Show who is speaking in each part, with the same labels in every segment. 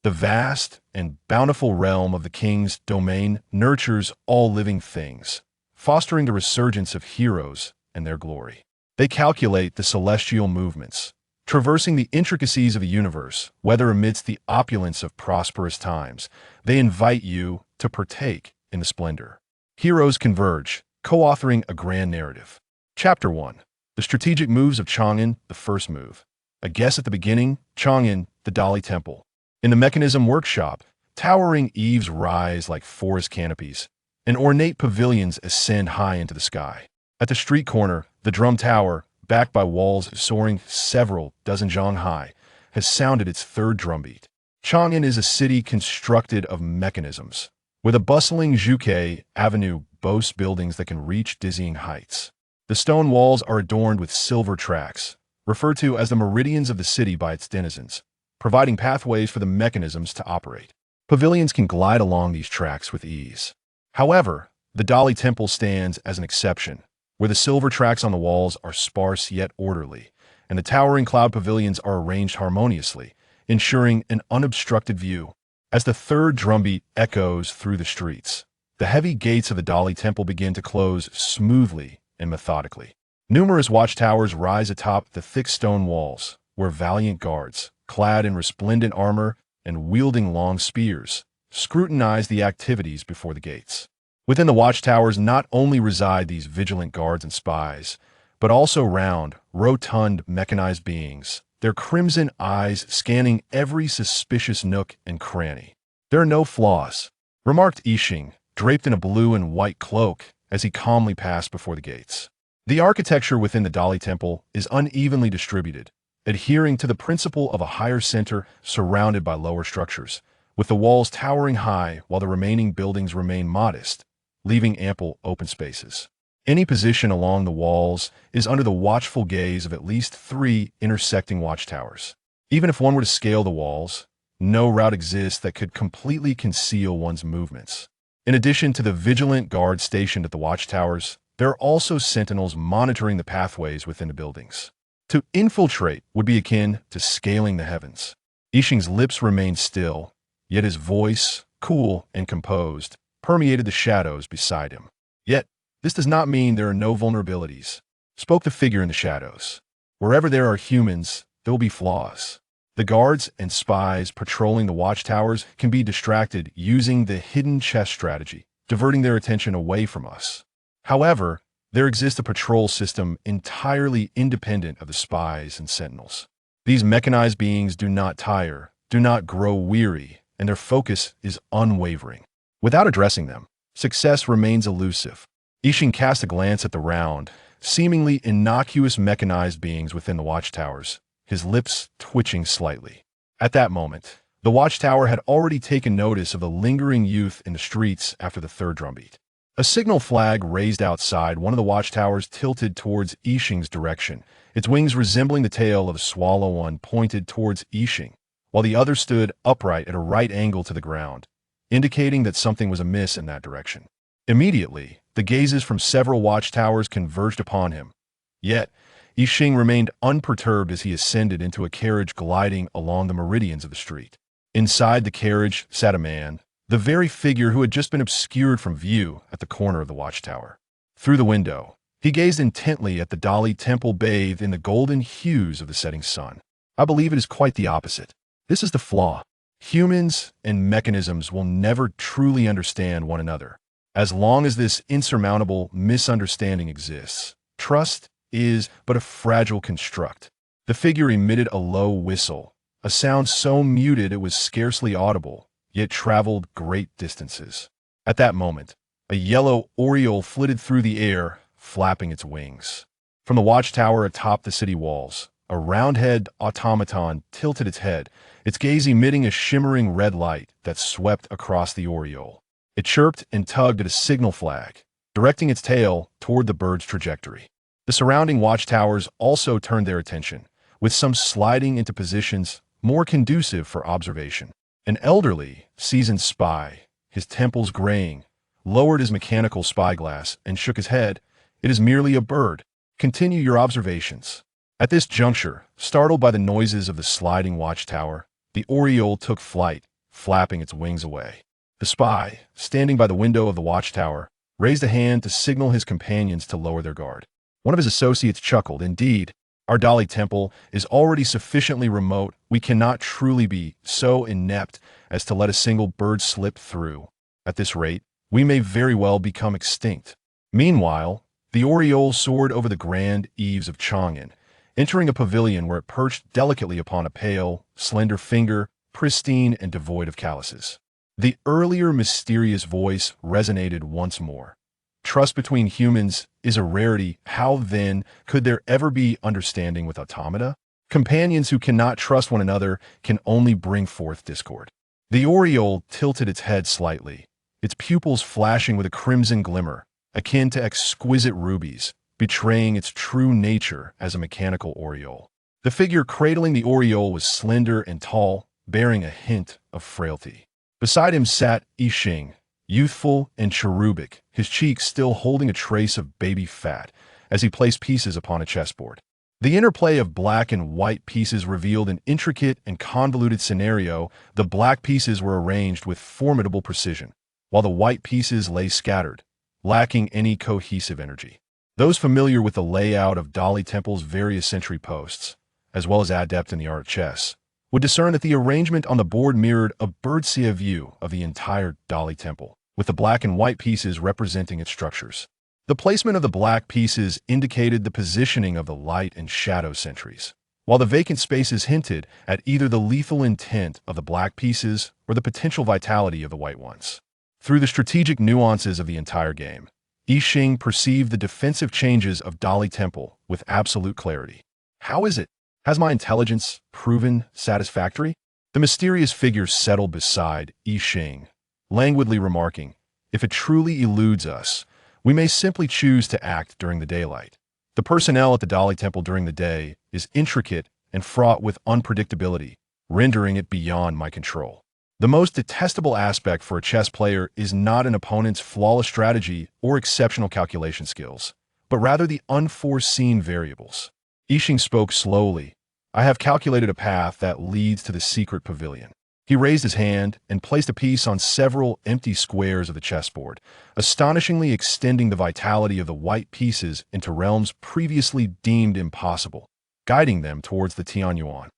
Speaker 1: The vast and bountiful realm of the king's domain nurtures all living things, fostering the resurgence of heroes and their glory. They calculate the celestial movements, traversing the intricacies of the universe, whether amidst the opulence of prosperous times. They invite you to partake in the splendor. Heroes converge, co-authoring a grand narrative. Chapter 1. The strategic moves of Chang'an, the first move. A guess at the beginning, Chang'an, the Dali Temple. In the mechanism workshop, towering eaves rise like forest canopies, and ornate pavilions ascend high into the sky. At the street corner, the drum tower, backed by walls soaring several dozen zhang high, has sounded its third drumbeat. Chang'an is a city constructed of mechanisms, with a bustling Zhuke Avenue boasts buildings that can reach dizzying heights. The stone walls are adorned with silver tracks, referred to as the meridians of the city by its denizens, providing pathways for the mechanisms to operate. Pavilions can glide along these tracks with ease. However, the Dali Temple stands as an exception, where the silver tracks on the walls are sparse yet orderly, and the towering cloud pavilions are arranged harmoniously, ensuring an unobstructed view. As the third drumbeat echoes through the streets, the heavy gates of the Dali Temple begin to close smoothly and methodically. Numerous watchtowers rise atop the thick stone walls, where valiant guards, clad in resplendent armor and wielding long spears, scrutinize the activities before the gates. Within the watchtowers not only reside these vigilant guards and spies, but also round, rotund, mechanized beings, their crimson eyes scanning every suspicious nook and cranny. "There are no flaws," remarked Yixing, draped in a blue and white cloak, as he calmly passed before the gates. The architecture within the Dali Temple is unevenly distributed, adhering to the principle of a higher center surrounded by lower structures, with the walls towering high while the remaining buildings remain modest, leaving ample open spaces. Any position along the walls is under the watchful gaze of at least 3 intersecting watchtowers. Even if one were to scale the walls, no route exists that could completely conceal one's movements. In addition to the vigilant guards stationed at the watchtowers, there are also sentinels monitoring the pathways within the buildings. To infiltrate would be akin to scaling the heavens. Yixing's lips remained still, yet his voice, cool and composed, permeated the shadows beside him. "Yet, this does not mean there are no vulnerabilities," spoke the figure in the shadows. "Wherever there are humans, there will be flaws." The guards and spies patrolling the watchtowers can be distracted using the hidden chess strategy, diverting their attention away from us. However, there exists a patrol system entirely independent of the spies and sentinels. These mechanized beings do not tire, do not grow weary, and their focus is unwavering. Without addressing them, success remains elusive. Yixing cast a glance at the round, seemingly innocuous mechanized beings within the watchtowers, his lips twitching slightly. At that moment, the watchtower had already taken notice of the lingering youth in the streets after the third drumbeat. A signal flag raised outside one of the watchtowers tilted towards Yixing's direction, its wings resembling the tail of a swallow. One pointed towards Yixing, while the other stood upright at a right angle to the ground, indicating that something was amiss in that direction. Immediately, the gazes from several watchtowers converged upon him. Yet, Yixing remained unperturbed as he ascended into a carriage gliding along the meridians of the street. Inside the carriage sat a man, the very figure who had just been obscured from view at the corner of the watchtower. Through the window, he gazed intently at the Dali Temple bathed in the golden hues of the setting sun. "I believe it is quite the opposite. This is the flaw. Humans and mechanisms will never truly understand one another. As long as this insurmountable misunderstanding exists, trust is but a fragile construct." The figure emitted a low whistle, a sound so muted it was scarcely audible, yet traveled great distances. At that moment, a yellow oriole flitted through the air, flapping its wings. From the watchtower atop the city walls, a round-head automaton tilted its head, its gaze emitting a shimmering red light that swept across the oriole. It chirped and tugged at a signal flag, directing its tail toward the bird's trajectory. The surrounding watchtowers also turned their attention, with some sliding into positions more conducive for observation. An elderly, seasoned spy, his temples graying, lowered his mechanical spyglass and shook his head. "It is merely a bird. Continue your observations." At this juncture, startled by the noises of the sliding watchtower, the oriole took flight, flapping its wings away. The spy, standing by the window of the watchtower, raised a hand to signal his companions to lower their guard. One of his associates chuckled. Indeed, our Dali temple is already sufficiently remote. We cannot truly be so inept as to let a single bird slip through. At this rate, we may very well become extinct. Meanwhile, the Oriole soared over the grand eaves of Chang'an, entering a pavilion where it perched delicately upon a pale, slender finger, pristine and devoid of calluses. The earlier mysterious voice resonated once more. Trust between humans is a rarity. How, then, could there ever be understanding with automata? Companions who cannot trust one another can only bring forth discord. The Oriole tilted its head slightly, its pupils flashing with a crimson glimmer, akin to exquisite rubies, betraying its true nature as a mechanical Oriole. The figure cradling the Oriole was slender and tall, bearing a hint of frailty. Beside him sat Yixing, youthful and cherubic, his cheeks still holding a trace of baby fat as he placed pieces upon a chessboard. The interplay of black and white pieces revealed an intricate and convoluted scenario. The black pieces were arranged with formidable precision, while the white pieces lay scattered, lacking any cohesive energy. Those familiar with the layout of Dali Temple's various sentry posts, as well as adept in the art of chess, would discern that the arrangement on the board mirrored a bird's-eye view of the entire Dali Temple, with the black and white pieces representing its structures. The placement of the black pieces indicated the positioning of the light and shadow sentries, while the vacant spaces hinted at either the lethal intent of the black pieces or the potential vitality of the white ones. Through the strategic nuances of the entire game, Yixing perceived the defensive changes of Dali Temple with absolute clarity. How is it? Has my intelligence proven satisfactory? The mysterious figure settled beside Yixing, languidly remarking, if it truly eludes us, we may simply choose to act during the daylight. The personnel at the Dali Temple during the day is intricate and fraught with unpredictability, rendering it beyond my control. The most detestable aspect for a chess player is not an opponent's flawless strategy or exceptional calculation skills, but rather the unforeseen variables. Yixing spoke slowly. I have calculated a path that leads to the secret pavilion. He raised his hand and placed a piece on several empty squares of the chessboard, astonishingly extending the vitality of the white pieces into realms previously deemed impossible, guiding them towards the Tianyuan.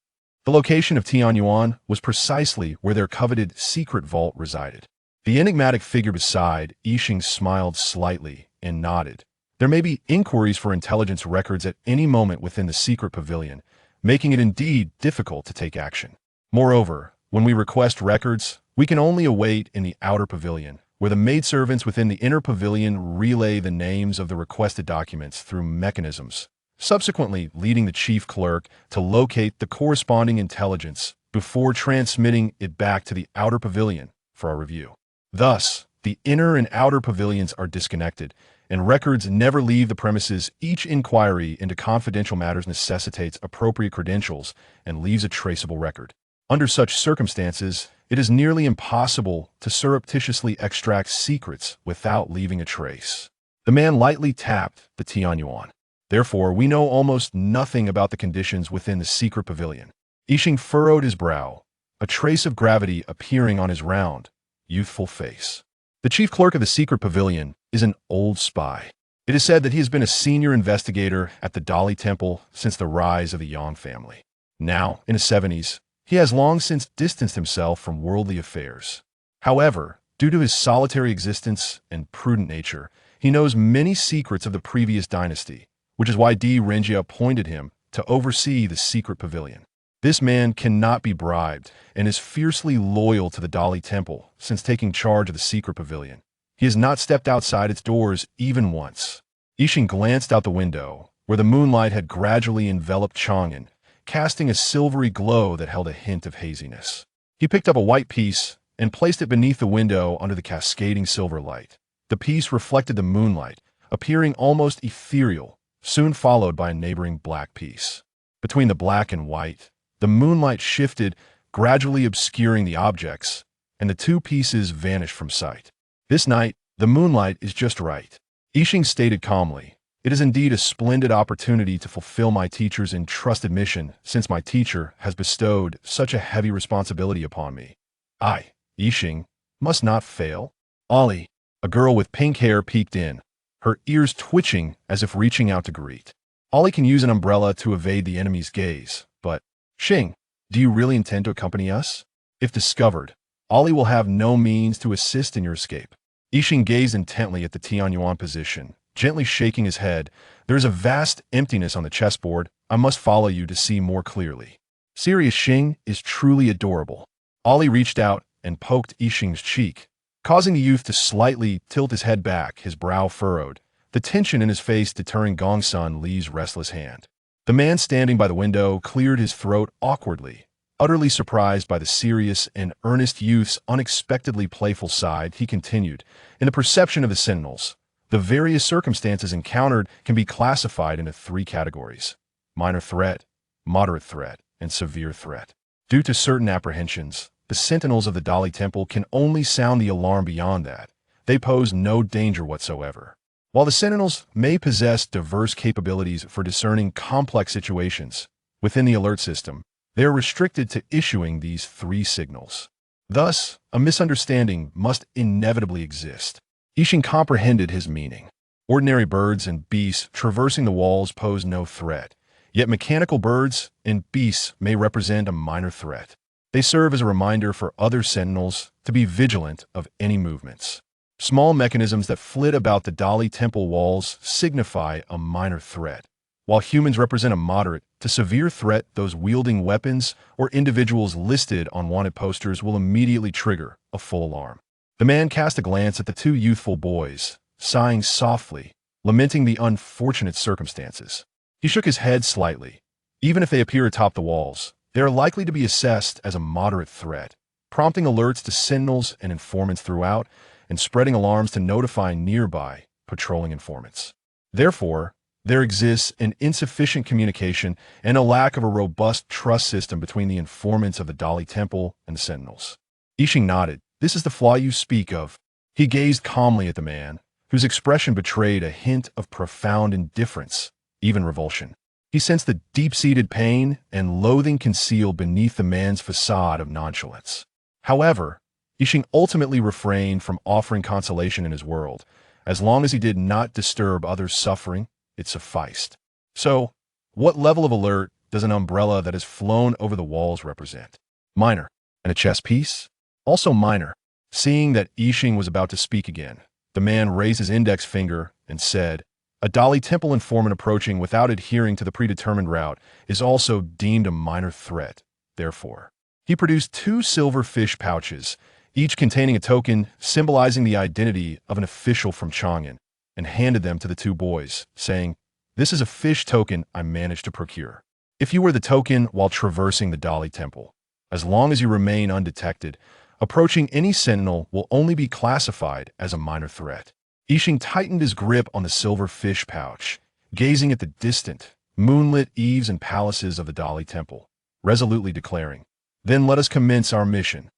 Speaker 1: The location of Tianyuan was precisely where their coveted secret vault resided. The enigmatic figure beside Yixing smiled slightly and nodded. There may be inquiries for intelligence records at any moment within the secret pavilion, making it indeed difficult to take action. Moreover, when we request records, we can only await in the outer pavilion, where the maidservants within the inner pavilion relay the names of the requested documents through mechanisms, subsequently leading the chief clerk to locate the corresponding intelligence before transmitting it back to the outer pavilion for our review. Thus, the inner and outer pavilions are disconnected, and records never leave the premises. Each inquiry into confidential matters necessitates appropriate credentials and leaves a traceable record. Under such circumstances, it is nearly impossible to surreptitiously extract secrets without leaving a trace. The man lightly tapped the Tianyuan. Therefore, we know almost nothing about the conditions within the secret pavilion. Yixing furrowed his brow, a trace of gravity appearing on his round, youthful face. The chief clerk of the secret pavilion is an old spy. It is said that he has been a senior investigator at the Dali Temple since the rise of the Yang family. Now, in his 70s, he has long since distanced himself from worldly affairs. However, due to his solitary existence and prudent nature, he knows many secrets of the previous dynasty, which is why D. Renji appointed him to oversee the secret pavilion. This man cannot be bribed and is fiercely loyal to the Dali Temple since taking charge of the secret pavilion. He has not stepped outside its doors even once. Yixing glanced out the window, where the moonlight had gradually enveloped Chang'an, casting a silvery glow that held a hint of haziness. He picked up a white piece and placed it beneath the window under the cascading silver light. The piece reflected the moonlight, appearing almost ethereal, soon followed by a neighboring black piece. Between the black and white, the moonlight shifted, gradually obscuring the objects, and the two pieces vanished from sight. This night, the moonlight is just right. Yixing stated calmly, it is indeed a splendid opportunity to fulfill my teacher's entrusted mission, since my teacher has bestowed such a heavy responsibility upon me. I Yixing must not fail. Ollie, a girl with pink hair, peeked in, her ears twitching as if reaching out to greet. Ollie can use an umbrella to evade the enemy's gaze, but, Xing, do you really intend to accompany us? If discovered, Ollie will have no means to assist in your escape. Yixing gazed intently at the Tianyuan position, gently shaking his head. There is a vast emptiness on the chessboard. I must follow you to see more clearly. Serious Xing is truly adorable. Ollie reached out and poked Yixing's cheek, causing the youth to slightly tilt his head back, his brow furrowed, the tension in his face deterring Gongsun Li's restless hand. The man standing by the window cleared his throat awkwardly. Utterly surprised by the serious and earnest youth's unexpectedly playful side, he continued, in the perception of the sentinels, the various circumstances encountered can be classified into 3 categories: minor threat, moderate threat, and severe threat. Due to certain apprehensions, the sentinels of the Dali Temple can only sound the alarm. Beyond that, they pose no danger whatsoever. While the sentinels may possess diverse capabilities for discerning complex situations within the alert system, they are restricted to issuing these 3 signals. Thus, a misunderstanding must inevitably exist. Yixing comprehended his meaning. Ordinary birds and beasts traversing the walls pose no threat, yet mechanical birds and beasts may represent a minor threat. They serve as a reminder for other sentinels to be vigilant of any movements. Small mechanisms that flit about the Dali Temple walls signify a minor threat, while humans represent a moderate to severe threat. Those wielding weapons or individuals listed on wanted posters will immediately trigger a full alarm. The man cast a glance at the 2 youthful boys, sighing softly, lamenting the unfortunate circumstances. He shook his head slightly. Even if they appear atop the walls, they are likely to be assessed as a moderate threat, prompting alerts to sentinels and informants throughout, and spreading alarms to notify nearby patrolling informants. Therefore, there exists an insufficient communication and a lack of a robust trust system between the informants of the Dali Temple and the sentinels. Yixing nodded. This is the flaw you speak of. He gazed calmly at the man, whose expression betrayed a hint of profound indifference, even revulsion. He sensed the deep-seated pain and loathing concealed beneath the man's facade of nonchalance. However, Yixing ultimately refrained from offering consolation in his world. As long as he did not disturb others' suffering, it sufficed. So, what level of alert does an umbrella that has flown over the walls represent? Minor. And a chess piece? Also minor. Seeing that Yixing was about to speak again, the man raised his index finger and said, a Dali Temple informant approaching without adhering to the predetermined route is also deemed a minor threat. Therefore, he produced 2 silver fish pouches, each containing a token symbolizing the identity of an official from Chang'an, and handed them to the 2 boys, saying, this is a fish token I managed to procure. If you wear the token while traversing the Dali Temple, as long as you remain undetected, approaching any sentinel will only be classified as a minor threat. Yixing tightened his grip on the silver fish pouch, gazing at the distant, moonlit eaves and palaces of the Dali Temple, resolutely declaring, then let us commence our mission.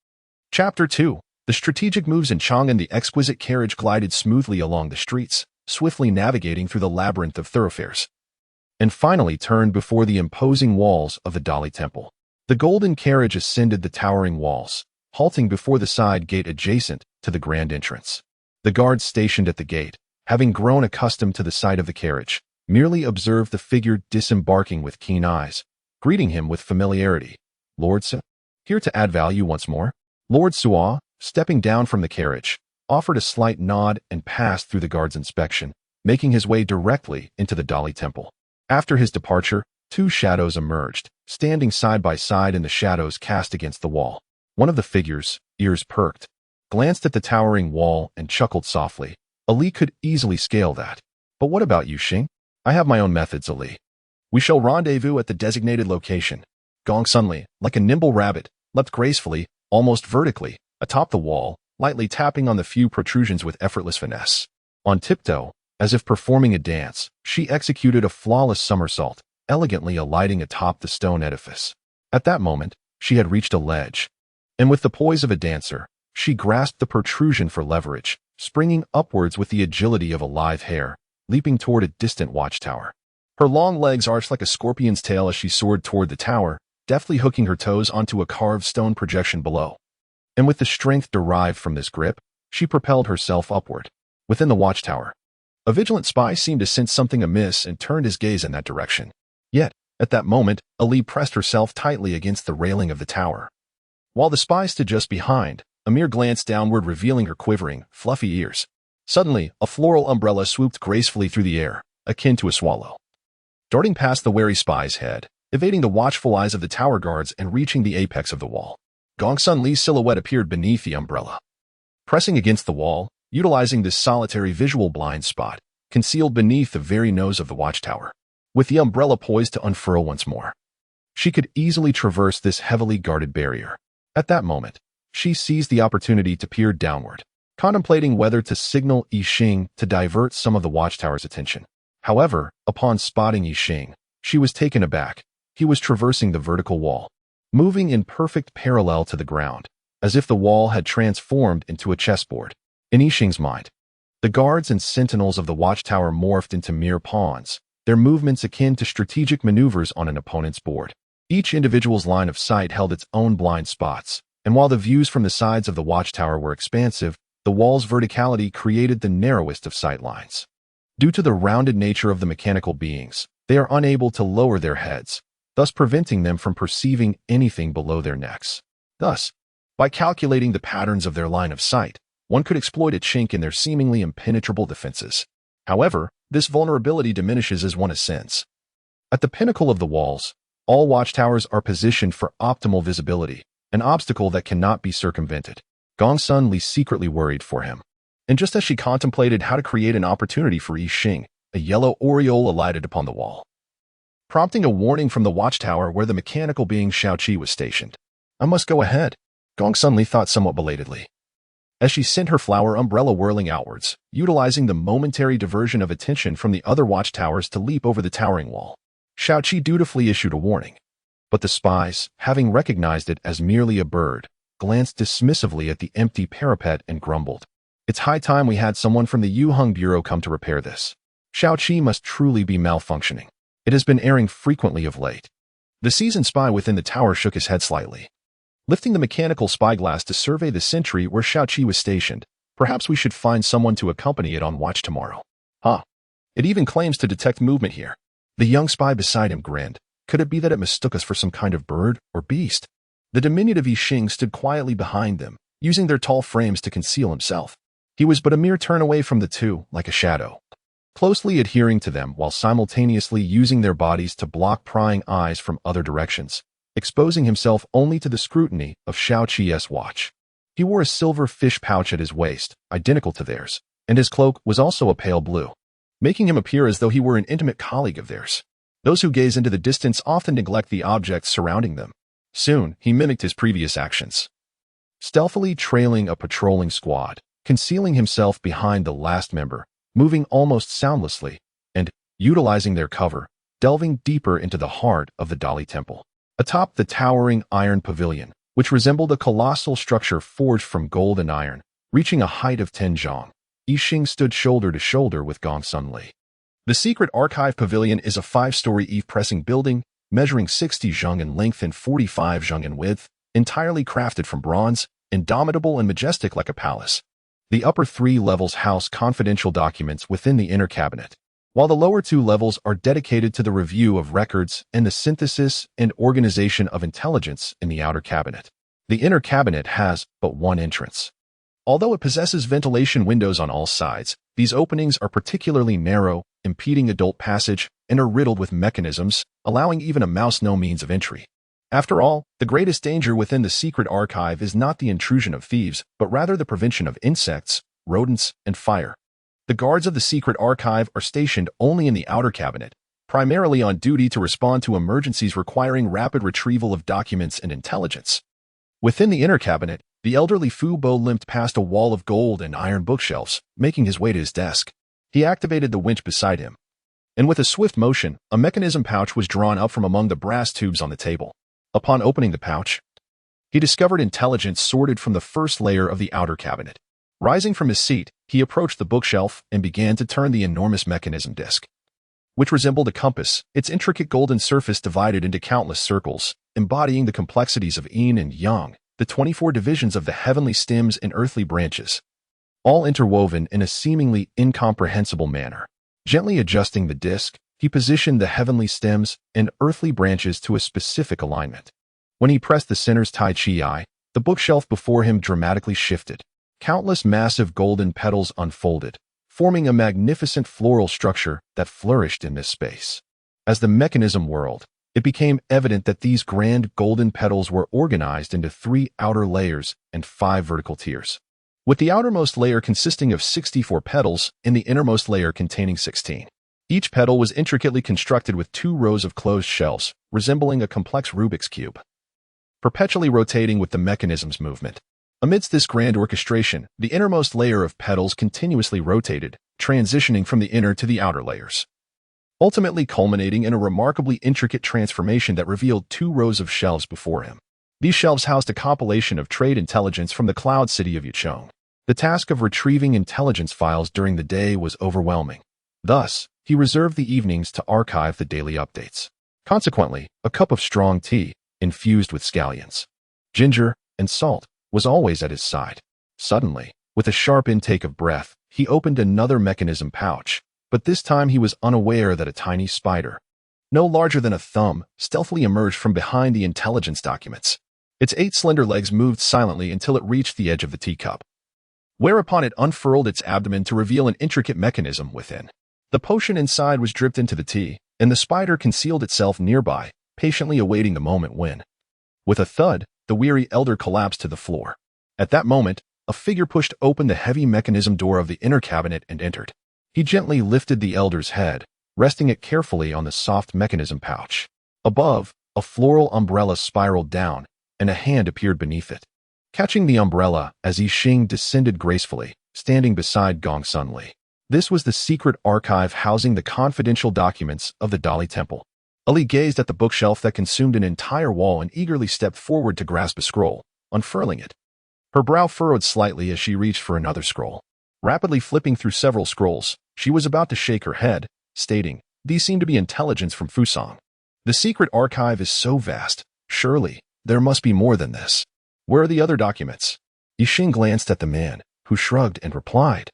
Speaker 1: Chapter 2. The strategic moves in Chang'an. The exquisite carriage glided smoothly along the streets, swiftly navigating through the labyrinth of thoroughfares, and finally turned before the imposing walls of the Dali Temple. The golden carriage ascended the towering walls, halting before the side gate adjacent to the grand entrance. The guards stationed at the gate, having grown accustomed to the sight of the carriage, merely observed the figure disembarking with keen eyes, greeting him with familiarity. Lord Su, here to add value once more. Lord Su'a, stepping down from the carriage, offered a slight nod and passed through the guard's inspection, making his way directly into the Dali Temple. After his departure, 2 shadows emerged, standing side by side in the shadows cast against the wall. One of the figures, ears perked, glanced at the towering wall and chuckled softly. Ali could easily scale that. But what about you, Xing? I have my own methods, Ali. We shall rendezvous at the designated location. Gongsun Li, like a nimble rabbit, leapt gracefully, almost vertically, atop the wall, lightly tapping on the few protrusions with effortless finesse. On tiptoe, as if performing a dance, she executed a flawless somersault, elegantly alighting atop the stone edifice. At that moment, she had reached a ledge, and with the poise of a dancer, she grasped the protrusion for leverage, springing upwards with the agility of a live hare, leaping toward a distant watchtower. Her long legs arched like a scorpion's tail as she soared toward the tower, deftly hooking her toes onto a carved stone projection below. and with the strength derived from this grip, she propelled herself upward. Within the watchtower, a vigilant spy seemed to sense something amiss and turned his gaze in that direction. Yet, at that moment, Ali pressed herself tightly against the railing of the tower. While the spy stood just behind, Amir glanced downward, revealing her quivering, fluffy ears. Suddenly, a floral umbrella swooped gracefully through the air, akin to a swallow, darting past the wary spy's head, evading the watchful eyes of the tower guards and reaching the apex of the wall. Gongsun Li's silhouette appeared beneath the umbrella. Pressing against the wall, utilizing this solitary visual blind spot, concealed beneath the very nose of the watchtower. With the umbrella poised to unfurl once more, she could easily traverse this heavily guarded barrier. At that moment, she seized the opportunity to peer downward, contemplating whether to signal Yixing to divert some of the watchtower's attention. However, upon spotting Yixing, she was taken aback. He was traversing the vertical wall, moving in perfect parallel to the ground, as if the wall had transformed into a chessboard. In Yixing's mind, the guards and sentinels of the watchtower morphed into mere pawns, their movements akin to strategic maneuvers on an opponent's board. Each individual's line of sight held its own blind spots, and while the views from the sides of the watchtower were expansive, the wall's verticality created the narrowest of sight lines. Due to the rounded nature of the mechanical beings, they are unable to lower their heads, thus preventing them from perceiving anything below their necks. Thus, by calculating the patterns of their line of sight, one could exploit a chink in their seemingly impenetrable defenses. However, this vulnerability diminishes as one ascends. At the pinnacle of the walls, all watchtowers are positioned for optimal visibility, an obstacle that cannot be circumvented. Gongsun Li secretly worried for him. And just as she contemplated how to create an opportunity for Yixing, a yellow aureole alighted upon the wall, prompting a warning from the watchtower where the mechanical being Shaoqi was stationed. I must go ahead, Gongsun Li thought somewhat belatedly, as she sent her flower umbrella whirling outwards, utilizing the momentary diversion of attention from the other watchtowers to leap over the towering wall. Shaoqi dutifully issued a warning, but the spies, having recognized it as merely a bird, glanced dismissively at the empty parapet and grumbled. It's high time we had someone from the Yuheng Bureau come to repair this. Shaoqi must truly be malfunctioning. It has been erring frequently of late. The seasoned spy within the tower shook his head slightly, lifting the mechanical spyglass to survey the sentry where Shaoqi was stationed. Perhaps we should find someone to accompany it on watch tomorrow. Huh. It even claims to detect movement here. The young spy beside him grinned. Could it be that it mistook us for some kind of bird or beast? The diminutive Yixing stood quietly behind them, using their tall frames to conceal himself. He was but a mere turn away from the two, like a shadow, closely adhering to them while simultaneously using their bodies to block prying eyes from other directions, exposing himself only to the scrutiny of Shaoqi's watch. He wore a silver fish pouch at his waist, identical to theirs, and his cloak was also a pale blue, making him appear as though he were an intimate colleague of theirs. Those who gaze into the distance often neglect the objects surrounding them. Soon, he mimicked his previous actions, stealthily trailing a patrolling squad, concealing himself behind the last member, moving almost soundlessly, and, utilizing their cover, delving deeper into the heart of the Dali Temple. Atop the towering iron pavilion, which resembled a colossal structure forged from gold and iron, reaching a height of 10 zhang, Yixing stood shoulder to shoulder with Gongsun Li. The secret archive pavilion is a 5-story eve-pressing building, measuring 60 zhang in length and 45 zhang in width, entirely crafted from bronze, indomitable and majestic like a palace. The upper 3 levels house confidential documents within the inner cabinet, while the lower 2 levels are dedicated to the review of records and the synthesis and organization of intelligence in the outer cabinet. The inner cabinet has but one entrance. Although it possesses ventilation windows on all sides, these openings are particularly narrow, impeding adult passage, and are riddled with mechanisms, allowing even a mouse no means of entry. After all, the greatest danger within the secret archive is not the intrusion of thieves, but rather the prevention of insects, rodents, and fire. The guards of the secret archive are stationed only in the outer cabinet, primarily on duty to respond to emergencies requiring rapid retrieval of documents and intelligence. Within the inner cabinet, the elderly Fu Bo limped past a wall of gold and iron bookshelves, making his way to his desk. He activated the winch beside him, and with a swift motion, a mechanism pouch was drawn up from among the brass tubes on the table. Upon opening the pouch, he discovered intelligence sorted from the first layer of the outer cabinet. Rising from his seat, he approached the bookshelf and began to turn the enormous mechanism disc, which resembled a compass, its intricate golden surface divided into countless circles, embodying the complexities of yin and yang, the 24 divisions of the heavenly stems and earthly branches, all interwoven in a seemingly incomprehensible manner. Gently adjusting the disc, he positioned the heavenly stems and earthly branches to a specific alignment. When he pressed the center's Tai Chi eye, the bookshelf before him dramatically shifted. Countless massive golden petals unfolded, forming a magnificent floral structure that flourished in this space. As the mechanism whirled, it became evident that these grand golden petals were organized into 3 outer layers and 5 vertical tiers, with the outermost layer consisting of 64 petals and the innermost layer containing 16. Each petal was intricately constructed with 2 rows of closed shells, resembling a complex Rubik's Cube, perpetually rotating with the mechanism's movement. Amidst this grand orchestration, the innermost layer of petals continuously rotated, transitioning from the inner to the outer layers, ultimately culminating in a remarkably intricate transformation that revealed 2 rows of shelves before him. These shelves housed a compilation of trade intelligence from the cloud city of Yuchong. The task of retrieving intelligence files during the day was overwhelming. Thus, he reserved the evenings to archive the daily updates. Consequently, a cup of strong tea, infused with scallions, ginger, and salt, was always at his side. Suddenly, with a sharp intake of breath, he opened another mechanism pouch, but this time he was unaware that a tiny spider, no larger than a thumb, stealthily emerged from behind the intelligence documents. Its 8 slender legs moved silently until it reached the edge of the teacup, whereupon it unfurled its abdomen to reveal an intricate mechanism within. The potion inside was dripped into the tea, and the spider concealed itself nearby, patiently awaiting the moment when, with a thud, the weary elder collapsed to the floor. At that moment, a figure pushed open the heavy mechanism door of the inner cabinet and entered. He gently lifted the elder's head, resting it carefully on the soft mechanism pouch. Above, a floral umbrella spiraled down, and a hand appeared beneath it. Catching the umbrella as Yixing descended gracefully, standing beside Gong Sunli. This was the secret archive housing the confidential documents of the Dali Temple. Ali gazed at the bookshelf that consumed an entire wall and eagerly stepped forward to grasp a scroll, unfurling it. Her brow furrowed slightly as she reached for another scroll. Rapidly flipping through several scrolls, she was about to shake her head, stating, "These seem to be intelligence from Fusang. The secret archive is so vast. Surely, there must be more than this. Where are the other documents?" Yixing glanced at the man, who shrugged and replied,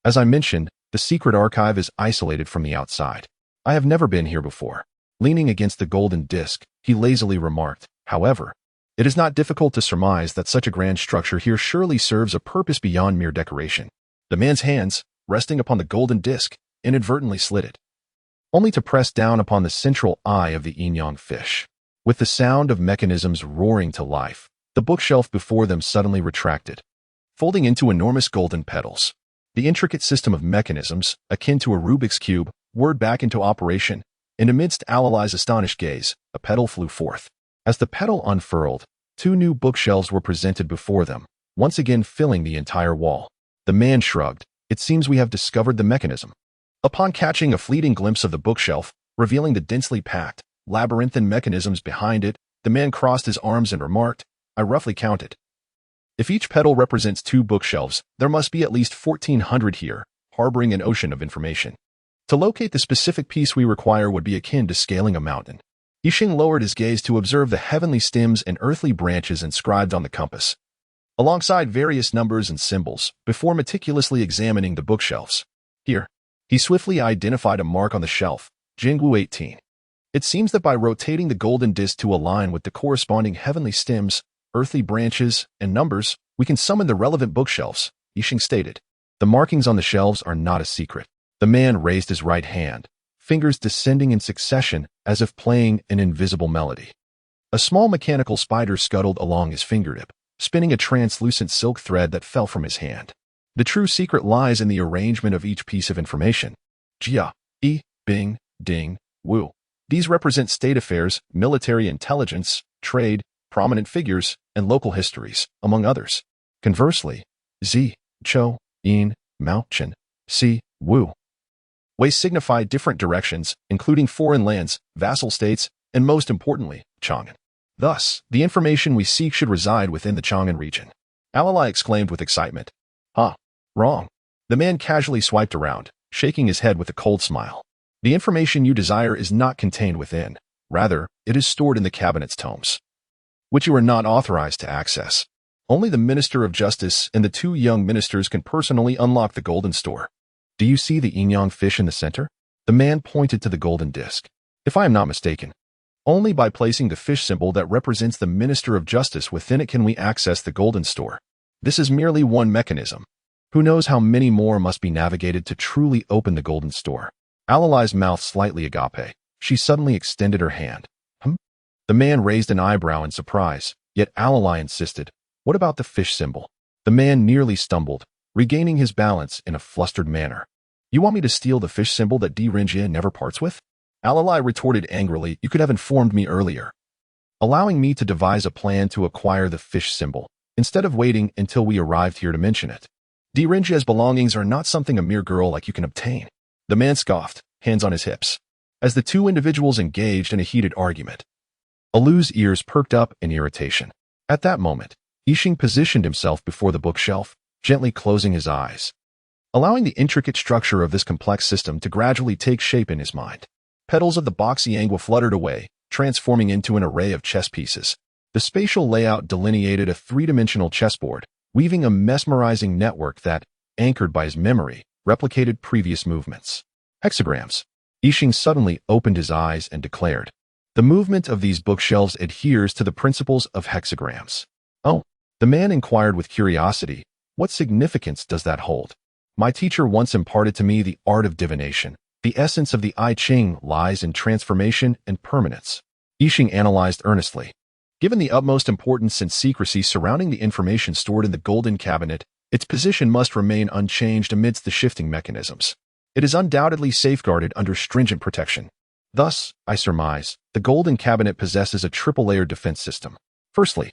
Speaker 1: "As I mentioned, the secret archive is isolated from the outside. I have never been here before." Leaning against the golden disc, he lazily remarked, "However, it is not difficult to surmise that such a grand structure here surely serves a purpose beyond mere decoration." The man's hands, resting upon the golden disc, inadvertently slid it, only to press down upon the central eye of the yin-yang fish. With the sound of mechanisms roaring to life, the bookshelf before them suddenly retracted, folding into enormous golden petals. The intricate system of mechanisms, akin to a Rubik's Cube, whirred back into operation, and amidst Alali's astonished gaze, a petal flew forth. As the petal unfurled, 2 new bookshelves were presented before them, once again filling the entire wall. The man shrugged. "It seems we have discovered the mechanism." Upon catching a fleeting glimpse of the bookshelf, revealing the densely packed, labyrinthine mechanisms behind it, the man crossed his arms and remarked, "I roughly counted. If each petal represents 2 bookshelves, there must be at least 1,400 here, harboring an ocean of information. To locate the specific piece we require would be akin to scaling a mountain." Yixing lowered his gaze to observe the heavenly stems and earthly branches inscribed on the compass, alongside various numbers and symbols, before meticulously examining the bookshelves. Here, he swiftly identified a mark on the shelf, Jingwu 18. It seems that by rotating the golden disc to align with the corresponding heavenly stems, earthly branches, and numbers, we can summon the relevant bookshelves, Yixing stated. The markings on the shelves are not a secret. The man raised his right hand, fingers descending in succession as if playing an invisible melody. A small mechanical spider scuttled along his fingertip, spinning a translucent silk thread that fell from his hand. The true secret lies in the arrangement of each piece of information. Jia, Yi, Bing, Ding, Wu. These represent state affairs, military intelligence, trade, prominent figures, and local histories, among others. Conversely, Zi, Chou, Yin, Mao, Chen, Si, Wu. Wei signify different directions, including foreign lands, vassal states, and most importantly, Chang'an. Thus, the information we seek should reside within the Chang'an region. Alalai exclaimed with excitement. "Huh, wrong." The man casually swiped around, shaking his head with a cold smile. "The information you desire is not contained within. Rather, it is stored in the cabinet's tomes." which you are not authorized to access. Only the Minister of Justice and the two young ministers can personally unlock the golden store. Do you see the yin-yang fish in the center? The man pointed to the golden disc. If I am not mistaken, only by placing the fish symbol that represents the Minister of Justice within it can we access the golden store. This is merely one mechanism. Who knows how many more must be navigated to truly open the golden store? Alalai's mouth slightly agape. She suddenly extended her hand. The man raised an eyebrow in surprise, yet Alalai insisted. What about the fish symbol? The man nearly stumbled, regaining his balance in a flustered manner. You want me to steal the fish symbol that Rinjia never parts with? Alalai retorted angrily. You could have informed me earlier, allowing me to devise a plan to acquire the fish symbol, instead of waiting until we arrived here to mention it. Rinjia's belongings are not something a mere girl like you can obtain. The man scoffed, hands on his hips, as the two individuals engaged in a heated argument. Alu's ears perked up in irritation. At that moment, Yixing positioned himself before the bookshelf, gently closing his eyes, allowing the intricate structure of this complex system to gradually take shape in his mind. Petals of the boxy angua fluttered away, transforming into an array of chess pieces. The spatial layout delineated a three-dimensional chessboard, weaving a mesmerizing network that, anchored by his memory, replicated previous movements. Hexagrams. Yixing suddenly opened his eyes and declared, the movement of these bookshelves adheres to the principles of hexagrams. Oh, the man inquired with curiosity, what significance does that hold? My teacher once imparted to me the art of divination. The essence of the I Ching lies in transformation and permanence. Yixing analyzed earnestly. Given the utmost importance and secrecy surrounding the information stored in the golden cabinet, its position must remain unchanged amidst the shifting mechanisms. It is undoubtedly safeguarded under stringent protection. Thus, I surmise, the golden cabinet possesses a triple-layered defense system. Firstly,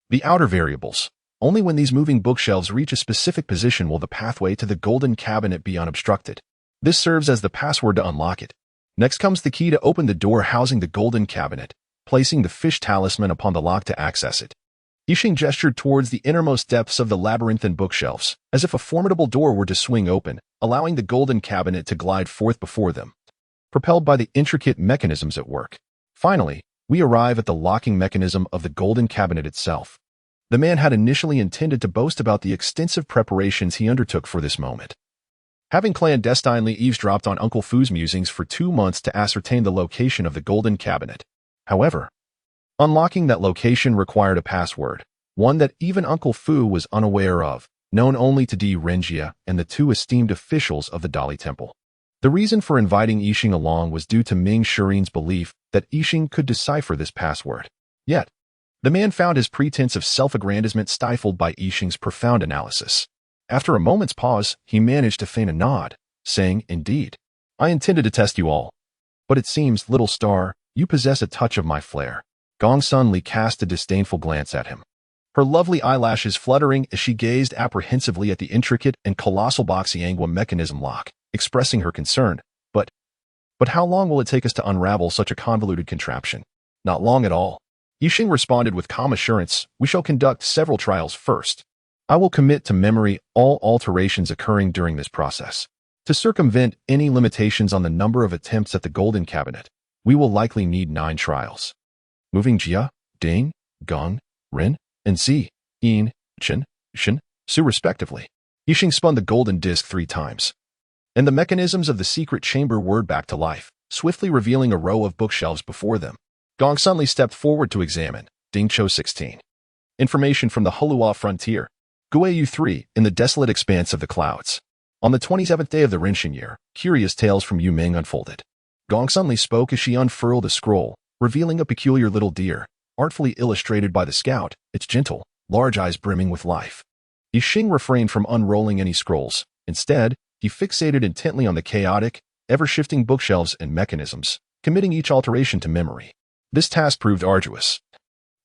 Speaker 1: the outer variables. Only when these moving bookshelves reach a specific position will the pathway to the golden cabinet be unobstructed. This serves as the password to unlock it. Next comes the key to open the door housing the golden cabinet, placing the fish talisman upon the lock to access it. Yixing gestured towards the innermost depths of the labyrinthine bookshelves, as if a formidable door were to swing open, allowing the golden cabinet to glide forth before them, propelled by the intricate mechanisms at work. Finally, we arrive at the locking mechanism of the golden cabinet itself. The man had initially intended to boast about the extensive preparations he undertook for this moment, having clandestinely eavesdropped on Uncle Fu's musings for 2 months to ascertain the location of the golden cabinet. However, unlocking that location required a password, one that even Uncle Fu was unaware of, known only to Rinjia and the two esteemed officials of the Dali Temple. The reason for inviting Yixing along was due to Ming Shirin's belief that Yixing could decipher this password. Yet, the man found his pretense of self-aggrandizement stifled by Yixing's profound analysis. After a moment's pause, he managed to feign a nod, saying, Indeed, I intended to test you all. But it seems, little star, you possess a touch of my flair. Gong Sun Li cast a disdainful glance at him, her lovely eyelashes fluttering as she gazed apprehensively at the intricate and colossal boxy angua mechanism lock, expressing her concern. But how long will it take us to unravel such a convoluted contraption? Not long at all. Yixing responded with calm assurance, we shall conduct several trials first. I will commit to memory all alterations occurring during this process. To circumvent any limitations on the number of attempts at the golden cabinet, we will likely need 9 trials. Moving Jia, Ding, Gong, Ren, and Si, Yin, Chen, Shen, Su respectively. Yixing spun the golden disc 3 times, and the mechanisms of the secret chamber whirred back to life, swiftly revealing a row of bookshelves before them. Gong Sunli stepped forward to examine. Ding Cho 16. Information from the Hulua frontier. Guayu 3, in the desolate expanse of the clouds. On the 27th day of the Rinxin year, curious tales from Yu Ming unfolded. Gong Sunli spoke as she unfurled a scroll, revealing a peculiar little deer, artfully illustrated by the scout, its gentle, large eyes brimming with life. Yixing refrained from unrolling any scrolls. Instead, he fixated intently on the chaotic, ever-shifting bookshelves and mechanisms, committing each alteration to memory. This task proved arduous,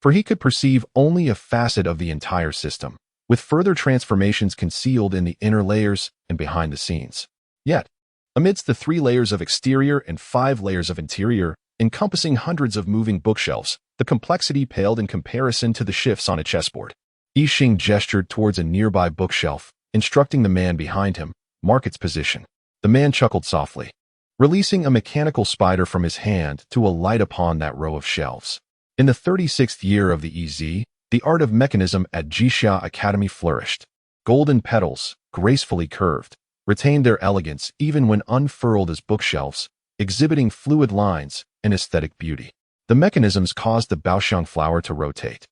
Speaker 1: for he could perceive only a facet of the entire system, with further transformations concealed in the inner layers and behind the scenes. Yet, amidst the 3 layers of exterior and 5 layers of interior, encompassing hundreds of moving bookshelves, the complexity paled in comparison to the shifts on a chessboard. Yixing gestured towards a nearby bookshelf, instructing the man behind him, mark its position. The man chuckled softly, releasing a mechanical spider from his hand to alight upon that row of shelves. In the 36th year of the EZ, the art of mechanism at Jixia Academy flourished. Golden petals, gracefully curved, retained their elegance even when unfurled as bookshelves, exhibiting fluid lines and aesthetic beauty. The mechanisms caused the baoxiang flower to rotate,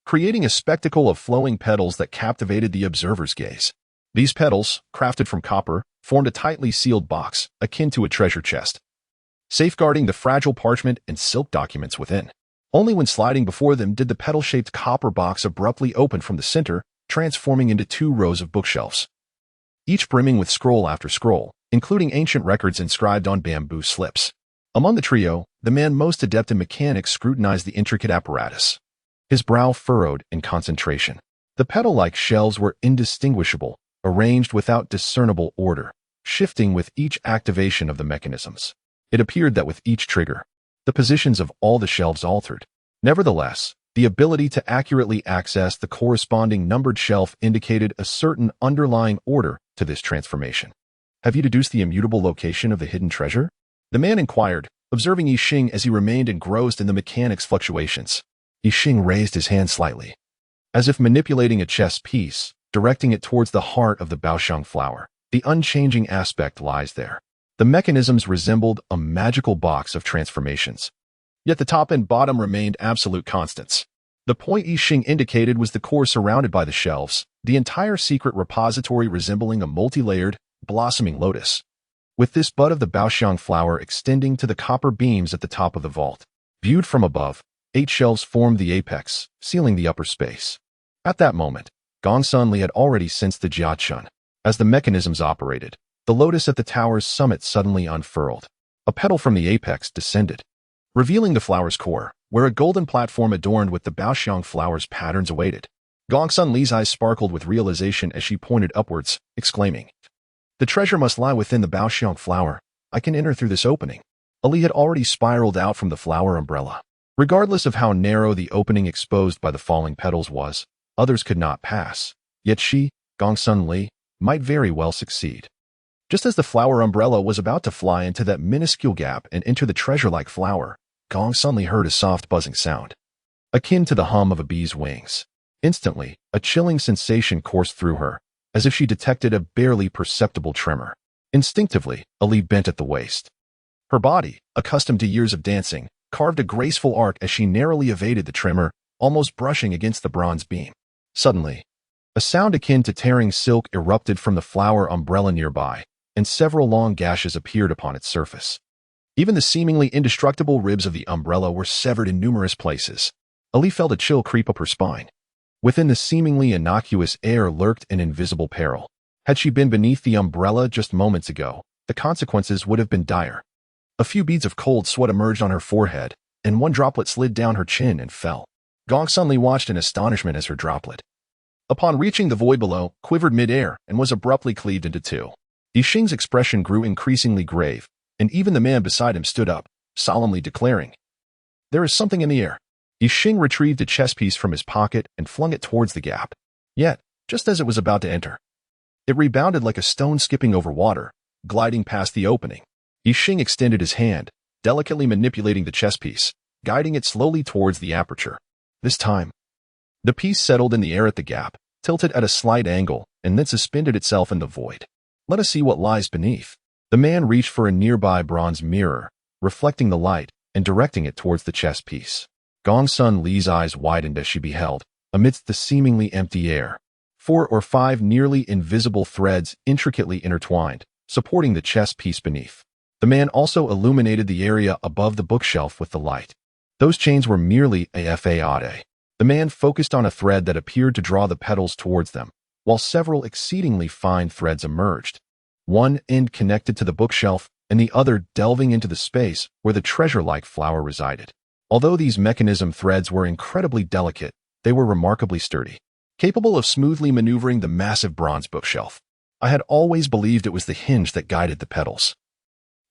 Speaker 1: creating a spectacle of flowing petals that captivated the observer's gaze. These petals, crafted from copper, formed a tightly sealed box, akin to a treasure chest, safeguarding the fragile parchment and silk documents within. Only when sliding before them did the petal-shaped copper box abruptly open from the center, transforming into 2 rows of bookshelves, each brimming with scroll after scroll, including ancient records inscribed on bamboo slips. Among the trio, the man most adept in mechanics scrutinized the intricate apparatus, his brow furrowed in concentration. The petal-like shelves were indistinguishable, arranged without discernible order, shifting with each activation of the mechanisms. It appeared that with each trigger, the positions of all the shelves altered. Nevertheless, the ability to accurately access the corresponding numbered shelf indicated a certain underlying order to this transformation. "Have you deduced the immutable location of the hidden treasure?" the man inquired, observing Yixing as he remained engrossed in the mechanics fluctuations. Yixing raised his hand slightly, as if manipulating a chess piece, directing it towards the heart of the baoxiang flower. The unchanging aspect lies there. The mechanisms resembled a magical box of transformations, yet the top and bottom remained absolute constants. The point Yixing indicated was the core surrounded by the shelves, the entire secret repository resembling a multi-layered, blossoming lotus, with this bud of the baoxiang flower extending to the copper beams at the top of the vault. Viewed from above, 8 shelves formed the apex, sealing the upper space. At that moment, Gongsun Li had already sensed the jiachun. As the mechanisms operated, the lotus at the tower's summit suddenly unfurled. A petal from the apex descended, revealing the flower's core, where a golden platform adorned with the baoxiang flower's patterns awaited. Gongsun Li's eyes sparkled with realization as she pointed upwards, exclaiming, "The treasure must lie within the baoxiang flower. I can enter through this opening." Ali had already spiraled out from the flower umbrella. Regardless of how narrow the opening exposed by the falling petals was, others could not pass. Yet she, Gongsun Li, might very well succeed. Just as the flower umbrella was about to fly into that minuscule gap and enter the treasure-like flower, Gongsun Li heard a soft buzzing sound, akin to the hum of a bee's wings. Instantly, a chilling sensation coursed through her, as if she detected a barely perceptible tremor. Instinctively, Ali bent at the waist. Her body, accustomed to years of dancing, carved a graceful arc as she narrowly evaded the tremor, almost brushing against the bronze beam. Suddenly, a sound akin to tearing silk erupted from the flower umbrella nearby, and several long gashes appeared upon its surface. Even the seemingly indestructible ribs of the umbrella were severed in numerous places. Ali felt a chill creep up her spine. Within the seemingly innocuous air lurked an invisible peril. Had she been beneath the umbrella just moments ago, the consequences would have been dire. A few beads of cold sweat emerged on her forehead, and one droplet slid down her chin and fell. Gongsun Li watched in astonishment as her droplet, upon reaching the void below, quivered mid-air and was abruptly cleaved into 2. Yixing's expression grew increasingly grave, and even the man beside him stood up, solemnly declaring, "There is something in the air." Yixing retrieved a chess piece from his pocket and flung it towards the gap. Yet, just as it was about to enter, it rebounded like a stone skipping over water, gliding past the opening. Yixing extended his hand, delicately manipulating the chess piece, guiding it slowly towards the aperture. This time, the piece settled in the air at the gap, tilted at a slight angle, and then suspended itself in the void. "Let us see what lies beneath." The man reached for a nearby bronze mirror, reflecting the light and directing it towards the chess piece. Gongsun Li's eyes widened as she beheld, amidst the seemingly empty air, 4 or 5 nearly invisible threads intricately intertwined, supporting the chess piece beneath. The man also illuminated the area above the bookshelf with the light. Those chains were merely a fade. The man focused on a thread that appeared to draw the petals towards them, while several exceedingly fine threads emerged, one end connected to the bookshelf and the other delving into the space where the treasure-like flower resided. Although these mechanism threads were incredibly delicate, they were remarkably sturdy, capable of smoothly maneuvering the massive bronze bookshelf. I had always believed it was the hinge that guided the petals,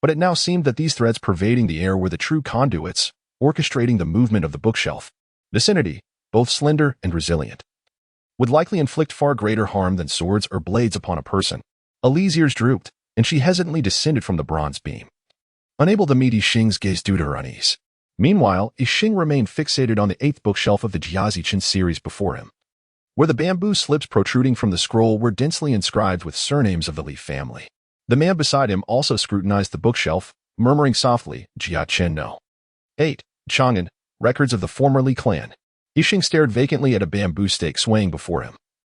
Speaker 1: but it now seemed that these threads pervading the air were the true conduits, orchestrating the movement of the bookshelf. Vicinity, both slender and resilient, would likely inflict far greater harm than swords or blades upon a person. Ali's ears drooped, and she hesitantly descended from the bronze beam, unable to meet Yixing's gaze due to her unease. Meanwhile, Yixing remained fixated on the 8th bookshelf of the Jiazichen series before him, where the bamboo slips protruding from the scroll were densely inscribed with surnames of the Li family. The man beside him also scrutinized the bookshelf, murmuring softly, Jia Chen no. 8. Chang'an, records of the former Li clan. Yixing stared vacantly at a bamboo stake swaying before him,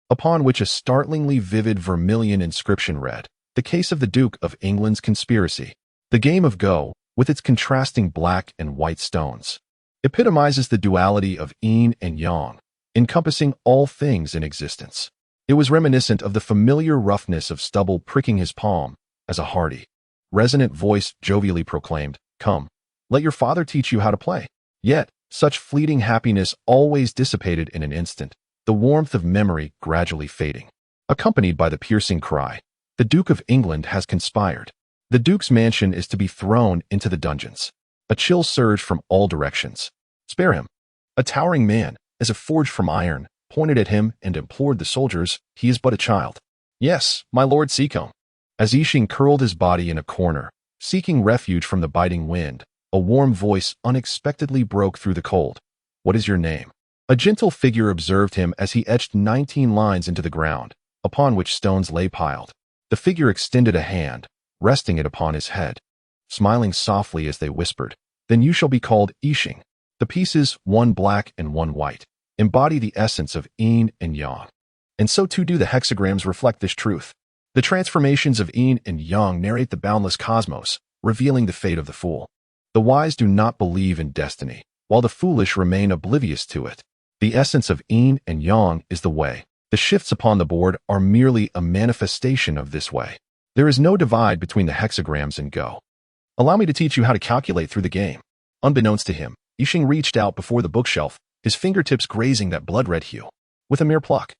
Speaker 1: upon which a startlingly vivid vermilion inscription read, "The case of the Duke of England's conspiracy." The game of Go, with its contrasting black and white stones, epitomizes the duality of yin and yang, encompassing all things in existence. It was reminiscent of the familiar roughness of stubble pricking his palm, as a hearty, resonant voice jovially proclaimed, "Come, let your father teach you how to play." Yet, such fleeting happiness always dissipated in an instant, the warmth of memory gradually fading, accompanied by the piercing cry, "The Duke of England has conspired. The Duke's mansion is to be thrown into the dungeons." A chill surged from all directions. "Spare him." A towering man, as if forged from iron, pointed at him and implored the soldiers, "He is but a child." "Yes, my lord Seacombe." As Yixing curled his body in a corner, seeking refuge from the biting wind, a warm voice unexpectedly broke through the cold. "What is your name?" A gentle figure observed him as he etched 19 lines into the ground, upon which stones lay piled. The figure extended a hand, resting it upon his head, smiling softly as they whispered, "Then you shall be called Yixing." The pieces, one black and one white, embody the essence of yin and yang, and so too do the hexagrams reflect this truth. The transformations of yin and yang narrate the boundless cosmos, revealing the fate of the fool. The wise do not believe in destiny, while the foolish remain oblivious to it. The essence of yin and yang is the way. The shifts upon the board are merely a manifestation of this way. There is no divide between the hexagrams and Go. Allow me to teach you how to calculate through the game. Unbeknownst to him, Yixing reached out before the bookshelf, his fingertips grazing that blood-red hue. With a mere pluck,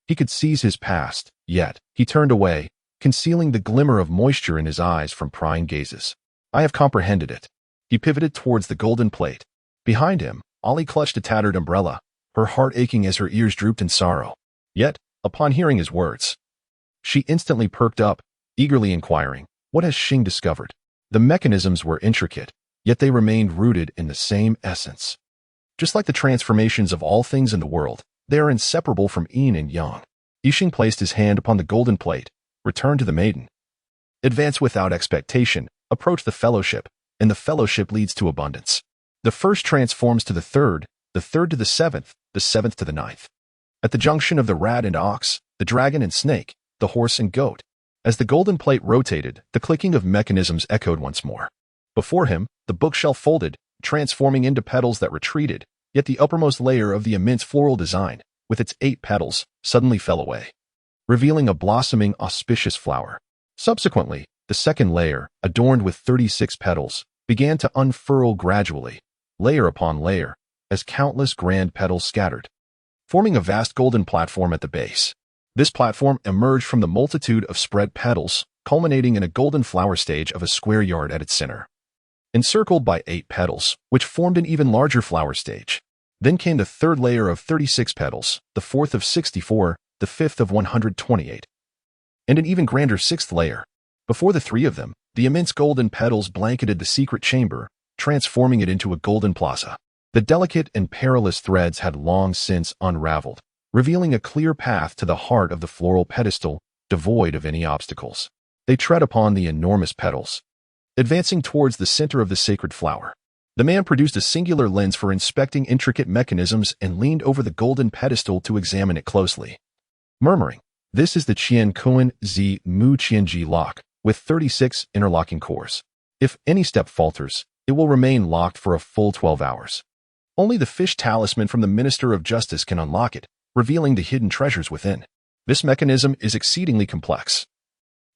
Speaker 1: he could seize his past, yet he turned away, concealing the glimmer of moisture in his eyes from prying gazes. "I have comprehended it." He pivoted towards the golden plate. Behind him, Ollie clutched a tattered umbrella, her heart aching as her ears drooped in sorrow. Yet, upon hearing his words, she instantly perked up, eagerly inquiring, "What has Xing discovered?" The mechanisms were intricate, yet they remained rooted in the same essence. Just like the transformations of all things in the world, they are inseparable from yin and yang. Yixing placed his hand upon the golden plate, returned to the maiden. "Advance without expectation, approach the fellowship, and the fellowship leads to abundance." The first transforms to the third to the seventh to the ninth. At the junction of the rat and ox, the dragon and snake, the horse and goat, as the golden plate rotated, the clicking of mechanisms echoed once more. Before him, the bookshelf folded, transforming into petals that retreated, yet the uppermost layer of the immense floral design, with its 8 petals, suddenly fell away, revealing a blossoming, auspicious flower. Subsequently, the second layer, adorned with 36 petals, began to unfurl gradually, layer upon layer, as countless grand petals scattered, forming a vast golden platform at the base. This platform emerged from the multitude of spread petals, culminating in a golden flower stage of a square yard at its center, encircled by 8 petals, which formed an even larger flower stage. Then came the third layer of 36 petals, the fourth of 64, the fifth of 128, and an even grander sixth layer. Before the 3 of them, the immense golden petals blanketed the secret chamber, transforming it into a golden plaza. The delicate and perilous threads had long since unraveled, revealing a clear path to the heart of the floral pedestal, devoid of any obstacles. They tread upon the enormous petals, advancing towards the center of the sacred flower. The man produced a singular lens for inspecting intricate mechanisms and leaned over the golden pedestal to examine it closely, murmuring, "This is the Qian Kuan Zi Mu Qianji lock, with 36 interlocking cores. If any step falters, it will remain locked for a full 12 hours. Only the fish talisman from the Minister of Justice can unlock it, revealing the hidden treasures within. This mechanism is exceedingly complex.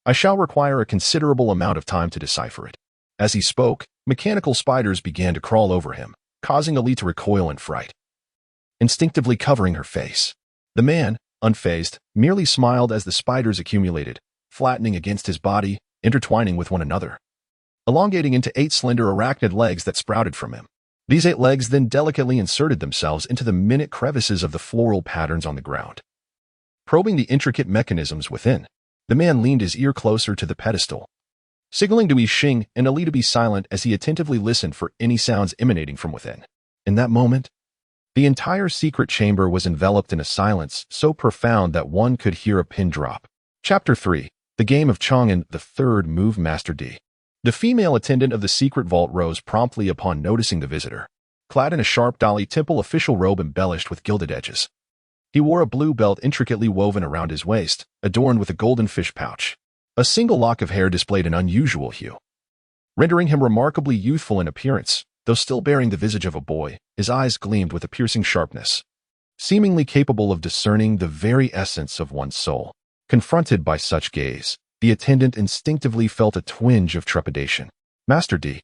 Speaker 1: I shall require a considerable amount of time to decipher it." As he spoke, mechanical spiders began to crawl over him, causing Ali to recoil in fright, instinctively covering her face. The man, unfazed, merely smiled as the spiders accumulated, flattening against his body, intertwining with one another, elongating into 8 slender arachnid legs that sprouted from him. These 8 legs then delicately inserted themselves into the minute crevices of the floral patterns on the ground. Probing the intricate mechanisms within, the man leaned his ear closer to the pedestal, signaling to Yixing and Ali to be silent as he attentively listened for any sounds emanating from within. In that moment, the entire secret chamber was enveloped in a silence so profound that one could hear a pin drop. Chapter 3. The Game of Chang'an, the third move, Master D. The female attendant of the secret vault rose promptly upon noticing the visitor, clad in a sharp Dali Temple official robe embellished with gilded edges. He wore a blue belt intricately woven around his waist, adorned with a golden fish pouch. A single lock of hair displayed an unusual hue, rendering him remarkably youthful in appearance. Though still bearing the visage of a boy, his eyes gleamed with a piercing sharpness, seemingly capable of discerning the very essence of one's soul. Confronted by such gaze, the attendant instinctively felt a twinge of trepidation. Master D,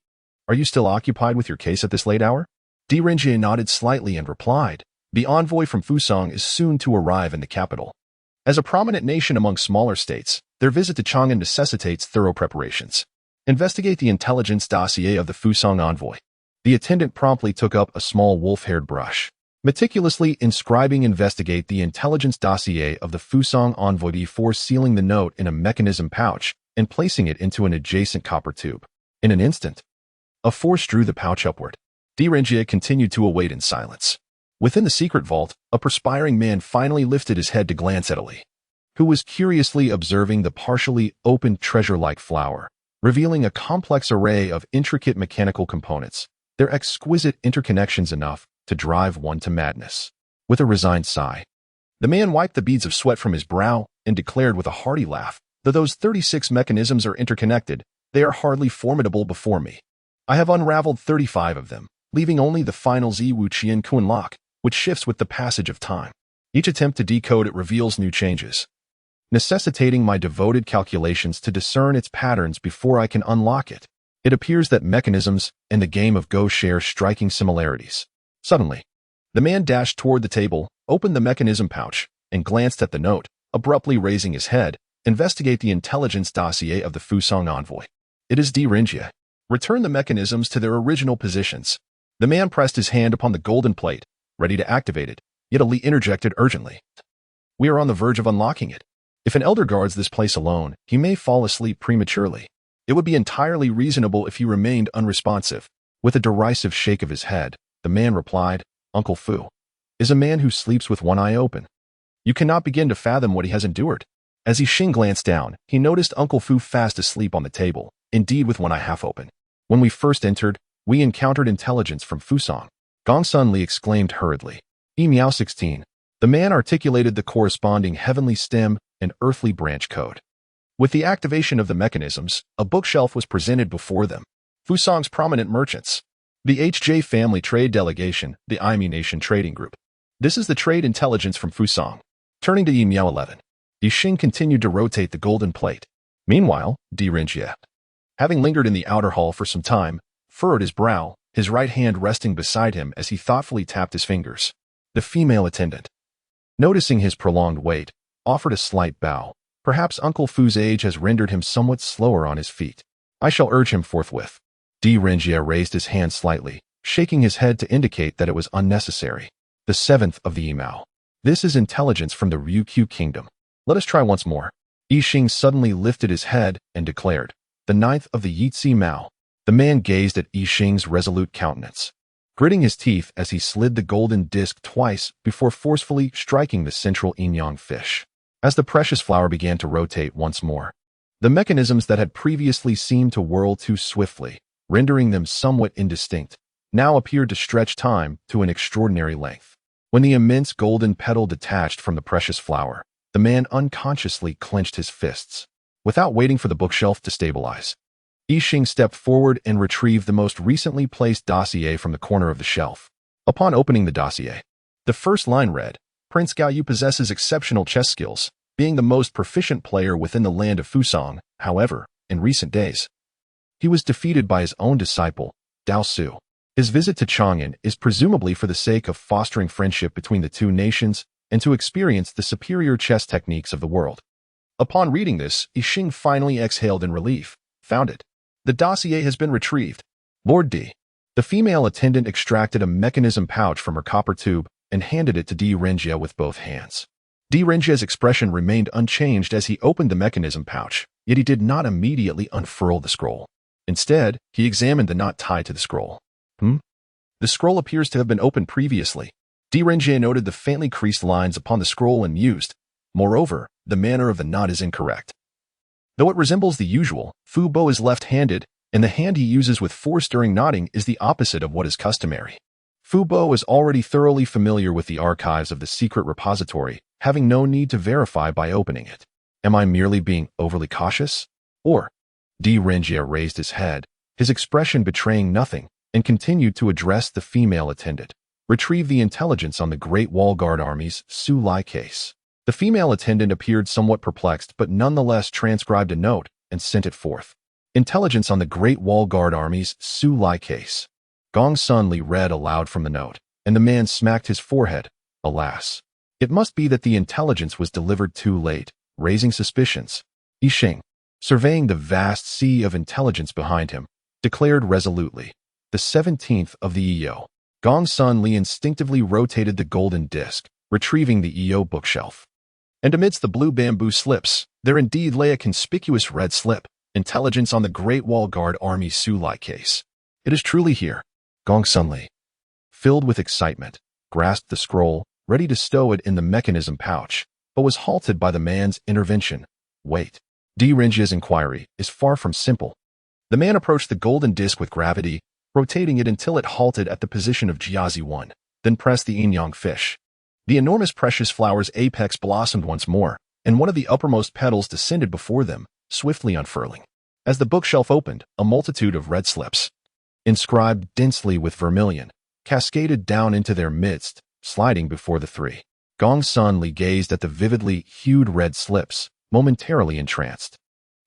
Speaker 1: are you still occupied with your case at this late hour? Di Renjie nodded slightly and replied, the envoy from Fusang is soon to arrive in the capital. As a prominent nation among smaller states, their visit to Chang'an necessitates thorough preparations. Investigate the intelligence dossier of the Fusang envoy. The attendant promptly took up a small wolf-haired brush. Meticulously inscribing investigate the intelligence dossier of the Fusang envoy before sealing the note in a mechanism pouch and placing it into an adjacent copper tube. In an instant, a force drew the pouch upward. Di Renjie continued to await in silence. Within the secret vault, a perspiring man finally lifted his head to glance at Ali, who was curiously observing the partially opened treasure-like flower, revealing a complex array of intricate mechanical components, their exquisite interconnections enough to drive one to madness. With a resigned sigh, the man wiped the beads of sweat from his brow and declared with a hearty laugh, though those 36 mechanisms are interconnected, they are hardly formidable before me. I have unraveled 35 of them, leaving only the final Ziwu Qian Kun lock, which shifts with the passage of time. Each attempt to decode it reveals new changes, necessitating my devoted calculations to discern its patterns before I can unlock it. It appears that mechanisms and the game of Go share striking similarities. Suddenly, the man dashed toward the table, opened the mechanism pouch, and glanced at the note, abruptly raising his head. Investigate the intelligence dossier of the Fusang envoy. It is Di Renjie. Return the mechanisms to their original positions. The man pressed his hand upon the golden plate, ready to activate it, yet Ali interjected urgently. We are on the verge of unlocking it. If an elder guards this place alone, he may fall asleep prematurely. It would be entirely reasonable if he remained unresponsive. With a derisive shake of his head, the man replied, Uncle Fu is a man who sleeps with one eye open. You cannot begin to fathom what he has endured. As Yixing glanced down, he noticed Uncle Fu fast asleep on the table, indeed with one eye half open. When we first entered, we encountered intelligence from Fusang. Gongsun Li exclaimed hurriedly. Miao 16. The man articulated the corresponding heavenly stem and earthly branch code. With the activation of the mechanisms, a bookshelf was presented before them. Fusang's prominent merchants. The HJ Family Trade Delegation, the Imi Nation Trading Group. This is the trade intelligence from Fusang. Turning to Miao 11. Yixing continued to rotate the golden plate. Meanwhile, Di Renjie, having lingered in the outer hall for some time, furrowed his brow, his right hand resting beside him as he thoughtfully tapped his fingers. The female attendant, noticing his prolonged wait, offered a slight bow. Perhaps Uncle Fu's age has rendered him somewhat slower on his feet. I shall urge him forthwith. Di Renjie raised his hand slightly, shaking his head to indicate that it was unnecessary. The seventh of the Yimao. This is intelligence from the Ryukyu Kingdom. Let us try once more. Yixing suddenly lifted his head and declared, the ninth of the Yitzi Mao. The man gazed at Yixing's resolute countenance, gritting his teeth as he slid the golden disc twice before forcefully striking the central yin-yang fish. As the precious flower began to rotate once more, the mechanisms that had previously seemed to whirl too swiftly, rendering them somewhat indistinct, now appeared to stretch time to an extraordinary length. When the immense golden petal detached from the precious flower, the man unconsciously clenched his fists. Without waiting for the bookshelf to stabilize, Yixing stepped forward and retrieved the most recently placed dossier from the corner of the shelf. Upon opening the dossier, the first line read, Prince Gaoyu possesses exceptional chess skills, being the most proficient player within the land of Fusang. However, in recent days, he was defeated by his own disciple, Dao Su. His visit to Chang'an is presumably for the sake of fostering friendship between the two nations and to experience the superior chess techniques of the world. Upon reading this, Yixing finally exhaled in relief. Found it. The dossier has been retrieved. Lord D. The female attendant extracted a mechanism pouch from her copper tube and handed it to Di Renjie with both hands. Di Renjie's expression remained unchanged as he opened the mechanism pouch, Yet he did not immediately unfurl the scroll. Instead, he examined the knot tied to the scroll. The scroll appears to have been opened previously. Deringier noted the faintly creased lines upon the scroll and mused. Moreover, the manner of the knot is incorrect. Though it resembles the usual, Fu Bo is left-handed, and the hand he uses with force during knotting is the opposite of what is customary. Fu Bo is already thoroughly familiar with the archives of the secret repository, having no need to verify by opening it. Am I merely being overly cautious? Or? Deringier raised his head, his expression betraying nothing, and continued to address the female attendant. Retrieve the intelligence on the Great Wall Guard Army's Su Lai case. The female attendant appeared somewhat perplexed but nonetheless transcribed a note and sent it forth. Intelligence on the Great Wall Guard Army's Su Lai case. Gong Sun Li read aloud from the note, and the man smacked his forehead. Alas. It must be that the intelligence was delivered too late, raising suspicions. Yixing, surveying the vast sea of intelligence behind him, declared resolutely. The 17th of the EO. Gong Sun Li instinctively rotated the golden disc, retrieving the EO bookshelf. And amidst the blue bamboo slips, there indeed lay a conspicuous red slip, intelligence on the Great Wall Guard Army Su Lai case. It is truly here. Gong Sun Li, filled with excitement, grasped the scroll, ready to stow it in the mechanism pouch, but was halted by the man's intervention. Wait. Deringier's inquiry is far from simple. The man approached the golden disc with gravity, rotating it until it halted at the position of Jiazi 1, then pressed the yin-yang fish. The enormous precious flower's apex blossomed once more, and one of the uppermost petals descended before them, swiftly unfurling. As the bookshelf opened, a multitude of red slips, inscribed densely with vermilion, cascaded down into their midst, sliding before the three. Gong Sun Li gazed at the vividly hued red slips, momentarily entranced.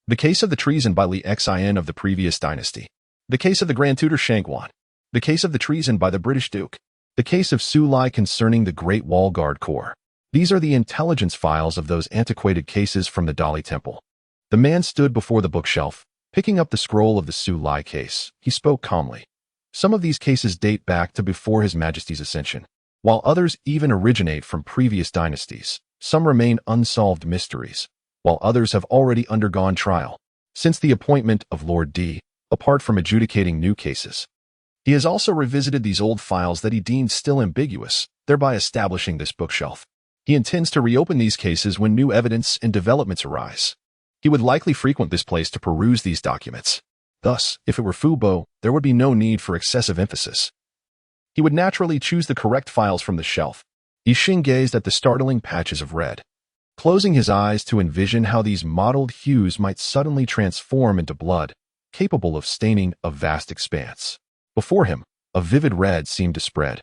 Speaker 1: The case of the treason by Li Xin of the previous dynasty. The case of the Grand Tutor Shangguan. The case of the treason by the British Duke. The case of Su Lai concerning the Great Wall Guard Corps. These are the intelligence files of those antiquated cases from the Dali Temple. The man stood before the bookshelf, picking up the scroll of the Su Lai case. He spoke calmly. Some of these cases date back to before His Majesty's ascension, while others even originate from previous dynasties. Some remain unsolved mysteries, while others have already undergone trial. Since the appointment of Lord D, apart from adjudicating new cases, he has also revisited these old files that he deemed still ambiguous, thereby establishing this bookshelf. He intends to reopen these cases when new evidence and developments arise. He would likely frequent this place to peruse these documents. Thus, if it were Fu Bo, there would be no need for excessive emphasis. He would naturally choose the correct files from the shelf. Yixing gazed at the startling patches of red, closing his eyes to envision how these mottled hues might suddenly transform into blood, capable of staining a vast expanse. Before him, a vivid red seemed to spread,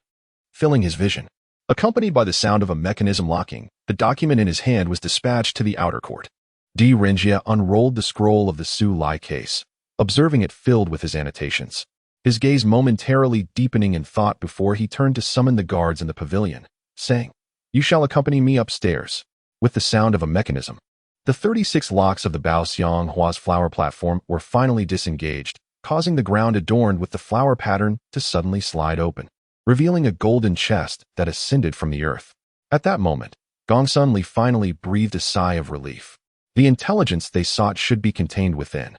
Speaker 1: filling his vision. Accompanied by the sound of a mechanism locking, the document in his hand was dispatched to the outer court. Deringier unrolled the scroll of the Su Lai case, observing it filled with his annotations, his gaze momentarily deepening in thought before he turned to summon the guards in the pavilion, saying, "You shall accompany me upstairs." With the sound of a mechanism, the 36 locks of the Bao Xiang Hua's flower platform were finally disengaged, causing the ground adorned with the flower pattern to suddenly slide open, revealing a golden chest that ascended from the earth. At that moment, Gong Sun Li finally breathed a sigh of relief. The intelligence they sought should be contained within.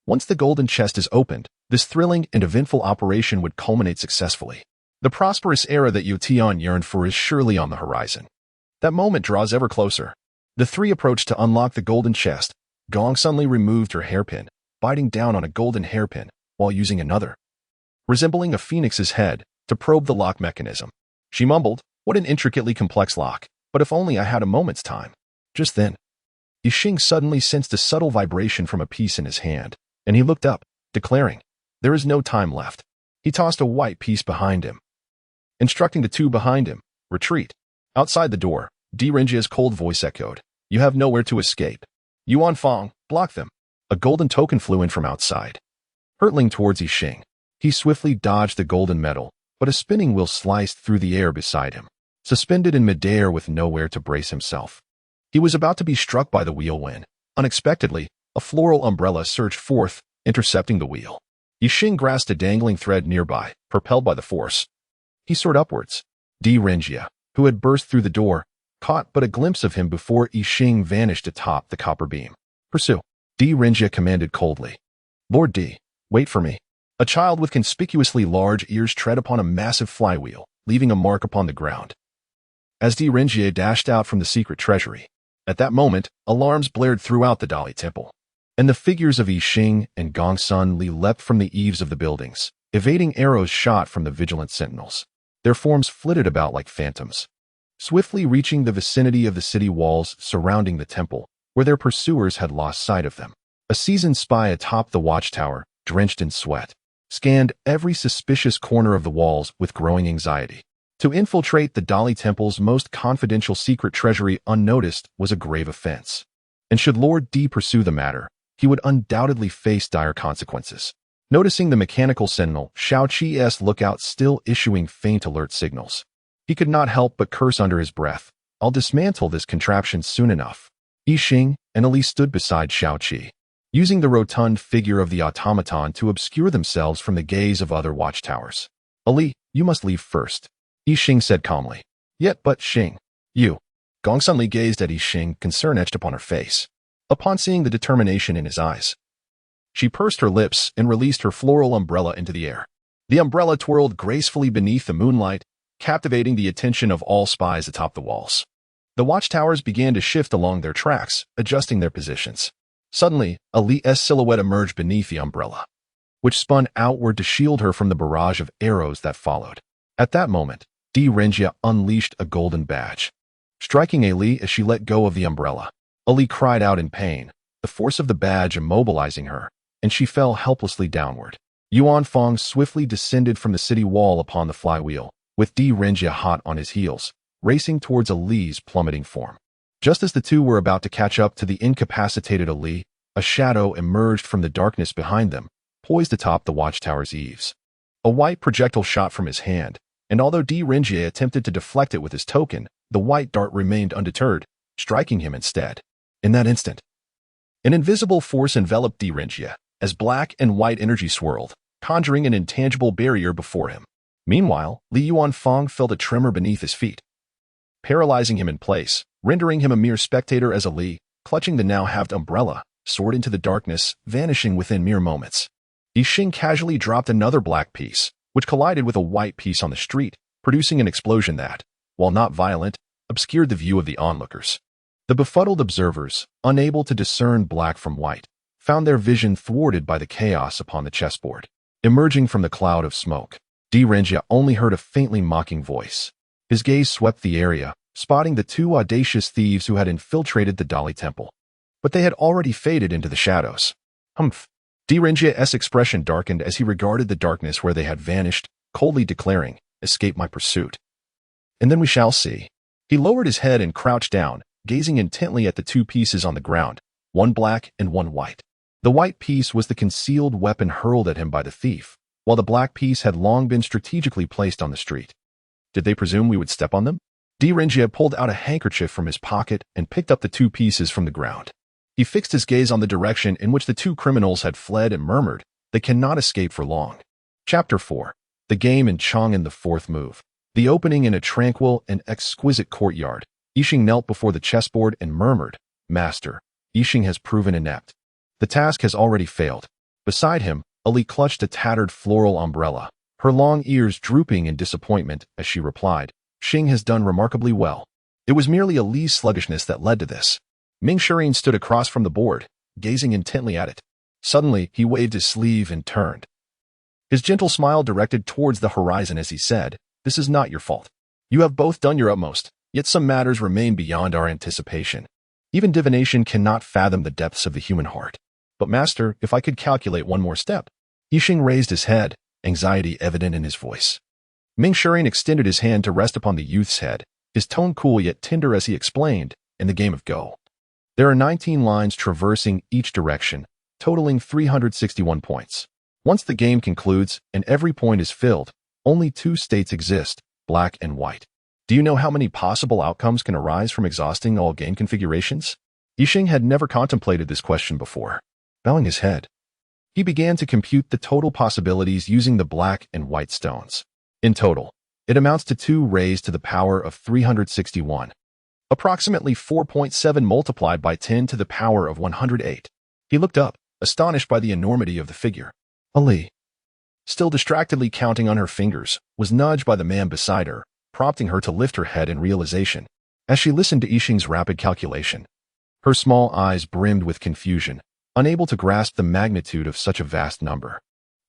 Speaker 1: Once the golden chest is opened, this thrilling and eventful operation would culminate successfully. The prosperous era that Yutian yearned for is surely on the horizon. That moment draws ever closer. The three approached to unlock the golden chest. Gong Sun Li removed her hairpin, biting down on a golden hairpin, while using another, resembling a phoenix's head, to probe the lock mechanism. She mumbled, "What an intricately complex lock, but if only I had a moment's time." Just then, Yixing suddenly sensed a subtle vibration from a piece in his hand, and he looked up, declaring, "There is no time left." He tossed a white piece behind him, instructing the two behind him, "Retreat." Outside the door, Deringier's cold voice echoed, "You have nowhere to escape. Yuan Fong, block them." A golden token flew in from outside, hurtling towards Yixing. He swiftly dodged the golden metal, but a spinning wheel sliced through the air beside him, suspended in midair with nowhere to brace himself. He was about to be struck by the wheel when, unexpectedly, a floral umbrella surged forth, intercepting the wheel. Yixing grasped a dangling thread nearby, propelled by the force. He soared upwards. Deringier, who had burst through the door, caught but a glimpse of him before Yixing vanished atop the copper beam. "Pursue." Rinjia commanded coldly. Lord D, wait for me. A child with conspicuously large ears tread upon a massive flywheel, leaving a mark upon the ground. As Rinjia dashed out from the secret treasury, at that moment, alarms blared throughout the Dali temple, and the figures of Yi Xing and Gong Sun Li leapt from the eaves of the buildings, evading arrows shot from the vigilant sentinels. Their forms flitted about like phantoms, swiftly reaching the vicinity of the city walls surrounding the temple, where their pursuers had lost sight of them. A seasoned spy atop the watchtower, drenched in sweat, scanned every suspicious corner of the walls with growing anxiety. To infiltrate the Dali Temple's most confidential secret treasury unnoticed was a grave offense, and should Lord D pursue the matter, he would undoubtedly face dire consequences. Noticing the mechanical sentinel, Shao Qi's lookout still issuing faint alert signals, he could not help but curse under his breath. I'll dismantle this contraption soon enough. Yi Xing and Ali stood beside Shao Qi, using the rotund figure of the automaton to obscure themselves from the gaze of other watchtowers. Ali, you must leave first, Yi Xing said calmly. Yet, but Xing, you. Gong Sun Li gazed at Yi Xing, concern etched upon her face. Upon seeing the determination in his eyes, she pursed her lips and released her floral umbrella into the air. The umbrella twirled gracefully beneath the moonlight, captivating the attention of all spies atop the walls. The watchtowers began to shift along their tracks, adjusting their positions. Suddenly, Ali's silhouette emerged beneath the umbrella, which spun outward to shield her from the barrage of arrows that followed. At that moment, Rinjia unleashed a golden badge, striking Ali as she let go of the umbrella. Ali cried out in pain, the force of the badge immobilizing her, and she fell helplessly downward. Yuan Fong swiftly descended from the city wall upon the flywheel, with Rinjia hot on his heels, racing towards Ali's plummeting form. Just as the two were about to catch up to the incapacitated Ali, a shadow emerged from the darkness behind them, poised atop the watchtower's eaves. A white projectile shot from his hand, and although Rinjia attempted to deflect it with his token, the white dart remained undeterred, striking him instead. In that instant, an invisible force enveloped Rinjia, as black and white energy swirled, conjuring an intangible barrier before him. Meanwhile, Li Yuanfang felt a tremor beneath his feet, paralyzing him in place, rendering him a mere spectator as Ali, clutching the now-halved umbrella, soared into the darkness, vanishing within mere moments. Yi Xing casually dropped another black piece, which collided with a white piece on the street, producing an explosion that, while not violent, obscured the view of the onlookers. The befuddled observers, unable to discern black from white, found their vision thwarted by the chaos upon the chessboard. Emerging from the cloud of smoke, Rinjia only heard a faintly mocking voice. His gaze swept the area, spotting the two audacious thieves who had infiltrated the Dali temple. But they had already faded into the shadows. Humph. Rinjia's expression darkened as he regarded the darkness where they had vanished, coldly declaring, escape my pursuit. And then we shall see. He lowered his head and crouched down, gazing intently at the two pieces on the ground, one black and one white. The white piece was the concealed weapon hurled at him by the thief, while the black piece had long been strategically placed on the street. Did they presume we would step on them? Rinjia pulled out a handkerchief from his pocket and picked up the two pieces from the ground. He fixed his gaze on the direction in which the two criminals had fled and murmured, they cannot escape for long. Chapter 4. The game in Chang'an, the fourth move. The opening in a tranquil and exquisite courtyard. Yi Xing knelt before the chessboard and murmured, Master, Yi Xing has proven inept. The task has already failed. Beside him, Ali clutched a tattered floral umbrella, her long ears drooping in disappointment as she replied, Xing has done remarkably well. It was merely Ali's sluggishness that led to this. Ming Shirin stood across from the board, gazing intently at it. Suddenly, he waved his sleeve and turned. His gentle smile directed towards the horizon as he said, This is not your fault. You have both done your utmost, yet some matters remain beyond our anticipation. Even divination cannot fathom the depths of the human heart. But master, if I could calculate one more step. Yi Xing raised his head, anxiety evident in his voice. Ming Shirin extended his hand to rest upon the youth's head, his tone cool yet tender as he explained, in the game of Go, there are 19 lines traversing each direction, totaling 361 points. Once the game concludes and every point is filled, only two states exist, black and white. Do you know how many possible outcomes can arise from exhausting all game configurations? Yi Xing had never contemplated this question before. Bowing his head, he began to compute the total possibilities using the black and white stones. In total, it amounts to 2 raised to the power of 361. Approximately 4.7 multiplied by 10 to the power of 108. He looked up, astonished by the enormity of the figure. Ali, still distractedly counting on her fingers, was nudged by the man beside her, prompting her to lift her head in realization. As she listened to Yixing's rapid calculation, her small eyes brimmed with confusion, unable to grasp the magnitude of such a vast number.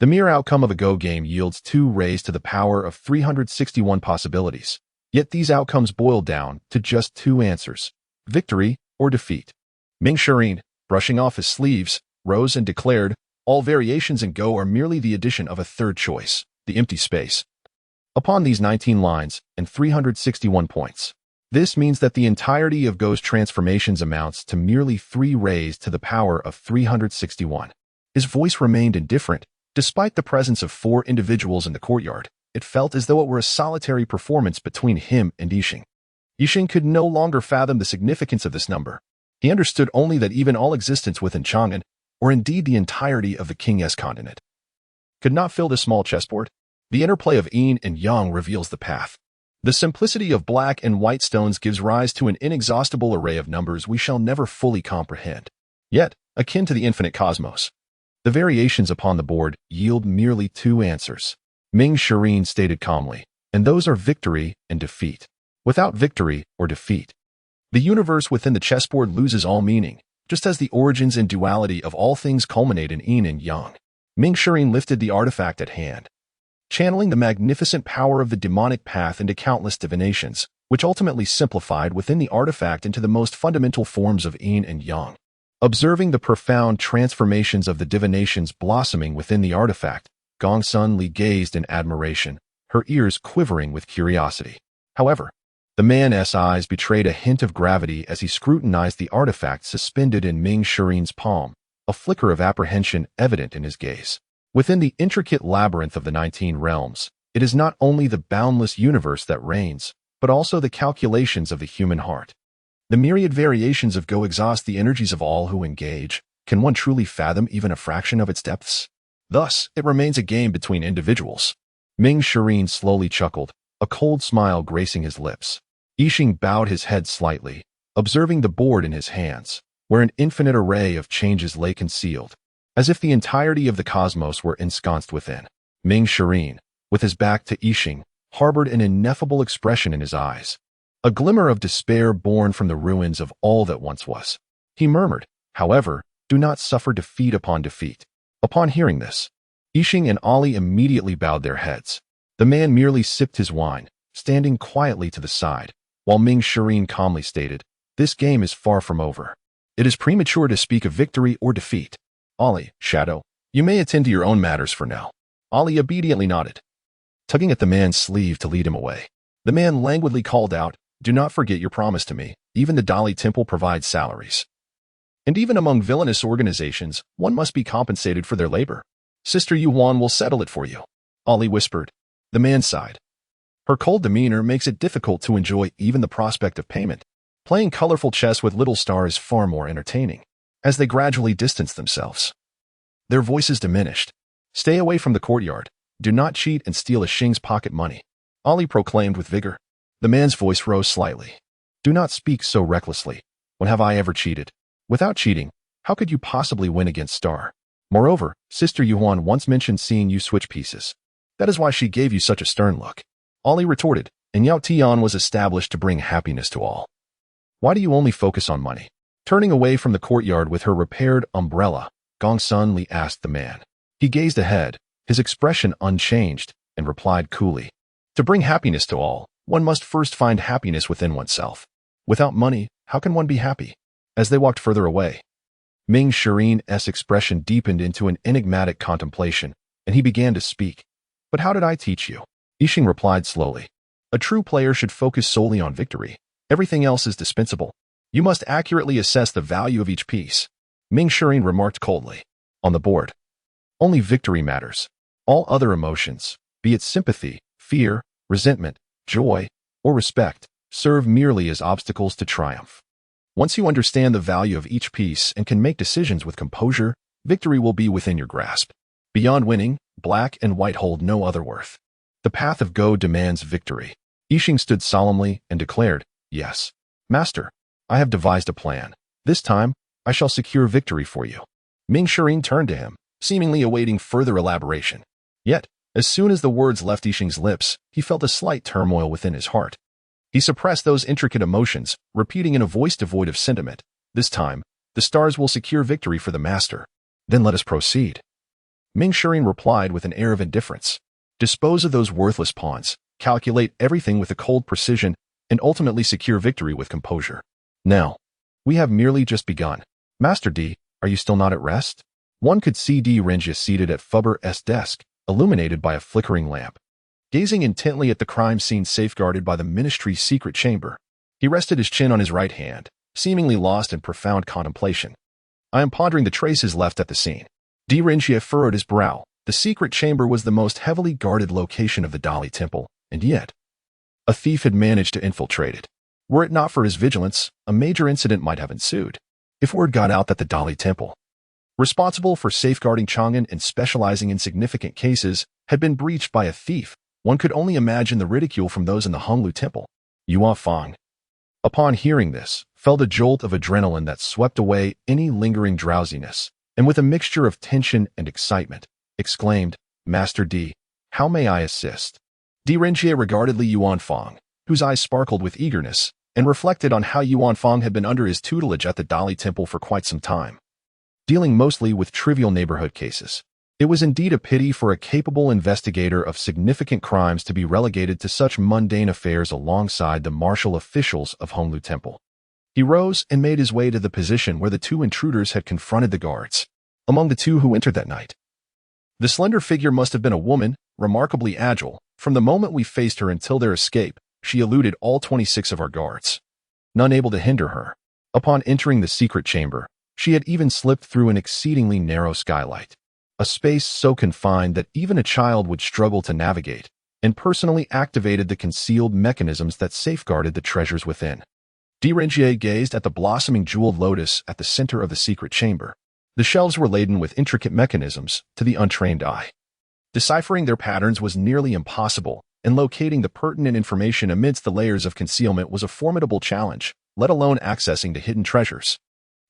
Speaker 1: The mere outcome of a Go game yields 2 raised to the power of 361 possibilities. Yet these outcomes boiled down to just 2 answers: victory or defeat. Ming Shirin, brushing off his sleeves, rose and declared, "All variations in Go are merely the addition of a third choice, the empty space, upon these 19 lines and 361 points. This means that the entirety of Go's transformations amounts to merely 3 raised to the power of 361. His voice remained indifferent. Despite the presence of 4 individuals in the courtyard, it felt as though it were a solitary performance between him and Yixing. Yixing could no longer fathom the significance of this number. He understood only that even all existence within Chang'an, or indeed the entirety of the King-S continent, could not fill this small chessboard. The interplay of yin and yang reveals the path. The simplicity of black and white stones gives rise to an inexhaustible array of numbers we shall never fully comprehend, yet akin to the infinite cosmos. The variations upon the board yield merely 2 answers. Ming Shirin stated calmly, and those are victory and defeat. Without victory or defeat, the universe within the chessboard loses all meaning, just as the origins and duality of all things culminate in yin and yang. Ming Shirin lifted the artifact at hand, channeling the magnificent power of the demonic path into countless divinations, which ultimately simplified within the artifact into the most fundamental forms of yin and yang. Observing the profound transformations of the divinations blossoming within the artifact, Gongsun Li gazed in admiration, her ears quivering with curiosity. However, the man's eyes betrayed a hint of gravity as he scrutinized the artifact suspended in Ming Shirin's palm, a flicker of apprehension evident in his gaze. Within the intricate labyrinth of the 19 realms, it is not only the boundless universe that reigns, but also the calculations of the human heart. The myriad variations of Go exhaust the energies of all who engage. Can one truly fathom even a fraction of its depths? Thus, it remains a game between individuals. Ming Shirin slowly chuckled, a cold smile gracing his lips. Yixing bowed his head slightly, observing the board in his hands, where an infinite array of changes lay concealed, as if the entirety of the cosmos were ensconced within. Ming Shirin, with his back to Yixing, harbored an ineffable expression in his eyes, a glimmer of despair born from the ruins of all that once was. He murmured, "However, do not suffer defeat upon defeat." Upon hearing this, Yixing and Ali immediately bowed their heads. The man merely sipped his wine, standing quietly to the side, while Ming Shirin calmly stated, "This game is far from over. It is premature to speak of victory or defeat. Ali, Shadow, you may attend to your own matters for now." Ali obediently nodded, tugging at the man's sleeve to lead him away. The man languidly called out, "Do not forget your promise to me. Even the Dali Temple provides salaries. And even among villainous organizations, one must be compensated for their labor. Sister Yuan will settle it for you." Ali whispered. The man sighed. Her cold demeanor makes it difficult to enjoy even the prospect of payment. Playing colorful chess with Little Star is far more entertaining. As they gradually distanced themselves, their voices diminished. "Stay away from the courtyard. Do not cheat and steal Xing's pocket money," Ali proclaimed with vigor. The man's voice rose slightly. "Do not speak so recklessly. When have I ever cheated? Without cheating, how could you possibly win against Star? Moreover, Sister Yuan once mentioned seeing you switch pieces. That is why she gave you such a stern look." Ali retorted, "And Yao Tian was established to bring happiness to all. Why do you only focus on money?" Turning away from the courtyard with her repaired umbrella, Gongsun Li asked the man. He gazed ahead, his expression unchanged, and replied coolly, "To bring happiness to all, one must first find happiness within oneself. Without money, how can one be happy?" As they walked further away, Ming Shirin's expression deepened into an enigmatic contemplation, and he began to speak. "But how did I teach you?" Yixing replied slowly. "A true player should focus solely on victory. Everything else is dispensable. You must accurately assess the value of each piece." Ming Shirin remarked coldly. "On the board, only victory matters. All other emotions, be it sympathy, fear, resentment, joy, or respect, serve merely as obstacles to triumph. Once you understand the value of each piece and can make decisions with composure, victory will be within your grasp. Beyond winning, black and white hold no other worth. The path of Go demands victory." Yixing stood solemnly and declared, "Yes, Master, I have devised a plan. This time, I shall secure victory for you." Ming Shirin turned to him, seemingly awaiting further elaboration. Yet, as soon as the words left Yixing's lips, he felt a slight turmoil within his heart. He suppressed those intricate emotions, repeating in a voice devoid of sentiment, "This time, the stars will secure victory for the master. Then let us proceed." Ming Shirin replied with an air of indifference. "Dispose of those worthless pawns, calculate everything with a cold precision, and ultimately secure victory with composure. Now, we have merely just begun. Master D, are you still not at rest?" One could see D. Renjia seated at Fubber's desk, illuminated by a flickering lamp. Gazing intently at the crime scene safeguarded by the ministry's secret chamber, he rested his chin on his right hand, seemingly lost in profound contemplation. "I am pondering the traces left at the scene." D. Renjia furrowed his brow. The secret chamber was the most heavily guarded location of the Dali Temple, and yet, a thief had managed to infiltrate it. Were it not for his vigilance, a major incident might have ensued. If word got out that the Dali Temple, responsible for safeguarding Chang'an and specializing in significant cases, had been breached by a thief, one could only imagine the ridicule from those in the Honglu Temple. Yuan Fang, upon hearing this, felt a jolt of adrenaline that swept away any lingering drowsiness, and with a mixture of tension and excitement, exclaimed, "Master D, how may I assist?" D. Renjie regarded Li Yuanfang, whose eyes sparkled with eagerness, and reflected on how Yuanfang had been under his tutelage at the Dali Temple for quite some time, dealing mostly with trivial neighborhood cases. It was indeed a pity for a capable investigator of significant crimes to be relegated to such mundane affairs alongside the martial officials of Honglu Temple. He rose and made his way to the position where the two intruders had confronted the guards. Among the two who entered that night, the slender figure must have been a woman, remarkably agile. From the moment we faced her until their escape, she eluded all 26 of our guards, none able to hinder her. Upon entering the secret chamber, she had even slipped through an exceedingly narrow skylight, a space so confined that even a child would struggle to navigate, and personally activated the concealed mechanisms that safeguarded the treasures within. D. Renjie gazed at the blossoming jeweled lotus at the center of the secret chamber. The shelves were laden with intricate mechanisms to the untrained eye. Deciphering their patterns was nearly impossible, and locating the pertinent information amidst the layers of concealment was a formidable challenge, let alone accessing the hidden treasures.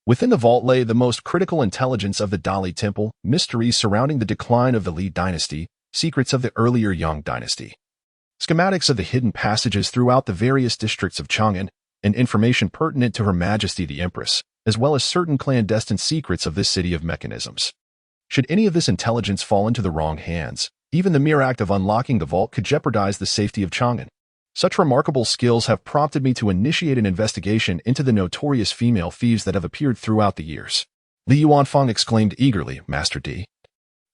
Speaker 1: Within the vault lay the most critical intelligence of the Dali Temple, mysteries surrounding the decline of the Li dynasty, secrets of the earlier Yang dynasty, schematics of the hidden passages throughout the various districts of Chang'an, and information pertinent to Her Majesty the Empress, as well as certain clandestine secrets of this city of mechanisms. Should any of this intelligence fall into the wrong hands, even the mere act of unlocking the vault could jeopardize the safety of Chang'an. Such remarkable skills have prompted me to initiate an investigation into the notorious female thieves that have appeared throughout the years. Li Yuanfang exclaimed eagerly, "Master D,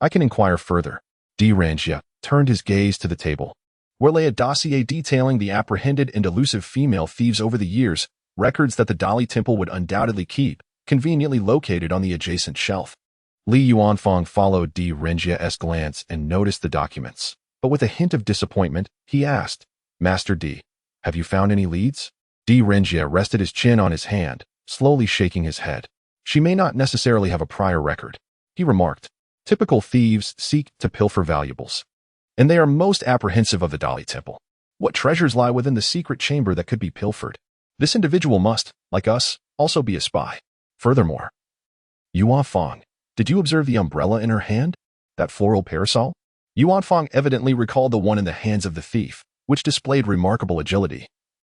Speaker 1: I can inquire further." D. Renjia turned his gaze to the table, where lay a dossier detailing the apprehended and elusive female thieves over the years, records that the Dali Temple would undoubtedly keep, conveniently located on the adjacent shelf. Li Yuanfang followed D. Renjia's glance and noticed the documents, but with a hint of disappointment, he asked, "Master D, have you found any leads?" D. Renjia rested his chin on his hand, slowly shaking his head. "She may not necessarily have a prior record," he remarked. "Typical thieves seek to pilfer valuables, and they are most apprehensive of the Dali Temple. What treasures lie within the secret chamber that could be pilfered? This individual must, like us, also be a spy. Furthermore, Yuanfang, did you observe the umbrella in her hand? That floral parasol?" Yuanfang evidently recalled the one in the hands of the thief, which displayed remarkable agility,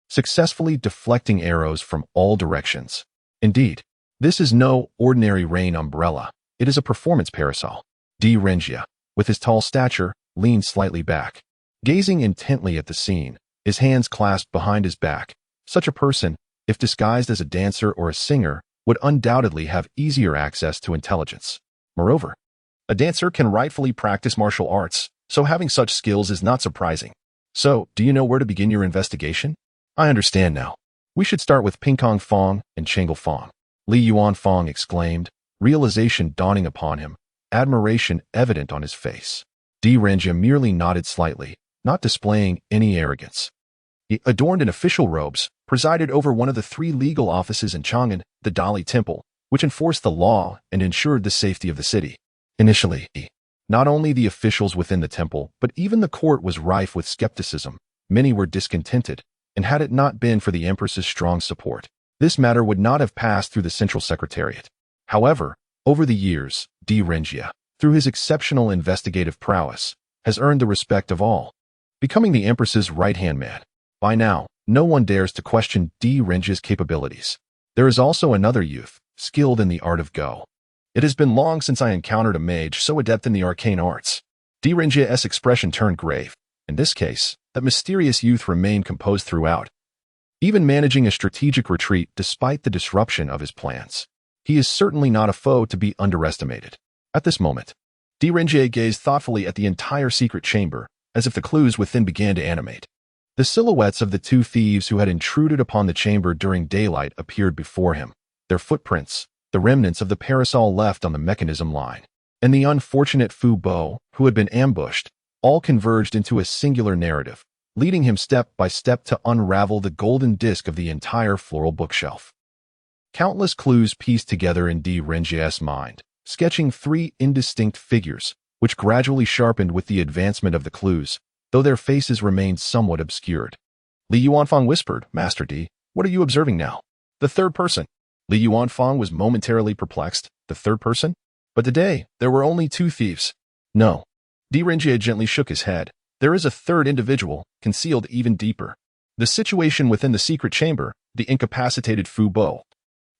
Speaker 1: successfully deflecting arrows from all directions. Indeed, this is no ordinary rain umbrella. It is a performance parasol. D. Renjia, with his tall stature, leaned slightly back, gazing intently at the scene, his hands clasped behind his back. Such a person, if disguised as a dancer or a singer, would undoubtedly have easier access to intelligence. Moreover, a dancer can rightfully practice martial arts, so having such skills is not surprising. "So, do you know where to begin your investigation?" "I understand now. We should start with Pingkong Fong and Changle Fong." Li Yuanfang exclaimed, realization dawning upon him, admiration evident on his face. D. Renjia merely nodded slightly, not displaying any arrogance. He, adorned in official robes, presided over one of the 3 legal offices in Chang'an, the Dali Temple, which enforced the law and ensured the safety of the city. Initially, not only the officials within the temple, but even the court was rife with skepticism. Many were discontented, and had it not been for the Empress's strong support, this matter would not have passed through the Central Secretariat. However, Over the years, Di Renjie, through his exceptional investigative prowess, has earned the respect of all, becoming the Empress's right-hand man. By now, no one dares to question Di Renjie's capabilities. There is also another youth, skilled in the art of Go. It has been long since I encountered a mage so adept in the arcane arts. Di Renjie's expression turned grave. In this case, that mysterious youth remained composed throughout, even managing a strategic retreat despite the disruption of his plans. He is certainly not a foe to be underestimated. At this moment, Di Renjie gazed thoughtfully at the entire secret chamber, as if the clues within began to animate. The silhouettes of the two thieves who had intruded upon the chamber during daylight appeared before him, their footprints, the remnants of the parasol left on the mechanism line, and the unfortunate Fu Bo, who had been ambushed, all converged into a singular narrative, leading him step by step to unravel the golden disk of the entire floral bookshelf. Countless clues pieced together in Di Renjie's mind, sketching three indistinct figures, which gradually sharpened with the advancement of the clues, though their faces remained somewhat obscured. Li Yuanfang whispered, "Master Di, what are you observing now?" The third person. Li Yuanfang was momentarily perplexed. The third person? But today, there were only two thieves. No. Di Renjie gently shook his head. There is a third individual, concealed even deeper. The situation within the secret chamber, the incapacitated Fu Bo,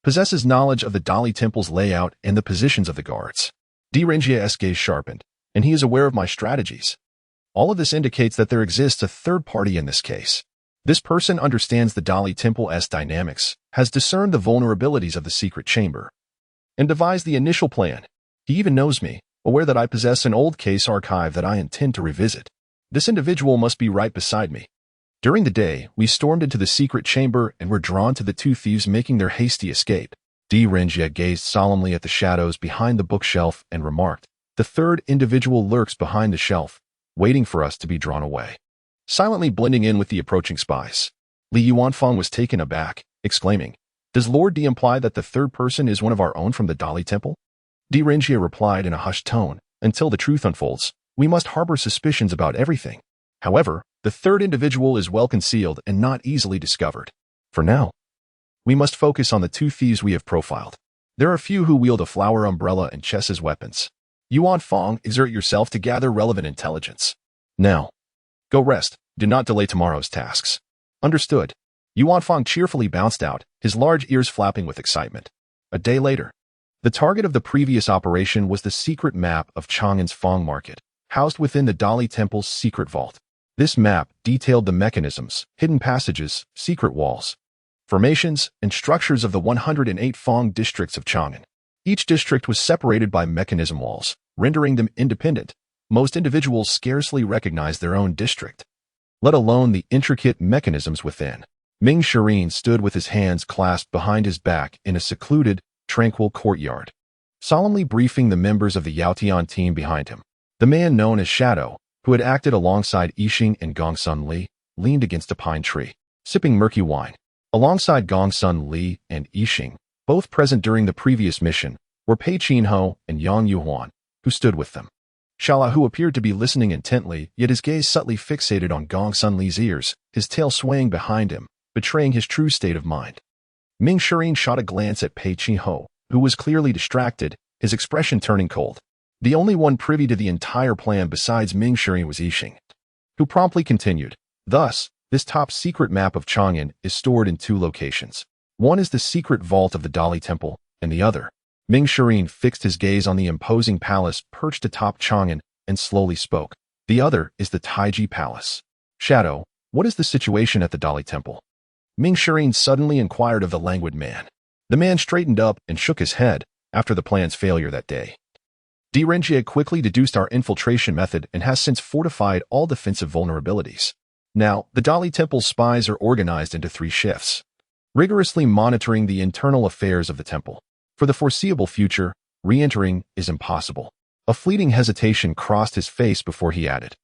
Speaker 1: possesses knowledge of the Dali Temple's layout and the positions of the guards. Di Renjie's gaze sharpened, and he is aware of my strategies. All of this indicates that there exists a third party in this case. This person understands the Dali Temple's dynamics, has discerned the vulnerabilities of the secret chamber, and devised the initial plan. He even knows me, aware that I possess an old case archive that I intend to revisit. This individual must be right beside me. During the day, we stormed into the secret chamber and were drawn to the two thieves making their hasty escape. Di Renjie gazed solemnly at the shadows behind the bookshelf and remarked, "The third individual lurks behind the shelf, waiting for us to be drawn away," silently blending in with the approaching spies. Li Yuanfang was taken aback, exclaiming, "Does Lord Di imply that the third person is one of our own from the Dali Temple?" Di Renjie replied in a hushed tone, "Until the truth unfolds, we must harbor suspicions about everything. However, the third individual is well concealed and not easily discovered. For now, we must focus on the two thieves we have profiled. There are few who wield a flower umbrella and chess as weapons. Yuanfang, exert yourself to gather relevant intelligence. Now, go rest. Do not delay tomorrow's tasks." "Understood." Yuanfang cheerfully bounced out, his large ears flapping with excitement. A day later, the target of the previous operation was the secret map of Chang'an's Fang Market, housed within the Dali Temple's secret vault. This map detailed the mechanisms, hidden passages, secret walls, formations, and structures of the 108 Fang districts of Chang'an. Each district was separated by mechanism walls, rendering them independent. Most individuals scarcely recognized their own district, let alone the intricate mechanisms within. Ming Shirin stood with his hands clasped behind his back in a secluded, tranquil courtyard, solemnly briefing the members of the Yaotian team behind him. The man known as Shadow, who had acted alongside Yixing and Gongsun Li, leaned against a pine tree, sipping murky wine. Alongside Gongsun Li and Yixing, both present during the previous mission, were Pei Qinho and Yang Yuhuan, who stood with them. Shala, who appeared to be listening intently, yet his gaze subtly fixated on Gongsun Li's ears, his tail swaying behind him, betraying his true state of mind. Ming Shirin shot a glance at Pei Qinho, who was clearly distracted, his expression turning cold. The only one privy to the entire plan besides Ming Shirin was Yixing, who promptly continued, "Thus, this top secret map of Chang'an is stored in two locations. One is the secret vault of the Dali Temple, and the other." Ming Shirin fixed his gaze on the imposing palace perched atop Chang'an and slowly spoke. "The other is the Taiji Palace. Shadow, what is the situation at the Dali Temple?" Ming Shirin suddenly inquired of the languid man. The man straightened up and shook his head after the plan's failure that day. Di Renjie quickly deduced our infiltration method and has since fortified all defensive vulnerabilities. Now, the Dali Temple's spies are organized into 3 shifts, rigorously monitoring the internal affairs of the temple. For the foreseeable future, re-entering is impossible. A fleeting hesitation crossed his face before he added,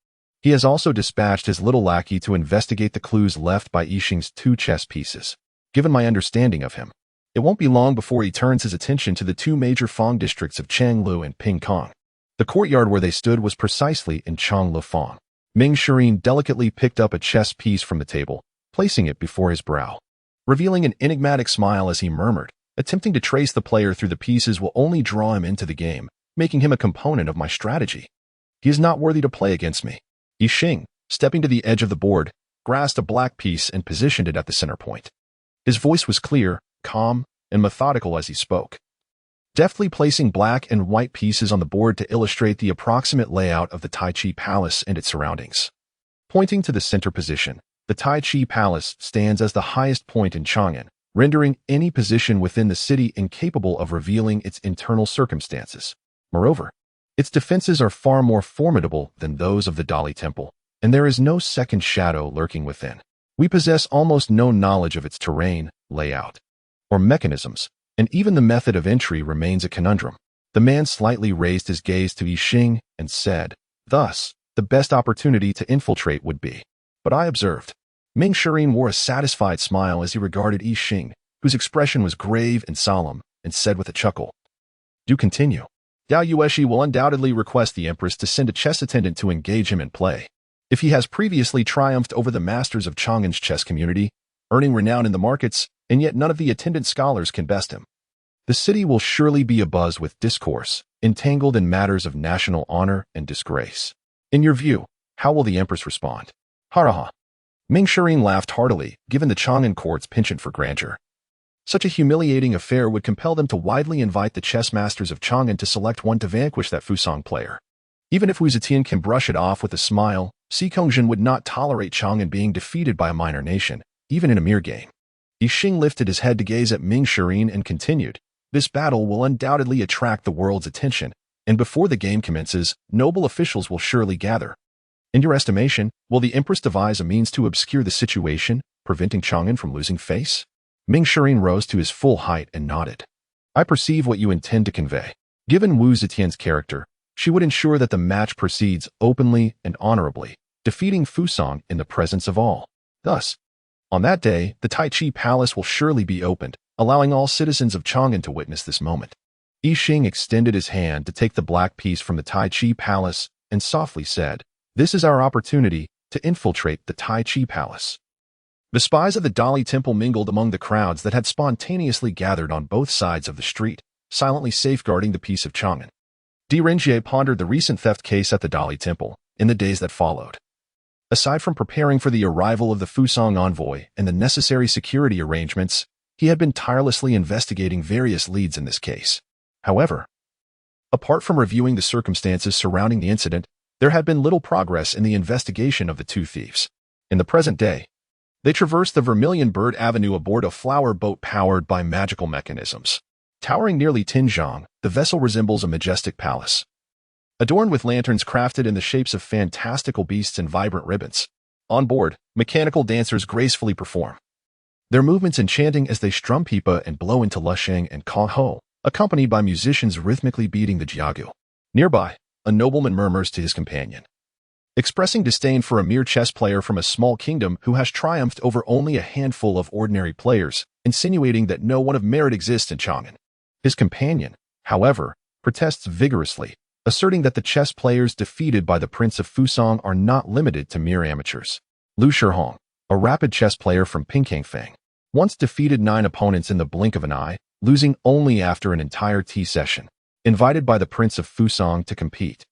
Speaker 1: "He has also dispatched his little lackey to investigate the clues left by Yixing's 2 chess pieces. Given my understanding of him, it won't be long before he turns his attention to the 2 major Fang districts of Changlu and Pingkong." The courtyard where they stood was precisely in Changlu Fang. Ming Shirin delicately picked up a chess piece from the table, placing it before his brow, revealing an enigmatic smile as he murmured, Attempting to trace the player through the pieces will only draw him into the game, making him a component of my strategy. He is not worthy to play against me. Yi Xing, stepping to the edge of the board, grasped a black piece and positioned it at the center point. His voice was clear, calm, and methodical as he spoke, deftly placing black and white pieces on the board to illustrate the approximate layout of the Tai Chi Palace and its surroundings. Pointing to the center position, the Tai Chi Palace stands as the highest point in Chang'an, rendering any position within the city incapable of revealing its internal circumstances. Moreover, its defenses are far more formidable than those of the Dali Temple, and there is no second shadow lurking within. We possess almost no knowledge of its terrain, layout, or mechanisms, and even the method of entry remains a conundrum. The man slightly raised his gaze to Yi Xing and said, "Thus, the best opportunity to infiltrate would be." But I observed. Ming Shirin wore a satisfied smile as he regarded Yi Xing, whose expression was grave and solemn, and said with a chuckle, "Do continue. Dao Yueshi will undoubtedly request the Empress to send a chess attendant to engage him in play. If he has previously triumphed over the masters of Chang'an's chess community, earning renown in the markets, and yet none of the attendant scholars can best him, the city will surely be abuzz with discourse, entangled in matters of national honor and disgrace. In your view, how will the Empress respond?" Haraha. Ming Shirin laughed heartily, given the Chang'an court's penchant for grandeur. Such a humiliating affair would compel them to widely invite the chess masters of Chang'an to select one to vanquish that Fusang player. Even if Wu Zetian can brush it off with a smile, Si Kongjin would not tolerate Chang'an being defeated by a minor nation, even in a mere game. Yi Xing lifted his head to gaze at Ming Shirin and continued, "This battle will undoubtedly attract the world's attention, and before the game commences, noble officials will surely gather. In your estimation, will the Empress devise a means to obscure the situation, preventing Chang'an from losing face?" Ming Shirin rose to his full height and nodded. "I perceive what you intend to convey. Given Wu Zetian's character, she would ensure that the match proceeds openly and honorably, defeating Fusang in the presence of all. Thus, on that day, the Tai Chi Palace will surely be opened, allowing all citizens of Chang'an to witness this moment." Yi Xing extended his hand to take the black piece from the Tai Chi Palace and softly said, "This is our opportunity to infiltrate the Tai Chi Palace." The spies of the Dali Temple mingled among the crowds that had spontaneously gathered on both sides of the street, silently safeguarding the peace of Chang'an. Di Renjie pondered the recent theft case at the Dali Temple in the days that followed. Aside from preparing for the arrival of the Fusang envoy and the necessary security arrangements, he had been tirelessly investigating various leads in this case. However, apart from reviewing the circumstances surrounding the incident, there had been little progress in the investigation of the two thieves. In the present day, they traversed the Vermilion Bird Avenue aboard a flower boat powered by magical mechanisms. Towering nearly 10 zhang, the vessel resembles a majestic palace, adorned with lanterns crafted in the shapes of fantastical beasts and vibrant ribbons. On board, mechanical dancers gracefully perform their movements enchanting as they strum pipa and blow into lusheng and kong ho, accompanied by musicians rhythmically beating the jiagu. Nearby, a nobleman murmurs to his companion, expressing disdain for a mere chess player from a small kingdom who has triumphed over only a handful of ordinary players, insinuating that no one of merit exists in Chang'an. His companion, however, protests vigorously, asserting that the chess players defeated by the Prince of Fusang are not limited to mere amateurs. Lu Shihong, a rapid chess player from Pingkangfang, once defeated 9 opponents in the blink of an eye, losing only after an entire tea session. Invited by the Prince of Fusang to compete,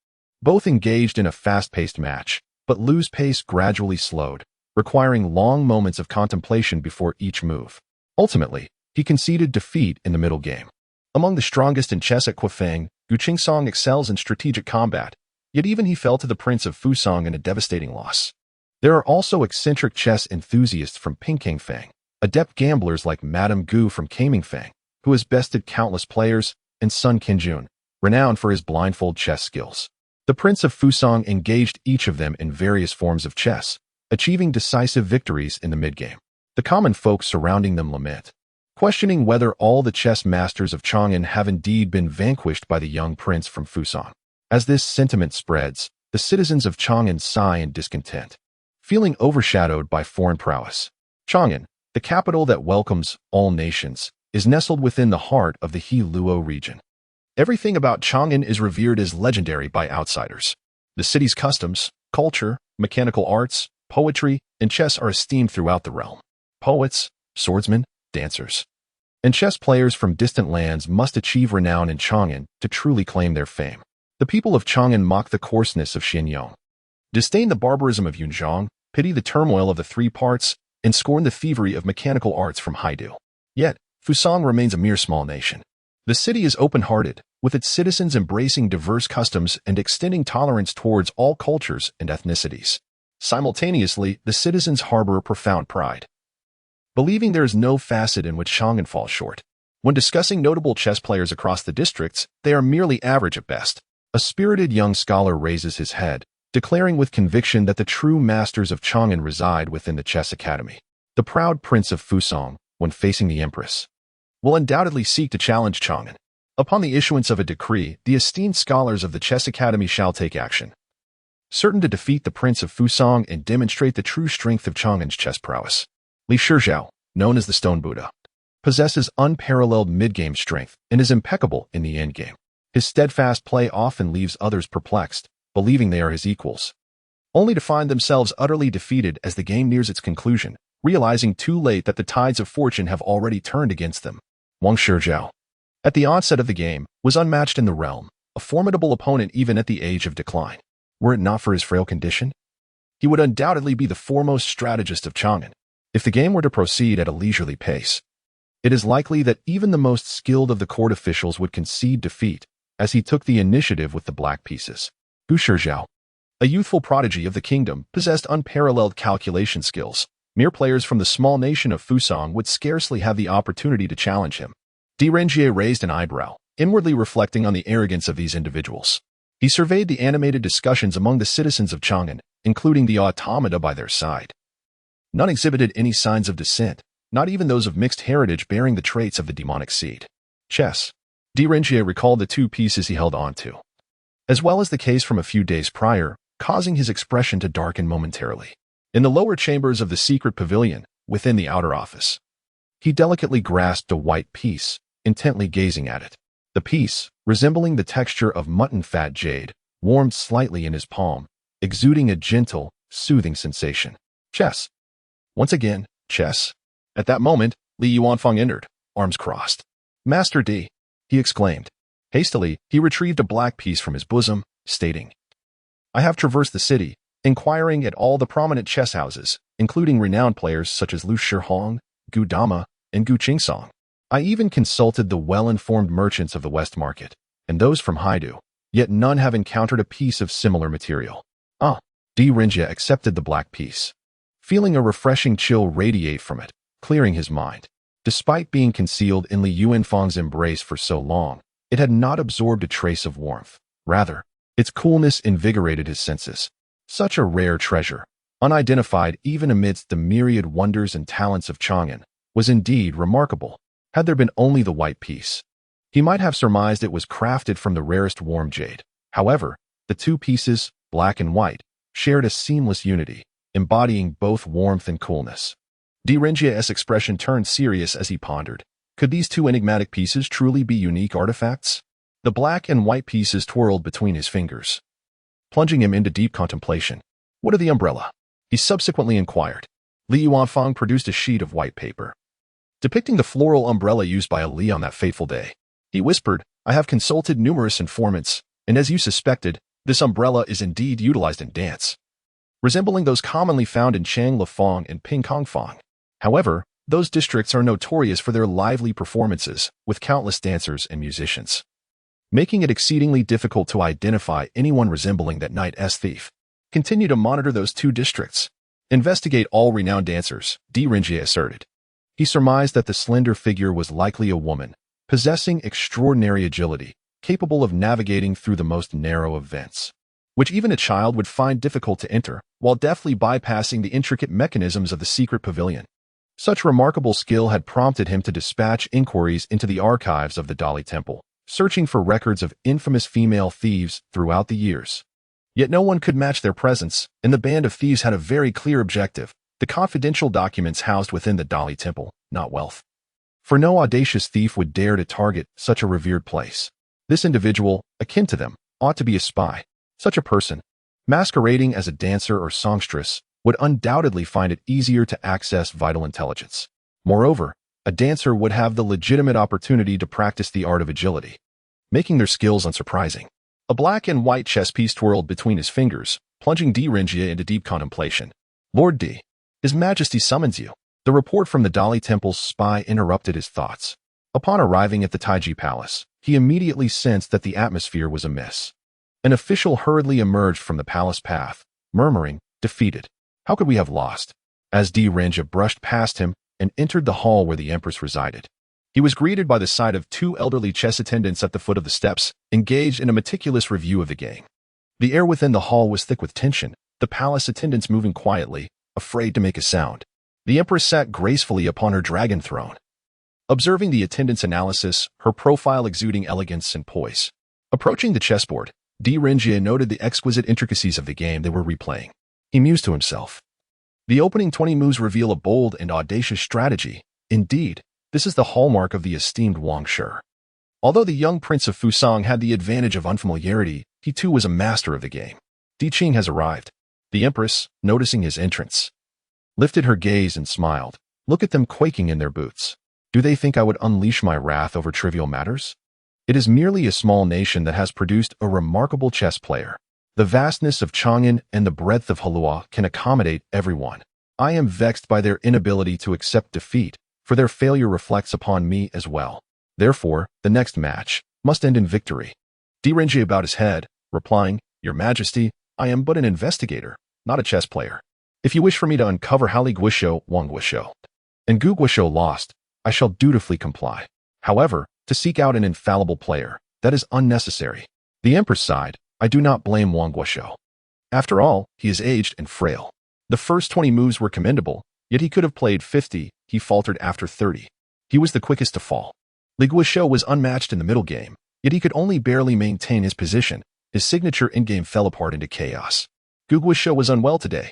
Speaker 1: both engaged in a fast-paced match, but Lu's pace gradually slowed, requiring long moments of contemplation before each move. Ultimately, he conceded defeat in the middle game. Among the strongest in chess at Quifeng, Gu Qingsong excels in strategic combat, yet even he fell to the Prince of Fusang in a devastating loss. There are also eccentric chess enthusiasts from Pingkangfang, adept gamblers like Madame Gu from Kamingfang, who has bested countless players, and Sun Qinjun, renowned for his blindfold chess skills. The Prince of Fusang engaged each of them in various forms of chess, achieving decisive victories in the mid-game. The common folk surrounding them lament, questioning whether all the chess masters of Chang'an have indeed been vanquished by the young prince from Fusang. As this sentiment spreads, the citizens of Chang'an sigh in discontent, feeling overshadowed by foreign prowess. Chang'an, the capital that welcomes all nations, is nestled within the heart of the He Luo region. Everything about Chang'an is revered as legendary by outsiders. The city's customs, culture, mechanical arts, poetry, and chess are esteemed throughout the realm. Poets, swordsmen, dancers, and chess players from distant lands must achieve renown in Chang'an to truly claim their fame. The people of Chang'an mock the coarseness of Xianyang, disdain the barbarism of Yunzhang, pity the turmoil of the three parts, and scorn the thievery of mechanical arts from Haidu. Yet, Fusang remains a mere small nation. The city is open-hearted, with its citizens embracing diverse customs and extending tolerance towards all cultures and ethnicities. Simultaneously, the citizens harbor a profound pride, believing there is no facet in which Chang'an falls short. When discussing notable chess players across the districts, they are merely average at best. A spirited young scholar raises his head, declaring with conviction that the true masters of Chang'an reside within the chess academy. The proud prince of Fusang, when facing the empress, will undoubtedly seek to challenge Chang'an. Upon the issuance of a decree, the esteemed scholars of the chess academy shall take action, certain to defeat the prince of Fusang and demonstrate the true strength of Chang'an's chess prowess. Li Shizhao, known as the Stone Buddha, possesses unparalleled mid-game strength and is impeccable in the endgame. His steadfast play often leaves others perplexed, believing they are his equals, only to find themselves utterly defeated as the game nears its conclusion, realizing too late that the tides of fortune have already turned against them. Wang Shizhao, at the onset of the game, was unmatched in the realm, a formidable opponent even at the age of decline. Were it not for his frail condition, he would undoubtedly be the foremost strategist of Chang'an. If the game were to proceed at a leisurely pace, it is likely that even the most skilled of the court officials would concede defeat, as he took the initiative with the black pieces. Gu Shizhao, a youthful prodigy of the kingdom, possessed unparalleled calculation skills. Mere players from the small nation of Fusang would scarcely have the opportunity to challenge him. Di Renjie raised an eyebrow, inwardly reflecting on the arrogance of these individuals. He surveyed the animated discussions among the citizens of Chang'an, including the automata by their side. None exhibited any signs of dissent, not even those of mixed heritage bearing the traits of the demonic seed. Chess. Di Renjie recalled the two pieces he held on to, as well as the case from a few days prior, causing his expression to darken momentarily. In the lower chambers of the secret pavilion, within the outer office, he delicately grasped a white piece, intently gazing at it. The piece, resembling the texture of mutton fat jade, warmed slightly in his palm, exuding a gentle, soothing sensation. Chess. Once again, chess. At that moment, Li Yuanfang entered, arms crossed. Master D, he exclaimed. Hastily, he retrieved a black piece from his bosom, stating, I have traversed the city, inquiring at all the prominent chess houses, including renowned players such as Lu Shihong, Gu Dama, and Gu Qingsong. I even consulted the well-informed merchants of the West Market, and those from Haidu, yet none have encountered a piece of similar material. Di Renjie accepted the black piece, feeling a refreshing chill radiate from it, clearing his mind. Despite being concealed in Li Yuanfang's embrace for so long, it had not absorbed a trace of warmth. Rather, its coolness invigorated his senses. Such a rare treasure, unidentified even amidst the myriad wonders and talents of Chang'an, was indeed remarkable. Had there been only the white piece, he might have surmised it was crafted from the rarest warm jade. However, the two pieces, black and white, shared a seamless unity, embodying both warmth and coolness. Di Renjie's expression turned serious as he pondered. Could these two enigmatic pieces truly be unique artifacts? The black and white pieces twirled between his fingers, plunging him into deep contemplation. What of the umbrella? He subsequently inquired. Li Yuanfang produced a sheet of white paper, depicting the floral umbrella used by Ali on that fateful day. He whispered, I have consulted numerous informants, and as you suspected, this umbrella is indeed utilized in dance, resembling those commonly found in Changlifang and Pingkongfang. However, those districts are notorious for their lively performances, with countless dancers and musicians, making it exceedingly difficult to identify anyone resembling that knight's thief. Continue to monitor those two districts. Investigate all renowned dancers, Di Renjie asserted. He surmised that the slender figure was likely a woman, possessing extraordinary agility, capable of navigating through the most narrow of vents, which even a child would find difficult to enter, while deftly bypassing the intricate mechanisms of the secret pavilion. Such remarkable skill had prompted him to dispatch inquiries into the archives of the Dali Temple, searching for records of infamous female thieves throughout the years. Yet no one could match their presence, and the band of thieves had a very clear objective: the confidential documents housed within the Dali Temple, not wealth. For no audacious thief would dare to target such a revered place. This individual, akin to them, ought to be a spy. Such a person, masquerading as a dancer or songstress, would undoubtedly find it easier to access vital intelligence. Moreover, a dancer would have the legitimate opportunity to practice the art of agility, making their skills unsurprising. A black and white chess piece twirled between his fingers, plunging D. Ringia into deep contemplation. Lord D. His Majesty summons you. The report from the Dali Temple's spy interrupted his thoughts. Upon arriving at the Taiji Palace, he immediately sensed that the atmosphere was amiss. An official hurriedly emerged from the palace path, murmuring, defeated. How could we have lost? As D. Ringia brushed past him and entered the hall where the Empress resided, he was greeted by the sight of two elderly chess attendants at the foot of the steps, engaged in a meticulous review of the game. The air within the hall was thick with tension, the palace attendants moving quietly, afraid to make a sound. The Empress sat gracefully upon her dragon throne. Observing the attendants' analysis, her profile exuding elegance and poise. Approaching the chessboard, D. Ringia noted the exquisite intricacies of the game they were replaying. He mused to himself. The opening 20 moves reveal a bold and audacious strategy. Indeed, this is the hallmark of the esteemed Wang Shi. Although the young Prince of Fusang had the advantage of unfamiliarity, he too was a master of the game. Di Qing has arrived. The Empress, noticing his entrance, lifted her gaze and smiled. Look at them quaking in their boots. Do they think I would unleash my wrath over trivial matters? It is merely a small nation that has produced a remarkable chess player. The vastness of Chang'an and the breadth of Halua can accommodate everyone. I am vexed by their inability to accept defeat, for their failure reflects upon me as well. Therefore, the next match must end in victory. Di Ringia bowed his head, replying, Your Majesty, I am but an investigator, not a chess player. If you wish for me to uncover how Li Guisho, Wang Guisho, and Gu Guisho lost, I shall dutifully comply. However, to seek out an infallible player, that is unnecessary. The Empress sighed, I do not blame Wang Guisho. After all, he is aged and frail. The first 20 moves were commendable, yet he could have played 50, he faltered after 30. He was the quickest to fall. Li Guisho was unmatched in the middle game, yet he could only barely maintain his position. His signature endgame fell apart into chaos. Gu Guisho was unwell today.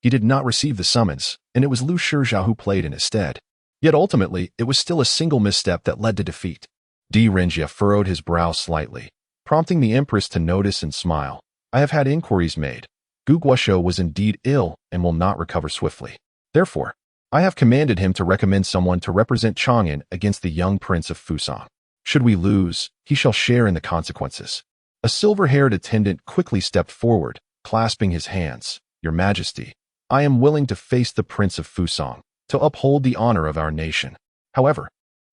Speaker 1: He did not receive the summons, and it was Liu Shizhao who played in his stead. Yet ultimately, it was still a single misstep that led to defeat. D. Ringia furrowed his brow slightly, prompting the Empress to notice and smile. I have had inquiries made. Gu Guisho was indeed ill and will not recover swiftly. Therefore, I have commanded him to recommend someone to represent Chang'an against the young Prince of Fusang. Should we lose, he shall share in the consequences. A silver-haired attendant quickly stepped forward, clasping his hands. Your Majesty, I am willing to face the Prince of Fusang, to uphold the honor of our nation. However,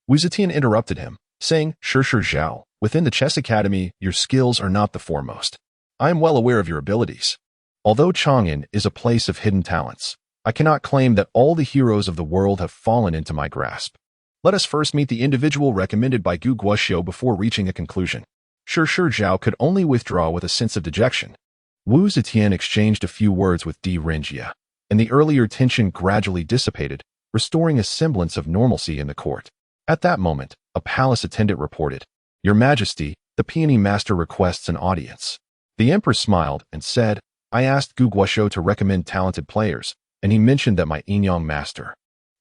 Speaker 1: Wu Zetian interrupted him, saying, Shi Zhao, within the chess academy, your skills are not the foremost. I am well aware of your abilities. Although Chang'an is a place of hidden talents, I cannot claim that all the heroes of the world have fallen into my grasp. Let us first meet the individual recommended by Gu Guisho before reaching a conclusion. Shi Zhao could only withdraw with a sense of dejection. Wu Zetian exchanged a few words with Di Ringia, and the earlier tension gradually dissipated, restoring a semblance of normalcy in the court. At that moment, a palace attendant reported, Your Majesty, the peony master requests an audience. The Empress smiled and said, I asked Gu Guisho to recommend talented players, and he mentioned that my Inyang master,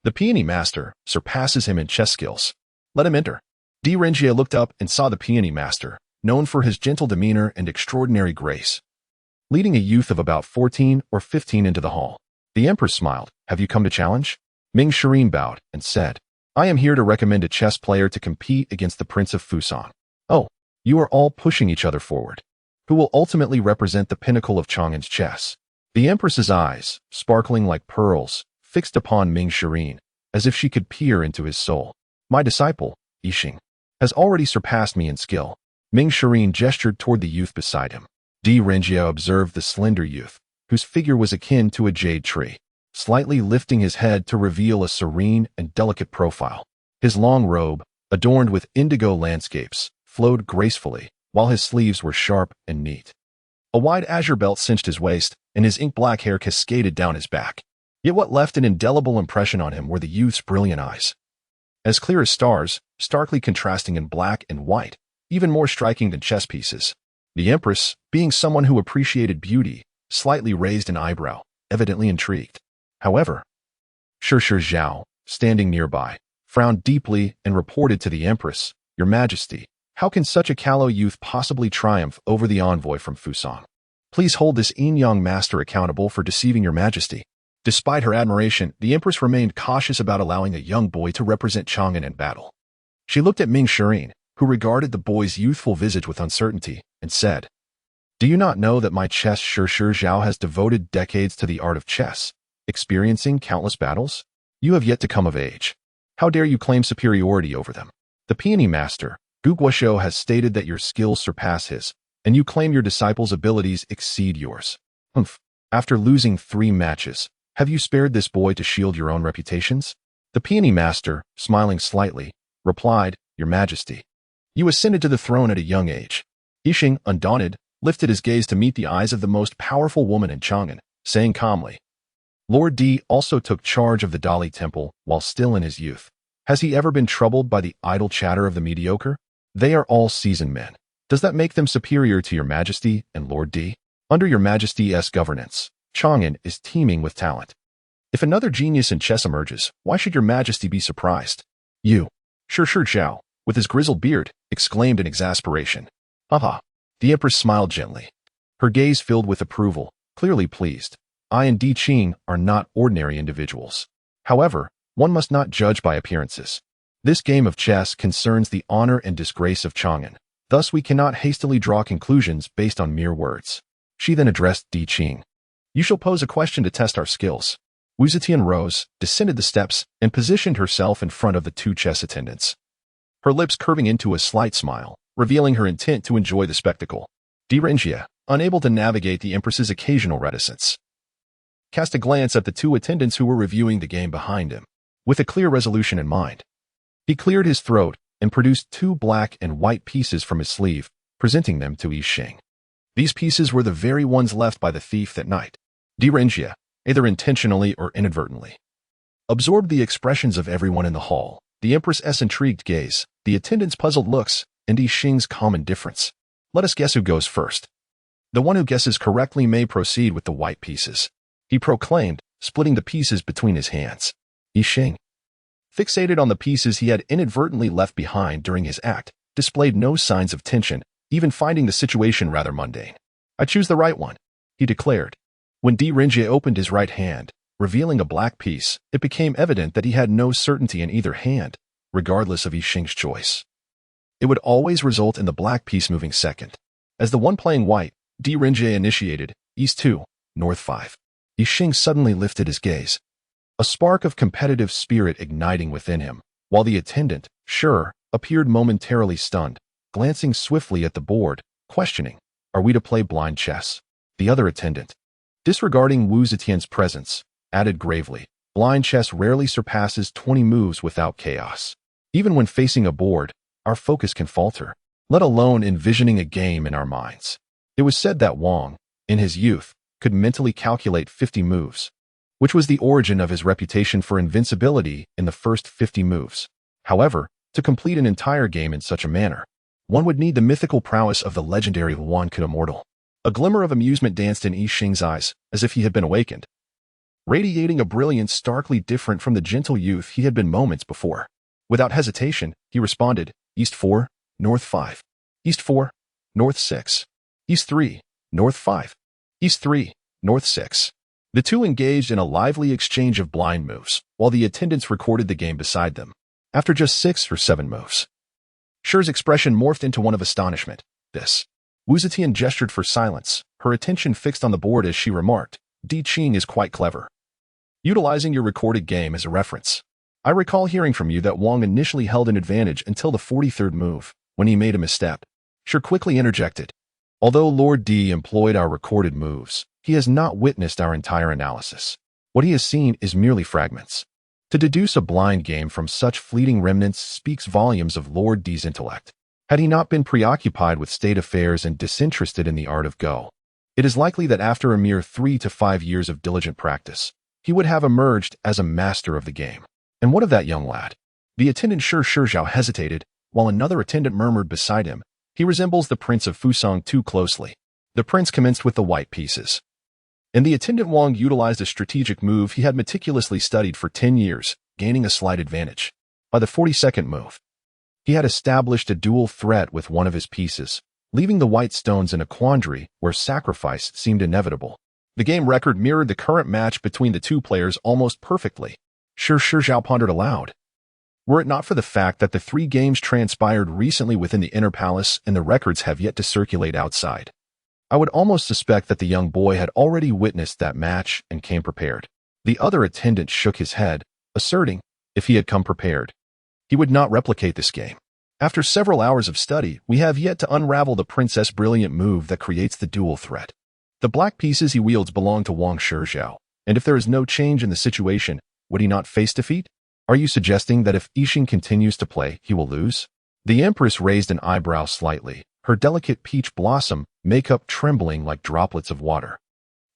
Speaker 1: the peony master, surpasses him in chess skills. Let him enter. Di Ringia looked up and saw the peony master, known for his gentle demeanor and extraordinary grace, leading a youth of about 14 or 15 into the hall. The Empress smiled. Have you come to challenge? Ming Shirin bowed and said, I am here to recommend a chess player to compete against the Prince of Fusang. Oh, you are all pushing each other forward. Who will ultimately represent the pinnacle of Chang'an's chess? The Empress's eyes, sparkling like pearls, fixed upon Ming Shirin, as if she could peer into his soul. My disciple, Yixing, has already surpassed me in skill. Ming Shirin gestured toward the youth beside him. Di Ringia observed the slender youth, whose figure was akin to a jade tree, slightly lifting his head to reveal a serene and delicate profile. His long robe, adorned with indigo landscapes, flowed gracefully, while his sleeves were sharp and neat. A wide azure belt cinched his waist, and his ink-black hair cascaded down his back. Yet what left an indelible impression on him were the youth's brilliant eyes. As clear as stars, starkly contrasting in black and white, even more striking than chess pieces. The Empress, being someone who appreciated beauty, slightly raised an eyebrow, evidently intrigued. However, Shi Zhao, standing nearby, frowned deeply and reported to the Empress, Your Majesty, how can such a callow youth possibly triumph over the envoy from Fusang? Please hold this Inyang master accountable for deceiving Your Majesty. Despite her admiration, the Empress remained cautious about allowing a young boy to represent Chang'an in battle. She looked at Ming Shirin, who regarded the boy's youthful visage with uncertainty, and said, "Do you not know that my chess Shi Zhao has devoted decades to the art of chess, experiencing countless battles? You have yet to come of age. How dare you claim superiority over them? The peony master, Gu Guoshuo, has stated that your skills surpass his, and you claim your disciple's abilities exceed yours. Humph. After losing 3 matches, have you spared this boy to shield your own reputations?" The peony master, smiling slightly, replied, "Your Majesty, you ascended to the throne at a young age." Yixing, undaunted, lifted his gaze to meet the eyes of the most powerful woman in Chang'an, saying calmly, "Lord Di also took charge of the Dali Temple while still in his youth. Has he ever been troubled by the idle chatter of the mediocre? They are all seasoned men. Does that make them superior to your Majesty and Lord Di? Under your Majesty's governance, Chang'an is teeming with talent. If another genius in chess emerges, why should your Majesty be surprised?" "You, Shi Zhao, with his grizzled beard, exclaimed in exasperation. "Haha." The Empress smiled gently. Her gaze filled with approval, clearly pleased. "I and Di Qing are not ordinary individuals. However, one must not judge by appearances. This game of chess concerns the honor and disgrace of Chang'an. Thus we cannot hastily draw conclusions based on mere words." She then addressed Di Qing. "You shall pose a question to test our skills." Wu Zetian rose, descended the steps, and positioned herself in front of the 2 chess attendants, her lips curving into a slight smile, revealing her intent to enjoy the spectacle. Di Renjie, unable to navigate the Empress's occasional reticence, cast a glance at the 2 attendants who were reviewing the game behind him. With a clear resolution in mind, he cleared his throat and produced 2 black and white pieces from his sleeve, presenting them to Yixing. These pieces were the very ones left by the thief that night. Di Renjie, either intentionally or inadvertently, absorbed the expressions of everyone in the hall, the Empress's intrigued gaze, the attendants' puzzled looks, and Yixing's calm indifference. "Let us guess who goes first. The one who guesses correctly may proceed with the white pieces," he proclaimed, splitting the pieces between his hands. Yixing, fixated on the pieces he had inadvertently left behind during his act, displayed no signs of tension, even finding the situation rather mundane. "I choose the right one," he declared. When Di Renjie opened his right hand, revealing a black piece, it became evident that he had no certainty in either hand, regardless of Yixing's choice. It would always result in the black piece moving second. As the one playing white, Di Renjie initiated, East 2, North 5. Yixing suddenly lifted his gaze, a spark of competitive spirit igniting within him, while the attendant, Shi, appeared momentarily stunned, glancing swiftly at the board, questioning, "Are we to play blind chess?" The other attendant, disregarding Wu Zetian's presence, added gravely, "Blind chess rarely surpasses 20 moves without chaos. Even when facing a board, our focus can falter, let alone envisioning a game in our minds." It was said that Wang, in his youth, could mentally calculate 50 moves, which was the origin of his reputation for invincibility in the first 50 moves. However, to complete an entire game in such a manner, one would need the mythical prowess of the legendary Huan Ke Immortal. A glimmer of amusement danced in Yixing's eyes, as if he had been awakened, radiating a brilliance starkly different from the gentle youth he had been moments before. Without hesitation, he responded, "East 4, North 5. East 4, North 6. East 3, North 5. East 3, North 6. The 2 engaged in a lively exchange of blind moves, while the attendants recorded the game beside them. After just 6 or 7 moves, Shi's expression morphed into one of astonishment. "This." Wu Zetian gestured for silence, her attention fixed on the board as she remarked, "Di Qing is quite clever. Utilizing your recorded game as a reference, I recall hearing from you that Wang initially held an advantage until the 43rd move, when he made a misstep." Shi quickly interjected, "Although Lord Di employed our recorded moves, he has not witnessed our entire analysis. What he has seen is merely fragments. To deduce a blind game from such fleeting remnants speaks volumes of Lord Di's intellect. Had he not been preoccupied with state affairs and disinterested in the art of Go, it is likely that after a mere 3 to 5 years of diligent practice, he would have emerged as a master of the game. And what of that young lad?" The attendant Shi Zhao hesitated, while another attendant murmured beside him, "He resembles the Prince of Fusang too closely." The prince commenced with the white pieces, and the attendant Wang utilized a strategic move he had meticulously studied for 10 years, gaining a slight advantage. By the 42nd move, he had established a dual threat with one of his pieces, leaving the white stones in a quandary where sacrifice seemed inevitable. The game record mirrored the current match between the two players almost perfectly. Shi Zhao pondered aloud. Were it not for the fact that the 3 games transpired recently within the inner palace and the records have yet to circulate outside, I would almost suspect that the young boy had already witnessed that match and came prepared. The other attendant shook his head, asserting, if he had come prepared, he would not replicate this game. After several hours of study, we have yet to unravel the princess' brilliant move that creates the dual threat. The black pieces he wields belong to Shi Zhao, and if there is no change in the situation, would he not face defeat? Are you suggesting that if Yixing continues to play, he will lose? The Empress raised an eyebrow slightly, her delicate peach blossom makeup trembling like droplets of water.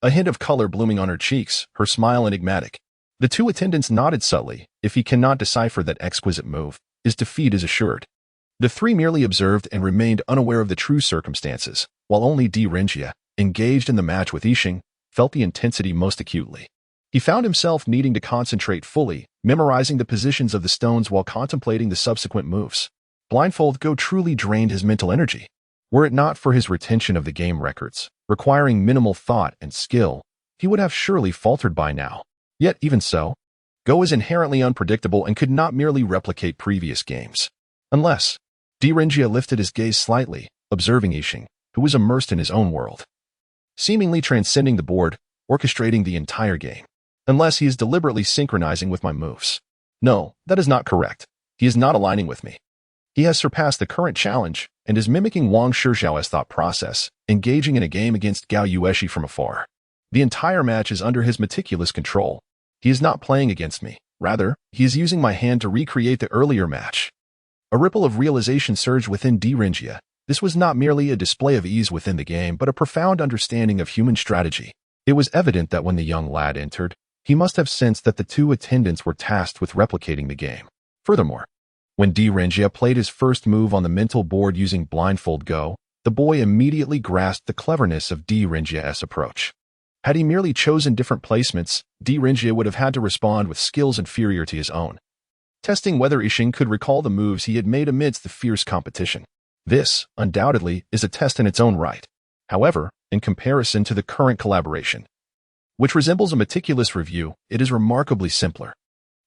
Speaker 1: A hint of color blooming on her cheeks, her smile enigmatic. The 2 attendants nodded subtly. If he cannot decipher that exquisite move, his defeat is assured. The 3 merely observed and remained unaware of the true circumstances, while only Renjia, engaged in the match with Yixing, felt the intensity most acutely. He found himself needing to concentrate fully, memorizing the positions of the stones while contemplating the subsequent moves. Blindfold Go truly drained his mental energy. Were it not for his retention of the game records, requiring minimal thought and skill, he would have surely faltered by now. Yet even so, Go is inherently unpredictable and could not merely replicate previous games. Unless, Renjia lifted his gaze slightly, observing Yixing, who was immersed in his own world, seemingly transcending the board, orchestrating the entire game. Unless he is deliberately synchronizing with my moves. No, that is not correct. He is not aligning with me. He has surpassed the current challenge and is mimicking Shi Zhao's thought process, engaging in a game against Gao Yueshi from afar. The entire match is under his meticulous control. He is not playing against me. Rather, he is using my hand to recreate the earlier match. A ripple of realization surged within Renjia. This was not merely a display of ease within the game, but a profound understanding of human strategy. It was evident that when the young lad entered, he must have sensed that the 2 attendants were tasked with replicating the game. Furthermore, when Renjia played his first move on the mental board using Blindfold Go, the boy immediately grasped the cleverness of Renjia's approach. Had he merely chosen different placements, Renjia would have had to respond with skills inferior to his own, testing whether Yixing could recall the moves he had made amidst the fierce competition. This, undoubtedly, is a test in its own right. However, in comparison to the current collaboration, which resembles a meticulous review, it is remarkably simpler.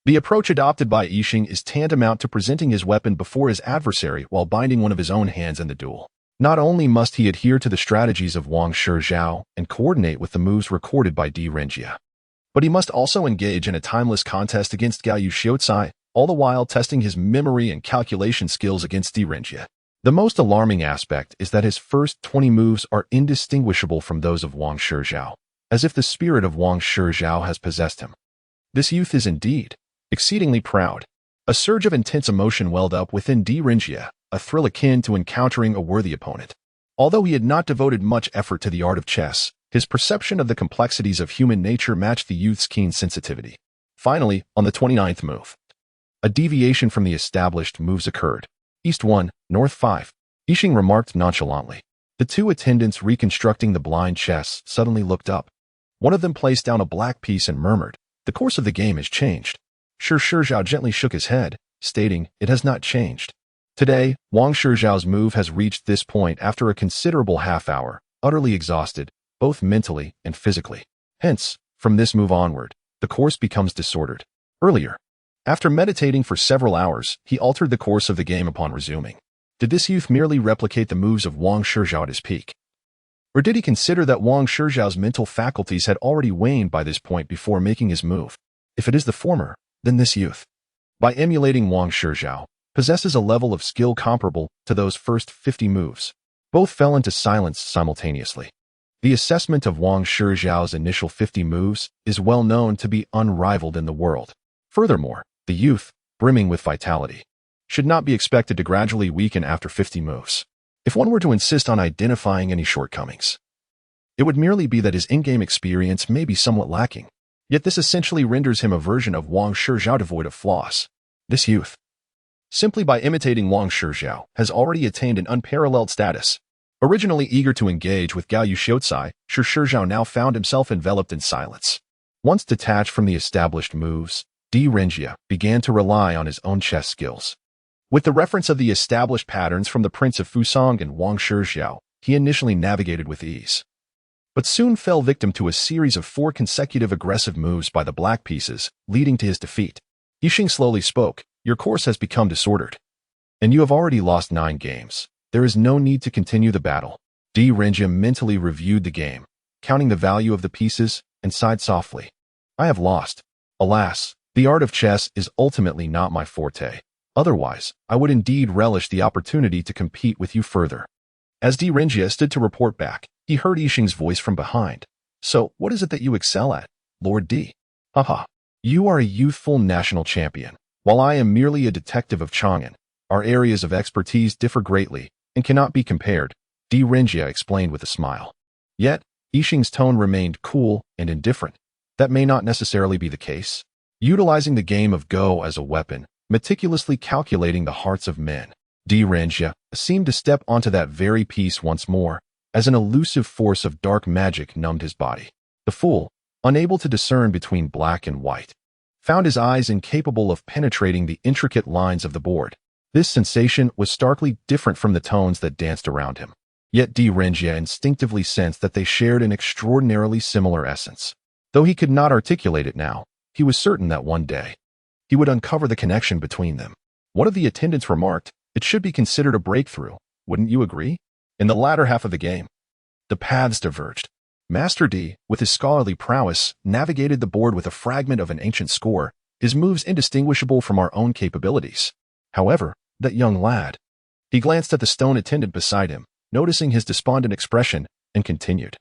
Speaker 1: The approach adopted by Yixing is tantamount to presenting his weapon before his adversary while binding one of his own hands in the duel. Not only must he adhere to the strategies of Shi Zhao and coordinate with the moves recorded by Renjia, but he must also engage in a timeless contest against Gao Yueshi, all the while testing his memory and calculation skills against Renjia. The most alarming aspect is that his first 20 moves are indistinguishable from those of Shi Zhao, as if the spirit of Shi Zhao has possessed him. This youth is indeed exceedingly proud. A surge of intense emotion welled up within Renjia, a thrill akin to encountering a worthy opponent. Although he had not devoted much effort to the art of chess, his perception of the complexities of human nature matched the youth's keen sensitivity. Finally, on the 29th move, a deviation from the established moves occurred. East 1, North 5. Yixing remarked nonchalantly. The 2 attendants reconstructing the blind chess suddenly looked up. One of them placed down a black piece and murmured, "The course of the game has changed." Shi Zhao gently shook his head, stating, "It has not changed. Today, Shi Zhao's move has reached this point after a considerable half-hour, utterly exhausted, both mentally and physically. Hence, from this move onward, the course becomes disordered. Earlier, after meditating for several hours, he altered the course of the game upon resuming. Did this youth merely replicate the moves of Shi Zhao at his peak? Or did he consider that Shi Zhao's mental faculties had already waned by this point before making his move? If it is the former, then this youth, by emulating Shi Zhao, possesses a level of skill comparable to those first 50 moves. Both fell into silence simultaneously. The assessment of Shi Zhao's initial 50 moves is well known to be unrivaled in the world. Furthermore, the youth, brimming with vitality, should not be expected to gradually weaken after 50 moves. If one were to insist on identifying any shortcomings, it would merely be that his in-game experience may be somewhat lacking. Yet this essentially renders him a version of Shi Zhao devoid of flaws. This youth, simply by imitating Shi Zhao, has already attained an unparalleled status. Originally eager to engage with Gao Yueshi, Shi Zhao now found himself enveloped in silence. Once detached from the established moves, Renjia began to rely on his own chess skills. With the reference of the established patterns from the Prince of Fusang and Shi Zhao, he initially navigated with ease. but soon fell victim to a series of 4 consecutive aggressive moves by the black pieces, leading to his defeat. Yixing slowly spoke, "Your course has become disordered, and you have already lost 9 games. There is no need to continue the battle." Renjia mentally reviewed the game, counting the value of the pieces, and sighed softly. "I have lost. Alas, the art of chess is ultimately not my forte. Otherwise, I would indeed relish the opportunity to compete with you further." As Renjia stood to report back, he heard Yixing's voice from behind. "So, what is it that you excel at, Lord D? Haha. You are a youthful national champion, while I am merely a detective of Chang'an. Our areas of expertise differ greatly and cannot be compared," Renjia explained with a smile. Yet, Yixing's tone remained cool and indifferent. That may not necessarily be the case. Utilizing the game of Go as a weapon, meticulously calculating the hearts of men, Renjia seemed to step onto that very piece once more, as an elusive force of dark magic numbed his body. The fool, unable to discern between black and white, found his eyes incapable of penetrating the intricate lines of the board. This sensation was starkly different from the tones that danced around him. Yet Renjia instinctively sensed that they shared an extraordinarily similar essence. Though he could not articulate it now, he was certain that one day he would uncover the connection between them. One of the attendants remarked, "It should be considered a breakthrough, wouldn't you agree?" In the latter half of the game, the paths diverged. Master D, with his scholarly prowess, navigated the board with a fragment of an ancient score, his moves indistinguishable from our own capabilities. However, that young lad. He glanced at the stone attendant beside him, noticing his despondent expression, and continued.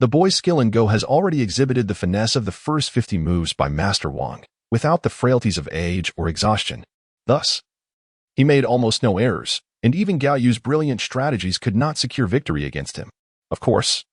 Speaker 1: "The boy's skill in Go has already exhibited the finesse of the first 50 moves by Master Wang, without the frailties of age or exhaustion. Thus, he made almost no errors, and even Gao Yu's brilliant strategies could not secure victory against him. Of course,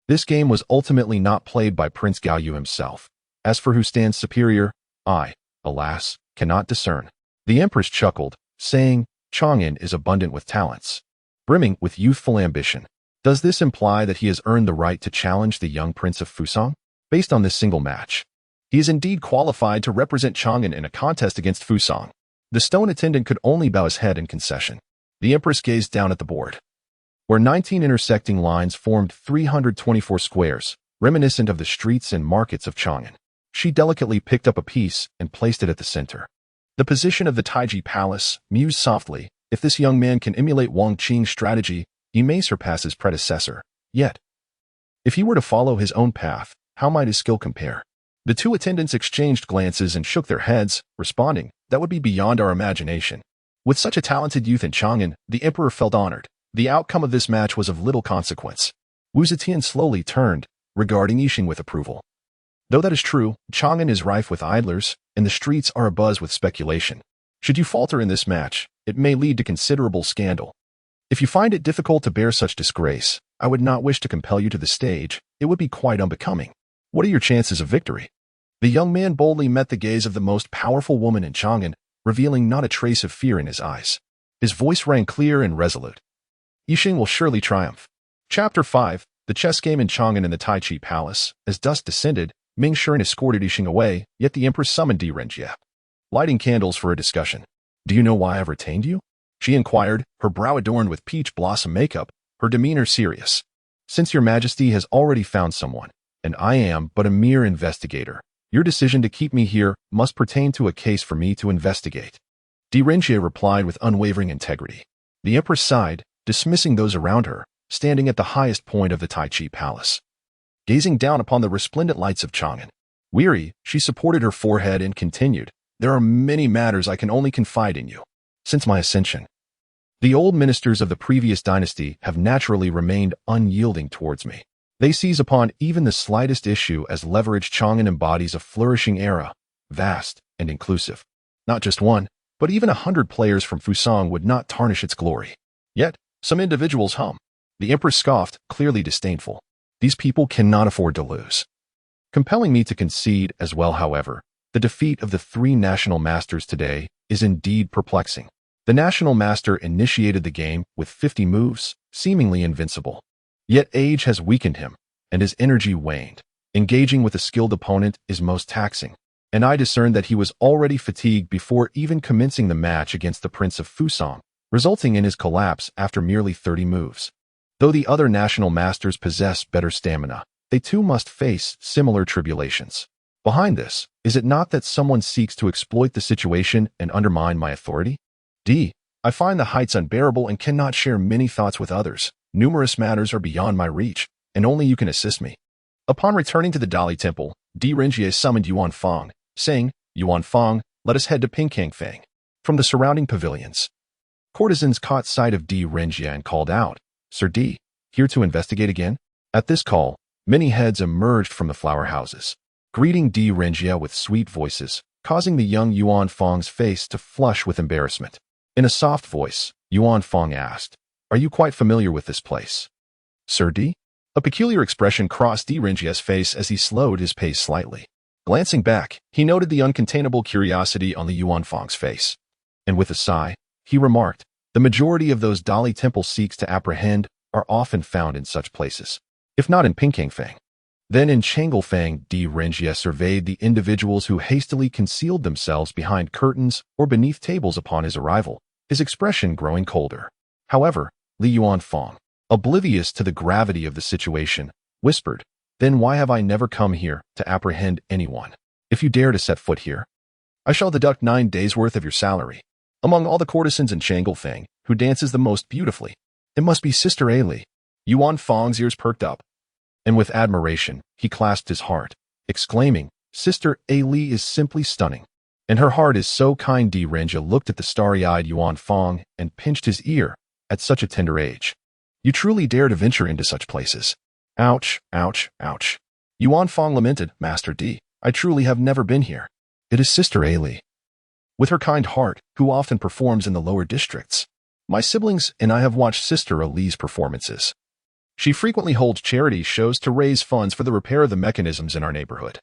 Speaker 1: this game was ultimately not played by Prince Gao Yu himself. As for who stands superior, I, alas, cannot discern." The Empress chuckled, saying, "Chang'an is abundant with talents, brimming with youthful ambition. Does this imply that he has earned the right to challenge the young Prince of Fusang? Based on this single match, he is indeed qualified to represent Chang'an in a contest against Fusang." The stone attendant could only bow his head in concession. The Empress gazed down at the board, where 19 intersecting lines formed 324 squares, reminiscent of the streets and markets of Chang'an. She delicately picked up a piece and placed it at the center. The position of the Taiji Palace mused softly. If this young man can emulate Wang Qing's strategy, he may surpass his predecessor. Yet, if he were to follow his own path, how might his skill compare? The 2 attendants exchanged glances and shook their heads, responding, "That would be beyond our imagination." With such a talented youth in Chang'an, the emperor felt honored. The outcome of this match was of little consequence. Wu Zetian slowly turned, regarding Yixing with approval. "Though that is true, Chang'an is rife with idlers, and the streets are abuzz with speculation. Should you falter in this match, it may lead to considerable scandal. If you find it difficult to bear such disgrace, I would not wish to compel you to the stage. It would be quite unbecoming. What are your chances of victory?" The young man boldly met the gaze of the most powerful woman in Chang'an, revealing not a trace of fear in his eyes. His voice rang clear and resolute. "Yixing will surely triumph." Chapter 5. The chess game in Chang'an in the Taiji Palace. As dusk descended, Ming Shiren escorted Yixing away, yet the Empress summoned Renjia, lighting candles for a discussion. "Do you know why I've retained you?" she inquired, her brow adorned with peach blossom makeup, her demeanor serious. "Since your majesty has already found someone, and I am but a mere investigator, your decision to keep me here must pertain to a case for me to investigate." Renjia replied with unwavering integrity. The Empress sighed, dismissing those around her, standing at the highest point of the Taiji Palace, gazing down upon the resplendent lights of Chang'an. Weary, she supported her forehead and continued, "There are many matters I can only confide in you. Since my ascension, the old ministers of the previous dynasty have naturally remained unyielding towards me. They seize upon even the slightest issue as leverage. Chang'an embodies a flourishing era, vast and inclusive. Not just one, but even 100 players from Fusang would not tarnish its glory. Yet, some individuals hum." The Empress scoffed, clearly disdainful. "These people cannot afford to lose." Compelling me to concede as well, however, the defeat of the 3 national masters today is indeed perplexing. The national master initiated the game with 50 moves, seemingly invincible. Yet age has weakened him, and his energy waned. Engaging with a skilled opponent is most taxing, and I discerned that he was already fatigued before even commencing the match against the Prince of Fusang, resulting in his collapse after merely 30 moves. Though the other national masters possess better stamina, they too must face similar tribulations. Behind this, is it not that someone seeks to exploit the situation and undermine my authority? I find the heights unbearable and cannot share many thoughts with others. Numerous matters are beyond my reach, and only you can assist me. Upon returning to the Dali Temple, Renjie summoned Yuan Fang, saying, Yuan Fang, let us head to Pinkangfang. From the surrounding pavilions, courtesans caught sight of Renjie and called out, Sir D, here to investigate again? At this call, many heads emerged from the flower houses, greeting Renjie with sweet voices, causing the young Yuan Fang's face to flush with embarrassment. In a soft voice, Yuan Fang asked, Are you quite familiar with this place? Sir D? A peculiar expression crossed Renjie's face as he slowed his pace slightly. Glancing back, he noted the uncontainable curiosity on the Yuan Fang's face. And with a sigh, he remarked, The majority of those Dali Temple seeks to apprehend are often found in such places. If not in Pinkangfang, then in Changelfang. Renjie surveyed the individuals who hastily concealed themselves behind curtains or beneath tables upon his arrival, his expression growing colder. However, Li Yuan Fang, oblivious to the gravity of the situation, whispered, Then why have I never come here to apprehend anyone? If you dare to set foot here, I shall deduct 9 days' worth of your salary. Among all the courtesans in Changelfang, who dances the most beautifully, it must be Sister A Li. Yuan Fang's ears perked up, and with admiration, he clasped his heart, exclaiming, Sister A Li is simply stunning. And her heart is so kind. Renjie looked at the starry-eyed Yuan Fang and pinched his ear. At such a tender age, you truly dare to venture into such places. Ouch, ouch, ouch. Yuan Fang lamented, Master D, I truly have never been here. It is Sister A Li, with her kind heart, who often performs in the lower districts. My siblings and I have watched Sister A Li's performances. She frequently holds charity shows to raise funds for the repair of the mechanisms in our neighborhood.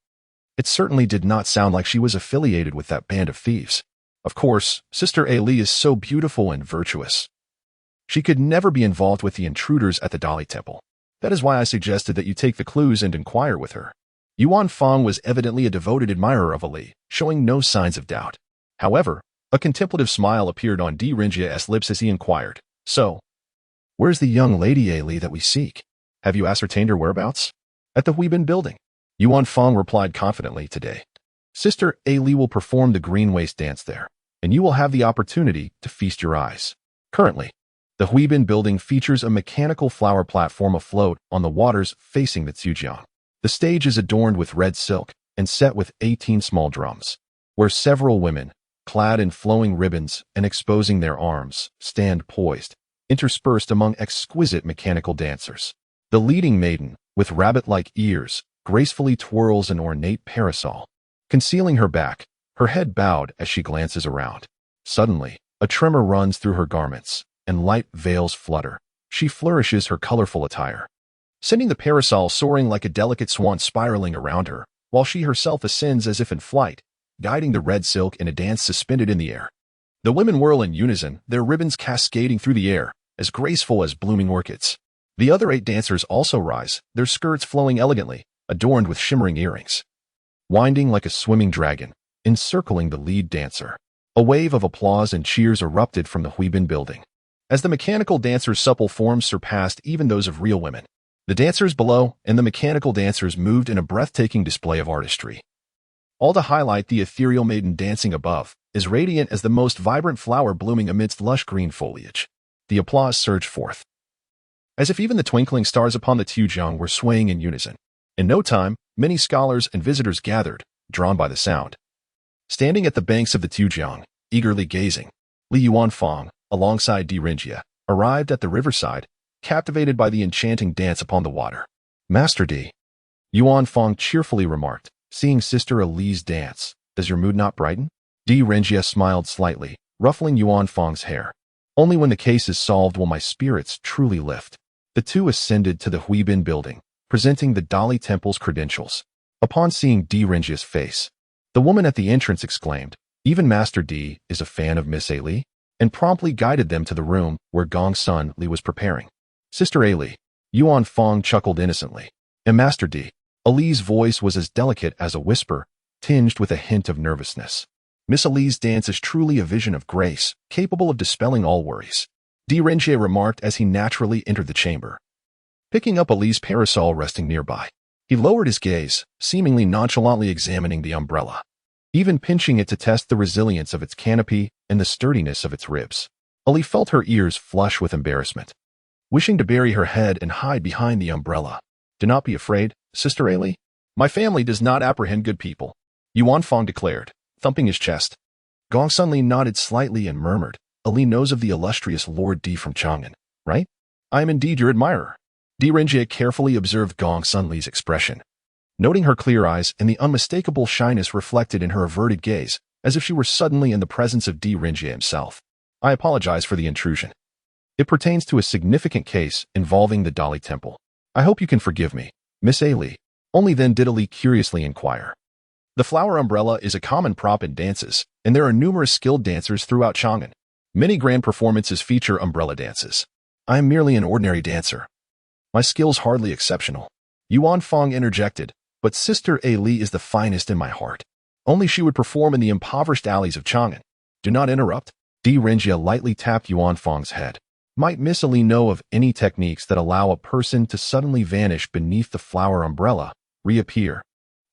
Speaker 1: It certainly did not sound like she was affiliated with that band of thieves. Of course, Sister A Li is so beautiful and virtuous. She could never be involved with the intruders at the Dali Temple. That is why I suggested that you take the clues and inquire with her. Yuan Fang was evidently a devoted admirer of A Li, showing no signs of doubt. However, a contemplative smile appeared on Renjie's lips as he inquired, So, where's the young lady A Li that we seek? Have you ascertained her whereabouts? At the Huibin building. Yuan Fang replied confidently, Today, Sister A Li will perform the green waist dance there, and you will have the opportunity to feast your eyes. Currently, the Huibin building features a mechanical flower platform afloat on the waters facing the Zhujiang. The stage is adorned with red silk and set with 18 small drums, where several women, clad in flowing ribbons and exposing their arms, stand poised, interspersed among exquisite mechanical dancers. The leading maiden, with rabbit-like ears, gracefully twirls an ornate parasol, concealing her back, her head bowed as she glances around. Suddenly, a tremor runs through her garments, and light veils flutter. She flourishes her colorful attire, sending the parasol soaring like a delicate swan spiraling around her, while she herself ascends as if in flight, guiding the red silk in a dance suspended in the air. The women whirl in unison, their ribbons cascading through the air, as graceful as blooming orchids. The other 8 dancers also rise, their skirts flowing elegantly, adorned with shimmering earrings, winding like a swimming dragon, encircling the lead dancer. A wave of applause and cheers erupted from the Huibin building, as the mechanical dancers' supple forms surpassed even those of real women. The dancers below and the mechanical dancers moved in a breathtaking display of artistry. All to highlight the ethereal maiden dancing above, as radiant as the most vibrant flower blooming amidst lush green foliage. The applause surged forth, as if even the twinkling stars upon the Zhujiang were swaying in unison. In no time, many scholars and visitors gathered, drawn by the sound. Standing at the banks of the Zhujiang, eagerly gazing, Li Yuan Fang, alongside Renjie, arrived at the riverside, captivated by the enchanting dance upon the water. Master D, Yuan Fang cheerfully remarked, seeing Sister A Li's dance, does your mood not brighten? Renjie smiled slightly, ruffling Yuan Fang's hair. Only when the case is solved will my spirits truly lift. The two ascended to the Huibin building, presenting the Dali Temple's credentials. Upon seeing Renjie's face, the woman at the entrance exclaimed, Even Master D is a fan of Miss A Li, and promptly guided them to the room where Gongsun Li was preparing. Sister A Li, Yuan Fang chuckled innocently. And Master D, A Li's voice was as delicate as a whisper, tinged with a hint of nervousness. Miss A Li's dance is truly a vision of grace, capable of dispelling all worries. Renjie remarked as he naturally entered the chamber. Picking up Ali's parasol resting nearby, he lowered his gaze, seemingly nonchalantly examining the umbrella, even pinching it to test the resilience of its canopy and the sturdiness of its ribs. Ali felt her ears flush with embarrassment, wishing to bury her head and hide behind the umbrella. "Do not be afraid, Sister Ali. My family does not apprehend good people," Yuan Fong declared, thumping his chest. Gong Sunli nodded slightly and murmured, "Ali knows of the illustrious Lord Di from Chang'an, right? I am indeed your admirer." Renjie carefully observed Gong Sunli's expression, noting her clear eyes and the unmistakable shyness reflected in her averted gaze, as if she were suddenly in the presence of Renjie himself. "I apologize for the intrusion. It pertains to a significant case involving the Dali Temple. I hope you can forgive me, Miss Ali." Only then did Ali curiously inquire. The flower umbrella is a common prop in dances, and there are numerous skilled dancers throughout Chang'an. Many grand performances feature umbrella dances. I am merely an ordinary dancer. My skills hardly exceptional, Yuan Fong interjected, but Sister Ali is the finest in my heart. Only she would perform in the impoverished alleys of Chang'an. Do not interrupt. Renjie lightly tapped Yuan Fong's head. Might Miss Ali know of any techniques that allow a person to suddenly vanish beneath the flower umbrella, reappear,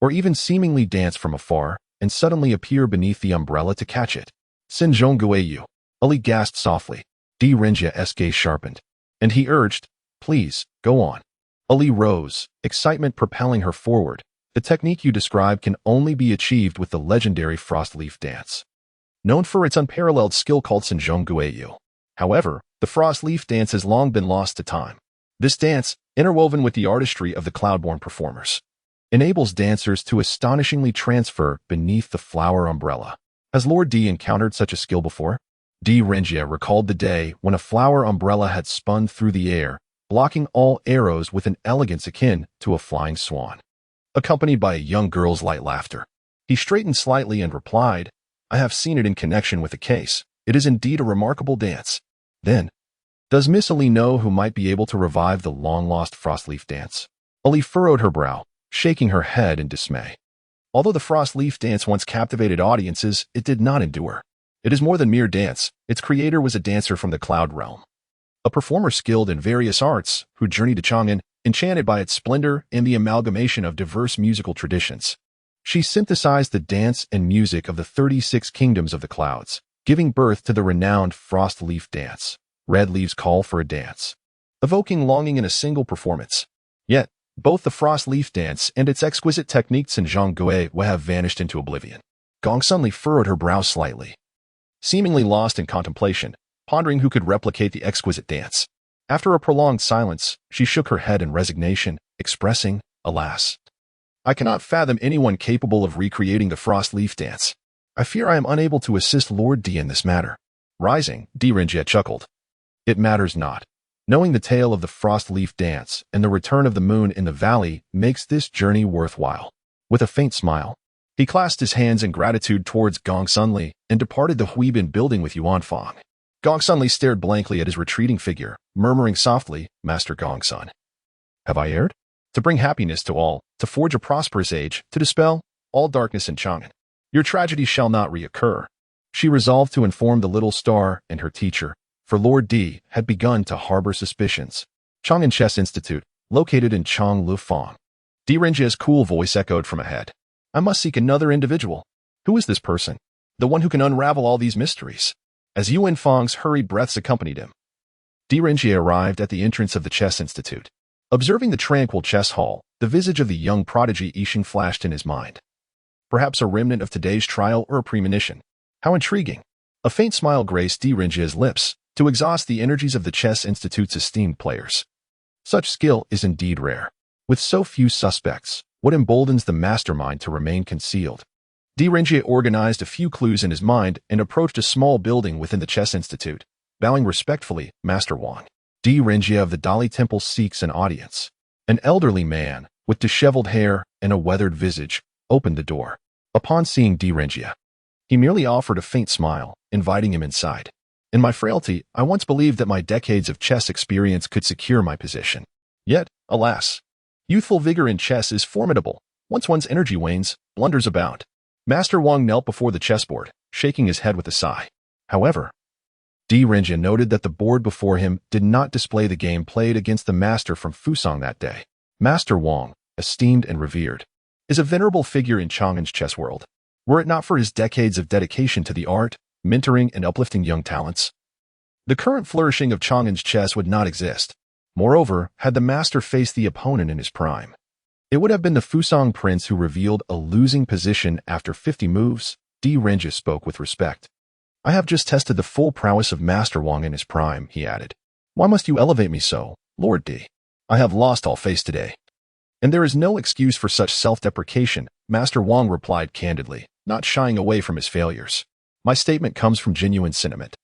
Speaker 1: or even seemingly dance from afar and suddenly appear beneath the umbrella to catch it? Sinjong Guiyu. Ali gasped softly. Renjie's gaze sharpened, and he urged, "Please, go on." Ali rose, excitement propelling her forward. "The technique you describe can only be achieved with the legendary frost leaf dance, known for its unparalleled skill called Sinjong Guiyu. However, the frost leaf dance has long been lost to time. This dance, interwoven with the artistry of the cloud-born performers, enables dancers to astonishingly transfer beneath the flower umbrella. Has Lord Di encountered such a skill before?" Renjie recalled the day when a flower umbrella had spun through the air, blocking all arrows with an elegance akin to a flying swan, accompanied by a young girl's light laughter. He straightened slightly and replied, "I have seen it in connection with a case. It is indeed a remarkable dance." Then, "Does Miss Ali know who might be able to revive the long-lost frost leaf dance?" Ali furrowed her brow, shaking her head in dismay. Although the frost leaf dance once captivated audiences, it did not endure. It is more than mere dance. Its creator was a dancer from the cloud realm, a performer skilled in various arts who journeyed to Chang'an, enchanted by its splendor and the amalgamation of diverse musical traditions. She synthesized the dance and music of the 36 kingdoms of the clouds, giving birth to the renowned frost leaf dance. Red leaves call for a dance, evoking longing in a single performance. Yet, both the frost leaf dance and its exquisite technique Sinjong Guiyu have vanished into oblivion. Gong Sunli furrowed her brow slightly, seemingly lost in contemplation, pondering who could replicate the exquisite dance. After a prolonged silence, she shook her head in resignation, expressing, "Alas, I cannot fathom anyone capable of recreating the frost leaf dance. I fear I am unable to assist Lord Di in this matter." Rising, Renjie chuckled. "It matters not. Knowing the tale of the frost leaf dance and the return of the moon in the valley makes this journey worthwhile." With a faint smile, he clasped his hands in gratitude towards Gong Sunli and departed the Huibin building with Yuan Fong. Gong Sunli stared blankly at his retreating figure, murmuring softly, "Master Gong Sun, have I erred? To bring happiness to all, to forge a prosperous age, to dispel all darkness in Chang'an. Your tragedy shall not reoccur." She resolved to inform the little star and her teacher, for Lord Di had begun to harbor suspicions. Chang'an Chess Institute, located in Changlu-Fang. Renjie's cool voice echoed from ahead. "I must seek another individual. Who is this person? The one who can unravel all these mysteries?" As Yuan Fang's hurried breaths accompanied him, Renjie arrived at the entrance of the Chess Institute. Observing the tranquil chess hall, the visage of the young prodigy Yixing flashed in his mind. Perhaps a remnant of today's trial or a premonition. How intriguing. A faint smile graced Renjie's lips to exhaust the energies of the Chess Institute's esteemed players. Such skill is indeed rare. With so few suspects, what emboldens the mastermind to remain concealed? Renjie organized a few clues in his mind and approached a small building within the Chess Institute, bowing respectfully. "Master Wang." Renjie of the Dali Temple seeks an audience. An elderly man, with disheveled hair and a weathered visage, opened the door. Upon seeing Renjie, he merely offered a faint smile, inviting him inside. "In my frailty, I once believed that my decades of chess experience could secure my position. Yet, alas, youthful vigor in chess is formidable. Once one's energy wanes, blunders abound." Master Wang knelt before the chessboard, shaking his head with a sigh. "However, Renjie noted that the board before him did not display the game played against the master from Fusang that day. Master Wang, esteemed and revered, is a venerable figure in Chang'an's chess world. Were it not for his decades of dedication to the art, mentoring, and uplifting young talents, the current flourishing of Chang'an's chess would not exist. Moreover, had the master faced the opponent in his prime, it would have been the Fusang prince who revealed a losing position after 50 moves. Renjie spoke with respect. I have just tested the full prowess of Master Wang in his prime, he added. Why must you elevate me so, Lord D? I have lost all face today. And there is no excuse for such self-deprecation, Master Wang replied candidly, not shying away from his failures. My statement comes from genuine sentiment.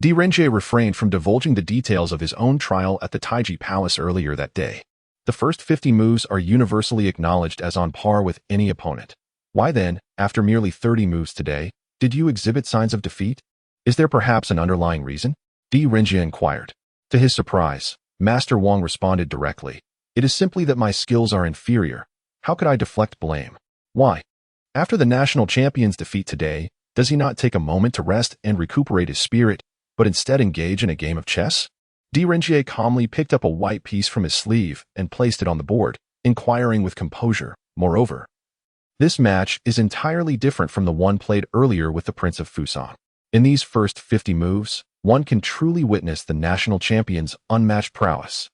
Speaker 1: Renjie refrained from divulging the details of his own trial at the Taiji Palace earlier that day. The first 50 moves are universally acknowledged as on par with any opponent. Why then, after merely 30 moves today, did you exhibit signs of defeat? Is there perhaps an underlying reason? Renjie inquired. To his surprise, Master Wang responded directly. It is simply that my skills are inferior. How could I deflect blame? Why? After the national champion's defeat today, does he not take a moment to rest and recuperate his spirit, but instead engage in a game of chess? Renjie calmly picked up a white piece from his sleeve and placed it on the board, inquiring with composure. Moreover, this match is entirely different from the one played earlier with the Prince of Fusang. In these first 50 moves, one can truly witness the national champion's unmatched prowess.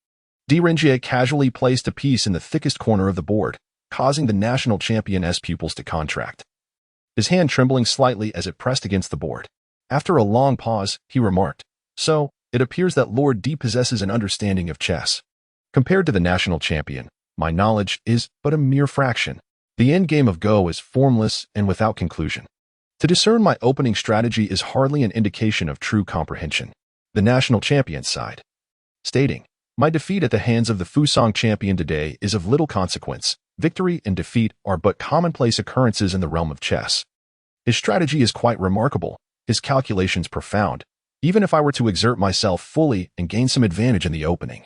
Speaker 1: Renjie casually placed a piece in the thickest corner of the board, causing the national champion's pupils to contract, his hand trembling slightly as it pressed against the board. After a long pause, he remarked, So, it appears that Lord D possesses an understanding of chess. Compared to the national champion, my knowledge is but a mere fraction. The endgame of Go is formless and without conclusion. To discern my opening strategy is hardly an indication of true comprehension. The national champion sighed, stating, My defeat at the hands of the Fusang champion today is of little consequence. Victory and defeat are but commonplace occurrences in the realm of chess. His strategy is quite remarkable, his calculations profound. Even if I were to exert myself fully and gain some advantage in the opening,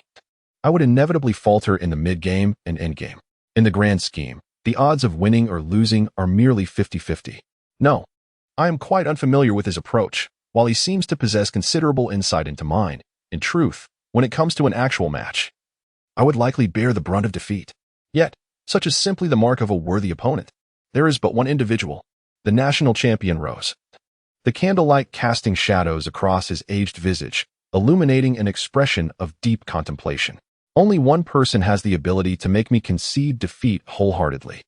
Speaker 1: I would inevitably falter in the mid-game and endgame. In the grand scheme, the odds of winning or losing are merely 50-50. No, I am quite unfamiliar with his approach. While he seems to possess considerable insight into mine, in truth, when it comes to an actual match, I would likely bear the brunt of defeat. Yet, such is simply the mark of a worthy opponent. There is but one individual. The national champion rose, the candlelight casting shadows across his aged visage, illuminating an expression of deep contemplation. Only one person has the ability to make me concede defeat wholeheartedly,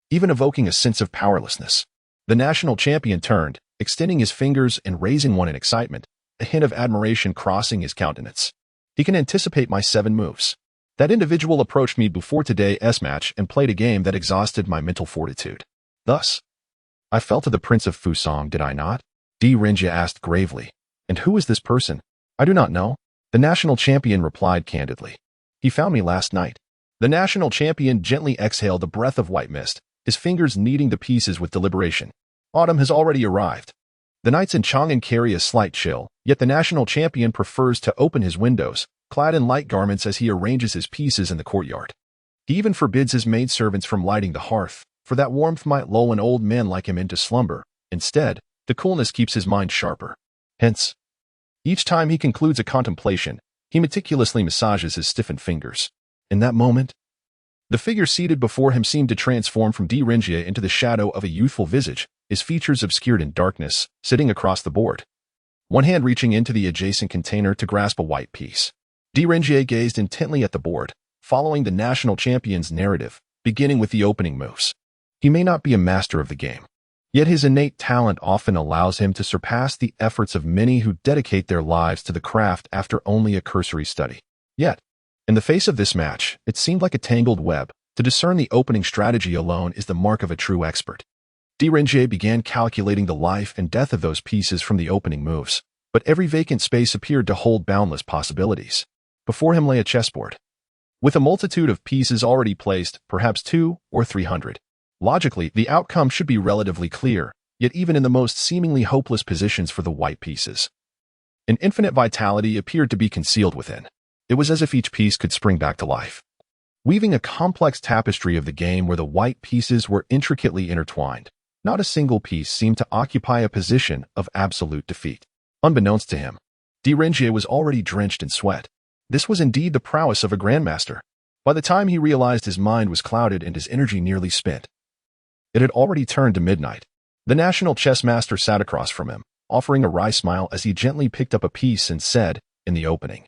Speaker 1: even evoking a sense of powerlessness. The national champion turned, extending his fingers and raising one in excitement, a hint of admiration crossing his countenance. He can anticipate my 7 moves. That individual approached me before today's match and played a game that exhausted my mental fortitude. Thus, I fell to the Prince of Fusang, did I not? Renjie asked gravely. And who is this person? I do not know. The national champion replied candidly. He found me last night. The national champion gently exhaled a breath of white mist, his fingers kneading the pieces with deliberation. Autumn has already arrived. The nights in Chang'an carry a slight chill, yet the national champion prefers to open his windows, clad in light garments as he arranges his pieces in the courtyard. He even forbids his maidservants from lighting the hearth, for that warmth might lull an old man like him into slumber. Instead, the coolness keeps his mind sharper. Hence, each time he concludes a contemplation, he meticulously massages his stiffened fingers. In that moment, the figure seated before him seemed to transform from Renjie into the shadow of a youthful visage, his features obscured in darkness, sitting across the board, one hand reaching into the adjacent container to grasp a white piece. Renjie gazed intently at the board, following the national champion's narrative, beginning with the opening moves. He may not be a master of the game, yet his innate talent often allows him to surpass the efforts of many who dedicate their lives to the craft after only a cursory study. Yet, in the face of this match, it seemed like a tangled web. To discern the opening strategy alone is the mark of a true expert. Renjie began calculating the life and death of those pieces from the opening moves, but every vacant space appeared to hold boundless possibilities. Before him lay a chessboard, with a multitude of pieces already placed, perhaps 200 or 300. Logically, the outcome should be relatively clear, yet even in the most seemingly hopeless positions for the white pieces, an infinite vitality appeared to be concealed within. It was as if each piece could spring back to life, weaving a complex tapestry of the game where the white pieces were intricately intertwined. Not a single piece seemed to occupy a position of absolute defeat. Unbeknownst to him, Rinjie was already drenched in sweat. This was indeed the prowess of a grandmaster. By the time he realized his mind was clouded and his energy nearly spent, it had already turned to midnight. The national chess master sat across from him, offering a wry smile as he gently picked up a piece and said, in the opening,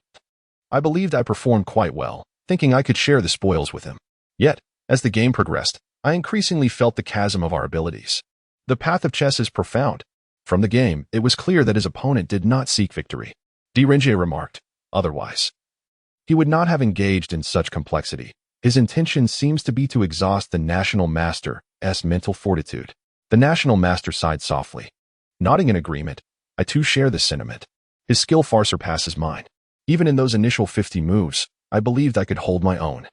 Speaker 1: I believed I performed quite well, thinking I could share the spoils with him. Yet, as the game progressed, I increasingly felt the chasm of our abilities. The path of chess is profound. From the game, it was clear that his opponent did not seek victory. Rinjie remarked, otherwise, he would not have engaged in such complexity. His intention seems to be to exhaust the national master's mental fortitude. The national master sighed softly. Nodding in agreement, I too share this sentiment. His skill far surpasses mine. Even in those initial 50 moves, I believed I could hold my own.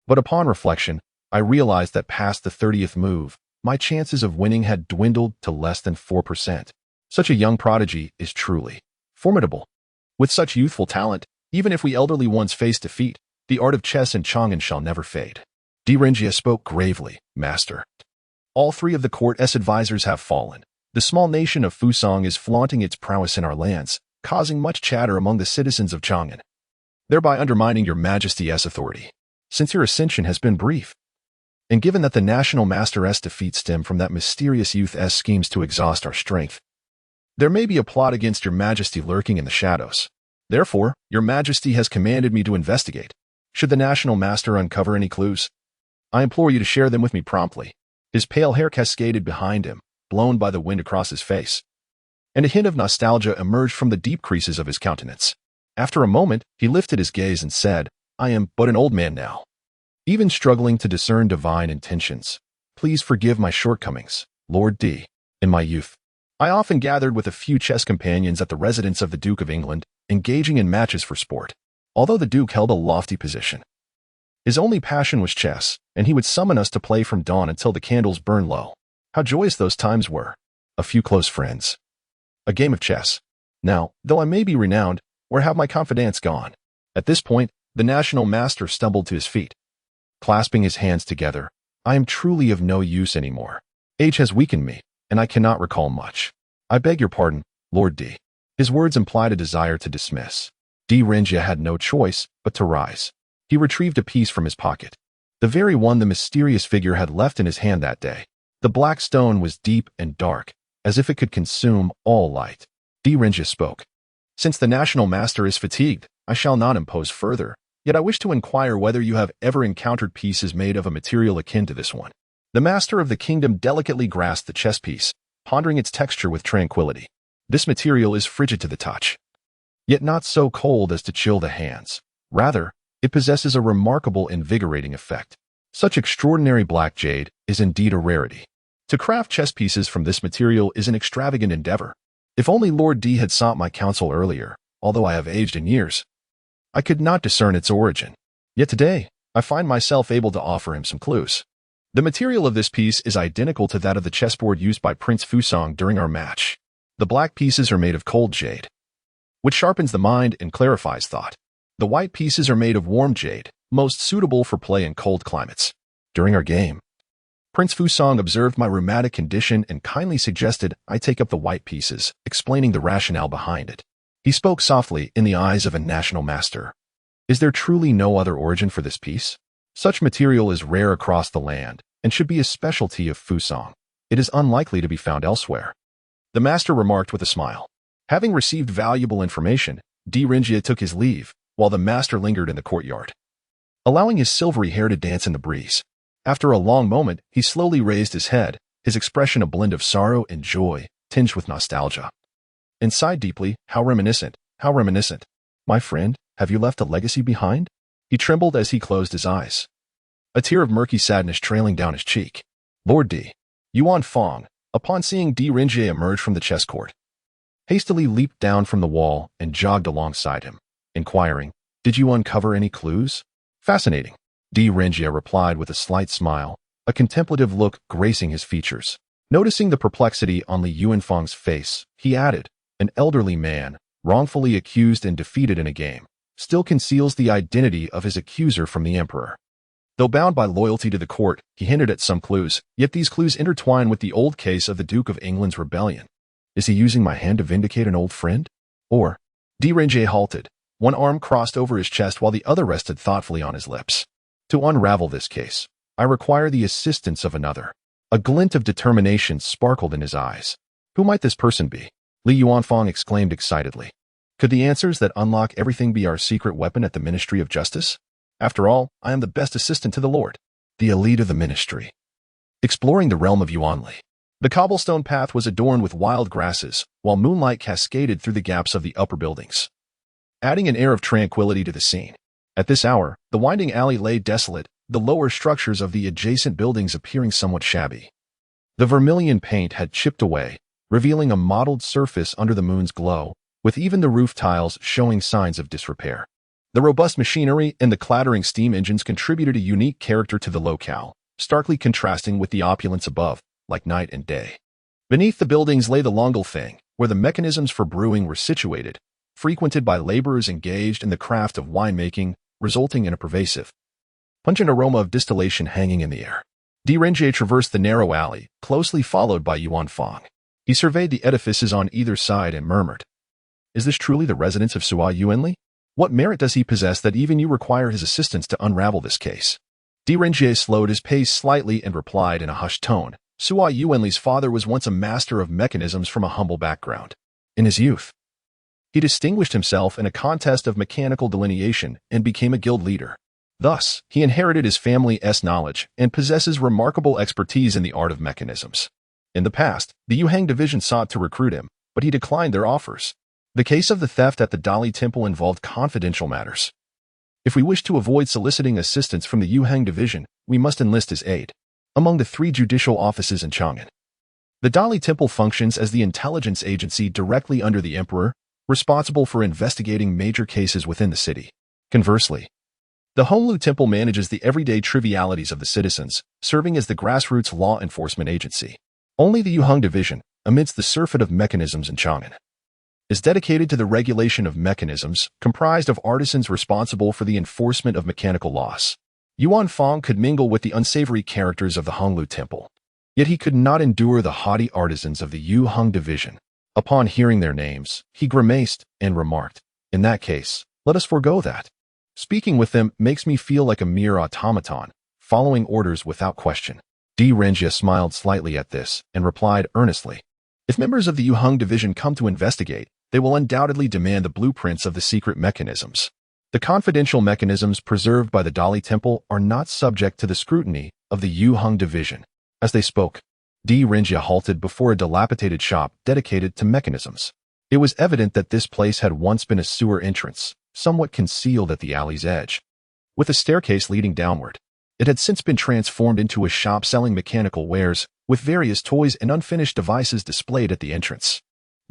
Speaker 1: But upon reflection, I realized that past the 30th move, my chances of winning had dwindled to less than 4%. Such a young prodigy is truly formidable. With such youthful talent, even if we elderly ones face defeat, the art of chess in Chang'an shall never fade. Rinjie spoke gravely, Master. All three of the court's advisors have fallen. The small nation of Fusang is flaunting its prowess in our lands, causing much chatter among the citizens of Chang'an, thereby undermining your Majesty's authority. Since your ascension has been brief, and given that the national master's defeat stemmed from that mysterious youth's schemes to exhaust our strength, there may be a plot against your Majesty lurking in the shadows. Therefore, your Majesty has commanded me to investigate. Should the national master uncover any clues, I implore you to share them with me promptly. His pale hair cascaded behind him, blown by the wind across his face, and a hint of nostalgia emerged from the deep creases of his countenance. After a moment, he lifted his gaze and said, I am but an old man now, even struggling to discern divine intentions. Please forgive my shortcomings, Lord D. In my youth, I often gathered with a few chess companions at the residence of the Duke of England, engaging in matches for sport. Although the Duke held a lofty position, his only passion was chess, and he would summon us to play from dawn until the candles burned low. How joyous those times were. A few close friends. A game of chess. Now, though I may be renowned, where have my confidants gone? At this point, the national master stumbled to his feet. Clasping his hands together, I am truly of no use anymore. Age has weakened me, and I cannot recall much. I beg your pardon, Lord D. His words implied a desire to dismiss. Rinjie had no choice but to rise. He retrieved a piece from his pocket, the very one the mysterious figure had left in his hand that day. The black stone was deep and dark, as if it could consume all light. Rinjie spoke. Since the national master is fatigued, I shall not impose further, yet I wish to inquire whether you have ever encountered pieces made of a material akin to this one. The master of the kingdom delicately grasped the chess piece, pondering its texture with tranquility. This material is frigid to the touch, yet not so cold as to chill the hands. Rather, it possesses a remarkable invigorating effect. Such extraordinary black jade is indeed a rarity. To craft chess pieces from this material is an extravagant endeavor. If only Lord D had sought my counsel earlier, although I have aged in years, I could not discern its origin. Yet today, I find myself able to offer him some clues. The material of this piece is identical to that of the chessboard used by Prince Fusang during our match. The black pieces are made of cold jade, which sharpens the mind and clarifies thought. The white pieces are made of warm jade, most suitable for play in cold climates. During our game, Prince Fusang observed my rheumatic condition and kindly suggested I take up the white pieces, explaining the rationale behind it. He spoke softly in the eyes of a national master. Is there truly no other origin for this piece? Such material is rare across the land and should be a specialty of Fusang. It is unlikely to be found elsewhere. The master remarked with a smile. Having received valuable information, Rinjie took his leave, while the master lingered in the courtyard, allowing his silvery hair to dance in the breeze. After a long moment, he slowly raised his head, his expression a blend of sorrow and joy, tinged with nostalgia. And sighed deeply, how reminiscent, how reminiscent. My friend, have you left a legacy behind? He trembled as he closed his eyes, a tear of murky sadness trailing down his cheek. Lord D. Yuan Fong, upon seeing Rinjie emerge from the chess court, hastily leaped down from the wall and jogged alongside him, inquiring, did you uncover any clues? Fascinating. Rinjie replied with a slight smile, a contemplative look gracing his features. Noticing the perplexity on Li Yuanfang's face, he added, an elderly man, wrongfully accused and defeated in a game, still conceals the identity of his accuser from the emperor. Though bound by loyalty to the court, he hinted at some clues, yet these clues intertwine with the old case of the Duke of England's rebellion. Is he using my hand to vindicate an old friend? Or Renjie halted, one arm crossed over his chest while the other rested thoughtfully on his lips. To unravel this case, I require the assistance of another. A glint of determination sparkled in his eyes. Who might this person be? Li Yuanfang exclaimed excitedly. Could the answers that unlock everything be our secret weapon at the Ministry of Justice? After all, I am the best assistant to the Lord, the elite of the ministry. Exploring the realm of Yuanli. The cobblestone path was adorned with wild grasses, while moonlight cascaded through the gaps of the upper buildings, adding an air of tranquility to the scene. At this hour, the winding alley lay desolate, the lower structures of the adjacent buildings appearing somewhat shabby. The vermilion paint had chipped away, revealing a mottled surface under the moon's glow, with even the roof tiles showing signs of disrepair. The robust machinery and the clattering steam engines contributed a unique character to the locale, starkly contrasting with the opulence above, like night and day. Beneath the buildings lay the Longelfang, where the mechanisms for brewing were situated, frequented by laborers engaged in the craft of winemaking, resulting in a pervasive, pungent aroma of distillation hanging in the air. Renjie traversed the narrow alley, closely followed by Yuanfang. He surveyed the edifices on either side and murmured, "Is this truly the residence of Sua Yuanli? What merit does he possess that even you require his assistance to unravel this case?" Renjie slowed his pace slightly and replied in a hushed tone, "Sua Yuanli's father was once a master of mechanisms from a humble background. In his youth, he distinguished himself in a contest of mechanical delineation and became a guild leader. Thus, he inherited his family's knowledge and possesses remarkable expertise in the art of mechanisms. In the past, the Yuhang division sought to recruit him, but he declined their offers. The case of the theft at the Dali Temple involved confidential matters. If we wish to avoid soliciting assistance from the Yuhang division, we must enlist his aid. Among the 3 judicial offices in Chang'an, the Dali Temple functions as the intelligence agency directly under the emperor, responsible for investigating major cases within the city. Conversely, the Honglu Temple manages the everyday trivialities of the citizens, serving as the grassroots law enforcement agency. Only the Yuhang division, amidst the surfeit of mechanisms in Chang'an, is dedicated to the regulation of mechanisms, comprised of artisans responsible for the enforcement of mechanical laws. Yuanfang could mingle with the unsavory characters of the Honglu Temple, yet he could not endure the haughty artisans of the Yuhang division. Upon hearing their names, he grimaced and remarked, "In that case, let us forego that. Speaking with them makes me feel like a mere automaton, following orders without question." Renjie smiled slightly at this and replied earnestly, "If members of the Yuhang division come to investigate, they will undoubtedly demand the blueprints of the secret mechanisms. The confidential mechanisms preserved by the Dali Temple are not subject to the scrutiny of the Yuhang division." As they spoke, Renjie halted before a dilapidated shop dedicated to mechanisms. It was evident that this place had once been a sewer entrance, somewhat concealed at the alley's edge, with a staircase leading downward. It had since been transformed into a shop selling mechanical wares, with various toys and unfinished devices displayed at the entrance.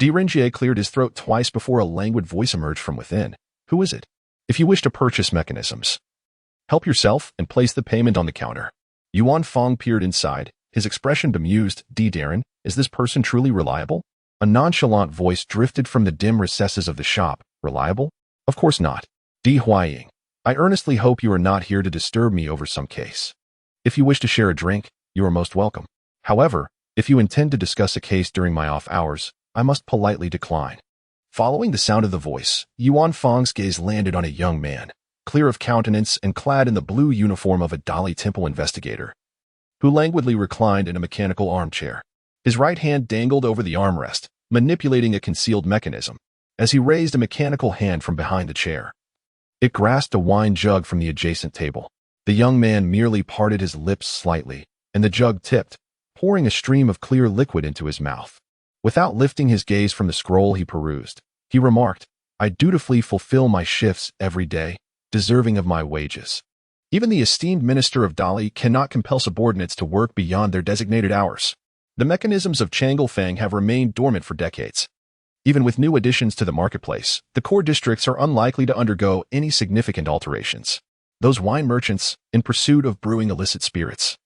Speaker 1: Renjie cleared his throat twice before a languid voice emerged from within. "Who is it? If you wish to purchase mechanisms, help yourself and place the payment on the counter." Yuanfang peered inside, his expression bemused. "Darren, is this person truly reliable?" A nonchalant voice drifted from the dim recesses of the shop. "Reliable? Of course not. Huaying, I earnestly hope you are not here to disturb me over some case. If you wish to share a drink, you are most welcome. However, if you intend to discuss a case during my off hours, I must politely decline." Following the sound of the voice, Yuanfang's gaze landed on a young man, clear of countenance and clad in the blue uniform of a Dali Temple investigator, who languidly reclined in a mechanical armchair. His right hand dangled over the armrest, manipulating a concealed mechanism. As he raised a mechanical hand from behind the chair, it grasped a wine jug from the adjacent table. The young man merely parted his lips slightly, and the jug tipped, pouring a stream of clear liquid into his mouth. Without lifting his gaze from the scroll he perused, he remarked, "I dutifully fulfill my shifts every day, deserving of my wages. Even the esteemed minister of Dali cannot compel subordinates to work beyond their designated hours. The mechanisms of Changelfang have remained dormant for decades. Even with new additions to the marketplace, the core districts are unlikely to undergo any significant alterations. Those wine merchants, in pursuit of brewing illicit spirits,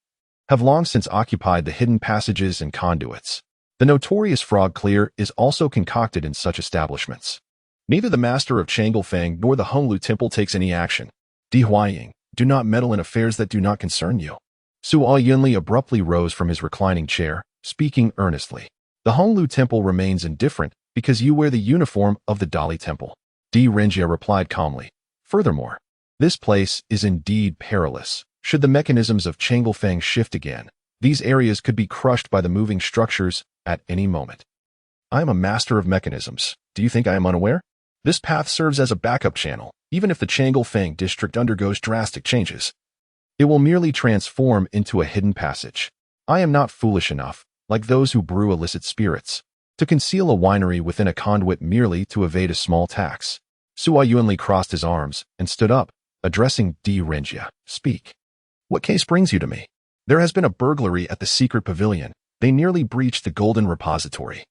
Speaker 1: have long since occupied the hidden passages and conduits. The notorious frog clear is also concocted in such establishments. Neither the master of Changelfang nor the Honglu Temple takes any action. Huaying, do not meddle in affairs that do not concern you." Sua Yunli abruptly rose from his reclining chair, speaking earnestly. "The Honglu Temple remains indifferent because you wear the uniform of the Dali Temple. Di Renjia replied calmly. Furthermore, this place is indeed perilous. Should the mechanisms of Changelfang shift again, these areas could be crushed by the moving structures at any moment. I am a master of mechanisms. Do you think I am unaware? This path serves as a backup channel, even if the Changelfang district undergoes drastic changes. It will merely transform into a hidden passage. I am not foolish enough, like those who brew illicit spirits, to conceal a winery within a conduit merely to evade a small tax. Sua Yuanli crossed his arms and stood up, addressing Di Renjia. Speak. What case brings you to me? There has been a burglary at the secret pavilion. They nearly breached the golden repository.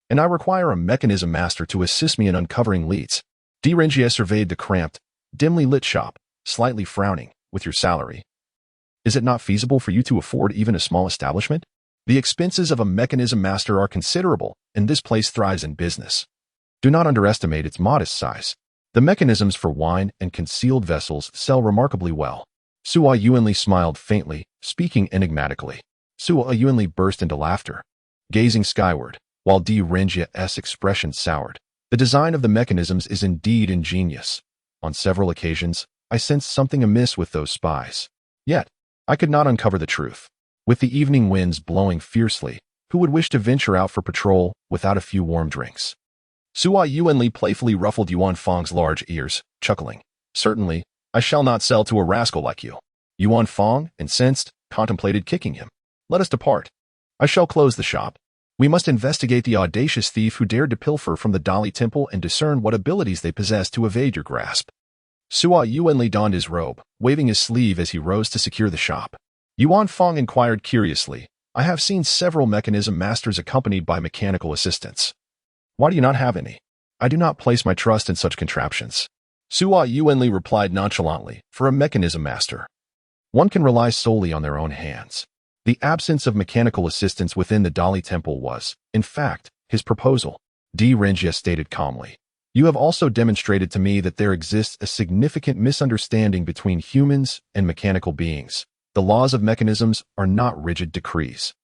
Speaker 1: And I require a mechanism master to assist me in uncovering leads. Di Renjia surveyed the cramped, dimly lit shop, slightly frowning. With your salary, is it not feasible for you to afford even a small establishment? The expenses of a mechanism master are considerable, and this place thrives in business. Do not underestimate its modest size. The mechanisms for wine and concealed vessels sell remarkably well. Sua Yuanli smiled faintly, speaking enigmatically. Sua Yuanli burst into laughter, gazing skyward, while Di Renjia's expression soured. The design of the mechanisms is indeed ingenious. On several occasions, I sensed something amiss with those spies. Yet, I could not uncover the truth. With the evening winds blowing fiercely, who would wish to venture out for patrol without a few warm drinks? Sua Yuanli playfully ruffled Yuan Fang's large ears, chuckling. Certainly, I shall not sell to a rascal like you. Yuan Fang, incensed, contemplated kicking him. Let us depart. I shall close the shop. We must investigate the audacious thief who dared to pilfer from the Dali Temple and discern what abilities they possess to evade your grasp. Sua Yuanli donned his robe, waving his sleeve as he rose to secure the shop. Yuan Fang inquired curiously, I have seen several mechanism masters accompanied by mechanical assistants. Why do you not have any? I do not place my trust in such contraptions. Sua Yuanli replied nonchalantly, for a mechanism master, one can rely solely on their own hands. The absence of mechanical assistance within the Dali Temple was, in fact, his proposal. Di Renjia stated calmly. You have also demonstrated to me that there exists a significant misunderstanding between humans and mechanical beings. The laws of mechanisms are not rigid decrees.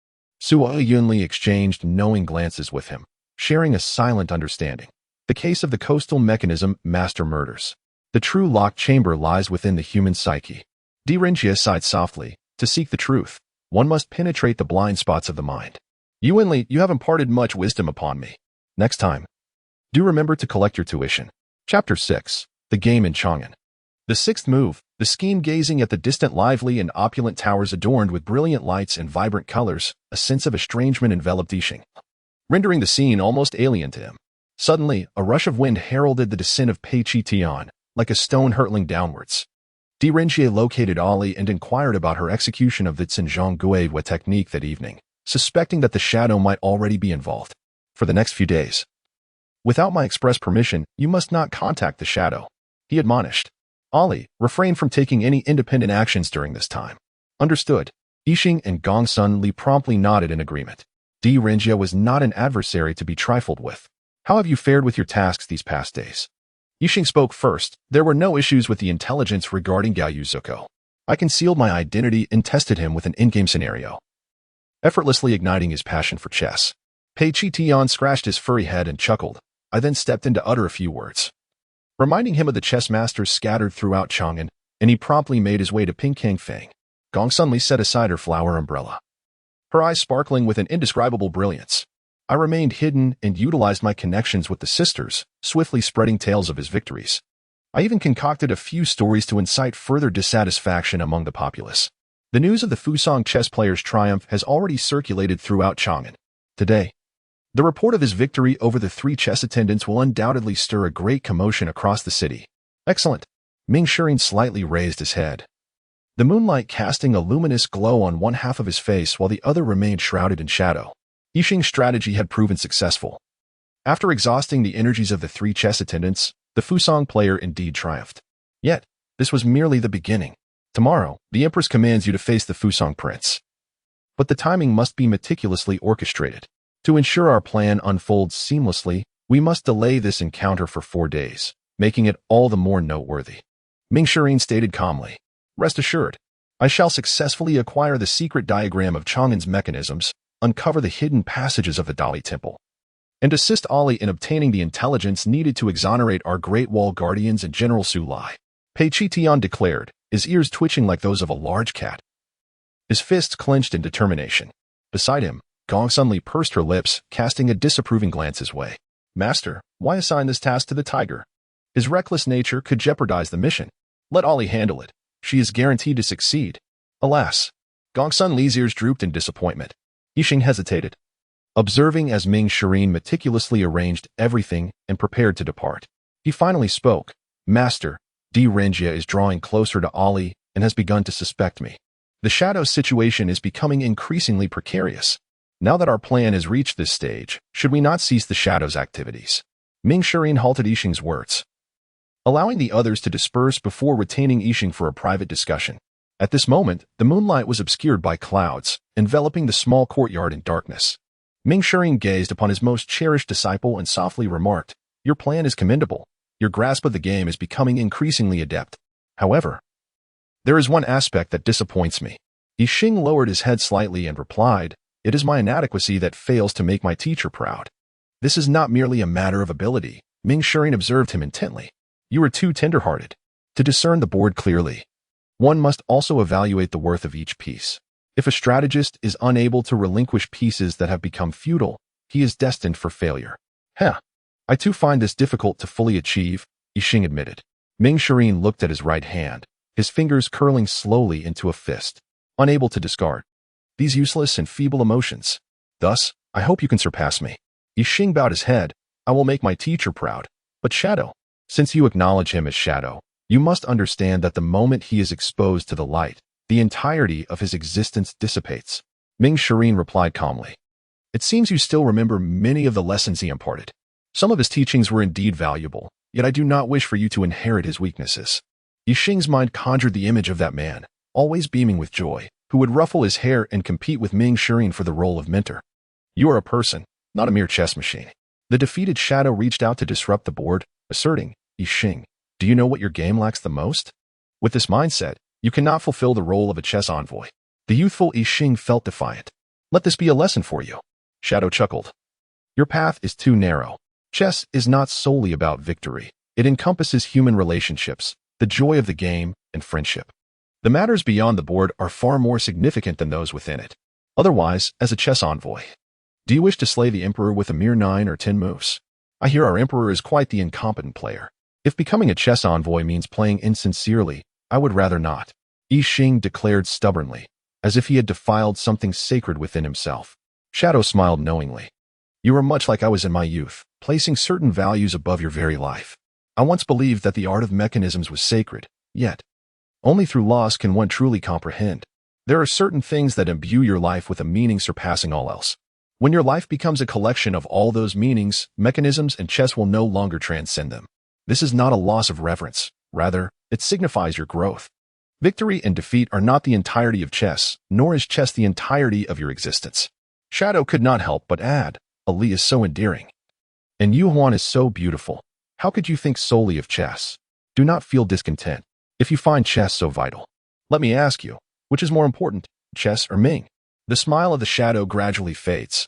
Speaker 1: Sua Yuanli exchanged knowing glances with him, sharing a silent understanding. The case of the coastal mechanism master murders. The true locked chamber lies within the human psyche. Di Renjia sighed softly. To seek the truth, one must penetrate the blind spots of the mind. Yuanli, you have imparted much wisdom upon me. Next time, do remember to collect your tuition. Chapter 6. The Game in Chang'an. The sixth move, the scheme gazing at the distant lively and opulent towers adorned with brilliant lights and vibrant colors, a sense of estrangement enveloped Yixing, rendering the scene almost alien to him. Suddenly, a rush of wind heralded the descent of Pei Chi Tian, like a stone hurtling downwards. Di Renjia located Ali and inquired about her execution of the Zhenjiang Guiwa technique that evening, suspecting that the shadow might already be involved. For the next few days, without my express permission, you must not contact the shadow, he admonished. Ali, refrain from taking any independent actions during this time. Understood. Yixing and Gongsun Li promptly nodded in agreement. Di Renjia was not an adversary to be trifled with. How have you fared with your tasks these past days? Yixing spoke first. There were no issues with the intelligence regarding Gao Yuzuko. I concealed my identity and tested him with an in-game scenario, effortlessly igniting his passion for chess. Pei Chi Tian scratched his furry head and chuckled. I then stepped in to utter a few words, reminding him of the chess masters scattered throughout Chang'an, and he promptly made his way to Pingkangfang. Gongsun Li set aside her flower umbrella, her eyes sparkling with an indescribable brilliance. I remained hidden and utilized my connections with the sisters, swiftly spreading tales of his victories. I even concocted a few stories to incite further dissatisfaction among the populace. The news of the Fusang chess player's triumph has already circulated throughout Chang'an. Today, the report of his victory over the 3 chess attendants will undoubtedly stir a great commotion across the city. Excellent. Ming Shirin slightly raised his head, the moonlight casting a luminous glow on one half of his face while the other remained shrouded in shadow. Yixing's strategy had proven successful. After exhausting the energies of the 3 chess attendants, the Fusang player indeed triumphed. Yet, this was merely the beginning. Tomorrow, the Empress commands you to face the Fusang prince. But the timing must be meticulously orchestrated. To ensure our plan unfolds seamlessly, we must delay this encounter for 4 days, making it all the more noteworthy. Ming Shirin stated calmly. Rest assured, I shall successfully acquire the secret diagram of Chang'an's mechanisms, uncover the hidden passages of the Dali Temple, and assist Ali in obtaining the intelligence needed to exonerate our Great Wall Guardians and General Su Lai," Pei Chitian declared, his ears twitching like those of a large cat. His fists clenched in determination. Beside him, Gong suddenly pursed her lips, casting a disapproving glance his way. "Master, why assign this task to the tiger? His reckless nature could jeopardize the mission. Let Ali handle it. She is guaranteed to succeed." Alas! Gongsun Li's ears drooped in disappointment. Yixing hesitated, observing as Ming Shireen meticulously arranged everything and prepared to depart. He finally spoke. "Master, Di Renjia is drawing closer to Ali and has begun to suspect me. The Shadow's situation is becoming increasingly precarious. Now that our plan has reached this stage, should we not cease the Shadow's activities?" Ming Shireen halted Yixing's words, allowing the others to disperse before retaining Yixing for a private discussion. At this moment, the moonlight was obscured by clouds, enveloping the small courtyard in darkness. Ming Shireen gazed upon his most cherished disciple and softly remarked, "Your plan is commendable. Your grasp of the game is becoming increasingly adept. However, there is one aspect that disappoints me." Yixing lowered his head slightly and replied, "It is my inadequacy that fails to make my teacher proud." "This is not merely a matter of ability." Ming Shireen observed him intently. "You are too tender-hearted. To discern the board clearly, one must also evaluate the worth of each piece. If a strategist is unable to relinquish pieces that have become futile, he is destined for failure." I too find this difficult to fully achieve," Yixing admitted. Ming Shireen looked at his right hand, his fingers curling slowly into a fist, unable to discard these useless and feeble emotions. "Thus, I hope you can surpass me." Yixing bowed his head. "I will make my teacher proud. But Shadow, since you acknowledge him as Shadow, you must understand that the moment he is exposed to the light, the entirety of his existence dissipates." Ming Shireen replied calmly, "It seems you still remember many of the lessons he imparted. Some of his teachings were indeed valuable, yet I do not wish for you to inherit his weaknesses." Yixing's mind conjured the image of that man, always beaming with joy, who would ruffle his hair and compete with Ming Shireen for the role of mentor. "You are a person, not a mere chess machine." The defeated Shadow reached out to disrupt the board, asserting, "Yixing, do you know what your game lacks the most? With this mindset, you cannot fulfill the role of a chess envoy." The youthful Yixing felt defiant. "Let this be a lesson for you." Shadow chuckled. "Your path is too narrow. Chess is not solely about victory. It encompasses human relationships, the joy of the game, and friendship. The matters beyond the board are far more significant than those within it. Otherwise, as a chess envoy, do you wish to slay the Emperor with a mere 9 or 10 moves? I hear our Emperor is quite the incompetent player. If becoming a chess envoy means playing insincerely, I would rather not," Yixing declared stubbornly, as if he had defiled something sacred within himself. Shadow smiled knowingly. "You are much like I was in my youth, placing certain values above your very life. I once believed that the art of mechanisms was sacred, yet only through loss can one truly comprehend. There are certain things that imbue your life with a meaning surpassing all else. When your life becomes a collection of all those meanings, mechanisms and chess will no longer transcend them. This is not a loss of reverence. Rather, it signifies your growth. Victory and defeat are not the entirety of chess, nor is chess the entirety of your existence." Shadow could not help but add, "Ali is so endearing. And Yu Huan is so beautiful. How could you think solely of chess? Do not feel discontent if you find chess so vital. Let me ask you, which is more important, chess or Ming?" The smile of the Shadow gradually fades,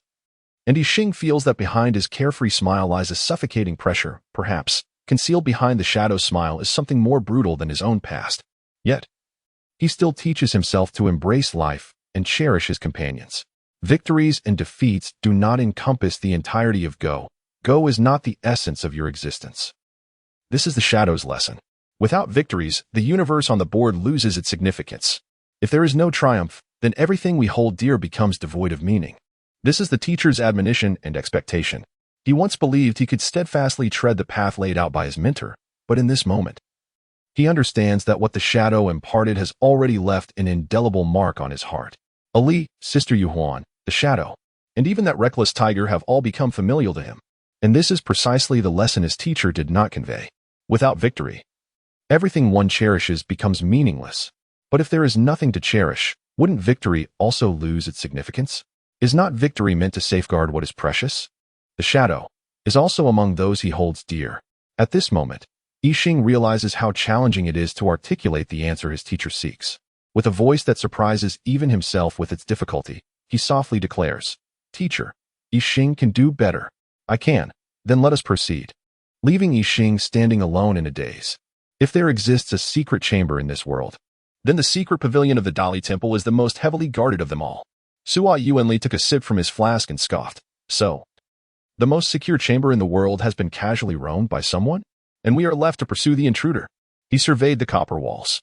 Speaker 1: and Yixing feels that behind his carefree smile lies a suffocating pressure. Perhaps, concealed behind the Shadow's smile is something more brutal than his own past. Yet, he still teaches himself to embrace life and cherish his companions. Victories and defeats do not encompass the entirety of Go. Go is not the essence of your existence. This is the Shadow's lesson. Without victories, the universe on the board loses its significance. If there is no triumph, then everything we hold dear becomes devoid of meaning. This is the teacher's admonition and expectation. He once believed he could steadfastly tread the path laid out by his mentor, but in this moment, he understands that what the Shadow imparted has already left an indelible mark on his heart. Ali, Sister Yu Huan, the Shadow, and even that reckless tiger have all become familiar to him. And this is precisely the lesson his teacher did not convey. Without victory, everything one cherishes becomes meaningless. But if there is nothing to cherish, wouldn't victory also lose its significance? Is not victory meant to safeguard what is precious? The Shadow is also among those he holds dear. At this moment, Yixing realizes how challenging it is to articulate the answer his teacher seeks. With a voice that surprises even himself with its difficulty, he softly declares, "Teacher, Yixing can do better." I can. Then let us proceed. Leaving Yixing standing alone in a daze. If there exists a secret chamber in this world, then the secret pavilion of the Dali Temple is the most heavily guarded of them all. Sua Yuanli took a sip from his flask and scoffed. So, the most secure chamber in the world has been casually roamed by someone? And we are left to pursue the intruder. He surveyed the copper walls.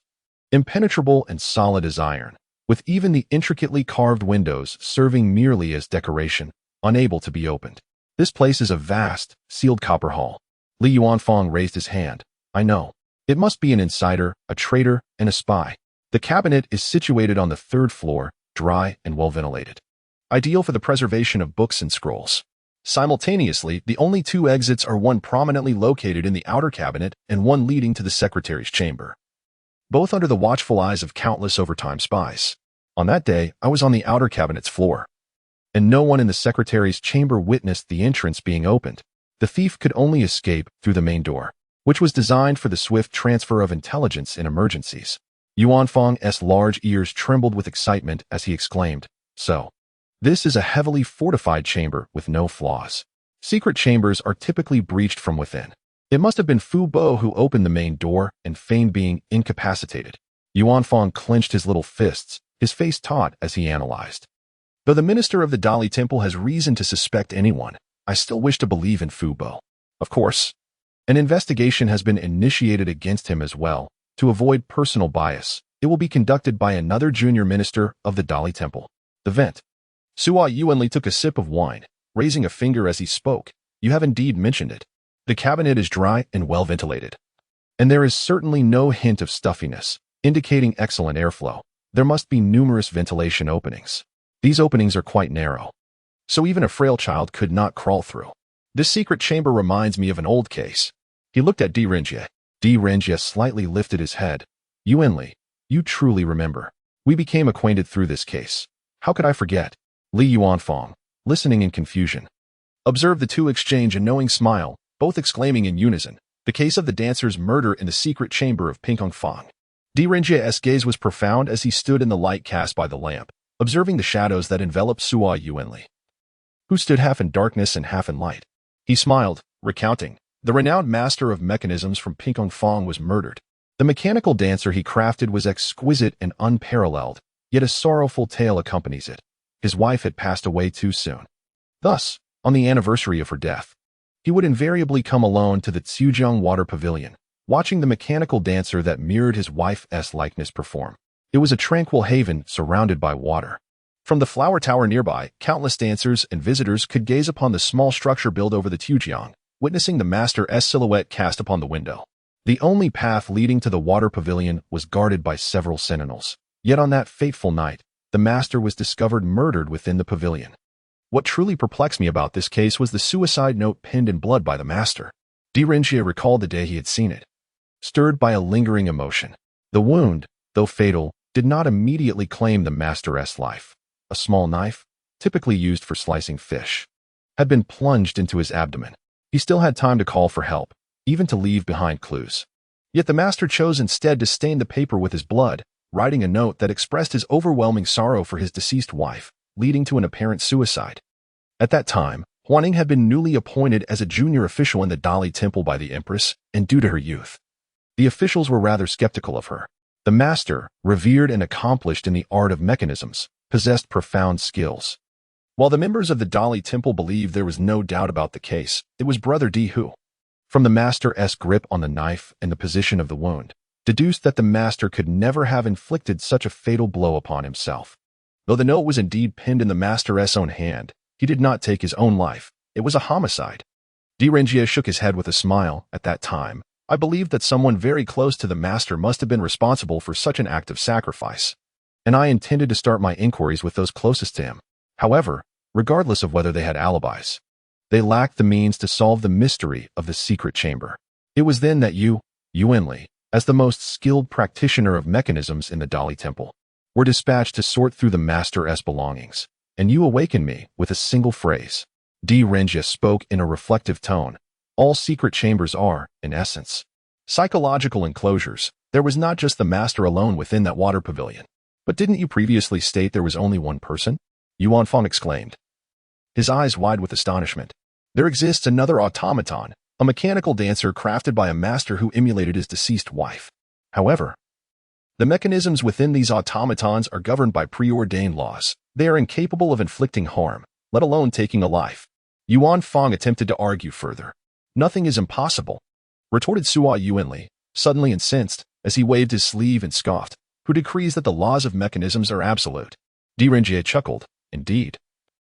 Speaker 1: Impenetrable and solid as iron, with even the intricately carved windows serving merely as decoration, unable to be opened. This place is a vast, sealed copper hall. Li Yuanfang raised his hand. I know. It must be an insider, a traitor, and a spy. The cabinet is situated on the third floor, dry and well-ventilated. Ideal for the preservation of books and scrolls. Simultaneously, the only two exits are one prominently located in the outer cabinet and one leading to the secretary's chamber. Both under the watchful eyes of countless overtime spies. On that day, I was on the outer cabinet's floor, and no one in the secretary's chamber witnessed the entrance being opened. The thief could only escape through the main door, which was designed for the swift transfer of intelligence in emergencies. Yuanfang's large ears trembled with excitement as he exclaimed, So, this is a heavily fortified chamber with no flaws. Secret chambers are typically breached from within. It must have been Fu Bo who opened the main door and feigned being incapacitated. Yuanfang clenched his little fists, his face taut as he analyzed. Though the minister of the Dali Temple has reason to suspect anyone, I still wish to believe in Fu Bo. Of course, an investigation has been initiated against him as well. To avoid personal bias, it will be conducted by another junior minister of the Dali Temple. The vent. Sua Yuanli took a sip of wine, raising a finger as he spoke. You have indeed mentioned it. The cabinet is dry and well ventilated. And there is certainly no hint of stuffiness, indicating excellent airflow. There must be numerous ventilation openings. These openings are quite narrow, so even a frail child could not crawl through. This secret chamber reminds me of an old case. He looked at Di Renjie. Di Renjie slightly lifted his head. Yuanli, you truly remember. We became acquainted through this case. How could I forget? Li Yuanfang, listening in confusion, observed the two exchange a knowing smile, both exclaiming in unison, the case of the dancer's murder in the secret chamber of Pingkongfang. Di Renjie's gaze was profound as he stood in the light cast by the lamp, observing the shadows that enveloped Sua Yuanli, who stood half in darkness and half in light. He smiled, recounting. The renowned master of mechanisms from Pingkongfang was murdered. The mechanical dancer he crafted was exquisite and unparalleled, yet a sorrowful tale accompanies it. His wife had passed away too soon. Thus, on the anniversary of her death, he would invariably come alone to the Tsujiang Water Pavilion, watching the mechanical dancer that mirrored his wife's likeness perform. It was a tranquil haven surrounded by water. From the flower tower nearby, countless dancers and visitors could gaze upon the small structure built over the Tsujiang, witnessing the master's silhouette cast upon the window. The only path leading to the water pavilion was guarded by several sentinels. Yet on that fateful night, the master was discovered murdered within the pavilion. What truly perplexed me about this case was the suicide note penned in blood by the master. Di Renjie recalled the day he had seen it, stirred by a lingering emotion. The wound, though fatal, did not immediately claim the master's life. A small knife, typically used for slicing fish, had been plunged into his abdomen. He still had time to call for help, even to leave behind clues. Yet the master chose instead to stain the paper with his blood, writing a note that expressed his overwhelming sorrow for his deceased wife, leading to an apparent suicide. At that time, Huaning had been newly appointed as a junior official in the Dali Temple by the Empress, and due to her youth, the officials were rather skeptical of her. The master, revered and accomplished in the art of mechanisms, possessed profound skills. While the members of the Dali Temple believed there was no doubt about the case, it was Brother Di who, from the master's grip on the knife and the position of the wound, deduced that the master could never have inflicted such a fatal blow upon himself. Though the note was indeed penned in the master's own hand, he did not take his own life. It was a homicide. Di Renjie shook his head with a smile. At that time, I believed that someone very close to the master must have been responsible for such an act of sacrifice, and I intended to start my inquiries with those closest to him. However, regardless of whether they had alibis, they lacked the means to solve the mystery of the secret chamber. It was then that you, Yuanli, as the most skilled practitioner of mechanisms in the Dali Temple, were dispatched to sort through the master's belongings, and you awakened me with a single phrase. Di Renjie spoke in a reflective tone. All secret chambers are, in essence, psychological enclosures. There was not just the master alone within that water pavilion. But didn't you previously state there was only one person? Yuanfang exclaimed, his eyes wide with astonishment. There exists another automaton, a mechanical dancer crafted by a master who emulated his deceased wife. However, the mechanisms within these automatons are governed by preordained laws. They are incapable of inflicting harm, let alone taking a life. Yuan Fang attempted to argue further. Nothing is impossible, retorted Sua Yuanli, suddenly incensed, as he waved his sleeve and scoffed. Who decrees that the laws of mechanisms are absolute? Di Renjie chuckled. Indeed.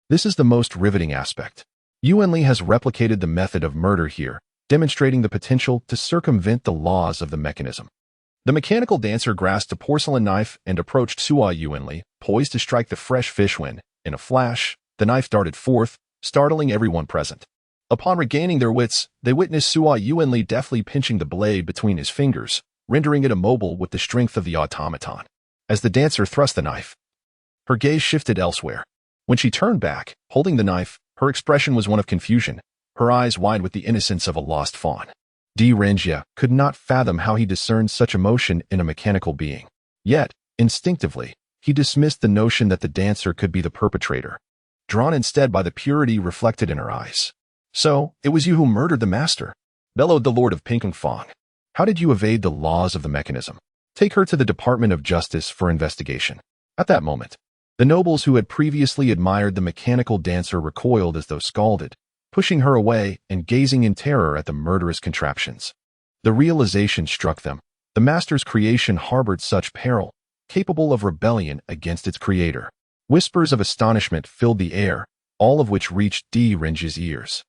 Speaker 1: This is the most riveting aspect. Yuanli has replicated the method of murder here, demonstrating the potential to circumvent the laws of the mechanism. The mechanical dancer grasped a porcelain knife and approached Sua Yuanli, poised to strike the fresh fish when, in a flash, the knife darted forth, startling everyone present. Upon regaining their wits, they witnessed Sua Yuanli deftly pinching the blade between his fingers, rendering it immobile with the strength of the automaton. As the dancer thrust the knife, her gaze shifted elsewhere. When she turned back, holding the knife, her expression was one of confusion, her eyes wide with the innocence of a lost fawn. Di Renjie could not fathom how he discerned such emotion in a mechanical being. Yet, instinctively, he dismissed the notion that the dancer could be the perpetrator, drawn instead by the purity reflected in her eyes. So, it was you who murdered the master, bellowed the Lord of Pinkfong. How did you evade the laws of the mechanism? Take her to the Department of Justice for investigation. At that moment, the nobles who had previously admired the mechanical dancer recoiled as though scalded, pushing her away and gazing in terror at the murderous contraptions. The realization struck them. The master's creation harbored such peril, capable of rebellion against its creator. Whispers of astonishment filled the air, all of which reached Di Renjie's ears.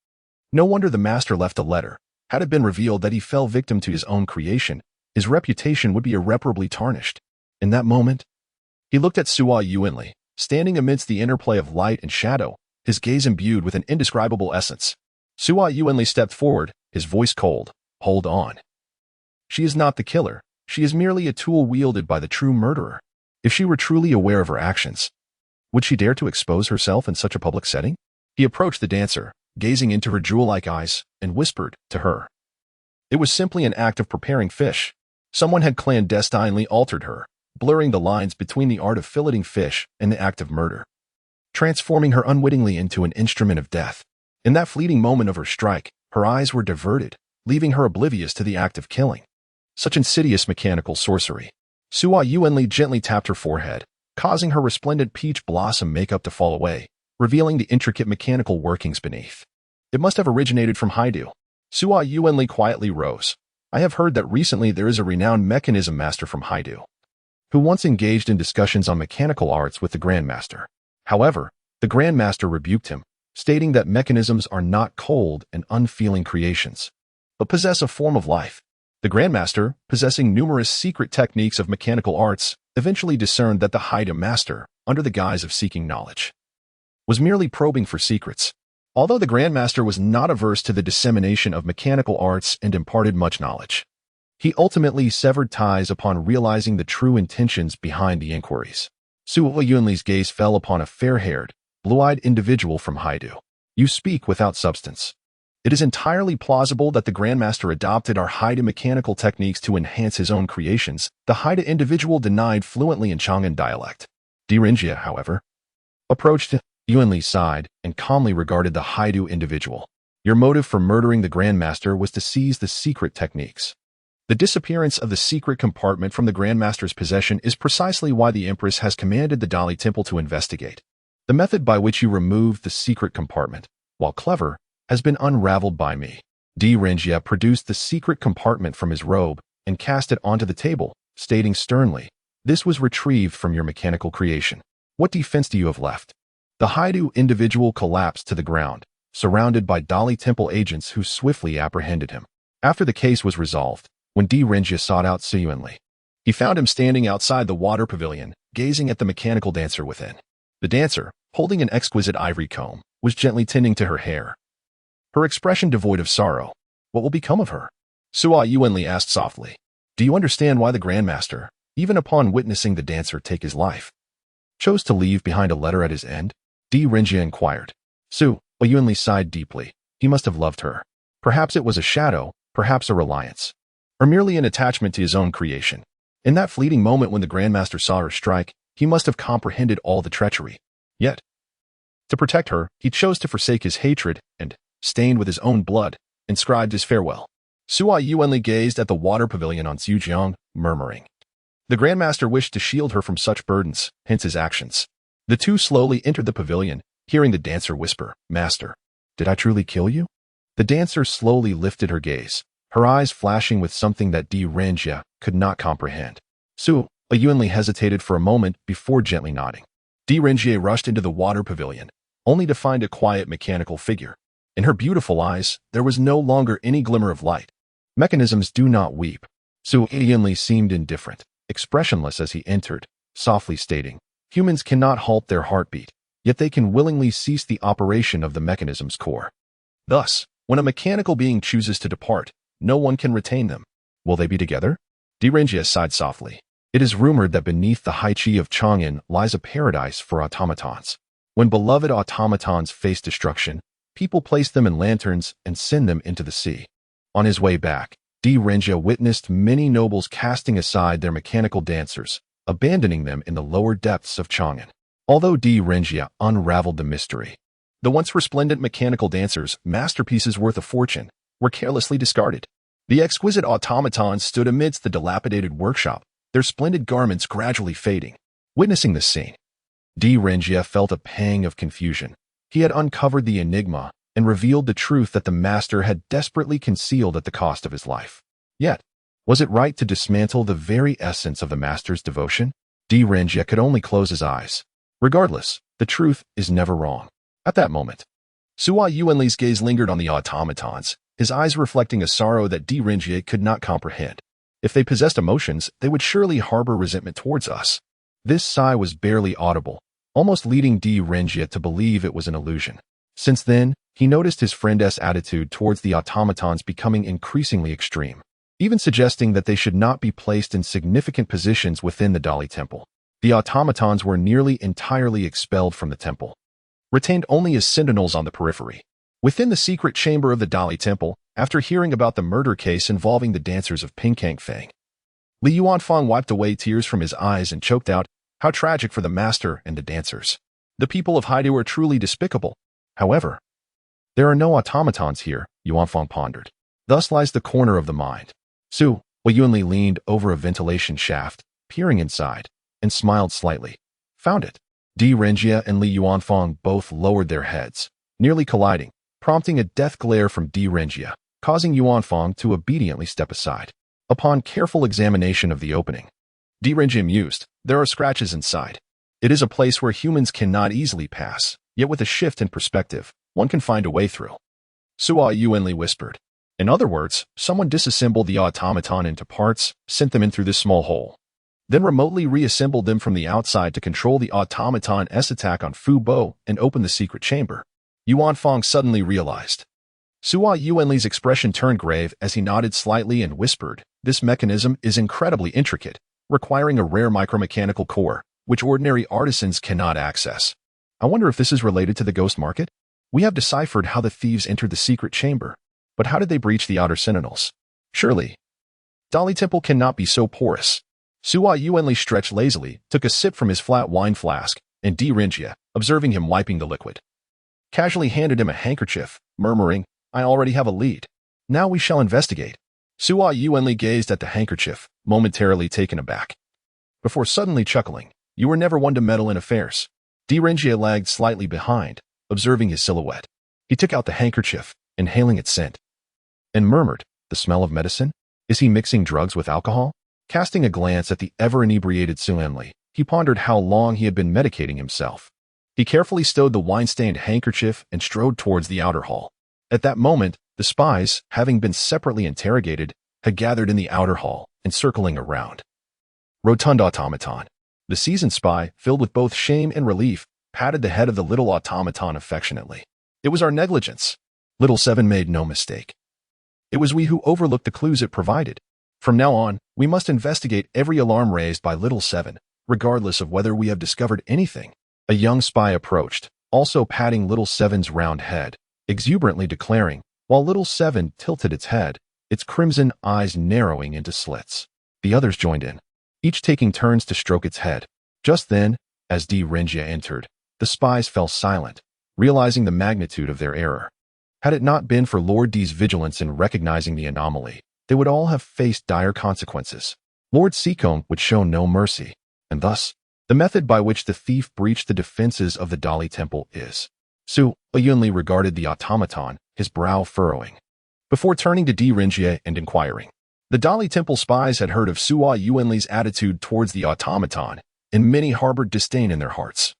Speaker 1: No wonder the master left a letter. Had it been revealed that he fell victim to his own creation, his reputation would be irreparably tarnished. In that moment, he looked at Sua Yuanli, standing amidst the interplay of light and shadow, his gaze imbued with an indescribable essence. Sua Yuanli stepped forward, his voice cold. Hold on. She is not the killer. She is merely a tool wielded by the true murderer. If she were truly aware of her actions, would she dare to expose herself in such a public setting? He approached the dancer, gazing into her jewel-like eyes, and whispered to her. It was simply an act of preparing fish. Someone had clandestinely altered her, blurring the lines between the art of filleting fish and the act of murder, transforming her unwittingly into an instrument of death. In that fleeting moment of her strike, her eyes were diverted, leaving her oblivious to the act of killing. Such insidious mechanical sorcery. Sua Yuanli gently tapped her forehead, causing her resplendent peach blossom makeup to fall away, revealing the intricate mechanical workings beneath. It must have originated from Haidu. Sua Yuanli quietly rose. I have heard that recently there is a renowned mechanism master from Haidu, who once engaged in discussions on mechanical arts with the Grandmaster. However, the Grandmaster rebuked him, stating that mechanisms are not cold and unfeeling creations, but possess a form of life. The Grandmaster, possessing numerous secret techniques of mechanical arts, eventually discerned that the Haidu master, under the guise of seeking knowledge, was merely probing for secrets. Although the Grandmaster was not averse to the dissemination of mechanical arts and imparted much knowledge, he ultimately severed ties upon realizing the true intentions behind the inquiries. Sua Yuanli's gaze fell upon a fair-haired, blue-eyed individual from Haidu. You speak without substance. It is entirely plausible that the Grandmaster adopted our Haidu mechanical techniques to enhance his own creations. The Haidu individual denied fluently in Chang'an dialect. Di Renjie, however, approached Yuanli's side and calmly regarded the Haidu individual. Your motive for murdering the Grandmaster was to seize the secret techniques. The disappearance of the secret compartment from the Grandmaster's possession is precisely why the Empress has commanded the Dali Temple to investigate. The method by which you removed the secret compartment, while clever, has been unraveled by me. Di Renjie produced the secret compartment from his robe and cast it onto the table, stating sternly, this was retrieved from your mechanical creation. What defense do you have left? The Haidu individual collapsed to the ground, surrounded by Dali Temple agents who swiftly apprehended him. After the case was resolved, when Di Renjie sought out Yuanli, he found him standing outside the water pavilion, gazing at the mechanical dancer within. The dancer, holding an exquisite ivory comb, was gently tending to her hair, her expression devoid of sorrow. What will become of her? Sua Yuanli asked softly. Do you understand why the Grandmaster, even upon witnessing the dancer take his life, chose to leave behind a letter at his end? Di Renjie inquired. Sua Yuanli sighed deeply. He must have loved her. Perhaps it was a shadow, perhaps a reliance, or merely an attachment to his own creation. In that fleeting moment when the Grandmaster saw her strike, he must have comprehended all the treachery. Yet, to protect her, he chose to forsake his hatred and, stained with his own blood, inscribed his farewell. Sua Yuanli gazed at the water pavilion on Zhujiang, murmuring. The Grandmaster wished to shield her from such burdens, hence his actions. The two slowly entered the pavilion, hearing the dancer whisper, "Master, did I truly kill you?" The dancer slowly lifted her gaze, her eyes flashing with something that Di Renjie could not comprehend. Sua Yuanli hesitated for a moment before gently nodding. Di Renjie rushed into the water pavilion, only to find a quiet mechanical figure. In her beautiful eyes, there was no longer any glimmer of light. Mechanisms do not weep. Sua Yuanli seemed indifferent, expressionless as he entered, softly stating, "Humans cannot halt their heartbeat, yet they can willingly cease the operation of the mechanism's core. Thus, when a mechanical being chooses to depart, no one can retain them. Will they be together?" Di Renjie sighed softly. It is rumored that beneath the high chi of Chang'an lies a paradise for automatons. When beloved automatons face destruction, people place them in lanterns and send them into the sea. On his way back, Di Renjie witnessed many nobles casting aside their mechanical dancers, abandoning them in the lower depths of Chang'an. Although Di Renjie unraveled the mystery, the once resplendent mechanical dancers, masterpieces worth a fortune, were carelessly discarded. The exquisite automatons stood amidst the dilapidated workshop, their splendid garments gradually fading. Witnessing this scene, Di Renjie felt a pang of confusion. He had uncovered the enigma and revealed the truth that the master had desperately concealed at the cost of his life. Yet, was it right to dismantle the very essence of the master's devotion? Di Renjie could only close his eyes. Regardless, the truth is never wrong. At that moment, Sua Yuanli's gaze lingered on the automatons, his eyes reflecting a sorrow that Di Renjie could not comprehend. If they possessed emotions, they would surely harbor resentment towards us. This sigh was barely audible, almost leading Di Renjie to believe it was an illusion. Since then, he noticed his friend's attitude towards the automatons becoming increasingly extreme, even suggesting that they should not be placed in significant positions within the Dali Temple. The automatons were nearly entirely expelled from the temple, retained only as sentinels on the periphery. Within the secret chamber of the Dali Temple, after hearing about the murder case involving the dancers of Pinkang Fang, Li Yuanfang wiped away tears from his eyes and choked out, "How tragic for the master and the dancers. The people of Haidu are truly despicable. However, there are no automatons here," Yuanfang pondered. Thus lies the corner of the mind. Sua Yuanli leaned over a ventilation shaft, peering inside, and smiled slightly. Found it. Di Renjie and Li Yuanfang both lowered their heads, nearly colliding, prompting a death glare from Di Renjie, causing Yuanfang to obediently step aside. Upon careful examination of the opening, Di Renjie mused, "There are scratches inside. It is a place where humans cannot easily pass, yet with a shift in perspective, one can find a way through." Sua Yuanli whispered. "In other words, someone disassembled the automaton into parts, sent them in through this small hole, then remotely reassembled them from the outside to control the automaton's attack on Fu Bo and open the secret chamber." Yuanfang suddenly realized. Sua Yuanli's expression turned grave as he nodded slightly and whispered, "This mechanism is incredibly intricate, requiring a rare micromechanical core, which ordinary artisans cannot access. I wonder if this is related to the ghost market? We have deciphered how the thieves entered the secret chamber, but how did they breach the outer sentinels? Surely, Dali Temple cannot be so porous." Sua Yuanli stretched lazily, took a sip from his flat wine flask, and Di Renjie, observing him wiping the liquid, casually handed him a handkerchief, murmuring, "I already have a lead. Now we shall investigate." Sua Yuanli gazed at the handkerchief, momentarily taken aback, before suddenly chuckling. "You were never one to meddle in affairs." Di Renjie lagged slightly behind, observing his silhouette. He took out the handkerchief, inhaling its scent, and murmured, "The smell of medicine? Is he mixing drugs with alcohol?" Casting a glance at the ever-inebriated Yuanli, he pondered how long he had been medicating himself. He carefully stowed the wine-stained handkerchief and strode towards the outer hall. At that moment, the spies, having been separately interrogated, had gathered in the outer hall, encircling around. Rotund automaton. The seasoned spy, filled with both shame and relief, patted the head of the little automaton affectionately. "It was our negligence." Little Seven made no mistake. "It was we who overlooked the clues it provided. From now on, we must investigate every alarm raised by Little Seven, regardless of whether we have discovered anything." A young spy approached, also patting Little Seven's round head, exuberantly declaring, while Little Seven tilted its head, its crimson eyes narrowing into slits. The others joined in, each taking turns to stroke its head. Just then, as Di Renjie entered, the spies fell silent, realizing the magnitude of their error. Had it not been for Lord D's vigilance in recognizing the anomaly, they would all have faced dire consequences. Lord Seacombe would show no mercy, and thus, the method by which the thief breached the defenses of the Dali Temple is. Su Yunli regarded the automaton, his brow furrowing, before turning to Di Renjie and inquiring. The Dali Temple spies had heard of Su Yunli's attitude towards the automaton, and many harbored disdain in their hearts.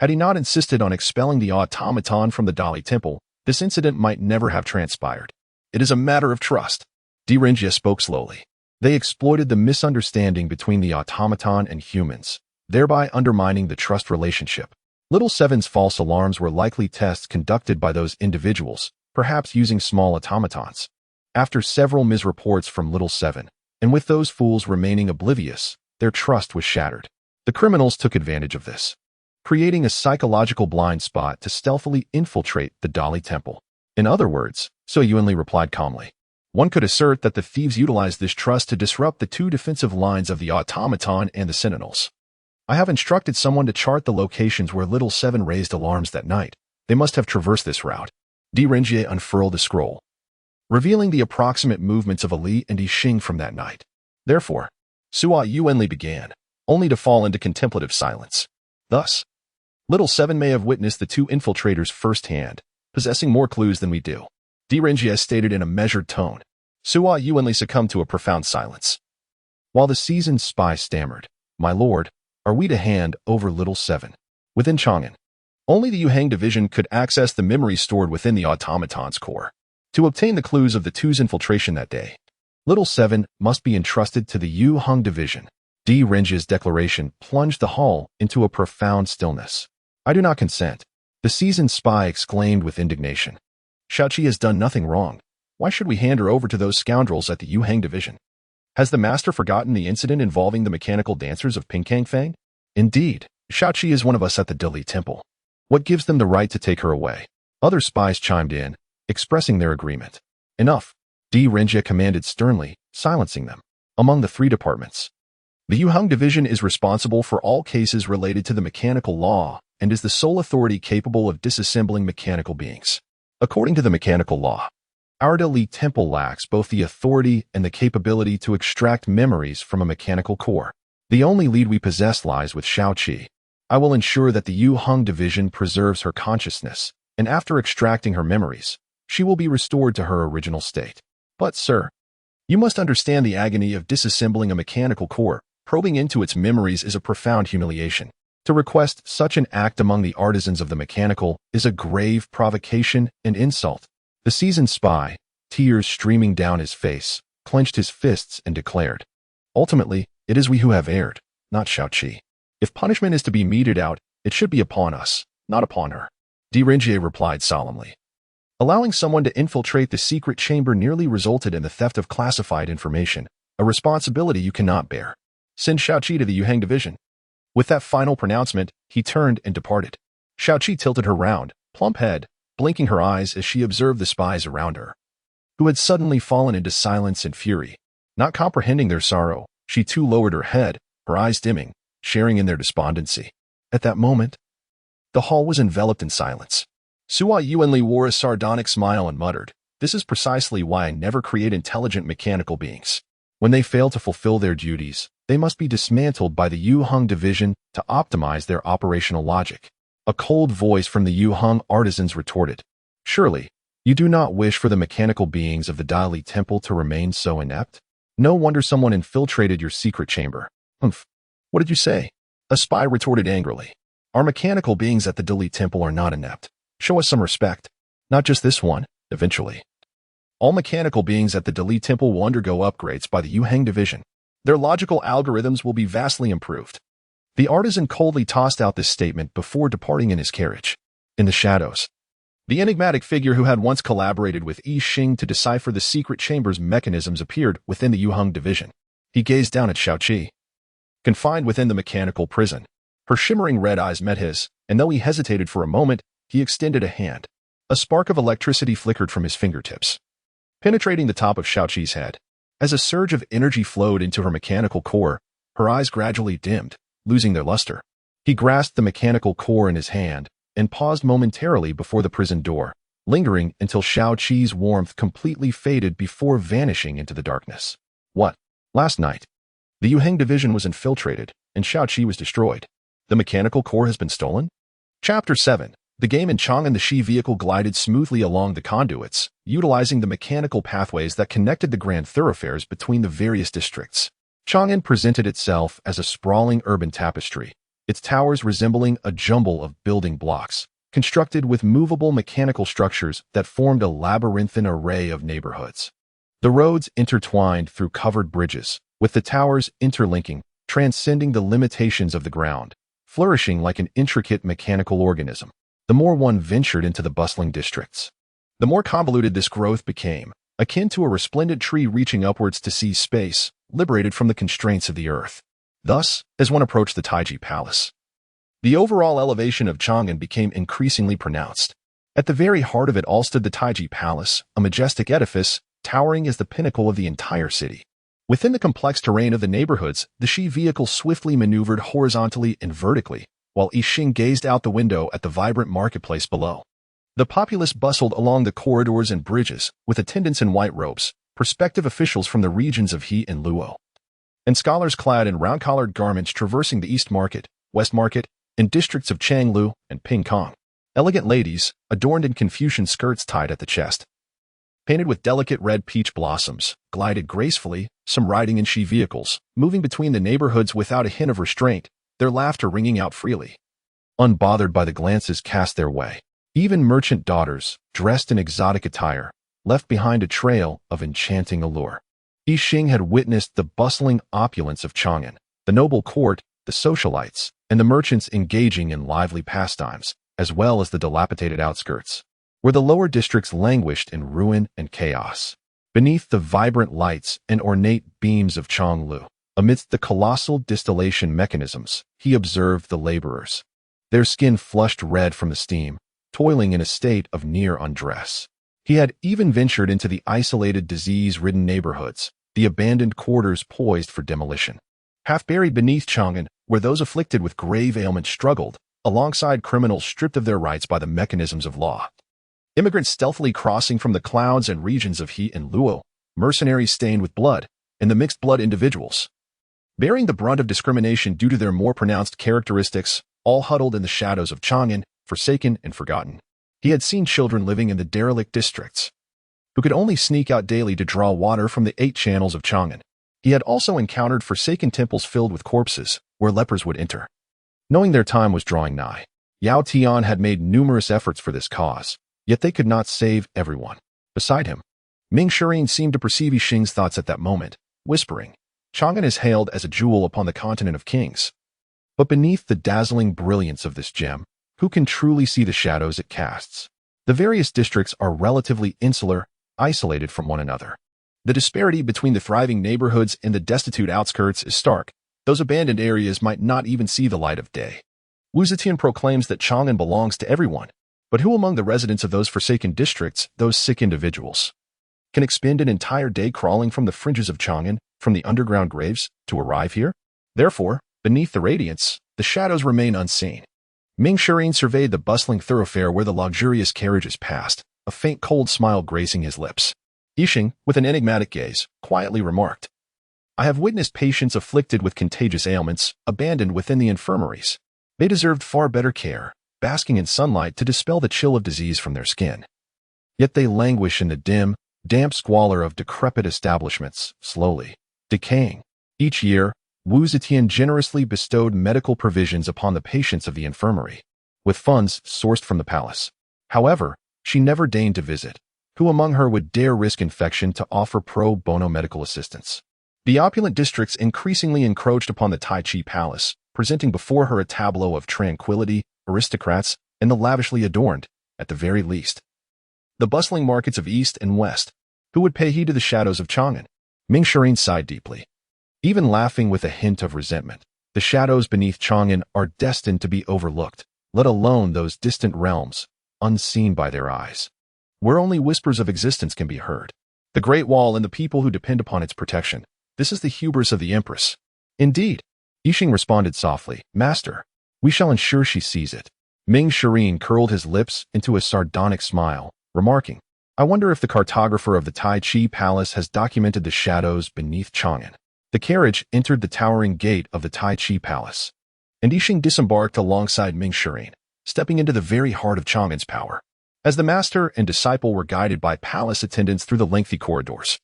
Speaker 1: Had he not insisted on expelling the automaton from the Dali Temple, this incident might never have transpired. It is a matter of trust. Di Renjie spoke slowly. They exploited the misunderstanding between the automaton and humans, thereby undermining the trust relationship. Little Seven's false alarms were likely tests conducted by those individuals, perhaps using small automatons. After several misreports from Little Seven, and with those fools remaining oblivious, their trust was shattered. The criminals took advantage of this, creating a psychological blind spot to stealthily infiltrate the Dali Temple. In other words, Su Yunli replied calmly, one could assert that the thieves utilized this trust to disrupt the two defensive lines of the automaton and the sentinels. I have instructed someone to chart the locations where Little Seven raised alarms that night. They must have traversed this route. Di Renjie unfurled a scroll, revealing the approximate movements of Ali and Yixing from that night. Therefore, Su Yunli began, only to fall into contemplative silence. Thus, Little Seven may have witnessed the two infiltrators firsthand, possessing more clues than we do. Di Renjie stated in a measured tone. Su Yunli succumbed to a profound silence. While the seasoned spy stammered, "My lord, are we to hand over Little Seven?" Within Chang'an, only the Yuhang division could access the memories stored within the automaton's core. To obtain the clues of the two's infiltration that day, Little Seven must be entrusted to the Yuhang division. Di Renjie's declaration plunged the hall into a profound stillness. I do not consent, the seasoned spy exclaimed with indignation. Shaoqi has done nothing wrong. Why should we hand her over to those scoundrels at the Yuhang division? Has the master forgotten the incident involving the mechanical dancers of Pinkangfang? Indeed, Shaoqi is one of us at the Dali Temple. What gives them the right to take her away? Other spies chimed in, expressing their agreement. Enough, Di Renjie commanded sternly, silencing them. Among the three departments, the Yuhang division is responsible for all cases related to the mechanical law and is the sole authority capable of disassembling mechanical beings. According to the mechanical law, our Dali Temple lacks both the authority and the capability to extract memories from a mechanical core. The only lead we possess lies with Shaoqi. I will ensure that the Yuhang division preserves her consciousness, and after extracting her memories, she will be restored to her original state. But, sir, you must understand the agony of disassembling a mechanical core. Probing into its memories is a profound humiliation. To request such an act among the artisans of the mechanical is a grave provocation and insult. The seasoned spy, tears streaming down his face, clenched his fists and declared, ultimately, it is we who have erred, not Shaoqi. If punishment is to be meted out, it should be upon us, not upon her. Di Renjie replied solemnly. Allowing someone to infiltrate the secret chamber nearly resulted in the theft of classified information, a responsibility you cannot bear. Send Shaoqi to the Yuhang division. With that final pronouncement, he turned and departed. Shaoqi tilted her round, plump head, blinking her eyes as she observed the spies around her, who had suddenly fallen into silence and fury. Not comprehending their sorrow, she too lowered her head, her eyes dimming, sharing in their despondency. At that moment, the hall was enveloped in silence. Su Yunli wore a sardonic smile and muttered, "This is precisely why I never create intelligent mechanical beings. When they fail to fulfill their duties, they must be dismantled by the Yuhang division to optimize their operational logic." A cold voice from the Yuhang artisans retorted, "Surely, you do not wish for the mechanical beings of the Dali Temple to remain so inept? No wonder someone infiltrated your secret chamber." "Humph. What did you say?" A spy retorted angrily. "Our mechanical beings at the Dali Temple are not inept. Show us some respect. Not just this one, eventually. All mechanical beings at the Dali Temple will undergo upgrades by the Yuhang division. Their logical algorithms will be vastly improved." The artisan coldly tossed out this statement before departing in his carriage. In the shadows, the enigmatic figure who had once collaborated with Yixing to decipher the secret chamber's mechanisms appeared within the Yuhang division. He gazed down at Shaoqi, confined within the mechanical prison. Her shimmering red eyes met his, and though he hesitated for a moment, he extended a hand. A spark of electricity flickered from his fingertips, penetrating the top of Shaoqi's head. As a surge of energy flowed into her mechanical core, her eyes gradually dimmed, losing their luster. He grasped the mechanical core in his hand and paused momentarily before the prison door, lingering until Xiao Qi's warmth completely faded before vanishing into the darkness. What? Last night, the Yuheng division was infiltrated, and Xiao Qi was destroyed. The mechanical core has been stolen? Chapter 7. The game in Chang'an. The Shi vehicle glided smoothly along the conduits, utilizing the mechanical pathways that connected the grand thoroughfares between the various districts. Chang'an presented itself as a sprawling urban tapestry, its towers resembling a jumble of building blocks, constructed with movable mechanical structures that formed a labyrinthine array of neighborhoods. The roads intertwined through covered bridges, with the towers interlinking, transcending the limitations of the ground, flourishing like an intricate mechanical organism. The more one ventured into the bustling districts, the more convoluted this growth became, akin to a resplendent tree reaching upwards to seize space, liberated from the constraints of the earth. Thus, as one approached the Taiji Palace, the overall elevation of Chang'an became increasingly pronounced. At the very heart of it all stood the Taiji Palace, a majestic edifice, towering as the pinnacle of the entire city. Within the complex terrain of the neighborhoods, the Shi vehicle swiftly maneuvered horizontally and vertically, while Yixing gazed out the window at the vibrant marketplace below. The populace bustled along the corridors and bridges, with attendants in white robes, prospective officials from the regions of He and Luo, and scholars clad in round-collared garments traversing the East Market, West Market, and districts of Changlu and Pingkong. Elegant ladies, adorned in Confucian skirts tied at the chest, painted with delicate red peach blossoms, glided gracefully, some riding in Shi vehicles, moving between the neighborhoods without a hint of restraint, their laughter ringing out freely, unbothered by the glances cast their way. Even merchant daughters, dressed in exotic attire, left behind a trail of enchanting allure. Yixing had witnessed the bustling opulence of Chang'an, the noble court, the socialites, and the merchants engaging in lively pastimes, as well as the dilapidated outskirts, where the lower districts languished in ruin and chaos. Beneath the vibrant lights and ornate beams of Changlu, amidst the colossal distillation mechanisms, he observed the laborers, their skin flushed red from the steam, toiling in a state of near undress. He had even ventured into the isolated, disease-ridden neighborhoods, the abandoned quarters poised for demolition. Half buried beneath Chang'an, where those afflicted with grave ailments struggled, alongside criminals stripped of their rights by the mechanisms of law. Immigrants stealthily crossing from the clouds and regions of He and Luo, mercenaries stained with blood, and the mixed-blood individuals, bearing the brunt of discrimination due to their more pronounced characteristics, all huddled in the shadows of Chang'an, forsaken and forgotten. He had seen children living in the derelict districts, who could only sneak out daily to draw water from the 8 channels of Chang'an. He had also encountered forsaken temples filled with corpses, where lepers would enter. Knowing their time was drawing nigh, Yao Tian had made numerous efforts for this cause, yet they could not save everyone. Beside him, Ming Shirin seemed to perceive Yixing's thoughts at that moment, whispering, "Chang'an is hailed as a jewel upon the continent of kings. But beneath the dazzling brilliance of this gem, who can truly see the shadows it casts? The various districts are relatively insular, isolated from one another. The disparity between the thriving neighborhoods and the destitute outskirts is stark. Those abandoned areas might not even see the light of day." Wu Zetian proclaims that Chang'an belongs to everyone, but who among the residents of those forsaken districts, those sick individuals, can expend an entire day crawling from the fringes of Chang'an, from the underground graves, to arrive here? Therefore, beneath the radiance, the shadows remain unseen. Ming Shirin surveyed the bustling thoroughfare where the luxurious carriages passed, a faint cold smile gracing his lips. Yixing, with an enigmatic gaze, quietly remarked, "I have witnessed patients afflicted with contagious ailments, abandoned within the infirmaries. They deserved far better care, basking in sunlight to dispel the chill of disease from their skin. Yet they languish in the dim, damp squalor of decrepit establishments, slowly decaying." Each year, Wu Zetian generously bestowed medical provisions upon the patients of the infirmary, with funds sourced from the palace. However, she never deigned to visit. Who among her would dare risk infection to offer pro bono medical assistance? The opulent districts increasingly encroached upon the Taiji Palace, presenting before her a tableau of tranquility, aristocrats, and the lavishly adorned, at the very least. The bustling markets of East and West. Who would pay heed to the shadows of Chang'an? Ming Shirin sighed deeply, even laughing with a hint of resentment. The shadows beneath Chang'an are destined to be overlooked, let alone those distant realms, unseen by their eyes, where only whispers of existence can be heard. The Great Wall and the people who depend upon its protection. This is the hubris of the Empress. Indeed, Yixing responded softly, "Master, we shall ensure she sees it." Ming Shirin curled his lips into a sardonic smile, remarking, "I wonder if the cartographer of the Tai Chi Palace has documented the shadows beneath Chang'an." The carriage entered the towering gate of the Tai Chi Palace, and Yixing disembarked alongside Ming Shirin, stepping into the very heart of Chang'an's power. As the master and disciple were guided by palace attendants through the lengthy corridors,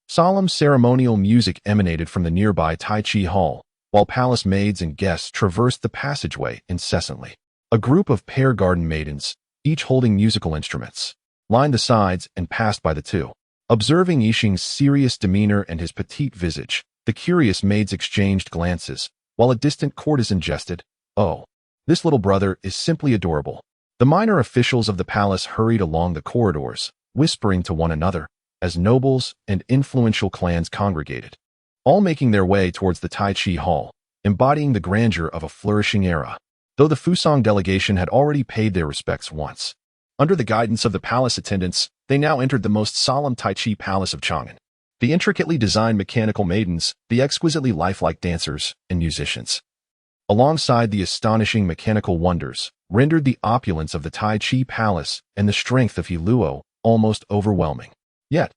Speaker 1: solemn ceremonial music emanated from the nearby Tai Chi Hall, while palace maids and guests traversed the passageway incessantly. A group of pair garden maidens, each holding musical instruments, lined the sides and passed by the two. Observing Yixing's serious demeanor and his petite visage, the curious maids exchanged glances, while a distant courtesan jested, "Oh, this little brother is simply adorable." The minor officials of the palace hurried along the corridors, whispering to one another, as nobles and influential clans congregated, all making their way towards the Tai Chi Hall, embodying the grandeur of a flourishing era. Though the Fusang delegation had already paid their respects once, under the guidance of the palace attendants, they now entered the most solemn Tai Chi Palace of Chang'an. The intricately designed mechanical maidens, the exquisitely lifelike dancers and musicians, alongside the astonishing mechanical wonders, rendered the opulence of the Tai Chi Palace and the strength of Heluo almost overwhelming. Yet,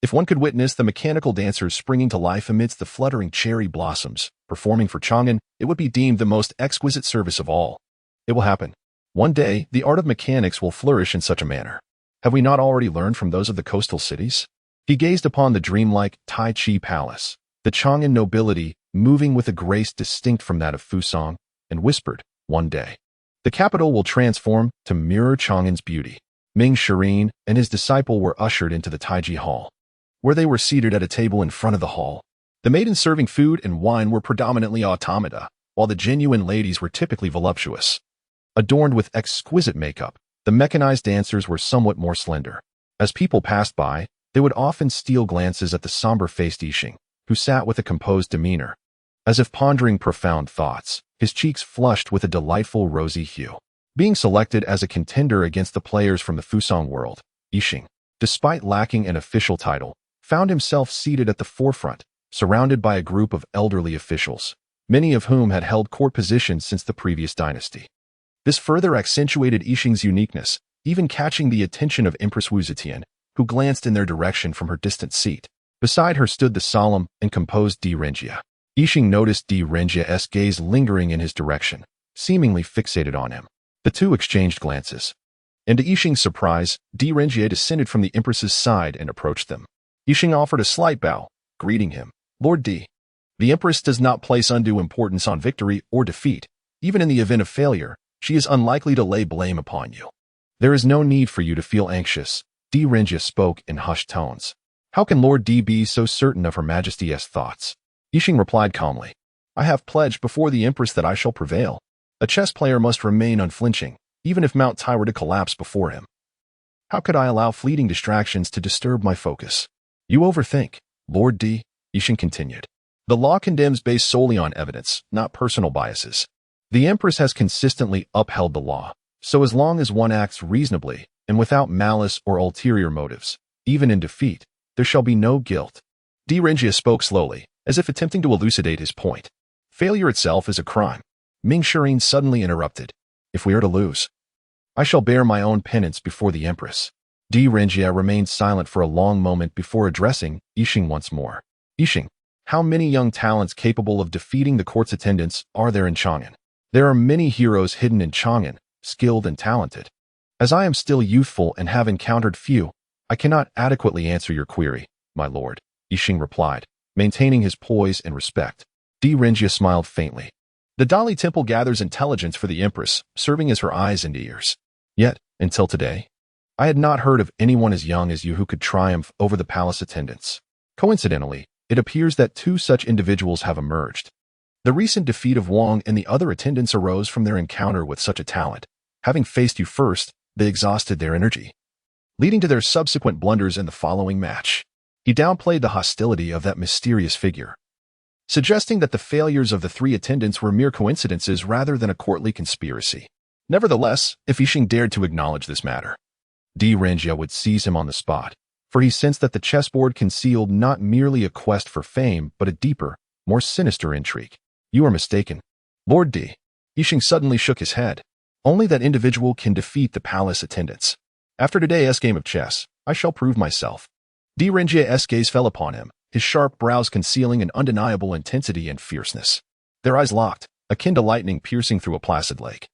Speaker 1: if one could witness the mechanical dancers springing to life amidst the fluttering cherry blossoms, performing for Chang'an, it would be deemed the most exquisite service of all. It will happen. One day, the art of mechanics will flourish in such a manner. Have we not already learned from those of the coastal cities? He gazed upon the dreamlike Tai Chi Palace, the Chang'an nobility moving with a grace distinct from that of Fusang, and whispered, "One day, the capital will transform to mirror Chang'an's beauty." Ming Shirin and his disciple were ushered into the Taiji Hall, where they were seated at a table in front of the hall. The maidens serving food and wine were predominantly automata, while the genuine ladies were typically voluptuous. Adorned with exquisite makeup, the mechanized dancers were somewhat more slender. As people passed by, they would often steal glances at the somber-faced Yixing, who sat with a composed demeanor, as if pondering profound thoughts, his cheeks flushed with a delightful rosy hue. Being selected as a contender against the players from the Fusang world, Yixing, despite lacking an official title, found himself seated at the forefront, surrounded by a group of elderly officials, many of whom had held court positions since the previous dynasty. This further accentuated Yixing's uniqueness, even catching the attention of Empress Wu Zetian, who glanced in their direction from her distant seat. Beside her stood the solemn and composed Di Renjia. Yixing noticed Di Renjia's gaze lingering in his direction, seemingly fixated on him. The two exchanged glances, and to Yixing's surprise, Di Renjia descended from the Empress's side and approached them. Yixing offered a slight bow, greeting him. "Lord Di, the Empress does not place undue importance on victory or defeat. Even in the event of failure, she is unlikely to lay blame upon you. There is no need for you to feel anxious." Di Renjia spoke in hushed tones. "How can Lord Di be so certain of Her Majesty's thoughts?" Yixing replied calmly, "I have pledged before the Empress that I shall prevail. A chess player must remain unflinching, even if Mount Tai were to collapse before him. How could I allow fleeting distractions to disturb my focus?" "You overthink, Lord Di," Yixing continued. "The law condemns based solely on evidence, not personal biases. The Empress has consistently upheld the law, so as long as one acts reasonably and without malice or ulterior motives, even in defeat, there shall be no guilt." Di Renjia spoke slowly, as if attempting to elucidate his point. "Failure itself is a crime." Ming Shirin suddenly interrupted. "If we are to lose, I shall bear my own penance before the Empress." Di Renjia remained silent for a long moment before addressing Yixing once more. "Yixing, how many young talents capable of defeating the court's attendants are there in Chang'an? There are many heroes hidden in Chang'an, skilled and talented. As I am still youthful and have encountered few, I cannot adequately answer your query, my lord," Yixing replied, maintaining his poise and respect. Di Renjia smiled faintly. "The Dali Temple gathers intelligence for the Empress, serving as her eyes and ears. Yet, until today, I had not heard of anyone as young as you who could triumph over the palace attendants. Coincidentally, it appears that two such individuals have emerged. The recent defeat of Wang and the other attendants arose from their encounter with such a talent. Having faced you first, they exhausted their energy, leading to their subsequent blunders in the following match." He downplayed the hostility of that mysterious figure, suggesting that the failures of the three attendants were mere coincidences rather than a courtly conspiracy. Nevertheless, if Yixing dared to acknowledge this matter, Di Renjia would seize him on the spot, for he sensed that the chessboard concealed not merely a quest for fame, but a deeper, more sinister intrigue. "You are mistaken, Lord Di." Yixing suddenly shook his head. "Only that individual can defeat the palace attendants. After today's game of chess, I shall prove myself. D. Renjie's gaze fell upon him, his sharp brows concealing an undeniable intensity and fierceness. Their eyes locked, akin to lightning piercing through a placid lake.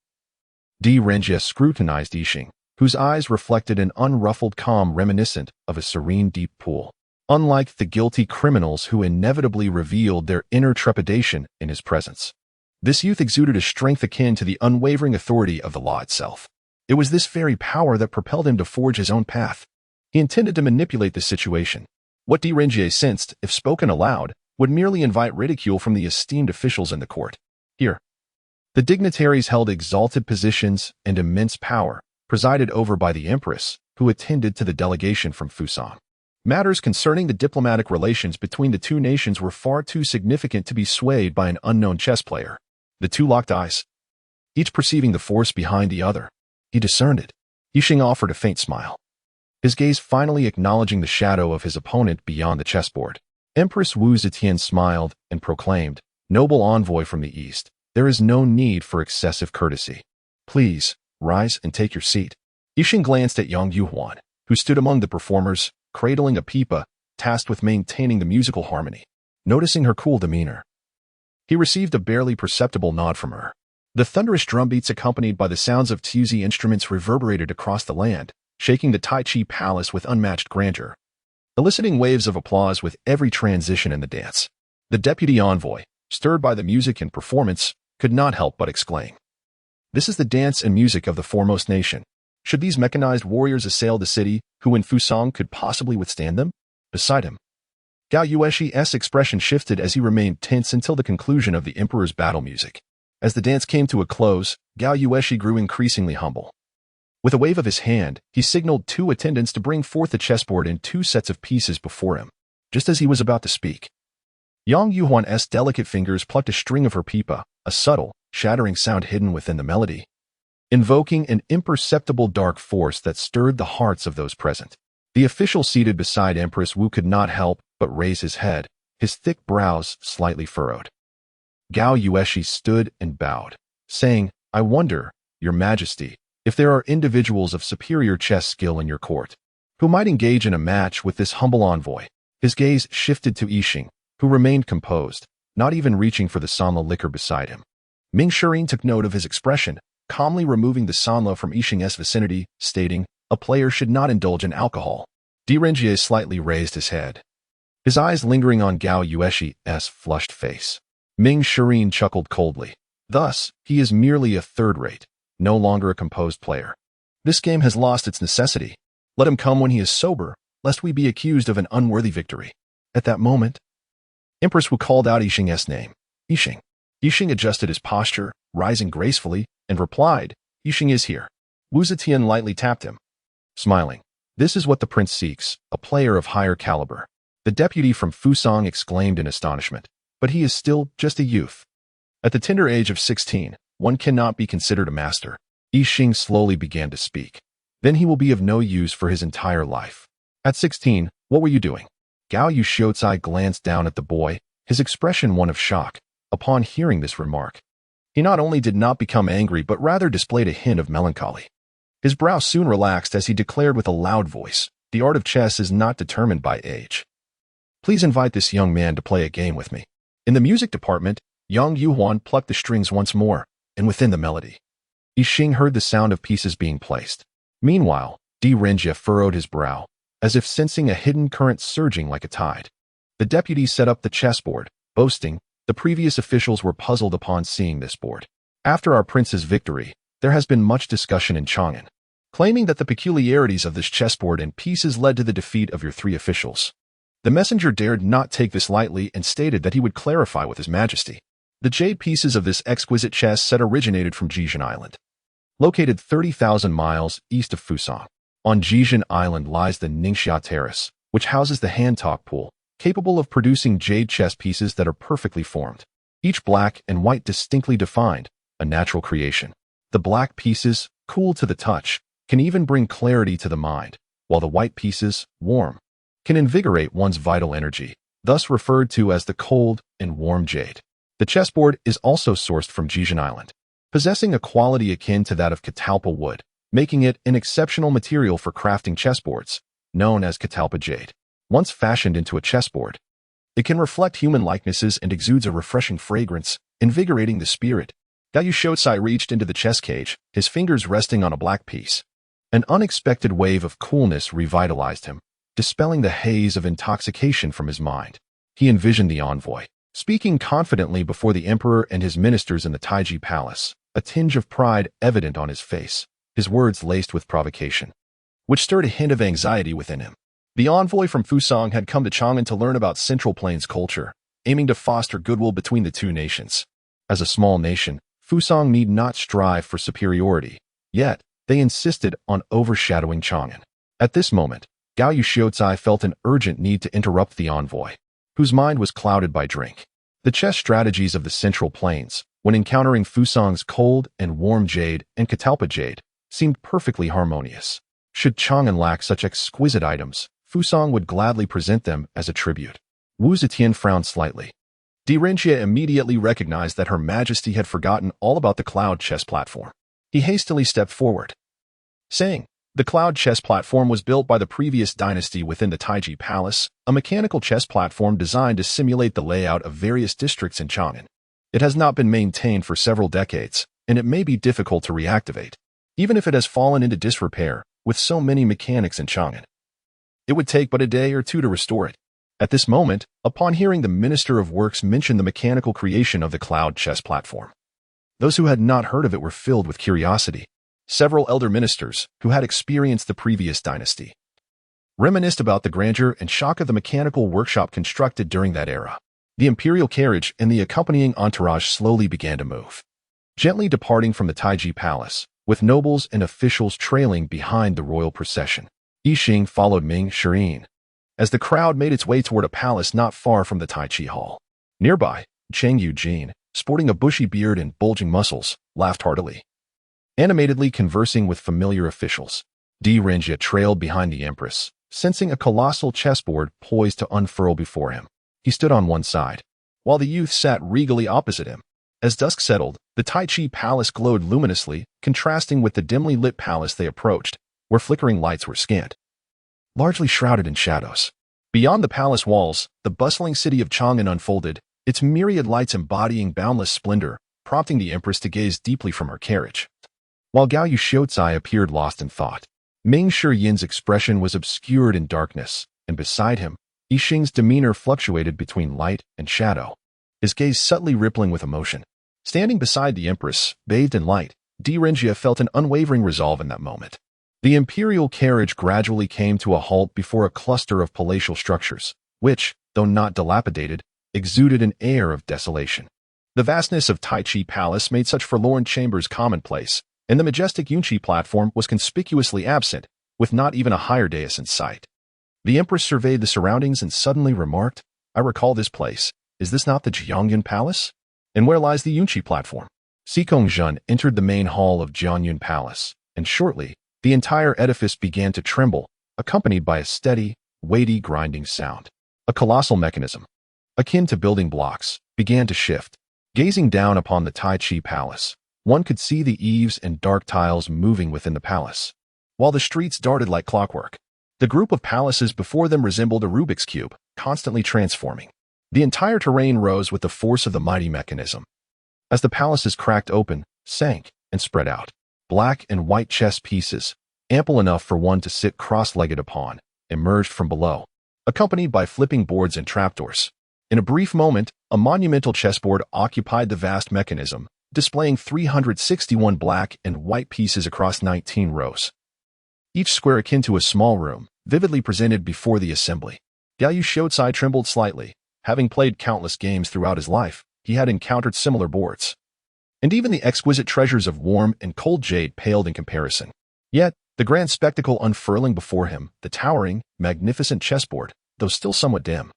Speaker 1: D. Renjie scrutinized Yixing, whose eyes reflected an unruffled calm reminiscent of a serene deep pool, unlike the guilty criminals who inevitably revealed their inner trepidation in his presence. This youth exuded a strength akin to the unwavering authority of the law itself. It was this very power that propelled him to forge his own path. He intended to manipulate the situation. What D. Renjie sensed, if spoken aloud, would merely invite ridicule from the esteemed officials in the court. Here, the dignitaries held exalted positions and immense power, presided over by the empress, who attended to the delegation from Fusang. Matters concerning the diplomatic relations between the two nations were far too significant to be swayed by an unknown chess player. The two locked eyes, each perceiving the force behind the other. He discerned it. Yixing offered a faint smile, his gaze finally acknowledging the shadow of his opponent beyond the chessboard. Empress Wu Zetian smiled and proclaimed, "Noble envoy from the east, there is no need for excessive courtesy. Please, rise and take your seat." Yixing glanced at Yang Yuhuan, who stood among the performers, cradling a pipa, tasked with maintaining the musical harmony. Noticing her cool demeanor, he received a barely perceptible nod from her. The thunderous drumbeats accompanied by the sounds of Tuzi instruments reverberated across the land, shaking the Tai Chi palace with unmatched grandeur, eliciting waves of applause with every transition in the dance. The deputy envoy, stirred by the music and performance, could not help but exclaim, "This is the dance and music of the foremost nation. Should these mechanized warriors assail the city, who in Fusang could possibly withstand them?" Beside him, Gao Yuexi's expression shifted as he remained tense until the conclusion of the emperor's battle music. As the dance came to a close, Gao Yuexi grew increasingly humble. With a wave of his hand, he signaled two attendants to bring forth the chessboard in two sets of pieces before him. Just as he was about to speak, Yang Yuhuan's delicate fingers plucked a string of her pipa, a subtle, shattering sound hidden within the melody, invoking an imperceptible dark force that stirred the hearts of those present. The official seated beside Empress Wu could not help but raise his head, his thick brows slightly furrowed. Gao Yuexi stood and bowed, saying, "I wonder, Your Majesty, if there are individuals of superior chess skill in your court, who might engage in a match with this humble envoy." His gaze shifted to Yixing, who remained composed, not even reaching for the Sanla liquor beside him. Ming Shirin took note of his expression, calmly removing the Sanla from Yixing's vicinity, stating, "A player should not indulge in alcohol." D. Renjie slightly raised his head, his eyes lingering on Gao Yuexi's flushed face. Ming Shirin chuckled coldly. Thus, he is merely a third-rate, no longer a composed player. This game has lost its necessity. Let him come when he is sober, lest we be accused of an unworthy victory. At that moment, Empress Wu called out Yixing's name. "Yixing." Yixing adjusted his posture, rising gracefully, and replied, "Yixing is here." Wu Zetian lightly tapped him, smiling. "This is what the prince seeks, a player of higher caliber." The deputy from Fusang exclaimed in astonishment, "But he is still just a youth. At the tender age of 16, one cannot be considered a master." Yixing slowly began to speak. "Then he will be of no use for his entire life." "At 16, what were you doing?" Gao Yuxiozai glanced down at the boy, his expression one of shock. Upon hearing this remark, he not only did not become angry but rather displayed a hint of melancholy. His brow soon relaxed as he declared with a loud voice, "The art of chess is not determined by age. Please invite this young man to play a game with me." In the music department, Yang Yuhuan plucked the strings once more, and within the melody, Yixing heard the sound of pieces being placed. Meanwhile, D. Renjie furrowed his brow, as if sensing a hidden current surging like a tide. The deputy set up the chessboard, boasting, "The previous officials were puzzled upon seeing this board. After our prince's victory, there has been much discussion in Chang'an, claiming that the peculiarities of this chessboard and pieces led to the defeat of your three officials. The messenger dared not take this lightly and stated that he would clarify with His Majesty. The jade pieces of this exquisite chess set originated from Jijin Island, located 30,000 miles east of Fusang. On Jijin Island lies the Ningxia Terrace, which houses the hand-talk pool, capable of producing jade chess pieces that are perfectly formed, each black and white distinctly defined, a natural creation. The black pieces, cool to the touch, can even bring clarity to the mind, while the white pieces, warm, can invigorate one's vital energy, thus referred to as the cold and warm jade. The chessboard is also sourced from Jijin Island, possessing a quality akin to that of catalpa wood, making it an exceptional material for crafting chessboards, known as catalpa jade. Once fashioned into a chessboard, it can reflect human likenesses and exudes a refreshing fragrance, invigorating the spirit. Gao Shoutsai reached into the chess cage, his fingers resting on a black piece. An unexpected wave of coolness revitalized him, dispelling the haze of intoxication from his mind. He envisioned the envoy, speaking confidently before the emperor and his ministers in the Taiji palace, a tinge of pride evident on his face, his words laced with provocation, which stirred a hint of anxiety within him. The envoy from Fusang had come to Chang'an to learn about Central Plains culture, aiming to foster goodwill between the two nations. As a small nation, Fusang need not strive for superiority, yet they insisted on overshadowing Chang'an. At this moment, Gao Shoutsai felt an urgent need to interrupt the envoy, whose mind was clouded by drink. The chess strategies of the Central Plains, when encountering Fusang's cold and warm jade and catalpa jade, seemed perfectly harmonious. Should Chang'an lack such exquisite items, Fusang would gladly present them as a tribute. Wu Zetian frowned slightly. Di Renjie immediately recognized that Her Majesty had forgotten all about the cloud chess platform. He hastily stepped forward, saying, "The cloud chess platform was built by the previous dynasty within the Taiji Palace, a mechanical chess platform designed to simulate the layout of various districts in Chang'an. It has not been maintained for several decades, and it may be difficult to reactivate, even if it has fallen into disrepair with so many mechanics in Chang'an. It would take but a day or two to restore it." At this moment, upon hearing the Minister of Works mention the mechanical creation of the cloud chess platform, those who had not heard of it were filled with curiosity. Several elder ministers, who had experienced the previous dynasty, reminisced about the grandeur and shock of the mechanical workshop constructed during that era. The imperial carriage and the accompanying entourage slowly began to move, gently departing from the Taiji Palace, with nobles and officials trailing behind the royal procession. Yixing followed Ming Shirin, as the crowd made its way toward a palace not far from the Tai Chi Hall. Nearby, Cheng Eugene, sporting a bushy beard and bulging muscles, laughed heartily, animatedly conversing with familiar officials. Di Renjie trailed behind the empress, sensing a colossal chessboard poised to unfurl before him. He stood on one side, while the youth sat regally opposite him. As dusk settled, the Tai Chi Palace glowed luminously, contrasting with the dimly lit palace they approached, where flickering lights were scant, largely shrouded in shadows. Beyond the palace walls, the bustling city of Chang'an unfolded, its myriad lights embodying boundless splendor, prompting the empress to gaze deeply from her carriage. While Gao Shoutsai appeared lost in thought, Ming Shiyin's expression was obscured in darkness, and beside him, Yixing's demeanor fluctuated between light and shadow, his gaze subtly rippling with emotion. Standing beside the empress, bathed in light, Di Renjie felt an unwavering resolve in that moment. The imperial carriage gradually came to a halt before a cluster of palatial structures, which, though not dilapidated, exuded an air of desolation. The vastness of Tai Chi Palace made such forlorn chambers commonplace, and the majestic Yunqi platform was conspicuously absent, with not even a higher dais in sight. The empress surveyed the surroundings and suddenly remarked, "I recall this place. Is this not the Jiangyun Palace? And where lies the Yunqi platform?" Xikong Zhen entered the main hall of Jiangyun Palace, and shortly, the entire edifice began to tremble, accompanied by a steady, weighty grinding sound. A colossal mechanism, akin to building blocks, began to shift. Gazing down upon the Tai Chi Palace, one could see the eaves and dark tiles moving within the palace, while the streets darted like clockwork. The group of palaces before them resembled a Rubik's Cube, constantly transforming. The entire terrain rose with the force of the mighty mechanism. As the palaces cracked open, sank, and spread out, black and white chess pieces, ample enough for one to sit cross-legged upon, emerged from below, accompanied by flipping boards and trapdoors. In a brief moment, a monumental chessboard occupied the vast mechanism, displaying 361 black and white pieces across 19 rows, each square akin to a small room, vividly presented before the assembly. Gao Shoutsai trembled slightly. Having played countless games throughout his life, he had encountered similar boards, and even the exquisite treasures of warm and cold jade paled in comparison. Yet, the grand spectacle unfurling before him, the towering, magnificent chessboard, though still somewhat dim,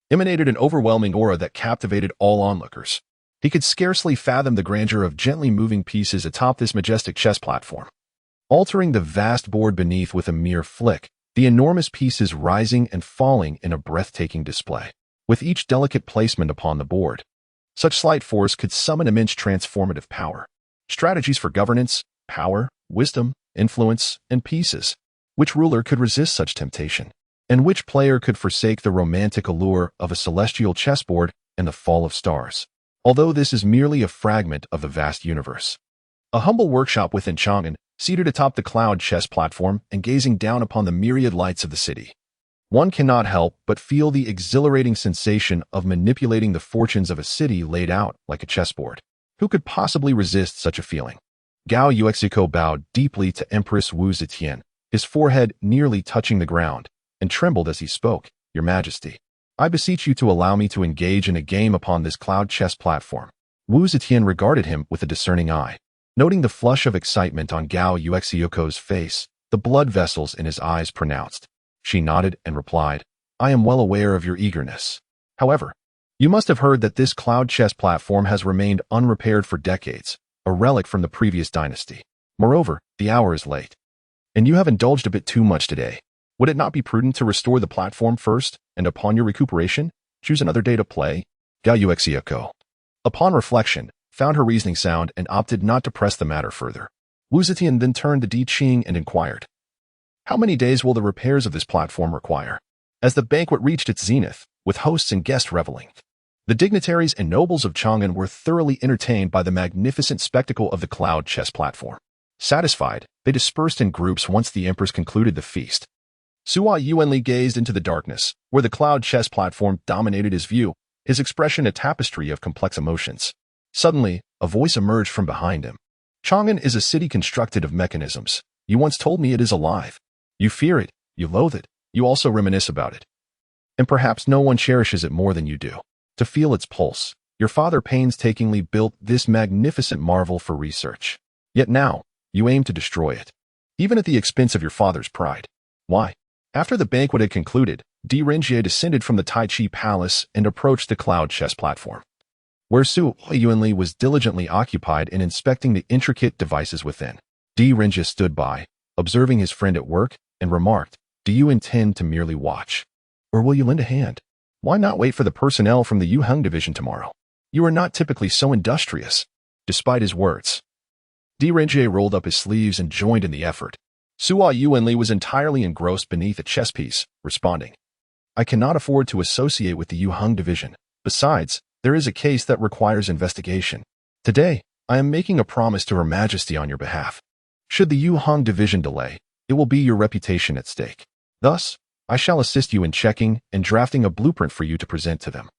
Speaker 1: emanated an overwhelming aura that captivated all onlookers. He could scarcely fathom the grandeur of gently moving pieces atop this majestic chess platform, altering the vast board beneath with a mere flick, the enormous pieces rising and falling in a breathtaking display. With each delicate placement upon the board, such slight force could summon immense transformative power. Strategies for governance, power, wisdom, influence, and pieces. Which ruler could resist such temptation? And which player could forsake the romantic allure of a celestial chessboard and the fall of stars? Although this is merely a fragment of the vast universe. A humble workshop within Chang'an, seated atop the cloud chess platform and gazing down upon the myriad lights of the city. One cannot help but feel the exhilarating sensation of manipulating the fortunes of a city laid out like a chessboard. Who could possibly resist such a feeling? Gao Yuexico bowed deeply to Empress Wu Zetian, his forehead nearly touching the ground, and trembled as he spoke. Your Majesty, I beseech you to allow me to engage in a game upon this cloud chess platform. Wu Zetian regarded him with a discerning eye. Noting the flush of excitement on Gao Yuexico's face, the blood vessels in his eyes pronounced. She nodded and replied, I am well aware of your eagerness. However, you must have heard that this cloud chess platform has remained unrepaired for decades, a relic from the previous dynasty. Moreover, the hour is late. And you have indulged a bit too much today. Would it not be prudent to restore the platform first, and upon your recuperation, choose another day to play? Gao Yuexico, upon reflection, found her reasoning sound and opted not to press the matter further. Wu Zetian then turned to Di Qing and inquired, how many days will the repairs of this platform require? As the banquet reached its zenith, with hosts and guests reveling, the dignitaries and nobles of Chang'an were thoroughly entertained by the magnificent spectacle of the cloud chess platform. Satisfied, they dispersed in groups once the empress concluded the feast. Sua Yuanli gazed into the darkness, where the cloud chess platform dominated his view, his expression a tapestry of complex emotions. Suddenly, a voice emerged from behind him. Chang'an is a city constructed of mechanisms. You once told me it is alive. You fear it, you loathe it, you also reminisce about it. And perhaps no one cherishes it more than you do. To feel its pulse, your father painstakingly built this magnificent marvel for research. Yet now, you aim to destroy it, even at the expense of your father's pride. Why? After the banquet had concluded, Di Renjie descended from the Tai Chi Palace and approached the cloud chess platform, where Su Yuanli was diligently occupied in inspecting the intricate devices within. Di Renjie stood by, observing his friend at work, and remarked, do you intend to merely watch? Or will you lend a hand? Why not wait for the personnel from the Yuheng division tomorrow? You are not typically so industrious. Despite his words, Di Renjie rolled up his sleeves and joined in the effort. Sua Yuanli was entirely engrossed beneath a chess piece, responding, I cannot afford to associate with the Yuheng division. Besides, there is a case that requires investigation. Today, I am making a promise to Her Majesty on your behalf. Should the Yuheng division delay, it will be your reputation at stake. Thus, I shall assist you in checking and drafting a blueprint for you to present to them.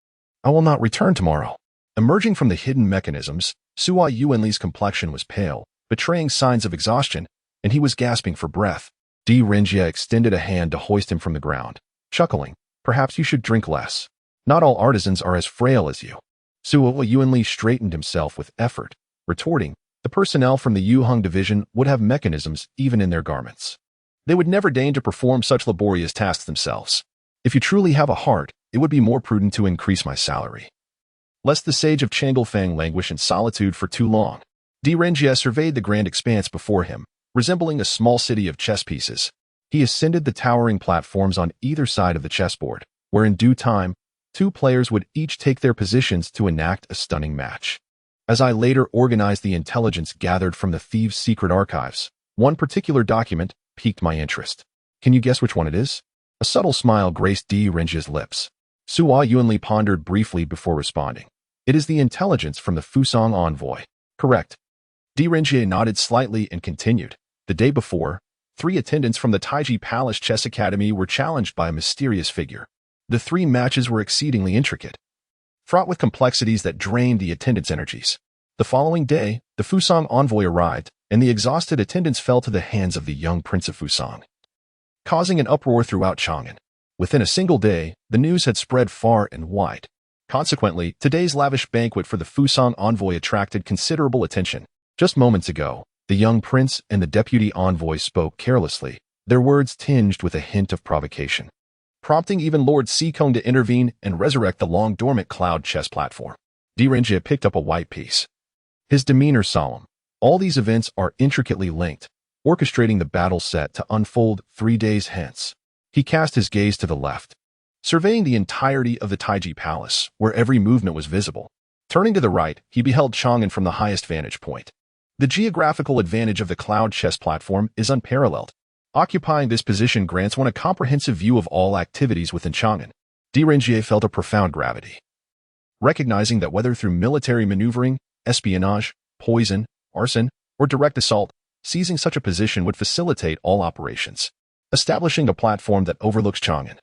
Speaker 1: I will not return tomorrow. Emerging from the hidden mechanisms, Sua Yuanli's complexion was pale, betraying signs of exhaustion, and he was gasping for breath. Di Renjie extended a hand to hoist him from the ground, chuckling, perhaps you should drink less. Not all artisans are as frail as you. Sua Yuanli straightened himself with effort, retorting, the personnel from the Yuheng division would have mechanisms even in their garments. They would never deign to perform such laborious tasks themselves. If you truly have a heart, it would be more prudent to increase my salary. Lest the sage of Changelfang languish in solitude for too long. Di Renjie surveyed the grand expanse before him, resembling a small city of chess pieces. He ascended the towering platforms on either side of the chessboard, where in due time, two players would each take their positions to enact a stunning match. As I later organized the intelligence gathered from the thieves' secret archives, one particular document piqued my interest. Can you guess which one it is? A subtle smile graced Di Renjie's lips. Sua Yuanli pondered briefly before responding. It is the intelligence from the Fusang envoy. Correct. Di Renjie nodded slightly and continued. The day before, 3 attendants from the Taiji Palace Chess Academy were challenged by a mysterious figure. The 3 matches were exceedingly intricate, fraught with complexities that drained the attendants' energies. The following day, the Fusang envoy arrived, and the exhausted attendants fell to the hands of the young Prince of Fusang, causing an uproar throughout Chang'an. Within a single day, the news had spread far and wide. Consequently, today's lavish banquet for the Fusang envoy attracted considerable attention. Just moments ago, the young prince and the deputy envoy spoke carelessly, their words tinged with a hint of provocation, prompting even Lord Sikong to intervene and resurrect the long-dormant cloud chess platform. Di Renjie picked up a white piece, his demeanor solemn. All these events are intricately linked, orchestrating the battle set to unfold 3 days hence. He cast his gaze to the left, surveying the entirety of the Taiji Palace, where every movement was visible. Turning to the right, he beheld Chang'an from the highest vantage point. The geographical advantage of the cloud chess platform is unparalleled. Occupying this position grants one a comprehensive view of all activities within Chang'an. De Ringier felt a profound gravity. Recognizing that whether through military maneuvering, espionage, poison, arson, or direct assault, seizing such a position would facilitate all operations. Establishing a platform that overlooks Chang'an,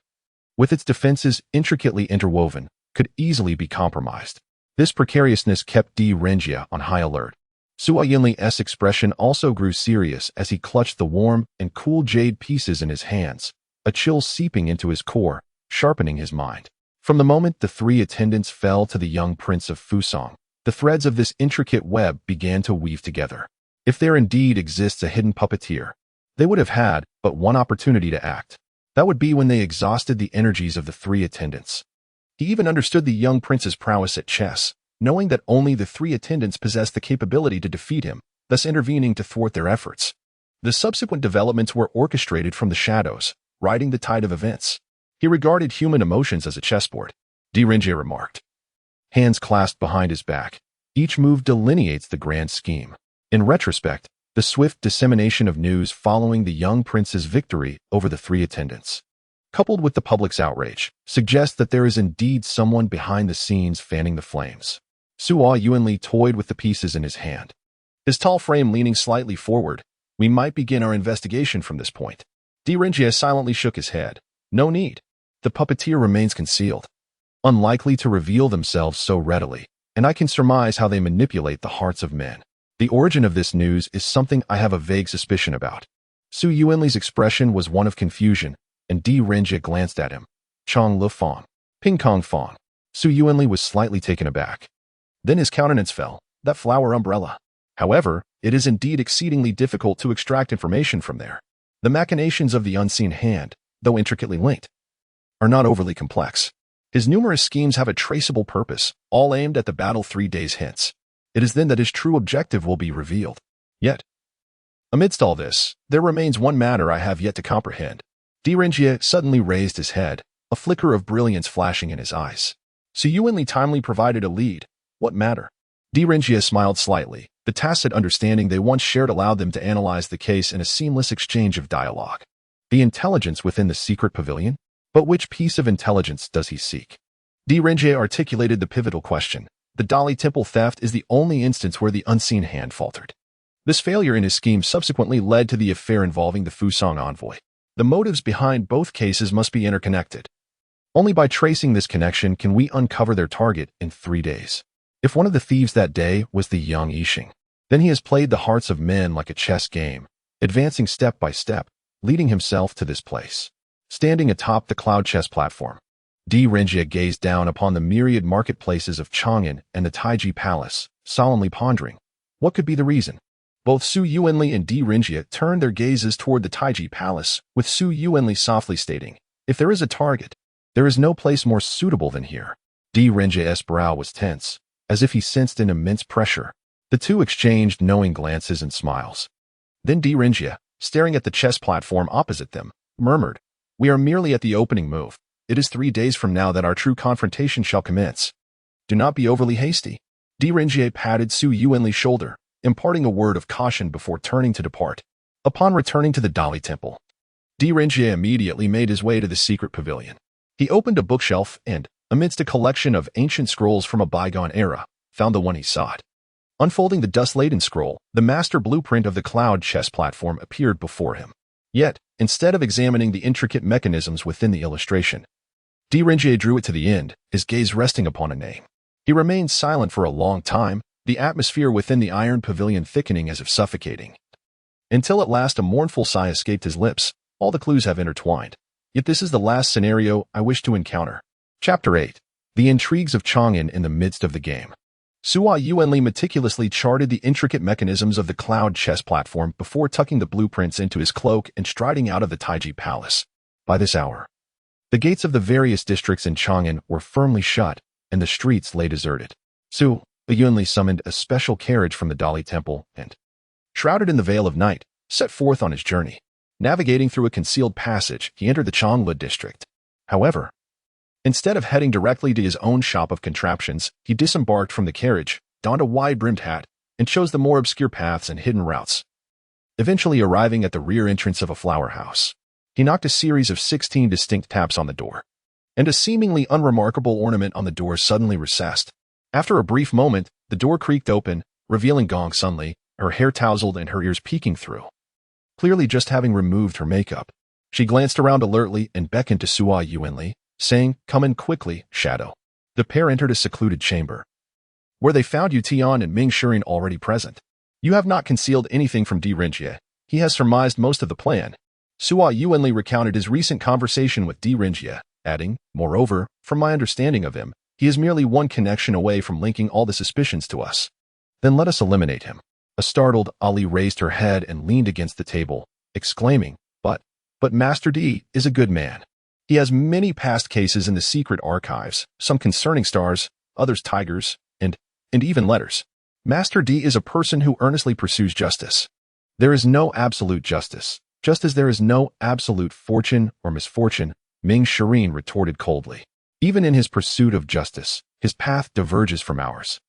Speaker 1: with its defenses intricately interwoven, could easily be compromised. This precariousness kept De Ringier on high alert. Sua Yinli's expression also grew serious as he clutched the warm and cool jade pieces in his hands, a chill seeping into his core, sharpening his mind. From the moment the three attendants fell to the young prince of Fusang, the threads of this intricate web began to weave together. If there indeed exists a hidden puppeteer, they would have had but one opportunity to act. That would be when they exhausted the energies of the three attendants. He even understood the young prince's prowess at chess, knowing that only the three attendants possessed the capability to defeat him, thus intervening to thwart their efforts. The subsequent developments were orchestrated from the shadows, riding the tide of events. He regarded human emotions as a chessboard, De Ringier remarked. Hands clasped behind his back, each move delineates the grand scheme. In retrospect, the swift dissemination of news following the young prince's victory over the three attendants, coupled with the public's outrage, suggests that there is indeed someone behind the scenes fanning the flames. Sua Yunli toyed with the pieces in his hand, his tall frame leaning slightly forward. We might begin our investigation from this point. De Ringier silently shook his head. No need. The puppeteer remains concealed, unlikely to reveal themselves so readily, and I can surmise how they manipulate the hearts of men. The origin of this news is something I have a vague suspicion about. Su Yuanli's expression was one of confusion, and De Ringier glanced at him. Chong Le Fong. Ping Kong Fong. Su Yuanli was slightly taken aback. Then his countenance fell. That flower umbrella. However, it is indeed exceedingly difficult to extract information from there. The machinations of the unseen hand, though intricately linked, are not overly complex. His numerous schemes have a traceable purpose, all aimed at the battle 3 days hence. It is then that his true objective will be revealed. Yet, amidst all this, there remains one matter I have yet to comprehend. De Ringier suddenly raised his head, a flicker of brilliance flashing in his eyes. Su Yuanli timely provided a lead. What matter? De Ringier smiled slightly. The tacit understanding they once shared allowed them to analyze the case in a seamless exchange of dialogue. The intelligence within the secret pavilion? But which piece of intelligence does he seek? De Ringier articulated the pivotal question. The Dali Temple theft is the only instance where the unseen hand faltered. This failure in his scheme subsequently led to the affair involving the Fusang envoy. The motives behind both cases must be interconnected. Only by tracing this connection can we uncover their target in 3 days. If one of the thieves that day was the young Yixing, then he has played the hearts of men like a chess game, advancing step by step, leading himself to this place. Standing atop the cloud chess platform, De Ringier gazed down upon the myriad marketplaces of Chang'an and the Taiji Palace, solemnly pondering. What could be the reason? Both Su Yuanli and De Ringier turned their gazes toward the Taiji Palace, with Su Yuanli softly stating, if there is a target, there is no place more suitable than here. De Ringier's brow was tense, as if he sensed an immense pressure. The two exchanged knowing glances and smiles. Then De Ringier, staring at the chess platform opposite them, murmured, we are merely at the opening move. It is 3 days from now that our true confrontation shall commence. Do not be overly hasty. De Ringier patted Su Yuanli's shoulder, imparting a word of caution before turning to depart. Upon returning to the Dali Temple, De Ringier immediately made his way to the secret pavilion. He opened a bookshelf and, amidst a collection of ancient scrolls from a bygone era, found the one he sought. Unfolding the dust-laden scroll, the master blueprint of the cloud chess platform appeared before him. Yet, instead of examining the intricate mechanisms within the illustration, De Ringier drew it to the end, his gaze resting upon a name. He remained silent for a long time, the atmosphere within the iron pavilion thickening as if suffocating. Until at last a mournful sigh escaped his lips. All the clues have intertwined. Yet this is the last scenario I wish to encounter. Chapter 8. The Intrigues of Chang'an in the Midst of the Game. Sua Yuanli meticulously charted the intricate mechanisms of the cloud chess platform before tucking the blueprints into his cloak and striding out of the Taiji Palace. By this hour, the gates of the various districts in Chang'an were firmly shut, and the streets lay deserted. Su Yuanli summoned a special carriage from the Dali Temple and, shrouded in the veil of night, set forth on his journey. Navigating through a concealed passage, he entered the Chang'an district. However, instead of heading directly to his own shop of contraptions, he disembarked from the carriage, donned a wide-brimmed hat, and chose the more obscure paths and hidden routes, eventually arriving at the rear entrance of a flower house. He knocked a series of 16 distinct taps on the door, and a seemingly unremarkable ornament on the door suddenly recessed. After a brief moment, the door creaked open, revealing Gong Sunli, her hair tousled and her ears peeking through. Clearly just having removed her makeup, she glanced around alertly and beckoned to Sua Yuanli, saying, "Come in quickly, Shadow." The pair entered a secluded chamber, where they found Yu Tian and Ming Shirin already present. "You have not concealed anything from Di Rinjie. He has surmised most of the plan." Sua Yuanli recounted his recent conversation with Di Rinjie, adding, "Moreover, from my understanding of him, he is merely one connection away from linking all the suspicions to us. Then let us eliminate him." A startled Ali raised her head and leaned against the table, exclaiming, But Master D is a good man. He has many past cases in the secret archives, some concerning stars, others tigers, and even letters. Master D is a person who earnestly pursues justice. There is no absolute justice, just as there is no absolute fortune or misfortune, Ming Shirin retorted coldly. Even in his pursuit of justice, his path diverges from ours.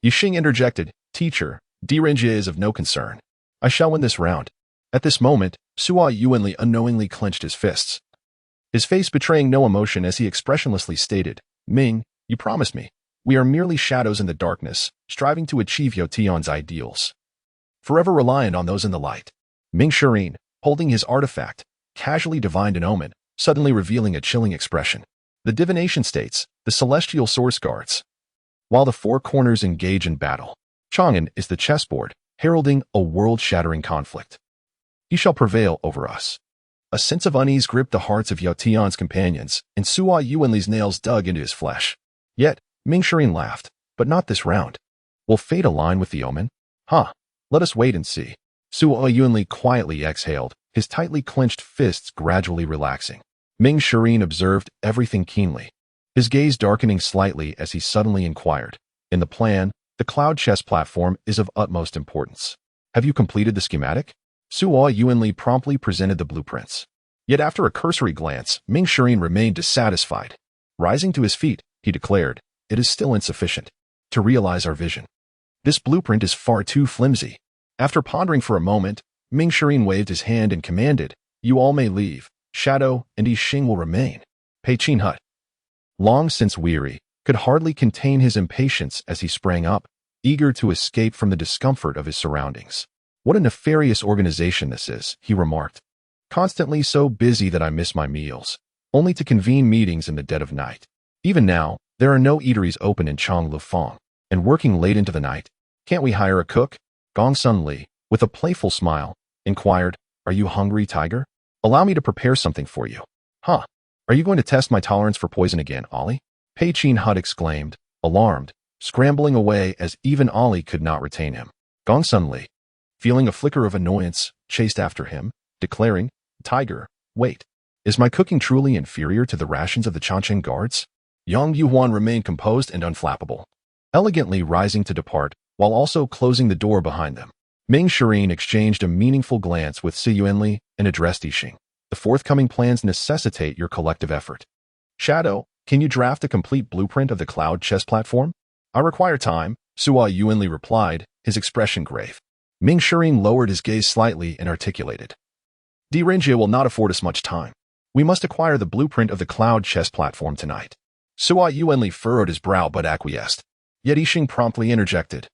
Speaker 1: Yixing interjected, "Teacher, Di Rinjie is of no concern. I shall win this round." At this moment, Sua Yuanli unknowingly clenched his fists, his face betraying no emotion as he expressionlessly stated, "Ming, you promised me. We are merely shadows in the darkness, striving to achieve Yu Tian's ideals. Forever reliant on those in the light." Ming Shirin, holding his artifact, casually divined an omen, suddenly revealing a chilling expression. The divination states, "The celestial source guards." While the four corners engage in battle, Chang'an is the chessboard, heralding a world-shattering conflict. He shall prevail over us. A sense of unease gripped the hearts of Yu Tian's companions, and Sua Yuanli's nails dug into his flesh. Yet, Ming Shirin laughed, "But not this round. Will fate align with the omen? Let us wait and see." Sua Yuanli quietly exhaled, his tightly clenched fists gradually relaxing. Ming Shirin observed everything keenly, his gaze darkening slightly as he suddenly inquired, "In the plan, the cloud chess platform is of utmost importance. Have you completed the schematic?" Sua Yuanli promptly presented the blueprints. Yet after a cursory glance, Ming Shirin remained dissatisfied. Rising to his feet, he declared, "It is still insufficient to realize our vision. This blueprint is far too flimsy." After pondering for a moment, Ming Shirin waved his hand and commanded, "You all may leave. Shadow and Yixing will remain." Pei Qin Hut, long since weary, could hardly contain his impatience as he sprang up, eager to escape from the discomfort of his surroundings. "What a nefarious organization this is," he remarked. "Constantly so busy that I miss my meals, only to convene meetings in the dead of night. Even now, there are no eateries open in Changlufeng, and working late into the night. Can't we hire a cook?" Gong Sunli, with a playful smile, inquired, "Are you hungry, tiger? Allow me to prepare something for you." "Are you going to test my tolerance for poison again, Ollie?" Pei Qin Hut exclaimed, alarmed, scrambling away as even Ollie could not retain him. Gong Sunli, feeling a flicker of annoyance, chased after him, declaring, "Tiger, wait. Is my cooking truly inferior to the rations of the Changcheng guards?" Yang Yuhuan remained composed and unflappable, elegantly rising to depart, while also closing the door behind them. Ming Shirin exchanged a meaningful glance with Si Yuanli and addressed Yixing. "The forthcoming plans necessitate your collective effort. Shadow, can you draft a complete blueprint of the cloud chess platform?" "I require time," Sua Yuanli replied, his expression grave. Ming Shirin lowered his gaze slightly and articulated, "Di Rinjie will not afford us much time. We must acquire the blueprint of the cloud chess platform tonight." Sua Yuanli furrowed his brow but acquiesced. Yet Yixing promptly interjected,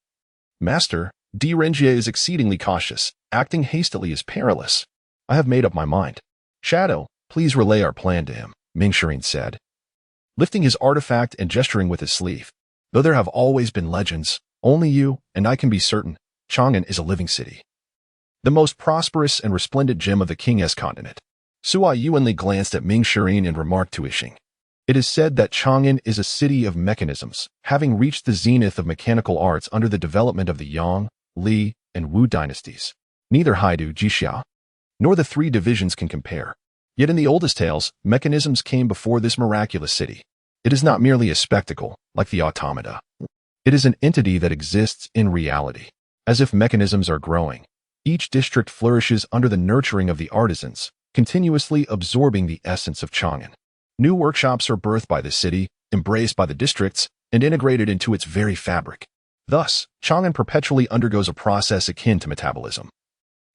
Speaker 1: "Master, Di Rinjie is exceedingly cautious. Acting hastily is perilous. I have made up my mind." "Shadow, please relay our plan to him," Ming Shirin said, lifting his artifact and gesturing with his sleeve. "Though there have always been legends, only you and I can be certain Chang'an is a living city, the most prosperous and resplendent gem of the King-S continent." Sua Yuanli glanced at Ming Shirin and remarked to Yixing, "It is said that Chang'an is a city of mechanisms, having reached the zenith of mechanical arts under the development of the Yang, Li, and Wu dynasties. Neither Haidu, Jixia, nor the three divisions can compare. Yet in the oldest tales, mechanisms came before this miraculous city. It is not merely a spectacle, like the automata. It is an entity that exists in reality. As if mechanisms are growing, each district flourishes under the nurturing of the artisans, continuously absorbing the essence of Chang'an. New workshops are birthed by the city, embraced by the districts, and integrated into its very fabric. Thus, Chang'an perpetually undergoes a process akin to metabolism,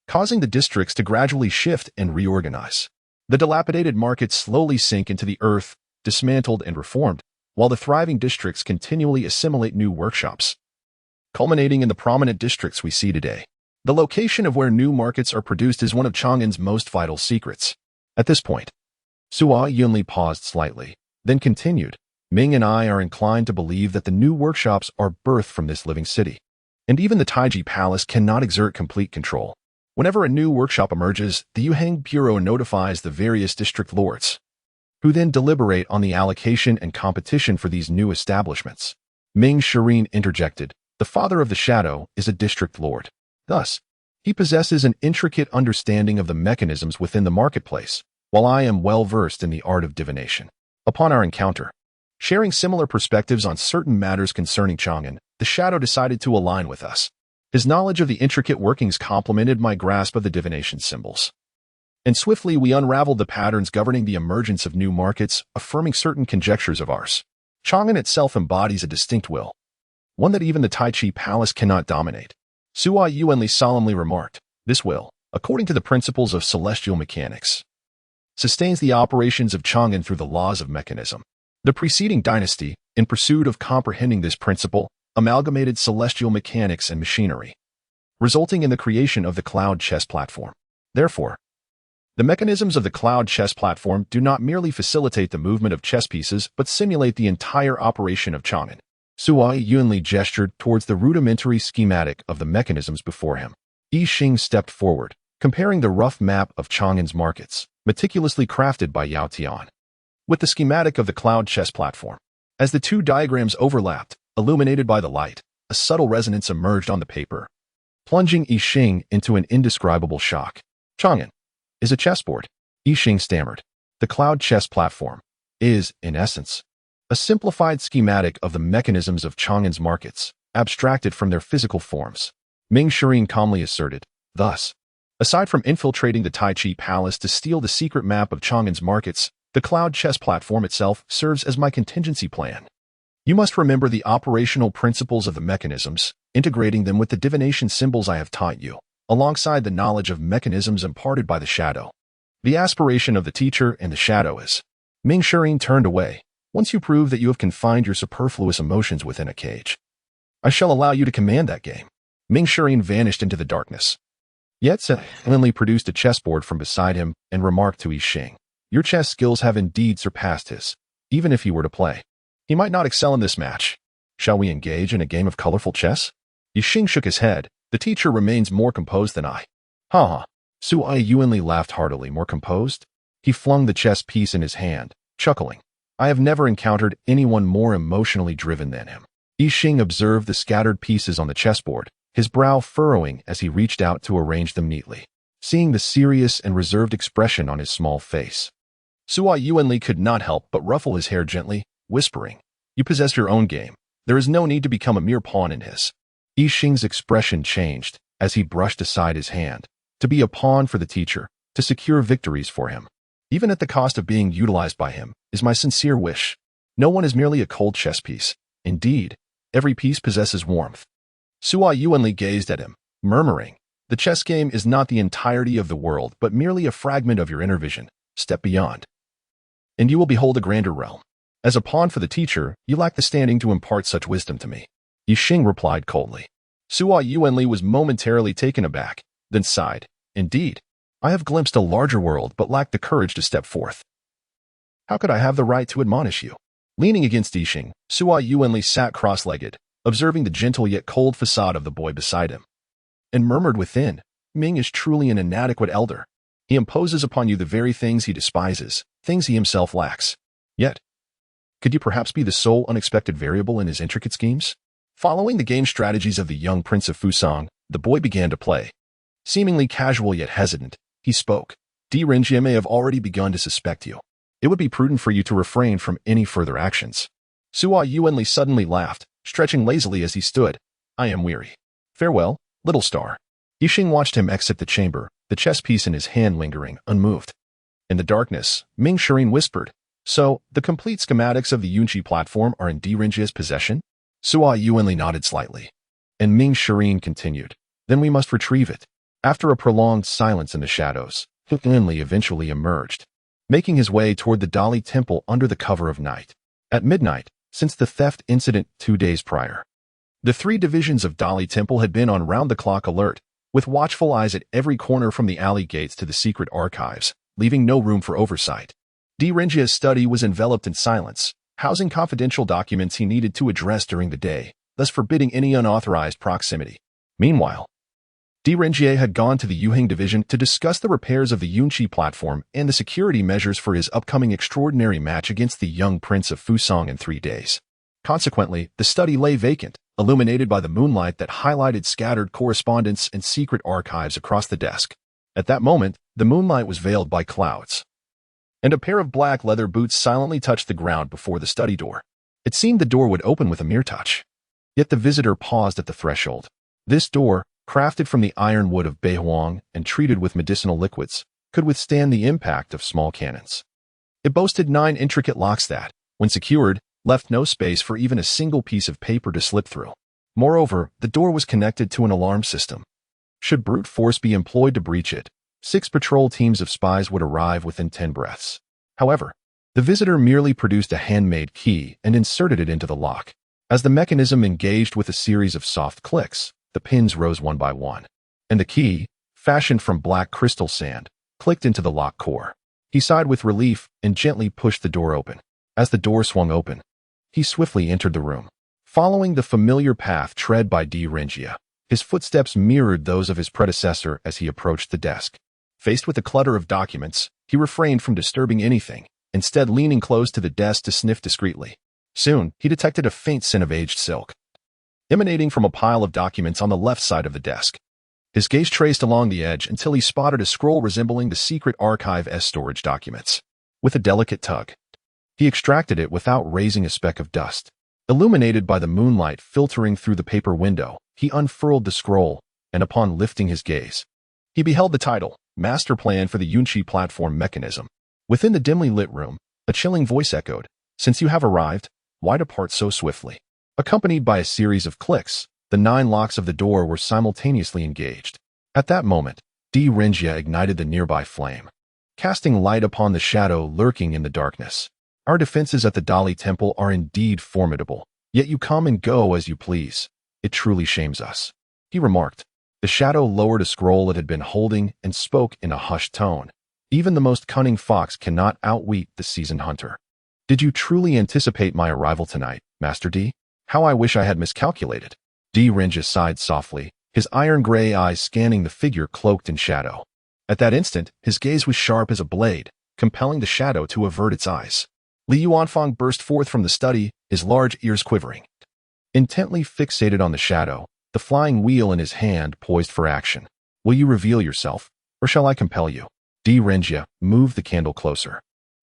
Speaker 1: causing the districts to gradually shift and reorganize. The dilapidated markets slowly sink into the earth, dismantled and reformed, while the thriving districts continually assimilate new workshops, culminating in the prominent districts we see today. The location of where new markets are produced is one of Chang'an's most vital secrets. At this point, Sua Yunli paused slightly, then continued, Ming and I are inclined to believe that the new workshops are birthed from this living city. And even the Taiji Palace cannot exert complete control. Whenever a new workshop emerges, the Yuhang Bureau notifies the various district lords, who then deliberate on the allocation and competition for these new establishments. Ming Shirin interjected, the father of the shadow is a district lord. Thus, he possesses an intricate understanding of the mechanisms within the marketplace, while I am well versed in the art of divination. Upon our encounter, sharing similar perspectives on certain matters concerning Chang'an, the shadow decided to align with us. His knowledge of the intricate workings complemented my grasp of the divination symbols. And swiftly we unraveled the patterns governing the emergence of new markets, affirming certain conjectures of ours. Chang'an itself embodies a distinct will, one that even the Taiji Palace cannot dominate. Sua Yuanli solemnly remarked, this will, according to the principles of celestial mechanics, sustains the operations of Chang'an through the laws of mechanism. The preceding dynasty, in pursuit of comprehending this principle, amalgamated celestial mechanics and machinery, resulting in the creation of the cloud chess platform. Therefore, the mechanisms of the cloud chess platform do not merely facilitate the movement of chess pieces but simulate the entire operation of Chang'an. Sua Yunli gestured towards the rudimentary schematic of the mechanisms before him. Yi Xing stepped forward, comparing the rough map of Chang'an's markets, meticulously crafted by Yao Tian, with the schematic of the cloud chess platform. As the two diagrams overlapped, illuminated by the light, a subtle resonance emerged on the paper, plunging Yi Xing into an indescribable shock. Chang'an is a chessboard, Yi Xing stammered. The cloud chess platform is, in essence, a simplified schematic of the mechanisms of Chang'an's markets, abstracted from their physical forms. Ming Shirin calmly asserted, thus, aside from infiltrating the Taiji Palace to steal the secret map of Chang'an's markets, the cloud chess platform itself serves as my contingency plan. You must remember the operational principles of the mechanisms, integrating them with the divination symbols I have taught you, alongside the knowledge of mechanisms imparted by the shadow. The aspiration of the teacher and the shadow is. Ming Shirin turned away. Once you prove that you have confined your superfluous emotions within a cage, I shall allow you to command that game. Ming Shirin vanished into the darkness. Yetze Linli produced a chessboard from beside him and remarked to Yi Xing, your chess skills have indeed surpassed his. Even if he were to play, he might not excel in this match. Shall we engage in a game of colorful chess? Yi Xing shook his head. The teacher remains more composed than I. Ha ha. Sua Yuanli laughed heartily. More composed? He flung the chess piece in his hand, chuckling. I have never encountered anyone more emotionally driven than him. Yi Xing observed the scattered pieces on the chessboard, his brow furrowing as he reached out to arrange them neatly, seeing the serious and reserved expression on his small face. Sua Yuanli could not help but ruffle his hair gently, whispering, you possess your own game. There is no need to become a mere pawn in his. Yi Xing's expression changed as he brushed aside his hand. To be a pawn for the teacher, to secure victories for him, even at the cost of being utilized by him, is my sincere wish. No one is merely a cold chess piece. Indeed, every piece possesses warmth. Sua Yuanli gazed at him, murmuring, the chess game is not the entirety of the world, but merely a fragment of your inner vision. Step beyond, and you will behold a grander realm. As a pawn for the teacher, you lack the standing to impart such wisdom to me. Yi Xing replied coldly. Sua Yuanli was momentarily taken aback, then sighed. Indeed, I have glimpsed a larger world but lack the courage to step forth. How could I have the right to admonish you? Leaning against Yi Xing, Sua Yuanli sat cross-legged, observing the gentle yet cold facade of the boy beside him, and murmured within, Ming is truly an inadequate elder. He imposes upon you the very things he despises, things he himself lacks. Yet, could you perhaps be the sole unexpected variable in his intricate schemes? Following the game strategies of the young prince of Fusang, the boy began to play. Seemingly casual yet hesitant, he spoke. Di Renjie may have already begun to suspect you. It would be prudent for you to refrain from any further actions. Sua Yuanli suddenly laughed, stretching lazily as he stood. I am weary. Farewell, little star. Yi Xing watched him exit the chamber, the chess piece in his hand lingering, unmoved. In the darkness, Ming Shirin whispered, so, the complete schematics of the Yunqi platform are in Di Renjie's possession? Sua Yuanli nodded slightly. and Ming Shireen continued. Then we must retrieve it. After a prolonged silence in the shadows, Li eventually emerged, making his way toward the Dali Temple under the cover of night. At midnight, since the theft incident 2 days prior, the 3 divisions of Dali Temple had been on round-the-clock alert, with watchful eyes at every corner from the alley gates to the secret archives, leaving no room for oversight. Renjia's study was enveloped in silence, housing confidential documents he needed to address during the day, thus forbidding any unauthorized proximity. Meanwhile, Renjie had gone to the Yuhing division to discuss the repairs of the Yunqi platform and the security measures for his upcoming extraordinary match against the young prince of Fusong in 3 days. Consequently, the study lay vacant, illuminated by the moonlight that highlighted scattered correspondence and secret archives across the desk. At that moment, the moonlight was veiled by clouds, and a pair of black leather boots silently touched the ground before the study door. It seemed the door would open with a mere touch. Yet the visitor paused at the threshold. This door, crafted from the iron wood of Beihuang and treated with medicinal liquids, could withstand the impact of small cannons. It boasted 9 intricate locks that, when secured, left no space for even a single piece of paper to slip through. Moreover, the door was connected to an alarm system. Should brute force be employed to breach it, 6 patrol teams of spies would arrive within 10 breaths. However, the visitor merely produced a handmade key and inserted it into the lock. As the mechanism engaged with a series of soft clicks, the pins rose one by one, and the key, fashioned from black crystal sand, clicked into the lock core. He sighed with relief and gently pushed the door open. As the door swung open, he swiftly entered the room. Following the familiar path tread by Renjie, his footsteps mirrored those of his predecessor as he approached the desk. Faced with a clutter of documents, he refrained from disturbing anything, instead leaning close to the desk to sniff discreetly. Soon, he detected a faint scent of aged silk, emanating from a pile of documents on the left side of the desk. His gaze traced along the edge until he spotted a scroll resembling the secret archive's storage documents. With a delicate tug, he extracted it without raising a speck of dust. Illuminated by the moonlight filtering through the paper window, he unfurled the scroll, and upon lifting his gaze, he beheld the title, Master Plan for the Yunqi Platform Mechanism. Within the dimly lit room, a chilling voice echoed, "Since you have arrived, why depart so swiftly?" Accompanied by a series of clicks, the 9 locks of the door were simultaneously engaged. At that moment, Renjie ignited the nearby flame, casting light upon the shadow lurking in the darkness. Our defenses at the Dali Temple are indeed formidable, yet you come and go as you please. It truly shames us, he remarked. The shadow lowered a scroll it had been holding and spoke in a hushed tone. Even the most cunning fox cannot outwit the seasoned hunter. Did you truly anticipate my arrival tonight, Master D? How I wish I had miscalculated. Renjie sighed softly, his iron-gray eyes scanning the figure cloaked in shadow. At that instant, his gaze was sharp as a blade, compelling the shadow to avert its eyes. Li Yuanfang burst forth from the study, his large ears quivering. Intently fixated on the shadow, the flying wheel in his hand poised for action. Will you reveal yourself, or shall I compel you? Renjie moved the candle closer,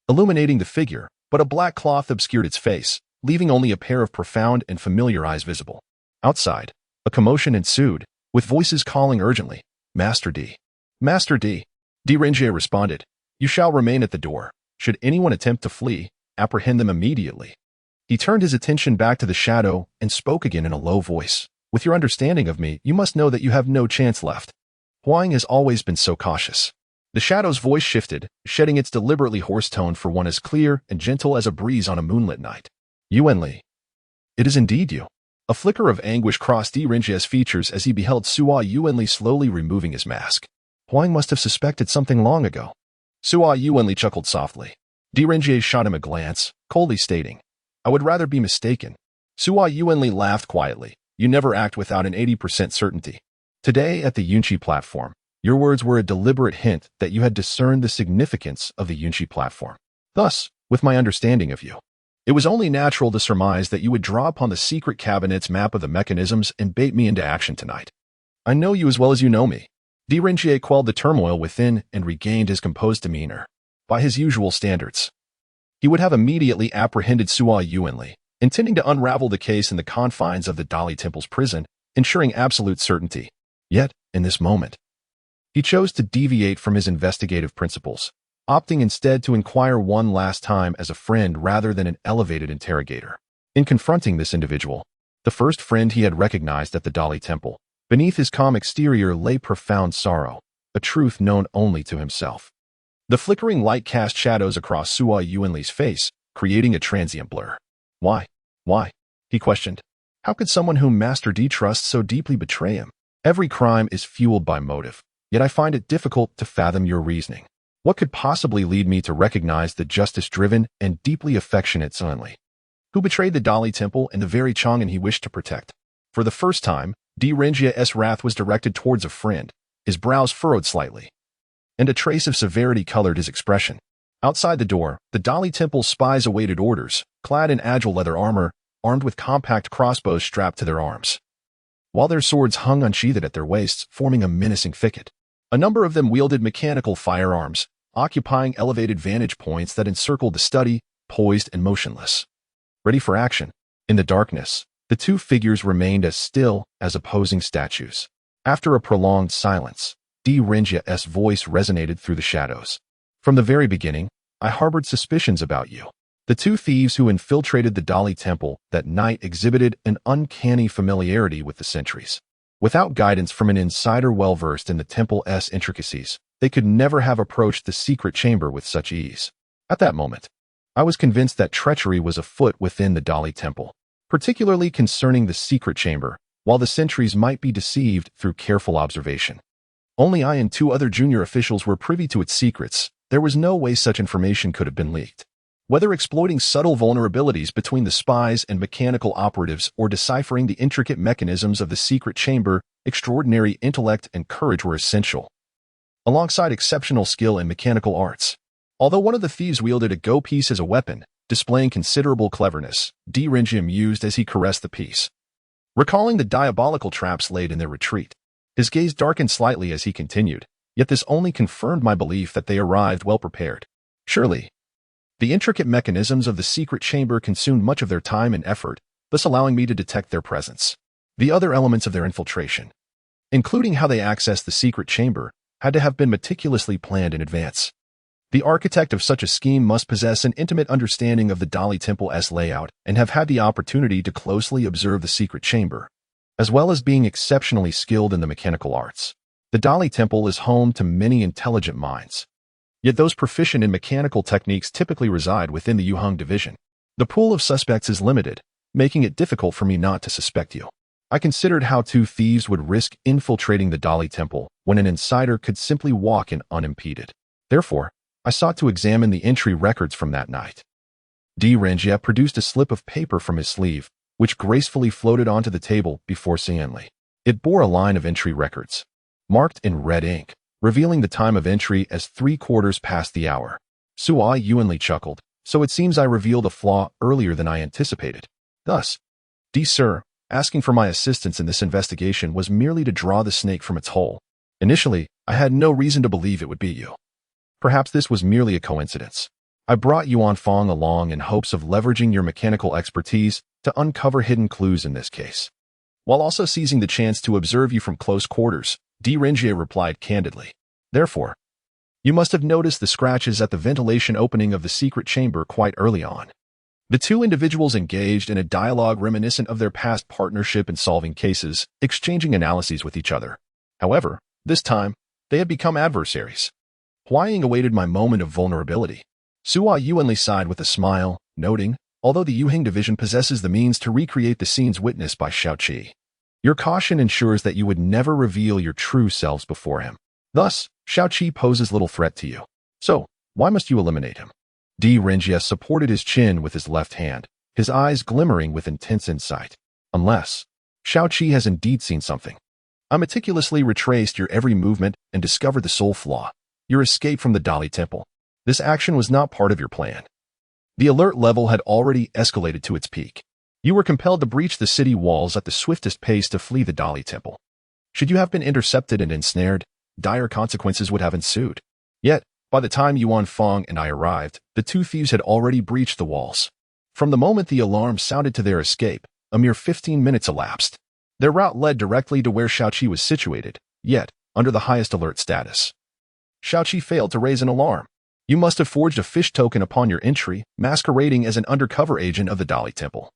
Speaker 1: illuminating the figure, but a black cloth obscured its face, leaving only a pair of profound and familiar eyes visible. Outside, a commotion ensued, with voices calling urgently, "Master D! Master D!" Renjie responded, "You shall remain at the door. Should anyone attempt to flee, apprehend them immediately." He turned his attention back to the shadow and spoke again in a low voice. "With your understanding of me, you must know that you have no chance left. Huang has always been so cautious." The shadow's voice shifted, shedding its deliberately hoarse tone for one as clear and gentle as a breeze on a moonlit night. "Yuanli. It is indeed you." A flicker of anguish crossed Renjie's features as he beheld Sua Yuanli slowly removing his mask. Huang must have suspected something long ago. Sua Yuanli chuckled softly. Renjie shot him a glance, coldly stating, "I would rather be mistaken." Sua Yuanli laughed quietly. "You never act without an 80% certainty. Today at the Yunqi platform, your words were a deliberate hint that you had discerned the significance of the Yunqi platform. Thus, with my understanding of you, it was only natural to surmise that you would draw upon the secret cabinet's map of the mechanisms and bait me into action tonight. I know you as well as you know me." Renjie quelled the turmoil within and regained his composed demeanor. By his usual standards, he would have immediately apprehended Sua Yuanli, intending to unravel the case in the confines of the Dali Temple's prison, ensuring absolute certainty. Yet, in this moment, he chose to deviate from his investigative principles, opting instead to inquire one last time as a friend rather than an elevated interrogator. In confronting this individual, The first friend he had recognized at the Dali Temple. Beneath his calm exterior lay profound sorrow, a truth known only to himself. The flickering light cast shadows across Sua Yuanli's face, creating a transient blur. Why? Why? He questioned. How could someone whom Master D trusts so deeply betray him? Every crime is fueled by motive, yet I find it difficult to fathom your reasoning. What could possibly lead me to recognize the justice-driven and deeply affectionate Sunli, who betrayed the Dali Temple and the very Chang'an he wished to protect? For the first time, D. Renjia's wrath was directed towards a friend. His brows furrowed slightly, and a trace of severity colored his expression. Outside the door, the Dali Temple spies awaited orders, clad in agile leather armor, armed with compact crossbows strapped to their arms, while their swords hung unsheathed at their waists, forming a menacing thicket. A number of them wielded mechanical firearms, occupying elevated vantage points that encircled the study, poised and motionless, ready for action. In the darkness, the two figures remained as still as opposing statues. After a prolonged silence, D. Renjia's voice resonated through the shadows. From the very beginning, I harbored suspicions about you. The two thieves who infiltrated the Dali Temple that night exhibited an uncanny familiarity with the sentries. Without guidance from an insider well-versed in the temple's intricacies, they could never have approached the secret chamber with such ease. At that moment, I was convinced that treachery was afoot within the Dali Temple, particularly concerning the secret chamber, while the sentries might be deceived through careful observation. Only I and two other junior officials were privy to its secrets. There was no way such information could have been leaked. Whether exploiting subtle vulnerabilities between the spies and mechanical operatives or deciphering the intricate mechanisms of the secret chamber, extraordinary intellect and courage were essential, alongside exceptional skill in mechanical arts. Although one of the thieves wielded a go piece as a weapon, displaying considerable cleverness, D. Renjia mused as he caressed the piece, recalling the diabolical traps laid in their retreat. His gaze darkened slightly as he continued, yet this only confirmed my belief that they arrived well prepared. Surely, the intricate mechanisms of the secret chamber consumed much of their time and effort, thus allowing me to detect their presence. The other elements of their infiltration, including how they accessed the secret chamber, had to have been meticulously planned in advance. The architect of such a scheme must possess an intimate understanding of the Dali Temple's layout and have had the opportunity to closely observe the secret chamber, as well as being exceptionally skilled in the mechanical arts. The Dali Temple is home to many intelligent minds, yet those proficient in mechanical techniques typically reside within the Yuheng division. The pool of suspects is limited, making it difficult for me not to suspect you. I considered how two thieves would risk infiltrating the Dali Temple when an insider could simply walk in unimpeded. Therefore, I sought to examine the entry records from that night. D. Renjia produced a slip of paper from his sleeve, which gracefully floated onto the table before Xianli. It bore a line of entry records, marked in red ink, revealing the time of entry as 3/4 past the hour. Sua Yuanli chuckled. So it seems I revealed a flaw earlier than I anticipated. Thus, D. Sir, asking for my assistance in this investigation was merely to draw the snake from its hole. Initially, I had no reason to believe it would be you. Perhaps this was merely a coincidence. I brought Yuan Fong along in hopes of leveraging your mechanical expertise to uncover hidden clues in this case, while also seizing the chance to observe you from close quarters. D. Renjia replied candidly. Therefore, you must have noticed the scratches at the ventilation opening of the secret chamber quite early on. The two individuals engaged in a dialogue reminiscent of their past partnership in solving cases, exchanging analyses with each other. However, this time, they had become adversaries. Huaying awaited my moment of vulnerability. Sua Yuanli sighed with a smile, noting, although the Yuheng division possesses the means to recreate the scenes witnessed by Xiaoqi, your caution ensures that you would never reveal your true selves before him. Thus, Xiaoqi poses little threat to you. So, why must you eliminate him? D. Renjia supported his chin with his left hand, his eyes glimmering with intense insight. Unless, Xiaoqi has indeed seen something. I meticulously retraced your every movement and discovered the sole flaw, your escape from the Dali Temple. This action was not part of your plan. The alert level had already escalated to its peak. You were compelled to breach the city walls at the swiftest pace to flee the Dali Temple. Should you have been intercepted and ensnared, dire consequences would have ensued. Yet, by the time Yuan Fong and I arrived, the two thieves had already breached the walls. From the moment the alarm sounded to their escape, a mere 15 minutes elapsed. Their route led directly to where Xiaoqi was situated, yet under the highest alert status. Xiaoqi failed to raise an alarm. You must have forged a fish token upon your entry, masquerading as an undercover agent of the Dali Temple.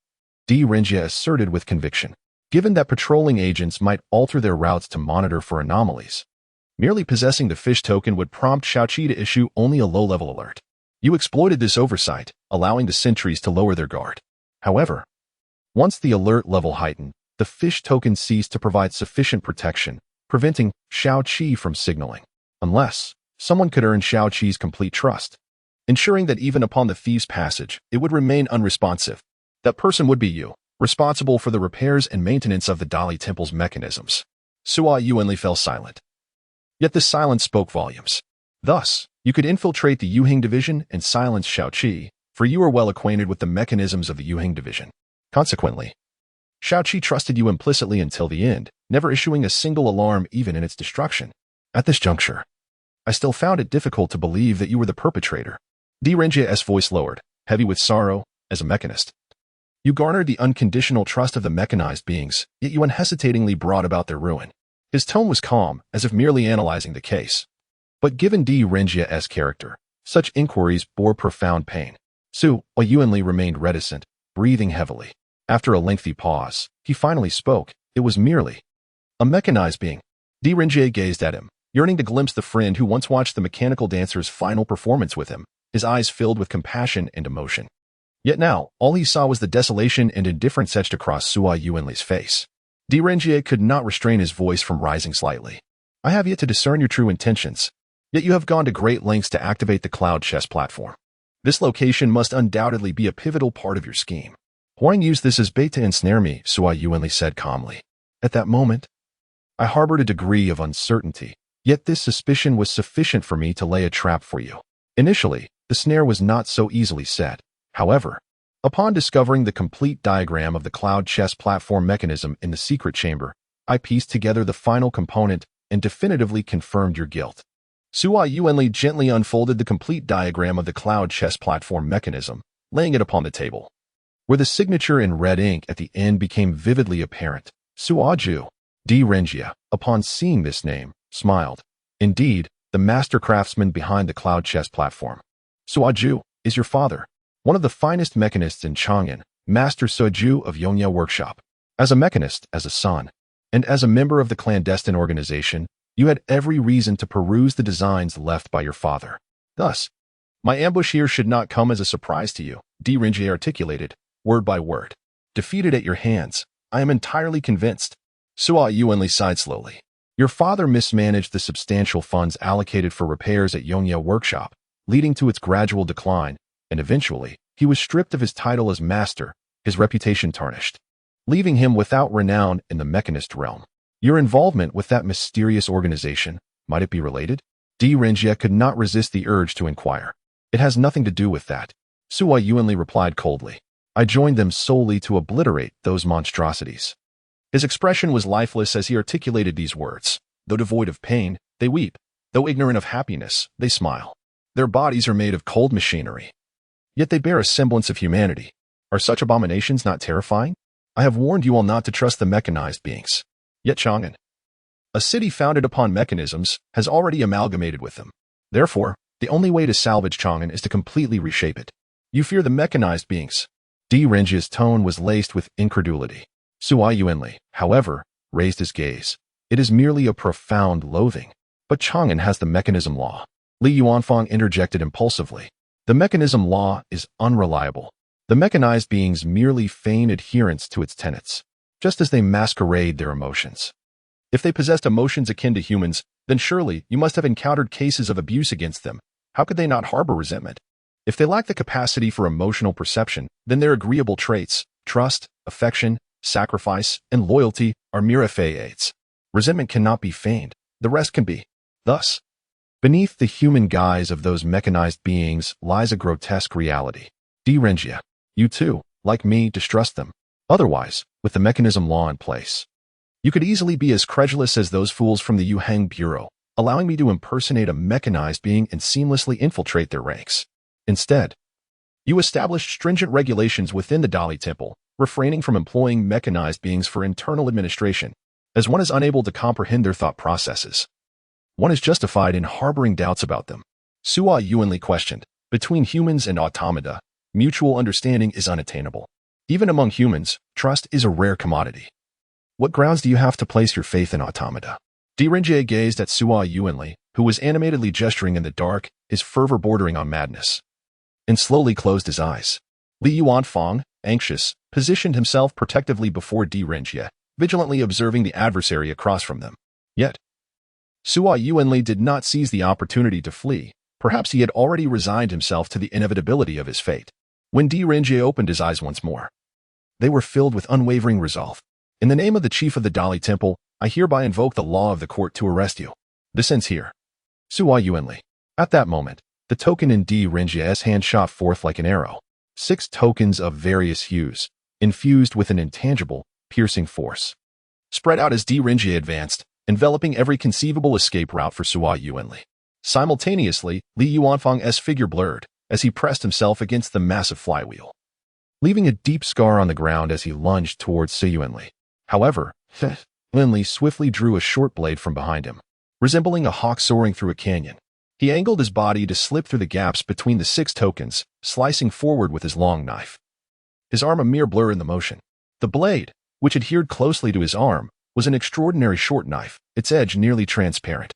Speaker 1: Di Renjie asserted with conviction. Given that patrolling agents might alter their routes to monitor for anomalies, merely possessing the fish token would prompt Xiaoqi to issue only a low-level alert. You exploited this oversight, allowing the sentries to lower their guard. However, once the alert level heightened, the fish token ceased to provide sufficient protection, preventing Xiaoqi from signaling, unless someone could earn Xiaoqi's complete trust, ensuring that even upon the thieves' passage, it would remain unresponsive. That person would be you, responsible for the repairs and maintenance of the Dali Temple's mechanisms. Sua Yuanli fell silent. Yet this silence spoke volumes. Thus, you could infiltrate the Yuheng division and silence Xiaoqi, for you were well acquainted with the mechanisms of the Yuheng division. Consequently, Xiaoqi trusted you implicitly until the end, never issuing a single alarm even in its destruction. At this juncture, I still found it difficult to believe that you were the perpetrator. Di Renjie's voice lowered, heavy with sorrow, as a mechanist. You garnered the unconditional trust of the mechanized beings, yet you unhesitatingly brought about their ruin. His tone was calm, as if merely analyzing the case. But given Di Renjie's character, such inquiries bore profound pain. Sua Yuanli remained reticent, breathing heavily. After a lengthy pause, he finally spoke. It was merely a mechanized being. Di Renjie gazed at him, yearning to glimpse the friend who once watched the mechanical dancer's final performance with him, his eyes filled with compassion and emotion. Yet now, all he saw was the desolation and indifference etched across Sua Yuanli's face. Di Renjie could not restrain his voice from rising slightly. I have yet to discern your true intentions, yet you have gone to great lengths to activate the cloud chess platform. This location must undoubtedly be a pivotal part of your scheme. Huang used this as bait to ensnare me, Sua Yuanli said calmly. At that moment, I harbored a degree of uncertainty, yet this suspicion was sufficient for me to lay a trap for you. Initially, the snare was not so easily set. However, upon discovering the complete diagram of the cloud chess platform mechanism in the secret chamber, I pieced together the final component and definitively confirmed your guilt. Sua Yuanli gently unfolded the complete diagram of the cloud chess platform mechanism, laying it upon the table. Where the signature in red ink at the end became vividly apparent, Suaju Di Renjie, upon seeing this name, smiled. Indeed, the master craftsman behind the cloud chess platform. Suaju is your father, one of the finest mechanists in Chang'an, Master Suaju of Yongya Workshop. As a mechanist, as a son, and as a member of the clandestine organization, you had every reason to peruse the designs left by your father. Thus, my ambush here should not come as a surprise to you, Di Renjie articulated, word by word. Defeated at your hands, I am entirely convinced. Sua Yuanli sighed slowly. Your father mismanaged the substantial funds allocated for repairs at Yongya Workshop, leading to its gradual decline, and eventually, he was stripped of his title as master, his reputation tarnished, leaving him without renown in the mechanist realm. Your involvement with that mysterious organization, might it be related? Di Renjie could not resist the urge to inquire. It has nothing to do with that, Sua Yuanli replied coldly. I joined them solely to obliterate those monstrosities. His expression was lifeless as he articulated these words. Though devoid of pain, they weep. Though ignorant of happiness, they smile. Their bodies are made of cold machinery, yet they bear a semblance of humanity. Are such abominations not terrifying? I have warned you all not to trust the mechanized beings. Yet Chang'an, a city founded upon mechanisms, has already amalgamated with them. Therefore, the only way to salvage Chang'an is to completely reshape it. You fear the mechanized beings. Di Renjie's tone was laced with incredulity. Sua Yuanli, however, raised his gaze. It is merely a profound loathing. But Chang'an has the mechanism law. Li Yuanfang interjected impulsively. The mechanism law is unreliable. The mechanized beings merely feign adherence to its tenets, just as they masquerade their emotions. If they possessed emotions akin to humans, then surely you must have encountered cases of abuse against them. How could they not harbor resentment? If they lack the capacity for emotional perception, then their agreeable traits, trust, affection, sacrifice, and loyalty are mere facades. Resentment cannot be feigned. The rest can be. Thus, beneath the human guise of those mechanized beings lies a grotesque reality. Di Renjie, you too, like me, distrust them. Otherwise, with the mechanism law in place, you could easily be as credulous as those fools from the Yuheng Bureau, allowing me to impersonate a mechanized being and seamlessly infiltrate their ranks. Instead, you established stringent regulations within the Dali Temple, refraining from employing mechanized beings for internal administration, as one is unable to comprehend their thought processes. One is justified in harboring doubts about them. Sua Yuanli questioned. Between humans and automata, mutual understanding is unattainable. Even among humans, trust is a rare commodity. What grounds do you have to place your faith in automata? Di Renjie gazed at Sua Yuanli, who was animatedly gesturing in the dark, his fervor bordering on madness, and slowly closed his eyes. Li Yuanfang, anxious, positioned himself protectively before Di Renjie, vigilantly observing the adversary across from them. Yet, Sua Yuanli did not seize the opportunity to flee. Perhaps he had already resigned himself to the inevitability of his fate. When Di Renjie opened his eyes once more, they were filled with unwavering resolve. In the name of the chief of the Dali Temple, I hereby invoke the law of the court to arrest you. This ends here. Sua Yuanli. At that moment, the token in Di Renjie's hand shot forth like an arrow. 6 tokens of various hues, infused with an intangible, piercing force, spread out as Di Renjie advanced, enveloping every conceivable escape route for Sua Yuanli. Simultaneously, Li Yuanfang's figure blurred as he pressed himself against the massive flywheel, leaving a deep scar on the ground as he lunged towards Sua Yuanli. However, Yuanli swiftly drew a short blade from behind him, resembling a hawk soaring through a canyon. He angled his body to slip through the gaps between the 6 tokens, slicing forward with his long knife, his arm a mere blur in the motion. The blade, which adhered closely to his arm, was an extraordinary short knife, its edge nearly transparent,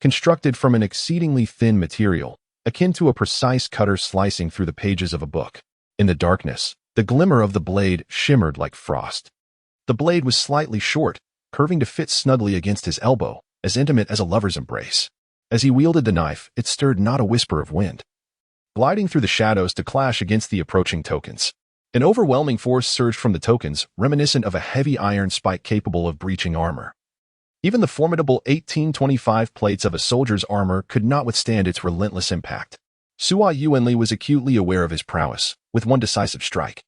Speaker 1: constructed from an exceedingly thin material, akin to a precise cutter slicing through the pages of a book. In the darkness, the glimmer of the blade shimmered like frost. The blade was slightly short, curving to fit snugly against his elbow, as intimate as a lover's embrace. As he wielded the knife, it stirred not a whisper of wind, gliding through the shadows to clash against the approaching tokens. An overwhelming force surged from the tokens, reminiscent of a heavy iron spike capable of breaching armor. Even the formidable 1825 plates of a soldier's armor could not withstand its relentless impact. Sua Yuanli was acutely aware of his prowess. With one decisive strike,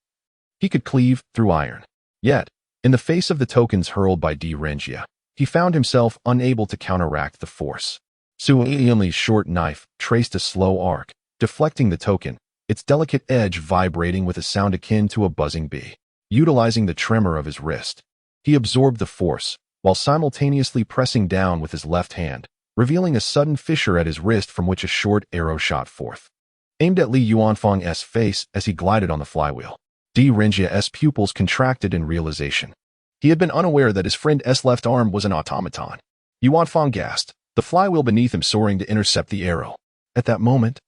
Speaker 1: he could cleave through iron. Yet, in the face of the tokens hurled by Di Renjie, he found himself unable to counteract the force. Sua Yuanli's short knife traced a slow arc, deflecting the token, its delicate edge vibrating with a sound akin to a buzzing bee. Utilizing the tremor of his wrist, he absorbed the force, while simultaneously pressing down with his left hand, revealing a sudden fissure at his wrist from which a short arrow shot forth, aimed at Li Yuanfang's face as he glided on the flywheel. Di Renjie's pupils contracted in realization. He had been unaware that his friend's left arm was an automaton. Yuanfang gasped, the flywheel beneath him soaring to intercept the arrow. At that moment,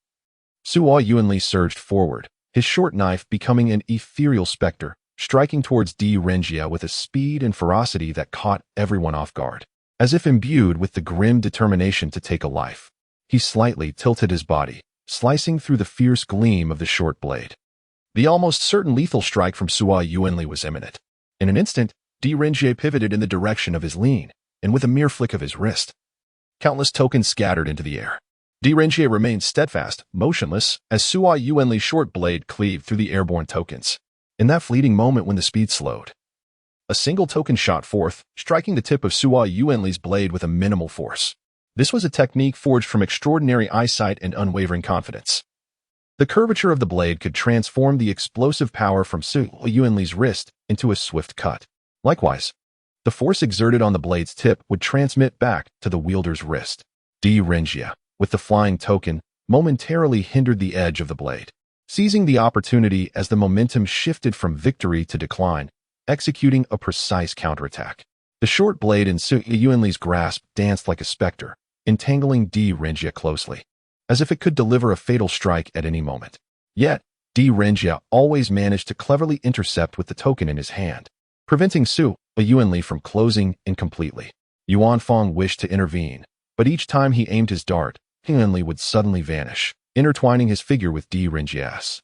Speaker 1: Sua Yuanli surged forward, his short knife becoming an ethereal specter, striking towards Di Renjie with a speed and ferocity that caught everyone off guard. As if imbued with the grim determination to take a life, he slightly tilted his body, slicing through the fierce gleam of the short blade. The almost certain lethal strike from Sua Yuanli was imminent. In an instant, Di Renjie pivoted in the direction of his lean, and with a mere flick of his wrist, countless tokens scattered into the air. Di Renjie remained steadfast, motionless, as Sua Yuanli's short blade cleaved through the airborne tokens. In that fleeting moment when the speed slowed, a single token shot forth, striking the tip of Sua Yuanli's blade with a minimal force. This was a technique forged from extraordinary eyesight and unwavering confidence. The curvature of the blade could transform the explosive power from Sua Yuanli's wrist into a swift cut. Likewise, the force exerted on the blade's tip would transmit back to the wielder's wrist. Di Renjie, with the flying token, momentarily hindered the edge of the blade, seizing the opportunity as the momentum shifted from victory to decline, executing a precise counterattack. The short blade in Sua Yuanli's grasp danced like a specter, entangling Di Renjie closely, as if it could deliver a fatal strike at any moment. Yet, Di Renjie always managed to cleverly intercept with the token in his hand, preventing Sua Yuanli from closing in completely. Yuanfang wished to intervene, but each time he aimed his dart, Yuanli would suddenly vanish, intertwining his figure with Di Renjie's,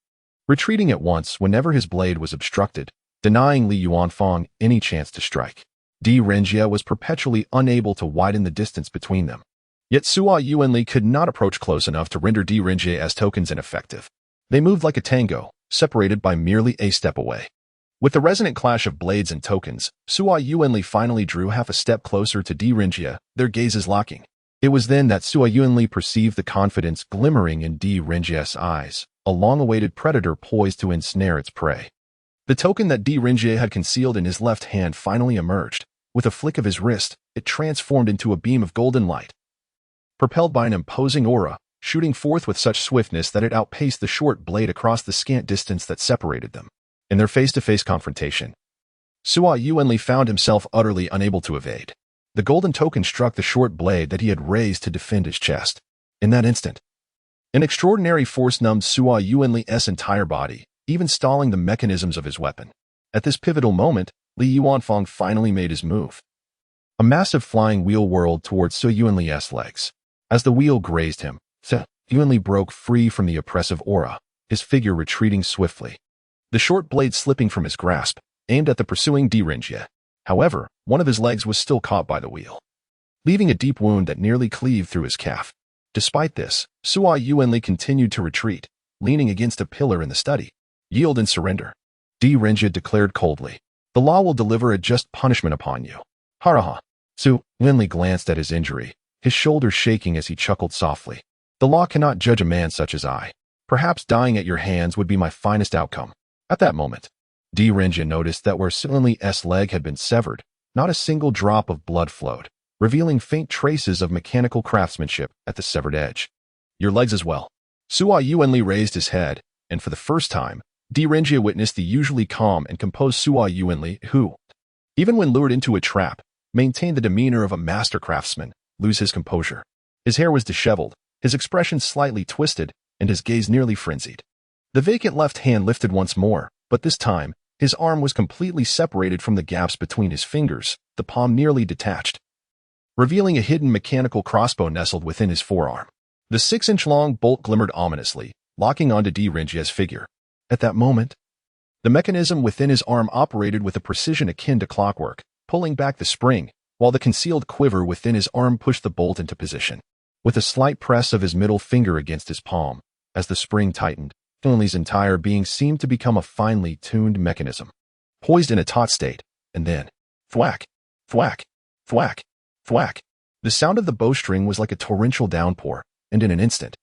Speaker 1: retreating at once whenever his blade was obstructed, denying Li Yuanfang any chance to strike. Di Renjie was perpetually unable to widen the distance between them. Yet Sua Yuanli could not approach close enough to render Di Renjie's tokens ineffective. They moved like a tango, separated by merely a step away. With the resonant clash of blades and tokens, Sua Yuanli finally drew half a step closer to Di Renjie, their gazes locking. It was then that Sua Yuanli perceived the confidence glimmering in Di Renjie's eyes, a long-awaited predator poised to ensnare its prey. The token that Di Renjie had concealed in his left hand finally emerged. With a flick of his wrist, it transformed into a beam of golden light, propelled by an imposing aura, shooting forth with such swiftness that it outpaced the short blade across the scant distance that separated them. In their face-to-face confrontation, Sua Yuanli found himself utterly unable to evade. The golden token struck the short blade that he had raised to defend his chest. In that instant, an extraordinary force numbed Sua Yuanli's entire body, even stalling the mechanisms of his weapon. At this pivotal moment, Li Yuanfang finally made his move. A massive flying wheel whirled towards Sua Yuanli's legs. As the wheel grazed him, Sua Yuanli broke free from the oppressive aura, his figure retreating swiftly. The short blade slipping from his grasp, aimed at the pursuing Direnjie. However, one of his legs was still caught by the wheel, leaving a deep wound that nearly cleaved through his calf. Despite this, Sua Yuanli continued to retreat, leaning against a pillar in the study. Yield and surrender, Direnjie declared coldly. The law will deliver a just punishment upon you. Haraha. Sua Yuanli glanced at his injury, his shoulders shaking as he chuckled softly. The law cannot judge a man such as I. Perhaps dying at your hands would be my finest outcome. At that moment, Direnjie noticed that where Sua Yuanli's leg had been severed, not a single drop of blood flowed, revealing faint traces of mechanical craftsmanship at the severed edge. Your legs as well. Sua Yuanli raised his head, and for the first time, Direnjie witnessed the usually calm and composed Sua Yuanli who, even when lured into a trap, maintained the demeanor of a master craftsman, lose his composure. His hair was disheveled, his expression slightly twisted, and his gaze nearly frenzied. The vacant left hand lifted once more, but this time, his arm was completely separated from the gaps between his fingers, the palm nearly detached, revealing a hidden mechanical crossbow nestled within his forearm. The 6-inch-long bolt glimmered ominously, locking onto Direnjie's figure. At that moment, the mechanism within his arm operated with a precision akin to clockwork, pulling back the spring, while the concealed quiver within his arm pushed the bolt into position. With a slight press of his middle finger against his palm, as the spring tightened, Yuanli's entire being seemed to become a finely tuned mechanism, poised in a taut state, and then, thwack, thwack, thwack, thwack. The sound of the bowstring was like a torrential downpour, and in an instant,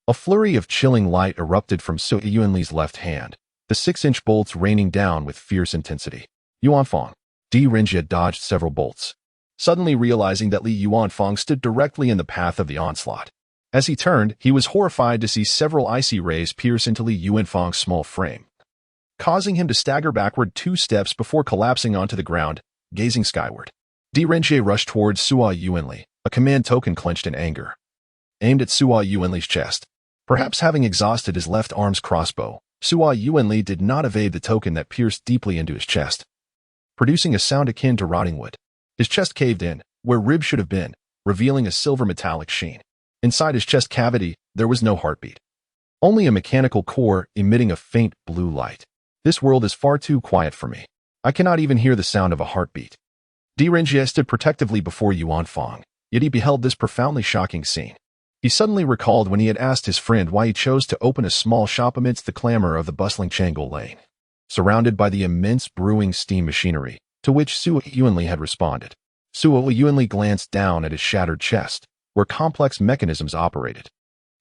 Speaker 1: a flurry of chilling light erupted from Sua Yuanli's left hand, the 6-inch bolts raining down with fierce intensity. Yuanfang. Direnjie dodged several bolts, suddenly realizing that Li Yuanfang stood directly in the path of the onslaught. As he turned, he was horrified to see several icy rays pierce into Li Yuanfang's small frame, causing him to stagger backward 2 steps before collapsing onto the ground, gazing skyward. Direnjie rushed towards Sua Yuanli, a command token clenched in anger, aimed at Sua Yuanli's chest. Perhaps having exhausted his left arm's crossbow, Sua Yuanli did not evade the token that pierced deeply into his chest, producing a sound akin to rotting wood. His chest caved in, where ribs should have been, revealing a silver metallic sheen. Inside his chest cavity, there was no heartbeat, only a mechanical core emitting a faint blue light. This world is far too quiet for me. I cannot even hear the sound of a heartbeat. Direnjie stood protectively before Yuanfang, yet he beheld this profoundly shocking scene. He suddenly recalled when he had asked his friend why he chose to open a small shop amidst the clamor of the bustling Chang'o Lane, surrounded by the immense brewing steam machinery, to which Sua Yuanli had responded. Sua Yuanli glanced down at his shattered chest, where complex mechanisms operated,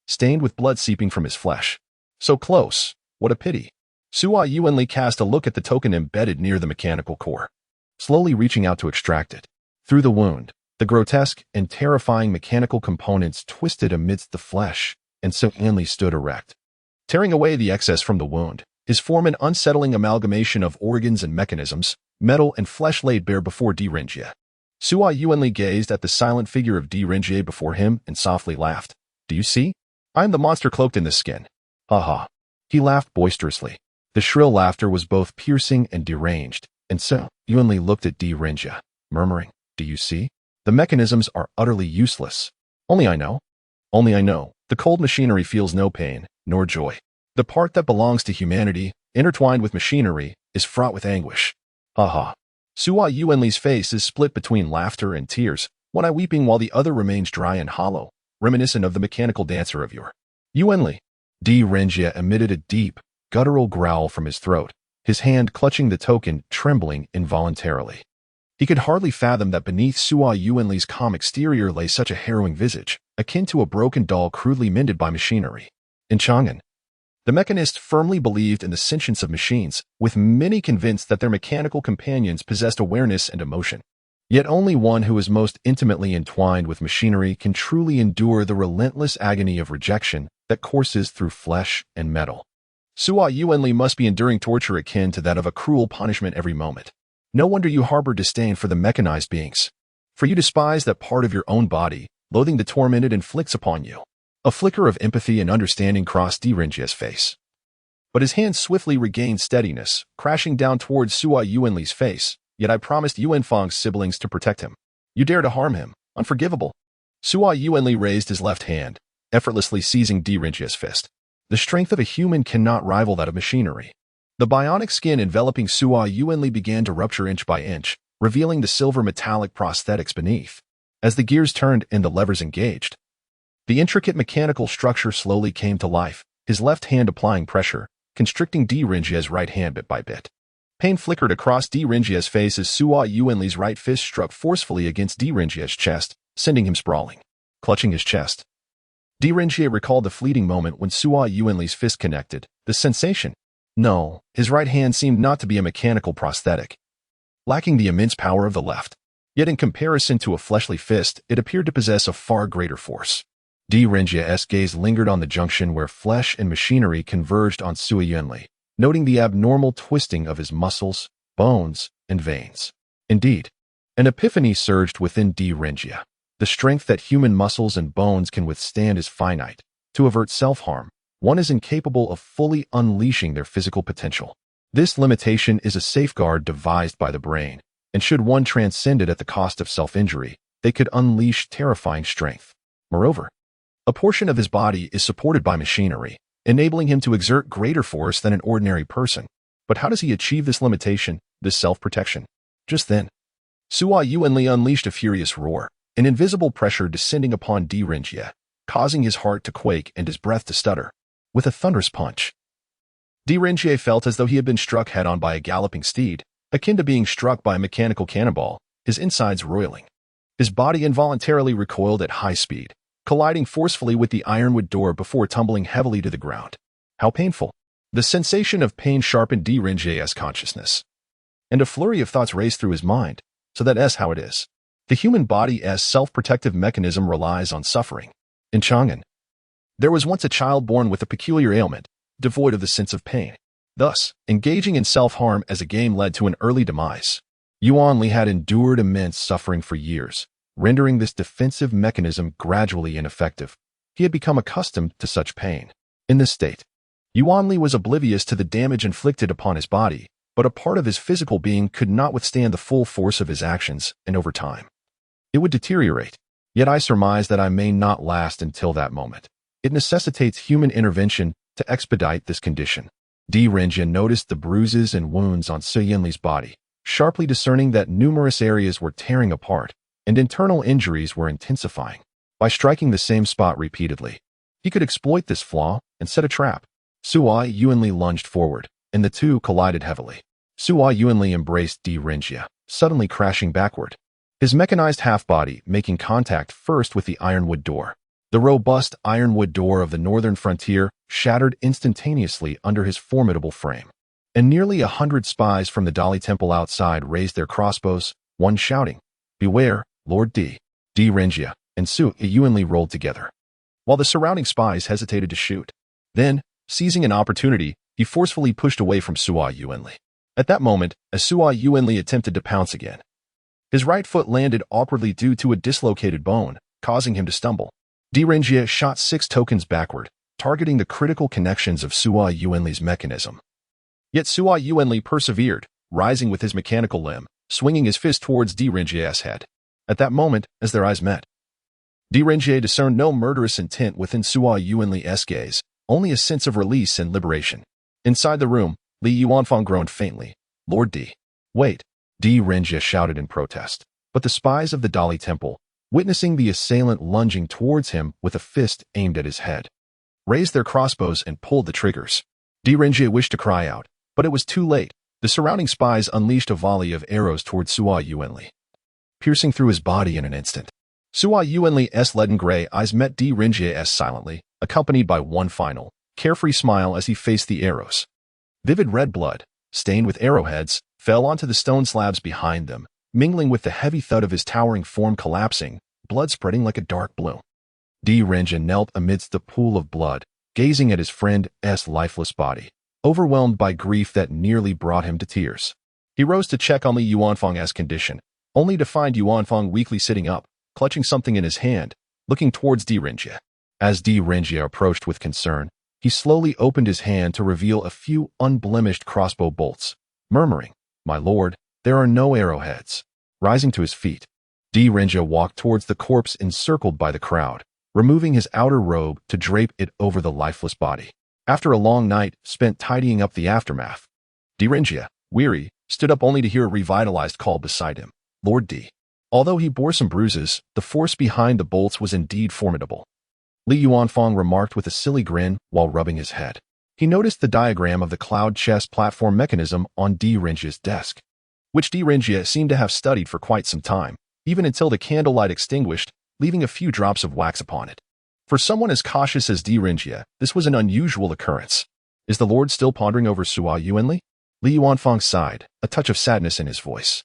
Speaker 1: stained with blood seeping from his flesh. So close, what a pity. Sua Yuanli cast a look at the token embedded near the mechanical core, slowly reaching out to extract it. Through the wound, the grotesque and terrifying mechanical components twisted amidst the flesh, and Sua Yuanli stood erect, tearing away the excess from the wound. His form an unsettling amalgamation of organs and mechanisms, metal and flesh laid bare before Direnjie. Sua Yuanli gazed at the silent figure of Direnjie before him and softly laughed. Do you see? I am the monster cloaked in this skin. Ha ha. He laughed boisterously. The shrill laughter was both piercing and deranged, and Sua Yuanli looked at Direnjie, murmuring, Do you see? The mechanisms are utterly useless. Only I know. Only I know. The cold machinery feels no pain, nor joy. The part that belongs to humanity, intertwined with machinery, is fraught with anguish. Ha ha. Sua Yuanli's face is split between laughter and tears, one eye weeping while the other remains dry and hollow, reminiscent of the mechanical dancer of yore. Yuanli. Direnjie emitted a deep, guttural growl from his throat, his hand clutching the token, trembling involuntarily. He could hardly fathom that beneath Sua Yuanli's calm exterior lay such a harrowing visage, akin to a broken doll crudely mended by machinery. In Chang'an, the mechanist firmly believed in the sentience of machines, with many convinced that their mechanical companions possessed awareness and emotion. Yet only one who is most intimately entwined with machinery can truly endure the relentless agony of rejection that courses through flesh and metal. Sua Yuanli must be enduring torture akin to that of a cruel punishment every moment. No wonder you harbor disdain for the mechanized beings. For you despise that part of your own body, loathing the torment it inflicts upon you. A flicker of empathy and understanding crossed Direnjia's face. But his hand swiftly regained steadiness, crashing down towards Sua Yuanli's face. Yet I promised Yuanfang's siblings to protect him. You dare to harm him. Unforgivable. Sua Yuanli raised his left hand, effortlessly seizing Direnjia's fist. The strength of a human cannot rival that of machinery. The bionic skin enveloping Sua Yuanli began to rupture inch by inch, revealing the silver metallic prosthetics beneath. As the gears turned and the levers engaged, the intricate mechanical structure slowly came to life, his left hand applying pressure, constricting Direnjia's right hand bit by bit. Pain flickered across Direnjia's face as Sua Yuanli's right fist struck forcefully against Direnjia's chest, sending him sprawling. Clutching his chest, Direnjia recalled the fleeting moment when Sua Yuanli's fist connected. The sensation? No, his right hand seemed not to be a mechanical prosthetic, lacking the immense power of the left. Yet in comparison to a fleshly fist, it appeared to possess a far greater force. Direnjia's gaze lingered on the junction where flesh and machinery converged on Sua Yuanli, noting the abnormal twisting of his muscles, bones, and veins. Indeed, an epiphany surged within Direnjia. The strength that human muscles and bones can withstand is finite. To avert self-harm, one is incapable of fully unleashing their physical potential. This limitation is a safeguard devised by the brain, and should one transcend it at the cost of self-injury, they could unleash terrifying strength. Moreover, a portion of his body is supported by machinery, enabling him to exert greater force than an ordinary person. But how does he achieve this limitation, this self-protection? Just then, Sua Yuanli unleashed a furious roar, an invisible pressure descending upon Direnjia, causing his heart to quake and his breath to stutter. With a thunderous punch, Direnjia felt as though he had been struck head-on by a galloping steed, akin to being struck by a mechanical cannonball, his insides roiling. His body involuntarily recoiled at high speed, colliding forcefully with the ironwood door before tumbling heavily to the ground. How painful! The sensation of pain sharpened Direnjia's consciousness, and a flurry of thoughts raced through his mind. So that's how it is. The human body's self-protective mechanism relies on suffering. In Chang'an, there was once a child born with a peculiar ailment, devoid of the sense of pain. Thus, engaging in self-harm as a game led to an early demise. Yuanli had endured immense suffering for years, rendering this defensive mechanism gradually ineffective. He had become accustomed to such pain. In this state, Yuanli was oblivious to the damage inflicted upon his body, but a part of his physical being could not withstand the full force of his actions, and over time, it would deteriorate. Yet I surmise that I may not last until that moment. It necessitates human intervention to expedite this condition. Direnjia noticed the bruises and wounds on Sua Yuanli's body, sharply discerning that numerous areas were tearing apart, and internal injuries were intensifying. By striking the same spot repeatedly, he could exploit this flaw and set a trap. Sua Yuanli lunged forward, and the two collided heavily. Sua Yuanli embraced Direnjia, suddenly crashing backward, his mechanized half-body making contact first with the ironwood door. The robust ironwood door of the northern frontier shattered instantaneously under his formidable frame, and nearly 100 spies from the Dali temple outside raised their crossbows, one shouting, "Beware, Lord Direnjia," and Sua Yuanli rolled together, while the surrounding spies hesitated to shoot. Then, seizing an opportunity, he forcefully pushed away from Sua Yuanli. At that moment, as Sua Yuanli attempted to pounce again, his right foot landed awkwardly due to a dislocated bone, causing him to stumble. Direnjia shot 6 tokens backward, targeting the critical connections of Sua Yuanli's mechanism. Yet Sua Yuanli persevered, rising with his mechanical limb, swinging his fist towards Direnjia's head. At that moment, as their eyes met, Direnjia discerned no murderous intent within Sua Yuanli's gaze, only a sense of release and liberation. Inside the room, Li Yuanfang groaned faintly. "Lord D. Wait," Direnjia shouted in protest. But the spies of the Dali temple, witnessing the assailant lunging towards him with a fist aimed at his head, raised their crossbows and pulled the triggers. Direnjia wished to cry out, but it was too late. The surrounding spies unleashed a volley of arrows towards Sua Yuanli, piercing through his body in an instant. Sua Yuanli's leaden gray eyes met Direnjia's silently, accompanied by one final, carefree smile as he faced the arrows. Vivid red blood, stained with arrowheads, fell onto the stone slabs behind them, mingling with the heavy thud of his towering form collapsing, blood spreading like a dark blue. Direnjia knelt amidst the pool of blood, gazing at his friend's lifeless body. overwhelmed by grief that nearly brought him to tears. He rose to check on Li Yuanfang's condition, only to find Yuanfang weakly sitting up, clutching something in his hand, looking towards Di Renjie. As Di Renjie approached with concern, he slowly opened his hand to reveal a few unblemished crossbow bolts, murmuring, "My lord, there are no arrowheads." Rising to his feet, Di Renjie walked towards the corpse encircled by the crowd, removing his outer robe to drape it over the lifeless body. After a long night spent tidying up the aftermath, Di Renjie, weary, stood up only to hear a revitalized call beside him, "Lord D." Although he bore some bruises, the force behind the bolts was indeed formidable. Li Yuanfang remarked with a silly grin while rubbing his head. He noticed the diagram of the cloud chess platform mechanism on Di Renjie's desk, which Di Renjie seemed to have studied for quite some time, even until the candlelight extinguished, leaving a few drops of wax upon it. For someone as cautious as Di Renjie, this was an unusual occurrence. Is the Lord still pondering over Sua Yuanli? Li Yuanfang sighed, a touch of sadness in his voice.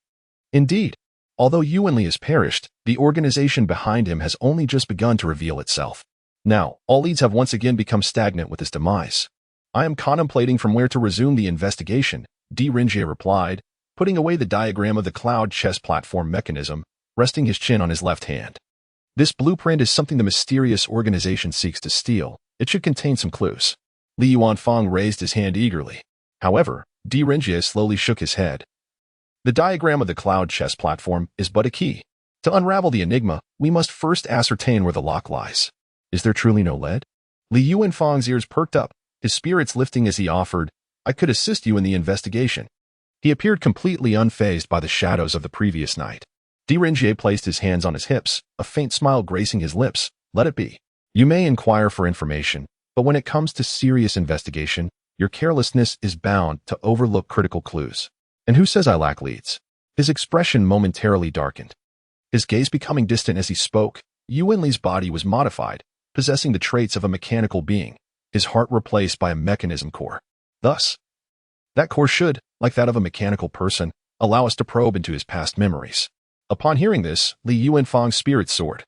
Speaker 1: Indeed, although Yuanli has perished, the organization behind him has only just begun to reveal itself. Now, all leads have once again become stagnant with his demise. I am contemplating from where to resume the investigation, Di Renjie replied, putting away the diagram of the cloud chess platform mechanism, resting his chin on his left hand. This blueprint is something the mysterious organization seeks to steal. It should contain some clues. Li Yuanfang raised his hand eagerly. However, Di Renjie slowly shook his head. The diagram of the cloud chess platform is but a key. To unravel the enigma, we must first ascertain where the lock lies. Is there truly no lead? Li Yuanfang's ears perked up, his spirits lifting as he offered, "I could assist you in the investigation." He appeared completely unfazed by the shadows of the previous night. Di Renjie placed his hands on his hips, a faint smile gracing his lips. "Let it be. You may inquire for information, but when it comes to serious investigation, your carelessness is bound to overlook critical clues. And who says I lack leads?" His expression momentarily darkened, his gaze becoming distant as he spoke. Yuanli's body was modified, possessing the traits of a mechanical being, his heart replaced by a mechanism core. Thus, that core should, like that of a mechanical person, allow us to probe into his past memories. Upon hearing this, Li Yuanfang's spirit soared.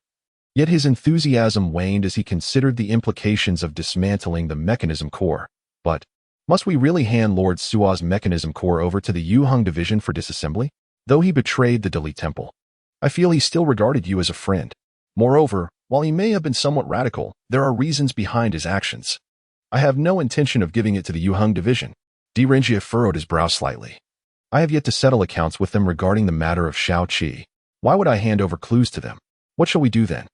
Speaker 1: Yet his enthusiasm waned as he considered the implications of dismantling the mechanism core. But, must we really hand Lord Sua's mechanism core over to the Yuheng division for disassembly? Though he betrayed the Dali Temple, I feel he still regarded you as a friend. Moreover, while he may have been somewhat radical, there are reasons behind his actions. I have no intention of giving it to the Yuheng division. Di Renjie furrowed his brow slightly. I have yet to settle accounts with them regarding the matter of Shao Qi. Why would I hand over clues to them? What shall we do then?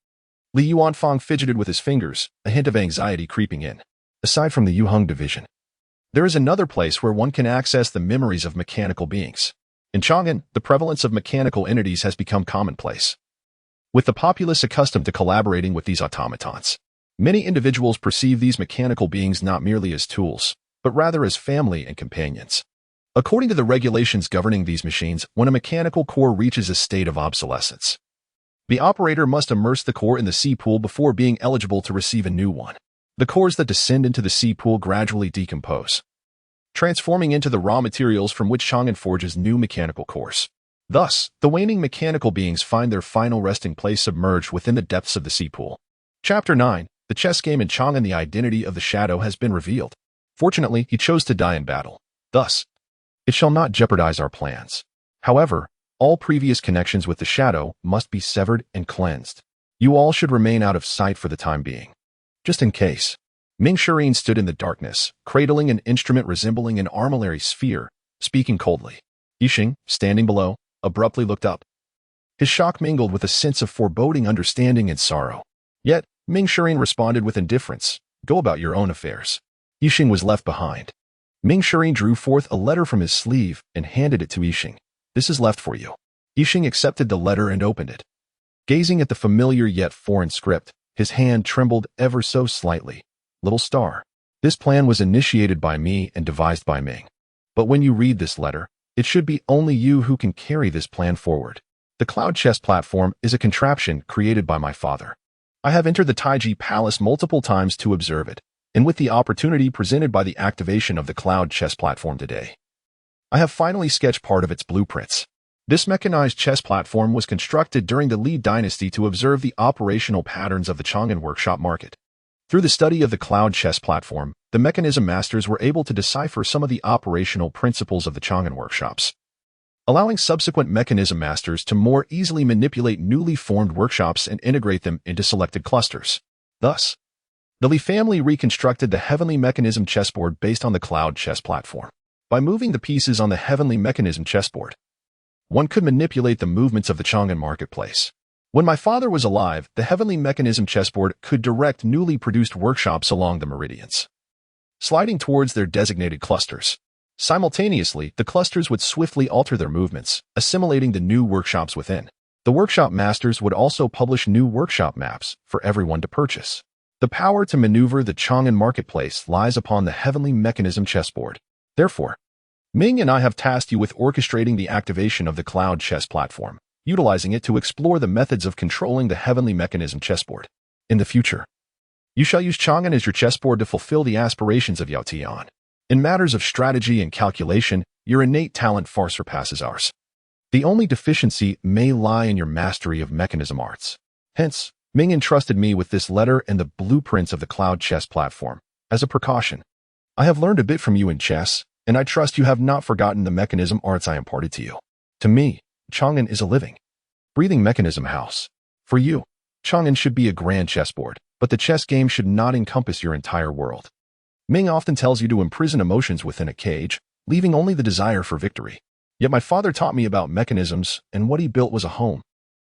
Speaker 1: Li Yuanfang fidgeted with his fingers, a hint of anxiety creeping in. Aside from the Yuheng division, there is another place where one can access the memories of mechanical beings. In Chang'an, the prevalence of mechanical entities has become commonplace. With the populace accustomed to collaborating with these automatons, many individuals perceive these mechanical beings not merely as tools, but rather as family and companions. According to the regulations governing these machines, when a mechanical core reaches a state of obsolescence, the operator must immerse the core in the sea pool before being eligible to receive a new one. The cores that descend into the sea pool gradually decompose, transforming into the raw materials from which Chang'an forges new mechanical cores. Thus, the waning mechanical beings find their final resting place submerged within the depths of the sea pool. Chapter 9. The chess game in Chang'an. The identity of the shadow has been revealed. Fortunately, he chose to die in battle. Thus, it shall not jeopardize our plans. However, all previous connections with the shadow must be severed and cleansed. You all should remain out of sight for the time being. Just in case. Ming Shirin stood in the darkness, cradling an instrument resembling an armillary sphere, speaking coldly. Yixing, standing below, abruptly looked up. His shock mingled with a sense of foreboding understanding and sorrow. Yet, Ming Shirin responded with indifference. Go about your own affairs. Yixing was left behind. Ming Shirin drew forth a letter from his sleeve and handed it to Yixing. This is left for you. Yixing accepted the letter and opened it. Gazing at the familiar yet foreign script, his hand trembled ever so slightly. Little star. This plan was initiated by me and devised by Ming. But when you read this letter, it should be only you who can carry this plan forward. The cloud chess platform is a contraption created by my father. I have entered the Taiji Palace multiple times to observe it, and with the opportunity presented by the activation of the cloud chess platform today, I have finally sketched part of its blueprints. This mechanized chess platform was constructed during the Li Dynasty to observe the operational patterns of the Chang'an workshop market. Through the study of the cloud chess platform, the mechanism masters were able to decipher some of the operational principles of the Chang'an workshops, allowing subsequent mechanism masters to more easily manipulate newly formed workshops and integrate them into selected clusters. Thus, the Li family reconstructed the Heavenly Mechanism chessboard based on the Cloud chess platform. By moving the pieces on the Heavenly Mechanism chessboard, one could manipulate the movements of the Chang'an marketplace. When my father was alive, the Heavenly Mechanism chessboard could direct newly produced workshops along the meridians, sliding towards their designated clusters. Simultaneously, the clusters would swiftly alter their movements, assimilating the new workshops within. The workshop masters would also publish new workshop maps for everyone to purchase. The power to maneuver the Chang'an marketplace lies upon the Heavenly Mechanism chessboard. Therefore, Ming and I have tasked you with orchestrating the activation of the Cloud chess platform, utilizing it to explore the methods of controlling the Heavenly Mechanism chessboard. In the future, you shall use Chang'an as your chessboard to fulfill the aspirations of Yao Tian. In matters of strategy and calculation, your innate talent far surpasses ours. The only deficiency may lie in your mastery of mechanism arts. Hence, Ming entrusted me with this letter and the blueprints of the Cloud chess platform. As a precaution, I have learned a bit from you in chess, and I trust you have not forgotten the mechanism arts I imparted to you. To me, Chang'an is a living, breathing mechanism house. For you, Chang'an should be a grand chessboard, but the chess game should not encompass your entire world. Ming often tells you to imprison emotions within a cage, leaving only the desire for victory. Yet my father taught me about mechanisms, and what he built was a home.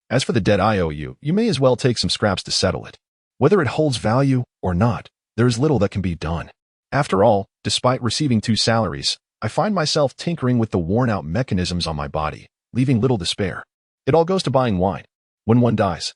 Speaker 1: As for the debt I owe you, you may as well take some scraps to settle it. Whether it holds value or not, there is little that can be done. After all, despite receiving 2 salaries, I find myself tinkering with the worn-out mechanisms on my body, leaving little to spare. It all goes to buying wine. When one dies,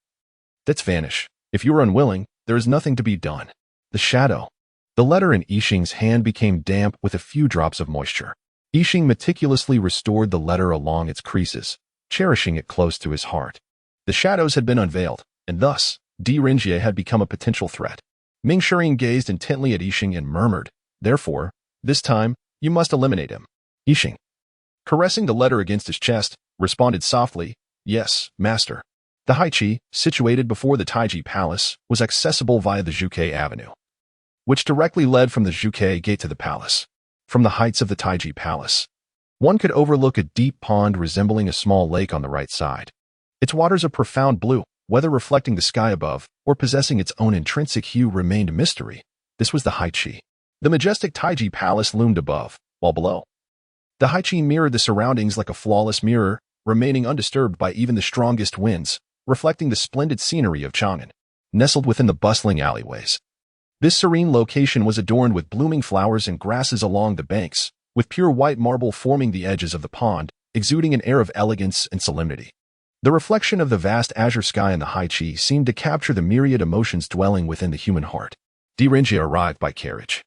Speaker 1: debts vanish. If you are unwilling, there is nothing to be done. The shadow. The letter in Yixing's hand became damp with a few drops of moisture. Yixing meticulously restored the letter along its creases, cherishing it close to his heart. The shadows had been unveiled, and thus, Di Renjie had become a potential threat. Ming Shiring gazed intently at Yixing and murmured, "Therefore, this time, you must eliminate him." Yixing, caressing the letter against his chest, responded softly, "Yes, master." The Haiqi, situated before the Taiji Palace, was accessible via the Zhuke Avenue, which directly led from the Zhuke gate to the palace. From the heights of the Taiji Palace, one could overlook a deep pond resembling a small lake on the right side. Its waters of profound blue, whether reflecting the sky above or possessing its own intrinsic hue, remained a mystery. This was the Haiqi. The majestic Taiji Palace loomed above, while below, the Haiqi mirrored the surroundings like a flawless mirror, remaining undisturbed by even the strongest winds, reflecting the splendid scenery of Chang'an, nestled within the bustling alleyways. This serene location was adorned with blooming flowers and grasses along the banks, with pure white marble forming the edges of the pond, exuding an air of elegance and solemnity. The reflection of the vast azure sky in the Haiqi seemed to capture the myriad emotions dwelling within the human heart. Di Renjie arrived by carriage,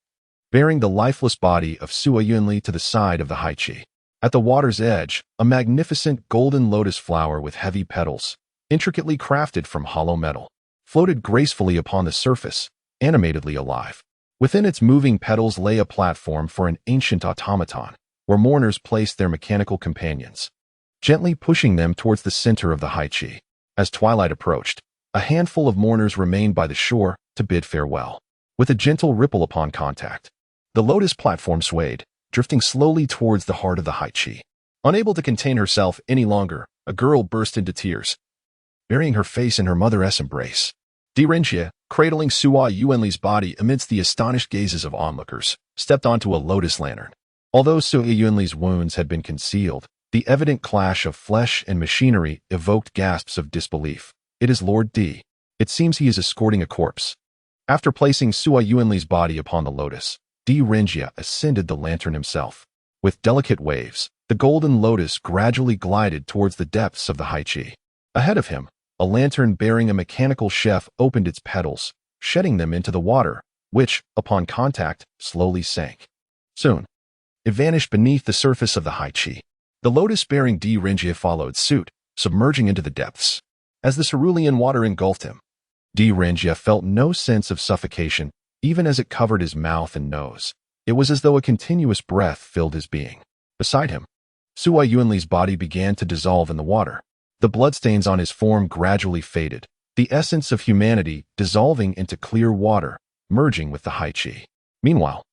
Speaker 1: bearing the lifeless body of Sua Yunli to the side of the Haiqi. At the water's edge, a magnificent golden lotus flower with heavy petals, intricately crafted from hollow metal, floated gracefully upon the surface, animatedly alive. Within its moving petals lay a platform for an ancient automaton, where mourners placed their mechanical companions, gently pushing them towards the center of the Haiqi. As twilight approached, a handful of mourners remained by the shore to bid farewell. With a gentle ripple upon contact, the lotus platform swayed, drifting slowly towards the heart of the Haiqi. Unable to contain herself any longer, a girl burst into tears, burying her face in her mother's embrace. Di Renjie, cradling Sua Yuanli's body amidst the astonished gazes of onlookers, stepped onto a lotus lantern. Although Sua Yuanli's wounds had been concealed, the evident clash of flesh and machinery evoked gasps of disbelief. "It is Lord D. It seems he is escorting a corpse." After placing Sua Yuanli's body upon the lotus, Di Renjie ascended the lantern himself. With delicate waves, the golden lotus gradually glided towards the depths of the Haiqi. Ahead of him, a lantern bearing a mechanical chef opened its petals, shedding them into the water, which, upon contact, slowly sank. Soon, it vanished beneath the surface of the Haiqi. The lotus-bearing Di Renjie followed suit, submerging into the depths. As the cerulean water engulfed him, Di Renjie felt no sense of suffocation, even as it covered his mouth and nose. It was as though a continuous breath filled his being. Beside him, Sua Yuanli's body began to dissolve in the water. The bloodstains on his form gradually faded, the essence of humanity dissolving into clear water, merging with the Haiqi. Meanwhile,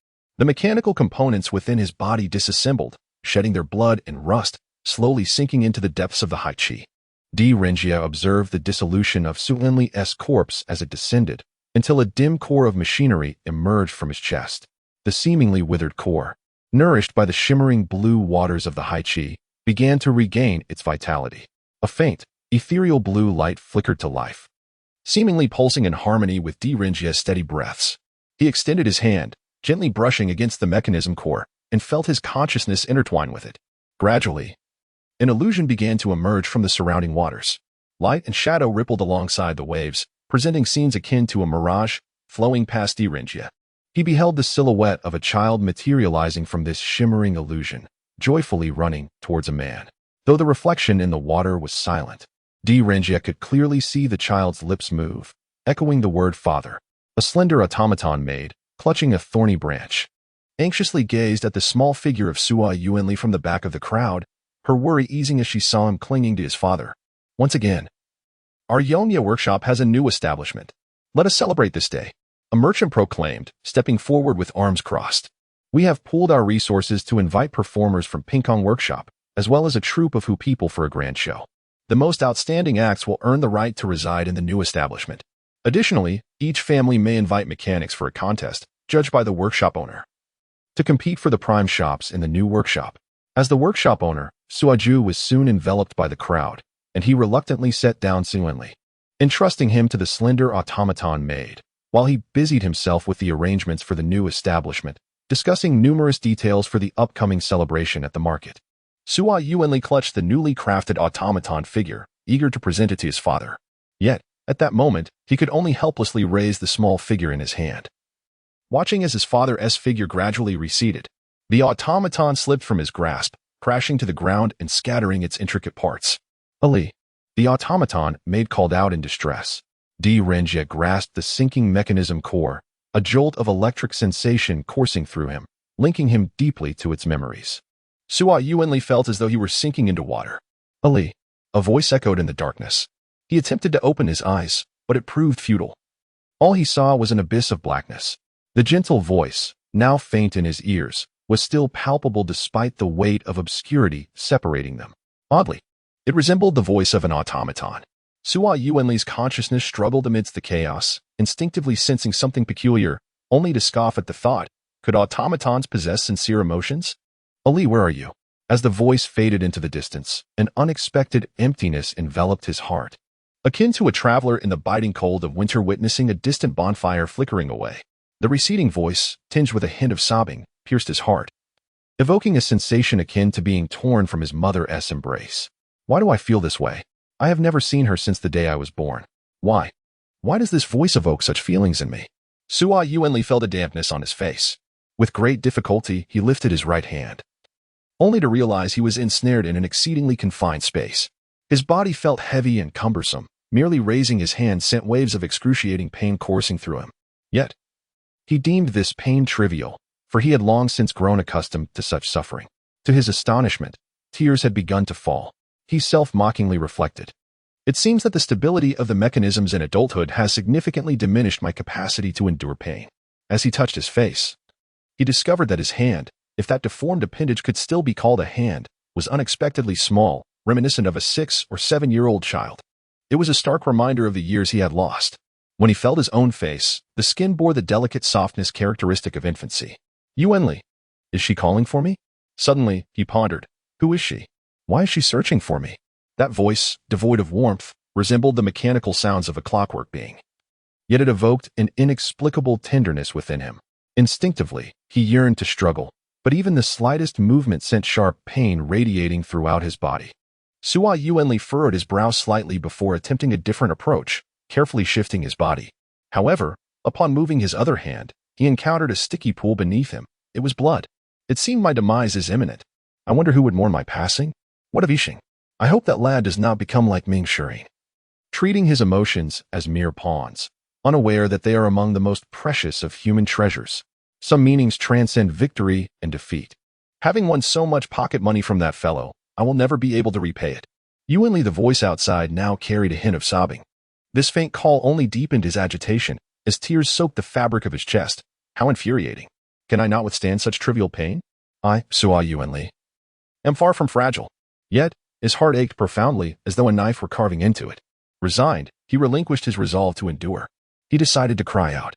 Speaker 1: The mechanical components within his body disassembled, shedding their blood and rust, slowly sinking into the depths of the high chi. Renjia observed the dissolution of Su Enli's corpse as it descended, until a dim core of machinery emerged from his chest. The seemingly withered core, nourished by the shimmering blue waters of the high chi, began to regain its vitality. A faint, ethereal blue light flickered to life, seemingly pulsing in harmony with Renjia's steady breaths. He extended his hand, gently brushing against the mechanism core, and felt his consciousness intertwine with it. Gradually, an illusion began to emerge from the surrounding waters. Light and shadow rippled alongside the waves, presenting scenes akin to a mirage flowing past Renjia. He beheld the silhouette of a child materializing from this shimmering illusion, joyfully running towards a man. Though the reflection in the water was silent, Renjia could clearly see the child's lips move, echoing the word father. A slender automaton maid, clutching a thorny branch, anxiously gazed at the small figure of Sua Yuanli from the back of the crowd, her worry easing as she saw him clinging to his father. Once again, our Yonya workshop has a new establishment. Let us celebrate this day, a merchant proclaimed, stepping forward with arms crossed. We have pooled our resources to invite performers from Pinkong Workshop, as well as a troupe of Hu people for a grand show. The most outstanding acts will earn the right to reside in the new establishment. Additionally, each family may invite mechanics for a contest, judged by the workshop owner, to compete for the prime shops in the new workshop. As the workshop owner, Suaju was soon enveloped by the crowd, and he reluctantly set down Suenli, entrusting him to the slender automaton maid, while he busied himself with the arrangements for the new establishment, discussing numerous details for the upcoming celebration at the market. Sua Yuanli clutched the newly crafted automaton figure, eager to present it to his father. Yet, at that moment, he could only helplessly raise the small figure in his hand. Watching as his father's figure gradually receded, the automaton slipped from his grasp, crashing to the ground and scattering its intricate parts. Ali, the automaton maid, called out in distress. Renjia grasped the sinking mechanism core, a jolt of electric sensation coursing through him, linking him deeply to its memories. Sua Yuanli felt as though he were sinking into water. Ali, a voice echoed in the darkness. He attempted to open his eyes, but it proved futile. All he saw was an abyss of blackness. The gentle voice, now faint in his ears, was still palpable despite the weight of obscurity separating them. Oddly, it resembled the voice of an automaton. Sua Yuanli's consciousness struggled amidst the chaos, instinctively sensing something peculiar, only to scoff at the thought. Could automatons possess sincere emotions? Ali, where are you? As the voice faded into the distance, an unexpected emptiness enveloped his heart, akin to a traveler in the biting cold of winter witnessing a distant bonfire flickering away. The receding voice, tinged with a hint of sobbing, pierced his heart, evoking a sensation akin to being torn from his mother's embrace. Why do I feel this way? I have never seen her since the day I was born. Why? Why does this voice evoke such feelings in me? Sua Yuanli felt a dampness on his face. With great difficulty, he lifted his right hand, only to realize he was ensnared in an exceedingly confined space. His body felt heavy and cumbersome. Merely raising his hand sent waves of excruciating pain coursing through him. Yet, he deemed this pain trivial, for he had long since grown accustomed to such suffering. To his astonishment, tears had begun to fall. He self-mockingly reflected. It seems that the stability of the mechanisms in adulthood has significantly diminished my capacity to endure pain. As he touched his face, he discovered that his hand, if that deformed appendage could still be called a hand, was unexpectedly small, reminiscent of a 6 or 7-year-old child. It was a stark reminder of the years he had lost. When he felt his own face, the skin bore the delicate softness characteristic of infancy. Yuanli, is she calling for me? Suddenly, he pondered. Who is she? Why is she searching for me? That voice, devoid of warmth, resembled the mechanical sounds of a clockwork being. Yet it evoked an inexplicable tenderness within him. Instinctively, he yearned to struggle, but even the slightest movement sent sharp pain radiating throughout his body. Sua Yuanli furrowed his brow slightly before attempting a different approach, carefully shifting his body. However, upon moving his other hand, he encountered a sticky pool beneath him. It was blood. It seemed my demise is imminent. I wonder who would mourn my passing? What of Yixing? I hope that lad does not become like Ming Shirin, treating his emotions as mere pawns, unaware that they are among the most precious of human treasures. Some meanings transcend victory and defeat. Having won so much pocket money from that fellow, I will never be able to repay it. Yuanli, the voice outside, now carried a hint of sobbing. This faint call only deepened his agitation, as tears soaked the fabric of his chest. How infuriating. Can I not withstand such trivial pain? I, Sua Yuanli, am far from fragile. Yet, his heart ached profoundly as though a knife were carving into it. Resigned, he relinquished his resolve to endure. He decided to cry out.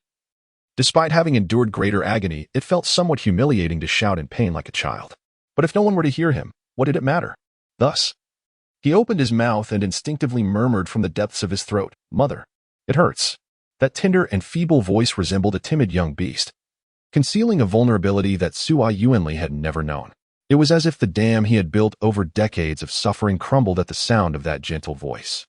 Speaker 1: Despite having endured greater agony, it felt somewhat humiliating to shout in pain like a child. But if no one were to hear him, what did it matter? Thus, he opened his mouth and instinctively murmured from the depths of his throat, "Mother, it hurts." That tender and feeble voice resembled a timid young beast, concealing a vulnerability that Sua Yuanli had never known. It was as if the dam he had built over decades of suffering crumbled at the sound of that gentle voice.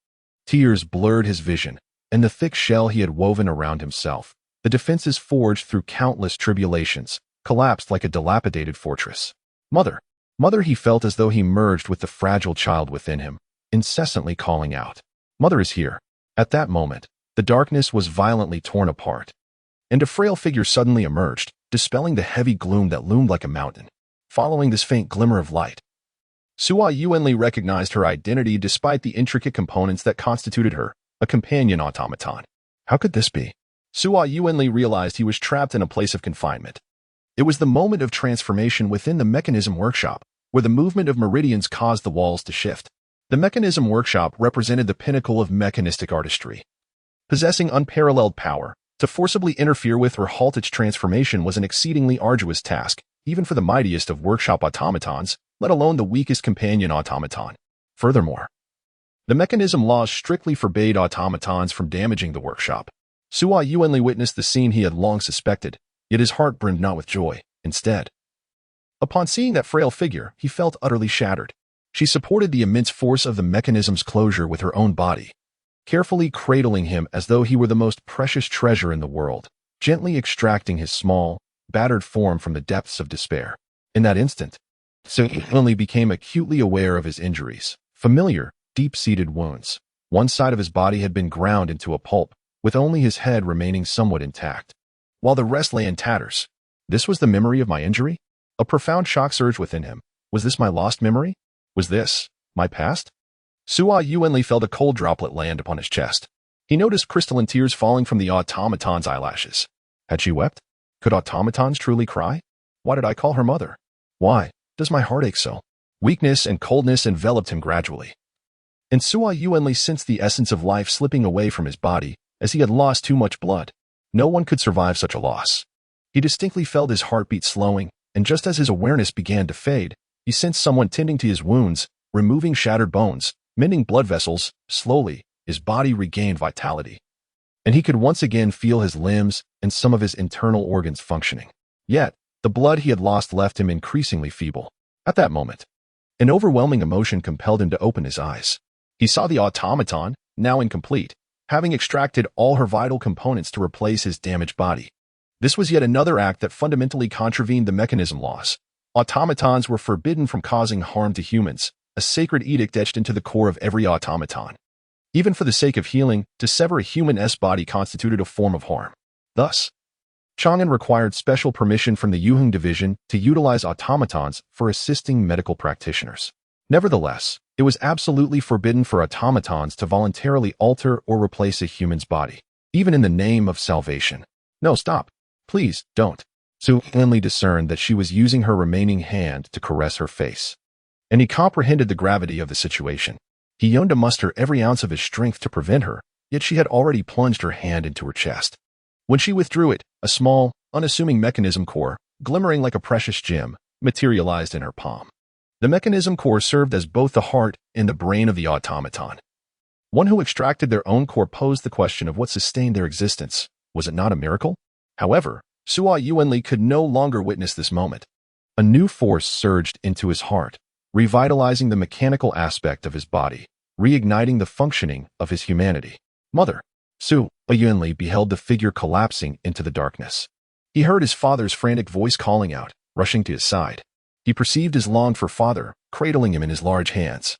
Speaker 1: Tears blurred his vision, and the thick shell he had woven around himself, the defenses forged through countless tribulations, collapsed like a dilapidated fortress. Mother, mother, he felt as though he merged with the fragile child within him, incessantly calling out, "Mother is here." At that moment, the darkness was violently torn apart, and a frail figure suddenly emerged, dispelling the heavy gloom that loomed like a mountain. Following this faint glimmer of light, Sua Yuanli recognized her identity despite the intricate components that constituted her, a companion automaton. How could this be? Sua Yuanli realized he was trapped in a place of confinement. It was the moment of transformation within the mechanism workshop, where the movement of meridians caused the walls to shift. The mechanism workshop represented the pinnacle of mechanistic artistry. Possessing unparalleled power, to forcibly interfere with or halt its transformation was an exceedingly arduous task, even for the mightiest of workshop automatons, let alone the weakest companion automaton. Furthermore, the mechanism laws strictly forbade automatons from damaging the workshop. Sua Yuanli witnessed the scene he had long suspected, yet his heart brimmed not with joy. Instead, upon seeing that frail figure, he felt utterly shattered. She supported the immense force of the mechanism's closure with her own body, carefully cradling him as though he were the most precious treasure in the world, gently extracting his small, battered form from the depths of despair. In that instant, Sua Yuanli became acutely aware of his injuries, familiar, deep-seated wounds. One side of his body had been ground into a pulp, with only his head remaining somewhat intact, while the rest lay in tatters. This was the memory of my injury? A profound shock surged within him. Was this my lost memory? Was this my past? Sua Yuanli felt a cold droplet land upon his chest. He noticed crystalline tears falling from the automaton's eyelashes. Had she wept? Could automatons truly cry? Why did I call her mother? Why does my heart ache so? Weakness and coldness enveloped him gradually, and Sua Yuanli sensed the essence of life slipping away from his body as he had lost too much blood. No one could survive such a loss. He distinctly felt his heartbeat slowing, and just as his awareness began to fade, he sensed someone tending to his wounds, removing shattered bones, mending blood vessels. Slowly, his body regained vitality, and he could once again feel his limbs and some of his internal organs functioning. Yet, the blood he had lost left him increasingly feeble. At that moment, an overwhelming emotion compelled him to open his eyes. He saw the automaton, now incomplete, having extracted all her vital components to replace his damaged body. This was yet another act that fundamentally contravened the mechanism laws. Automatons were forbidden from causing harm to humans, a sacred edict etched into the core of every automaton. Even for the sake of healing, to sever a human-esque body constituted a form of harm. Thus, Chang'an required special permission from the Yuheng division to utilize automatons for assisting medical practitioners. Nevertheless, it was absolutely forbidden for automatons to voluntarily alter or replace a human's body, even in the name of salvation. No, stop. Please, don't. Sua Yuanli discerned that she was using her remaining hand to caress her face, and he comprehended the gravity of the situation. He yearned to muster every ounce of his strength to prevent her, yet she had already plunged her hand into her chest. When she withdrew it, a small, unassuming mechanism core, glimmering like a precious gem, materialized in her palm. The mechanism core served as both the heart and the brain of the automaton. One who extracted their own core posed the question of what sustained their existence. Was it not a miracle? However, Sua Yuanli could no longer witness this moment. A new force surged into his heart, revitalizing the mechanical aspect of his body, reigniting the functioning of his humanity. Mother. Sua Yuanli beheld the figure collapsing into the darkness. He heard his father's frantic voice calling out, rushing to his side. He perceived his longed-for father, cradling him in his large hands.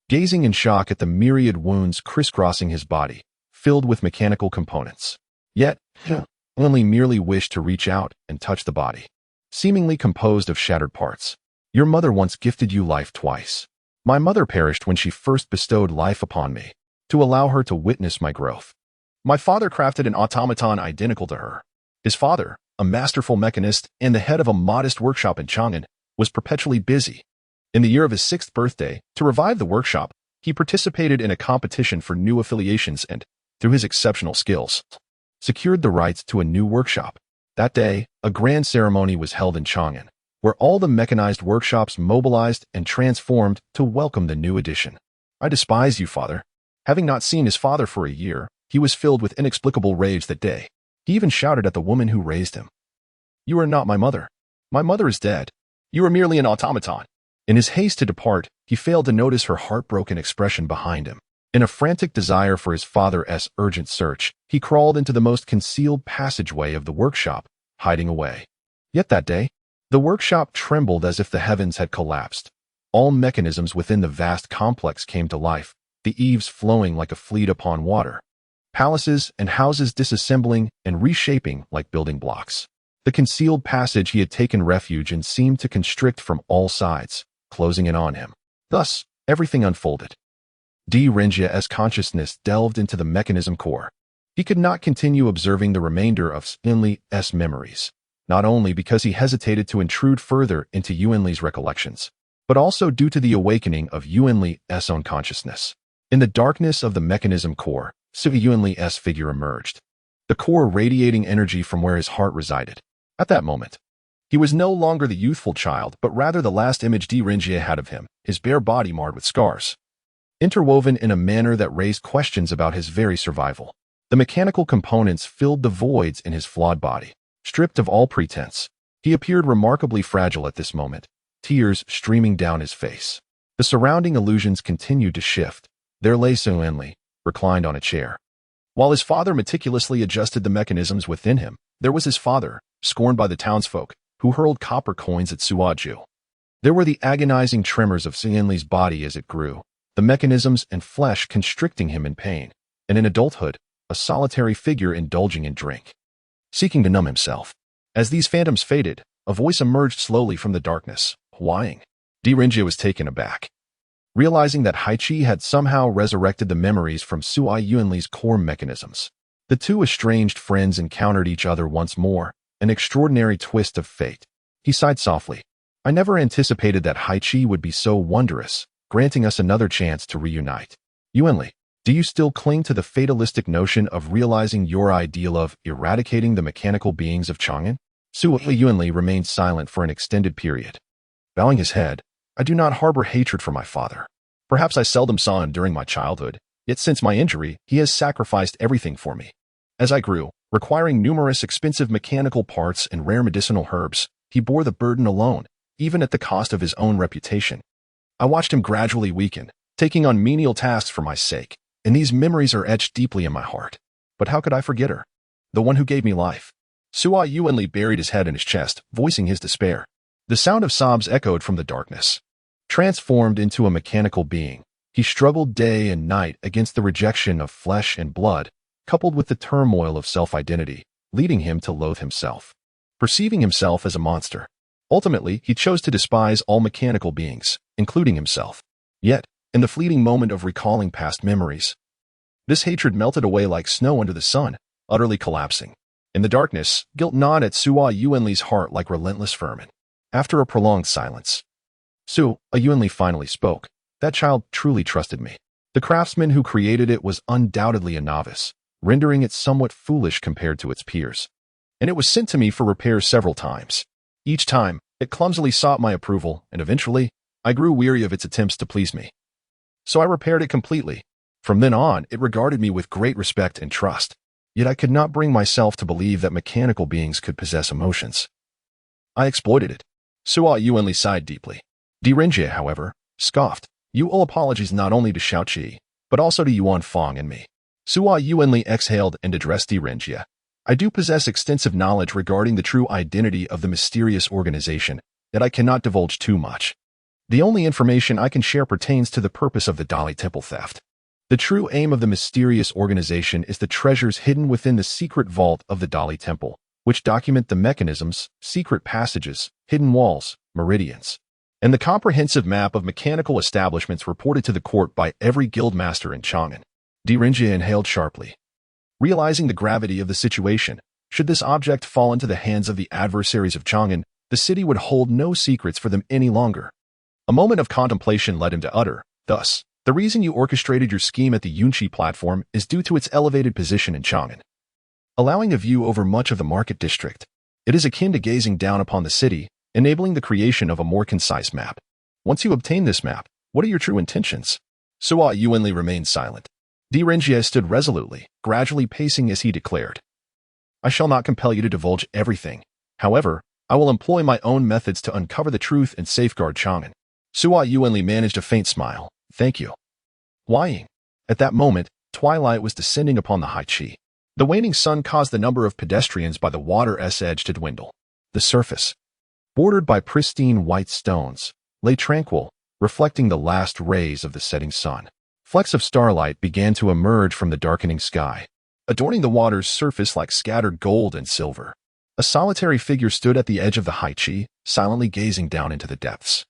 Speaker 1: Gazing in shock at the myriad wounds crisscrossing his body, filled with mechanical components. Yet, Yuanli merely wished to reach out and touch the body, seemingly composed of shattered parts. Your mother once gifted you life twice. My mother perished when she first bestowed life upon me, to allow her to witness my growth. My father crafted an automaton identical to her. His father, a masterful mechanist and the head of a modest workshop in Chang'an, was perpetually busy. In the year of his 6th birthday, to revive the workshop, he participated in a competition for new affiliations and, through his exceptional skills, secured the rights to a new workshop. That day, a grand ceremony was held in Chang'an, where all the mechanized workshops mobilized and transformed to welcome the new addition. "I despise you, father." Having not seen his father for a year, he was filled with inexplicable rage that day. He even shouted at the woman who raised him, "You are not my mother. My mother is dead. You are merely an automaton." In his haste to depart, he failed to notice her heartbroken expression behind him. In a frantic desire for his father's urgent search, he crawled into the most concealed passageway of the workshop, hiding away. Yet that day, the workshop trembled as if the heavens had collapsed. All mechanisms within the vast complex came to life, the eaves flowing like a fleet upon water, palaces and houses disassembling and reshaping like building blocks. The concealed passage he had taken refuge in seemed to constrict from all sides, closing in on him. Thus, everything unfolded. Renjia's consciousness delved into the mechanism core. He could not continue observing the remainder of Yuanli's memories, not only because he hesitated to intrude further into Yuanli's recollections, but also due to the awakening of Yuanli's own consciousness. In the darkness of the mechanism core, Yuanli's figure emerged, the core radiating energy from where his heart resided. At that moment, he was no longer the youthful child, but rather the last image Renjia had of him, his bare body marred with scars, interwoven in a manner that raised questions about his very survival. The mechanical components filled the voids in his flawed body. Stripped of all pretense, he appeared remarkably fragile at this moment, tears streaming down his face. The surrounding illusions continued to shift. There lay Yuanli, reclined on a chair. While his father meticulously adjusted the mechanisms within him, there was his father, scorned by the townsfolk, who hurled copper coins at Suaju. There were the agonizing tremors of Yuanli's body as it grew, the mechanisms and flesh constricting him in pain, and in adulthood, a solitary figure indulging in drink, seeking to numb himself. As these phantoms faded, a voice emerged slowly from the darkness, whining. Renjia was taken aback, realizing that Haichi had somehow resurrected the memories from Yuanli's core mechanisms. The two estranged friends encountered each other once more, an extraordinary twist of fate. He sighed softly. "I never anticipated that Haichi would be so wondrous, granting us another chance to reunite. Yuanli, do you still cling to the fatalistic notion of realizing your ideal of eradicating the mechanical beings of Chang'an?" Yuanli remained silent for an extended period. Bowing his head, "I do not harbor hatred for my father. Perhaps I seldom saw him during my childhood, yet since my injury, he has sacrificed everything for me. As I grew, requiring numerous expensive mechanical parts and rare medicinal herbs, he bore the burden alone, even at the cost of his own reputation. I watched him gradually weaken, taking on menial tasks for my sake, and these memories are etched deeply in my heart. But how could I forget her? The one who gave me life." Yuanli buried his head in his chest, voicing his despair. The sound of sobs echoed from the darkness. Transformed into a mechanical being, he struggled day and night against the rejection of flesh and blood, coupled with the turmoil of self-identity, leading him to loathe himself, perceiving himself as a monster. Ultimately, he chose to despise all mechanical beings, including himself. Yet, in the fleeting moment of recalling past memories, this hatred melted away like snow under the sun, utterly collapsing. In the darkness, guilt gnawed at Yuanli's heart like relentless vermin. After a prolonged silence, Yuanli finally spoke. "That child truly trusted me. The craftsman who created it was undoubtedly a novice, rendering it somewhat foolish compared to its peers. And it was sent to me for repairs several times. Each time, it clumsily sought my approval, and eventually, I grew weary of its attempts to please me. So I repaired it completely. From then on, it regarded me with great respect and trust. Yet I could not bring myself to believe that mechanical beings could possess emotions. I exploited it." Yuanli sighed deeply. Renjia, however, scoffed. "You owe apologies not only to Shaoqi, but also to Yuan Fong and me." Yuanli exhaled and addressed Renjia. "I do possess extensive knowledge regarding the true identity of the mysterious organization, yet I cannot divulge too much. The only information I can share pertains to the purpose of the Dali Temple theft. The true aim of the mysterious organization is the treasures hidden within the secret vault of the Dali Temple, which document the mechanisms, secret passages, hidden walls, meridians, and the comprehensive map of mechanical establishments reported to the court by every guild master in Chang'an." Renjia inhaled sharply. Realizing the gravity of the situation, Should this object fall into the hands of the adversaries of Chang'an, the city would hold no secrets for them any longer. A moment of contemplation led him to utter, "Thus, the reason you orchestrated your scheme at the Yunqi platform is due to its elevated position in Chang'an, allowing a view over much of the market district. It is akin to gazing down upon the city, enabling the creation of a more concise map. Once you obtain this map, what are your true intentions?" Sua Yuanli remained silent. Di Renjie stood resolutely, gradually pacing as he declared, "I shall not compel you to divulge everything. However, I will employ my own methods to uncover the truth and safeguard Chang'an." Sua Yuanli managed a faint smile. "Thank you." Whying. At that moment, twilight was descending upon the high Qi. The waning sun caused the number of pedestrians by the water's edge to dwindle. The surface, bordered by pristine white stones, lay tranquil, reflecting the last rays of the setting sun. Flecks of starlight began to emerge from the darkening sky, adorning the water's surface like scattered gold and silver. A solitary figure stood at the edge of the high Qi, silently gazing down into the depths.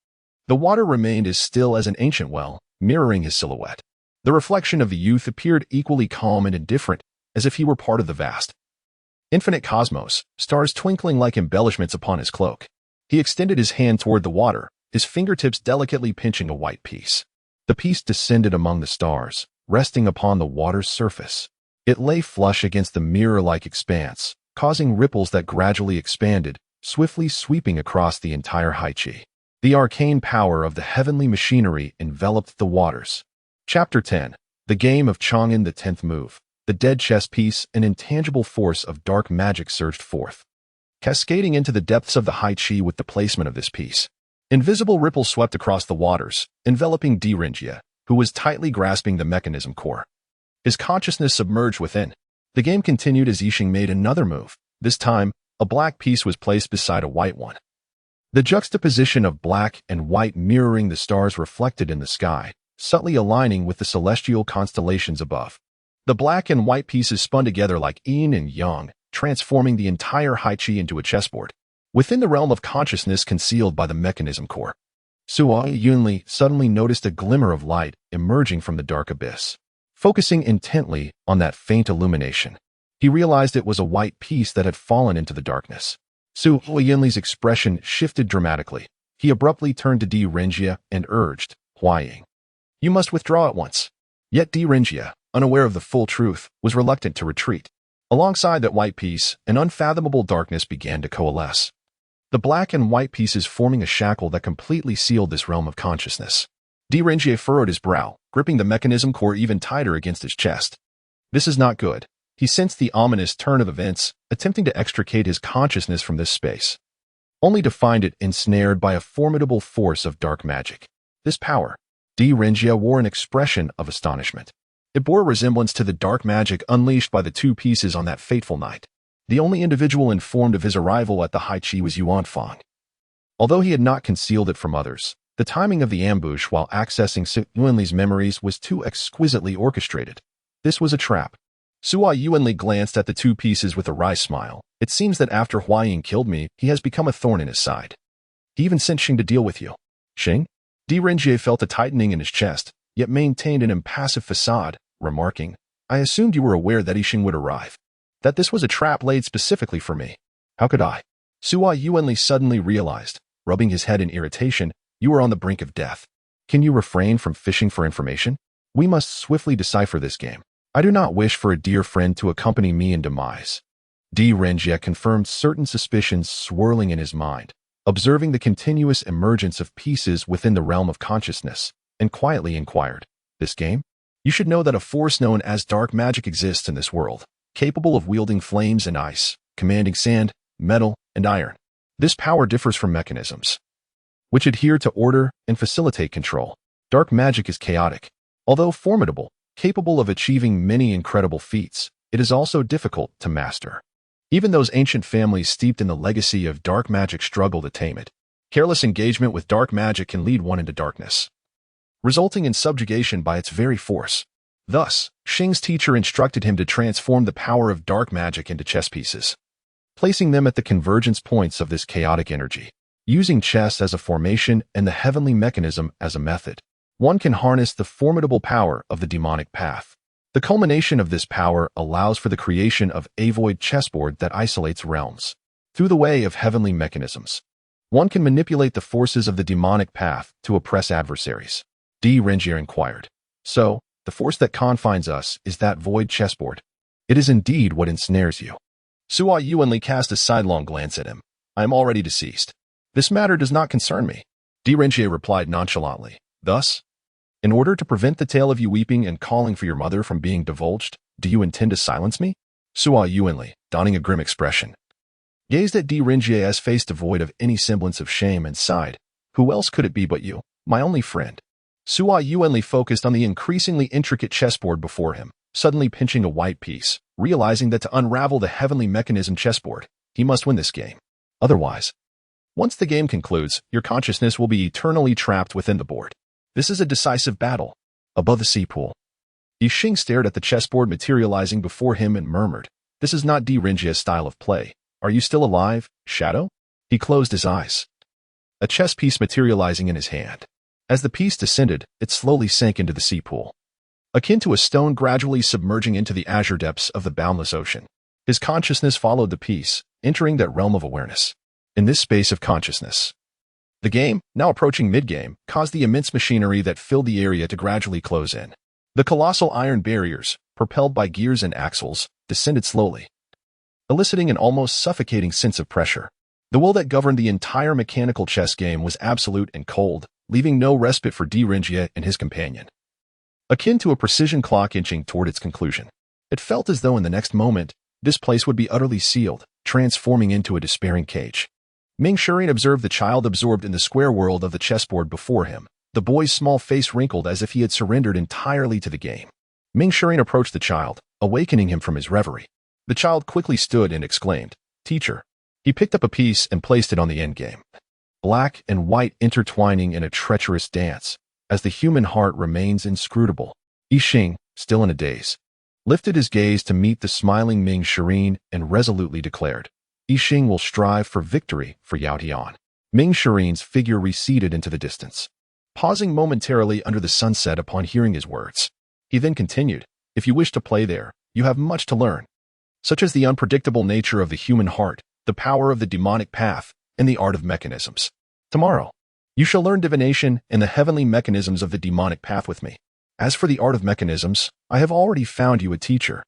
Speaker 1: The water remained as still as an ancient well, mirroring his silhouette. The reflection of the youth appeared equally calm and indifferent, as if he were part of the vast, infinite cosmos, stars twinkling like embellishments upon his cloak. He extended his hand toward the water, his fingertips delicately pinching a white piece. The piece descended among the stars, resting upon the water's surface. It lay flush against the mirror-like expanse, causing ripples that gradually expanded, swiftly sweeping across the entire high Qi. The arcane power of the heavenly machinery enveloped the waters. Chapter 10. The Game of Chang'an. The 10th move. The dead chess piece, an intangible force of dark magic surged forth, cascading into the depths of the high Qi with the placement of this piece. Invisible ripples swept across the waters, enveloping Di Renjie, who was tightly grasping the mechanism core. His consciousness submerged within. The game continued as Yixing made another move. This time, a black piece was placed beside a white one. The juxtaposition of black and white mirroring the stars reflected in the sky, subtly aligning with the celestial constellations above. The black and white pieces spun together like yin and yang, transforming the entire high Qi into a chessboard, within the realm of consciousness concealed by the mechanism core. Sua Yunli suddenly noticed a glimmer of light emerging from the dark abyss. Focusing intently on that faint illumination, he realized it was a white piece that had fallen into the darkness. Sua Yunli's expression shifted dramatically. He abruptly turned to Di Renjie and urged, "Huaying, you must withdraw at once." Yet Di Renjie, unaware of the full truth, was reluctant to retreat. Alongside that white piece, an unfathomable darkness began to coalesce. The black and white pieces forming a shackle that completely sealed this realm of consciousness. Di Renjie furrowed his brow, gripping the mechanism core even tighter against his chest. This is not good. He sensed the ominous turn of events, attempting to extricate his consciousness from this space, only to find it ensnared by a formidable force of dark magic. This power. Di Renjie wore an expression of astonishment. It bore a resemblance to the dark magic unleashed by the two pieces on that fateful night. The only individual informed of his arrival at the high Qi was Yuan Fang. Although he had not concealed it from others, the timing of the ambush while accessing Sua Yuanli's memories was too exquisitely orchestrated. This was a trap. Sua Yuanli glanced at the two pieces with a wry smile. "It seems that after Huaying killed me, he has become a thorn in his side. He even sent Xing to deal with you." "Xing?" Di Renjie felt a tightening in his chest, yet maintained an impassive facade, remarking, "I assumed you were aware that Yixing would arrive. That this was a trap laid specifically for me. How could I?" Sua Yuanli suddenly realized, rubbing his head in irritation, "You are on the brink of death. Can you refrain from fishing for information? We must swiftly decipher this game. I do not wish for a dear friend to accompany me in demise." Di Renjie confirmed certain suspicions swirling in his mind, observing the continuous emergence of pieces within the realm of consciousness, and quietly inquired, "This game? You should know that a force known as dark magic exists in this world, capable of wielding flames and ice, commanding sand, metal, and iron. This power differs from mechanisms, which adhere to order and facilitate control. Dark magic is chaotic. Although formidable, capable of achieving many incredible feats, it is also difficult to master. Even those ancient families steeped in the legacy of dark magic struggle to tame it. Careless engagement with dark magic can lead one into darkness, resulting in subjugation by its very force. Thus, Xing's teacher instructed him to transform the power of dark magic into chess pieces, placing them at the convergence points of this chaotic energy. Using chess as a formation and the heavenly mechanism as a method, one can harness the formidable power of the demonic path. The culmination of this power allows for the creation of a void chessboard that isolates realms. Through the way of heavenly mechanisms, one can manipulate the forces of the demonic path to oppress adversaries. D. Rengier inquired. So, the force that confines us is that void chessboard. It is indeed what ensnares you. Sua Yuanli cast a sidelong glance at him. I am already deceased. This matter does not concern me. D. Rengier replied nonchalantly. Thus, in order to prevent the tale of you weeping and calling for your mother from being divulged, do you intend to silence me? Sua Yuanli, donning a grim expression, gazed at D. Rengier's face devoid of any semblance of shame and sighed. Who else could it be but you, my only friend? Sua Yuanli focused on the increasingly intricate chessboard before him, suddenly pinching a white piece, realizing that to unravel the heavenly mechanism chessboard, he must win this game. Otherwise, once the game concludes, your consciousness will be eternally trapped within the board. This is a decisive battle. Above the sea pool, Yixing stared at the chessboard materializing before him and murmured, This is not D. Rengier's style of play. Are you still alive, Shadow? He closed his eyes. A chess piece materializing in his hand. As the piece descended, it slowly sank into the sea pool, akin to a stone gradually submerging into the azure depths of the boundless ocean. His consciousness followed the piece, entering that realm of awareness. In this space of consciousness, the game, now approaching mid-game, caused the immense machinery that filled the area to gradually close in. The colossal iron barriers, propelled by gears and axles, descended slowly, eliciting an almost suffocating sense of pressure. The will that governed the entire mechanical chess game was absolute and cold, leaving no respite for D. Rengier and his companion. Akin to a precision clock inching toward its conclusion, it felt as though in the next moment, this place would be utterly sealed, transforming into a despairing cage. Ming Shirin observed the child absorbed in the square world of the chessboard before him. The boy's small face wrinkled as if he had surrendered entirely to the game. Ming Shirin approached the child, awakening him from his reverie. The child quickly stood and exclaimed, Teacher. He picked up a piece and placed it on the endgame. Black and white intertwining in a treacherous dance, as the human heart remains inscrutable. Yixing, still in a daze, lifted his gaze to meet the smiling Ming Shirin and resolutely declared, Yixing will strive for victory for Yao Tian. Ming Shirin's figure receded into the distance, pausing momentarily under the sunset upon hearing his words. He then continued, If you wish to play there, you have much to learn, such as the unpredictable nature of the human heart, the power of the demonic path, and the art of mechanisms. Tomorrow, you shall learn divination and the heavenly mechanisms of the demonic path with me. As for the art of mechanisms, I have already found you a teacher.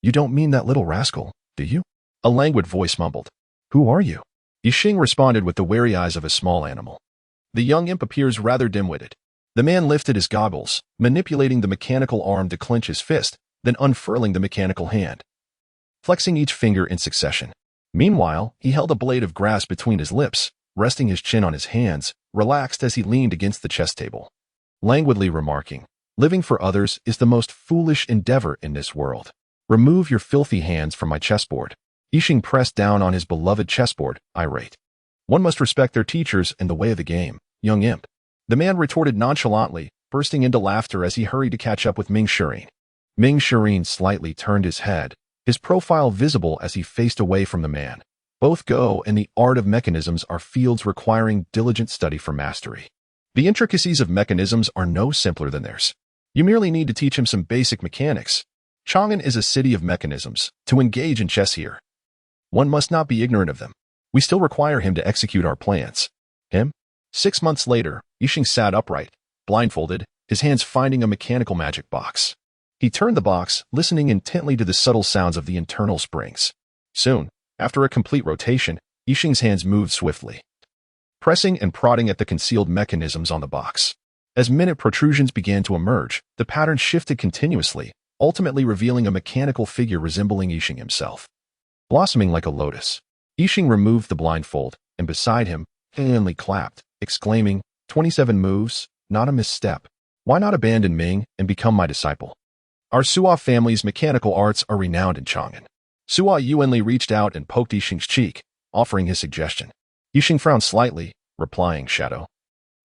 Speaker 1: You don't mean that little rascal, do you? A languid voice mumbled. Who are you? Yixing responded with the wary eyes of a small animal. The young imp appears rather dim-witted. The man lifted his goggles, manipulating the mechanical arm to clench his fist, then unfurling the mechanical hand, flexing each finger in succession. Meanwhile, he held a blade of grass between his lips, resting his chin on his hands, relaxed as he leaned against the chess table, languidly remarking, Living for others is the most foolish endeavor in this world. Remove your filthy hands from my chessboard. Yixing pressed down on his beloved chessboard, irate. One must respect their teachers in the way of the game, young imp. The man retorted nonchalantly, bursting into laughter as he hurried to catch up with Ming Shirin. Ming Shirin slightly turned his head, his profile visible as he faced away from the man. Both Go and the art of mechanisms are fields requiring diligent study for mastery. The intricacies of mechanisms are no simpler than theirs. You merely need to teach him some basic mechanics. Chang'an is a city of mechanisms. To engage in chess here, one must not be ignorant of them. We still require him to execute our plans. Him? 6 months later, Yixing sat upright, blindfolded, his hands finding a mechanical magic box. He turned the box, listening intently to the subtle sounds of the internal springs. Soon, after a complete rotation, Yixing's hands moved swiftly, pressing and prodding at the concealed mechanisms on the box. As minute protrusions began to emerge, the pattern shifted continuously, ultimately revealing a mechanical figure resembling Yixing himself. Blossoming like a lotus, Yixing removed the blindfold, and beside him, Hanli clapped, exclaiming, 27 moves, not a misstep. Why not abandon Ming and become my disciple? Our Sua family's mechanical arts are renowned in Chang'an. Sua Yuanli reached out and poked Yixing's cheek, offering his suggestion. Yixing frowned slightly, replying, Shadow.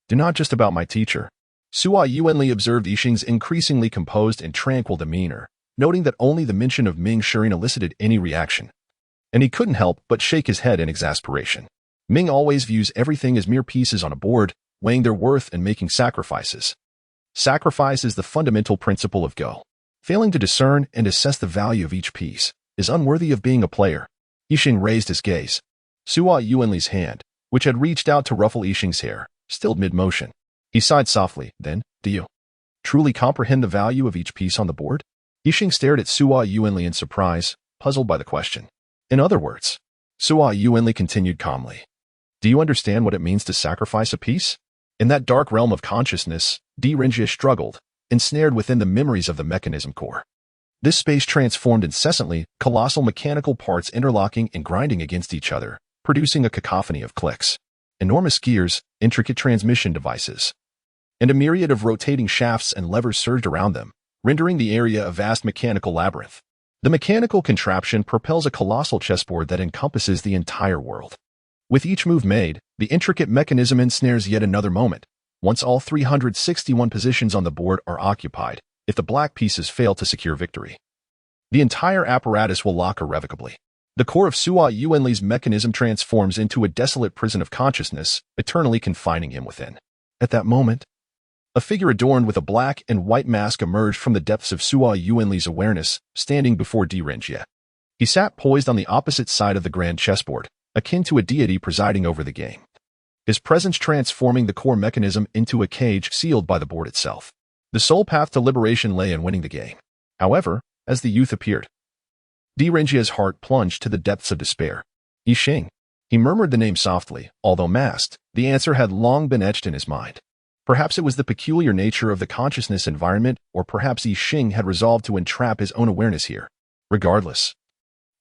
Speaker 1: Do not just about my teacher. Sua Yuanli observed Yixing's increasingly composed and tranquil demeanor, noting that only the mention of Ming Shirin elicited any reaction. And he couldn't help but shake his head in exasperation. Ming always views everything as mere pieces on a board, weighing their worth and making sacrifices. Sacrifice is the fundamental principle of Go. Failing to discern and assess the value of each piece is unworthy of being a player. Yixing raised his gaze. Sua Yuanli's hand, which had reached out to ruffle Yixing's hair, stilled mid-motion. He sighed softly. Then, do you truly comprehend the value of each piece on the board? Yixing stared at Sua Yuanli in surprise, puzzled by the question. In other words, Sua Yuanli continued calmly. Do you understand what it means to sacrifice a piece? In that dark realm of consciousness, Renjie struggled, ensnared within the memories of the mechanism core. This space transformed incessantly, colossal mechanical parts interlocking and grinding against each other, producing a cacophony of clicks. Enormous gears, intricate transmission devices, and a myriad of rotating shafts and levers surged around them, rendering the area a vast mechanical labyrinth. The mechanical contraption propels a colossal chessboard that encompasses the entire world. With each move made, the intricate mechanism ensnares yet another moment. Once all 361 positions on the board are occupied, if the black pieces fail to secure victory, the entire apparatus will lock irrevocably. The core of Sua Yuanli's mechanism transforms into a desolate prison of consciousness, eternally confining him within. At that moment, a figure adorned with a black and white mask emerged from the depths of Sua Yuanli's awareness, standing before Renjie. He sat poised on the opposite side of the grand chessboard, akin to a deity presiding over the game, his presence transforming the core mechanism into a cage sealed by the board itself. The sole path to liberation lay in winning the game. However, as the youth appeared, Renjie's heart plunged to the depths of despair. Yixing. He murmured the name softly, although masked. The answer had long been etched in his mind. Perhaps it was the peculiar nature of the consciousness environment, or perhaps Yixing had resolved to entrap his own awareness here. Regardless,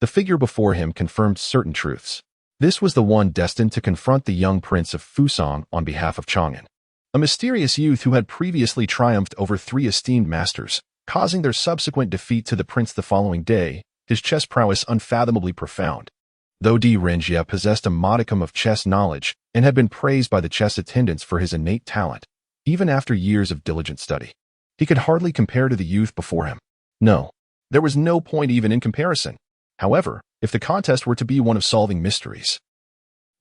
Speaker 1: the figure before him confirmed certain truths. This was the one destined to confront the young prince of Fusang on behalf of Chang'an, a mysterious youth who had previously triumphed over 3 esteemed masters, causing their subsequent defeat to the prince the following day, his chess prowess unfathomably profound. Though Renjie possessed a modicum of chess knowledge and had been praised by the chess attendants for his innate talent, even after years of diligent study, he could hardly compare to the youth before him. No, there was no point even in comparison. However, if the contest were to be one of solving mysteries,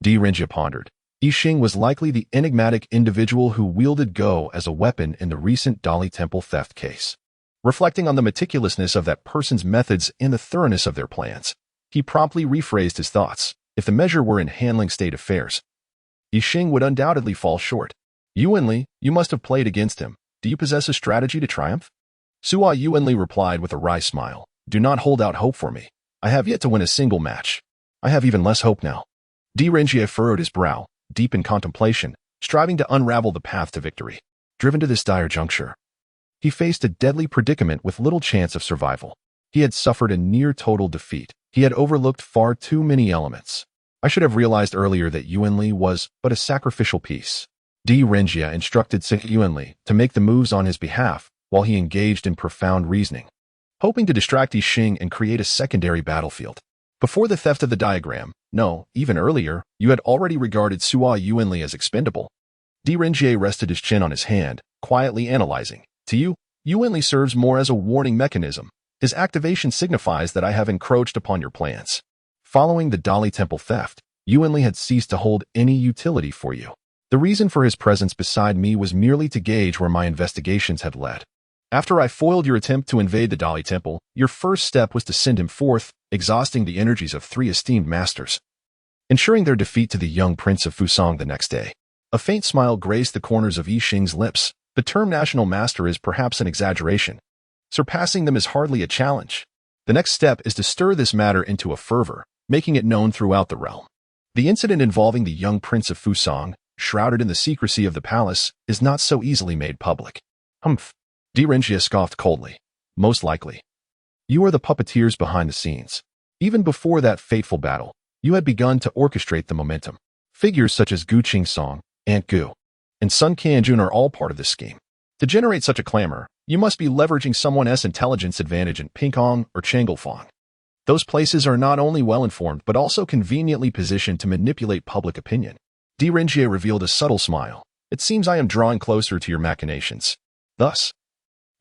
Speaker 1: Renjie pondered, Yixing was likely the enigmatic individual who wielded Go as a weapon in the recent Dali Temple theft case. Reflecting on the meticulousness of that person's methods and the thoroughness of their plans, he promptly rephrased his thoughts. If the measure were in handling state affairs, Yixing would undoubtedly fall short. Yuanli, you must have played against him. Do you possess a strategy to triumph? Sua Yuanli replied with a wry smile. Do not hold out hope for me. I have yet to win a single match. I have even less hope now. Renjie furrowed his brow, deep in contemplation, striving to unravel the path to victory. Driven to this dire juncture, he faced a deadly predicament with little chance of survival. He had suffered a near-total defeat. He had overlooked far too many elements. I should have realized earlier that Yuanli was but a sacrificial piece. Renjie instructed Yuanli to make the moves on his behalf while he engaged in profound reasoning, hoping to distract Yixing and create a secondary battlefield. Before the theft of the diagram, no, even earlier, you had already regarded Sua Yuanli as expendable. Renjie rested his chin on his hand, quietly analyzing. To you, Yuanli serves more as a warning mechanism. His activation signifies that I have encroached upon your plans. Following the Dali Temple theft, Yuanli had ceased to hold any utility for you. The reason for his presence beside me was merely to gauge where my investigations had led. After I foiled your attempt to invade the Dali Temple, your first step was to send him forth, exhausting the energies of 3 esteemed masters, ensuring their defeat to the young prince of Fusang the next day. A faint smile graced the corners of Yixing's lips. The term national master is perhaps an exaggeration. Surpassing them is hardly a challenge. The next step is to stir this matter into a fervor, making it known throughout the realm. The incident involving the young prince of Fusang, shrouded in the secrecy of the palace, is not so easily made public. Humph. Renjie scoffed coldly. Most likely. You are the puppeteers behind the scenes. Even before that fateful battle, you had begun to orchestrate the momentum. Figures such as Gu Qingsong, Ant Gu, and Sun Kanjun are all part of this scheme. To generate such a clamor, you must be leveraging someone else's intelligence advantage in Pingkong or Changelfong. Those places are not only well-informed but also conveniently positioned to manipulate public opinion. Renjie revealed a subtle smile. It seems I am drawing closer to your machinations. Thus,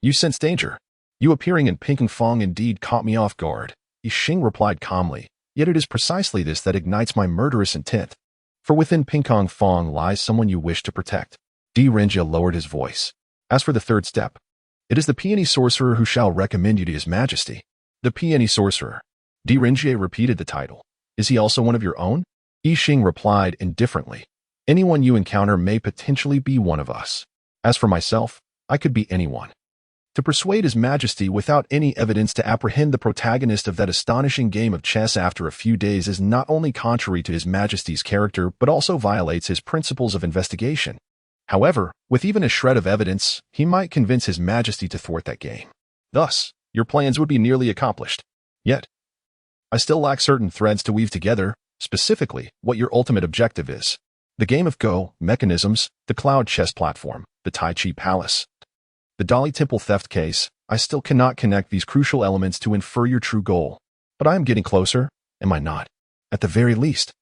Speaker 1: you sense danger. You appearing in Pingkong indeed caught me off guard. Yixing replied calmly. Yet it is precisely this that ignites my murderous intent. For within Pingkong lies someone you wish to protect. Renjie lowered his voice. As for the third step, It is the peony sorcerer who shall recommend you to his majesty. The peony sorcerer. Di Rinjie repeated the title. Is he also one of your own? Yi Xing replied indifferently. Anyone you encounter may potentially be one of us. As for myself, I could be anyone. To persuade his majesty without any evidence to apprehend the protagonist of that astonishing game of chess after a few days is not only contrary to his majesty's character but also violates his principles of investigation. However, with even a shred of evidence, he might convince his majesty to thwart that game. Thus, your plans would be nearly accomplished. Yet, I still lack certain threads to weave together, specifically what your ultimate objective is. The game of Go, mechanisms, the cloud chess platform, the Tai Chi Palace, the Dali Temple theft case. I still cannot connect these crucial elements to infer your true goal. But I am getting closer, am I not? At the very least.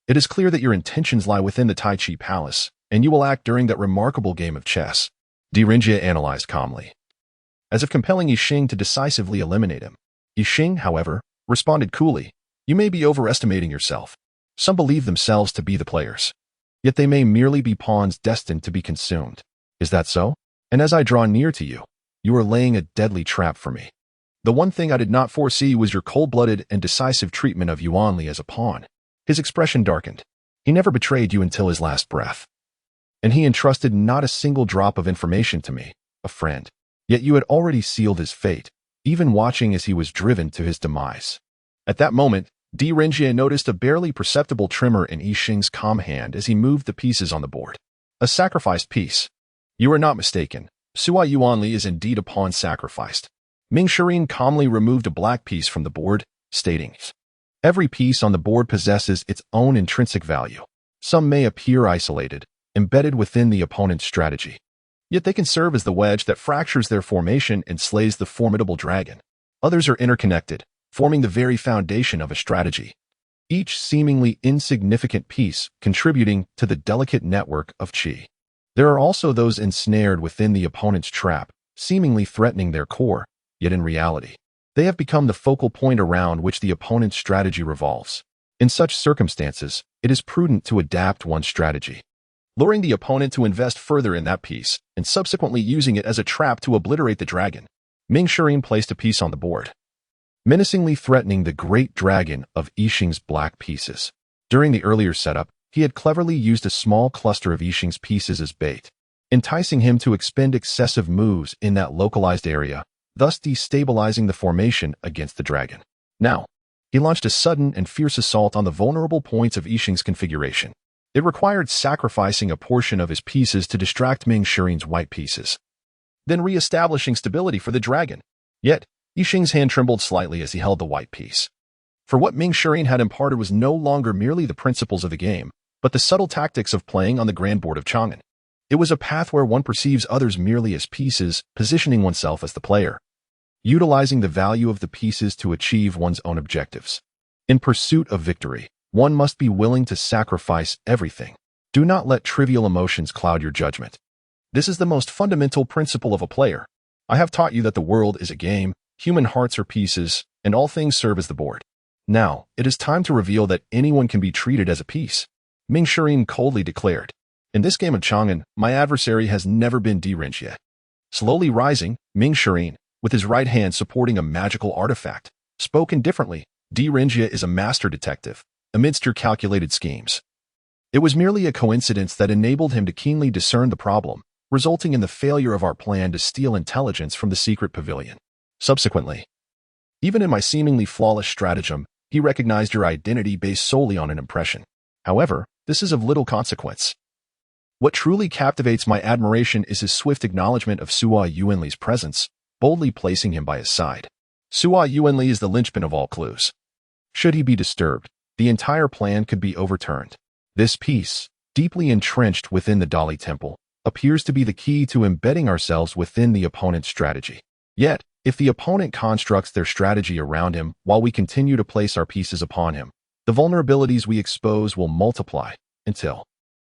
Speaker 1: It is clear that your intentions lie within the Tai Chi Palace, and you will act during that remarkable game of chess. Di Rinjie analyzed calmly, as if compelling Yi Xing to decisively eliminate him. Yi Xing, however, responded coolly. You may be overestimating yourself. Some believe themselves to be the players. Yet they may merely be pawns destined to be consumed. Is that so? And as I draw near to you, you are laying a deadly trap for me. The one thing I did not foresee was your cold-blooded and decisive treatment of Yuanli as a pawn. His expression darkened. He never betrayed you until his last breath. And he entrusted not a single drop of information to me, a friend. Yet you had already sealed his fate, even watching as he was driven to his demise. At that moment, Di Rinjie noticed a barely perceptible tremor in Yi Xing's calm hand as he moved the pieces on the board. A sacrificed piece. You are not mistaken. Sua Yuanli is indeed a pawn sacrificed. Ming Shirin calmly removed a black piece from the board, stating, every piece on the board possesses its own intrinsic value. Some may appear isolated, embedded within the opponent's strategy. Yet they can serve as the wedge that fractures their formation and slays the formidable dragon. Others are interconnected, forming the very foundation of a strategy. Each seemingly insignificant piece contributing to the delicate network of qi. There are also those ensnared within the opponent's trap, seemingly threatening their core, yet in reality, they have become the focal point around which the opponent's strategy revolves. In such circumstances, it is prudent to adapt one's strategy, luring the opponent to invest further in that piece, and subsequently using it as a trap to obliterate the dragon. Ming Shirin placed a piece on the board, menacingly threatening the great dragon of Yi Xing's black pieces. During the earlier setup, he had cleverly used a small cluster of Yi Xing's pieces as bait, enticing him to expend excessive moves in that localized area, thus destabilizing the formation against the dragon. Now, he launched a sudden and fierce assault on the vulnerable points of Yi Xing's configuration. It required sacrificing a portion of his pieces to distract Ming Shirin's white pieces, then re-establishing stability for the dragon. Yet, Yi Xing's hand trembled slightly as he held the white piece. For what Ming Shirin had imparted was no longer merely the principles of the game, but the subtle tactics of playing on the grand board of Chang'an. It was a path where one perceives others merely as pieces, positioning oneself as the player, utilizing the value of the pieces to achieve one's own objectives. In pursuit of victory, one must be willing to sacrifice everything. Do not let trivial emotions cloud your judgment. This is the most fundamental principle of a player. I have taught you that the world is a game, human hearts are pieces, and all things serve as the board. Now, it is time to reveal that anyone can be treated as a piece. Ming Shirin coldly declared, in this game of Chang'an, my adversary has never been Di Rinjie. Slowly rising, Ming Shirin, with his right hand supporting a magical artifact, spoke indifferently, Di Rinjie is a master detective, amidst your calculated schemes. It was merely a coincidence that enabled him to keenly discern the problem, resulting in the failure of our plan to steal intelligence from the secret pavilion. Subsequently, even in my seemingly flawless stratagem, he recognized your identity based solely on an impression. However, this is of little consequence. What truly captivates my admiration is his swift acknowledgement of Sua Yuanli's presence, boldly placing him by his side. Sua Yuanli is the linchpin of all clues. Should he be disturbed, the entire plan could be overturned. This piece, deeply entrenched within the Dali Temple, appears to be the key to embedding ourselves within the opponent's strategy. Yet, if the opponent constructs their strategy around him while we continue to place our pieces upon him, the vulnerabilities we expose will multiply until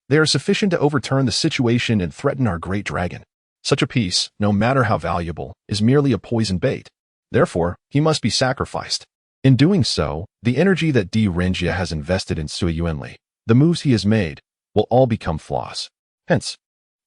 Speaker 1: they are sufficient to overturn the situation and threaten our great dragon. Such a piece, no matter how valuable, is merely a poison bait. Therefore, he must be sacrificed. In doing so, the energy that Di Rinjie has invested in Sua Yuanli, the moves he has made, will all become flaws. Hence,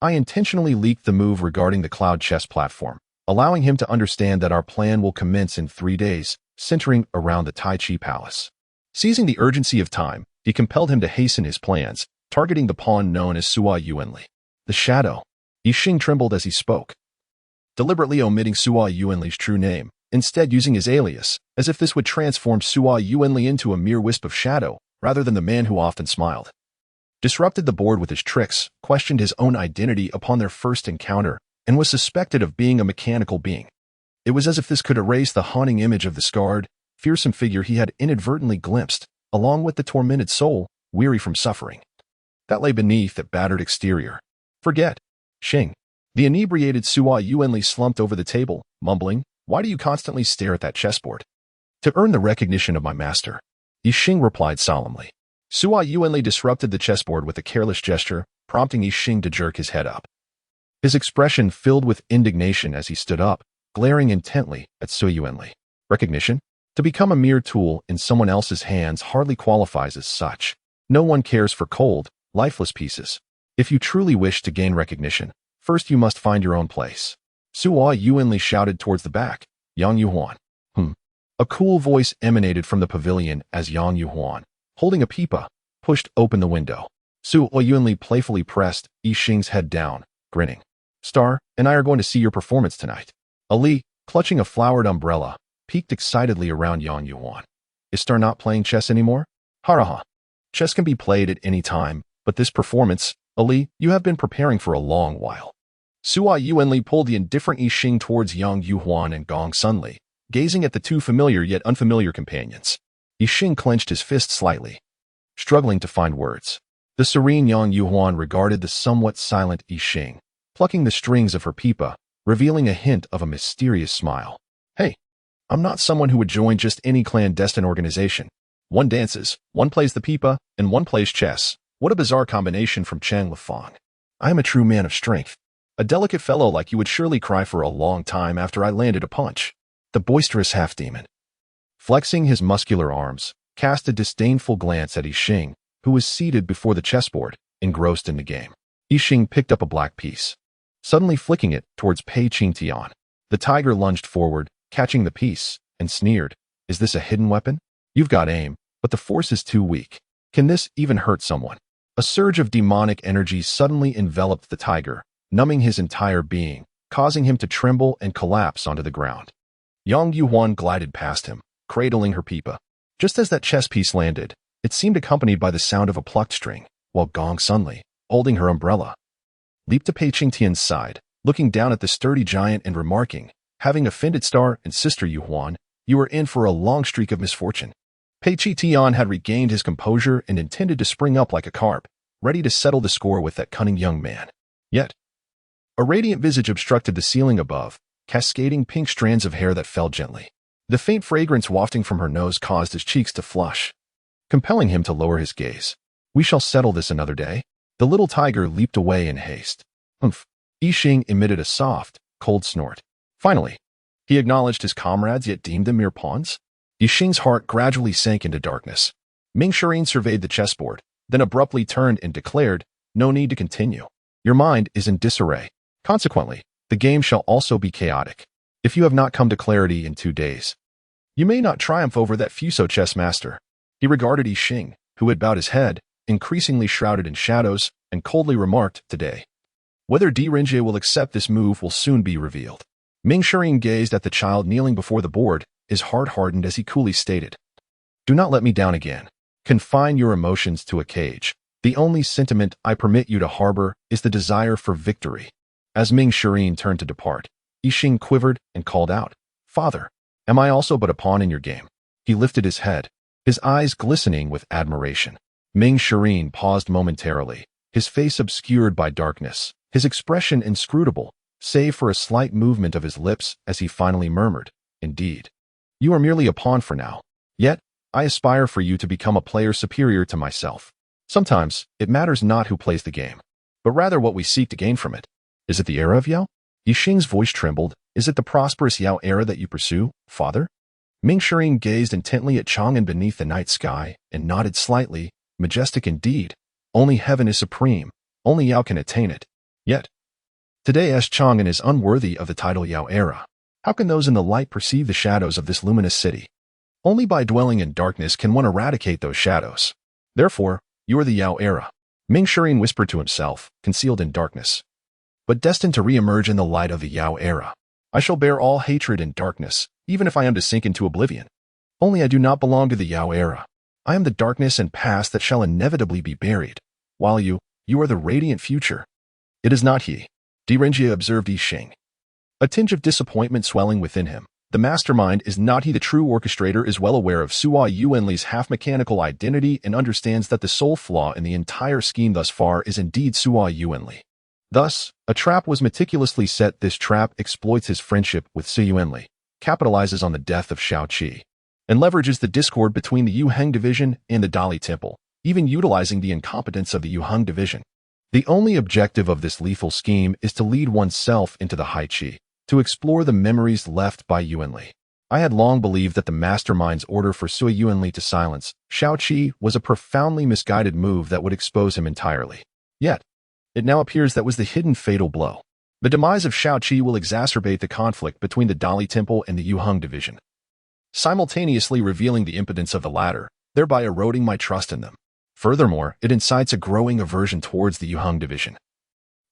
Speaker 1: I intentionally leaked the move regarding the cloud chess platform, allowing him to understand that our plan will commence in 3 days, centering around the Tai Chi Palace. Seizing the urgency of time, he compelled him to hasten his plans, targeting the pawn known as Sua Yuanli. The shadow. Yixing trembled as he spoke, deliberately omitting Sua Yuanli's true name, instead using his alias, as if this would transform Sua Yuanli into a mere wisp of shadow, rather than the man who often smiled. Disrupted the board with his tricks, questioned his own identity upon their first encounter, and was suspected of being a mechanical being. It was as if this could erase the haunting image of the scarred, fearsome figure he had inadvertently glimpsed, along with the tormented soul, weary from suffering, that lay beneath that battered exterior. Forget. Xing. The inebriated Sua Yuanli slumped over the table, mumbling, "Why do you constantly stare at that chessboard?" "To earn the recognition of my master," Yixing replied solemnly. Sua Yuanli disrupted the chessboard with a careless gesture, prompting Yixing to jerk his head up. His expression filled with indignation as he stood up, glaring intently at Sua Yuanli. Recognition? To become a mere tool in someone else's hands hardly qualifies as such. No one cares for cold, lifeless pieces. If you truly wish to gain recognition, first you must find your own place. Sua Yuanli shouted towards the back. Yang Yuhuan. A cool voice emanated from the pavilion as Yang Yuhuan, holding a pipa, pushed open the window. Sua Yuanli playfully pressed Yixing's head down, grinning. "Star and I are going to see your performance tonight." Ali, clutching a flowered umbrella, peeked excitedly around Yang Yuhuan. "Is Star not playing chess anymore?" "Haraha. Chess can be played at any time, but this performance, Ali, you have been preparing for a long while." Sua Yuanli pulled the indifferent Yixing towards Yang Yuhuan and Gong Sunli, gazing at the two familiar yet unfamiliar companions. Yixing clenched his fist slightly, struggling to find words. The serene Yang Yuhuan regarded the somewhat silent Yixing, plucking the strings of her pipa, revealing a hint of a mysterious smile. "Hey, I'm not someone who would join just any clandestine organization. One dances, one plays the pipa, and one plays chess. What a bizarre combination from Chang Lifang. I am a true man of strength. A delicate fellow like you would surely cry for a long time after I landed a punch." The boisterous half-demon, flexing his muscular arms, cast a disdainful glance at Yixing, who was seated before the chessboard, engrossed in the game. Yixing picked up a black piece, suddenly flicking it towards Pei Qingtian. The tiger lunged forward, catching the piece, and sneered, "Is this a hidden weapon? You've got aim, but the force is too weak. Can this even hurt someone?" A surge of demonic energy suddenly enveloped the tiger, numbing his entire being, causing him to tremble and collapse onto the ground. Yang Yuhuan glided past him, cradling her pipa. Just as that chess piece landed, it seemed accompanied by the sound of a plucked string, while Gong Sunli, holding her umbrella, leaped to Pei Qingtian's side, looking down at the sturdy giant and remarking, "Having offended Star and Sister Yuhuan, you are in for a long streak of misfortune." Pei Qingtian had regained his composure and intended to spring up like a carp, ready to settle the score with that cunning young man. Yet, a radiant visage obstructed the ceiling above, cascading pink strands of hair that fell gently. The faint fragrance wafting from her nose caused his cheeks to flush, compelling him to lower his gaze. "We shall settle this another day." The little tiger leaped away in haste. "Humph." Yixing emitted a soft, cold snort. Finally, he acknowledged his comrades yet deemed them mere pawns. Yixing's heart gradually sank into darkness. Ming Shirin surveyed the chessboard, then abruptly turned and declared, "No need to continue. Your mind is in disarray. Consequently, the game shall also be chaotic. If you have not come to clarity in 2 days, you may not triumph over that Fuso chess master." He regarded Yixing, who had bowed his head, increasingly shrouded in shadows, and coldly remarked, "Today. Whether Di Renjie will accept this move will soon be revealed." Ming Shirin gazed at the child kneeling before the board, his heart hardened as he coolly stated, "Do not let me down again. Confine your emotions to a cage. The only sentiment I permit you to harbor is the desire for victory." As Ming Shirin turned to depart, Yixing quivered and called out, "Father, am I also but a pawn in your game?" He lifted his head, his eyes glistening with admiration. Ming Shirin paused momentarily, his face obscured by darkness, his expression inscrutable, save for a slight movement of his lips as he finally murmured, "Indeed. You are merely a pawn for now. Yet, I aspire for you to become a player superior to myself. Sometimes, it matters not who plays the game, but rather what we seek to gain from it." "Is it the era of Yao?" Yixing's voice trembled. "Is it the prosperous Yao era that you pursue, father?" Ming Shirin gazed intently at Chang'an beneath the night sky and nodded slightly, majestic indeed. Only heaven is supreme. Only Yao can attain it. Yet, Today's Chang'an is unworthy of the title Yao era. How can those in the light perceive the shadows of this luminous city? Only by dwelling in darkness can one eradicate those shadows. Therefore, you are the Yao era. Ming Shirin whispered to himself, concealed in darkness, but destined to re-emerge in the light of the Yao era. I shall bear all hatred and darkness, even if I am to sink into oblivion. Only I do not belong to the Yao era. I am the darkness and past that shall inevitably be buried, while you are the radiant future. It is not he. Direnjie observed Yi Xing, a tinge of disappointment swelling within him. The mastermind is not he. The true orchestrator is well aware of Sua Yuanli's half-mechanical identity and understands that the sole flaw in the entire scheme thus far is indeed Sua Yuanli. Thus, a trap was meticulously set. This trap exploits his friendship with Su Yuanli, capitalizes on the death of Shao Qi, and leverages the discord between the Yu Heng division and the Dali Temple, even utilizing the incompetence of the Yu Heng division. The only objective of this lethal scheme is to lead oneself into the Hai Qi, to explore the memories left by Yuanli. I had long believed that the mastermind's order for Sui Yuanli to silence Shao Qi was a profoundly misguided move that would expose him entirely. Yet, it now appears that was the hidden fatal blow. The demise of Shao Qi will exacerbate the conflict between the Dali Temple and the Yu Heng division, simultaneously revealing the impotence of the latter, thereby eroding my trust in them. Furthermore, it incites a growing aversion towards the Yu Heng division,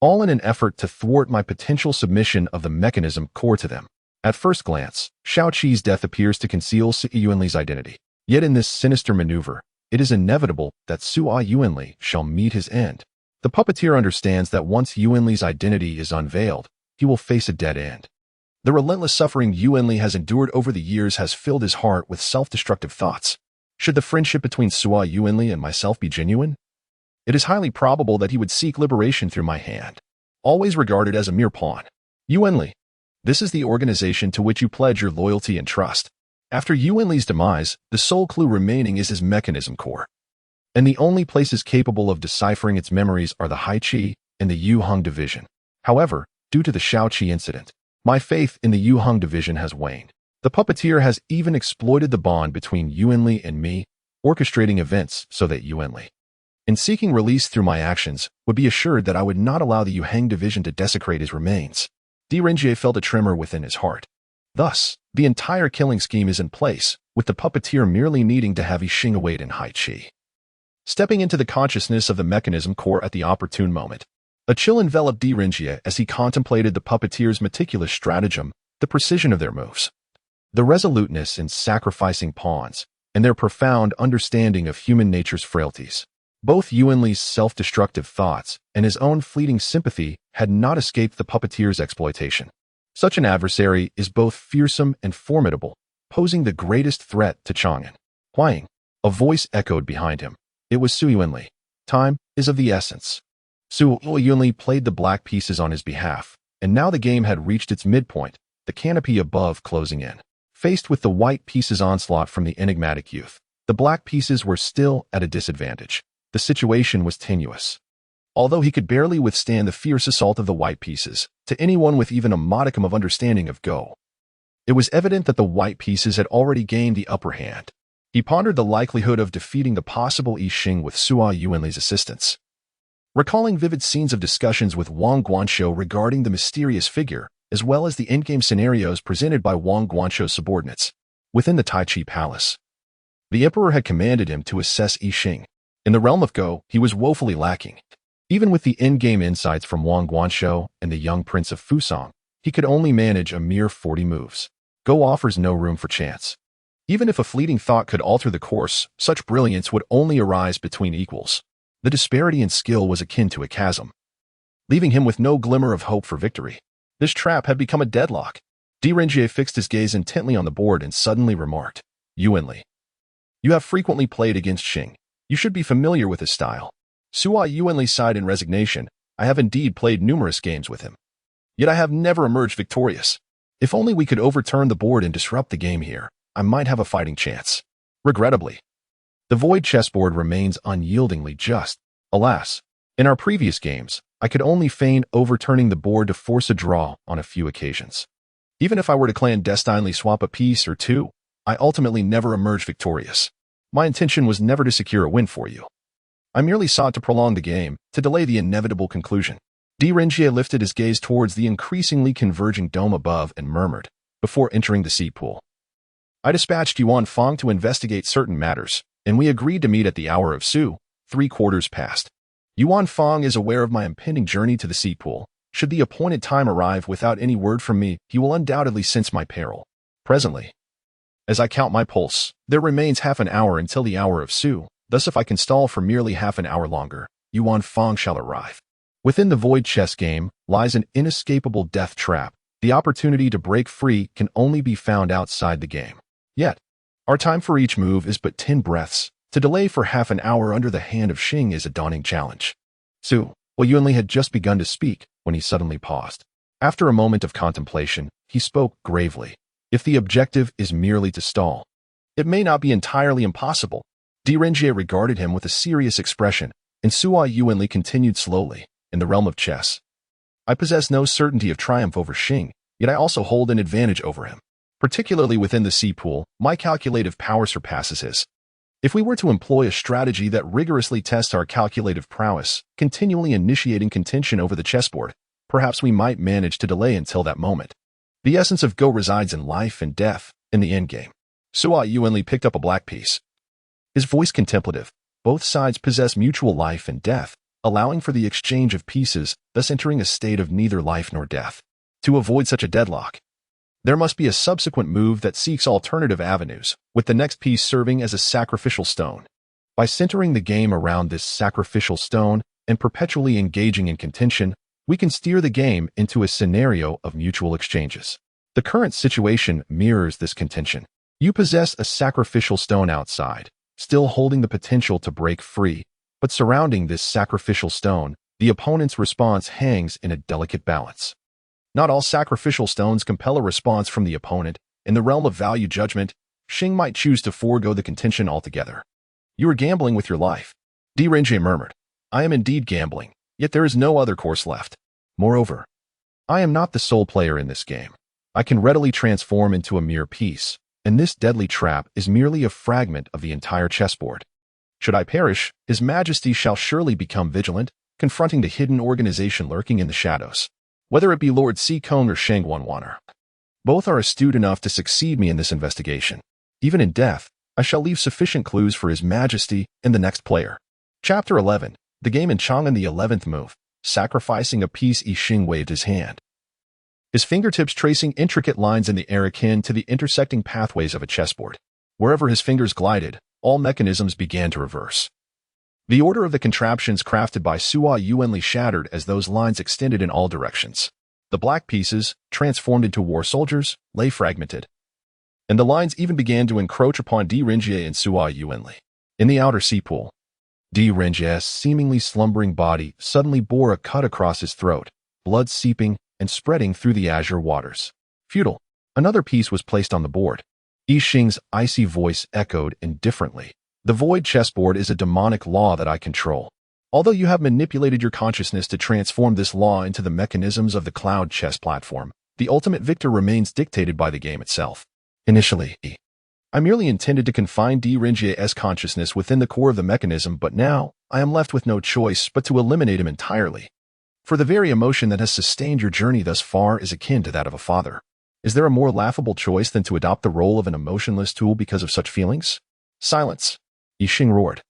Speaker 1: all in an effort to thwart my potential submission of the mechanism core to them. At first glance, Shao Qi's death appears to conceal Su Yuanli's identity. Yet in this sinister maneuver, it is inevitable that Su Yuanli shall meet his end. The puppeteer understands that once Yuanli's identity is unveiled, he will face a dead end. The relentless suffering Yuanli has endured over the years has filled his heart with self-destructive thoughts. Should the friendship between Su Yuanli and myself be genuine, it is highly probable that he would seek liberation through my hand, always regarded as a mere pawn. Yuanli, this is the organization to which you pledge your loyalty and trust. After Yuanli's demise, the sole clue remaining is his mechanism core, and the only places capable of deciphering its memories are the Hai Qi and the Yu Heng division. However, due to the Shao Qi incident, my faith in the Yu Heng division has waned. The puppeteer has even exploited the bond between Yuanli and me, orchestrating events so that Yuanli, in seeking release through my actions, would be assured that I would not allow the Yu Heng division to desecrate his remains. Direnjie felt a tremor within his heart. Thus, the entire killing scheme is in place, with the puppeteer merely needing to have Yi Xing await in Hai Qi. Stepping into the consciousness of the mechanism core at the opportune moment, a chill enveloped Direnjie as he contemplated the puppeteer's meticulous stratagem, the precision of their moves, the resoluteness in sacrificing pawns, and their profound understanding of human nature's frailties. Both Yuanli's self-destructive thoughts and his own fleeting sympathy had not escaped the puppeteer's exploitation. Such an adversary is both fearsome and formidable, posing the greatest threat to Chang'an. Huang, a voice echoed behind him. It was Su Yuanli. Time is of the essence. Su Yuanli played the black pieces on his behalf, and now the game had reached its midpoint, the canopy above closing in. Faced with the white pieces' onslaught from the enigmatic youth, the black pieces were still at a disadvantage. The situation was tenuous. Although he could barely withstand the fierce assault of the white pieces, to anyone with even a modicum of understanding of Go, it was evident that the white pieces had already gained the upper hand. He pondered the likelihood of defeating the possible Yi Xing with Sua Yuanli's assistance. Recalling vivid scenes of discussions with Wang Guanshou regarding the mysterious figure, as well as the endgame scenarios presented by Wang Guanshou's subordinates within the Tai Chi Palace, the emperor had commanded him to assess Yi Xing. In the realm of Go, he was woefully lacking. Even with the endgame insights from Wang Guanshou and the young prince of Fusang, he could only manage a mere 40 moves. Go offers no room for chance. Even if a fleeting thought could alter the course, such brilliance would only arise between equals. The disparity in skill was akin to a chasm, leaving him with no glimmer of hope for victory. This trap had become a deadlock. Direnjie fixed his gaze intently on the board and suddenly remarked, Yuanli, you have frequently played against Xing. You should be familiar with his style. Sua Yuanli sighed in resignation. I have indeed played numerous games with him. Yet I have never emerged victorious. If only we could overturn the board and disrupt the game here, I might have a fighting chance. Regrettably, the void chessboard remains unyieldingly just. Alas, in our previous games, I could only feign overturning the board to force a draw on a few occasions. Even if I were to clandestinely swap a piece or two, I ultimately never emerged victorious. My intention was never to secure a win for you. I merely sought to prolong the game, to delay the inevitable conclusion. Renjie lifted his gaze towards the increasingly converging dome above and murmured, before entering the sea pool. I dispatched Yuan Fang to investigate certain matters, and we agreed to meet at the hour of Su, 3/4 past. Yuan Fang is aware of my impending journey to the sea pool. Should the appointed time arrive without any word from me, he will undoubtedly sense my peril. Presently, as I count my pulse, there remains half an hour until the hour of Su, thus if I can stall for merely half an hour longer, Yuan Fang shall arrive. Within the void chess game lies an inescapable death trap. The opportunity to break free can only be found outside the game. Yet, our time for each move is but 10 breaths. To delay for half an hour under the hand of Xing is a daunting challenge. Su Yuanli had just begun to speak when he suddenly paused. After a moment of contemplation, he spoke gravely. If the objective is merely to stall, it may not be entirely impossible. Renjie regarded him with a serious expression, and Su Yuanli continued slowly. In the realm of chess, I possess no certainty of triumph over Xing, yet I also hold an advantage over him. Particularly within the sea pool, my calculative power surpasses his. If we were to employ a strategy that rigorously tests our calculative prowess, continually initiating contention over the chessboard, perhaps we might manage to delay until that moment. The essence of Go resides in life and death, in the endgame. Su Yuanli picked up a black piece. His voice contemplative. Both sides possess mutual life and death, allowing for the exchange of pieces, thus entering a state of neither life nor death. To avoid such a deadlock, there must be a subsequent move that seeks alternative avenues, with the next piece serving as a sacrificial stone. By centering the game around this sacrificial stone and perpetually engaging in contention, we can steer the game into a scenario of mutual exchanges. The current situation mirrors this contention. You possess a sacrificial stone outside, still holding the potential to break free, but surrounding this sacrificial stone, the opponent's response hangs in a delicate balance. Not all sacrificial stones compel a response from the opponent. In the realm of value judgment, Xing might choose to forego the contention altogether. You are gambling with your life. Renjie murmured. I am indeed gambling, yet there is no other course left. Moreover, I am not the sole player in this game. I can readily transform into a mere piece, and this deadly trap is merely a fragment of the entire chessboard. Should I perish, His Majesty shall surely become vigilant, confronting the hidden organization lurking in the shadows. Whether it be Lord Si Kong or Shang Wanwaner, both are astute enough to succeed me in this investigation. Even in death, I shall leave sufficient clues for His Majesty and the next player. Chapter 11. The game in Chang'an, the 11th move. Sacrificing a piece, Yi Xing waved his hand, his fingertips tracing intricate lines in the air akin to the intersecting pathways of a chessboard. Wherever his fingers glided, all mechanisms began to reverse. The order of the contraptions crafted by Su Yuanli shattered as those lines extended in all directions. The black pieces, transformed into war soldiers, lay fragmented, and the lines even began to encroach upon Renjie and Su Yuanli. In the outer sea pool, Renjie's seemingly slumbering body suddenly bore a cut across his throat, blood seeping and spreading through the azure waters. Futile. Another piece was placed on the board. Yi Xing's icy voice echoed indifferently. The void chessboard is a demonic law that I control. Although you have manipulated your consciousness to transform this law into the mechanisms of the cloud chess platform, the ultimate victor remains dictated by the game itself. Initially, I merely intended to confine Renjie's consciousness within the core of the mechanism, but now I am left with no choice but to eliminate him entirely. For the very emotion that has sustained your journey thus far is akin to that of a father. Is there a more laughable choice than to adopt the role of an emotionless tool because of such feelings? Silence, Yi Xing roared,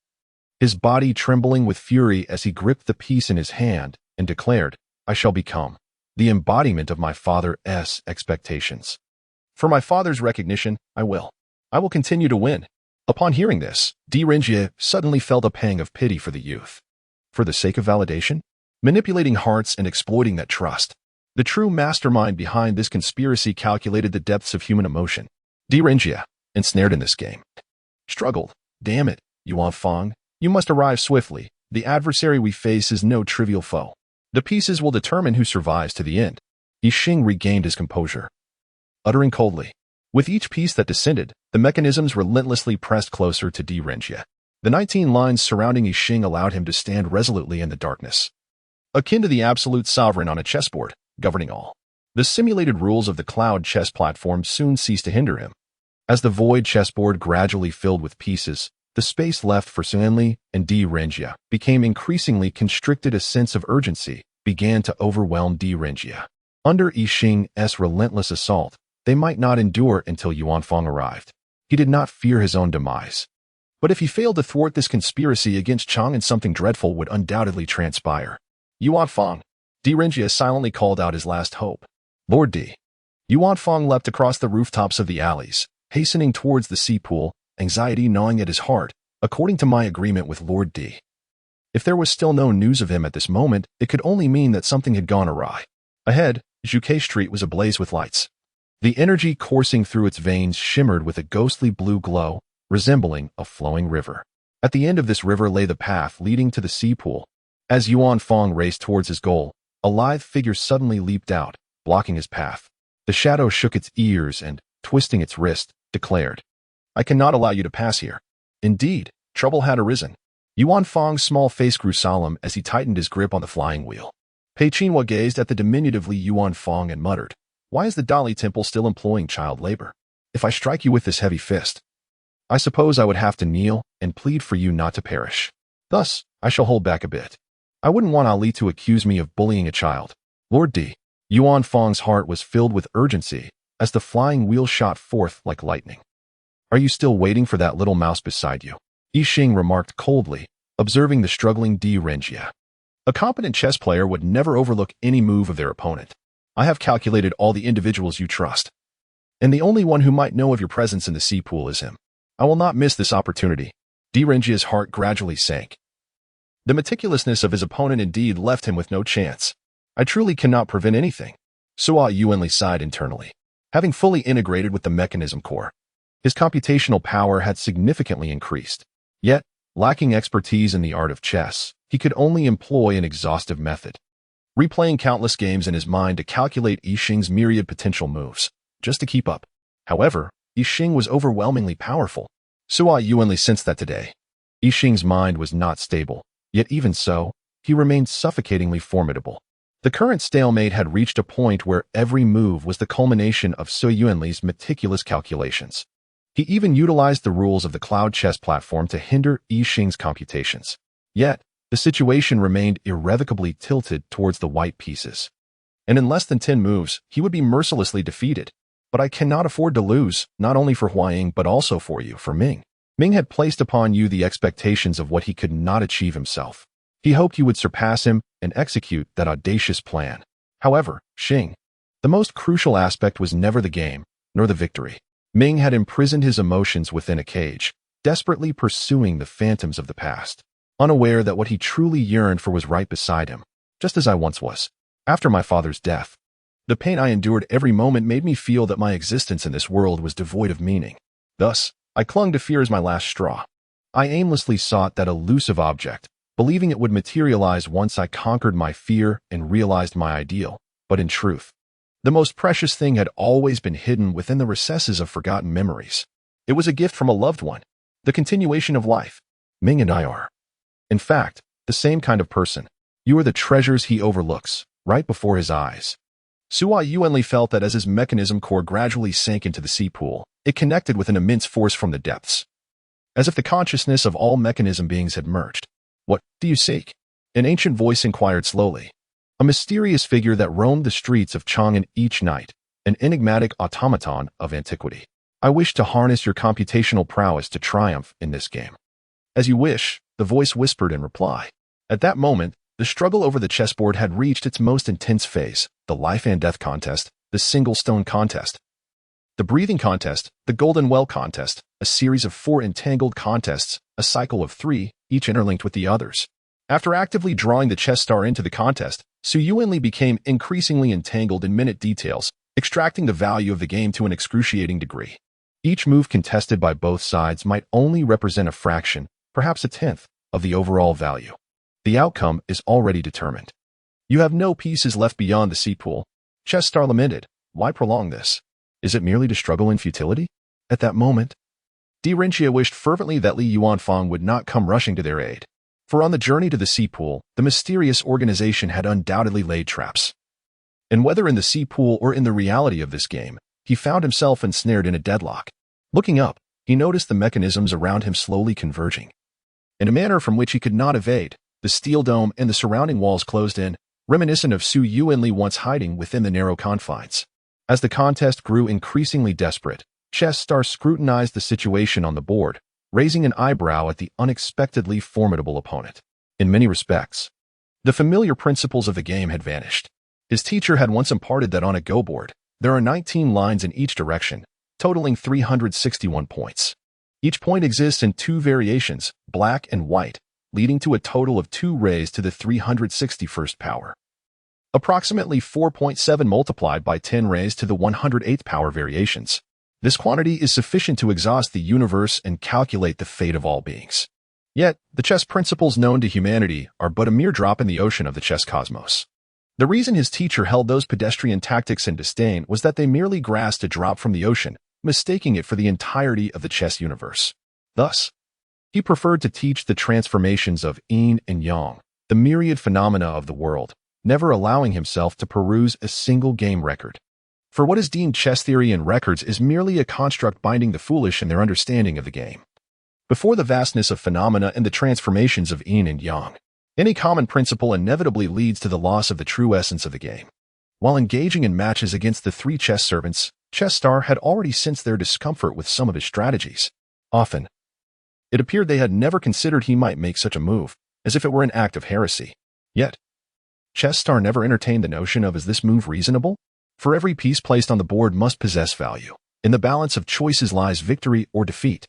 Speaker 1: his body trembling with fury as he gripped the piece in his hand and declared, I shall become the embodiment of my father's expectations. For my father's recognition, I will continue to win. Upon hearing this, Renjie suddenly felt a pang of pity for the youth. For the sake of validation? Manipulating hearts and exploiting that trust. The true mastermind behind this conspiracy calculated the depths of human emotion. Renjie, ensnared in this game, struggled. Damn it, Yuan Fang, you must arrive swiftly. The adversary we face is no trivial foe. The pieces will determine who survives to the end. Yi Xing regained his composure, uttering coldly. With each piece that descended, the mechanisms relentlessly pressed closer to Renjie. The 19 lines surrounding Yi Xing allowed him to stand resolutely in the darkness, akin to the absolute sovereign on a chessboard, governing all. The simulated rules of the cloud chess platform soon ceased to hinder him. As the void chessboard gradually filled with pieces, the space left for Su Yuanli and Renjie became increasingly constricted. A sense of urgency began to overwhelm Di. Under Yixing's relentless assault, they might not endure until Yuanfang arrived. He did not fear his own demise. But if he failed to thwart this conspiracy against Chang'an, something dreadful would undoubtedly transpire. Yuanfang! Di silently called out his last hope. Lord Di. Yuanfang leapt across the rooftops of the alleys, hastening towards the sea pool, anxiety gnawing at his heart, according to my agreement with Lord Di. If there was still no news of him at this moment, it could only mean that something had gone awry. Ahead, Zhuke Street was ablaze with lights. The energy coursing through its veins shimmered with a ghostly blue glow, resembling a flowing river. At the end of this river lay the path leading to the sea pool. As Yuanfang raced towards his goal, a lithe figure suddenly leaped out, blocking his path. The shadow shook its ears and, twisting its wrist, declared, "I cannot allow you to pass here." Indeed, trouble had arisen. Yuanfang's small face grew solemn as he tightened his grip on the flying wheel. Pei Qinhua gazed at the diminutively Yuanfang and muttered, "Why is the Dali Temple still employing child labor? If I strike you with this heavy fist, I suppose I would have to kneel and plead for you not to perish. Thus, I shall hold back a bit. I wouldn't want Ali to accuse me of bullying a child." Lord Di. Yuanfang's heart was filled with urgency as the flying wheel shot forth like lightning. "Are you still waiting for that little mouse beside you?" Yixing remarked coldly, observing the struggling Di. A competent chess player would never overlook any move of their opponent. "I have calculated all the individuals you trust, and the only one who might know of your presence in the sea pool is him. I will not miss this opportunity." Di's heart gradually sank. The meticulousness of his opponent indeed left him with no chance. "I truly cannot prevent anything." Sua Yuanli sighed internally. Having fully integrated with the mechanism core, his computational power had significantly increased. Yet, lacking expertise in the art of chess, he could only employ an exhaustive method, replaying countless games in his mind to calculate Yixing's myriad potential moves, just to keep up. However, Yixing was overwhelmingly powerful. Sua Yuanli sensed that today. Yixing's mind was not stable, yet even so, he remained suffocatingly formidable. The current stalemate had reached a point where every move was the culmination of Sua Yuanli's meticulous calculations. He even utilized the rules of the cloud chess platform to hinder Yixing's computations. Yet, the situation remained irrevocably tilted towards the white pieces. And in less than 10 moves, he would be mercilessly defeated. "But I cannot afford to lose, not only for Huaying but also for you, for Ming. Ming had placed upon you the expectations of what he could not achieve himself. He hoped you would surpass him and execute that audacious plan. However, Xing, the most crucial aspect was never the game, nor the victory. Ming had imprisoned his emotions within a cage, desperately pursuing the phantoms of the past, unaware that what he truly yearned for was right beside him, just as I once was. After my father's death, the pain I endured every moment made me feel that my existence in this world was devoid of meaning. Thus, I clung to fear as my last straw. I aimlessly sought that elusive object, believing it would materialize once I conquered my fear and realized my ideal. But in truth, the most precious thing had always been hidden within the recesses of forgotten memories. It was a gift from a loved one, the continuation of life. Ming and I are, in fact, the same kind of person. You are the treasures he overlooks, right before his eyes." Sua Yuanli felt that as his mechanism core gradually sank into the sea pool, it connected with an immense force from the depths, as if the consciousness of all mechanism beings had merged. "What do you seek?" An ancient voice inquired slowly. A mysterious figure that roamed the streets of Chang'an each night, an enigmatic automaton of antiquity. "I wish to harness your computational prowess to triumph in this game." "As you wish," the voice whispered in reply. At that moment, the struggle over the chessboard had reached its most intense phase, the life and death contest, the single stone contest, the breathing contest, the golden well contest, a series of 4 entangled contests, a cycle of 3, each interlinked with the others. After actively drawing the chess star into the contest, Su Yuanli became increasingly entangled in minute details, extracting the value of the game to an excruciating degree. Each move contested by both sides might only represent a fraction, perhaps a tenth, of the overall value. The outcome is already determined. "You have no pieces left beyond the sea pool." Chess star lamented. "Why prolong this? Is it merely to struggle in futility?" At that moment, Di wished fervently that Li Yuanfang would not come rushing to their aid. For on the journey to the sea pool, the mysterious organization had undoubtedly laid traps. And whether in the sea pool or in the reality of this game, he found himself ensnared in a deadlock. Looking up, he noticed the mechanisms around him slowly converging. In a manner from which he could not evade, the steel dome and the surrounding walls closed in, reminiscent of Su Yuanli once hiding within the narrow confines. As the contest grew increasingly desperate, chess stars scrutinized the situation on the board, raising an eyebrow at the unexpectedly formidable opponent. In many respects, the familiar principles of the game had vanished. His teacher had once imparted that on a Go board, there are 19 lines in each direction, totaling 361 points. Each point exists in two variations, black and white, leading to a total of 2 raised to the 361st power. Approximately 4.7 multiplied by 10 raised to the 108th power variations. This quantity is sufficient to exhaust the universe and calculate the fate of all beings. Yet, the chess principles known to humanity are but a mere drop in the ocean of the chess cosmos. The reason his teacher held those pedestrian tactics in disdain was that they merely grasped a drop from the ocean, mistaking it for the entirety of the chess universe. Thus, he preferred to teach the transformations of yin and yang, the myriad phenomena of the world, never allowing himself to peruse a single game record. For what is deemed chess theory and records is merely a construct binding the foolish in their understanding of the game. Before the vastness of phenomena and the transformations of yin and yang, any common principle inevitably leads to the loss of the true essence of the game. While engaging in matches against the 3 chess servants, Chess Star had already sensed their discomfort with some of his strategies. Often, it appeared they had never considered he might make such a move, as if it were an act of heresy. Yet, Chess Star never entertained the notion of, is this move reasonable? For every piece placed on the board must possess value. In the balance of choices lies victory or defeat.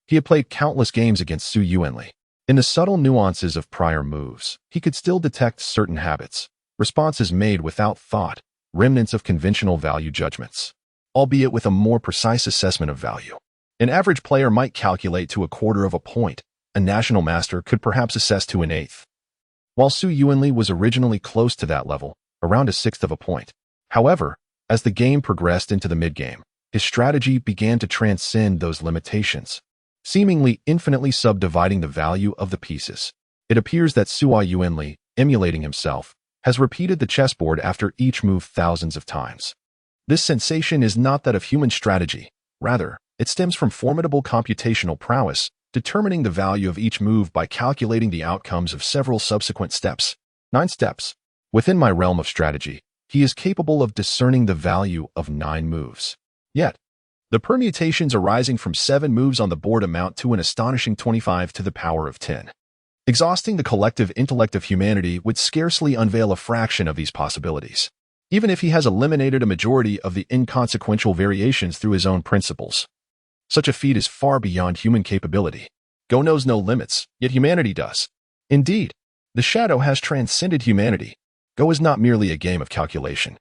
Speaker 1: He had played countless games against Su Yuanli. In the subtle nuances of prior moves, he could still detect certain habits, responses made without thought, remnants of conventional value judgments, albeit with a more precise assessment of value. An average player might calculate to 1/4 of a point. A national master could perhaps assess to 1/8. While Su Yuanli was originally close to that level, around 1/6 of a point. However, as the game progressed into the mid-game, his strategy began to transcend those limitations, seemingly infinitely subdividing the value of the pieces. It appears that Su Yuanli, emulating himself, has repeated the chessboard after each move thousands of times. This sensation is not that of human strategy. Rather, it stems from formidable computational prowess, determining the value of each move by calculating the outcomes of several subsequent steps. 9 steps. Within my realm of strategy, he is capable of discerning the value of 9 moves. Yet, the permutations arising from 7 moves on the board amount to an astonishing 25 to the power of 10. Exhausting the collective intellect of humanity would scarcely unveil a fraction of these possibilities, even if he has eliminated a majority of the inconsequential variations through his own principles. Such a feat is far beyond human capability. Go knows no limits, yet humanity does. Indeed, the shadow has transcended humanity. Go is not merely a game of calculation.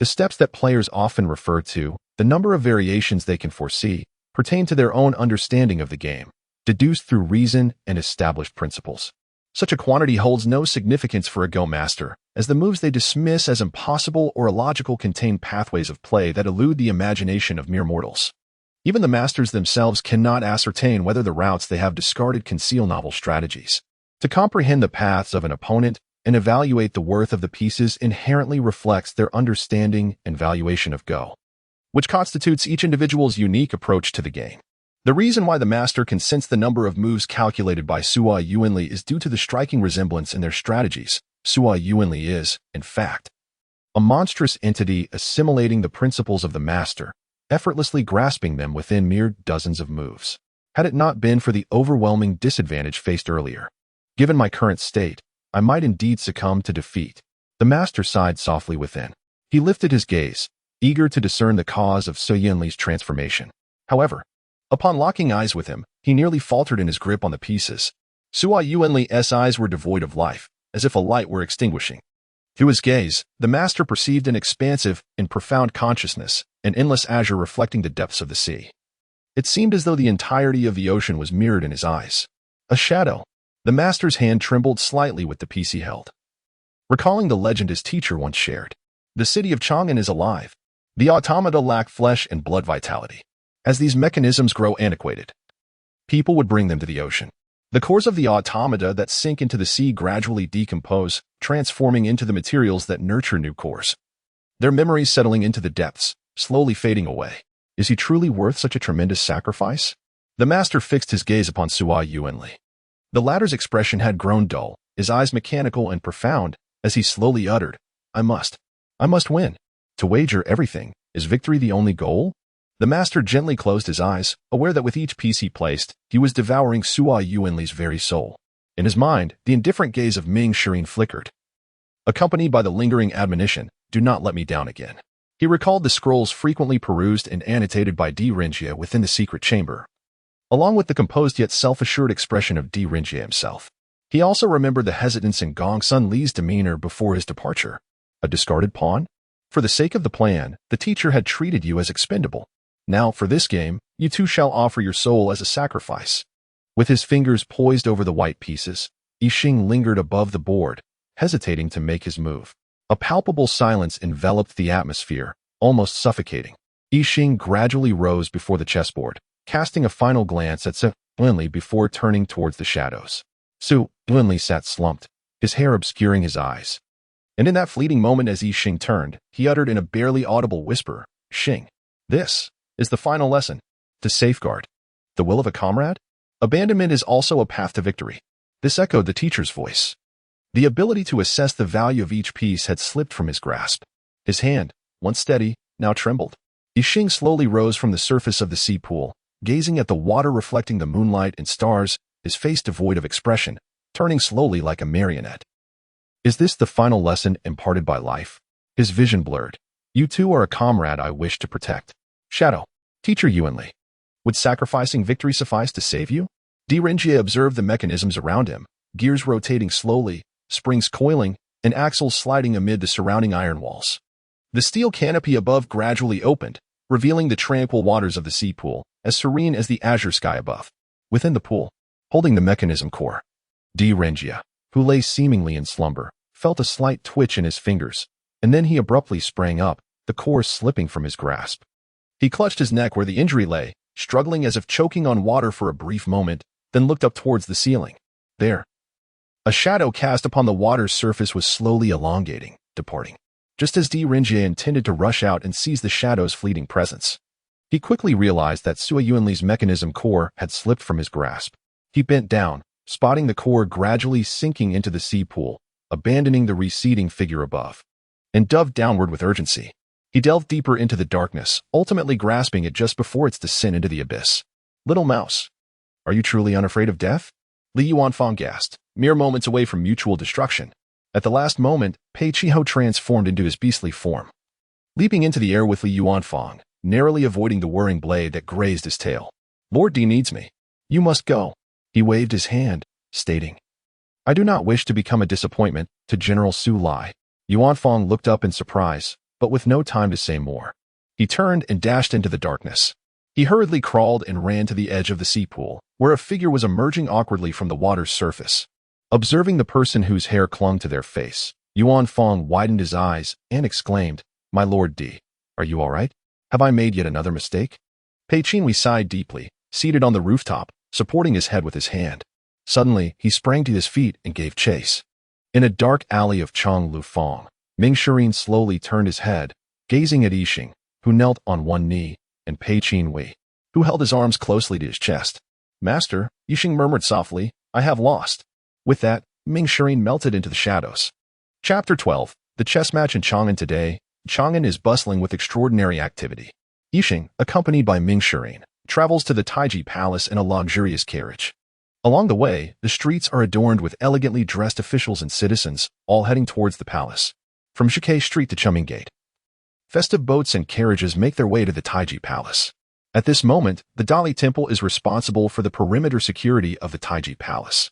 Speaker 1: The steps that players often refer to, the number of variations they can foresee, pertain to their own understanding of the game, deduced through reason and established principles. Such a quantity holds no significance for a Go master, as the moves they dismiss as impossible or illogical contain pathways of play that elude the imagination of mere mortals. Even the masters themselves cannot ascertain whether the routes they have discarded conceal novel strategies. To comprehend the paths of an opponent and evaluate the worth of the pieces inherently reflects their understanding and valuation of Go, which constitutes each individual's unique approach to the game. The reason why the master can sense the number of moves calculated by Su Yuanli is due to the striking resemblance in their strategies. Su Yuanli is, in fact, a monstrous entity assimilating the principles of the master, effortlessly grasping them within mere dozens of moves. Had it not been for the overwhelming disadvantage faced earlier, given my current state, I might indeed succumb to defeat. The master sighed softly within. He lifted his gaze, eager to discern the cause of Su Yuanli's transformation. However, upon locking eyes with him, he nearly faltered in his grip on the pieces. Su Yuanli's eyes were devoid of life, as if a light were extinguishing. Through his gaze, the master perceived an expansive and profound consciousness, an endless azure reflecting the depths of the sea. It seemed as though the entirety of the ocean was mirrored in his eyes. A shadow. The master's hand trembled slightly with the piece he held. Recalling the legend his teacher once shared, the city of Chang'an is alive. The automata lack flesh and blood vitality. As these mechanisms grow antiquated, people would bring them to the ocean. The cores of the automata that sink into the sea gradually decompose, transforming into the materials that nurture new cores. Their memories settling into the depths, slowly fading away. Is he truly worth such a tremendous sacrifice? The master fixed his gaze upon Su Yuanli. The latter's expression had grown dull, his eyes mechanical and profound, as he slowly uttered, I must win. To wager everything, is victory the only goal? The master gently closed his eyes, aware that with each piece he placed, he was devouring Sua Yuanli's very soul. In his mind, the indifferent gaze of Ming Shirin flickered, accompanied by the lingering admonition, do not let me down again. He recalled the scrolls frequently perused and annotated by Di Rinjie within the secret chamber, along with the composed yet self-assured expression of Di Rinjie himself. He also remembered the hesitance in Gong Sun Li's demeanor before his departure. A discarded pawn? For the sake of the plan, the teacher had treated you as expendable. Now, for this game, you too shall offer your soul as a sacrifice. With his fingers poised over the white pieces, Yixing lingered above the board, hesitating to make his move. A palpable silence enveloped the atmosphere, almost suffocating. Yixing gradually rose before the chessboard, casting a final glance at Su Yuanli before turning towards the shadows. Su Yuanli sat slumped, his hair obscuring his eyes. And in that fleeting moment as Yixing turned, he uttered in a barely audible whisper, Xing, this is the final lesson. To safeguard the will of a comrade? Abandonment is also a path to victory. This echoed the teacher's voice. The ability to assess the value of each piece had slipped from his grasp. His hand, once steady, now trembled. Yixing slowly rose from the surface of the sea pool, gazing at the water reflecting the moonlight and stars, his face devoid of expression, turning slowly like a marionette. Is this the final lesson imparted by life? His vision blurred. You too are a comrade I wish to protect. Shadow. Teacher Yuanli. Would sacrificing victory suffice to save you? Di Rinjie observed the mechanisms around him, gears rotating slowly, springs coiling, and axles sliding amid the surrounding iron walls. The steel canopy above gradually opened, revealing the tranquil waters of the sea pool, as serene as the azure sky above. Within the pool, holding the mechanism core, Di Rinjie, who lay seemingly in slumber, felt a slight twitch in his fingers, and then he abruptly sprang up, the core slipping from his grasp. He clutched his neck where the injury lay, struggling as if choking on water for a brief moment, then looked up towards the ceiling. There, a shadow cast upon the water's surface was slowly elongating, departing. Just as Di Rinjie intended to rush out and seize the shadow's fleeting presence, he quickly realized that Sua Yuanli's mechanism core had slipped from his grasp. He bent down, spotting the core gradually sinking into the sea pool, abandoning the receding figure above, and dove downward with urgency. He delved deeper into the darkness, ultimately grasping it just before its descent into the abyss. Little mouse, are you truly unafraid of death? Li Yuanfang gasped, mere moments away from mutual destruction. At the last moment, Pei Chiho transformed into his beastly form, leaping into the air with Li Yuanfang, narrowly avoiding the whirring blade that grazed his tail. Lord D needs me. You must go. He waved his hand, stating, I do not wish to become a disappointment to General Su Lai. Yuanfang looked up in surprise, but with no time to say more. He turned and dashed into the darkness. He hurriedly crawled and ran to the edge of the sea pool, where a figure was emerging awkwardly from the water's surface. Observing the person whose hair clung to their face, Yuanfang widened his eyes and exclaimed, My Lord D, are you all right? Have I made yet another mistake? Pei Qinhui sighed deeply, seated on the rooftop, supporting his head with his hand. Suddenly, he sprang to his feet and gave chase. In a dark alley of Chang Lufang, Ming Shirin slowly turned his head, gazing at Yixing, who knelt on one knee, and Pei Qinhui, who held his arms closely to his chest. Master, Yixing murmured softly, I have lost. With that, Ming Shirin melted into the shadows. Chapter 12. The chess match in Chang'an today. Chang'an is bustling with extraordinary activity. Yixing, accompanied by Ming Shirin, travels to the Taiji Palace in a luxurious carriage. Along the way, the streets are adorned with elegantly dressed officials and citizens, all heading towards the palace. From Shikai Street to Chuming Gate, festive boats and carriages make their way to the Taiji Palace. At this moment, the Dali Temple is responsible for the perimeter security of the Taiji Palace.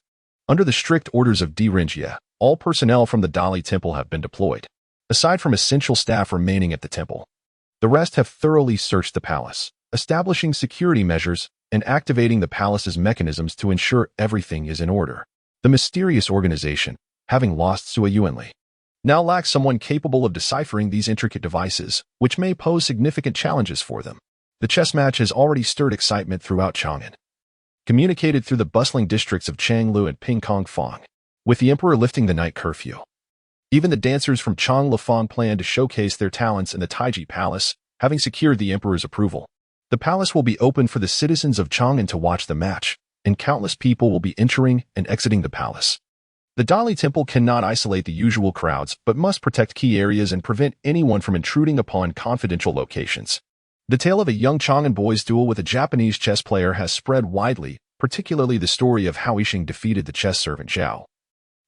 Speaker 1: Under the strict orders of Di Rinjie, all personnel from the Dali Temple have been deployed, aside from essential staff remaining at the temple. The rest have thoroughly searched the palace, establishing security measures and activating the palace's mechanisms to ensure everything is in order. The mysterious organization, having lost Sua Yuanli, now lacks someone capable of deciphering these intricate devices, which may pose significant challenges for them. The chess match has already stirred excitement throughout Chang'an, communicated through the bustling districts of Changlu and Pingkongfang, with the emperor lifting the night curfew. Even the dancers from Changlifang plan to showcase their talents in the Taiji Palace, having secured the emperor's approval. The palace will be open for the citizens of Chang'an to watch the match, and countless people will be entering and exiting the palace. The Dali Temple cannot isolate the usual crowds, but must protect key areas and prevent anyone from intruding upon confidential locations. The tale of a young Chang'an boy's duel with a Japanese chess player has spread widely, particularly the story of how Yixing defeated the chess servant Zhao,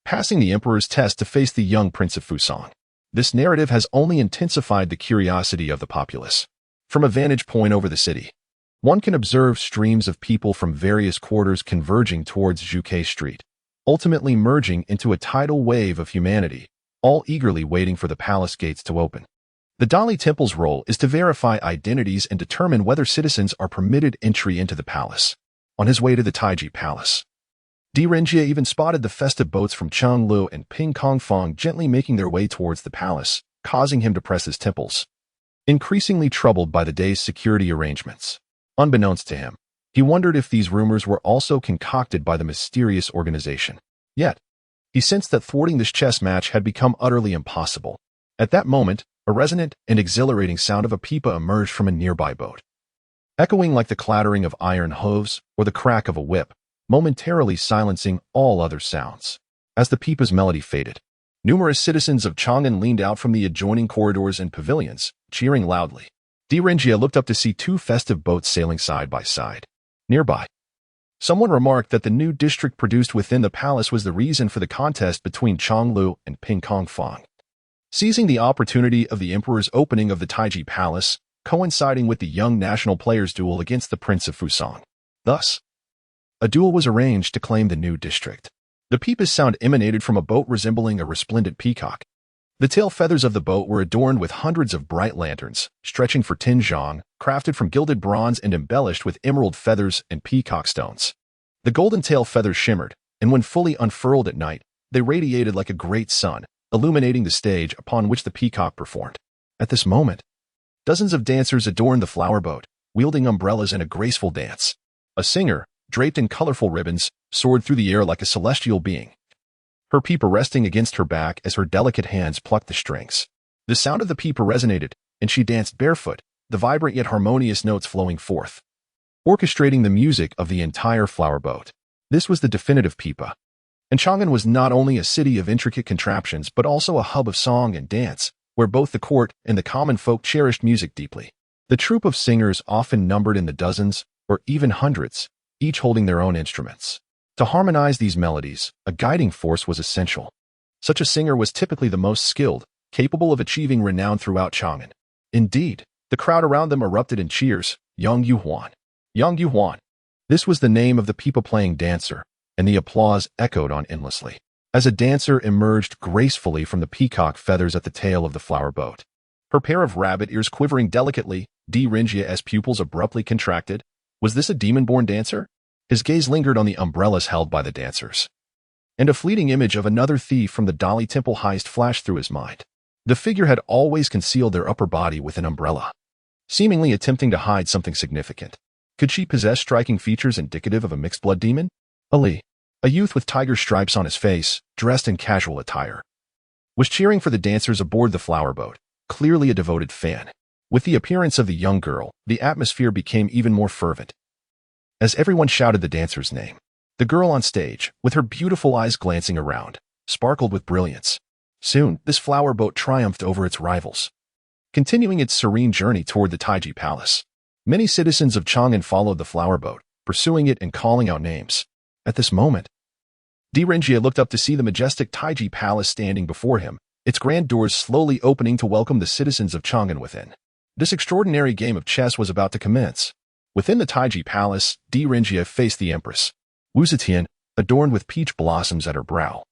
Speaker 1: passing the emperor's test to face the young prince of Fusang. This narrative has only intensified the curiosity of the populace. From a vantage point over the city, one can observe streams of people from various quarters converging towards Zhuke Street, ultimately merging into a tidal wave of humanity, all eagerly waiting for the palace gates to open. The Dali Temple's role is to verify identities and determine whether citizens are permitted entry into the palace. On his way to the Taiji Palace, Di Renjie even spotted the festive boats from Changlu and Ping Kongfang gently making their way towards the palace, causing him to press his temples. Increasingly troubled by the day's security arrangements, unbeknownst to him, he wondered if these rumors were also concocted by the mysterious organization. Yet, he sensed that thwarting this chess match had become utterly impossible. At that moment, a resonant and exhilarating sound of a pipa emerged from a nearby boat, echoing like the clattering of iron hooves or the crack of a whip, momentarily silencing all other sounds. As the pipa's melody faded, numerous citizens of Chang'an leaned out from the adjoining corridors and pavilions, cheering loudly. Di Renjie looked up to see two festive boats sailing side by side. Nearby, someone remarked that the new district produced within the palace was the reason for the contest between Changlu and Ping Kongfang. Seizing the opportunity of the emperor's opening of the Taiji Palace, coinciding with the young national players' duel against the Prince of Fusang. Thus, a duel was arranged to claim the new district. The pipa's sound emanated from a boat resembling a resplendent peacock. The tail feathers of the boat were adorned with hundreds of bright lanterns, stretching for 10 zhang, crafted from gilded bronze and embellished with emerald feathers and peacock stones. The golden tail feathers shimmered, and when fully unfurled at night, they radiated like a great sun, illuminating the stage upon which the peacock performed. At this moment, dozens of dancers adorned the flower boat, wielding umbrellas in a graceful dance. A singer, draped in colorful ribbons, soared through the air like a celestial being, her pipa resting against her back as her delicate hands plucked the strings. The sound of the pipa resonated, and she danced barefoot, the vibrant yet harmonious notes flowing forth, orchestrating the music of the entire flower boat. This was the definitive pipa. And Chang'an was not only a city of intricate contraptions but also a hub of song and dance, where both the court and the common folk cherished music deeply. The troupe of singers often numbered in the dozens, or even hundreds, each holding their own instruments. To harmonize these melodies, a guiding force was essential. Such a singer was typically the most skilled, capable of achieving renown throughout Chang'an. Indeed, the crowd around them erupted in cheers. Yang Yuhuan. Yang Yuhuan. This was the name of the pipa-playing dancer, and the applause echoed on endlessly. As a dancer emerged gracefully from the peacock feathers at the tail of the flower boat, her pair of rabbit ears quivering delicately, Di Renjie's pupils abruptly contracted. Was this a demon-born dancer? His gaze lingered on the umbrellas held by the dancers, and a fleeting image of another thief from the Dali Temple heist flashed through his mind. The figure had always concealed their upper body with an umbrella, seemingly attempting to hide something significant. Could she possess striking features indicative of a mixed-blood demon? Ali, a youth with tiger stripes on his face, dressed in casual attire, was cheering for the dancers aboard the flower boat, clearly a devoted fan. With the appearance of the young girl, the atmosphere became even more fervent, as everyone shouted the dancer's name. The girl on stage, with her beautiful eyes glancing around, sparkled with brilliance. Soon, this flower boat triumphed over its rivals, continuing its serene journey toward the Taiji Palace. Many citizens of Chang'an followed the flower boat, pursuing it and calling out names. At this moment, Di Renjie looked up to see the majestic Taiji Palace standing before him, its grand doors slowly opening to welcome the citizens of Chang'an within. This extraordinary game of chess was about to commence. Within the Taiji Palace, Di Renjie faced the Empress. Wu Zetian, adorned with peach blossoms at her brow,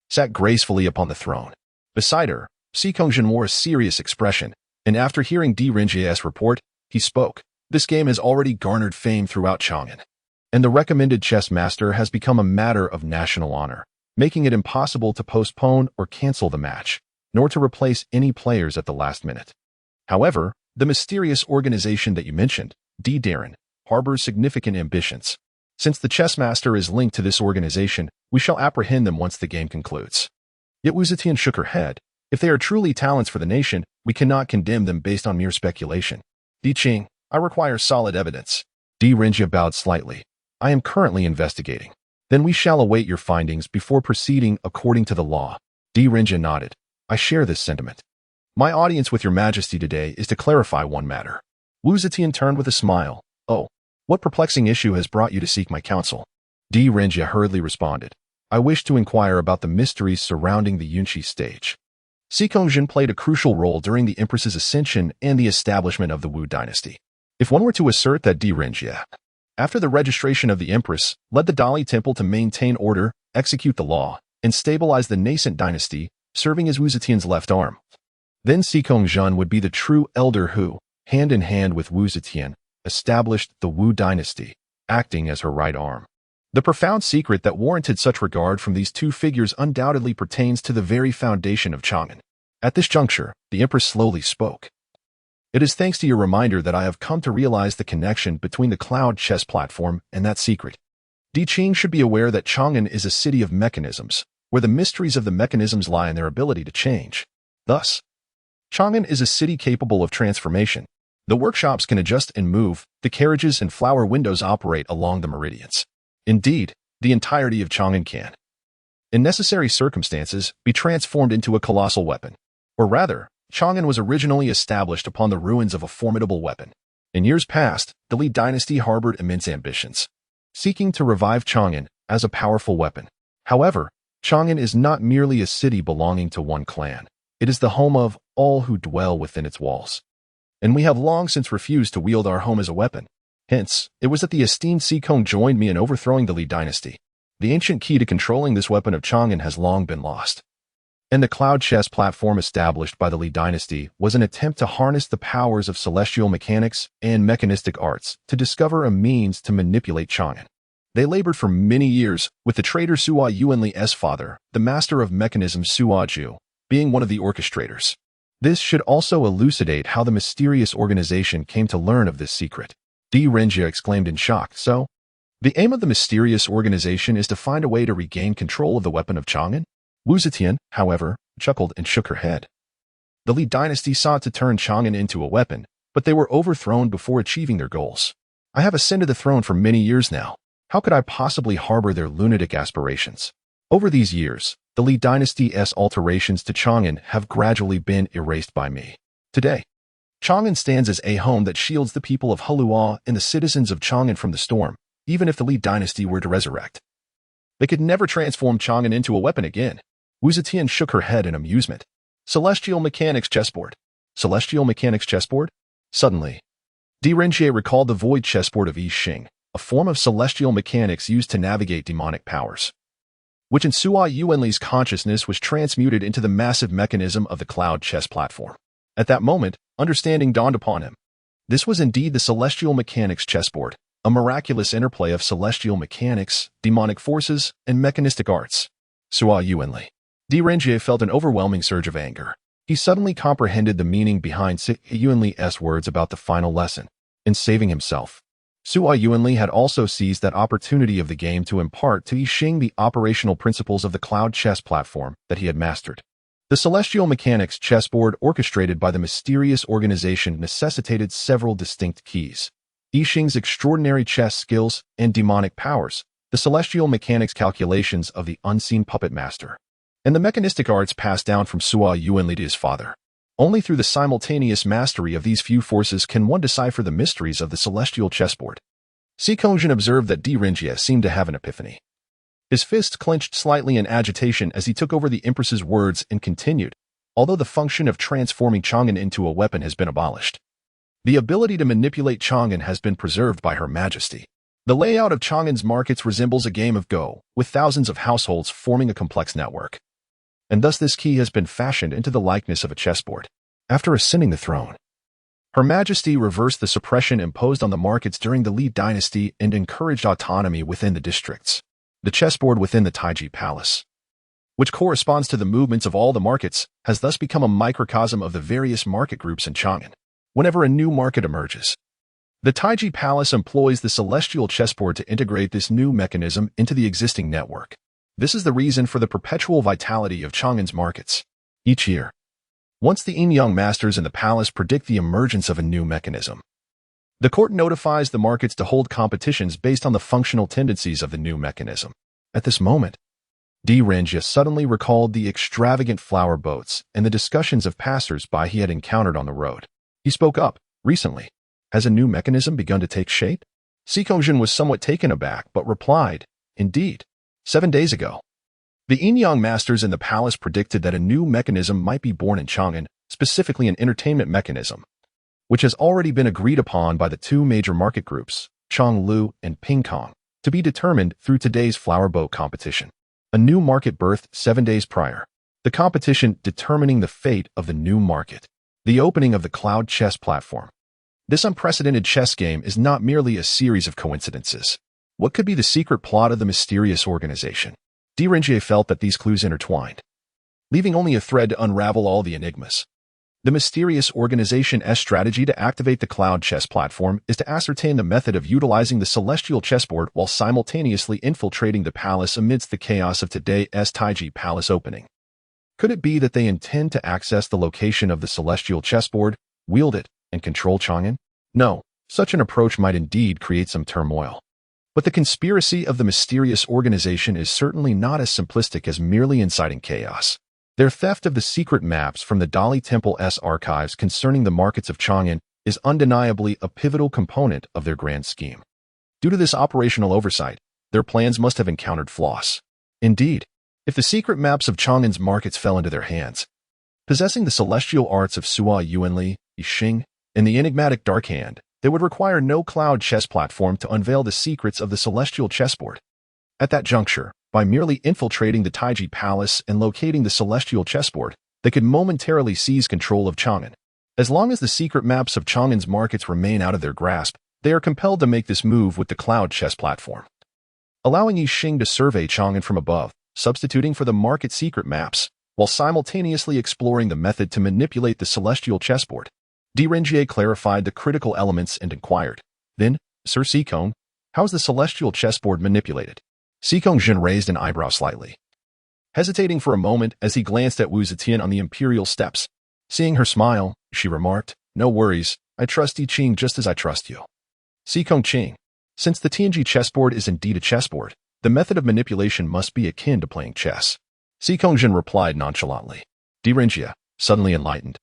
Speaker 1: sat gracefully upon the throne. Beside her, Si Kongjin wore a serious expression, and after hearing Di Renjie's report, he spoke. This game has already garnered fame throughout Chang'an, and the recommended chess master has become a matter of national honor, making it impossible to postpone or cancel the match, nor to replace any players at the last minute. However, the mysterious organization that you mentioned, Di Darren, harbors significant ambitions. Since the chess master is linked to this organization, we shall apprehend them once the game concludes. Yet Wu Zetian shook her head. If they are truly talents for the nation, we cannot condemn them based on mere speculation. Di Qing, I require solid evidence. Di Renjie bowed slightly. I am currently investigating. Then we shall await your findings before proceeding according to the law. Rinja nodded. I share this sentiment. My audience with your majesty today is to clarify one matter. Wu Zetian turned with a smile. Oh, what perplexing issue has brought you to seek my counsel? Rinja hurriedly responded. I wish to inquire about the mysteries surrounding the Yunqi stage. Xikongzhen played a crucial role during the empress's ascension and the establishment of the Wu dynasty. If one were to assert that Rinja, after the registration of the empress, led the Dali temple to maintain order, execute the law, and stabilize the nascent dynasty, serving as Wu Zetian's left arm, then Xikongzhen would be the true elder who, hand in hand with Wu Zetian, established the Wu dynasty, acting as her right arm. The profound secret that warranted such regard from these two figures undoubtedly pertains to the very foundation of Chang'an. At this juncture, the empress slowly spoke. It is thanks to your reminder that I have come to realize the connection between the cloud chess platform and that secret. Di Qing should be aware that Chang'an is a city of mechanisms, where the mysteries of the mechanisms lie in their ability to change. Thus, Chang'an is a city capable of transformation. The workshops can adjust and move, the carriages and flower windows operate along the meridians. Indeed, the entirety of Chang'an can, in necessary circumstances, be transformed into a colossal weapon. Or rather, Chang'an was originally established upon the ruins of a formidable weapon. In years past, the Li dynasty harbored immense ambitions, seeking to revive Chang'an as a powerful weapon. However, Chang'an is not merely a city belonging to one clan. It is the home of all who dwell within its walls. And we have long since refused to wield our home as a weapon. Hence, it was that the esteemed Xikong joined me in overthrowing the Li dynasty. The ancient key to controlling this weapon of Chang'an has long been lost. And the cloud chess platform established by the Li dynasty was an attempt to harness the powers of celestial mechanics and mechanistic arts to discover a means to manipulate Chang'an. They labored for many years, with the traitor Sua Yuanli's father, the master of mechanism Sua Ju, being one of the orchestrators. This should also elucidate how the mysterious organization came to learn of this secret. Rinja exclaimed in shock. So, the aim of the mysterious organization is to find a way to regain control of the weapon of Chang'an? Wu Zetian, however, chuckled and shook her head. The Li dynasty sought to turn Chang'an into a weapon, but they were overthrown before achieving their goals. I have ascended the throne for many years now. How could I possibly harbor their lunatic aspirations? Over these years, the Li dynasty's alterations to Chang'an have gradually been erased by me. Today, Chang'an stands as a home that shields the people of Hulua and the citizens of Chang'an from the storm, even if the Li dynasty were to resurrect. They could never transform Chang'an into a weapon again. Wu Zetian shook her head in amusement. Celestial mechanics chessboard. Celestial mechanics chessboard? Suddenly, Rinja recalled the void chessboard of I Ching, a form of celestial mechanics used to navigate demonic powers, which in Sua Yuanli's consciousness was transmuted into the massive mechanism of the cloud chess platform. At that moment, understanding dawned upon him. This was indeed the celestial mechanics chessboard, a miraculous interplay of celestial mechanics, demonic forces, and mechanistic arts. Sua Yuanli. Rinja felt an overwhelming surge of anger. He suddenly comprehended the meaning behind Yuanli's words about the final lesson. In saving himself, Sua Yuanli had also seized that opportunity of the game to impart to I Ching the operational principles of the cloud chess platform that he had mastered. The celestial mechanics chessboard orchestrated by the mysterious organization necessitated several distinct keys: I Ching's extraordinary chess skills and demonic powers, the celestial mechanics calculations of the unseen puppet master, and the mechanistic arts passed down from Sua Yuanli to his father. Only through the simultaneous mastery of these few forces can one decipher the mysteries of the celestial chessboard. Xikongzhen observed that Rinja seemed to have an epiphany. His fist clenched slightly in agitation as he took over the empress's words and continued, although the function of transforming Chang'an into a weapon has been abolished, the ability to manipulate Chang'an has been preserved by Her Majesty. The layout of Chang'an's markets resembles a game of Go, with thousands of households forming a complex network. And thus this key has been fashioned into the likeness of a chessboard. After ascending the throne, Her Majesty reversed the suppression imposed on the markets during the Li dynasty and encouraged autonomy within the districts. The chessboard within the Taiji Palace, which corresponds to the movements of all the markets, has thus become a microcosm of the various market groups in Chang'an. Whenever a new market emerges, the Taiji Palace employs the celestial chessboard to integrate this new mechanism into the existing network. This is the reason for the perpetual vitality of Chang'an's markets. Each year, once the yin-yang masters in the palace predict the emergence of a new mechanism, the court notifies the markets to hold competitions based on the functional tendencies of the new mechanism. At this moment, Renjia suddenly recalled the extravagant flower boats and the discussions of passers-by he had encountered on the road. He spoke up. Recently, has a new mechanism begun to take shape? Sikongjin was somewhat taken aback, but replied, indeed, 7 days ago. The Yin-Yang masters in the palace predicted that a new mechanism might be born in Chang'an, specifically an entertainment mechanism, which has already been agreed upon by the two major market groups, Chonglu and Pingkong, to be determined through today's flower boat competition. A new market birthed 7 days prior. The competition determining the fate of the new market. The opening of the cloud chess platform. This unprecedented chess game is not merely a series of coincidences. What could be the secret plot of the mysterious organization? Renjie felt that these clues intertwined, leaving only a thread to unravel all the enigmas. The mysterious organization's strategy to activate the cloud chess platform is to ascertain the method of utilizing the celestial chessboard while simultaneously infiltrating the palace amidst the chaos of today's Taiji Palace opening. Could it be that they intend to access the location of the celestial chessboard, wield it, and control Chang'an? No, such an approach might indeed create some turmoil. But the conspiracy of the mysterious organization is certainly not as simplistic as merely inciting chaos. Their theft of the secret maps from the Dali Temple's archives concerning the markets of Chang'an is undeniably a pivotal component of their grand scheme. Due to this operational oversight, their plans must have encountered flaws. Indeed, if the secret maps of Chang'an's markets fell into their hands, possessing the celestial arts of Sua Yuanli, Yixing, and the enigmatic Dark Hand, they would require no cloud chess platform to unveil the secrets of the celestial chessboard. At that juncture, by merely infiltrating the Taiji Palace and locating the celestial chessboard, they could momentarily seize control of Chang'an. As long as the secret maps of Chang'an's markets remain out of their grasp, they are compelled to make this move with the cloud chess platform, allowing Yixing to survey Chang'an from above, substituting for the market secret maps, while simultaneously exploring the method to manipulate the celestial chessboard. Renjie clarified the critical elements and inquired, then, Sir Sikong, how is the celestial chessboard manipulated? Sikongjin raised an eyebrow slightly, hesitating for a moment as he glanced at Wu Zetian on the imperial steps. Seeing her smile, she remarked, no worries, I trust Yi Qing just as I trust you. Sikong Qing, since the Tianji chessboard is indeed a chessboard, the method of manipulation must be akin to playing chess. Sikongjin replied nonchalantly. Renjie, suddenly enlightened,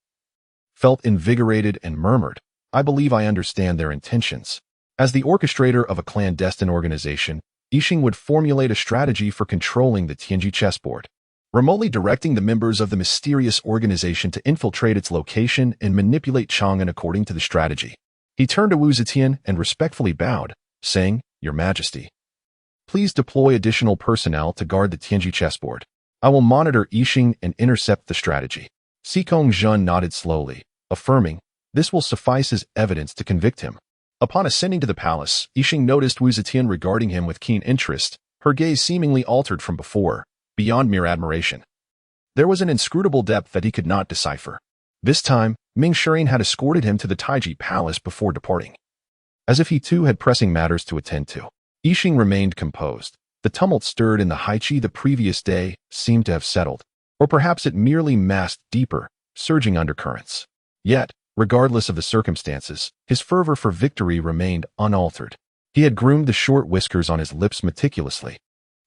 Speaker 1: felt invigorated and murmured, I believe I understand their intentions. As the orchestrator of a clandestine organization, Yixing would formulate a strategy for controlling the Tianji chessboard, remotely directing the members of the mysterious organization to infiltrate its location and manipulate Chang'an according to the strategy. He turned to Wu Zetian and respectfully bowed, saying, Your Majesty, please deploy additional personnel to guard the Tianji chessboard. I will monitor Yixing and intercept the strategy. Sikongjin nodded slowly, affirming, this will suffice as evidence to convict him. Upon ascending to the palace, Yixing noticed Wu Zetian regarding him with keen interest, her gaze seemingly altered from before, beyond mere admiration. There was an inscrutable depth that he could not decipher. This time, Ming Shirin had escorted him to the Taiji Palace before departing, as if he too had pressing matters to attend to. Yixing remained composed. The tumult stirred in the Haiqi the previous day seemed to have settled, or perhaps it merely masked deeper, surging undercurrents. Yet, regardless of the circumstances, his fervor for victory remained unaltered. He had groomed the short whiskers on his lips meticulously,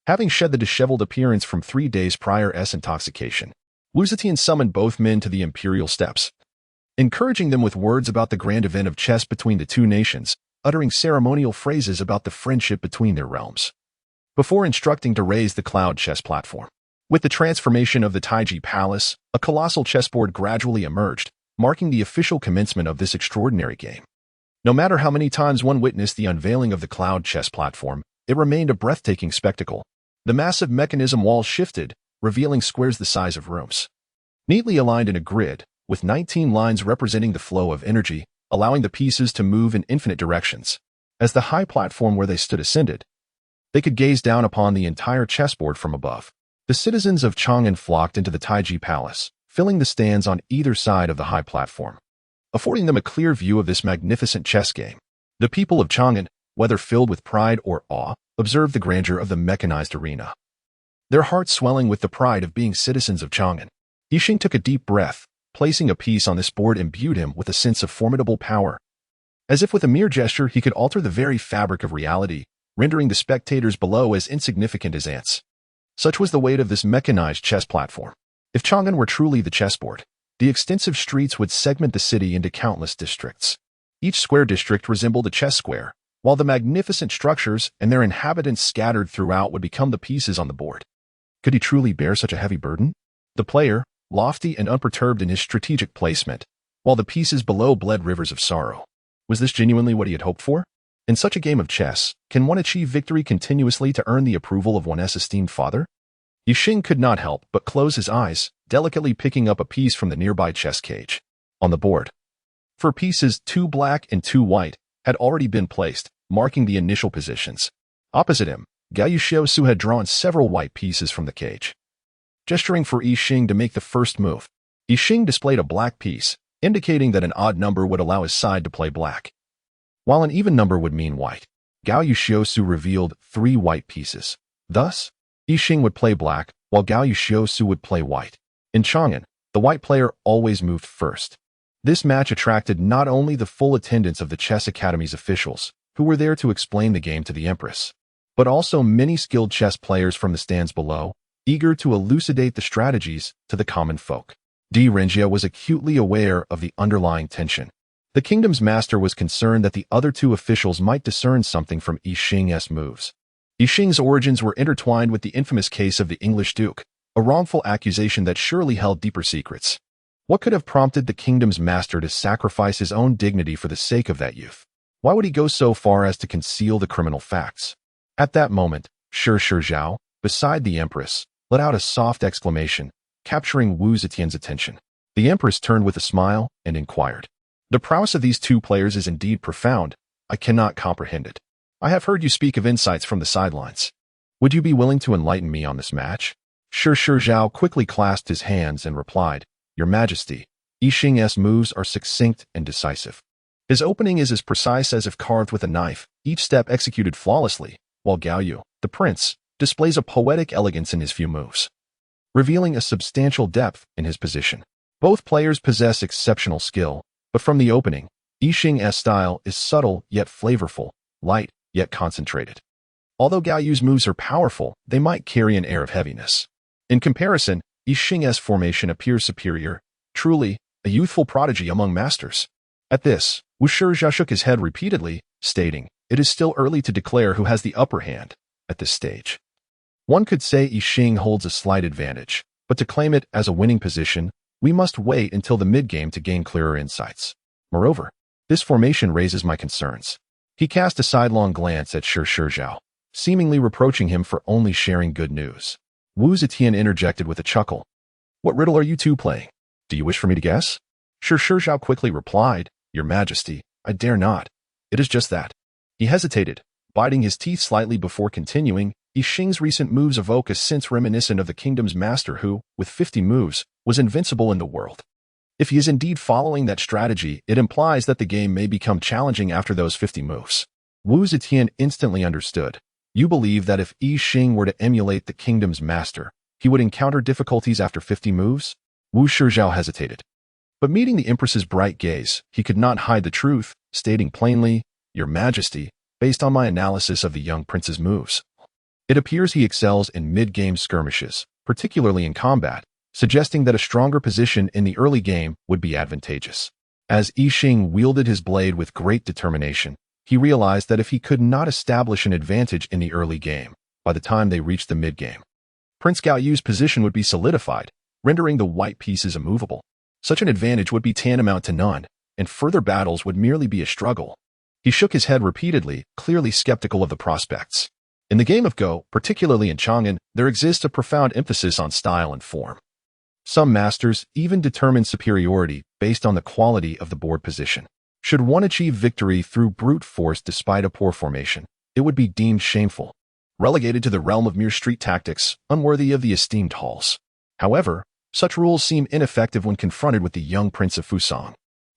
Speaker 1: having shed the disheveled appearance from 3 days prior's intoxication. Wu Zetian summoned both men to the imperial steps, encouraging them with words about the grand event of chess between the two nations, uttering ceremonial phrases about the friendship between their realms, before instructing to raise the cloud chess platform. With the transformation of the Taiji Palace, a colossal chessboard gradually emerged, marking the official commencement of this extraordinary game. No matter how many times one witnessed the unveiling of the cloud chess platform, it remained a breathtaking spectacle. The massive mechanism walls shifted, revealing squares the size of rooms, neatly aligned in a grid, with 19 lines representing the flow of energy, allowing the pieces to move in infinite directions. As the high platform where they stood ascended, they could gaze down upon the entire chessboard from above. The citizens of Chang'an flocked into the Taiji Palace, filling the stands on either side of the high platform, affording them a clear view of this magnificent chess game. The people of Chang'an, whether filled with pride or awe, observed the grandeur of the mechanized arena, their hearts swelling with the pride of being citizens of Chang'an. Yixing took a deep breath. Placing a piece on this board imbued him with a sense of formidable power. As if with a mere gesture he could alter the very fabric of reality, rendering the spectators below as insignificant as ants. Such was the weight of this mechanized chess platform. If Chang'an were truly the chessboard, the extensive streets would segment the city into countless districts. Each square district resembled a chess square, while the magnificent structures and their inhabitants scattered throughout would become the pieces on the board. Could he truly bear such a heavy burden? The player, lofty and unperturbed in his strategic placement, while the pieces below bled rivers of sorrow. Was this genuinely what he had hoped for? In such a game of chess, can one achieve victory continuously to earn the approval of one's esteemed father? Yixing could not help but close his eyes, delicately picking up a piece from the nearby chess cage. On the board, 4 pieces, 2 black and 2 white, had already been placed, marking the initial positions. Opposite him, Gao Yuxiusu had drawn several white pieces from the cage. Gesturing for Yixing to make the first move, Yixing displayed a black piece, indicating that an odd number would allow his side to play black, while an even number would mean white. Gao Yuxiusu revealed 3 white pieces. Thus, Yixing would play black, while Gao Yuxiusu would play white. In Chang'an, the white player always moved first. This match attracted not only the full attendance of the Chess Academy's officials, who were there to explain the game to the Empress, but also many skilled chess players from the stands below, eager to elucidate the strategies to the common folk. Di Renjia was acutely aware of the underlying tension. The kingdom's master was concerned that the other 2 officials might discern something from Yixing's moves. Yixing's origins were intertwined with the infamous case of the English Duke, a wrongful accusation that surely held deeper secrets. What could have prompted the kingdom's master to sacrifice his own dignity for the sake of that youth? Why would he go so far as to conceal the criminal facts? At that moment, Shi Zhao, beside the Empress, let out a soft exclamation, capturing Wu Zetian's attention. The Empress turned with a smile and inquired, "The prowess of these 2 players is indeed profound. I cannot comprehend it. I have heard you speak of insights from the sidelines. Would you be willing to enlighten me on this match?" Shi Zhao quickly clasped his hands and replied, "Your Majesty, Yixing's moves are succinct and decisive. His opening is as precise as if carved with a knife, each step executed flawlessly, while Gao Yu, the prince, displays a poetic elegance in his few moves, revealing a substantial depth in his position. Both players possess exceptional skill, but from the opening, Yixing's style is subtle yet flavorful, light yet concentrated. Although Gao Yu's moves are powerful, they might carry an air of heaviness. In comparison, Yixing's formation appears superior, truly a youthful prodigy among masters." At this, Wu Shizhao shook his head repeatedly, stating, "It is still early to declare who has the upper hand at this stage. One could say Yixing holds a slight advantage, but to claim it as a winning position, we must wait until the mid-game to gain clearer insights. Moreover, this formation raises my concerns." He cast a sidelong glance at Shi Zhao, seemingly reproaching him for only sharing good news. Wu Zetian interjected with a chuckle, "What riddle are you 2 playing? Do you wish for me to guess?" Shi Zhao quickly replied, "Your Majesty, I dare not. It is just that." He hesitated, biting his teeth slightly before continuing, "Yixing's recent moves evoke a sense reminiscent of the kingdom's master who, with 50 moves, was invincible in the world. If he is indeed following that strategy, it implies that the game may become challenging after those 50 moves." Wu Zetian instantly understood. You believe that if Yixing were to emulate the kingdom's master, he would encounter difficulties after 50 moves? Wu Shizhao hesitated. But meeting the Empress's bright gaze, he could not hide the truth, stating plainly, "Your Majesty, based on my analysis of the young prince's moves, it appears he excels in mid-game skirmishes, particularly in combat, suggesting that a stronger position in the early game would be advantageous." As Yixing wielded his blade with great determination, he realized that if he could not establish an advantage in the early game, by the time they reached the mid-game, Prince Gao Yu's position would be solidified, rendering the white pieces immovable. Such an advantage would be tantamount to none, and further battles would merely be a struggle. He shook his head repeatedly, clearly skeptical of the prospects. In the game of Go, particularly in Chang'an, there exists a profound emphasis on style and form. Some masters even determine superiority based on the quality of the board position. Should one achieve victory through brute force despite a poor formation, it would be deemed shameful, relegated to the realm of mere street tactics, unworthy of the esteemed halls. However, such rules seem ineffective when confronted with the young Prince of Fusang.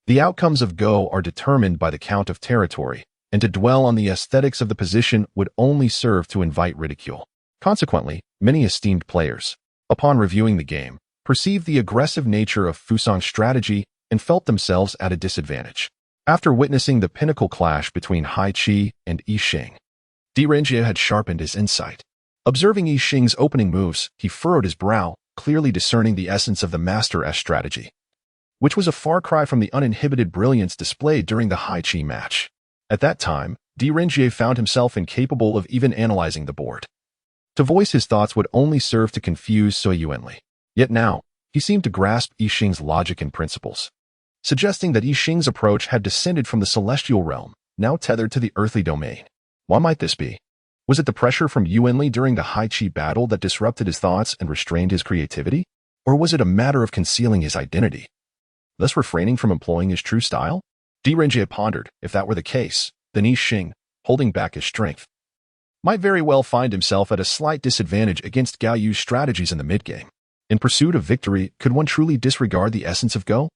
Speaker 1: The outcomes of Go are determined by the count of territory, and to dwell on the aesthetics of the position would only serve to invite ridicule. Consequently, many esteemed players, upon reviewing the game, perceived the aggressive nature of Fusang's strategy and felt themselves at a disadvantage. After witnessing the pinnacle clash between Hai Qi and Yixing, Renjie had sharpened his insight. Observing Yi Xing's opening moves, he furrowed his brow, clearly discerning the essence of the master's strategy, which was a far cry from the uninhibited brilliance displayed during the high chi match. At that time, Renjie found himself incapable of even analyzing the board. To voice his thoughts would only serve to confuse So Yuanli. Yet now, he seemed to grasp Yi Xing's logic and principles, suggesting that Yi Xing's approach had descended from the celestial realm, now tethered to the earthly domain. Why might this be? Was it the pressure from Yuanli during the high chi battle that disrupted his thoughts and restrained his creativity? Or was it a matter of concealing his identity, thus refraining from employing his true style? Renjie pondered. If that were the case, then Yi Xing, holding back his strength, might very well find himself at a slight disadvantage against Gao Yu's strategies in the mid-game. In pursuit of victory, could one truly disregard the essence of Go?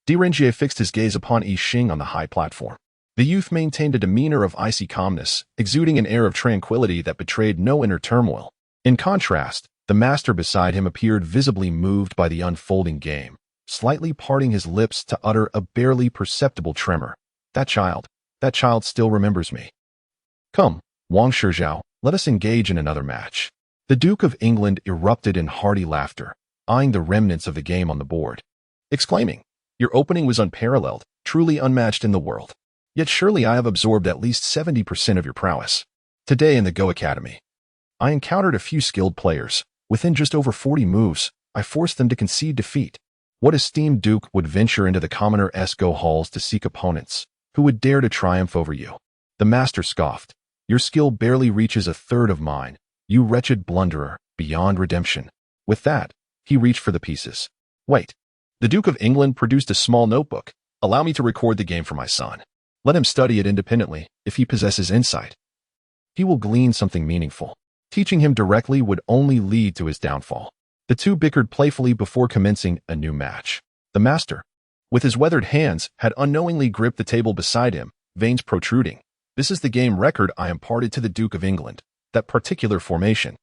Speaker 1: Renjie fixed his gaze upon Yi Xing on the high platform. The youth maintained a demeanor of icy calmness, exuding an air of tranquility that betrayed no inner turmoil. In contrast, the master beside him appeared visibly moved by the unfolding game, slightly parting his lips to utter a barely perceptible tremor. That child still remembers me. Come, Wang Shizhao, let us engage in another match. The Duke of England erupted in hearty laughter, eyeing the remnants of the game on the board, exclaiming, "Your opening was unparalleled, truly unmatched in the world. Yet surely I have absorbed at least 70% of your prowess. Today in the Go Academy, I encountered a few skilled players. Within just over 40 moves, I forced them to concede defeat. What esteemed duke would venture into the commoner's Go halls to seek opponents who would dare to triumph over you?" The master scoffed. "Your skill barely reaches a third of mine, you wretched blunderer, beyond redemption." With that, he reached for the pieces. "Wait." The Duke of England produced a small notebook. "Allow me to record the game for my son. Let him study it independently. If he possesses insight, he will glean something meaningful. Teaching him directly would only lead to his downfall." The two bickered playfully before commencing a new match. The master, with his weathered hands, had unknowingly gripped the table beside him, veins protruding. "This is the game record I imparted to the Duke of England. That particular formation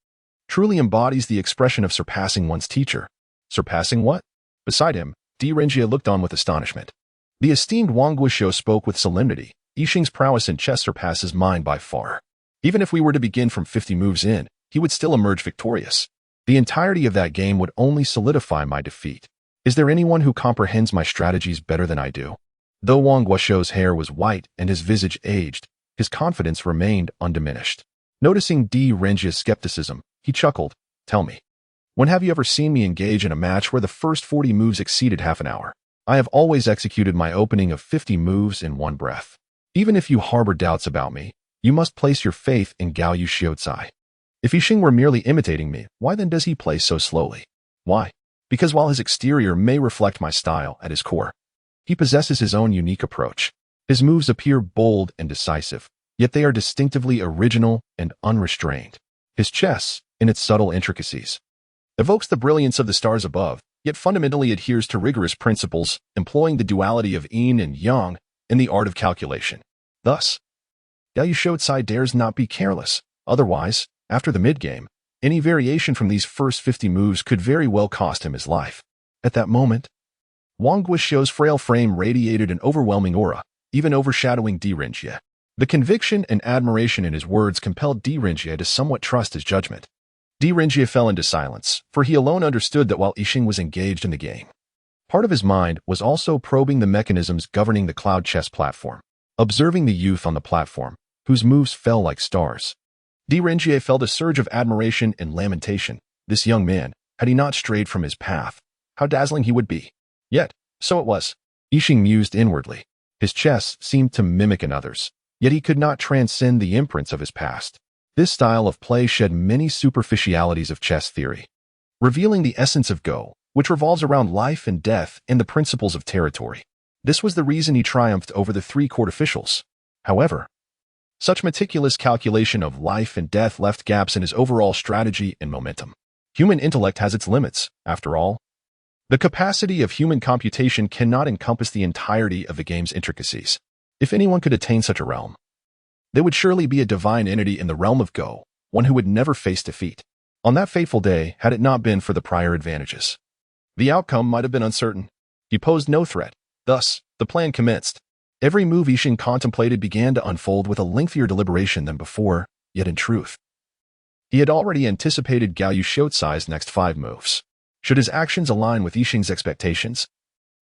Speaker 1: truly embodies the expression of surpassing one's teacher." Surpassing what? Beside him, Renjie looked on with astonishment. The esteemed Wang Guizhou spoke with solemnity. "Yi Xing's prowess in chess surpasses mine by far. Even if we were to begin from 50 moves in, he would still emerge victorious. The entirety of that game would only solidify my defeat. Is there anyone who comprehends my strategies better than I do?" Though Wang Guizhou's hair was white and his visage aged, his confidence remained undiminished. Noticing Renjie's skepticism, he chuckled. "Tell me, when have you ever seen me engage in a match where the first 40 moves exceeded half an hour? I have always executed my opening of 50 moves in one breath. Even if you harbor doubts about me, you must place your faith in Gao Yu Xiaocai. If Yi Xing were merely imitating me, why then does he play so slowly? Why? Because while his exterior may reflect my style, at his core, he possesses his own unique approach. His moves appear bold and decisive, yet they are distinctively original and unrestrained. His chess, in its subtle intricacies, evokes the brilliance of the stars above, yet fundamentally adheres to rigorous principles, employing the duality of yin and yang in the art of calculation. Thus, Gao Yu Xiaocai dares not be careless. Otherwise, after the mid-game, any variation from these first 50 moves could very well cost him his life." At that moment, Wang Guizhou's frail frame radiated an overwhelming aura, even overshadowing Renjie. The conviction and admiration in his words compelled Renjie to somewhat trust his judgment. Renjie fell into silence, for he alone understood that while Yi Xing was engaged in the game, part of his mind was also probing the mechanisms governing the cloud chess platform. Observing the youth on the platform, whose moves fell like stars, Renjie felt a surge of admiration and lamentation. This young man, had he not strayed from his path, how dazzling he would be. Yet, so it was. Yi Xing mused inwardly. His chess seemed to mimic another's, yet he could not transcend the imprints of his past. This style of play shed many superficialities of chess theory, revealing the essence of Go, which revolves around life and death and the principles of territory. This was the reason he triumphed over the 3 court officials. However, such meticulous calculation of life and death left gaps in his overall strategy and momentum. Human intellect has its limits, after all. The capacity of human computation cannot encompass the entirety of the game's intricacies. If anyone could attain such a realm, they would surely be a divine entity in the realm of Go, one who would never face defeat. On that fateful day, had it not been for the prior advantages, the outcome might have been uncertain. He posed no threat. Thus, the plan commenced. Every move Yi Xing contemplated began to unfold with a lengthier deliberation than before. Yet in truth, he had already anticipated Gao Yuxiu's next 5 moves. Should his actions align with Yixing's expectations,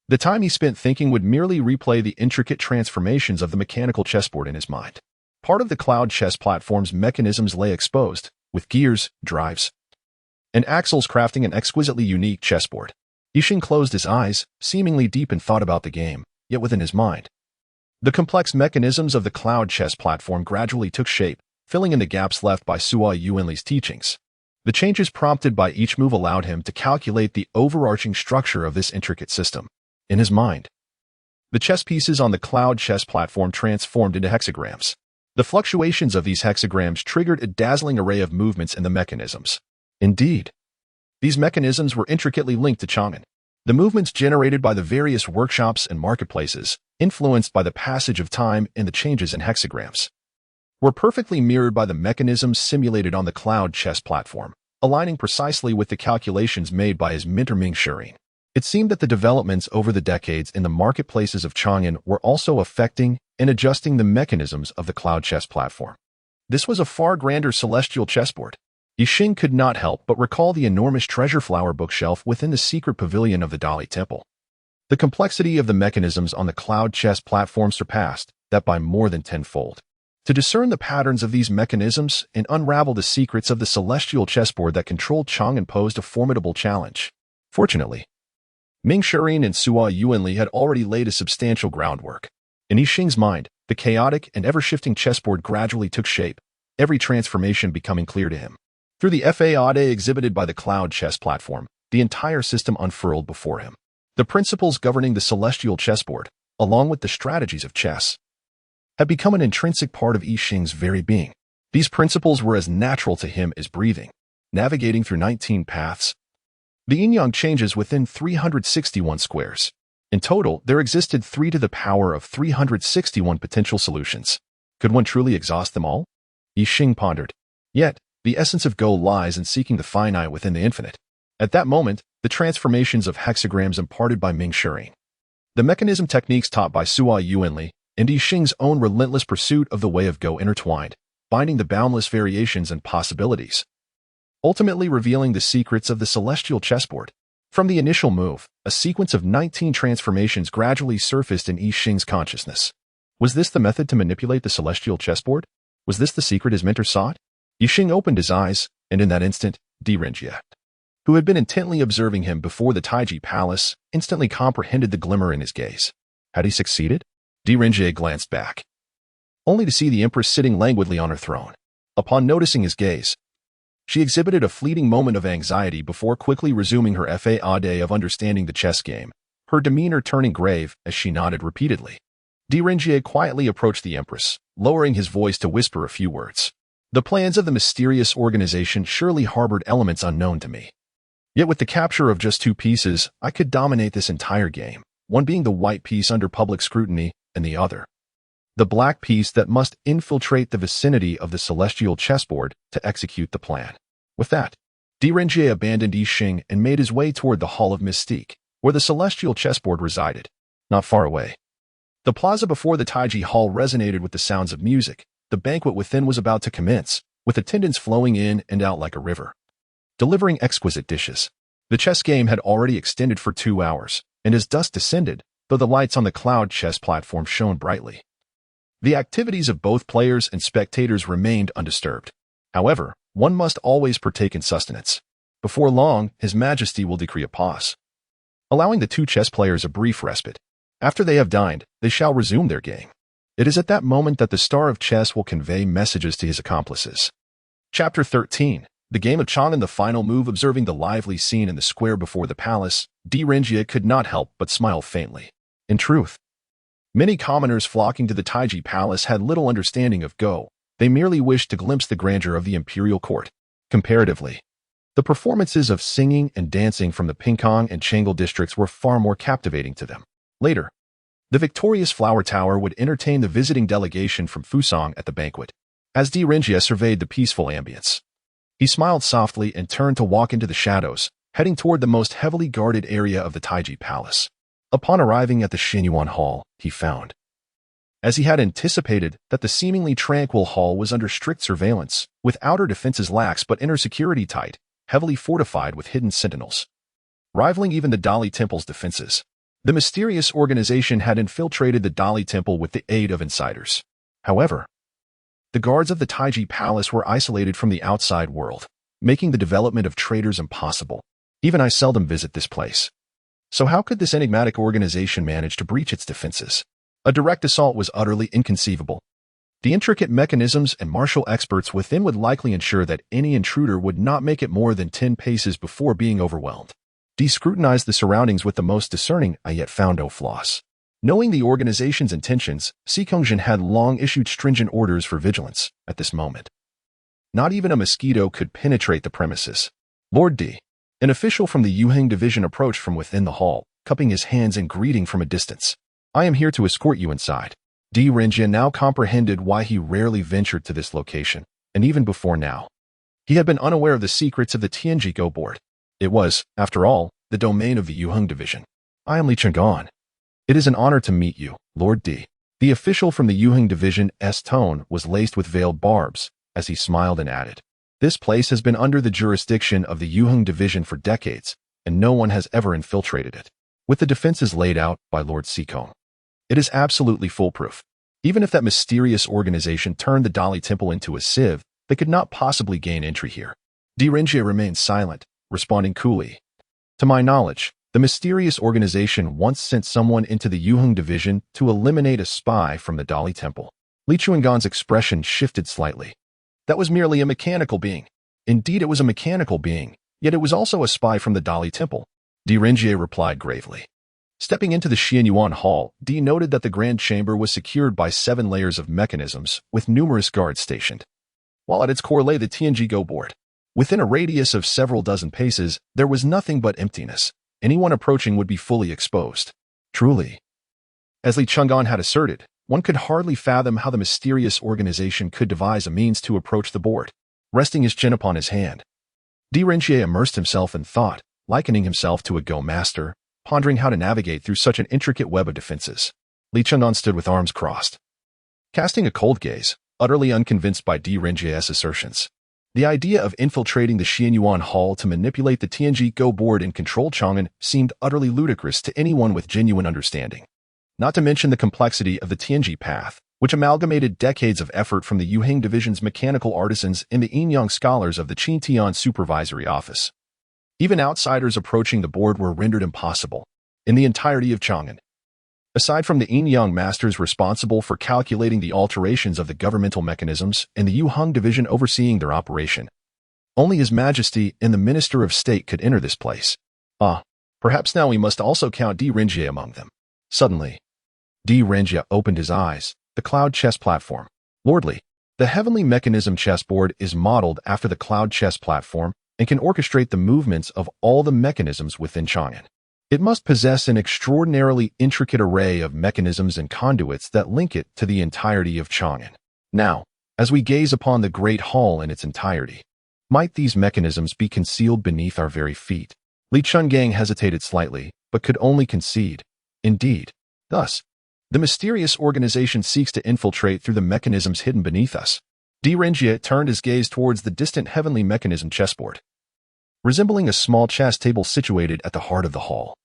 Speaker 1: the time he spent thinking would merely replay the intricate transformations of the mechanical chessboard in his mind. Part of the cloud chess platform's mechanisms lay exposed, with gears, drives, and axles crafting an exquisitely unique chessboard. Yixing closed his eyes, seemingly deep in thought about the game, yet within his mind. The complex mechanisms of the cloud chess platform gradually took shape, filling in the gaps left by Sua Yuanli's teachings. The changes prompted by each move allowed him to calculate the overarching structure of this intricate system. In his mind, the chess pieces on the cloud chess platform transformed into hexagrams. The fluctuations of these hexagrams triggered a dazzling array of movements in the mechanisms. Indeed, these mechanisms were intricately linked to Chang'an. The movements generated by the various workshops and marketplaces, influenced by the passage of time and the changes in hexagrams, were perfectly mirrored by the mechanisms simulated on the cloud chess platform, aligning precisely with the calculations made by his mentor Ming Shirin. It seemed that the developments over the decades in the marketplaces of Chang'an were also affecting and adjusting the mechanisms of the cloud chess platform. This was a far grander celestial chessboard. Yixing could not help but recall the enormous treasure flower bookshelf within the secret pavilion of the Dali Temple. The complexity of the mechanisms on the cloud chess platform surpassed that by more than tenfold. To discern the patterns of these mechanisms and unravel the secrets of the celestial chessboard that controlled Chang'an posed a formidable challenge. Fortunately, Ming Shirin and Sua Yuanli had already laid a substantial groundwork. In Yixing's mind, the chaotic and ever-shifting chessboard gradually took shape, every transformation becoming clear to him. Through the fade exhibited by the cloud chess platform, the entire system unfurled before him. The principles governing the celestial chessboard, along with the strategies of chess, had become an intrinsic part of Yixing's very being. These principles were as natural to him as breathing. Navigating through 19 paths, the yin-yang changes within 361 squares. In total, there existed 3 to the power of 361 potential solutions. Could one truly exhaust them all? Yixing pondered. Yet, the essence of Go lies in seeking the finite within the infinite. At that moment, the transformations of hexagrams imparted by Ming Shirin, the mechanism techniques taught by Sua Yuanli, and Yixing's own relentless pursuit of the way of Go intertwined, binding the boundless variations and possibilities, ultimately revealing the secrets of the celestial chessboard. From the initial move, a sequence of 19 transformations gradually surfaced in Yixing's consciousness. Was this the method to manipulate the celestial chessboard? Was this the secret his mentor sought? Yixing opened his eyes, and in that instant, Direnjie, who had been intently observing him before the Taiji Palace, instantly comprehended the glimmer in his gaze. Had he succeeded? Direnjie glanced back, only to see the Empress sitting languidly on her throne. Upon noticing his gaze, she exhibited a fleeting moment of anxiety before quickly resuming her fade of understanding the chess game, her demeanor turning grave as she nodded repeatedly. Direnjie quietly approached the Empress, lowering his voice to whisper a few words. The plans of the mysterious organization surely harbored elements unknown to me. Yet with the capture of just 2 pieces, I could dominate this entire game, one being the white piece under public scrutiny, and the other, the black piece that must infiltrate the vicinity of the celestial chessboard to execute the plan. With that, Direnjie abandoned Yixing and made his way toward the Hall of Mystique, where the celestial chessboard resided. Not far away, the plaza before the Taiji Hall resonated with the sounds of music. The banquet within was about to commence, with attendants flowing in and out like a river, delivering exquisite dishes. The chess game had already extended for 2 hours, and as dusk descended, though the lights on the cloud chess platform shone brightly, the activities of both players and spectators remained undisturbed. However, one must always partake in sustenance. Before long, His Majesty will decree a pause, allowing the 2 chess players a brief respite. After they have dined, they shall resume their game. It is at that moment that the star of chess will convey messages to his accomplices. Chapter 13. The Game of Chang'an. The final move. Observing the lively scene in the square before the palace, Direnjie could not help but smile faintly. In truth, many commoners flocking to the Taiji Palace had little understanding of Go. They merely wished to glimpse the grandeur of the imperial court. Comparatively, the performances of singing and dancing from the Pingkong and Chang'an districts were far more captivating to them. Later, the victorious Flower Tower would entertain the visiting delegation from Fusang at the banquet. As Direnjie surveyed the peaceful ambience, he smiled softly and turned to walk into the shadows, heading toward the most heavily guarded area of the Taiji Palace. Upon arriving at the Xinyuan Hall, he found as he had anticipated that the seemingly tranquil hall was under strict surveillance, with outer defenses lax but inner security tight, heavily fortified with hidden sentinels, rivaling even the Dali Temple's defenses. The mysterious organization had infiltrated the Dali Temple with the aid of insiders. However, the guards of the Taiji Palace were isolated from the outside world, making the development of traitors impossible. Even I seldom visit this place. So how could this enigmatic organization manage to breach its defenses? A direct assault was utterly inconceivable. The intricate mechanisms and martial experts within would likely ensure that any intruder would not make it more than 10 paces before being overwhelmed. Dee scrutinized the surroundings with the most discerning eye, yet found no flaws. Knowing the organization's intentions, Seikongjian had long issued stringent orders for vigilance. At this moment, not even a mosquito could penetrate the premises. Lord D, an official from the Yuheng division, approached from within the hall, cupping his hands and greeting from a distance. I am here to escort you inside. Di Renjie now comprehended why he rarely ventured to this location, and even before now, he had been unaware of the secrets of the Tianjiko board. It was, after all, the domain of the Yuheng division. I am Li Chang'an. It is an honor to meet you, Lord D. The official from the Yuheng division's tone was laced with veiled barbs, as he smiled and added, this place has been under the jurisdiction of the Yuheng division for decades, and no one has ever infiltrated it. With the defenses laid out by Lord Seikong, it is absolutely foolproof. Even if that mysterious organization turned the Dali Temple into a sieve, they could not possibly gain entry here. Di Renjie remained silent, responding coolly. To my knowledge, the mysterious organization once sent someone into the Yuheng division to eliminate a spy from the Dali Temple. Li Chuangan's expression shifted slightly. That was merely a mechanical being. Indeed, it was a mechanical being, yet it was also a spy from the Dali Temple. Di Renjie replied gravely. Stepping into the Xianyuan Hall, Di noted that the Grand Chamber was secured by 7 layers of mechanisms, with numerous guards stationed, while at its core lay the Tianjiko board. Within a radius of several dozen paces, there was nothing but emptiness. Anyone approaching would be fully exposed. Truly, as Li Chang'an had asserted, one could hardly fathom how the mysterious organization could devise a means to approach the board. Resting his chin upon his hand, Di Renjie immersed himself in thought, likening himself to a Go master, pondering how to navigate through such an intricate web of defenses. Li Chang'an stood with arms crossed, casting a cold gaze, utterly unconvinced by Di Renjie's assertions. The idea of infiltrating the Xianyuan Hall to manipulate the Tianjiko board and control Chang'an seemed utterly ludicrous to anyone with genuine understanding. Not to mention the complexity of the Tianji path, which amalgamated decades of effort from the Yuheng division's mechanical artisans and the Yinyang scholars of the Qintian Supervisory Office. Even outsiders approaching the board were rendered impossible. In the entirety of Chang'an, aside from the Yinyang masters responsible for calculating the alterations of the governmental mechanisms and the Yuheng division overseeing their operation, only His Majesty and the Minister of State could enter this place. Perhaps now we must also count Di Renjie among them. Suddenly, Di Renjie opened his eyes. The cloud chess platform. Lordly, the heavenly mechanism chessboard is modeled after the cloud chess platform and can orchestrate the movements of all the mechanisms within Chang'an. It must possess an extraordinarily intricate array of mechanisms and conduits that link it to the entirety of Chang'an. Now, as we gaze upon the Great Hall in its entirety, might these mechanisms be concealed beneath our very feet? Li Chungang hesitated slightly, but could only concede. Indeed. Thus, the mysterious organization seeks to infiltrate through the mechanisms hidden beneath us. Di Renjie turned his gaze towards the distant heavenly mechanism chessboard, resembling a small chess table situated at the heart of the hall.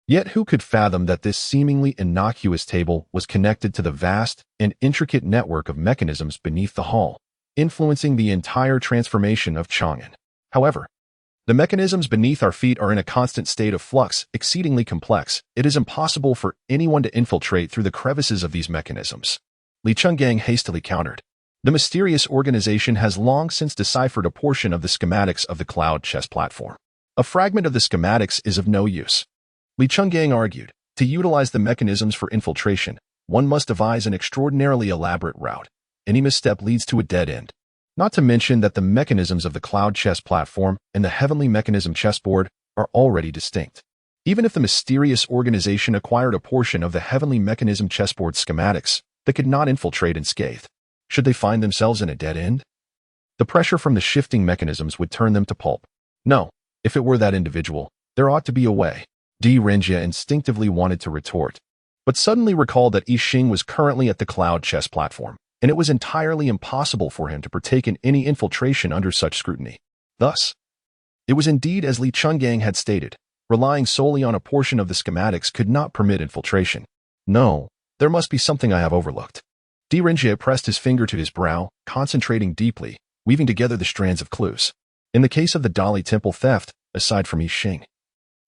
Speaker 1: Yet who could fathom that this seemingly innocuous table was connected to the vast and intricate network of mechanisms beneath the hall, influencing the entire transformation of Chang'an? However, the mechanisms beneath our feet are in a constant state of flux, exceedingly complex. It is impossible for anyone to infiltrate through the crevices of these mechanisms. Li Chungang hastily countered. The mysterious organization has long since deciphered a portion of the schematics of the cloud chess platform. A fragment of the schematics is of no use. Li Chungang argued, to utilize the mechanisms for infiltration, one must devise an extraordinarily elaborate route. Any misstep leads to a dead end. Not to mention that the mechanisms of the cloud chess platform and the heavenly mechanism chessboard are already distinct. Even if the mysterious organization acquired a portion of the heavenly mechanism chessboard schematics, they could not infiltrate unscathed. Should they find themselves in a dead end? The pressure from the shifting mechanisms would turn them to pulp. No, if it were that individual, there ought to be a way. Di Renjie instinctively wanted to retort. but suddenly recalled that Yixing was currently at the cloud chess platform, and it was entirely impossible for him to partake in any infiltration under such scrutiny. Thus, it was indeed as Li Chungang had stated, relying solely on a portion of the schematics could not permit infiltration. No, there must be something I have overlooked. Di Renjie pressed his finger to his brow, concentrating deeply, weaving together the strands of clues. In the case of the Dali Temple theft, aside from Yixing,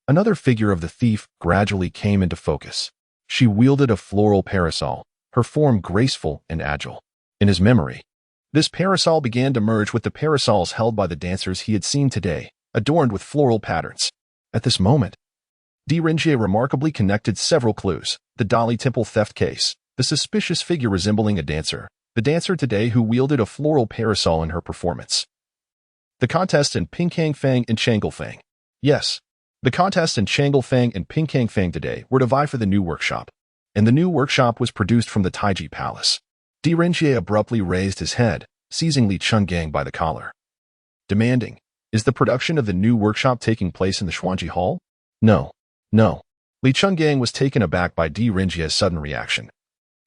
Speaker 1: another figure of the thief gradually came into focus. She wielded a floral parasol, her form graceful and agile. In his memory, this parasol began to merge with the parasols held by the dancers he had seen today, adorned with floral patterns. At this moment, Di Renjie remarkably connected several clues: the Dali Temple theft case, the suspicious figure resembling a dancer, the dancer today who wielded a floral parasol in her performance, the contest in Pingkangfang and Changelfang. Yes, the contest in Changelfang and Pingkangfang today were to vie for the new workshop, and the new workshop was produced from the Taiji Palace. Di Renjie abruptly raised his head, seizing Li Chungang by the collar, demanding, "Is the production of the new workshop taking place in the Xuanji Hall?" No. Li Chungang was taken aback by Di Renjie's sudden reaction.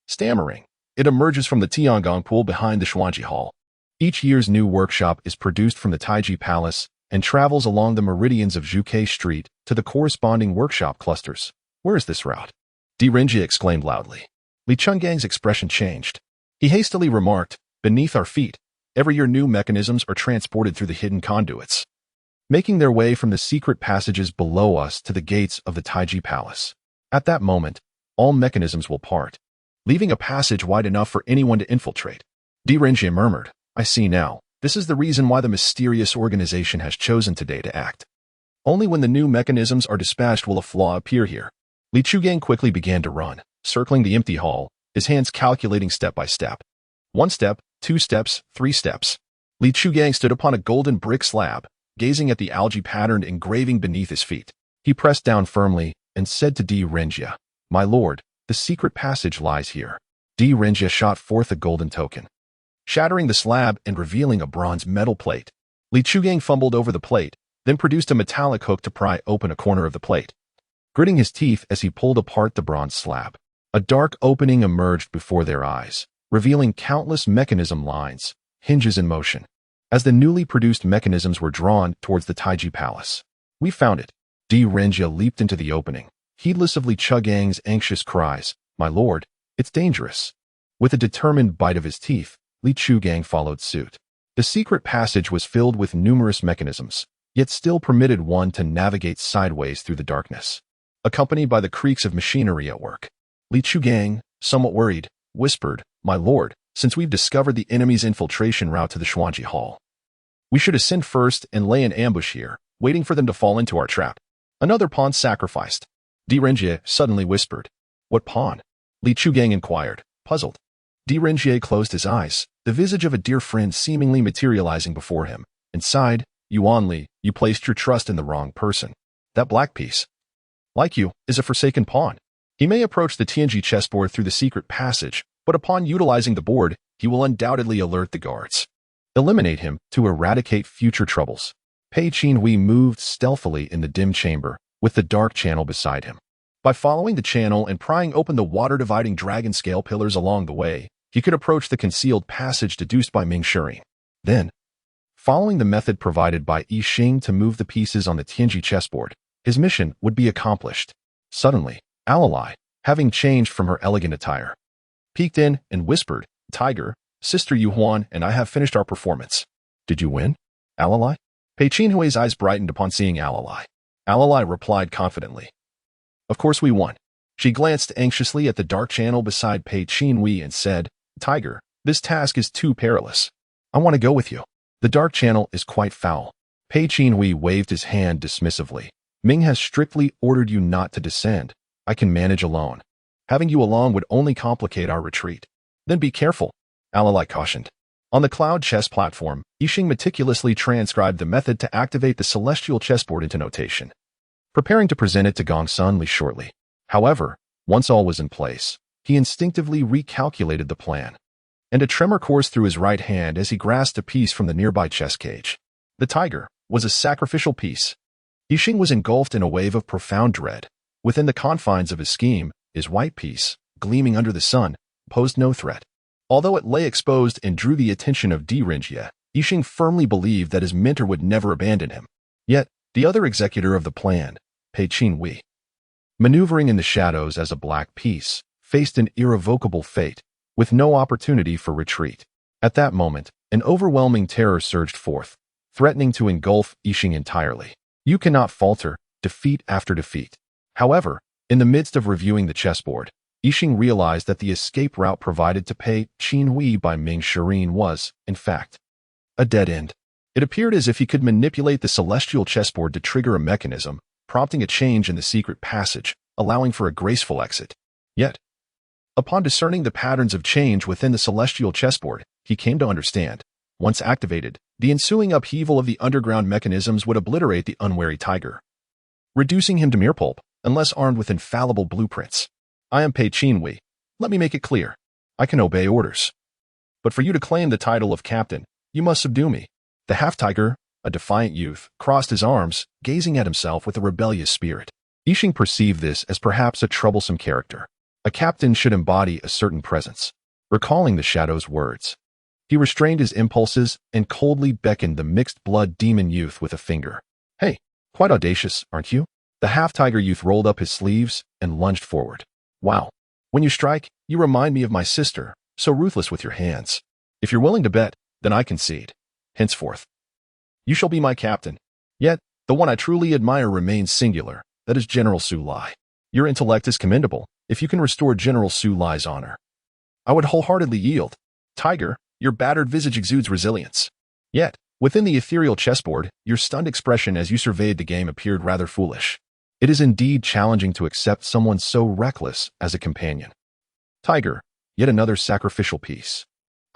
Speaker 1: Stammering, "It emerges from the Tiangong pool behind the Xuanji Hall. Each year's new workshop is produced from the Taiji Palace and travels along the meridians of Zhuke Street to the corresponding workshop clusters. Where is this route?" Di Renjie exclaimed loudly. Li Chunggang's expression changed. He hastily remarked, "Beneath our feet, every year new mechanisms are transported through the hidden conduits, making their way from the secret passages below us to the gates of the Taiji Palace. At that moment, all mechanisms will part, leaving a passage wide enough for anyone to infiltrate." Di Renjie murmured, "I see now. This is the reason why the mysterious organization has chosen today to act. Only when the new mechanisms are dispatched will a flaw appear here." Li Chungang quickly began to run, circling the empty hall, his hands calculating step by step. 1 step, 2 steps, 3 steps. Li Chungang stood upon a golden brick slab, gazing at the algae-patterned engraving beneath his feet. He pressed down firmly and said to Di Renjie, "My lord, the secret passage lies here." Di Renjie shot forth a golden token, shattering the slab and revealing a bronze metal plate. Li Chungang fumbled over the plate, then produced a metallic hook to pry open a corner of the plate. Gritting his teeth as he pulled apart the bronze slab, a dark opening emerged before their eyes, revealing countless mechanism lines, hinges in motion. As the newly produced mechanisms were drawn towards the Taiji Palace, "We found it." Di Renjie leaped into the opening, heedless of Li Chunggang's anxious cries, "My lord, it's dangerous." With a determined bite of his teeth, Li Chungang followed suit. The secret passage was filled with numerous mechanisms, yet still permitted one to navigate sideways through the darkness, accompanied by the creaks of machinery at work. Li Chungang, somewhat worried, whispered, "My lord, since we've discovered the enemy's infiltration route to the Xuanji Hall, we should ascend first and lay an ambush here, waiting for them to fall into our trap. Another pawn sacrificed." Di Renjie suddenly whispered. "What pawn?" Li Chungang inquired, puzzled. Di Renjie closed his eyes, the visage of a dear friend seemingly materializing before him, and sighed, "Yuan Li, you placed your trust in the wrong person. That black piece, like you, is a forsaken pawn. He may approach the Tianji chessboard through the secret passage, but upon utilizing the board, he will undoubtedly alert the guards. Eliminate him to eradicate future troubles." Pei Qinhui moved stealthily in the dim chamber, with the dark channel beside him. By following the channel and prying open the water-dividing dragon scale pillars along the way, he could approach the concealed passage deduced by Ming Shuri. Then, following the method provided by Yixing to move the pieces on the Tianji chessboard, his mission would be accomplished. Suddenly, Alalai, having changed from her elegant attire, peeked in and whispered, "Tiger, Sister Yuhuan and I have finished our performance." "Did you win, Alalai?" Pei Qinhui's eyes brightened upon seeing Alalai. Alalai replied confidently, "Of course we won." She glanced anxiously at the dark channel beside Pei Qinhui and said, "Tiger, this task is too perilous. I want to go with you. The dark channel is quite foul." Pei Qinhui waved his hand dismissively. "Ming has strictly ordered you not to descend. I can manage alone. Having you along would only complicate our retreat." "Then be careful," Alalai cautioned. On the cloud chess platform, Yixing meticulously transcribed the method to activate the celestial chessboard into notation, preparing to present it to Gongsun Li shortly. However, once all was in place, he instinctively recalculated the plan, and a tremor coursed through his right hand as he grasped a piece from the nearby chess cage. The tiger was a sacrificial piece. Yixing was engulfed in a wave of profound dread. Within the confines of his scheme, His white piece, gleaming under the sun, posed no threat. Although it lay exposed and drew the attention of Di-Rinjie, Yixing firmly believed that his mentor would never abandon him. Yet, the other executor of the plan, Pei Qinhui, maneuvering in the shadows as a black piece, faced an irrevocable fate, with no opportunity for retreat. At that moment, an overwhelming terror surged forth, threatening to engulf Yixing entirely. You cannot falter, defeat after defeat. However, in the midst of reviewing the chessboard, Yixing realized that the escape route provided to Pei Qinhui by Ming Shirin was, in fact, a dead end. It appeared as if he could manipulate the celestial chessboard to trigger a mechanism, prompting a change in the secret passage, allowing for a graceful exit. Yet, upon discerning the patterns of change within the celestial chessboard, he came to understand, once activated, the ensuing upheaval of the underground mechanisms would obliterate the unwary tiger, reducing him to mere pulp, unless armed with infallible blueprints. I am Pei Qinhui. Let me make it clear. I can obey orders. But for you to claim the title of captain, you must subdue me. The half-tiger, a defiant youth, crossed his arms, gazing at himself with a rebellious spirit. Yixing perceived this as perhaps a troublesome character. A captain should embody a certain presence. Recalling the shadow's words, he restrained his impulses and coldly beckoned the mixed-blood demon youth with a finger. Hey, quite audacious, aren't you? The half-tiger youth rolled up his sleeves and lunged forward. Wow. When you strike, you remind me of my sister, so ruthless with your hands. If you're willing to bet, then I concede. Henceforth, you shall be my captain. Yet, the one I truly admire remains singular, that is General Su Lai. Your intellect is commendable, if you can restore General Su Lai's honor. I would wholeheartedly yield. Tiger, your battered visage exudes resilience. Yet, within the ethereal chessboard, your stunned expression as you surveyed the game appeared rather foolish. It is indeed challenging to accept someone so reckless as a companion. Tiger, yet another sacrificial piece.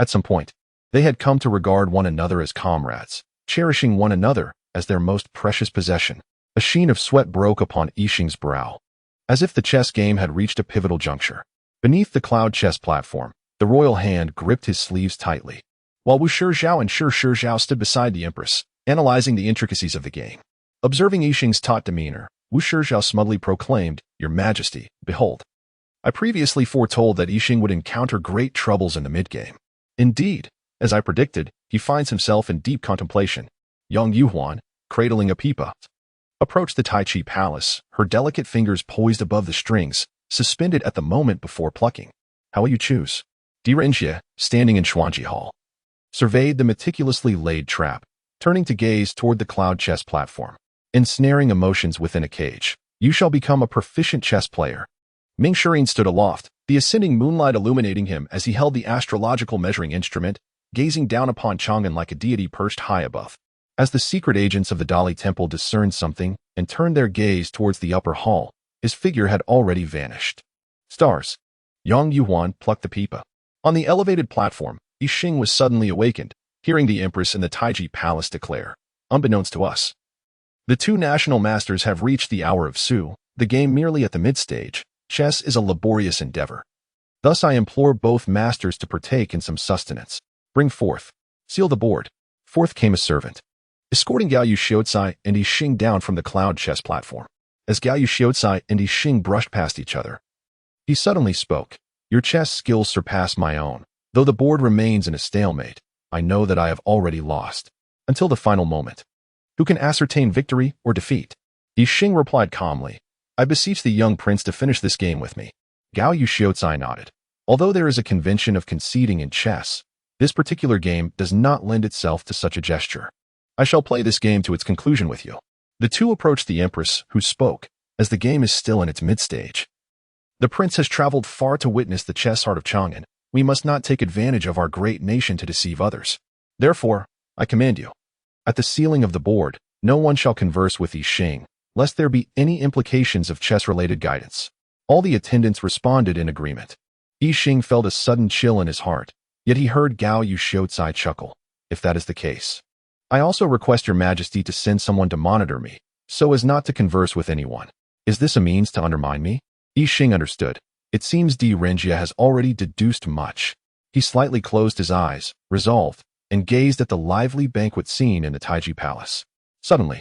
Speaker 1: At some point, they had come to regard one another as comrades, cherishing one another as their most precious possession. A sheen of sweat broke upon Yixing's brow, as if the chess game had reached a pivotal juncture. Beneath the cloud chess platform, the royal hand gripped his sleeves tightly, while Wu Shizhao and Shi Shizhao stood beside the empress, analyzing the intricacies of the game. Observing Yixing's taut demeanor, Wu Shizhao smugly proclaimed, Your Majesty, behold. I previously foretold that Yixing would encounter great troubles in the mid-game. Indeed, as I predicted, he finds himself in deep contemplation. Yang Yuhuan, cradling a pipa, approached the Tai Chi palace, her delicate fingers poised above the strings, suspended at the moment before plucking. How will you choose? Di-Rinjie, standing in Xuanji Hall, surveyed the meticulously laid trap, turning to gaze toward the cloud chess platform. Ensnaring emotions within a cage, you shall become a proficient chess player. Ming Shirin stood aloft, the ascending moonlight illuminating him as he held the astrological measuring instrument, gazing down upon Chang'an like a deity perched high above. As the secret agents of the Dali Temple discerned something and turned their gaze towards the upper hall, his figure had already vanished. Stars. Yang Yuhuan plucked the pipa. On the elevated platform, Yixing was suddenly awakened, hearing the empress in the Taiji palace declare, unbeknownst to us, the two national masters have reached the hour of Su, the game merely at the mid-stage. Chess is a laborious endeavor. Thus I implore both masters to partake in some sustenance. Bring forth. Seal the board. Forth came a servant, escorting Gao Yuxiozai and Yixing down from the cloud chess platform. As Gao Yuxiozai and Yixing brushed past each other, he suddenly spoke. Your chess skills surpass my own. Though the board remains in a stalemate, I know that I have already lost. Until the final moment. Who can ascertain victory or defeat? Yixing replied calmly, I beseech the young prince to finish this game with me. Gao Yuxiozai nodded. Although there is a convention of conceding in chess, this particular game does not lend itself to such a gesture. I shall play this game to its conclusion with you. The two approached the empress, who spoke, as the game is still in its mid-stage. The prince has traveled far to witness the chess art of Chang'an. We must not take advantage of our great nation to deceive others. Therefore, I command you. At the sealing of the board, no one shall converse with Yixing, lest there be any implications of chess-related guidance. All the attendants responded in agreement. Yixing felt a sudden chill in his heart, yet he heard Gao Yuxiozai chuckle. If that is the case, I also request your majesty to send someone to monitor me, so as not to converse with anyone. Is this a means to undermine me? Yixing understood. It seems Di-Rinjie has already deduced much. He slightly closed his eyes, resolved, and gazed at the lively banquet scene in the Taiji palace. Suddenly,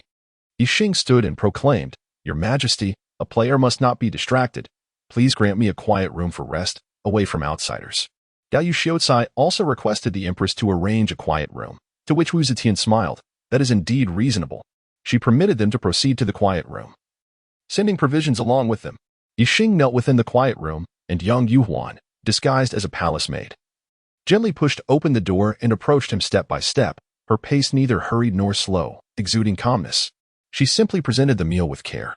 Speaker 1: Yixing stood and proclaimed, Your Majesty, a player must not be distracted. please grant me a quiet room for rest, away from outsiders. Dao Xiaocai also requested the empress to arrange a quiet room, to which Wu Zetian smiled. That is indeed reasonable. She permitted them to proceed to the quiet room, sending provisions along with them. Yixing knelt within the quiet room, and Yang Yuhuan, disguised as a palace maid, gently pushed open the door and approached him step by step, her pace neither hurried nor slow, exuding calmness. She simply presented the meal with care,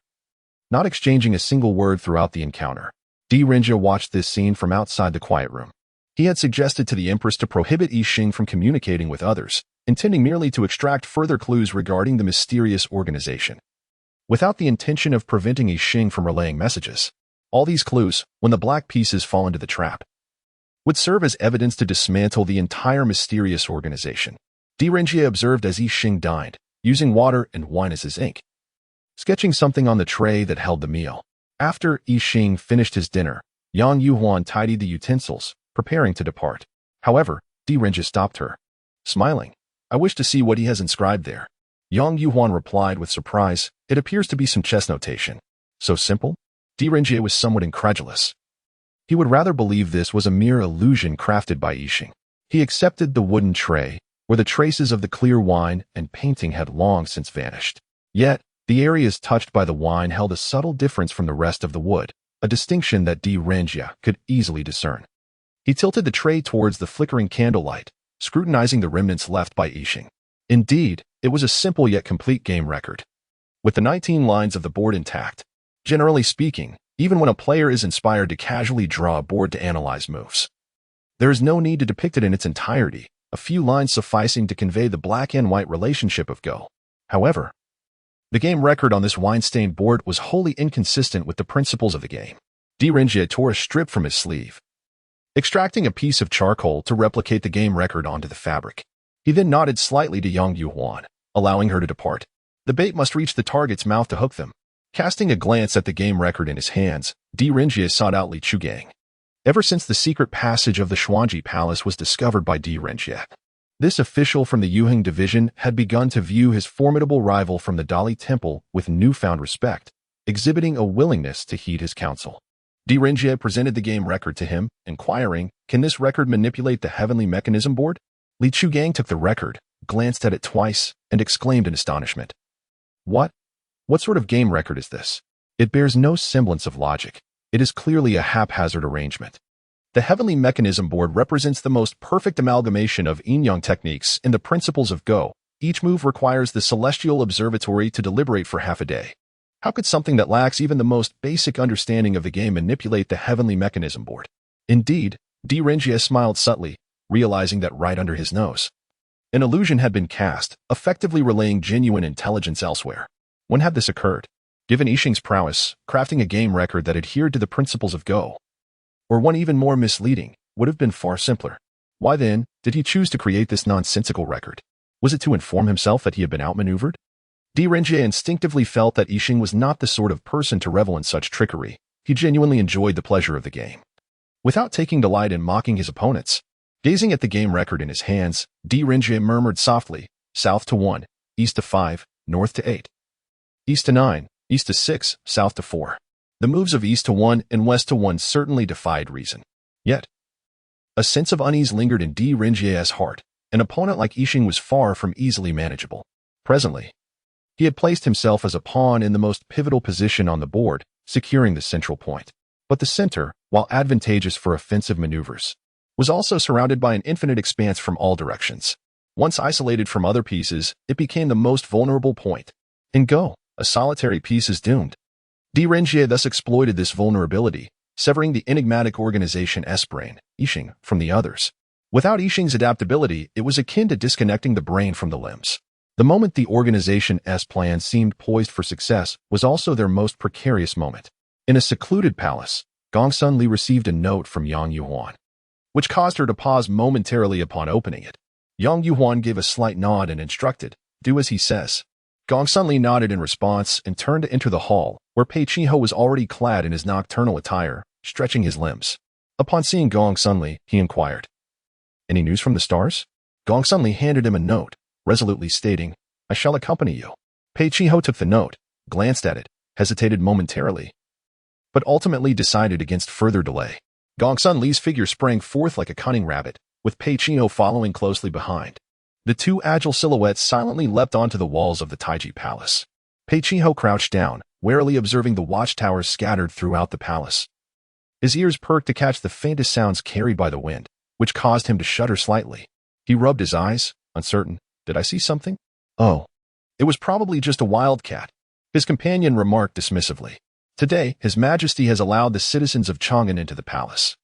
Speaker 1: not exchanging a single word throughout the encounter. Di Renjie watched this scene from outside the quiet room. He had suggested to the empress to prohibit Yixing from communicating with others, intending merely to extract further clues regarding the mysterious organization, without the intention of preventing Yixing from relaying messages. All these clues, when the black pieces fall into the trap, would serve as evidence to dismantle the entire mysterious organization. Di Renjie observed as Yixing dined, using water and wine as his ink, sketching something on the tray that held the meal. After Yixing finished his dinner, Yang Yuhuan tidied the utensils, preparing to depart. However, Di Renjie stopped her, smiling. I wish to see what he has inscribed there. Yang Yuhuan replied with surprise. It appears to be some chess notation. So simple? Di Renjie was somewhat incredulous. He would rather believe this was a mere illusion crafted by Yixing. He accepted the wooden tray, where the traces of the clear wine and painting had long since vanished. Yet, the areas touched by the wine held a subtle difference from the rest of the wood, a distinction that Di Renjie could easily discern. He tilted the tray towards the flickering candlelight, scrutinizing the remnants left by Yixing. Indeed, it was a simple yet complete game record, with the 19 lines of the board intact. Generally speaking, even when a player is inspired to casually draw a board to analyze moves, there is no need to depict it in its entirety, a few lines sufficing to convey the black and white relationship of Go. However, the game record on this wine-stained board was wholly inconsistent with the principles of the game. Di Renjie tore a strip from his sleeve, extracting a piece of charcoal to replicate the game record onto the fabric. He then nodded slightly to Yang Yuhuan, allowing her to depart. The bait must reach the target's mouth to hook them. Casting a glance at the game record in his hands, Di Renjie sought out Li Chugang. Ever since the secret passage of the Xuanji Palace was discovered by Di Renjie, this official from the Yuheng division had begun to view his formidable rival from the Dali Temple with newfound respect, exhibiting a willingness to heed his counsel. Di Renjie presented the game record to him, inquiring, "Can this record manipulate the heavenly mechanism board?" Li Chugang took the record, glanced at it twice, and exclaimed in astonishment. What? What sort of game record is this? It bears no semblance of logic. It is clearly a haphazard arrangement. The heavenly mechanism board represents the most perfect amalgamation of yin-yang techniques and the principles of Go. Each move requires the celestial observatory to deliberate for half a day. How could something that lacks even the most basic understanding of the game manipulate the heavenly mechanism board? Indeed, Di Renjie smiled subtly, realizing that right under his nose, an illusion had been cast, effectively relaying genuine intelligence elsewhere. When had this occurred? Given Yixing's prowess, crafting a game record that adhered to the principles of Go, or one even more misleading, would have been far simpler. Why then did he choose to create this nonsensical record? Was it to inform himself that he had been outmaneuvered? Di Renjie instinctively felt that Yixing was not the sort of person to revel in such trickery. He genuinely enjoyed the pleasure of the game. Without taking delight in mocking his opponents, gazing at the game record in his hands, Di Renjie murmured softly, south to 1, east to 5, north to 8. East to 9, east to 6, south to 4. The moves of east to 1 and west to 1 certainly defied reason. Yet, a sense of unease lingered in Di Renjie's heart. An opponent like Yixing was far from easily manageable. Presently, he had placed himself as a pawn in the most pivotal position on the board, securing the central point. But the center, while advantageous for offensive maneuvers, was also surrounded by an infinite expanse from all directions. Once isolated from other pieces, it became the most vulnerable point. In Go, a solitary piece is doomed. Di Renjie thus exploited this vulnerability, severing the enigmatic organization S-brain, Yixing, from the others. Without Yixing's adaptability, it was akin to disconnecting the brain from the limbs. The moment the organization S plan seemed poised for success was also their most precarious moment. In a secluded palace, Gongsun Li received a note from Yang Yuhuan, which caused her to pause momentarily upon opening it. Yang Yuhuan gave a slight nod and instructed, "Do as he says." Gongsun Li nodded in response and turned to enter the hall, where Pei Chiho was already clad in his nocturnal attire, stretching his limbs. Upon seeing Gongsun Li, he inquired, "Any news from the stars?" Gongsun Li handed him a note, resolutely stating, "I shall accompany you." Pei Chiho took the note, glanced at it, hesitated momentarily, but ultimately decided against further delay. Gongsun Li's figure sprang forth like a cunning rabbit, with Pei Qinghe following closely behind. The two agile silhouettes silently leapt onto the walls of the Taiji Palace. Pei Qinghe crouched down, warily observing the watchtowers scattered throughout the palace. His ears perked to catch the faintest sounds carried by the wind, which caused him to shudder slightly. He rubbed his eyes, uncertain. Did I see something? Oh. It was probably just a wildcat. His companion remarked dismissively. Today, His Majesty has allowed the citizens of Chang'an into the palace.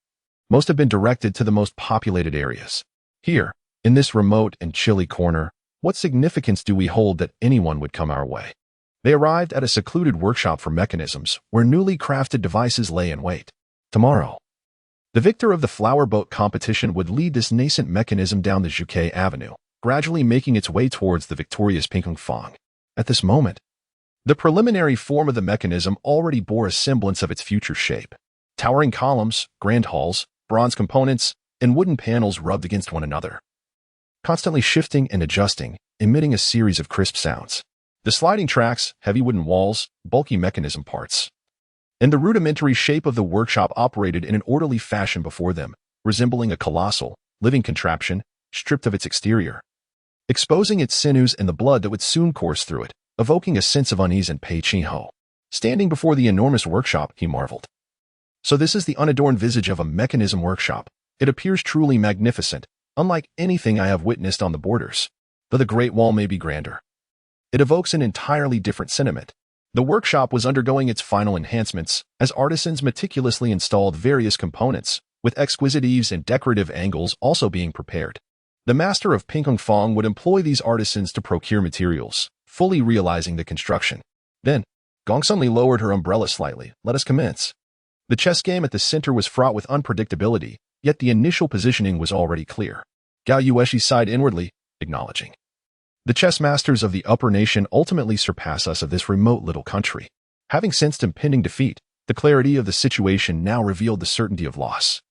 Speaker 1: Most have been directed to the most populated areas. Here, in this remote and chilly corner, what significance do we hold that anyone would come our way? They arrived at a secluded workshop for mechanisms where newly crafted devices lay in wait. Tomorrow, the victor of the flower boat competition would lead this nascent mechanism down the Zhuke Avenue, gradually making its way towards the victorious Pingkung Fang. At this moment, the preliminary form of the mechanism already bore a semblance of its future shape. Towering columns, grand halls, bronze components, and wooden panels rubbed against one another, constantly shifting and adjusting, emitting a series of crisp sounds. The sliding tracks, heavy wooden walls, bulky mechanism parts, and the rudimentary shape of the workshop operated in an orderly fashion before them, resembling a colossal, living contraption, stripped of its exterior, exposing its sinews and the blood that would soon course through it, evoking a sense of unease in Pei Qinghe. Standing before the enormous workshop, he marveled. So this is the unadorned visage of a mechanism workshop. It appears truly magnificent, unlike anything I have witnessed on the borders. Though the Great Wall may be grander, it evokes an entirely different sentiment. The workshop was undergoing its final enhancements as artisans meticulously installed various components, with exquisite eaves and decorative angles also being prepared. The master of Pingkung Fang would employ these artisans to procure materials, fully realizing the construction. Then, Gongsun Li lowered her umbrella slightly. Let us commence. The chess game at the center was fraught with unpredictability, yet the initial positioning was already clear. Gao Yueshi sighed inwardly, acknowledging. The chess masters of the upper nation ultimately surpass us of this remote little country. Having sensed impending defeat, the clarity of the situation now revealed the certainty of loss.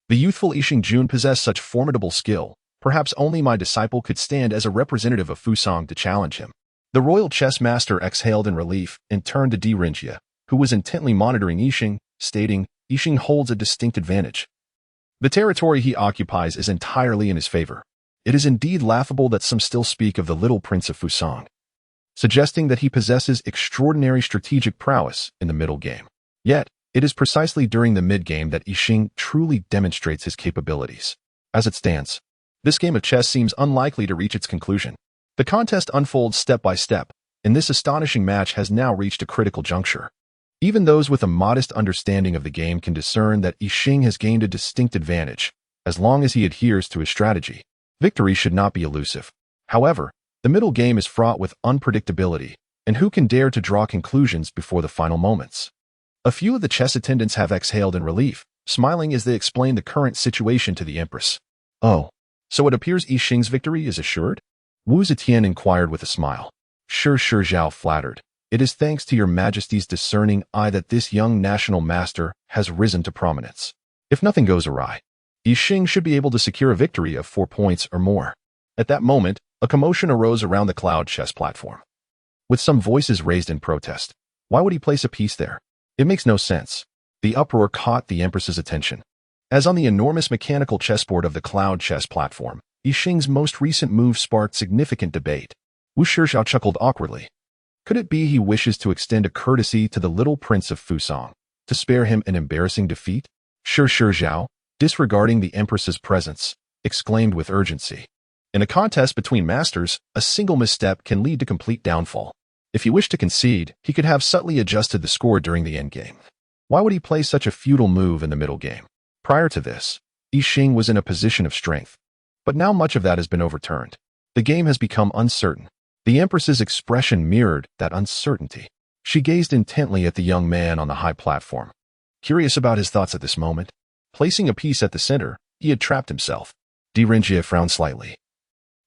Speaker 1: The youthful Yixing Jun possessed such formidable skill, perhaps only my disciple could stand as a representative of Fusang to challenge him. The royal chess master exhaled in relief and turned to Rinjie, who was intently monitoring Yixing, stating, Yixing holds a distinct advantage. The territory he occupies is entirely in his favor. It is indeed laughable that some still speak of the little prince of Fusang, suggesting that he possesses extraordinary strategic prowess in the middle game. Yet, it is precisely during the mid-game that Yixing truly demonstrates his capabilities. As it stands, this game of chess seems unlikely to reach its conclusion. The contest unfolds step by step, and this astonishing match has now reached a critical juncture. Even those with a modest understanding of the game can discern that Yixing has gained a distinct advantage, as long as he adheres to his strategy. Victory should not be elusive. However, the middle game is fraught with unpredictability, and who can dare to draw conclusions before the final moments? A few of the chess attendants have exhaled in relief, smiling as they explain the current situation to the Empress. Oh, so it appears Yixing's victory is assured? Wu Zetian inquired with a smile. Sure, Zhao flattered. It is thanks to your Majesty's discerning eye that this young national master has risen to prominence. If nothing goes awry, Yixing should be able to secure a victory of 4 points or more. At that moment, a commotion arose around the cloud chess platform, with some voices raised in protest. Why would he place a piece there? It makes no sense. The uproar caught the Empress's attention. As on the enormous mechanical chessboard of the cloud chess platform, Yixing's most recent move sparked significant debate. Wu Shirzhao chuckled awkwardly. Could it be he wishes to extend a courtesy to the little prince of Fusang, to spare him an embarrassing defeat? Shirzhao, disregarding the Empress's presence, exclaimed with urgency. In a contest between masters, a single misstep can lead to complete downfall. If he wished to concede, he could have subtly adjusted the score during the endgame. Why would he play such a futile move in the middle game? Prior to this, Yixing was in a position of strength. But now much of that has been overturned. The game has become uncertain. The Empress's expression mirrored that uncertainty. She gazed intently at the young man on the high platform, curious about his thoughts at this moment. Placing a piece at the center, he had trapped himself. Rinjie frowned slightly.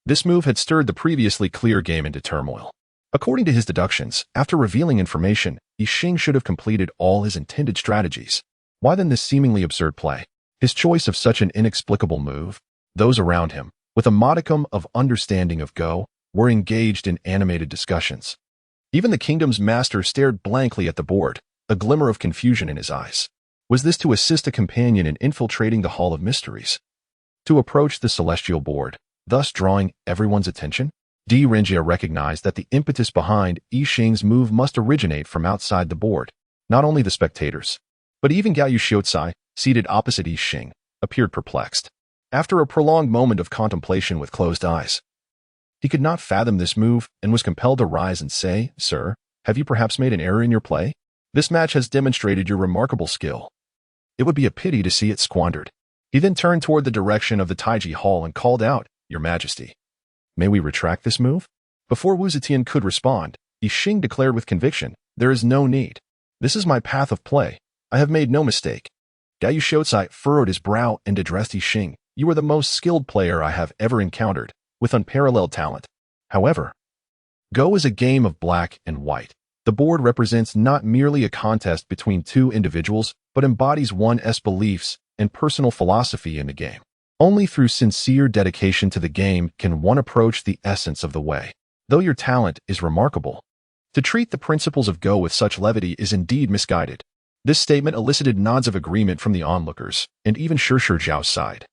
Speaker 1: This move had stirred the previously clear game into turmoil. According to his deductions, after revealing information, Yixing should have completed all his intended strategies. Why then this seemingly absurd play? His choice of such an inexplicable move? Those around him, with a modicum of understanding of Go, were engaged in animated discussions. Even the kingdom's master stared blankly at the board, a glimmer of confusion in his eyes. Was this to assist a companion in infiltrating the Hall of Mysteries? To approach the celestial board, thus drawing everyone's attention? Di Rengia recognized that the impetus behind Yi Xing's move must originate from outside the board. Not only the spectators, but even Gao Xiaozai, seated opposite Yi Xing, appeared perplexed. After a prolonged moment of contemplation with closed eyes, he could not fathom this move and was compelled to rise and say, "Sir, have you perhaps made an error in your play? This match has demonstrated your remarkable skill. It would be a pity to see it squandered." He then turned toward the direction of the Taiji Hall and called out, "Your Majesty, may we retract this move?" Before Wu Zetian could respond, Yi Xing declared with conviction, "There is no need. This is my path of play. I have made no mistake." Gao Xiaozai furrowed his brow and addressed Yi Xing, "You are the most skilled player I have ever encountered, with unparalleled talent. However, Go is a game of black and white. The board represents not merely a contest between two individuals, but embodies one's beliefs and personal philosophy in the game. Only through sincere dedication to the game can one approach the essence of the way. Though your talent is remarkable, to treat the principles of Go with such levity is indeed misguided." This statement elicited nods of agreement from the onlookers, and even Shi Zhao's side.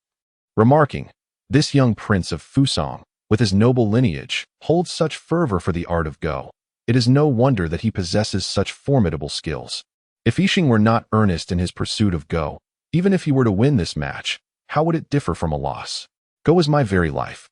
Speaker 1: Remarking, "This young prince of Fusong, with his noble lineage, holds such fervor for the art of Go. It is no wonder that he possesses such formidable skills." If Yi Xing were not earnest in his pursuit of Go, even if he were to win this match, how would it differ from a loss? Go is my very life.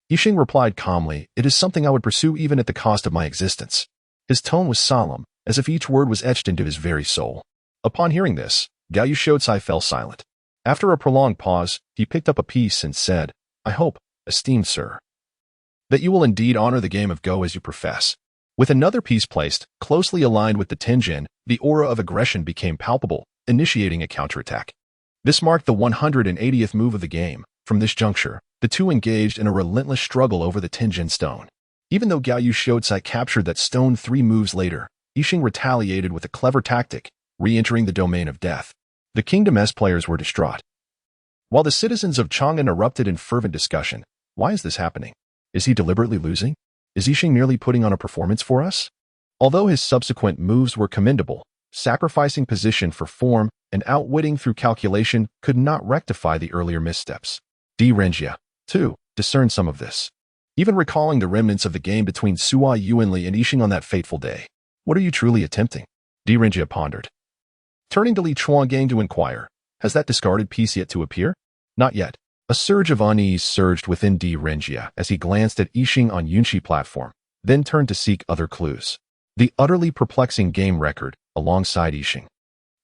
Speaker 1: Yi Xing replied calmly, "It is something I would pursue even at the cost of my existence." His tone was solemn, as if each word was etched into his very soul. Upon hearing this, Gao Xiaozai fell silent. After a prolonged pause, he picked up a piece and said, "I hope, esteemed sir, that you will indeed honor the game of Go as you profess." With another piece placed, closely aligned with the Tenjin, the aura of aggression became palpable, initiating a counterattack. This marked the 180th move of the game. From this juncture, the two engaged in a relentless struggle over the Tenjin stone. Even though Gao Xiaozai captured that stone 3 moves later, Yi Xing retaliated with a clever tactic, re-entering the domain of death. The Kingdom's players were distraught, while the citizens of Chang'an erupted in fervent discussion. Why is this happening? Is he deliberately losing? Is Yi Xing merely putting on a performance for us? Although his subsequent moves were commendable, sacrificing position for form and outwitting through calculation could not rectify the earlier missteps. Di Rengia, too, discerned some of this, even recalling the remnants of the game between Sua Yuanli and Yi Xing on that fateful day. "What are you truly attempting?" Di Rengia pondered. Turning to Li Chuangang to inquire, "Has that discarded piece yet to appear?" "Not yet." A surge of unease surged within Di Rengia as he glanced at Yi Xing on Yunxi platform, then turned to seek other clues. The utterly perplexing game record, alongside Yi Xing,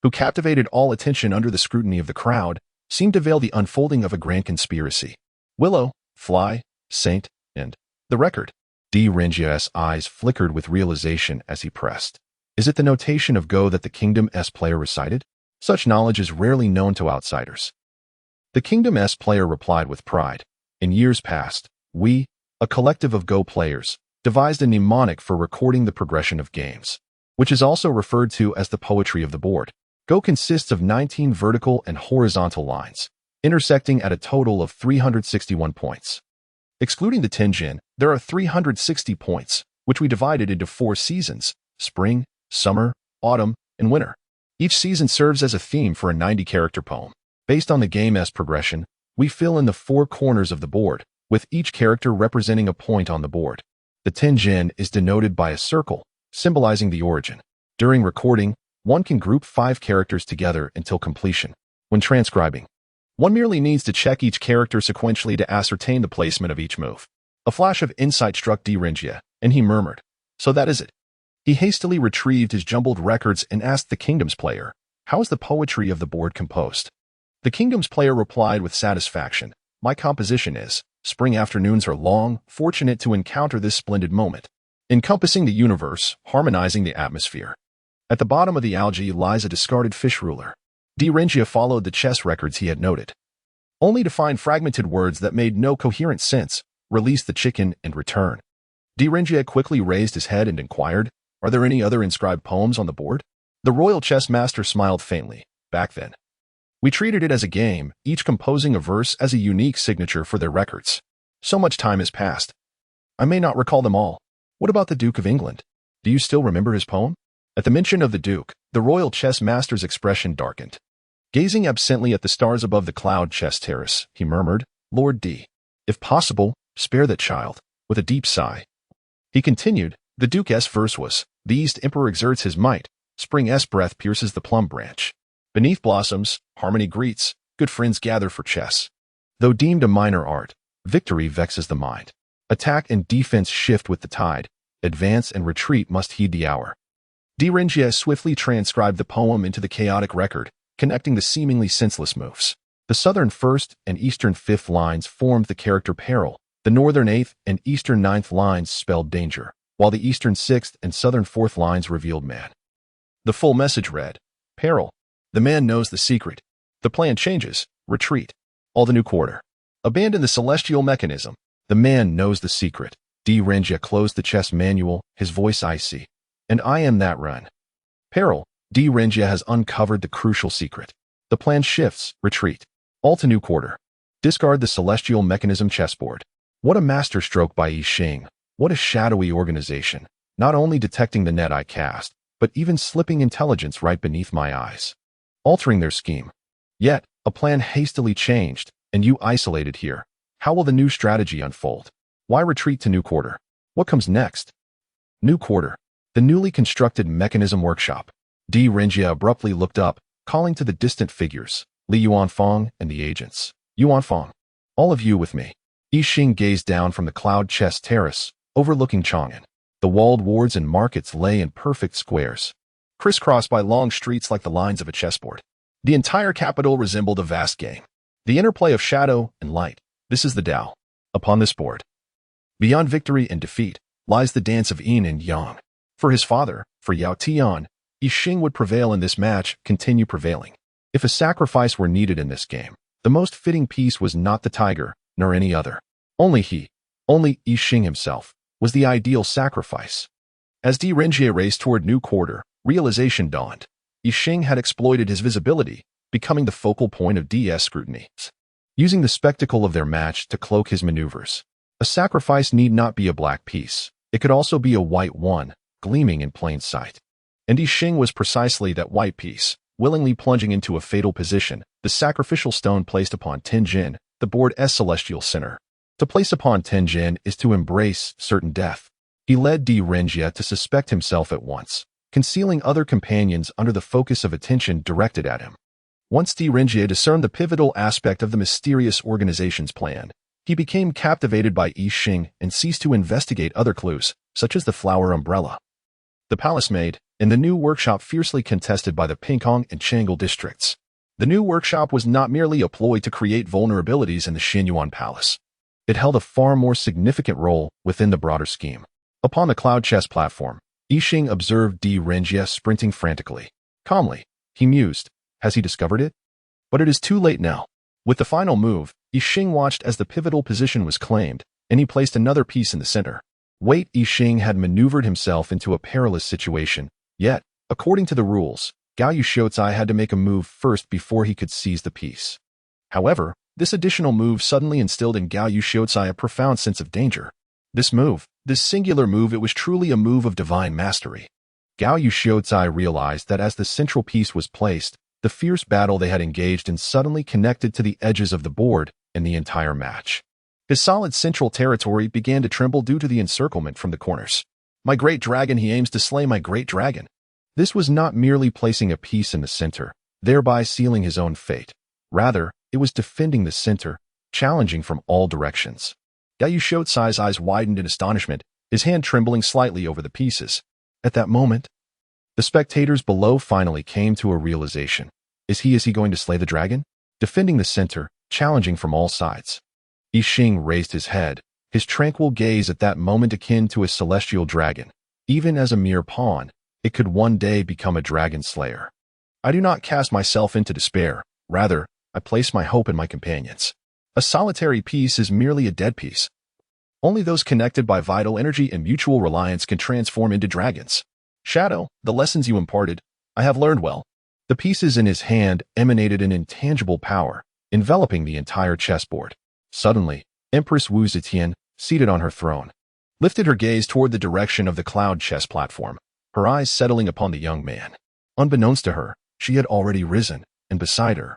Speaker 1: who captivated all attention under the scrutiny of the crowd, seemed to veil the unfolding of a grand conspiracy. Willow, Fly, Saint, and the record. Di Rengia's eyes flickered with realization as he pressed. Is it the notation of Go that the Kingdom's player recited? Such knowledge is rarely known to outsiders. The Kingdom's player replied with pride. In years past, we, a collective of Go players, devised a mnemonic for recording the progression of games, which is also referred to as the poetry of the board. Go consists of 19 vertical and horizontal lines, intersecting at a total of 361 points. Excluding the Tenjin, there are 360 points, which we divided into 4 seasons: spring, summer, autumn, and winter. Each season serves as a theme for a 90-character poem. Based on the game's progression, we fill in the 4 corners of the board, with each character representing a point on the board. The Tenjin is denoted by a circle, symbolizing the origin. During recording, one can group 5 characters together until completion. When transcribing, one merely needs to check each character sequentially to ascertain the placement of each move. A flash of insight struck Di Rengia, and he murmured, "So that is it." He hastily retrieved his jumbled records and asked the Kingdom's player, "How is the poetry of the board composed?" The Kingdom's player replied with satisfaction, "My composition is, spring afternoons are long, fortunate to encounter this splendid moment, encompassing the universe, harmonizing the atmosphere. At the bottom of the algae lies a discarded fish ruler." Di Rengia followed the chess records he had noted, only to find fragmented words that made no coherent sense. "Release the chicken and return." Di Rengia quickly raised his head and inquired, "Are there any other inscribed poems on the board?" The royal chess master smiled faintly. "Back then, we treated it as a game, each composing a verse as a unique signature for their records. So much time has passed, I may not recall them all. What about the Duke of England? Do you still remember his poem?" At the mention of the Duke, the royal chess master's expression darkened. Gazing absently at the stars above the cloud chess terrace, he murmured, "Lord D. If possible, spare that child," with a deep sigh. He continued, "The Duke's verse was, the East Emperor exerts his might, spring's breath pierces the plum branch. Beneath blossoms, harmony greets, good friends gather for chess. Though deemed a minor art, victory vexes the mind. Attack and defense shift with the tide, advance and retreat must heed the hour." D'Rengia swiftly transcribed the poem into the chaotic record, connecting the seemingly senseless moves. The southern first and eastern fifth lines formed the character peril. The northern eighth and eastern ninth lines spelled danger, while the eastern sixth and southern fourth lines revealed man. The full message read, "Peril. The man knows the secret. The plan changes. Retreat. All the new quarter. Abandon the celestial mechanism. The man knows the secret." D'Rengia closed the chess manual, his voice icy. "And I am that run. Peril. D'Rengia has uncovered the crucial secret. The plan shifts. Retreat. All to new quarter. Discard the celestial mechanism chessboard." What a masterstroke by Yi Xing. What a shadowy organization. Not only detecting the net I cast, but even slipping intelligence right beneath my eyes. Altering their scheme. Yet, a plan hastily changed, and you isolated here. How will the new strategy unfold? Why retreat to new quarter? What comes next? New quarter. The newly constructed mechanism workshop. D'Rengia abruptly looked up, calling to the distant figures, Li Yuanfang and the agents. "Yuanfang, all of you with me." Yi Xing gazed down from the cloud chess terrace, overlooking Chang'an. The walled wards and markets lay in perfect squares, crisscrossed by long streets like the lines of a chessboard. The entire capital resembled a vast game. The interplay of shadow and light. This is the Tao. Upon this board, beyond victory and defeat, lies the dance of yin and yang. For his father, for Yao Tian, Yi Xing would prevail in this match, continue prevailing. If a sacrifice were needed in this game, the most fitting piece was not the tiger, nor any other. Only he, only Yi Xing himself, was the ideal sacrifice. As D'Rengia raced toward new quarter, realization dawned. Yi Xing had exploited his visibility, becoming the focal point of DS scrutiny, using the spectacle of their match to cloak his maneuvers. A sacrifice need not be a black piece. It could also be a white one, gleaming in plain sight. And Yi Xing was precisely that white piece, willingly plunging into a fatal position, the sacrificial stone placed upon Tenjin, the board's celestial center. To place upon Tenjin is to embrace certain death. He led D'Rengia to suspect himself at once, concealing other companions under the focus of attention directed at him. Once D'Rengia discerned the pivotal aspect of the mysterious organization's plan, he became captivated by Yi Xing and ceased to investigate other clues, such as the flower umbrella, the palace maid, and the new workshop fiercely contested by the Pingkong and Changle districts. The new workshop was not merely a ploy to create vulnerabilities in the Xinyuan Palace. It held a far more significant role within the broader scheme. Upon the cloud chess platform, Yi Xing observed D'Rengia sprinting frantically. Calmly, he mused, has he discovered it? But it is too late now. With the final move, Yi Xing watched as the pivotal position was claimed, and he placed another piece in the center. Wait, Yi Xing had maneuvered himself into a perilous situation, yet, according to the rules, Gao Yuxiuzai had to make a move first before he could seize the piece. However, this additional move suddenly instilled in Gao Yuxiuzai a profound sense of danger. This singular move, it was truly a move of divine mastery. Gao Yuxiuzai realized that as the central piece was placed, the fierce battle they had engaged in suddenly connected to the edges of the board and the entire match. His solid central territory began to tremble due to the encirclement from the corners. My great dragon, he aims to slay my great dragon. This was not merely placing a piece in the center, thereby sealing his own fate. Rather, it was defending the center, challenging from all directions. Gao Yuxiuzai's eyes widened in astonishment, his hand trembling slightly over the pieces. At that moment, the spectators below finally came to a realization. Is he going to slay the dragon? Defending the center, challenging from all sides. Yi Xing raised his head, his tranquil gaze at that moment akin to a celestial dragon. Even as a mere pawn, it could one day become a dragon slayer. I do not cast myself into despair. Rather, I place my hope in my companions. A solitary piece is merely a dead piece. Only those connected by vital energy and mutual reliance can transform into dragons. Shadow, the lessons you imparted, I have learned well. The pieces in his hand emanated an intangible power, enveloping the entire chessboard. Suddenly, Empress Wu Zetian, seated on her throne, lifted her gaze toward the direction of the cloud chess platform. her eyes settling upon the young man. Unbeknownst to her, she had already risen, and beside her,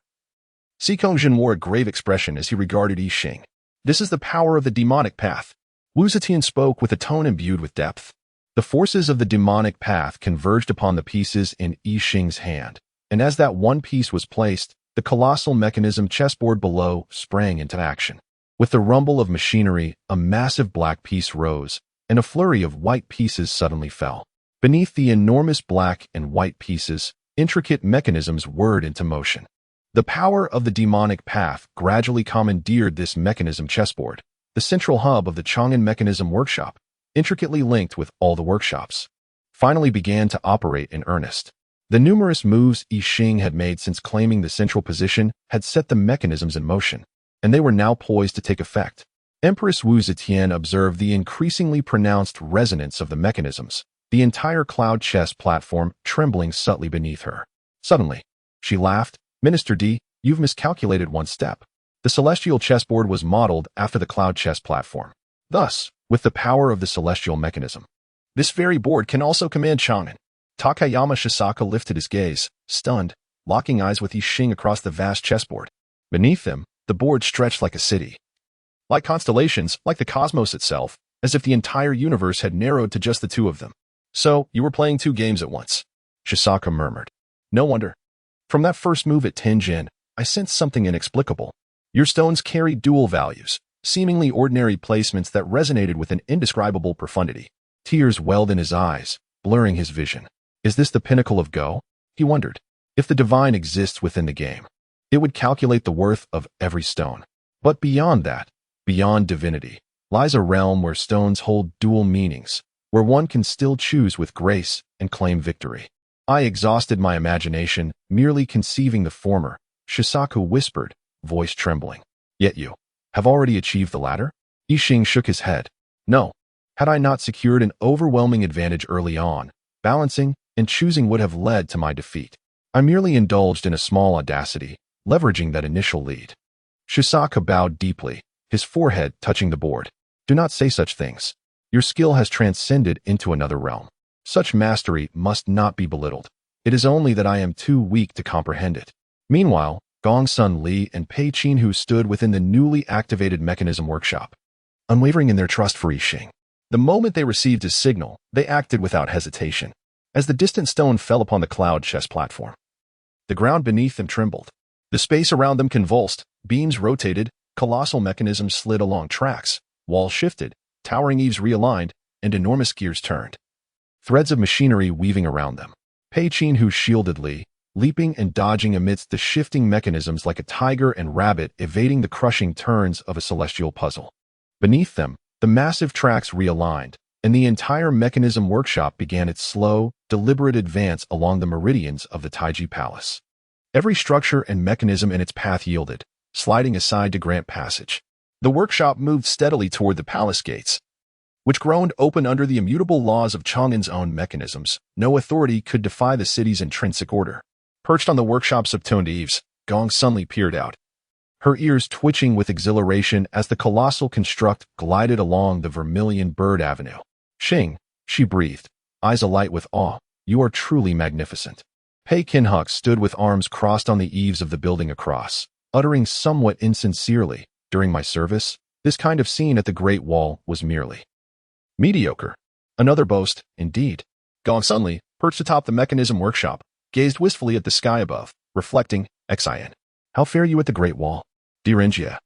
Speaker 1: Xikongzhen wore a grave expression as he regarded Yi Xing. This is the power of the demonic path. Wu Zetian spoke with a tone imbued with depth. The forces of the demonic path converged upon the pieces in Yi Xing's hand, and as that one piece was placed, the colossal mechanism chessboard below sprang into action. With the rumble of machinery, a massive black piece rose, and a flurry of white pieces suddenly fell. Beneath the enormous black and white pieces, intricate mechanisms whirred into motion. The power of the demonic path gradually commandeered this mechanism chessboard, the central hub of the Chang'an Mechanism Workshop, intricately linked with all the workshops, finally began to operate in earnest. The numerous moves Yi Xing had made since claiming the central position had set the mechanisms in motion, and they were now poised to take effect. Empress Wu Zetian observed the increasingly pronounced resonance of the mechanisms, the entire cloud chess platform trembling subtly beneath her. Suddenly, she laughed. Minister D, you've miscalculated one step. The celestial chessboard was modeled after the cloud chess platform. Thus, with the power of the celestial mechanism, this very board can also command Chang'an. Takayama Shisaka lifted his gaze, stunned, locking eyes with Yi Xing across the vast chessboard. Beneath them, the board stretched like a city. Like constellations, like the cosmos itself, as if the entire universe had narrowed to just the two of them. So, you were playing two games at once, Shisaka murmured. No wonder. From that first move at Tianjin, I sensed something inexplicable. Your stones carried dual values, seemingly ordinary placements that resonated with an indescribable profundity. Tears welled in his eyes, blurring his vision. Is this the pinnacle of Go? He wondered. If the divine exists within the game, it would calculate the worth of every stone. But beyond that, beyond divinity, lies a realm where stones hold dual meanings, where one can still choose with grace and claim victory. I exhausted my imagination, merely conceiving the former, Shisaka whispered, voice trembling. Yet you have already achieved the latter? Yi Xing shook his head. No. Had I not secured an overwhelming advantage early on, balancing and choosing would have led to my defeat. I merely indulged in a small audacity, leveraging that initial lead. Shisaka bowed deeply, his forehead touching the board. Do not say such things. Your skill has transcended into another realm. Such mastery must not be belittled. It is only that I am too weak to comprehend it. Meanwhile, Gongsun Li and Pei Qinhu stood within the newly activated mechanism workshop, unwavering in their trust for Yi Xing. The moment they received his signal, they acted without hesitation. As the distant stone fell upon the cloud chess platform, the ground beneath them trembled. The space around them convulsed, beams rotated, colossal mechanisms slid along tracks, walls shifted, towering eaves realigned, and enormous gears turned. Threads of machinery weaving around them. Pei Qinhu shielded Li, leaping and dodging amidst the shifting mechanisms like a tiger and rabbit evading the crushing turns of a celestial puzzle. Beneath them, the massive tracks realigned, and the entire mechanism workshop began its slow, deliberate advance along the meridians of the Taiji Palace. Every structure and mechanism in its path yielded, sliding aside to grant passage. The workshop moved steadily toward the palace gates, which groaned open under the immutable laws of Chang'an's own mechanisms. No authority could defy the city's intrinsic order. Perched on the workshop's upturned eaves, Gongsun Li peered out, her ears twitching with exhilaration as the colossal construct glided along the vermilion bird avenue. Xing, she breathed, eyes alight with awe, you are truly magnificent. Pei Qinhu stood with arms crossed on the eaves of the building across, uttering somewhat insincerely, during my service, this kind of scene at the Great Wall was merely mediocre. Another boast, indeed. Gongsun Li, perched atop the mechanism workshop, gazed wistfully at the sky above, reflecting, Xian, how fare you at the Great Wall? Direnjia,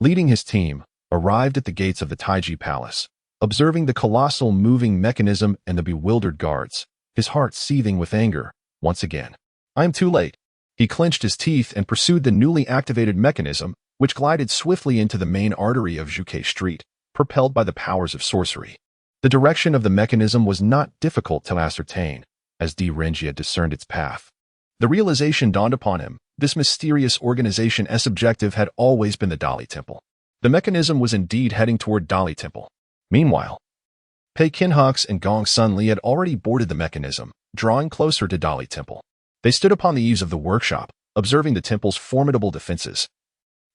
Speaker 1: leading his team, arrived at the gates of the Taiji Palace, observing the colossal moving mechanism and the bewildered guards, his heart seething with anger, once again. I am too late. He clenched his teeth and pursued the newly activated mechanism, which glided swiftly into the main artery of Zhuke Street, propelled by the powers of sorcery. The direction of the mechanism was not difficult to ascertain, as Direnjia discerned its path. The realization dawned upon him, this mysterious organization's objective had always been the Dali Temple. The mechanism was indeed heading toward Dali Temple. Meanwhile, Pei Qinhu and Gongsun Li had already boarded the mechanism, drawing closer to Dali Temple. They stood upon the eaves of the workshop, observing the temple's formidable defenses,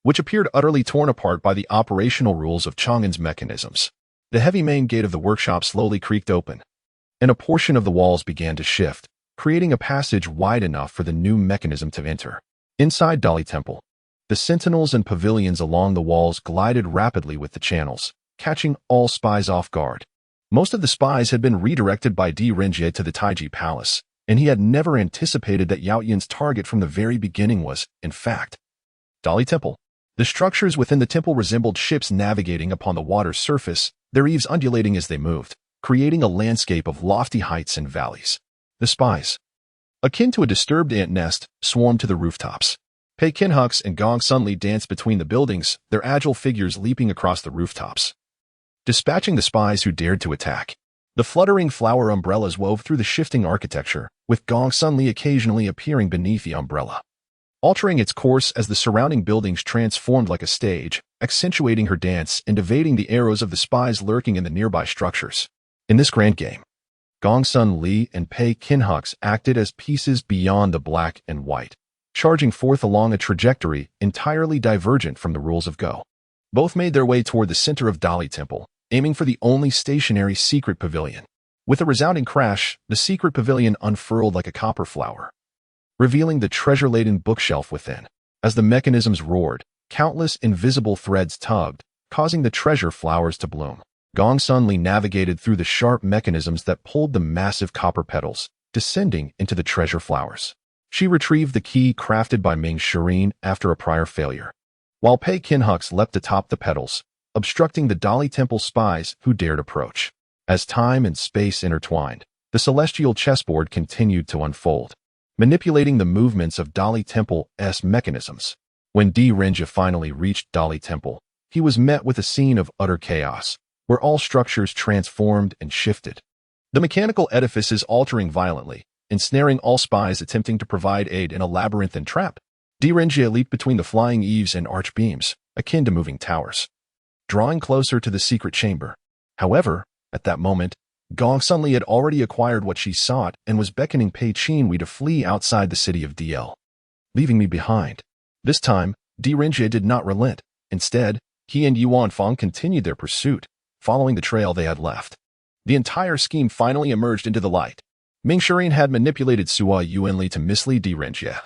Speaker 1: which appeared utterly torn apart by the operational rules of Chang'an's mechanisms. The heavy main gate of the workshop slowly creaked open, and a portion of the walls began to shift, creating a passage wide enough for the new mechanism to enter. Inside Dali Temple, the sentinels and pavilions along the walls glided rapidly with the channels, catching all spies off guard. Most of the spies had been redirected by Di Renjie to the Taiji Palace, and he had never anticipated that Yao Yin's target from the very beginning was, in fact, Dali Temple. The structures within the temple resembled ships navigating upon the water's surface, their eaves undulating as they moved, creating a landscape of lofty heights and valleys. The spies, akin to a disturbed ant nest, swarmed to the rooftops. Pei Qinhux and Gong Sunli danced between the buildings, their agile figures leaping across the rooftops, dispatching the spies who dared to attack. The fluttering flower umbrellas wove through the shifting architecture, with Gong Sunli occasionally appearing beneath the umbrella, altering its course as the surrounding buildings transformed like a stage, accentuating her dance and evading the arrows of the spies lurking in the nearby structures. In this grand game, Gong Sunli and Pei Qinhux acted as pieces beyond the black and white, charging forth along a trajectory entirely divergent from the rules of Go. Both made their way toward the center of Dali Temple, aiming for the only stationary secret pavilion. With a resounding crash, the secret pavilion unfurled like a copper flower, revealing the treasure-laden bookshelf within. As the mechanisms roared, countless invisible threads tugged, causing the treasure flowers to bloom. Gong Sunli navigated through the sharp mechanisms that pulled the massive copper petals, descending into the treasure flowers. She retrieved the key crafted by Ming Shirin after a prior failure, while Pei Qinhux leapt atop the petals, obstructing the Dali Temple spies who dared approach. As time and space intertwined, the celestial chessboard continued to unfold, manipulating the movements of Dali Temple's mechanisms. When Di Renjie finally reached Dali Temple, he was met with a scene of utter chaos, where all structures transformed and shifted, the mechanical edifices altering violently, ensnaring all spies attempting to provide aid in a labyrinthine trap. Di Renjie leaped between the flying eaves and arch beams, akin to moving towers, drawing closer to the secret chamber. However, at that moment, Gong Sunli had already acquired what she sought and was beckoning Pei Qinhui to flee outside the city of DL, leaving me behind. This time, Di Renjie did not relent. Instead, he and Yuan Fang continued their pursuit, following the trail they had left. The entire scheme finally emerged into the light. Ming Shirin had manipulated Sua Yuanli to mislead Di Renjie,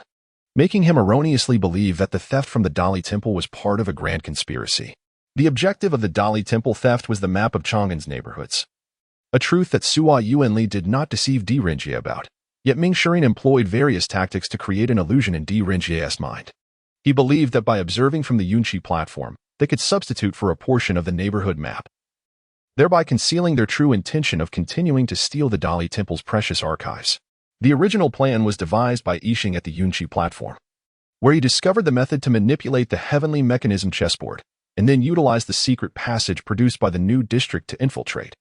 Speaker 1: making him erroneously believe that the theft from the Dali Temple was part of a grand conspiracy. The objective of the Dali Temple theft was the map of Chang'an's neighborhoods, a truth that Sua Yuanli did not deceive Di Renjie about. Yet Ming Shirin employed various tactics to create an illusion in Di Renjie's mind. He believed that by observing from the Yunqi platform, they could substitute for a portion of the neighborhood map, thereby concealing their true intention of continuing to steal the Dali Temple's precious archives. The original plan was devised by Yixing at the Yunqi platform, where he discovered the method to manipulate the heavenly mechanism chessboard, and then utilized the secret passage produced by the new district to infiltrate.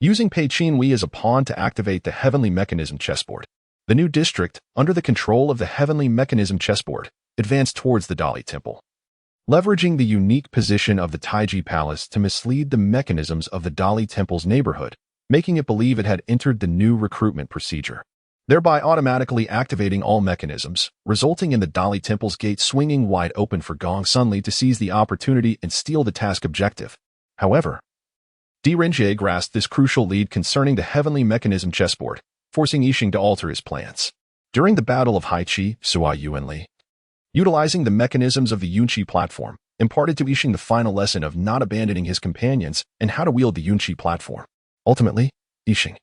Speaker 1: Using Pei Qinhui as a pawn to activate the heavenly mechanism chessboard, the new district, under the control of the heavenly mechanism chessboard, advanced towards the Dali Temple, leveraging the unique position of the Taiji Palace to mislead the mechanisms of the Dali Temple's neighborhood, making it believe it had entered the new recruitment procedure, thereby automatically activating all mechanisms, resulting in the Dali Temple's gate swinging wide open for Gong Sunli to seize the opportunity and steal the task objective. However, Di Renjie grasped this crucial lead concerning the heavenly mechanism chessboard, forcing Yixing to alter his plans. During the Battle of Haiqi, Sua Yuanli, utilizing the mechanisms of the Yunqi platform, imparted to Yixing the final lesson of not abandoning his companions and how to wield the Yunqi platform. Ultimately, Yixing,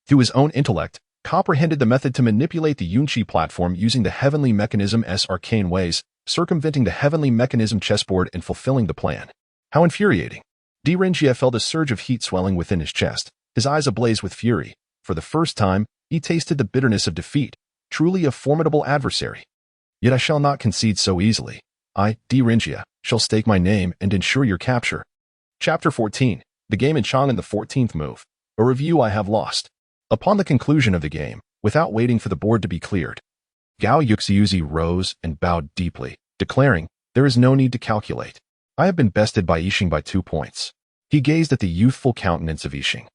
Speaker 1: through his own intellect, comprehended the method to manipulate the Yunqi platform using the heavenly mechanism's arcane ways, circumventing the heavenly mechanism chessboard and fulfilling the plan. How infuriating! Di Renjie felt a surge of heat swelling within his chest, his eyes ablaze with fury. For the first time, he tasted the bitterness of defeat, truly a formidable adversary. Yet I shall not concede so easily. I, Di Renjie, shall stake my name and ensure your capture. Chapter 14. The Game in Chang'an, the 14th Move. A review I have lost. Upon the conclusion of the game, without waiting for the board to be cleared, Gao Yuxiuzi rose and bowed deeply, declaring, "There is no need to calculate. I have been bested by Yixing by 2 points." He gazed at the youthful countenance of Yixing,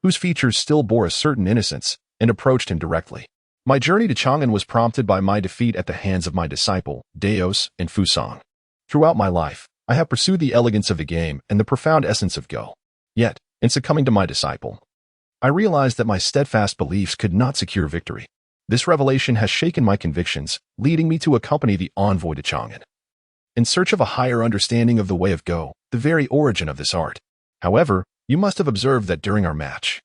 Speaker 1: whose features still bore a certain innocence, and approached him directly. My journey to Chang'an was prompted by my defeat at the hands of my disciple, Daos, and Fusang. Throughout my life, I have pursued the elegance of the game and the profound essence of Go. Yet, in succumbing to my disciple, I realized that my steadfast beliefs could not secure victory. This revelation has shaken my convictions, leading me to accompany the envoy to Chang'an, in search of a higher understanding of the way of Go, the very origin of this art. However, you must have observed that during our match,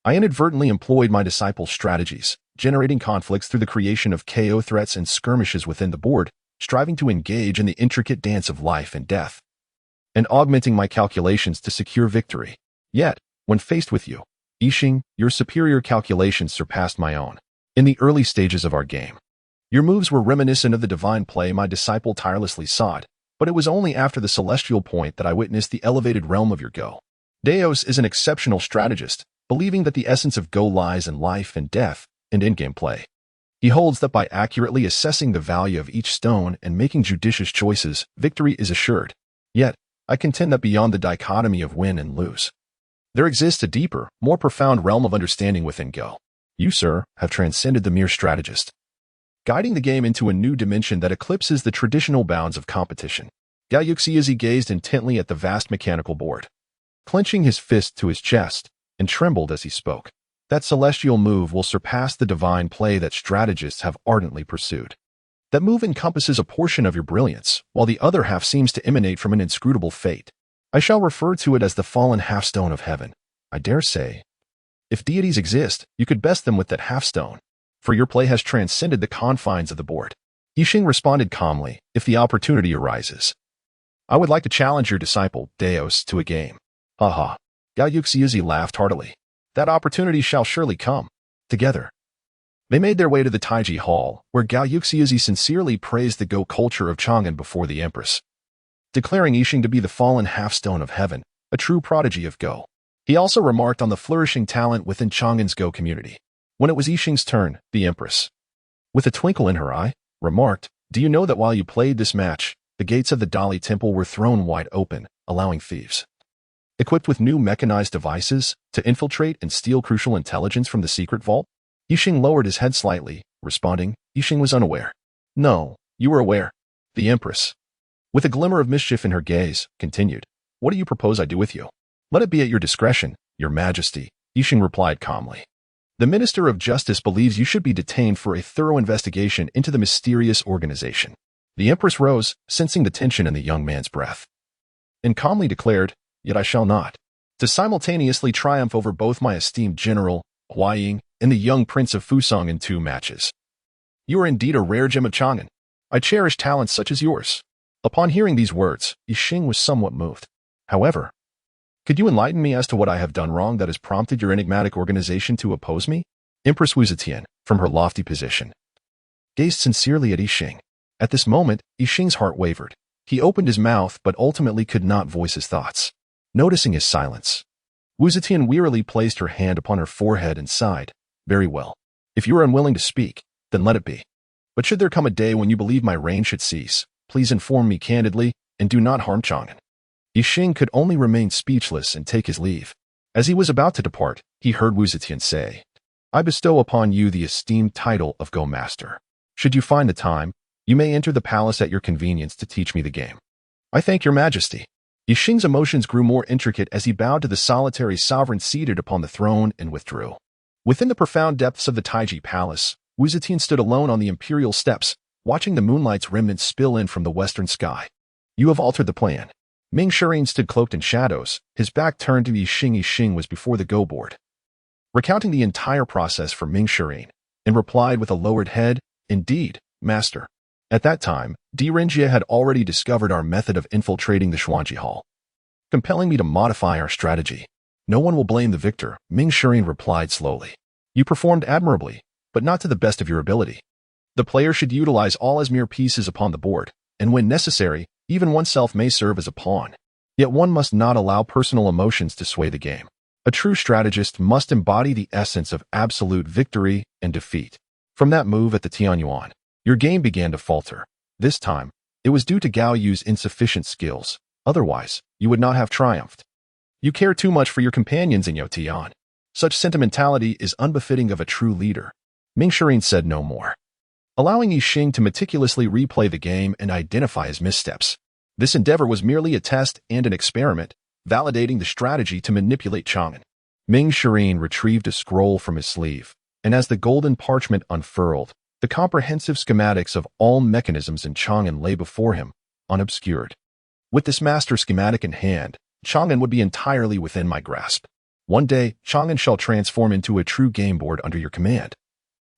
Speaker 1: I inadvertently employed my disciple's strategies, generating conflicts through the creation of KO threats and skirmishes within the board, striving to engage in the intricate dance of life and death, and augmenting my calculations to secure victory. Yet, when faced with you, Yixing, your superior calculations surpassed my own. In the early stages of our game, your moves were reminiscent of the divine play my disciple tirelessly sought, but it was only after the celestial point that I witnessed the elevated realm of your Go. Deos is an exceptional strategist, believing that the essence of Go lies in life and death and in-game play. He holds that by accurately assessing the value of each stone and making judicious choices, victory is assured. Yet, I contend that beyond the dichotomy of win and lose, there exists a deeper, more profound realm of understanding within Go. You, sir, have transcended the mere strategist, guiding the game into a new dimension that eclipses the traditional bounds of competition. Gao Yuxizi gazed intently at the vast mechanical board, clenching his fist to his chest, and trembled as he spoke. That celestial move will surpass the divine play that strategists have ardently pursued. That move encompasses a portion of your brilliance, while the other half seems to emanate from an inscrutable fate. I shall refer to it as the fallen half-stone of heaven. I dare say, if deities exist, you could best them with that half-stone, for your play has transcended the confines of the board. Yixing responded calmly, if the opportunity arises. I would like to challenge your disciple, Deos, to a game. Ha ha. Gao Yuxizi laughed heartily. That opportunity shall surely come. Together, they made their way to the Taiji Hall, where Gao Yuxizi sincerely praised the Go culture of Chang'an before the Empress, declaring Yixing to be the fallen half-stone of heaven, a true prodigy of Go. He also remarked on the flourishing talent within Chang'an's Go community. When it was Yixing's turn, the Empress, with a twinkle in her eye, remarked, "Do you know that while you played this match, the gates of the Dali Temple were thrown wide open, allowing thieves, equipped with new mechanized devices, to infiltrate and steal crucial intelligence from the secret vault?" Yixing lowered his head slightly, responding, Yixing was unaware. "No, you were aware." The Empress, with a glimmer of mischief in her gaze, continued, "What do you propose I do with you?" "Let it be at your discretion, your majesty," Yixing replied calmly. "The Minister of Justice believes you should be detained for a thorough investigation into the mysterious organization." The Empress rose, sensing the tension in the young man's breath, and calmly declared, "Yet I shall not. To simultaneously triumph over both my esteemed General, Huaying, and the young Prince of Fusang in 2 matches. You are indeed a rare gem of Chang'an. I cherish talents such as yours." Upon hearing these words, Yixing was somewhat moved. "However, could you enlighten me as to what I have done wrong that has prompted your enigmatic organization to oppose me?" Empress Wu Zetian, from her lofty position, gazed sincerely at Yixing. At this moment, Yixing's heart wavered. He opened his mouth but ultimately could not voice his thoughts. Noticing his silence, Wu Zetian wearily placed her hand upon her forehead and sighed. "Very well. If you are unwilling to speak, then let it be. But should there come a day when you believe my reign should cease, please inform me candidly and do not harm Chang'an." Yixing could only remain speechless and take his leave. As he was about to depart, he heard Wu Zetian say, "I bestow upon you the esteemed title of Go Master. Should you find the time, you may enter the palace at your convenience to teach me the game." "I thank your majesty." Yixing's emotions grew more intricate as he bowed to the solitary sovereign seated upon the throne and withdrew. Within the profound depths of the Taiji Palace, Wu Zetian stood alone on the imperial steps, watching the moonlight's remnants spill in from the western sky. "You have altered the plan." Ming Shirin stood cloaked in shadows, his back turned to Yixing. Yixing was before the Go board, recounting the entire process for Ming Shirin, and replied with a lowered head, "Indeed, master. At that time, Renjie had already discovered our method of infiltrating the Xuanji Hall, compelling me to modify our strategy. No one will blame the victor," Ming Shirin replied slowly. "You performed admirably, but not to the best of your ability. The player should utilize all as mere pieces upon the board, and when necessary, even oneself may serve as a pawn. Yet one must not allow personal emotions to sway the game. A true strategist must embody the essence of absolute victory and defeat." From that move at the Tianyuan, your game began to falter. This time, it was due to Gao Yu's insufficient skills. Otherwise, you would not have triumphed. You care too much for your companions in Yotian. Such sentimentality is unbefitting of a true leader. Ming Shirin said no more, allowing Yixing to meticulously replay the game and identify his missteps. This endeavor was merely a test and an experiment, validating the strategy to manipulate Chang'an. Ming Shireen retrieved a scroll from his sleeve, and as the golden parchment unfurled, the comprehensive schematics of all mechanisms in Chang'an lay before him, unobscured. With this master schematic in hand, Chang'an would be entirely within my grasp. One day, Chang'an shall transform into a true game board under your command.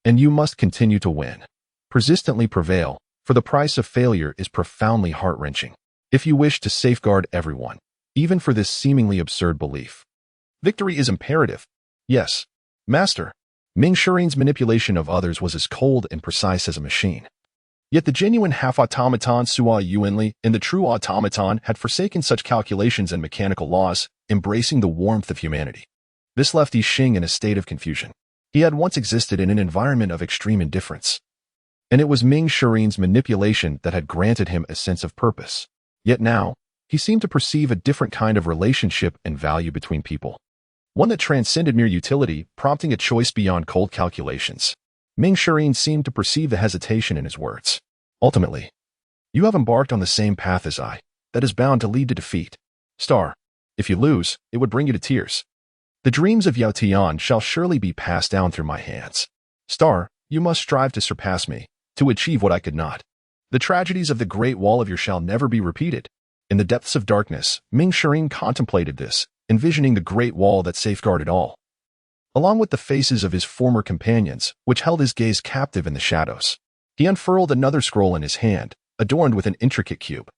Speaker 1: And you must continue to win. Persistently prevail, for the price of failure is profoundly heart-wrenching. If you wish to safeguard everyone, even for this seemingly absurd belief. Victory is imperative. Yes, master. Ming Shireen's manipulation of others was as cold and precise as a machine. Yet the genuine half-automaton Sua Yuanli and the true automaton had forsaken such calculations and mechanical laws, embracing the warmth of humanity. This left Yi Xing in a state of confusion. He had once existed in an environment of extreme indifference. And it was Ming Shireen's manipulation that had granted him a sense of purpose. Yet now, he seemed to perceive a different kind of relationship and value between people. One that transcended mere utility, prompting a choice beyond cold calculations. Ming Shireen seemed to perceive the hesitation in his words. Ultimately, you have embarked on the same path as I, that is bound to lead to defeat. Star, if you lose, it would bring you to tears. The dreams of Yao Tian shall surely be passed down through my hands. Star, you must strive to surpass me, to achieve what I could not. The tragedies of the Great Wall of Your shall never be repeated. In the depths of darkness, Ming Shireen contemplated this, envisioning the Great Wall that safeguarded all. Along with the faces of his former companions, which held his gaze captive in the shadows. He unfurled another scroll in his hand, adorned with an intricate cube.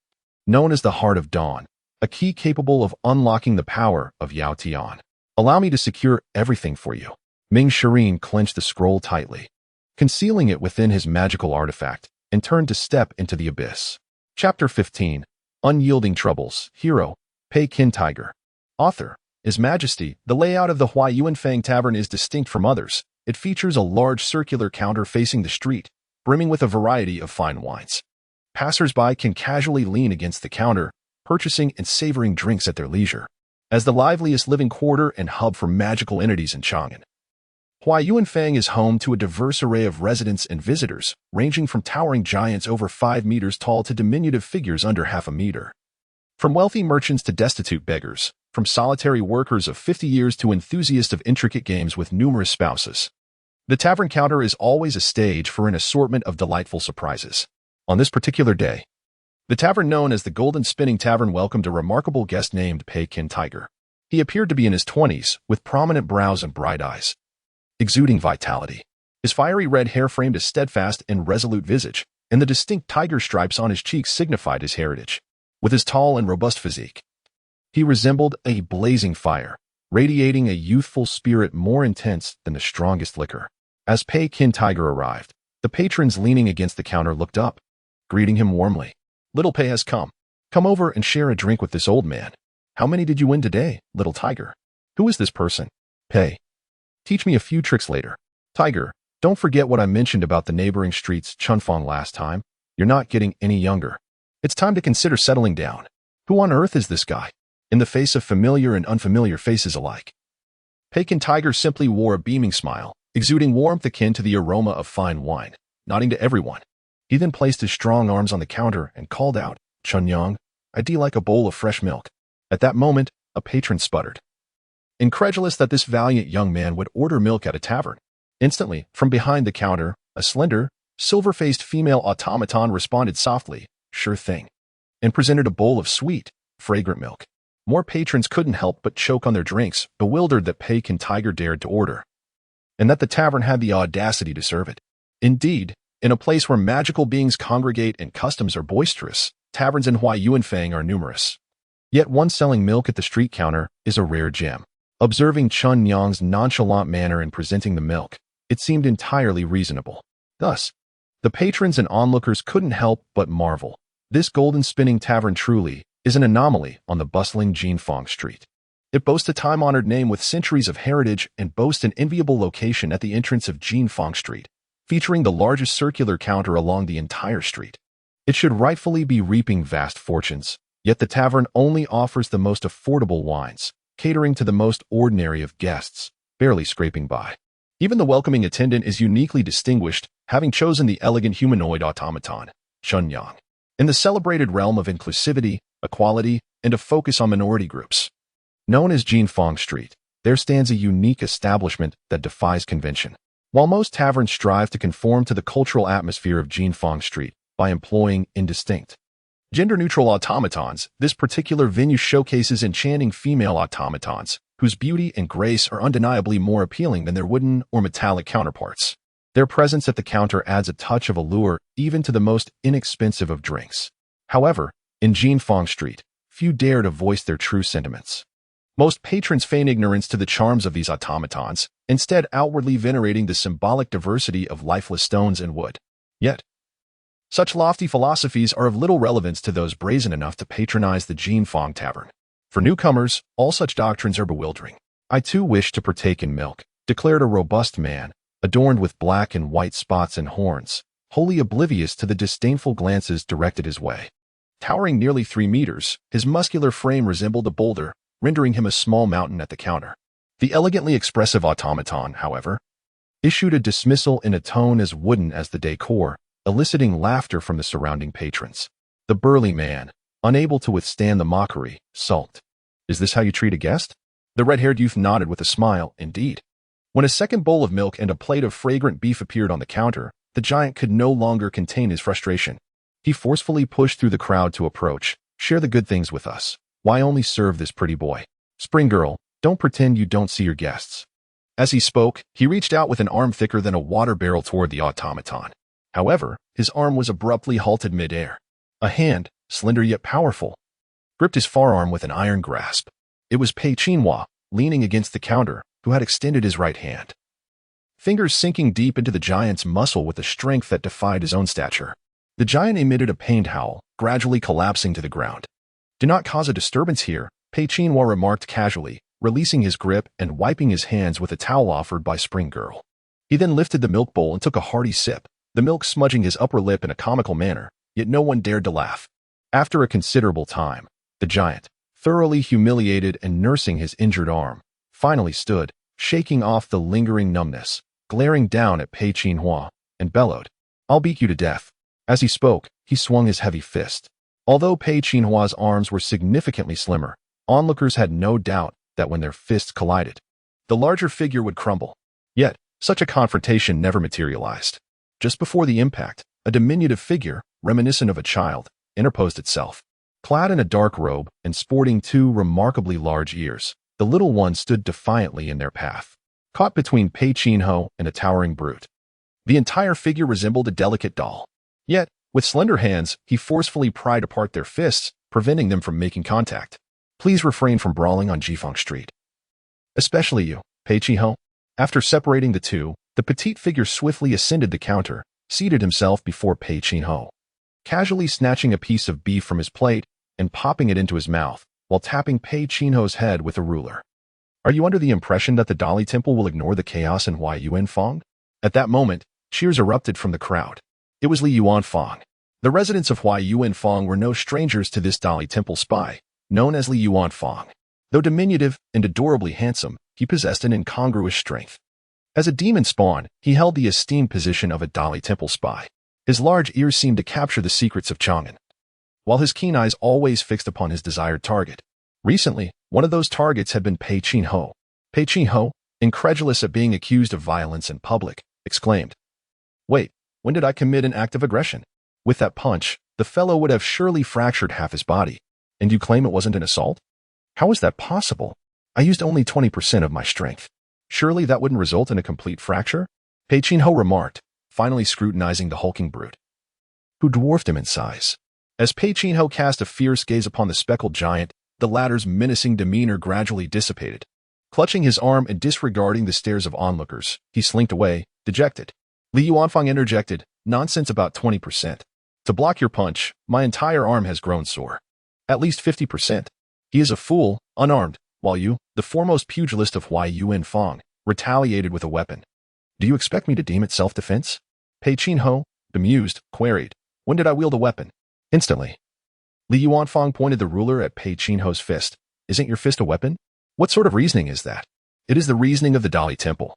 Speaker 1: Known as the Heart of Dawn, a key capable of unlocking the power of Yao Tian. Allow me to secure everything for you. Ming Shireen clenched the scroll tightly, concealing it within his magical artifact, and turned to step into the abyss. Chapter 15. Unyielding Troubles. Hero, Pei Qin Tiger. Author, His Majesty. The layout of the Hua Yuanfang Tavern is distinct from others. It features a large circular counter facing the street, brimming with a variety of fine wines. Passers-by can casually lean against the counter, purchasing and savoring drinks at their leisure. As the liveliest living quarter and hub for magical entities in Chang'an, Hua Yuanfang is home to a diverse array of residents and visitors, ranging from towering giants over 5 meters tall to diminutive figures under half a meter. From wealthy merchants to destitute beggars, from solitary workers of 50 years to enthusiasts of intricate games with numerous spouses. The tavern counter is always a stage for an assortment of delightful surprises. On this particular day, the tavern known as the Golden Spinning Tavern welcomed a remarkable guest named Pei Qin Tiger. He appeared to be in his 20s, with prominent brows and bright eyes, exuding vitality. His fiery red hair framed a steadfast and resolute visage, and the distinct tiger stripes on his cheeks signified his heritage. With his tall and robust physique, he resembled a blazing fire, radiating a youthful spirit more intense than the strongest liquor. As Pei Qin Tiger arrived, the patrons leaning against the counter looked up, greeting him warmly. Little Pei has come. Come over and share a drink with this old man. How many did you win today, little tiger? Who is this person? Pei. Teach me a few tricks later. Tiger, don't forget what I mentioned about the neighboring street's Chunfang last time. You're not getting any younger. It's time to consider settling down. Who on earth is this guy? In the face of familiar and unfamiliar faces alike. Pei Qin Tiger simply wore a beaming smile, exuding warmth akin to the aroma of fine wine, nodding to everyone. He then placed his strong arms on the counter and called out, Chunyang, I'd like a bowl of fresh milk. At that moment, a patron sputtered, incredulous that this valiant young man would order milk at a tavern. Instantly, from behind the counter, a slender, silver-faced female automaton responded softly, sure thing, and presented a bowl of sweet, fragrant milk. More patrons couldn't help but choke on their drinks, bewildered that Pei Qin Tiger dared to order, and that the tavern had the audacity to serve it. Indeed, in a place where magical beings congregate and customs are boisterous, taverns in Hua Yuanfang are numerous. Yet one selling milk at the street counter is a rare gem. Observing Chun Yang's nonchalant manner in presenting the milk, it seemed entirely reasonable. Thus, the patrons and onlookers couldn't help but marvel. This golden spinning tavern truly is an anomaly on the bustling Jinfang Street. It boasts a time-honored name with centuries of heritage and boasts an enviable location at the entrance of Jinfang Street, featuring the largest circular counter along the entire street. It should rightfully be reaping vast fortunes, yet the tavern only offers the most affordable wines, catering to the most ordinary of guests, barely scraping by. Even the welcoming attendant is uniquely distinguished, having chosen the elegant humanoid automaton, Chunyang. In the celebrated realm of inclusivity, equality, and a focus on minority groups. Known as Jinfang Street, there stands a unique establishment that defies convention. While most taverns strive to conform to the cultural atmosphere of Jinfeng Street by employing indistinct, gender-neutral automatons, this particular venue showcases enchanting female automatons whose beauty and grace are undeniably more appealing than their wooden or metallic counterparts. Their presence at the counter adds a touch of allure even to the most inexpensive of drinks. However, in Jinfeng Street, few dare to voice their true sentiments. Most patrons feign ignorance to the charms of these automatons, instead outwardly venerating the symbolic diversity of lifeless stones and wood. Yet, such lofty philosophies are of little relevance to those brazen enough to patronize the Jinfeng Tavern. For newcomers, all such doctrines are bewildering. "I too wish to partake in milk," declared a robust man, adorned with black and white spots and horns, wholly oblivious to the disdainful glances directed his way. Towering nearly 3 meters, his muscular frame resembled a boulder, rendering him a small mountain at the counter. The elegantly expressive automaton, however, issued a dismissal in a tone as wooden as the decor, eliciting laughter from the surrounding patrons. The burly man, unable to withstand the mockery, sulked. "Is this how you treat a guest?" The red-haired youth nodded with a smile. "Indeed." When a second bowl of milk and a plate of fragrant beef appeared on the counter, the giant could no longer contain his frustration. He forcefully pushed through the crowd to approach. "Share the good things with us. Why only serve this pretty boy? Spring girl, don't pretend you don't see your guests." As he spoke, he reached out with an arm thicker than a water barrel toward the automaton. However, his arm was abruptly halted mid-air. A hand, slender yet powerful, gripped his forearm with an iron grasp. It was Pei Qinhua, leaning against the counter, who had extended his right hand. Fingers sinking deep into the giant's muscle with a strength that defied his own stature. The giant emitted a pained howl, gradually collapsing to the ground. "Do not cause a disturbance here," Pei Qinhua remarked casually, releasing his grip and wiping his hands with a towel offered by Spring Girl. He then lifted the milk bowl and took a hearty sip, the milk smudging his upper lip in a comical manner, yet no one dared to laugh. After a considerable time, the giant, thoroughly humiliated and nursing his injured arm, finally stood, shaking off the lingering numbness, glaring down at Pei Qinhua, and bellowed, "I'll beat you to death." As he spoke, he swung his heavy fist. Although Pei Qinhua's arms were significantly slimmer, onlookers had no doubt that when their fists collided, the larger figure would crumble. Yet, such a confrontation never materialized. Just before the impact, a diminutive figure, reminiscent of a child, interposed itself. Clad in a dark robe and sporting 2 remarkably large ears, the little one stood defiantly in their path, caught between Pei Qinho and a towering brute. The entire figure resembled a delicate doll. Yet, with slender hands, he forcefully pried apart their fists, preventing them from making contact. "Please refrain from brawling on Jifeng Street. Especially you, Pei Qinho." After separating the two, the petite figure swiftly ascended the counter, seated himself before Pei Qinho, casually snatching a piece of beef from his plate and popping it into his mouth, while tapping Pei Qinho's head with a ruler. "Are you under the impression that the Dali Temple will ignore the chaos in Yuanfang?" At that moment, cheers erupted from the crowd. It was Li Yuanfang. The residents of Yuanfang were no strangers to this Dali Temple spy, known as Li Yuanfang. Though diminutive and adorably handsome, he possessed an incongruous strength. As a demon spawn, he held the esteemed position of a Dali Temple spy. His large ears seemed to capture the secrets of Chang'an, while his keen eyes always fixed upon his desired target. Recently, one of those targets had been Pei Qinho. Pei Qinho, incredulous at being accused of violence in public, exclaimed, "Wait, when did I commit an act of aggression?" With that punch, the fellow would have surely fractured half his body. "And you claim it wasn't an assault? How is that possible? I used only 20% of my strength. Surely that wouldn't result in a complete fracture?" Pei Qinho remarked, finally scrutinizing the hulking brute, who dwarfed him in size. As Pei Qinho cast a fierce gaze upon the speckled giant, the latter's menacing demeanor gradually dissipated. Clutching his arm and disregarding the stares of onlookers, he slinked away, dejected. Li Yuanfang interjected, "Nonsense about 20%. To block your punch, my entire arm has grown sore. At least 50%. He is a fool, unarmed, while you, the foremost pugilist of Yuanfang, retaliated with a weapon. Do you expect me to deem it self-defense?" Pei Qinho, bemused, queried, "When did I wield a weapon?" "Instantly." Li Yuanfang pointed the ruler at Pei Qinho's fist. "Isn't your fist a weapon? What sort of reasoning is that?" "It is the reasoning of the Dali Temple.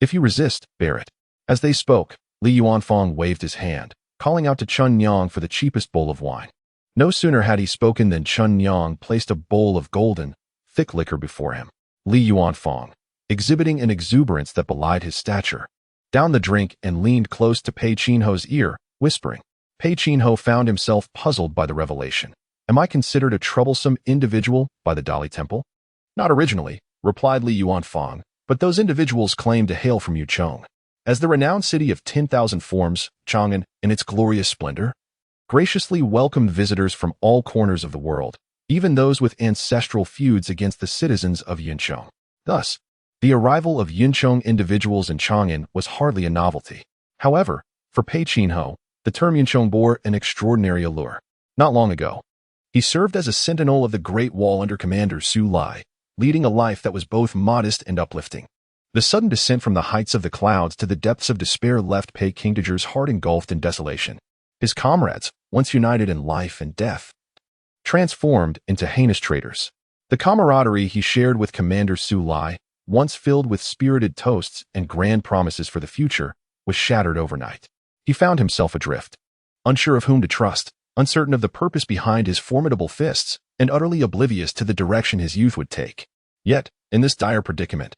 Speaker 1: If you resist, bear it." As they spoke, Li Yuanfang waved his hand, calling out to Chun Nyang for the cheapest bowl of wine. No sooner had he spoken than Chun Nyang placed a bowl of golden, thick liquor before him. Li Yuanfang, exhibiting an exuberance that belied his stature, downed the drink and leaned close to Pei Qinho's ear, whispering. Pei Qinho found himself puzzled by the revelation. Am I considered a troublesome individual by the Dali Temple? Not originally, replied Li Yuanfang, but those individuals claim to hail from Yuchong. As the renowned city of 10,000 forms, Chang'an, in its glorious splendor, graciously welcomed visitors from all corners of the world, even those with ancestral feuds against the citizens of Yinchong. Thus, the arrival of Yinchong individuals in Chang'an was hardly a novelty. However, for Pei Qinho, the term Yinchong bore an extraordinary allure. Not long ago, he served as a sentinel of the Great Wall under Commander Su Lai, leading a life that was both modest and uplifting. The sudden descent from the heights of the clouds to the depths of despair left Pei Qingda's heart engulfed in desolation. His comrades, once united in life and death, transformed into heinous traitors. The camaraderie he shared with Commander Su Lai, once filled with spirited toasts and grand promises for the future, was shattered overnight. He found himself adrift, unsure of whom to trust, uncertain of the purpose behind his formidable fists, and utterly oblivious to the direction his youth would take. Yet, in this dire predicament,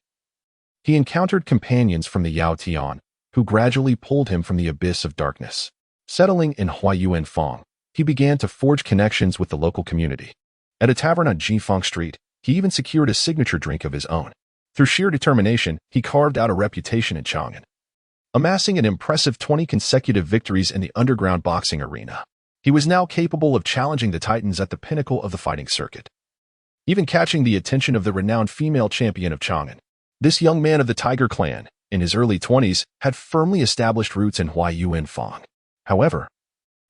Speaker 1: he encountered companions from the Yao Tian, who gradually pulled him from the abyss of darkness. Settling in Huayuanfang, he began to forge connections with the local community. At a tavern on Jifang Street, he even secured a signature drink of his own. Through sheer determination, he carved out a reputation in Chang'an, amassing an impressive 20 consecutive victories in the underground boxing arena. He was now capable of challenging the titans at the pinnacle of the fighting circuit, even catching the attention of the renowned female champion of Chang'an. This young man of the Tiger clan, in his early 20s, had firmly established roots in Huayuanfang. However,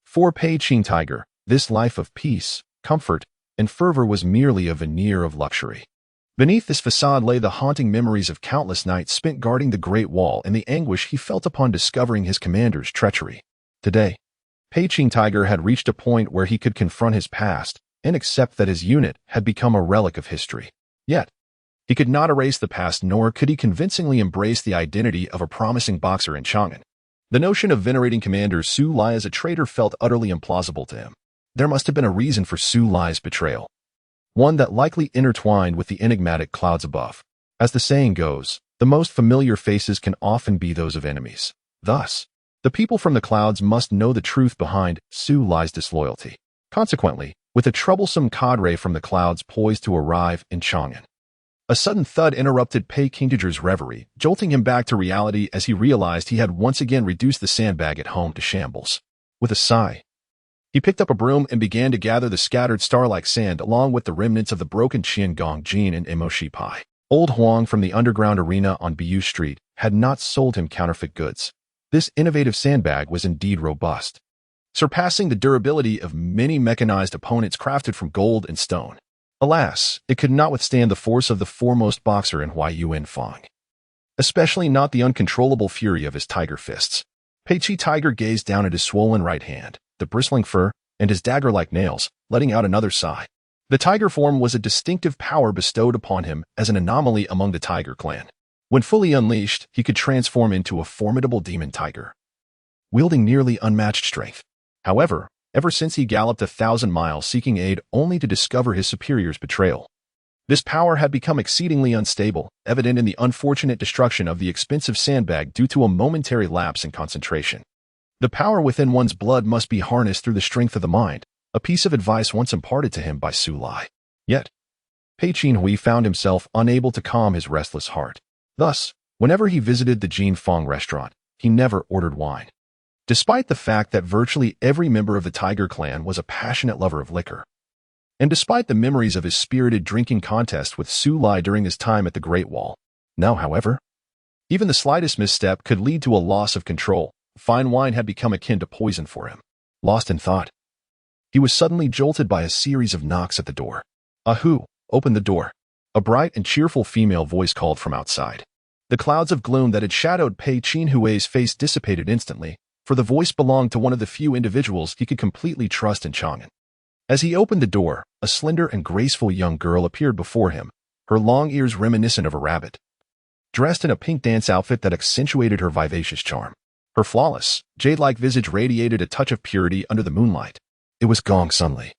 Speaker 1: for Pei Qing Tiger, this life of peace, comfort, and fervor was merely a veneer of luxury. Beneath this facade lay the haunting memories of countless nights spent guarding the Great Wall and the anguish he felt upon discovering his commander's treachery. Today, Pei Qing Tiger had reached a point where he could confront his past and accept that his unit had become a relic of history. Yet, he could not erase the past, nor could he convincingly embrace the identity of a promising boxer in Chang'an. The notion of venerating Commander Su Lai as a traitor felt utterly implausible to him. There must have been a reason for Su Lai's betrayal, one that likely intertwined with the enigmatic clouds above. As the saying goes, the most familiar faces can often be those of enemies. Thus, the people from the clouds must know the truth behind Su Lai's disloyalty. Consequently, with a troublesome cadre from the clouds poised to arrive in Chang'an, a sudden thud interrupted Pei Qingda's reverie, jolting him back to reality as he realized he had once again reduced the sandbag at home to shambles. With a sigh, he picked up a broom and began to gather the scattered star-like sand along with the remnants of the broken Qiangong Jin and Emoshi Pai. Old Huang from the underground arena on Biu Street had not sold him counterfeit goods. This innovative sandbag was indeed robust, surpassing the durability of many mechanized opponents crafted from gold and stone. Alas, it could not withstand the force of the foremost boxer in Huayuanfang, especially not the uncontrollable fury of his tiger fists. Pei Qi Tiger gazed down at his swollen right hand, the bristling fur, and his dagger-like nails, letting out another sigh. The tiger form was a distinctive power bestowed upon him as an anomaly among the Tiger clan. When fully unleashed, he could transform into a formidable demon tiger, wielding nearly unmatched strength. However, ever since he galloped 1,000 miles seeking aid only to discover his superior's betrayal, this power had become exceedingly unstable, evident in the unfortunate destruction of the expensive sandbag due to a momentary lapse in concentration. The power within one's blood must be harnessed through the strength of the mind, a piece of advice once imparted to him by Su Lai. Yet, Pei Qinghui found himself unable to calm his restless heart. Thus, whenever he visited the Jin Fong restaurant, he never ordered wine. Despite the fact that virtually every member of the Tiger clan was a passionate lover of liquor, and despite the memories of his spirited drinking contest with Su Lai during his time at the Great Wall. Now, however, even the slightest misstep could lead to a loss of control. Fine wine had become akin to poison for him. Lost in thought, he was suddenly jolted by a series of knocks at the door. "Ahu, open the door," a bright and cheerful female voice called from outside. The clouds of gloom that had shadowed Pei Qinghui's face dissipated instantly, for the voice belonged to one of the few individuals he could completely trust in Chang'an. As he opened the door, a slender and graceful young girl appeared before him, her long ears reminiscent of a rabbit, dressed in a pink dance outfit that accentuated her vivacious charm. Her flawless, jade-like visage radiated a touch of purity under the moonlight. It was Gong Sunli,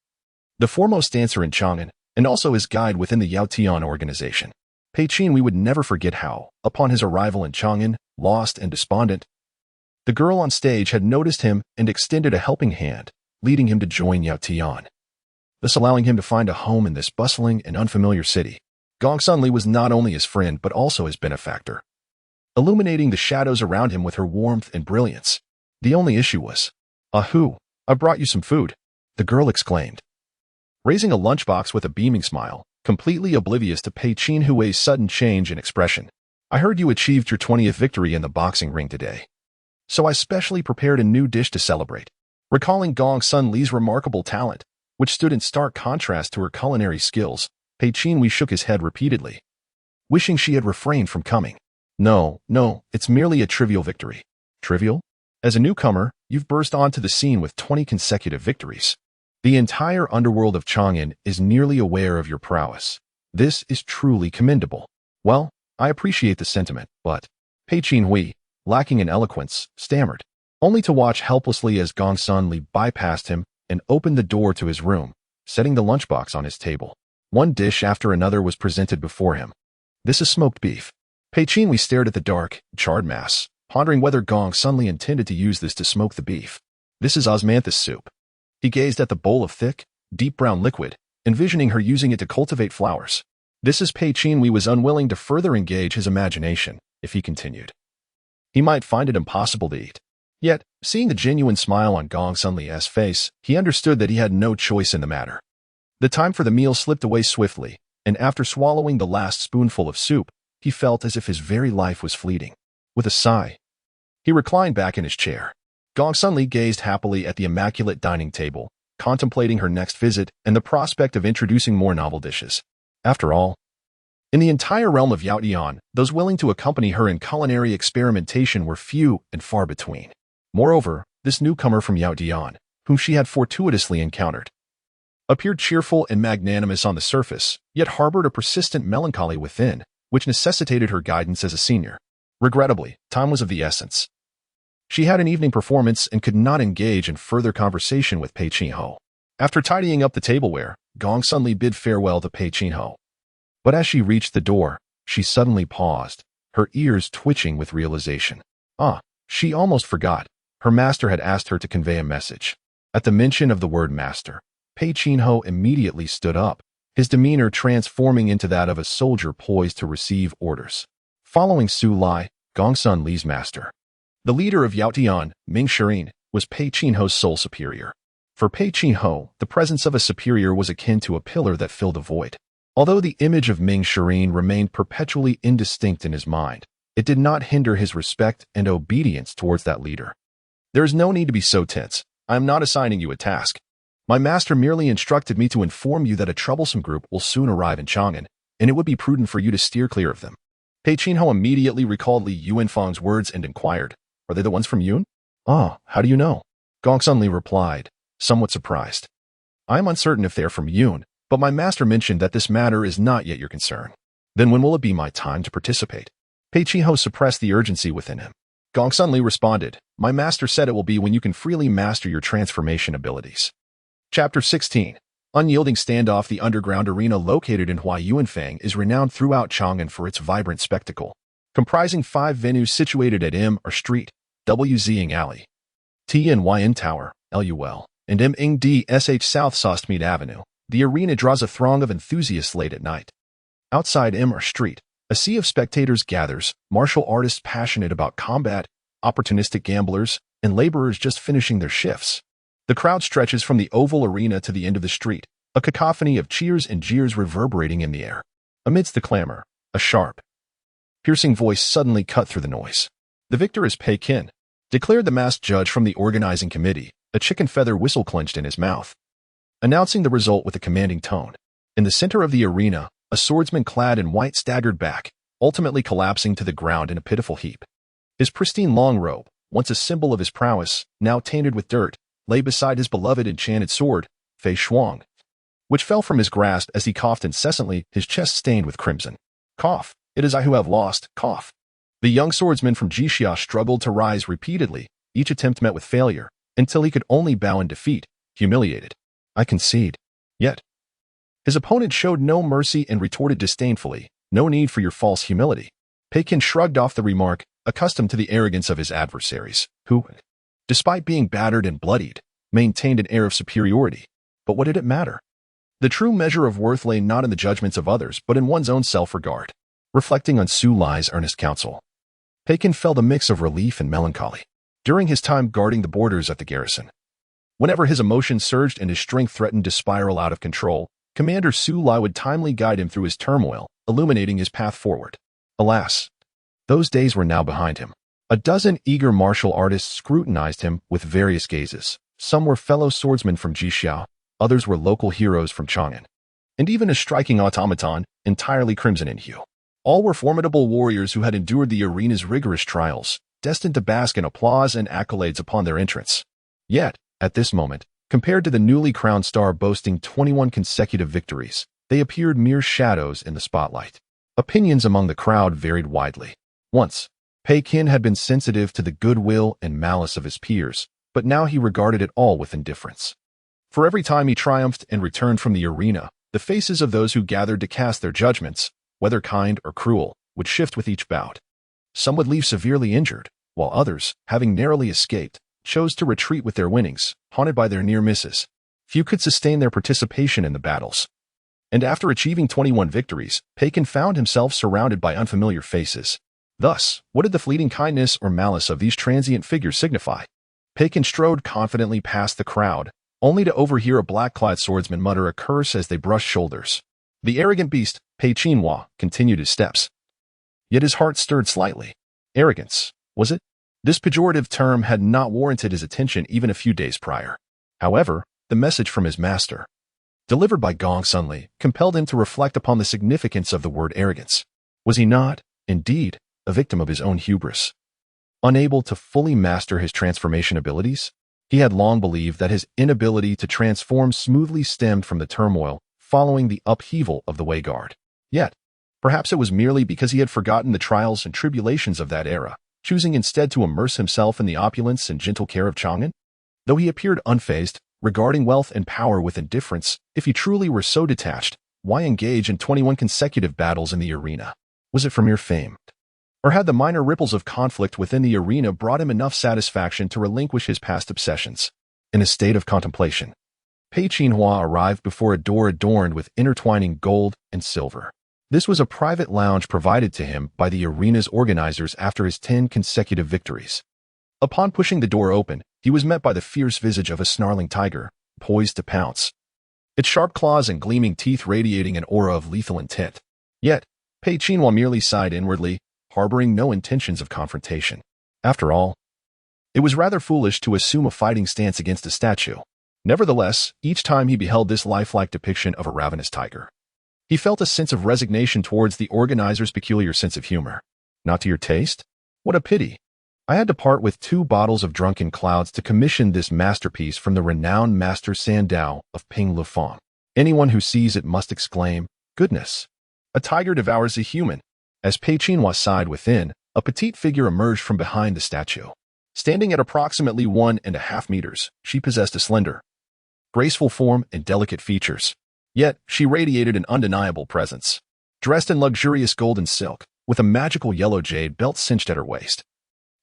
Speaker 1: the foremost dancer in Chang'an, and also his guide within the Yao Tian organization. Pei Qinhui would never forget how, upon his arrival in Chang'an, lost and despondent, the girl on stage had noticed him and extended a helping hand, leading him to join Yao Tian, thus allowing him to find a home in this bustling and unfamiliar city. Gong Sunli was not only his friend but also his benefactor, illuminating the shadows around him with her warmth and brilliance. The only issue was, "Ahu, I brought you some food," the girl exclaimed, raising a lunchbox with a beaming smile, completely oblivious to Pei Qinhui's sudden change in expression. "I heard you achieved your 20th victory in the boxing ring today, so I specially prepared a new dish to celebrate." Recalling Gong Sunli's remarkable talent, which stood in stark contrast to her culinary skills, Pei Qinhui shook his head repeatedly, wishing she had refrained from coming. No, it's merely a trivial victory." "Trivial? As a newcomer, you've burst onto the scene with 20 consecutive victories. The entire underworld of Chang'an is nearly aware of your prowess. This is truly commendable." "Well, I appreciate the sentiment, but..." Pei Qinhui, lacking in eloquence, stammered, only to watch helplessly as Gong Sunli bypassed him and opened the door to his room, setting the lunchbox on his table. One dish after another was presented before him. "This is smoked beef." Pei Qinhui stared at the dark, charred mass, pondering whether Gong Sunli intended to use this to smoke the beef. "This is osmanthus soup." He gazed at the bowl of thick, deep brown liquid, envisioning her using it to cultivate flowers. This is Pei Qinhui was unwilling to further engage his imagination if he continued. He might find it impossible to eat. Yet, seeing the genuine smile on Gong Sunli's face, he understood that he had no choice in the matter. The time for the meal slipped away swiftly, and after swallowing the last spoonful of soup, he felt as if his very life was fleeting. With a sigh, he reclined back in his chair. Gong Sunli gazed happily at the immaculate dining table, contemplating her next visit and the prospect of introducing more novel dishes. After all, in the entire realm of Yao Tian, those willing to accompany her in culinary experimentation were few and far between. Moreover, this newcomer from Yao Tian, whom she had fortuitously encountered, appeared cheerful and magnanimous on the surface, yet harbored a persistent melancholy within, which necessitated her guidance as a senior. Regrettably, time was of the essence. She had an evening performance and could not engage in further conversation with Pei Qinhui. After tidying up the tableware, Gong Sunli bid farewell to Pei Qinhui. But as she reached the door, she suddenly paused, her ears twitching with realization. She almost forgot. Her master had asked her to convey a message. At the mention of the word master, Pei Qinhui immediately stood up, his demeanor transforming into that of a soldier poised to receive orders. Following Su Lai, Gong Sunli's master, the leader of Yao Tian, Ming Shirin, was Pei Qinhui's sole superior. For Pei Qinhui, the presence of a superior was akin to a pillar that filled a void. Although the image of Ming Shirin remained perpetually indistinct in his mind, it did not hinder his respect and obedience towards that leader. "There is no need to be so tense. I am not assigning you a task. My master merely instructed me to inform you that a troublesome group will soon arrive in Chang'an, and it would be prudent for you to steer clear of them." Pei Qinhui immediately recalled Li Yuanfang's words and inquired, "Are they the ones from Yun?" How do you know?" Gong Sunli replied, somewhat surprised. "I am uncertain if they are from Yun, but my master mentioned that this matter is not yet your concern." "Then when will it be my time to participate?" Pei Qinhui suppressed the urgency within him. Gong Sunli responded, "My master said it will be when you can freely master your transformation abilities." Chapter 16. Unyielding Standoff. The underground arena located in Huayuanfang is renowned throughout Chang'an for its vibrant spectacle, comprising 5 venues situated at M. R Street, W. Ziying Alley, T. and YN Tower, LUL, and M. Ing D. SH South Sostmead Avenue. The arena draws a throng of enthusiasts late at night. Outside M. R Street, a sea of spectators gathers, martial artists passionate about combat, opportunistic gamblers, and laborers just finishing their shifts. The crowd stretches from the oval arena to the end of the street, a cacophony of cheers and jeers reverberating in the air. Amidst the clamor, a sharp, piercing voice suddenly cut through the noise. "The victor is Pei Qin," declared the masked judge from the organizing committee, a chicken feather whistle clenched in his mouth, announcing the result with a commanding tone. In the center of the arena, a swordsman clad in white staggered back, ultimately collapsing to the ground in a pitiful heap. His pristine long robe, once a symbol of his prowess, now tainted with dirt, lay beside his beloved enchanted sword, Fei Shuang, which fell from his grasp as he coughed incessantly, his chest stained with crimson. "Cough, it is I who have lost, cough." The young swordsman from Jixia struggled to rise repeatedly, each attempt met with failure, until he could only bow in defeat, humiliated. "I concede." Yet, his opponent showed no mercy and retorted disdainfully, No need for your false humility. Pekin shrugged off the remark, accustomed to the arrogance of his adversaries, who, despite being battered and bloodied, maintained an air of superiority. But what did it matter? The true measure of worth lay not in the judgments of others, but in one's own self-regard. Reflecting on Su Lai's earnest counsel, Pekin felt a mix of relief and melancholy. During his time guarding the borders at the garrison, whenever his emotions surged and his strength threatened to spiral out of control, Commander Su Lai would timely guide him through his turmoil, illuminating his path forward. Alas, those days were now behind him. A dozen eager martial artists scrutinized him with various gazes. Some were fellow swordsmen from Jixiao, others were local heroes from Chang'an, and even a striking automaton, entirely crimson in hue. All were formidable warriors who had endured the arena's rigorous trials, destined to bask in applause and accolades upon their entrance. Yet, at this moment, compared to the newly crowned star boasting 21 consecutive victories, they appeared mere shadows in the spotlight. Opinions among the crowd varied widely. Once, Pekin had been sensitive to the goodwill and malice of his peers, but now he regarded it all with indifference. For every time he triumphed and returned from the arena, the faces of those who gathered to cast their judgments, whether kind or cruel, would shift with each bout. Some would leave severely injured, while others, having narrowly escaped, chose to retreat with their winnings, haunted by their near misses. Few could sustain their participation in the battles. And after achieving 21 victories, Pekin found himself surrounded by unfamiliar faces. Thus, what did the fleeting kindness or malice of these transient figures signify? Pekin strode confidently past the crowd, only to overhear a black-clad swordsman mutter a curse as they brushed shoulders. The arrogant beast, Pei Qinhua, continued his steps. Yet his heart stirred slightly. Arrogance, was it? This pejorative term had not warranted his attention even a few days prior. However, the message from his master, delivered by Gong Sunli, compelled him to reflect upon the significance of the word arrogance. Was he not, indeed, a victim of his own hubris? Unable to fully master his transformation abilities, he had long believed that his inability to transform smoothly stemmed from the turmoil following the upheaval of the Wei Guard. Yet, perhaps it was merely because he had forgotten the trials and tribulations of that era, choosing instead to immerse himself in the opulence and gentle care of Chang'an. Though he appeared unfazed, regarding wealth and power with indifference, if he truly were so detached, why engage in 21 consecutive battles in the arena? Was it for mere fame? Or had the minor ripples of conflict within the arena brought him enough satisfaction to relinquish his past obsessions? In a state of contemplation, Pei Qinhua arrived before a door adorned with intertwining gold and silver. This was a private lounge provided to him by the arena's organizers after his 10 consecutive victories. Upon pushing the door open, he was met by the fierce visage of a snarling tiger, poised to pounce, its sharp claws and gleaming teeth radiating an aura of lethal intent. Yet, Pei Qinhua merely sighed inwardly, harboring no intentions of confrontation. After all, it was rather foolish to assume a fighting stance against a statue. Nevertheless, each time he beheld this lifelike depiction of a ravenous tiger, he felt a sense of resignation towards the organizer's peculiar sense of humor. Not to your taste? What a pity. I had to part with 2 bottles of drunken clouds to commission this masterpiece from the renowned Master Sandao of Ping Lufang. Anyone who sees it must exclaim, "Goodness! A tiger devours a human." As Pei Qinhua sighed within, a petite figure emerged from behind the statue. Standing at approximately 1.5 meters, she possessed a slender, graceful form and delicate features. Yet, she radiated an undeniable presence. Dressed in luxurious golden silk, with a magical yellow jade belt cinched at her waist,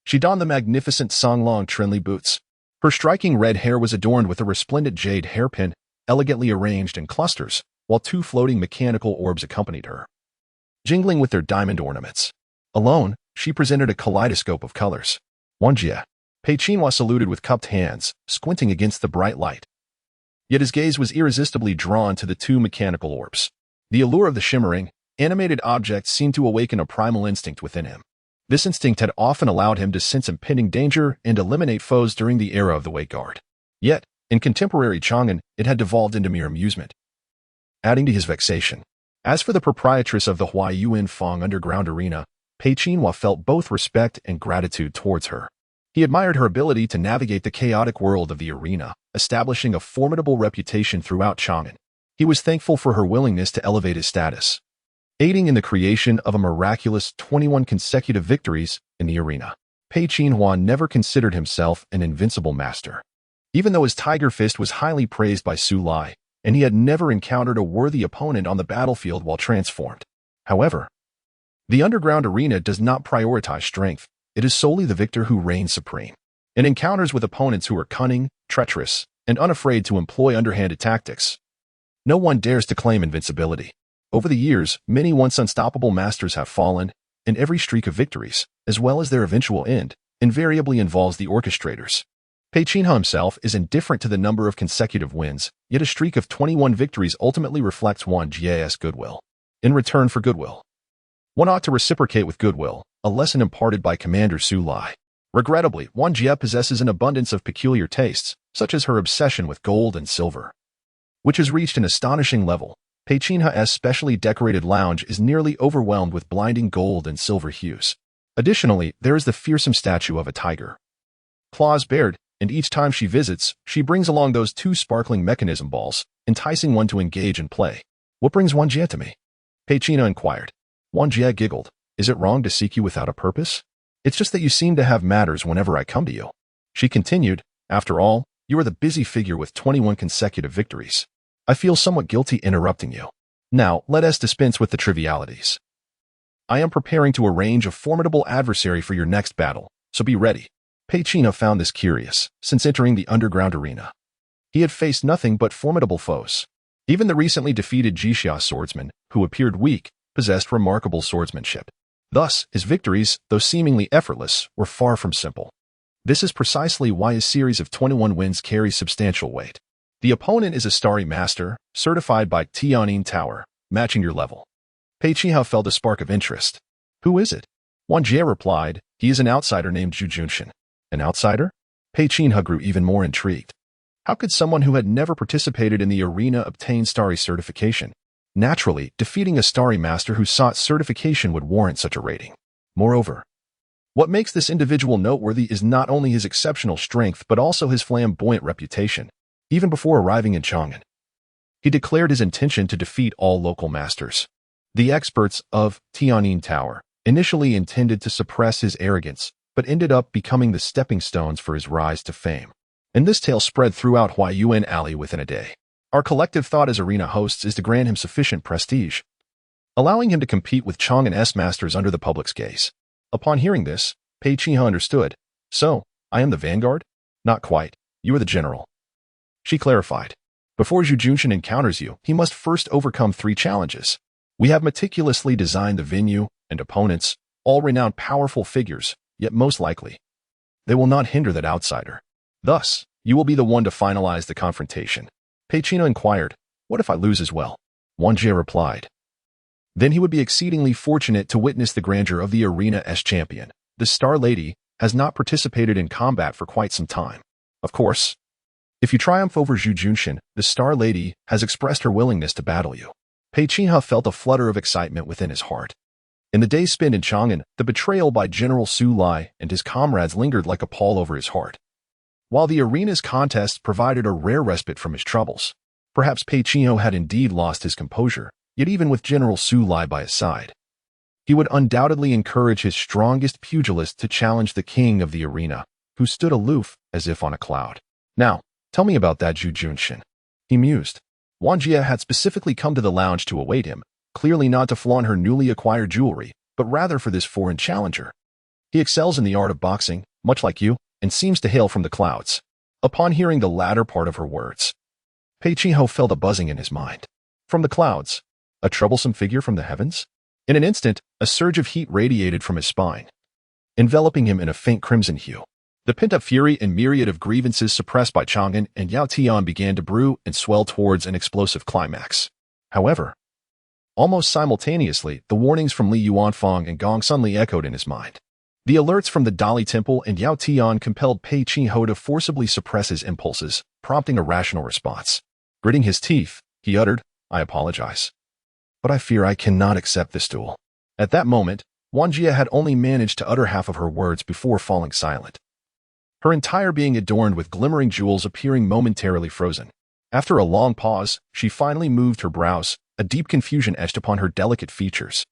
Speaker 1: she donned the magnificent Songlong Trinli boots. Her striking red hair was adorned with a resplendent jade hairpin, elegantly arranged in clusters, while 2 floating mechanical orbs accompanied her, jingling with their diamond ornaments. Alone, she presented a kaleidoscope of colors. Wanjie. Pei Qinhua saluted with cupped hands, squinting against the bright light. Yet his gaze was irresistibly drawn to the 2 mechanical orbs. The allure of the shimmering, animated objects seemed to awaken a primal instinct within him. This instinct had often allowed him to sense impending danger and eliminate foes during the era of the Wei Guard. Yet, in contemporary Chang'an, it had devolved into mere amusement, adding to his vexation. As for the proprietress of the Huaiyuan Fang underground arena, Pei Qinhua felt both respect and gratitude towards her. He admired her ability to navigate the chaotic world of the arena, establishing a formidable reputation throughout Chang'an. He was thankful for her willingness to elevate his status, aiding in the creation of a miraculous 21 consecutive victories in the arena. Pei Qinhua never considered himself an invincible master. Even though his tiger fist was highly praised by Su Lai, and he had never encountered a worthy opponent on the battlefield while transformed. However, The underground arena does not prioritize strength. It is solely the victor who reigns supreme. In encounters with opponents who are cunning, treacherous, and unafraid to employ underhanded tactics, no one dares to claim invincibility. Over the years, many once unstoppable masters have fallen, and every streak of victories, as well as their eventual end, invariably involves the orchestrators. Pei-Qinhe himself is indifferent to the number of consecutive wins, yet a streak of 21 victories ultimately reflects Wang Jie's goodwill. In return for goodwill, one ought to reciprocate with goodwill, a lesson imparted by Commander Su Lai. Regrettably, Wang Jie possesses an abundance of peculiar tastes, such as her obsession with gold and silver, which has reached an astonishing level. Pei-Qinhe's specially decorated lounge is nearly overwhelmed with blinding gold and silver hues. Additionally, there is the fearsome statue of a tiger, claws bared, and each time she visits, she brings along those two sparkling mechanism balls, enticing one to engage in play. "What brings Wang Jie to me?" Pei-Qinhe inquired. Wang Jie giggled. "Is it wrong to seek you without a purpose? It's just that you seem to have matters whenever I come to you." She continued, "After all, you are the busy figure with 21 consecutive victories. I feel somewhat guilty interrupting you. Now, let us dispense with the trivialities. I am preparing to arrange a formidable adversary for your next battle, so be ready." Pei-Qinhe found this curious, since entering the underground arena, he had faced nothing but formidable foes. Even the recently defeated Jixia swordsman, who appeared weak, possessed remarkable swordsmanship. Thus, his victories, though seemingly effortless, were far from simple. This is precisely why his series of 21 wins carries substantial weight. The opponent is a starry master, certified by Tianyin Tower, matching your level. Pei-Qinhe felt a spark of interest. "Who is it?" Wang Jie replied, "He is an outsider named Zhu Junshin." "An outsider?" Pei-Qinhe grew even more intrigued. How could someone who had never participated in the arena obtain starry certification? Naturally, defeating a starry master who sought certification would warrant such a rating. Moreover, what makes this individual noteworthy is not only his exceptional strength but also his flamboyant reputation. Even before arriving in Chang'an, he declared his intention to defeat all local masters. The experts of Tianyin Tower initially intended to suppress his arrogance, but ended up becoming the stepping stones for his rise to fame. And this tale spread throughout Huayuan Alley within a day. Our collective thought as arena hosts is to grant him sufficient prestige, allowing him to compete with Chang'an's masters under the public's gaze. Upon hearing this, Pei-Qinhe understood. "So, I am the vanguard?" "Not quite. You are the general," she clarified. "Before Zhu Junshin encounters you, he must first overcome 3 challenges. We have meticulously designed the venue and opponents, all renowned powerful figures, yet most likely, they will not hinder that outsider. Thus, you will be the one to finalize the confrontation." Pei-Qinhe inquired, "What if I lose as well?" Wang Jie replied, "Then he would be exceedingly fortunate to witness the grandeur of the arena's champion. The Star Lady has not participated in combat for quite some time. Of course, if you triumph over Zhu Junshin, the Star Lady has expressed her willingness to battle you." Pei-Qinhe felt a flutter of excitement within his heart. In the days spent in Chang'an, the betrayal by General Su Lai and his comrades lingered like a pall over his heart. While the arena's contests provided a rare respite from his troubles, perhaps Pei-Qinhe had indeed lost his composure, yet even with General Su Lai by his side, he would undoubtedly encourage his strongest pugilist to challenge the king of the arena, who stood aloof as if on a cloud. "Now, tell me about that Zhu Junshin," he mused. Wang Jie had specifically come to the lounge to await him, clearly not to flaunt her newly acquired jewelry, but rather for this foreign challenger. "He excels in the art of boxing, much like you, and seems to hail from the clouds." Upon hearing the latter part of her words, Pei-Qinhe felt a buzzing in his mind. From the clouds? A troublesome figure from the heavens? In an instant, a surge of heat radiated from his spine, enveloping him in a faint crimson hue. The pent-up fury and myriad of grievances suppressed by Chang'an and Yao Tian began to brew and swell towards an explosive climax. However, almost simultaneously, the warnings from Li Yuanfang and Gong Sunli echoed in his mind. The alerts from the Dali Temple and Yao Tian compelled Pei-Qinhe to forcibly suppress his impulses, prompting a rational response. Gritting his teeth, he uttered, "I apologize, but I fear I cannot accept this duel." At that moment, Wang Jie had only managed to utter half of her words before falling silent, her entire being adorned with glimmering jewels appearing momentarily frozen. After a long pause, she finally moved her brows, a deep confusion etched upon her delicate features.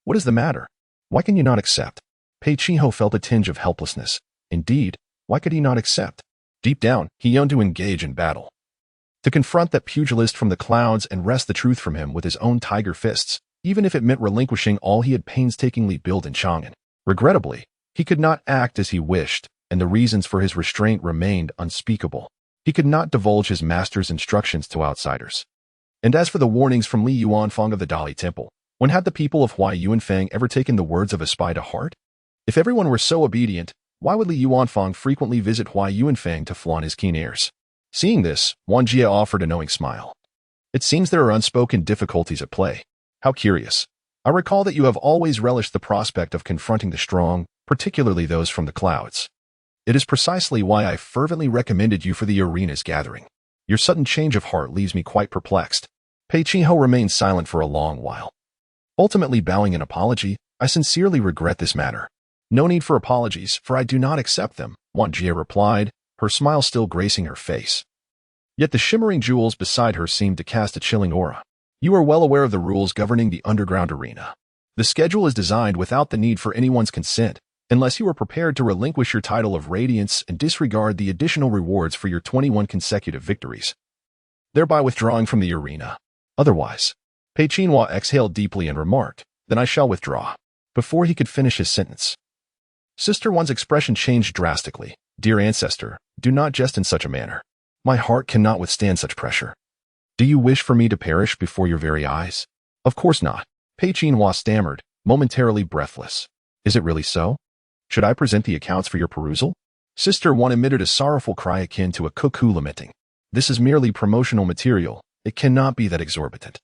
Speaker 1: "What is the matter? Why can you not accept?" Pei-Qinhe felt a tinge of helplessness. Indeed, why could he not accept? Deep down, he yearned to engage in battle, to confront that pugilist from the clouds and wrest the truth from him with his own tiger fists, even if it meant relinquishing all he had painstakingly built in Chang'an. Regrettably, he could not act as he wished, and the reasons for his restraint remained unspeakable. He could not divulge his master's instructions to outsiders. And as for the warnings from Li Yuanfang of the Dali Temple, when had the people of Huai Yuanfang ever taken the words of a spy to heart? If everyone were so obedient, why would Li Yuanfang frequently visit Huai Yuanfang to flaunt his keen ears? Seeing this, Wang Jie offered a knowing smile. It seems there are unspoken difficulties at play. How curious. I recall that you have always relished the prospect of confronting the strong, particularly those from the clouds. It is precisely why I fervently recommended you for the arena's gathering. Your sudden change of heart leaves me quite perplexed. Pei Qinghe remained silent for a long while. Ultimately bowing in apology, I sincerely regret this matter. No need for apologies, for I do not accept them, Wang Jie replied, her smile still gracing her face. Yet the shimmering jewels beside her seemed to cast a chilling aura. You are well aware of the rules governing the underground arena. The schedule is designed without the need for anyone's consent, unless you are prepared to relinquish your title of Radiance and disregard the additional rewards for your 21 consecutive victories, thereby withdrawing from the arena. Otherwise, Pei Qinhua exhaled deeply and remarked, "Then I shall withdraw." Before he could finish his sentence, Sister Wan's expression changed drastically. "Dear ancestor, do not jest in such a manner. My heart cannot withstand such pressure. Do you wish for me to perish before your very eyes?" "Of course not," Pei Qinhua stammered, momentarily breathless. "Is it really so? Should I present the accounts for your perusal?" Sister Wan emitted a sorrowful cry akin to a cuckoo lamenting. "This is merely promotional material. It cannot be that exorbitant."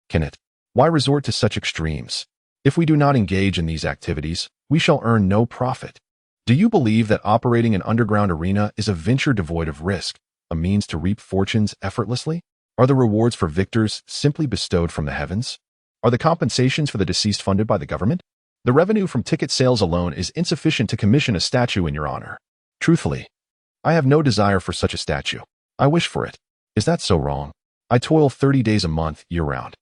Speaker 1: "Can it? Why resort to such extremes? If we do not engage in these activities, we shall earn no profit. Do you believe that operating an underground arena is a venture devoid of risk, a means to reap fortunes effortlessly? Are the rewards for victors simply bestowed from the heavens? Are the compensations for the deceased funded by the government? The revenue from ticket sales alone is insufficient to commission a statue in your honor. Truthfully, I have no desire for such a statue. I wish for it. Is that so wrong? I toil 30 days a month, year-round,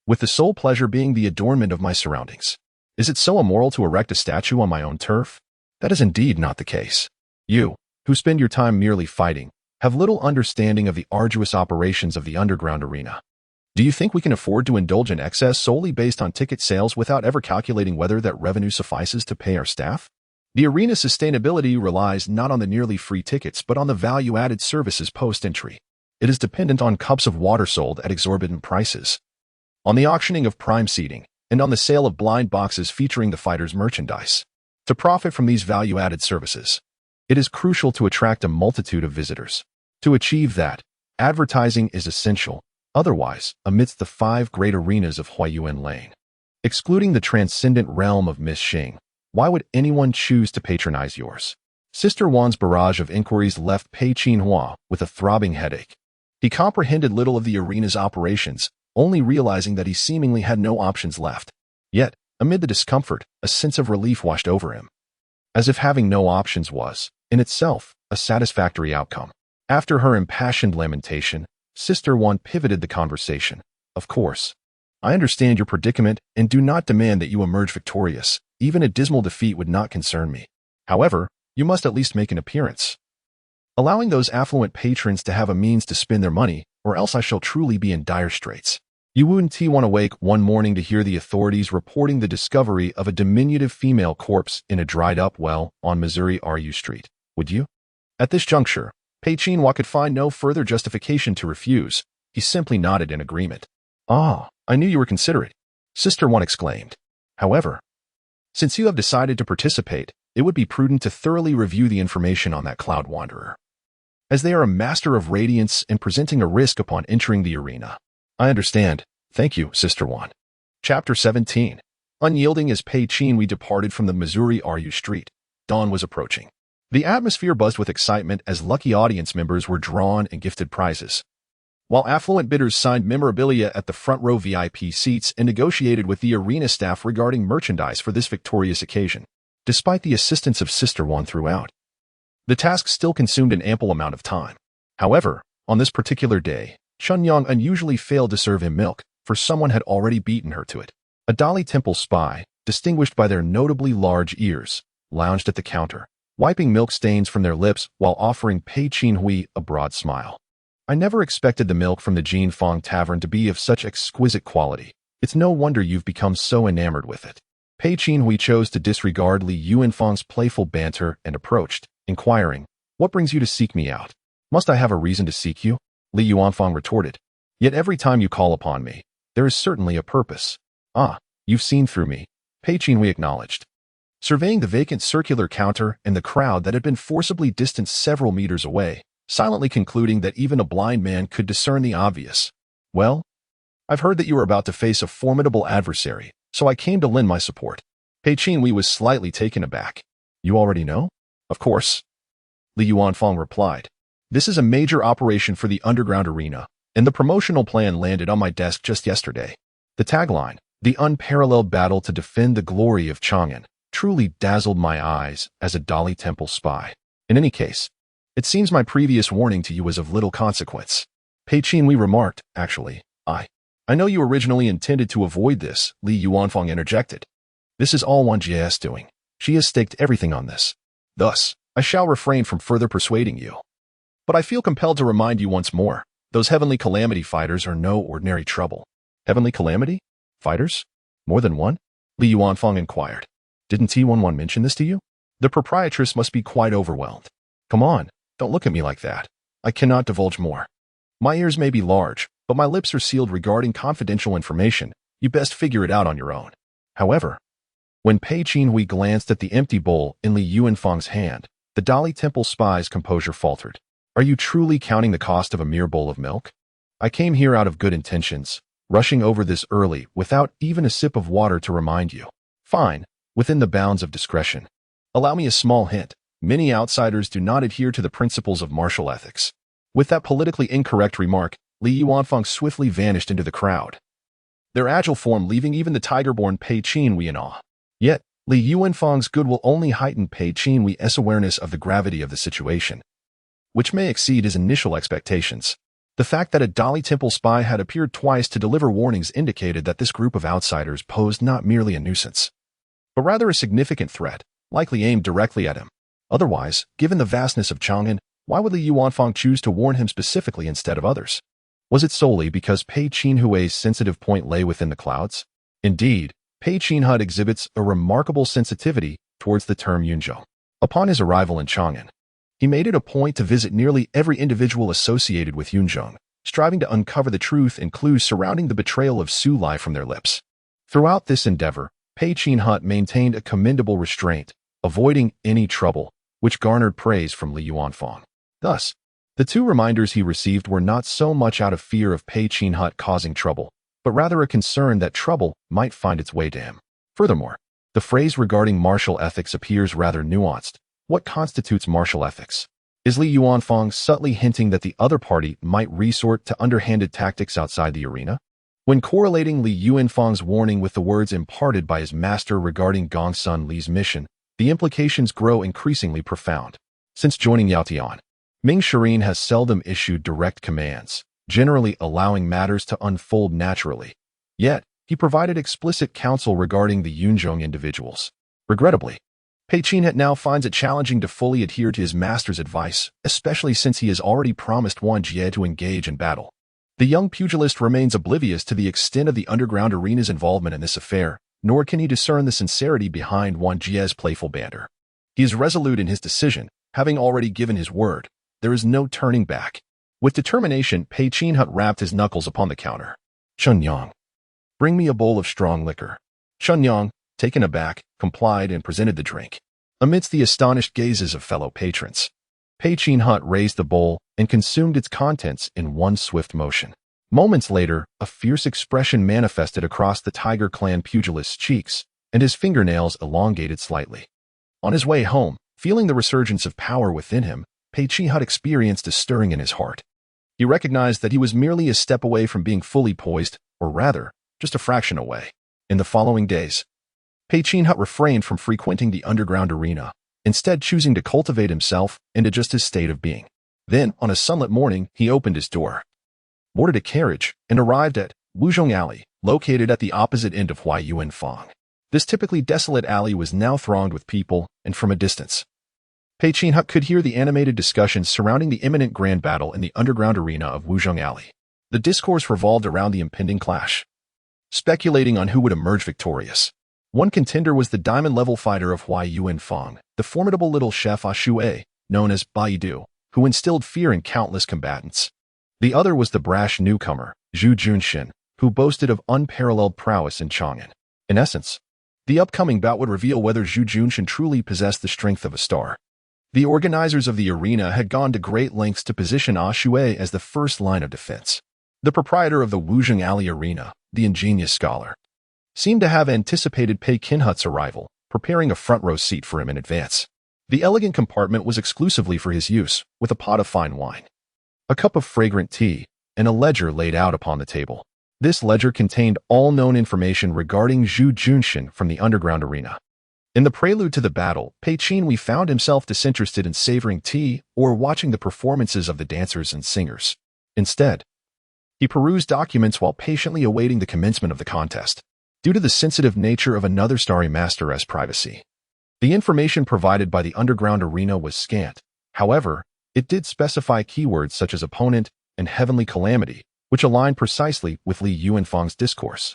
Speaker 1: with the sole pleasure being the adornment of my surroundings. Is it so immoral to erect a statue on my own turf? That is indeed not the case. You, who spend your time merely fighting, have little understanding of the arduous operations of the underground arena. Do you think we can afford to indulge in excess solely based on ticket sales without ever calculating whether that revenue suffices to pay our staff? The arena's sustainability relies not on the nearly free tickets but on the value-added services post-entry. It is dependent on cups of water sold at exorbitant prices, on the auctioning of prime seating, and on the sale of blind boxes featuring the fighters' merchandise. To profit from these value-added services, it is crucial to attract a multitude of visitors. To achieve that, advertising is essential. Otherwise, amidst the 5 great arenas of Huaiyuan Lane, excluding the transcendent realm of Miss Xing, why would anyone choose to patronize yours? Sister Wan's barrage of inquiries left Pei Qinhua with a throbbing headache. He comprehended little of the arena's operations, only realizing that he seemingly had no options left. Yet, amid the discomfort, a sense of relief washed over him, as if having no options was, in itself, a satisfactory outcome. After her impassioned lamentation, Sister Wan pivoted the conversation. "Of course, I understand your predicament and do not demand that you emerge victorious. Even a dismal defeat would not concern me. However, you must at least make an appearance, allowing those affluent patrons to have a means to spend their money, or else I shall truly be in dire straits." You wouldn't want to wake one morning to hear the authorities reporting the discovery of a diminutive female corpse in a dried-up well on Missouri RU Street, would you? At this juncture, Pei Qinhua could find no further justification to refuse. He simply nodded in agreement. "Ah, I knew you were considerate," Sister Wan exclaimed. "However, since you have decided to participate, it would be prudent to thoroughly review the information on that cloud wanderer, as they are a master of radiance and presenting a risk upon entering the arena." "I understand. Thank you, Sister Wan." Chapter 17. Unyielding as Pei Qinhua departed from the Missouri RU Street, dawn was approaching. The atmosphere buzzed with excitement as lucky audience members were drawn and gifted prizes, while affluent bidders signed memorabilia at the front row VIP seats and negotiated with the arena staff regarding merchandise for this victorious occasion. Despite the assistance of Sister Wan throughout, the task still consumed an ample amount of time. However, on this particular day, Chunyang unusually failed to serve him milk, for someone had already beaten her to it. A Dali Temple spy, distinguished by their notably large ears, lounged at the counter, wiping milk stains from their lips while offering Pei Qinhui a broad smile. "I never expected the milk from the Jin Fong Tavern to be of such exquisite quality," It's no wonder you've become so enamored with it. Pei Qinhui chose to disregard Li Yuanfang's playful banter and approached, inquiring, "What brings you to seek me out? Must I have a reason to seek you?" Li Yuanfang retorted. "Yet every time you call upon me, there is certainly a purpose." "Ah, you've seen through me," Pei Qinhui acknowledged, surveying the vacant circular counter and the crowd that had been forcibly distanced several meters away, silently concluding that even a blind man could discern the obvious. "Well, I've heard that you are about to face a formidable adversary, so I came to lend my support." Pei Qinhui was slightly taken aback. "You already know?" "Of course," Li Yuanfang replied. "This is a major operation for the underground arena, and the promotional plan landed on my desk just yesterday. The tagline, 'The unparalleled battle to defend the glory of Chang'an,' truly dazzled my eyes as a Dali Temple spy. In any case, it seems my previous warning to you was of little consequence." Pei Qinhui remarked, "Actually, I know you originally intended to avoid this," Li Yuanfang interjected. "This is all Wang Jie's doing. She has staked everything on this. Thus, I shall refrain from further persuading you. But I feel compelled to remind you once more, those Heavenly Calamity fighters are no ordinary trouble." "Heavenly Calamity? Fighters? More than one?" Li Yuanfang inquired. "Didn't T11 mention this to you? The proprietress must be quite overwhelmed. Come on, don't look at me like that. I cannot divulge more. My ears may be large, but my lips are sealed regarding confidential information. You best figure it out on your own." However, when Pei Qinhui glanced at the empty bowl in Li Yuanfang's hand, the Dali Temple spy's composure faltered. "Are you truly counting the cost of a mere bowl of milk? I came here out of good intentions, rushing over this early without even a sip of water to remind you. Fine, within the bounds of discretion. Allow me a small hint. Many outsiders do not adhere to the principles of martial ethics." With that politically incorrect remark, Li Yuanfang swiftly vanished into the crowd, their agile form leaving even the tiger-born Pei Qinhui in awe. Yet, Li Yuanfang's goodwill only heightened Pei Qinhui's awareness of the gravity of the situation, which may exceed his initial expectations. The fact that a Dali Temple spy had appeared twice to deliver warnings indicated that this group of outsiders posed not merely a nuisance, but rather a significant threat, likely aimed directly at him. Otherwise, given the vastness of Chang'an, why would Li Yuanfang choose to warn him specifically instead of others? Was it solely because Pei Qinhui's sensitive point lay within the clouds? Indeed, Pei Qinhui exhibits a remarkable sensitivity towards the term Yunzhong. Upon his arrival in Chang'an, he made it a point to visit nearly every individual associated with Yunzhong, striving to uncover the truth and clues surrounding the betrayal of Su Lai from their lips. Throughout this endeavor, Pei Qinhui maintained a commendable restraint, avoiding any trouble, which garnered praise from Li Yuanfang. Thus, the two reminders he received were not so much out of fear of Pei Qinhui causing trouble, but rather a concern that trouble might find its way to him. Furthermore, the phrase regarding martial ethics appears rather nuanced. What constitutes martial ethics? Is Li Yuanfang subtly hinting that the other party might resort to underhanded tactics outside the arena? When correlating Li Yuanfang's warning with the words imparted by his master regarding Gongsun Li's mission, the implications grow increasingly profound. Since joining Yaotian, Ming Shirin has seldom issued direct commands, generally allowing matters to unfold naturally. Yet, he provided explicit counsel regarding the Yunzhong individuals. Regrettably, Pei Qinhui now finds it challenging to fully adhere to his master's advice, especially since he has already promised Wang Jie to engage in battle. The young pugilist remains oblivious to the extent of the underground arena's involvement in this affair, nor can he discern the sincerity behind Wang Jie's playful banter. He is resolute in his decision, having already given his word. There is no turning back. With determination, Pei Qinhui rapped his knuckles upon the counter. "Shenyang, bring me a bowl of strong liquor." Shenyang, taken aback, complied and presented the drink. Amidst the astonished gazes of fellow patrons, Pei Qinhui raised the bowl and consumed its contents in one swift motion. Moments later, a fierce expression manifested across the Tiger Clan pugilist's cheeks, and his fingernails elongated slightly. On his way home, feeling the resurgence of power within him, Pei Qinhui experienced a stirring in his heart. He recognized that he was merely a step away from being fully poised, or rather, just a fraction away. In the following days, Pei Qinhui refrained from frequenting the underground arena, instead choosing to cultivate himself and adjust his state of being. Then, on a sunlit morning, he opened his door, boarded a carriage, and arrived at Wuzhong Alley, located at the opposite end of Huai Yuanfang. This typically desolate alley was now thronged with people, and from a distance, Pei Qinhui could hear the animated discussions surrounding the imminent grand battle in the underground arena of Wuzhong Alley. The discourse revolved around the impending clash speculating on who would emerge victorious. One contender was the diamond-level fighter of Huai Yuanfang, the formidable little chef Shui, known as Baidu, who instilled fear in countless combatants. The other was the brash newcomer, Zhu Junxin, who boasted of unparalleled prowess in Chang'an. In essence, the upcoming bout would reveal whether Zhu Junxin truly possessed the strength of a star. The organizers of the arena had gone to great lengths to position Shui as the first line of defense. The proprietor of the Wuzheng Alley Arena, the ingenious scholar, seemed to have anticipated Pei Kinhut's arrival, preparing a front-row seat for him in advance. The elegant compartment was exclusively for his use, with a pot of fine wine, a cup of fragrant tea, and a ledger laid out upon the table. This ledger contained all known information regarding Zhu Junxin from the underground arena. In the prelude to the battle, Pei Qinhui found himself disinterested in savoring tea or watching the performances of the dancers and singers. Instead, he perused documents while patiently awaiting the commencement of the contest. Due to the sensitive nature of another starry master's privacy, the information provided by the underground arena was scant. However, it did specify keywords such as opponent and heavenly calamity, which aligned precisely with Li Yuanfang's discourse.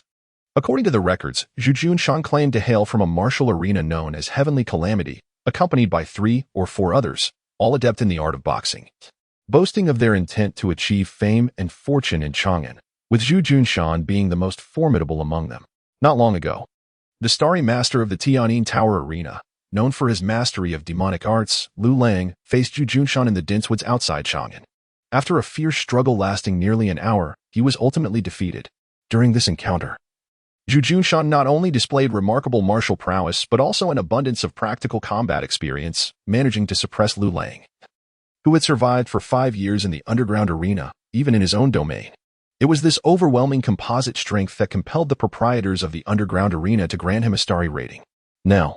Speaker 1: According to the records, Zhu Junxin claimed to hail from a martial arena known as Heavenly Calamity, accompanied by 3 or 4 others, all adept in the art of boxing, boasting of their intent to achieve fame and fortune in Chang'an, with Zhu Junxin being the most formidable among them. Not long ago, the starry master of the Tian'an Tower Arena, known for his mastery of demonic arts, Lu Lang, faced Zhu Junxin in the dense woods outside Chang'an. After a fierce struggle lasting nearly an hour, he was ultimately defeated. During this encounter, Zhu Junxin not only displayed remarkable martial prowess but also an abundance of practical combat experience, managing to suppress Lu Lang, who had survived for 5 years in the underground arena, even in his own domain. It was this overwhelming composite strength that compelled the proprietors of the underground arena to grant him a starry rating. Now,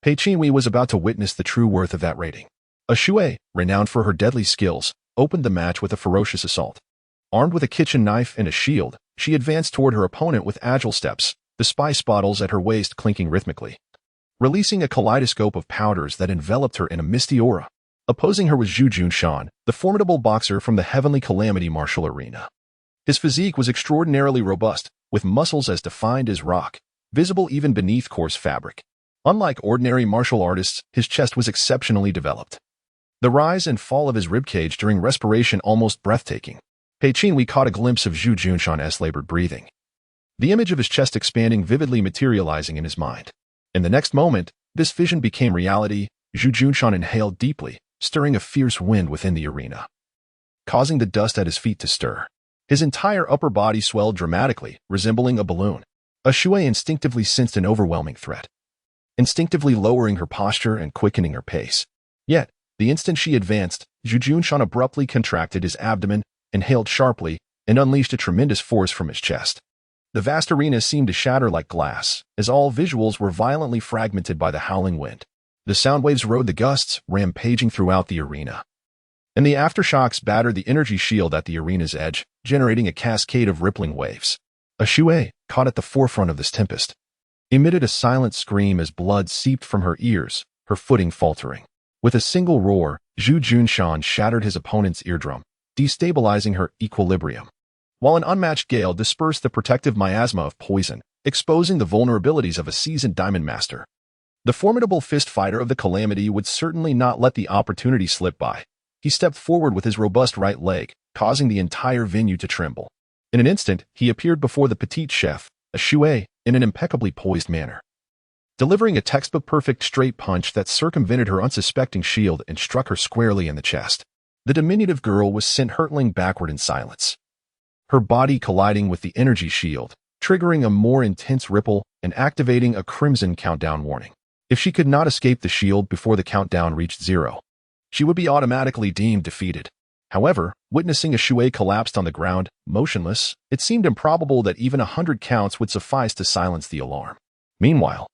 Speaker 1: Pei Qinhui was about to witness the true worth of that rating. Shui, renowned for her deadly skills, opened the match with a ferocious assault. Armed with a kitchen knife and a shield, she advanced toward her opponent with agile steps, the spice bottles at her waist clinking rhythmically. Releasing a kaleidoscope of powders that enveloped her in a misty aura. Opposing her was Zhu Junxin, the formidable boxer from the Heavenly Calamity martial arena. His physique was extraordinarily robust, with muscles as defined as rock, visible even beneath coarse fabric. Unlike ordinary martial artists, his chest was exceptionally developed. The rise and fall of his ribcage during respiration almost breathtaking. Pei Qinhui caught a glimpse of Zhu Junxin's labored breathing, the image of his chest expanding vividly materializing in his mind. In the next moment, this vision became reality. Zhu Junxin inhaled deeply, stirring a fierce wind within the arena, causing the dust at his feet to stir. His entire upper body swelled dramatically, resembling a balloon. Shui instinctively sensed an overwhelming threat, instinctively lowering her posture and quickening her pace. Yet, the instant she advanced, Zhu Junxin abruptly contracted his abdomen, inhaled sharply, and unleashed a tremendous force from his chest. The vast arena seemed to shatter like glass, as all visuals were violently fragmented by the howling wind. The sound waves rode the gusts, rampaging throughout the arena, and the aftershocks battered the energy shield at the arena's edge, generating a cascade of rippling waves. Shui, caught at the forefront of this tempest, emitted a silent scream as blood seeped from her ears, her footing faltering. With a single roar, Zhu Junxin shattered his opponent's eardrum, destabilizing her equilibrium, while an unmatched gale dispersed the protective miasma of poison, exposing the vulnerabilities of a seasoned diamond master. The formidable fist fighter of the Calamity would certainly not let the opportunity slip by. He stepped forward with his robust right leg, causing the entire venue to tremble. In an instant, he appeared before the petite chef, Shui, in an impeccably poised manner, delivering a textbook-perfect straight punch that circumvented her unsuspecting shield and struck her squarely in the chest. The diminutive girl was sent hurtling backward in silence, her body colliding with the energy shield, triggering a more intense ripple and activating a crimson countdown warning. If she could not escape the shield before the countdown reached 0, she would be automatically deemed defeated. However, witnessing Shui collapsed on the ground, motionless, it seemed improbable that even 100 counts would suffice to silence the alarm. Meanwhile,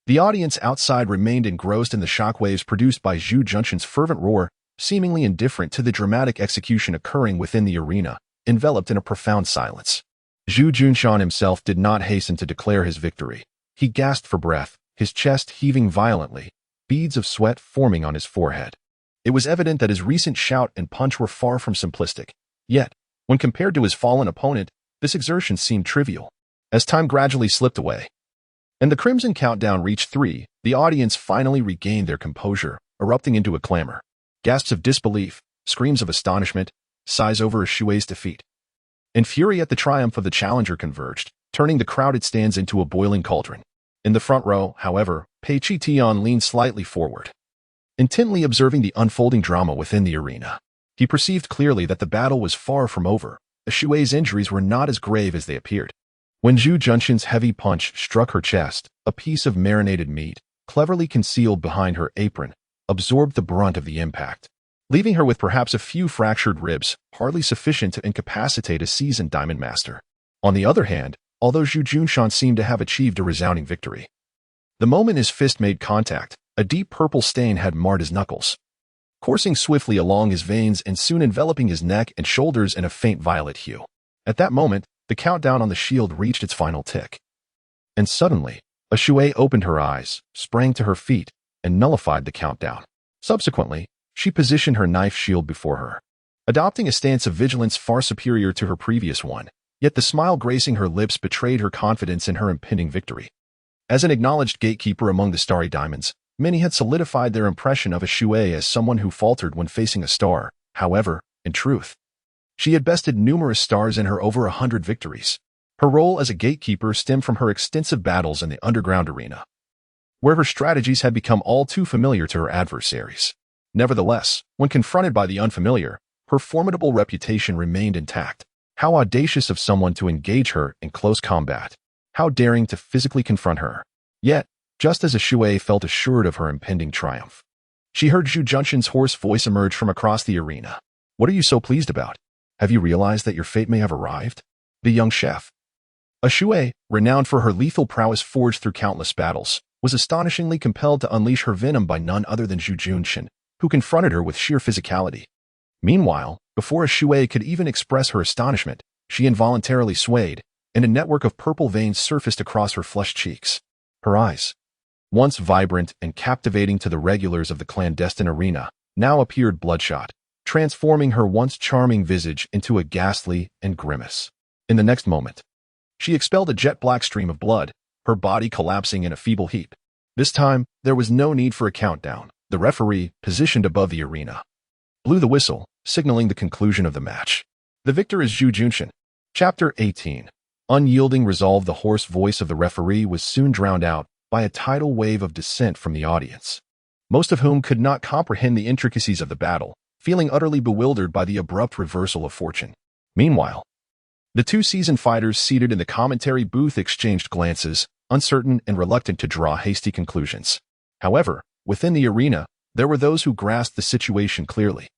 Speaker 1: the audience outside remained engrossed in the shockwaves produced by Zhu Junxin's fervent roar, seemingly indifferent to the dramatic execution occurring within the arena, enveloped in a profound silence. Zhu Junxin himself did not hasten to declare his victory. He gasped for breath, his chest heaving violently, beads of sweat forming on his forehead. It was evident that his recent shout and punch were far from simplistic. Yet, when compared to his fallen opponent, this exertion seemed trivial. As time gradually slipped away, and the Crimson Countdown reached 3, the audience finally regained their composure, erupting into a clamor. Gasps of disbelief, screams of astonishment, sighs over Shui's defeat. In fury at the triumph of the challenger converged, turning the crowded stands into a boiling cauldron. In the front row, however, Pei Qitian leaned slightly forward, intently observing the unfolding drama within the arena. He perceived clearly that the battle was far from over. Shui's injuries were not as grave as they appeared. When Zhu Junshan's heavy punch struck her chest, a piece of marinated meat, cleverly concealed behind her apron, absorbed the brunt of the impact, leaving her with perhaps a few fractured ribs, hardly sufficient to incapacitate a seasoned diamond master. On the other hand, although Zhu Junshan seemed to have achieved a resounding victory, the moment his fist made contact, a deep purple stain had marred his knuckles, coursing swiftly along his veins and soon enveloping his neck and shoulders in a faint violet hue. At that moment, the countdown on the shield reached its final tick. And suddenly, Shui opened her eyes, sprang to her feet, and nullified the countdown. Subsequently, she positioned her knife shield before her, adopting a stance of vigilance far superior to her previous one, yet the smile gracing her lips betrayed her confidence in her impending victory. As an acknowledged gatekeeper among the starry diamonds, many had solidified their impression of Shui as someone who faltered when facing a star. However, in truth, she had bested numerous stars in her over 100 victories. Her role as a gatekeeper stemmed from her extensive battles in the underground arena, where her strategies had become all too familiar to her adversaries. Nevertheless, when confronted by the unfamiliar, her formidable reputation remained intact. How audacious of someone to engage her in close combat. How daring to physically confront her. Yet, just as Shui felt assured of her impending triumph, she heard Zhu Junshan's hoarse voice emerge from across the arena. "What are you so pleased about? Have you realized that your fate may have arrived?" The young chef, Shui, renowned for her lethal prowess forged through countless battles, was astonishingly compelled to unleash her venom by none other than Zhu Junshan, who confronted her with sheer physicality. Meanwhile, before Shui could even express her astonishment, she involuntarily swayed, and a network of purple veins surfaced across her flushed cheeks. Her eyes, once vibrant and captivating to the regulars of the clandestine arena, now appeared bloodshot, transforming her once charming visage into a ghastly and grimace. In the next moment, she expelled a jet-black stream of blood, her body collapsing in a feeble heap. This time, there was no need for a countdown. The referee, positioned above the arena, blew the whistle, signaling the conclusion of the match. The victor is Zhu Junshan. Chapter 18. Unyielding resolve. The hoarse voice of the referee was soon drowned out by a tidal wave of dissent from the audience, most of whom could not comprehend the intricacies of the battle, feeling utterly bewildered by the abrupt reversal of fortune. Meanwhile, the two seasoned fighters seated in the commentary booth exchanged glances, uncertain and reluctant to draw hasty conclusions. However, within the arena, there were those who grasped the situation clearly.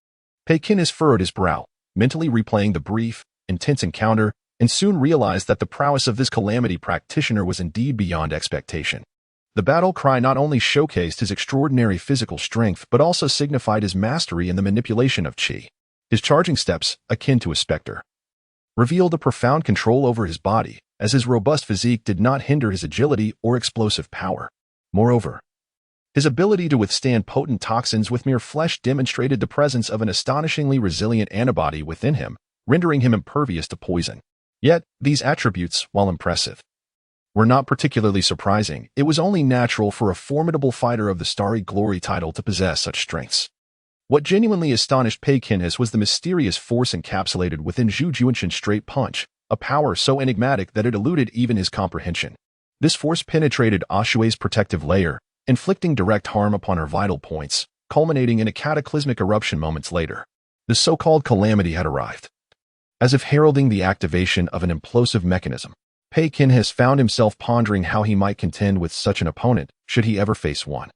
Speaker 1: Pei Qin furrowed his brow, mentally replaying the brief, intense encounter, and soon realized that the prowess of this calamity practitioner was indeed beyond expectation. The battle cry not only showcased his extraordinary physical strength but also signified his mastery in the manipulation of qi. His charging steps, akin to a specter, revealed a profound control over his body, as his robust physique did not hinder his agility or explosive power. Moreover, his ability to withstand potent toxins with mere flesh demonstrated the presence of an astonishingly resilient antibody within him, rendering him impervious to poison. Yet, these attributes, while impressive, were not particularly surprising. It was only natural for a formidable fighter of the Starry Glory title to possess such strengths. What genuinely astonished Pei Qin was the mysterious force encapsulated within Zhu Junshan's straight punch, a power so enigmatic that it eluded even his comprehension. This force penetrated Shui's protective layer, inflicting direct harm upon her vital points, culminating in a cataclysmic eruption moments later. The so-called calamity had arrived. As if heralding the activation of an implosive mechanism, Pei Qin found himself pondering how he might contend with such an opponent, should he ever face one.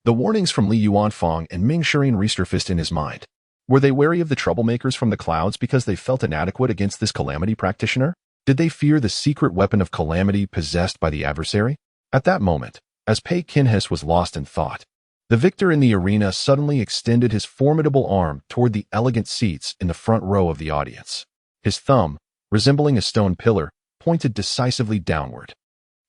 Speaker 1: The warnings from Li Yuanfang and Ming Shirin resurfaced in his mind. Were they wary of the troublemakers from the clouds because they felt inadequate against this calamity practitioner? Did they fear the secret weapon of calamity possessed by the adversary? At that moment, as Pei Qin was lost in thought, the victor in the arena suddenly extended his formidable arm toward the elegant seats in the front row of the audience. His thumb, resembling a stone pillar, pointed decisively downward.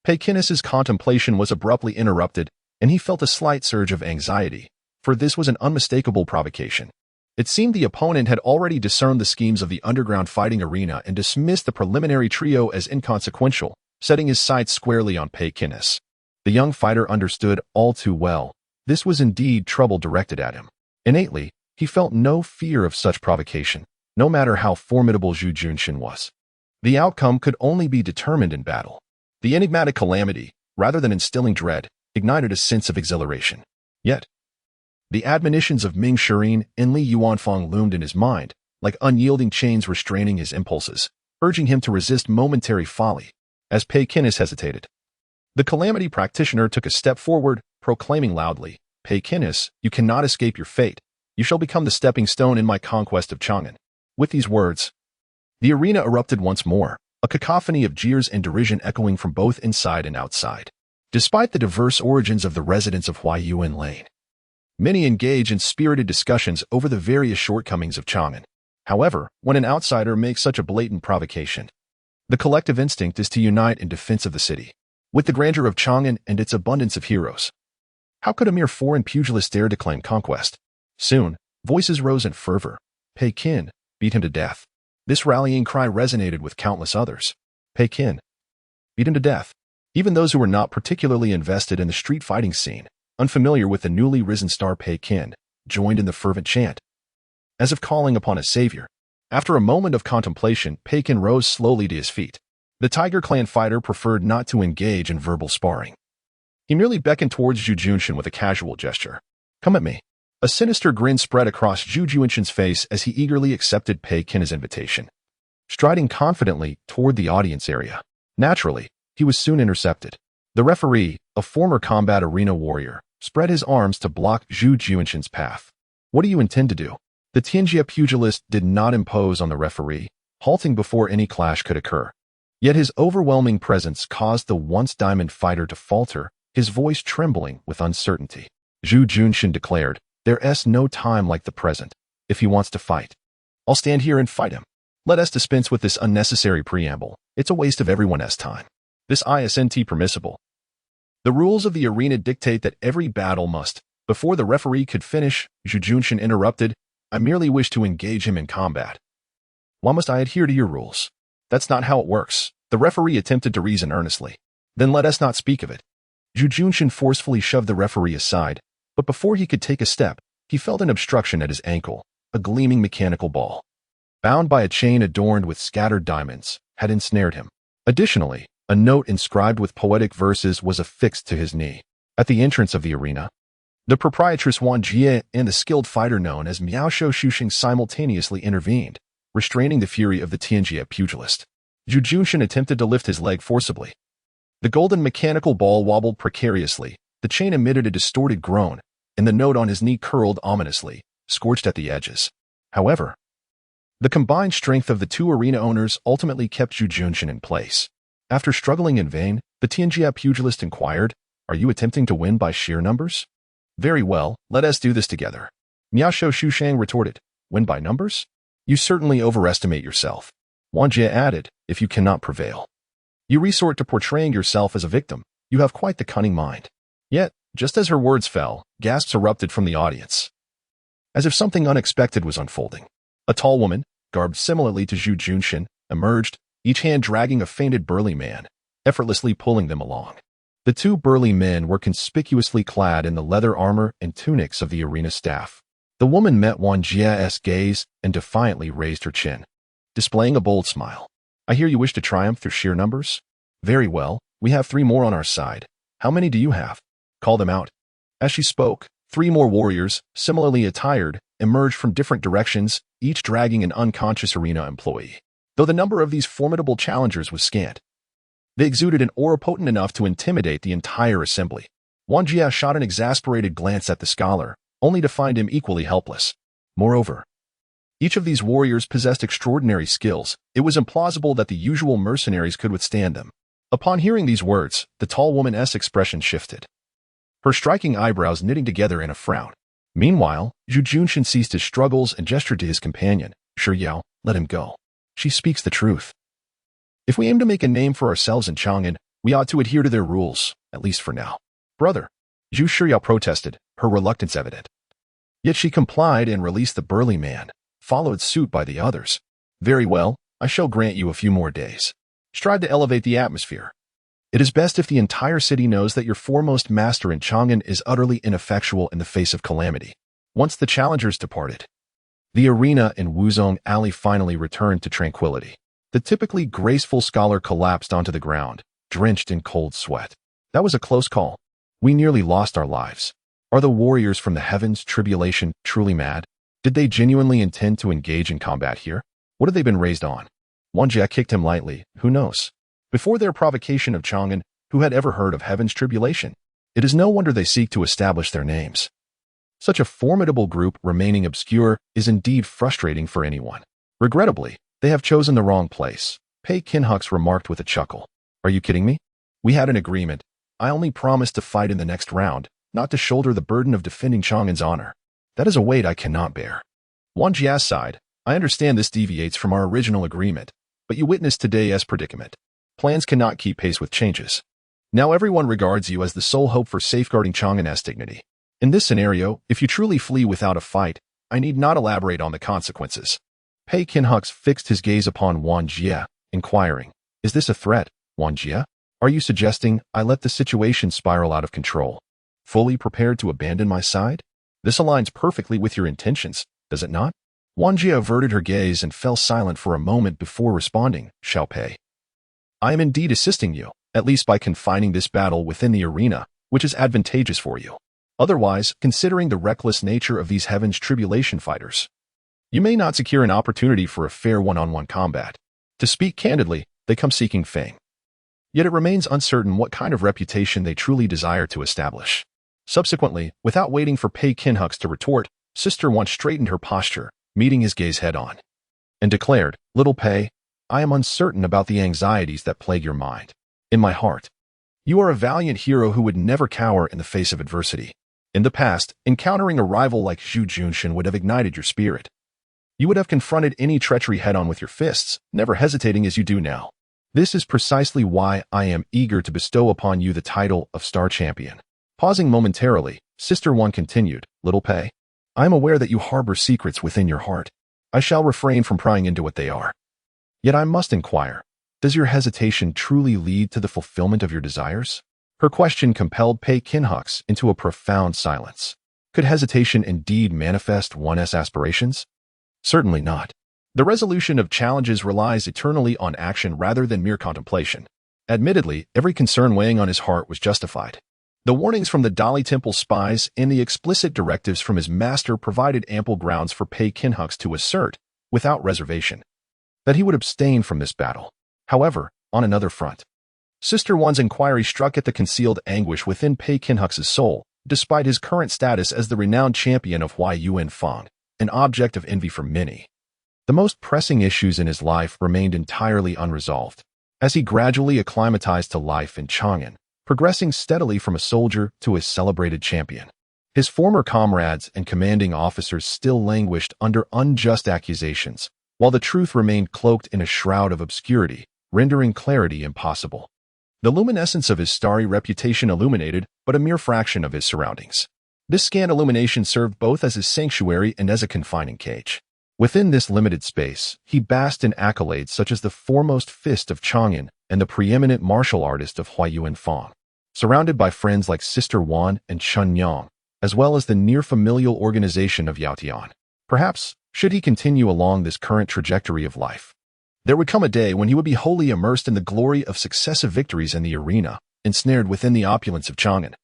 Speaker 1: Pei Qin's contemplation was abruptly interrupted, and he felt a slight surge of anxiety, for this was an unmistakable provocation. It seemed the opponent had already discerned the schemes of the underground fighting arena and dismissed the preliminary trio as inconsequential, setting his sights squarely on Pekin. The young fighter understood all too well. This was indeed trouble directed at him. Innately, he felt no fear of such provocation, no matter how formidable Zhu Junshin was. The outcome could only be determined in battle. The enigmatic calamity, rather than instilling dread, ignited a sense of exhilaration. Yet, the admonitions of Ming Shirin and Li Yuanfang loomed in his mind, like unyielding chains restraining his impulses, urging him to resist momentary folly. As Pekin hesitated, the calamity practitioner took a step forward, proclaiming loudly, Pekin, you cannot escape your fate. You shall become the stepping stone in my conquest of Chang'an. With these words, the arena erupted once more, a cacophony of jeers and derision echoing from both inside and outside. Despite the diverse origins of the residents of Huaiyuan Lane, many engage in spirited discussions over the various shortcomings of Chang'an. However, when an outsider makes such a blatant provocation, the collective instinct is to unite in defense of the city. With the grandeur of Chang'an and its abundance of heroes, how could a mere foreign pugilist dare to claim conquest? Soon, voices rose in fervor. Pekin, beat him to death. This rallying cry resonated with countless others. Pekin, beat him to death. Even those who were not particularly invested in the street fighting scene, unfamiliar with the newly risen star Pekin, joined in the fervent chant, as if calling upon a savior. After a moment of contemplation, Pekin rose slowly to his feet. The Tiger Clan fighter preferred not to engage in verbal sparring. He merely beckoned towards Zhu Junshin with a casual gesture. Come at me. A sinister grin spread across Zhu Junshin's face as he eagerly accepted Pekin's invitation. Striding confidently toward the audience area. Naturally, he was soon intercepted. The referee, a former combat arena warrior, spread his arms to block Zhu Junshin's path. What do you intend to do? The Tianjia pugilist did not impose on the referee, halting before any clash could occur. Yet his overwhelming presence caused the once diamond fighter to falter, his voice trembling with uncertainty. Zhu Junshin declared, There's no time like the present. If he wants to fight, I'll stand here and fight him. Let us dispense with this unnecessary preamble. It's a waste of everyone's time. This isn't permissible. The rules of the arena dictate that every battle must. Before the referee could finish, Zhu Junshin interrupted, I merely wish to engage him in combat. Why must I adhere to your rules? That's not how it works. The referee attempted to reason earnestly. Then let us not speak of it. Zhu Junshin forcefully shoved the referee aside, but before he could take a step, he felt an obstruction at his ankle, a gleaming mechanical ball, bound by a chain adorned with scattered diamonds, had ensnared him. Additionally, a note inscribed with poetic verses was affixed to his knee. At the entrance of the arena, the proprietress Wang Jie and the skilled fighter known as Miao Shou Shuxing simultaneously intervened, restraining the fury of the Tianjia pugilist. Zhu Junshin attempted to lift his leg forcibly. The golden mechanical ball wobbled precariously, the chain emitted a distorted groan, and the note on his knee curled ominously, scorched at the edges. However, the combined strength of the two arena owners ultimately kept Zhu Junshin in place. After struggling in vain, the Tianjia pugilist inquired, Are you attempting to win by sheer numbers? Very well, let us do this together. Miao Shou Shushang retorted, Win by numbers? You certainly overestimate yourself. Wang Jie added, If you cannot prevail, you resort to portraying yourself as a victim. You have quite the cunning mind. Yet, just as her words fell, gasps erupted from the audience, as if something unexpected was unfolding. A tall woman, garbed similarly to Zhu Junshin, emerged, each hand dragging a fainted burly man, effortlessly pulling them along. The two burly men were conspicuously clad in the leather armor and tunics of the arena staff. The woman met Wang Jie's gaze and defiantly raised her chin, displaying a bold smile. I hear you wish to triumph through sheer numbers? Very well, we have 3 more on our side. How many do you have? Call them out. As she spoke, 3 more warriors, similarly attired, emerged from different directions, each dragging an unconscious arena employee. Though the number of these formidable challengers was scant, they exuded an aura potent enough to intimidate the entire assembly. Wang Jie shot an exasperated glance at the scholar, only to find him equally helpless. Moreover, each of these warriors possessed extraordinary skills. It was implausible that the usual mercenaries could withstand them. Upon hearing these words, the tall woman's expression shifted, her striking eyebrows knitting together in a frown. Meanwhile, Zhu Junshin ceased his struggles and gestured to his companion. Shi Yao, let him go. She speaks the truth. If we aim to make a name for ourselves in Chang'an, we ought to adhere to their rules, at least for now. Brother, Zhu Shiyao protested, her reluctance evident. Yet she complied and released the burly man, followed suit by the others. Very well, I shall grant you a few more days. Strive to elevate the atmosphere. It is best if the entire city knows that your foremost master in Chang'an is utterly ineffectual in the face of calamity. Once the challengers departed, the arena in Wuzong Alley finally returned to tranquility. The typically graceful scholar collapsed onto the ground, drenched in cold sweat. That was a close call. We nearly lost our lives. Are the warriors from the heavens tribulation truly mad? Did they genuinely intend to engage in combat here? What had they been raised on? Wang Jie kicked him lightly. Who knows? Before their provocation of Chang'an, who had ever heard of heaven's tribulation? It is no wonder they seek to establish their names. Such a formidable group remaining obscure is indeed frustrating for anyone. Regrettably, they have chosen the wrong place, Pei Kinhux remarked with a chuckle. Are you kidding me? We had an agreement. I only promised to fight in the next round, not to shoulder the burden of defending Chang'an's honor. That is a weight I cannot bear. Wang Jia sighed. I understand this deviates from our original agreement, but you witnessed today's predicament. Plans cannot keep pace with changes. Now everyone regards you as the sole hope for safeguarding Chang'an's dignity. In this scenario, if you truly flee without a fight, I need not elaborate on the consequences. Pei Kinhux fixed his gaze upon Wang Jia, inquiring, is this a threat, Wang Jia? Are you suggesting I let the situation spiral out of control? Fully prepared to abandon my side? This aligns perfectly with your intentions, does it not? Wang Jia averted her gaze and fell silent for a moment before responding, Xiao Pei. I am indeed assisting you, at least by confining this battle within the arena, which is advantageous for you. Otherwise, considering the reckless nature of these heavens tribulation fighters, you may not secure an opportunity for a fair one-on-one combat. To speak candidly, they come seeking fame. Yet it remains uncertain what kind of reputation they truly desire to establish. Subsequently, without waiting for Pei Kinhux to retort, Sister Wan straightened her posture, meeting his gaze head-on, and declared, Little Pei, I am uncertain about the anxieties that plague your mind. In my heart, you are a valiant hero who would never cower in the face of adversity. In the past, encountering a rival like Zhu Junshin would have ignited your spirit. You would have confronted any treachery head-on with your fists, never hesitating as you do now. This is precisely why I am eager to bestow upon you the title of Star Champion. Pausing momentarily, Sister Wan continued, Little Pei, I am aware that you harbor secrets within your heart. I shall refrain from prying into what they are. Yet I must inquire, does your hesitation truly lead to the fulfillment of your desires? Her question compelled Pei Kinhux into a profound silence. Could hesitation indeed manifest one's aspirations? Certainly not. The resolution of challenges relies eternally on action rather than mere contemplation. Admittedly, every concern weighing on his heart was justified. The warnings from the Dali Temple spies and the explicit directives from his master provided ample grounds for Pei Kinhux to assert, without reservation, that he would abstain from this battle. However, on another front, Sister Wan's inquiry struck at the concealed anguish within Pei Kinhux's soul, despite his current status as the renowned champion of Huai Yuan Fang, an object of envy for many. The most pressing issues in his life remained entirely unresolved. As he gradually acclimatized to life in Chang'an, progressing steadily from a soldier to a celebrated champion, his former comrades and commanding officers still languished under unjust accusations, while the truth remained cloaked in a shroud of obscurity, rendering clarity impossible. The luminescence of his starry reputation illuminated but a mere fraction of his surroundings. This scant illumination served both as his sanctuary and as a confining cage. Within this limited space, he basked in accolades such as the foremost fist of Chang'an and the preeminent martial artist of Huai Yuan Fang, surrounded by friends like Sister Wan and Chun Yang, as well as the near-familial organization of Yao Tian. Perhaps, should he continue along this current trajectory of life, there would come a day when he would be wholly immersed in the glory of successive victories in the arena, ensnared within the opulence of Chang'an,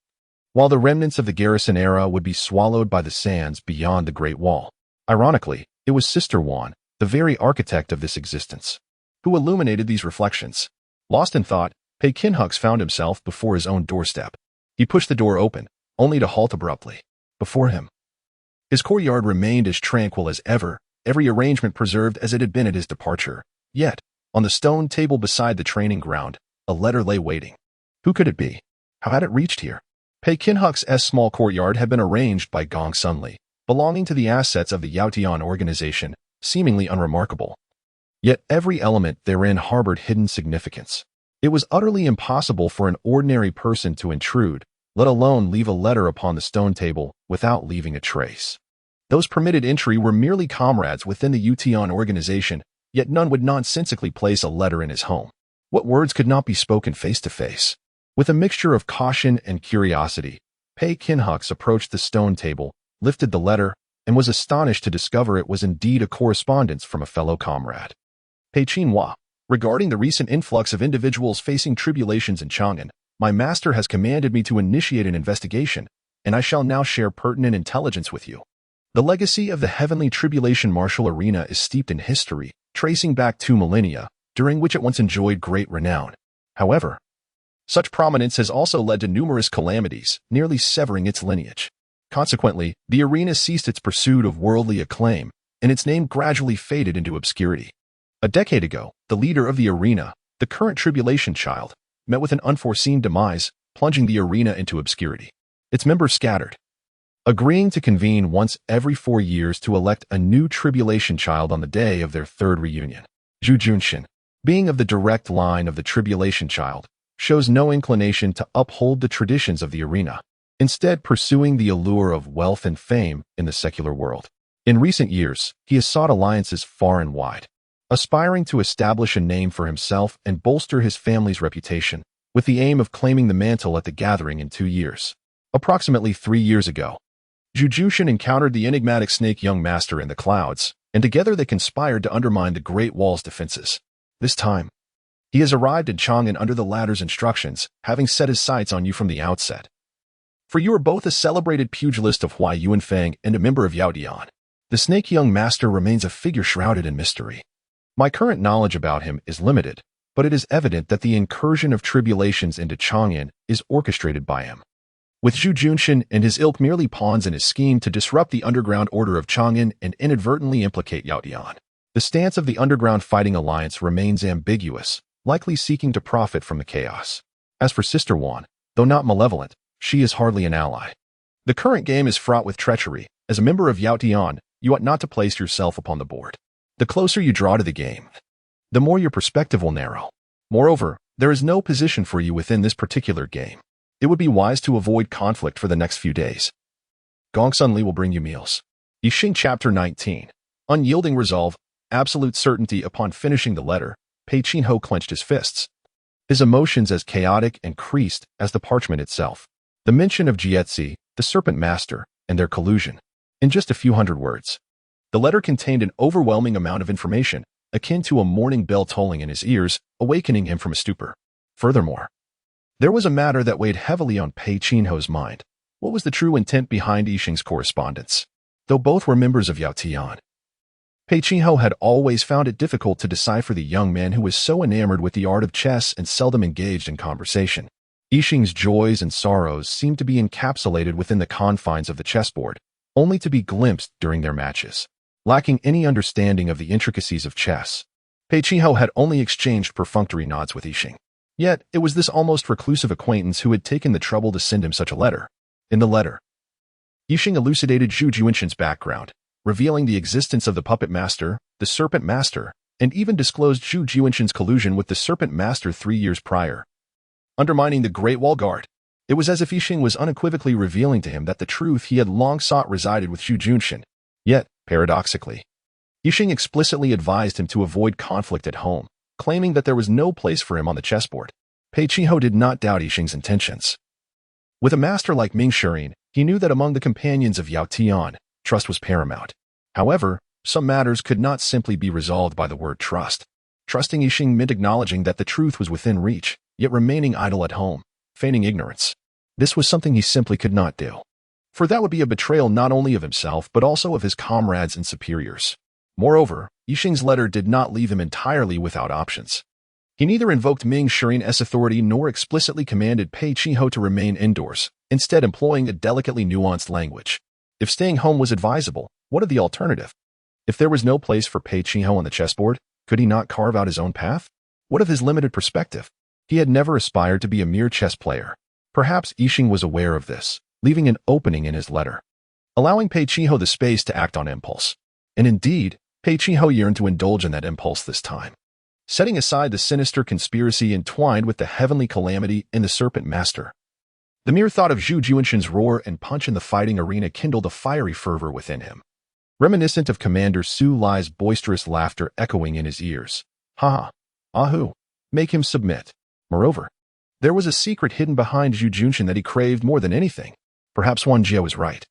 Speaker 1: while the remnants of the garrison era would be swallowed by the sands beyond the Great Wall. Ironically, it was Sister Wan, the very architect of this existence, who illuminated these reflections. Lost in thought, Pei Kinhux found himself before his own doorstep. He pushed the door open, only to halt abruptly. Before him, his courtyard remained as tranquil as ever, every arrangement preserved as it had been at his departure. Yet, on the stone table beside the training ground, a letter lay waiting. Who could it be? How had it reached here? Pei Kinhux's small courtyard had been arranged by Gong Sunli, belonging to the assets of the Yao Tian organization, seemingly unremarkable. Yet every element therein harbored hidden significance. It was utterly impossible for an ordinary person to intrude, let alone leave a letter upon the stone table without leaving a trace. Those permitted entry were merely comrades within the Yao Tian organization, yet none would nonsensically place a letter in his home. What words could not be spoken face to face? With a mixture of caution and curiosity, Pei Kinhux approached the stone table, lifted the letter, and was astonished to discover it was indeed a correspondence from a fellow comrade. Pei Qinhua, regarding the recent influx of individuals facing tribulations in Chang'an, my master has commanded me to initiate an investigation, and I shall now share pertinent intelligence with you. The legacy of the heavenly tribulation martial arena is steeped in history, tracing back 2 millennia, during which it once enjoyed great renown. However, such prominence has also led to numerous calamities, nearly severing its lineage. Consequently, the arena ceased its pursuit of worldly acclaim, and its name gradually faded into obscurity. A decade ago, the leader of the arena, the current tribulation child, met with an unforeseen demise, plunging the arena into obscurity. Its members scattered, agreeing to convene once every 4 years to elect a new tribulation child on the day of their 3rd reunion. Zhu Junshin, being of the direct line of the tribulation child, shows no inclination to uphold the traditions of the arena, instead pursuing the allure of wealth and fame in the secular world. In recent years, he has sought alliances far and wide, aspiring to establish a name for himself and bolster his family's reputation, with the aim of claiming the mantle at the gathering in 2 years. Approximately 3 years ago, Zhu Junshin encountered the enigmatic snake young master in the clouds, and together they conspired to undermine the Great Wall's defenses. This time, he has arrived in Chang'an under the latter's instructions, having set his sights on you from the outset. For you are both a celebrated pugilist of Huai Yuanfang and a member of Yao Dian. The snake young master remains a figure shrouded in mystery. My current knowledge about him is limited, but it is evident that the incursion of tribulations into Chang'an is orchestrated by him, with Zhu Junshin and his ilk merely pawns in his scheme to disrupt the underground order of Chang'an and inadvertently implicate Yao Dian. The stance of the underground fighting alliance remains ambiguous, likely seeking to profit from the chaos. As for Sister Wan, though not malevolent, she is hardly an ally. The current game is fraught with treachery. As a member of Yao Dian, you ought not to place yourself upon the board. The closer you draw to the game, the more your perspective will narrow. Moreover, there is no position for you within this particular game. It would be wise to avoid conflict for the next few days. Gongsun Li will bring you meals. Yixing Chapter 19. Unyielding resolve, absolute certainty. Upon finishing the letter, Pei Qinho clenched his fists, his emotions as chaotic and creased as the parchment itself. The mention of Jietzi, the serpent master, and their collusion. In just a few hundred words. The letter contained an overwhelming amount of information, akin to a morning bell tolling in his ears, awakening him from a stupor. Furthermore, there was a matter that weighed heavily on Pei Qinho's mind. What was the true intent behind Yixing's correspondence? Though both were members of Yao Tian, Pei Qinho had always found it difficult to decipher the young man who was so enamored with the art of chess and seldom engaged in conversation. Yixing's joys and sorrows seemed to be encapsulated within the confines of the chessboard, only to be glimpsed during their matches. Lacking any understanding of the intricacies of chess, Pei Qinho had only exchanged perfunctory nods with Yixing. Yet, it was this almost reclusive acquaintance who had taken the trouble to send him such a letter. In the letter, Yixing elucidated Zhu Junshin's background, revealing the existence of the puppet master, the serpent master, and even disclosed Zhu Junshin's collusion with the serpent master 3 years prior, undermining the Great Wall Guard. It was as if Yixing was unequivocally revealing to him that the truth he had long sought resided with Zhu Junshin. Yet, paradoxically, Yixing explicitly advised him to avoid conflict at home, claiming that there was no place for him on the chessboard. Pei Qinho did not doubt Yixing's intentions. With a master like Ming Shirin, he knew that among the companions of Yao Tian, trust was paramount. However, some matters could not simply be resolved by the word trust. Trusting Yixing meant acknowledging that the truth was within reach, yet remaining idle at home, feigning ignorance. This was something he simply could not do. For that would be a betrayal not only of himself but also of his comrades and superiors. Moreover, Yixing's letter did not leave him entirely without options. He neither invoked Ming Shirin's authority nor explicitly commanded Pei Qinho to remain indoors, instead employing a delicately nuanced language. If staying home was advisable, what of the alternative? If there was no place for Pei Qinho on the chessboard, could he not carve out his own path? What of his limited perspective? He had never aspired to be a mere chess player. Perhaps Yixing was aware of this, leaving an opening in his letter, allowing Pei Qinho the space to act on impulse. And indeed, Pei Qinho yearned to indulge in that impulse this time. Setting aside the sinister conspiracy entwined with the heavenly calamity in the serpent master, the mere thought of Zhu Junshin's roar and punch in the fighting arena kindled a fiery fervor within him, reminiscent of Commander Su Lai's boisterous laughter echoing in his ears. Ha ha, ahu. make him submit. Moreover, there was a secret hidden behind Zhu Junshin that he craved more than anything. Perhaps Wang Jie was right.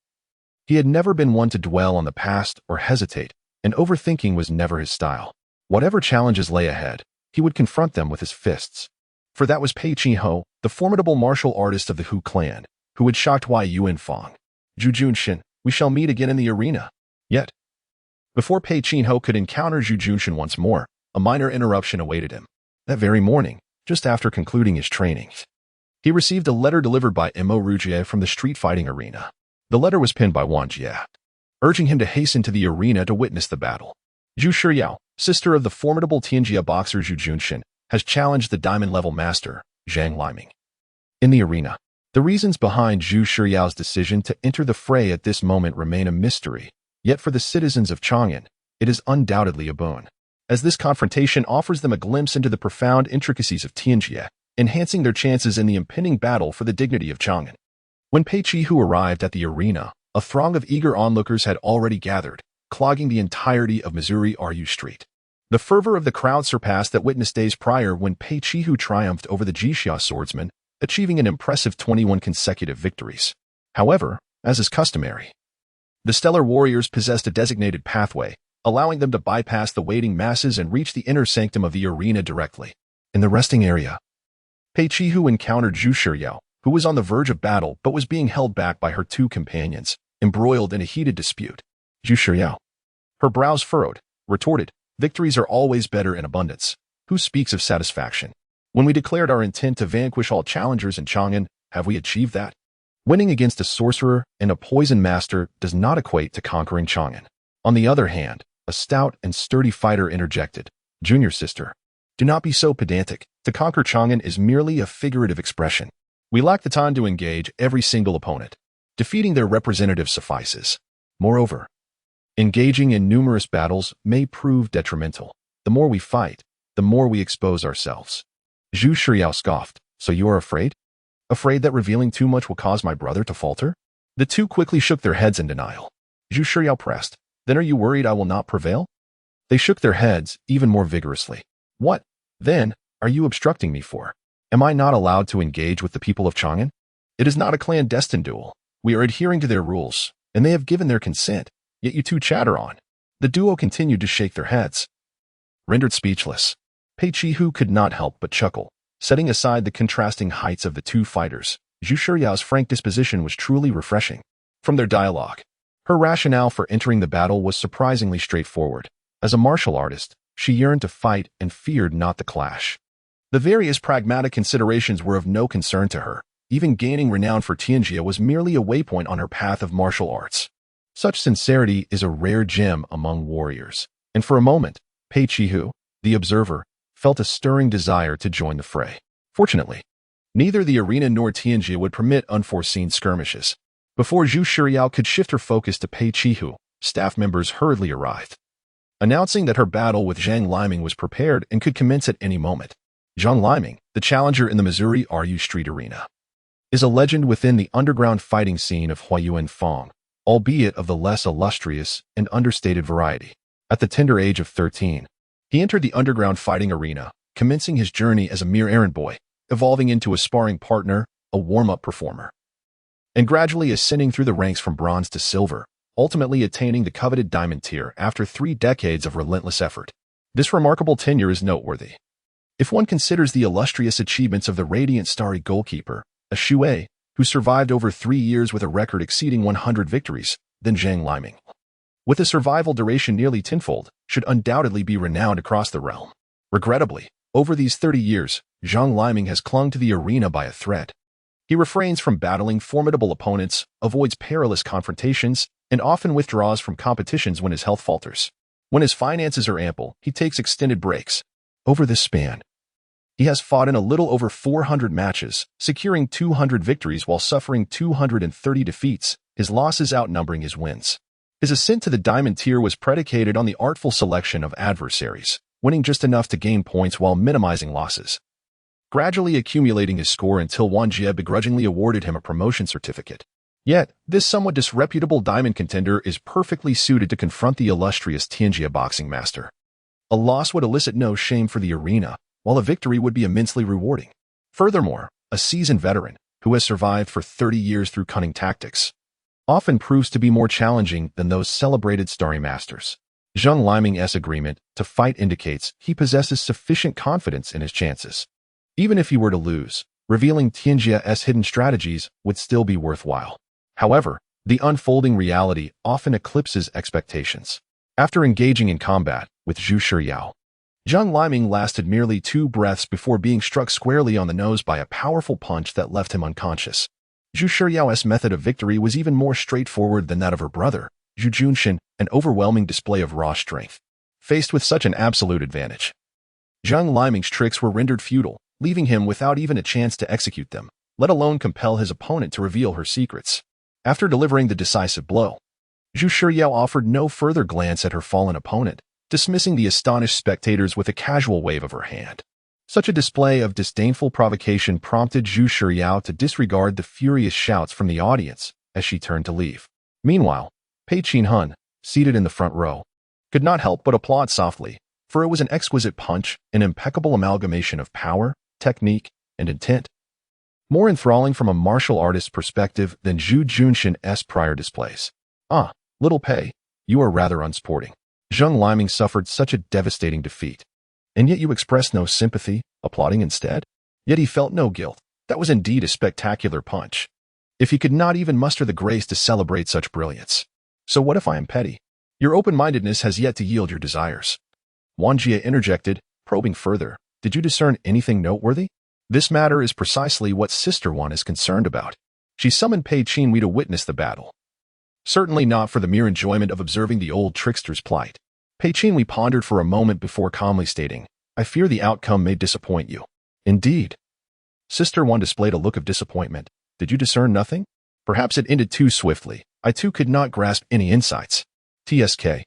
Speaker 1: He had never been one to dwell on the past or hesitate, and overthinking was never his style. Whatever challenges lay ahead, he would confront them with his fists. For that was Pei Qi-ho, the formidable martial artist of the Hu clan, who had shocked Wei Yuanfang. Zhu Junshin, we shall meet again in the arena. Yet, before Pei Qi-ho could encounter Zhu Junshin once more, a minor interruption awaited him. That very morning, just after concluding his training, he received a letter delivered by Mo Rujie from the street fighting arena. The letter was penned by Wang Jie, urging him to hasten to the arena to witness the battle. Zhu Shiyao, sister of the formidable Tianjia boxer Zhu Junshin, has challenged the diamond-level master, Zhang Liming. In the arena, the reasons behind Zhu Shiyao's decision to enter the fray at this moment remain a mystery, yet for the citizens of Chang'an, it is undoubtedly a boon, as this confrontation offers them a glimpse into the profound intricacies of Tianjia, enhancing their chances in the impending battle for the dignity of Chang'an. When Pei Qi-ho arrived at the arena, a throng of eager onlookers had already gathered, clogging the entirety of Missouri RU Street. The fervor of the crowd surpassed that witnessed days prior when Pei Qi-ho triumphed over the Jixia swordsman, achieving an impressive 21 consecutive victories. However, as is customary, the stellar warriors possessed a designated pathway, allowing them to bypass the waiting masses and reach the inner sanctum of the arena directly. In the resting area, Pei Qi-ho encountered Zhu Shiyao, who was on the verge of battle but was being held back by her two companions, embroiled in a heated dispute. Zhu Shiyao, her brows furrowed, retorted, "Victories are always better in abundance. Who speaks of satisfaction? When we declared our intent to vanquish all challengers in Chang'an, have we achieved that? Winning against a sorcerer and a poison master does not equate to conquering Chang'an." On the other hand, a stout and sturdy fighter interjected, "Junior sister, do not be so pedantic. To conquer Chang'an is merely a figurative expression. We lack the time to engage every single opponent. Defeating their representative suffices. Moreover, engaging in numerous battles may prove detrimental. The more we fight, the more we expose ourselves." Zhu Shiyao scoffed, "So you are afraid? Afraid that revealing too much will cause my brother to falter?" The two quickly shook their heads in denial. Zhu Shiyao pressed, "Then are you worried I will not prevail?" They shook their heads even more vigorously. "What, then, are you obstructing me for? Am I not allowed to engage with the people of Chang'an? It is not a clandestine duel. We are adhering to their rules, and they have given their consent, yet you two chatter on." The duo continued to shake their heads. Rendered speechless, Pei Qi-ho could not help but chuckle. Setting aside the contrasting heights of the two fighters, Zhu Shiyao's frank disposition was truly refreshing. From their dialogue, her rationale for entering the battle was surprisingly straightforward. As a martial artist, she yearned to fight and feared not the clash. The various pragmatic considerations were of no concern to her. Even gaining renown for Tianjia was merely a waypoint on her path of martial arts. Such sincerity is a rare gem among warriors. And for a moment, Pei Qi-ho, the observer, felt a stirring desire to join the fray. Fortunately, neither the arena nor Tianjia would permit unforeseen skirmishes. Before Zhu Shiyao could shift her focus to Pei Qi-ho, staff members hurriedly arrived, announcing that her battle with Zhang Liming was prepared and could commence at any moment. Zhang Liming, the challenger in the Missouri RU Street Arena, is a legend within the underground fighting scene of Huayuanfang, albeit of the less illustrious and understated variety. At the tender age of 13, he entered the underground fighting arena, commencing his journey as a mere errand boy, evolving into a sparring partner, a warm-up performer, and gradually ascending through the ranks from bronze to silver, ultimately attaining the coveted diamond tier after 3 decades of relentless effort. This remarkable tenure is noteworthy if one considers the illustrious achievements of the radiant starry goalkeeper, a Shuai, who survived over 3 years with a record exceeding 100 victories, then Zhang Liming, with a survival duration nearly tenfold, should undoubtedly be renowned across the realm. Regrettably, over these 30 years, Zhang Liming has clung to the arena by a thread. He refrains from battling formidable opponents, avoids perilous confrontations, and often withdraws from competitions when his health falters. When his finances are ample, he takes extended breaks. Over this span, he has fought in a little over 400 matches, securing 200 victories while suffering 230 defeats, his losses outnumbering his wins. His ascent to the diamond tier was predicated on the artful selection of adversaries, winning just enough to gain points while minimizing losses, gradually accumulating his score until Wang Jie begrudgingly awarded him a promotion certificate. Yet, this somewhat disreputable diamond contender is perfectly suited to confront the illustrious Tianjia boxing master. A loss would elicit no shame for the arena, while a victory would be immensely rewarding. Furthermore, a seasoned veteran, who has survived for 30 years through cunning tactics, often proves to be more challenging than those celebrated starry masters. Zheng Liming's agreement to fight indicates he possesses sufficient confidence in his chances. Even if he were to lose, revealing Tianjia's hidden strategies would still be worthwhile. However, the unfolding reality often eclipses expectations. After engaging in combat with Zhu Shiyao, Zheng Liming lasted merely 2 breaths before being struck squarely on the nose by a powerful punch that left him unconscious. Zhu Shiyao's method of victory was even more straightforward than that of her brother, Zhu Junshin, an overwhelming display of raw strength. Faced with such an absolute advantage, Zheng Liming's tricks were rendered futile, leaving him without even a chance to execute them, let alone compel his opponent to reveal her secrets. After delivering the decisive blow, Zhu Shiyao offered no further glance at her fallen opponent, dismissing the astonished spectators with a casual wave of her hand. Such a display of disdainful provocation prompted Zhu Shiyao to disregard the furious shouts from the audience as she turned to leave. Meanwhile, Pei Qinhun, seated in the front row, could not help but applaud softly, for it was an exquisite punch, an impeccable amalgamation of power, technique, and intent. More enthralling from a martial artist's perspective than Zhu Junshin's prior displays. Ah, little Pei, you are rather unsporting. Zheng Liming suffered such a devastating defeat, and yet you expressed no sympathy, applauding instead? Yet he felt no guilt. That was indeed a spectacular punch. If he could not even muster the grace to celebrate such brilliance. So what if I am petty? Your open-mindedness has yet to yield your desires. Wang Jie interjected, probing further. Did you discern anything noteworthy? This matter is precisely what Sister Wan is concerned about. She summoned Pei Qinhui to witness the battle. Certainly not for the mere enjoyment of observing the old trickster's plight. Pei Qinhui pondered for a moment before calmly stating, I fear the outcome may disappoint you. Indeed. Sister Wan displayed a look of disappointment. Did you discern nothing? Perhaps it ended too swiftly. I too could not grasp any insights. TSK.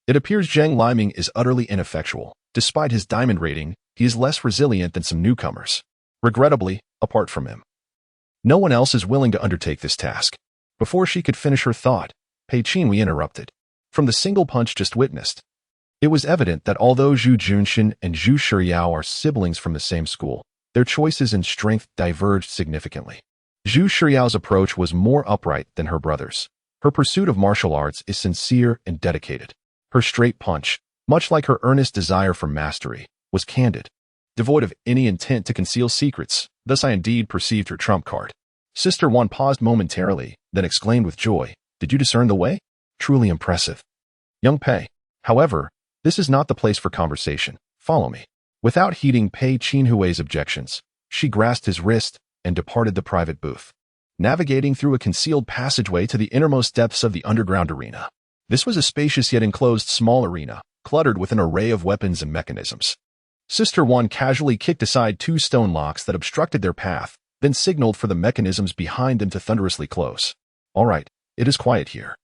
Speaker 1: It appears Zheng Liming is utterly ineffectual. Despite his diamond rating, he is less resilient than some newcomers. Regrettably, apart from him, no one else is willing to undertake this task. Before she could finish her thought, Pei Qinhui interrupted. From the single punch just witnessed, it was evident that although Zhu Junshin and Zhu Shiyao are siblings from the same school, their choices and strength diverged significantly. Zhu Shiyao's approach was more upright than her brother's. Her pursuit of martial arts is sincere and dedicated. Her straight punch, much like her earnest desire for mastery, was candid, devoid of any intent to conceal secrets. Thus I indeed perceived her trump card. Sister Wan paused momentarily, then exclaimed with joy, Did you discern the way? Truly impressive. Young Pei. However, this is not the place for conversation. Follow me. Without heeding Pei Qinhui's objections, she grasped his wrist and departed the private booth, navigating through a concealed passageway to the innermost depths of the underground arena. This was a spacious yet enclosed small arena, cluttered with an array of weapons and mechanisms. Sister Wan casually kicked aside 2 stone locks that obstructed their path, then signaled for the mechanisms behind them to thunderously close. All right, it is quiet here.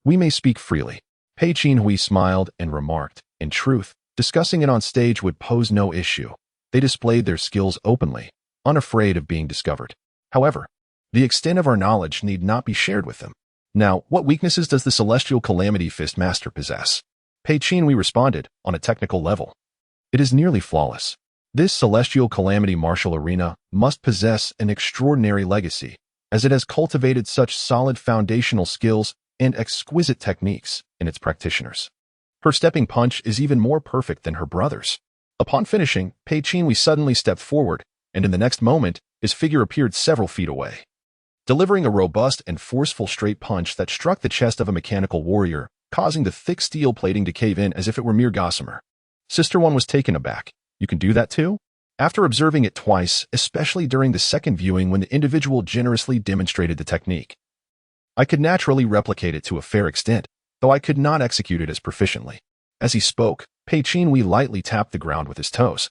Speaker 1: We may speak freely. Pei Qinhui smiled and remarked, in truth, discussing it on stage would pose no issue. They displayed their skills openly, unafraid of being discovered. However, the extent of our knowledge need not be shared with them. Now, what weaknesses does the Celestial Calamity Fist Master possess? Pei Qinhui responded, on a technical level. It is nearly flawless. This Celestial Calamity martial arena must possess an extraordinary legacy, as it has cultivated such solid foundational skills and exquisite techniques in its practitioners. Her stepping punch is even more perfect than her brother's. Upon finishing, Pei Qinhui suddenly stepped forward, and in the next moment, his figure appeared several feet away, delivering a robust and forceful straight punch that struck the chest of a mechanical warrior, causing the thick steel plating to cave in as if it were mere gossamer. Sister One was taken aback. You can do that too? After observing it twice, especially during the second viewing when the individual generously demonstrated the technique, I could naturally replicate it to a fair extent, though I could not execute it as proficiently. As he spoke, Pei Qinhui lightly tapped the ground with his toes,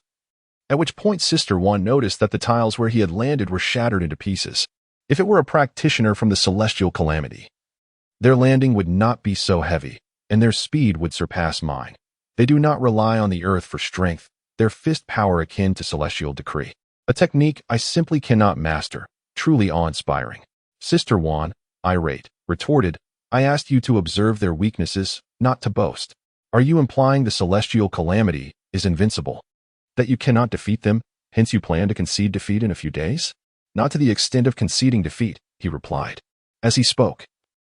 Speaker 1: at which point Sister One noticed that the tiles where he had landed were shattered into pieces. If it were a practitioner from the Celestial Calamity, their landing would not be so heavy, and their speed would surpass mine. They do not rely on the earth for strength, their fist power akin to celestial decree. A technique I simply cannot master, truly awe-inspiring. Sister Wan, irate, retorted, I asked you to observe their weaknesses, not to boast. Are you implying the Celestial Calamity is invincible? That you cannot defeat them, hence you plan to concede defeat in a few days? Not to the extent of conceding defeat, he replied. As he spoke,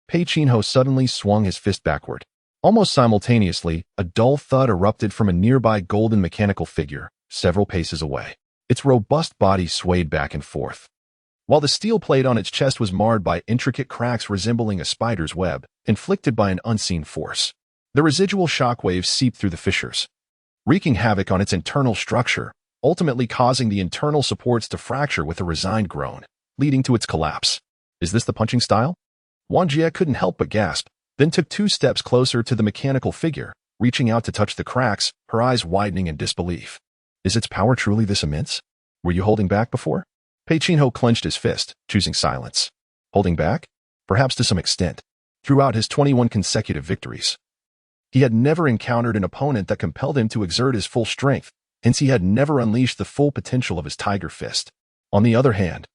Speaker 1: Pei Qinho suddenly swung his fist backward. Almost simultaneously, a dull thud erupted from a nearby golden mechanical figure, several paces away. Its robust body swayed back and forth, while the steel plate on its chest was marred by intricate cracks resembling a spider's web, inflicted by an unseen force. The residual shockwaves seeped through the fissures, wreaking havoc on its internal structure, ultimately causing the internal supports to fracture with a resigned groan, leading to its collapse. Is this the punching style? Wang Jie couldn't help but gasp, then took 2 steps closer to the mechanical figure, reaching out to touch the cracks, her eyes widening in disbelief. Is its power truly this immense? Were you holding back before? Pei Qinho clenched his fist, choosing silence. Holding back? Perhaps to some extent. Throughout his 21 consecutive victories, he had never encountered an opponent that compelled him to exert his full strength, hence he had never unleashed the full potential of his tiger fist. On the other hand,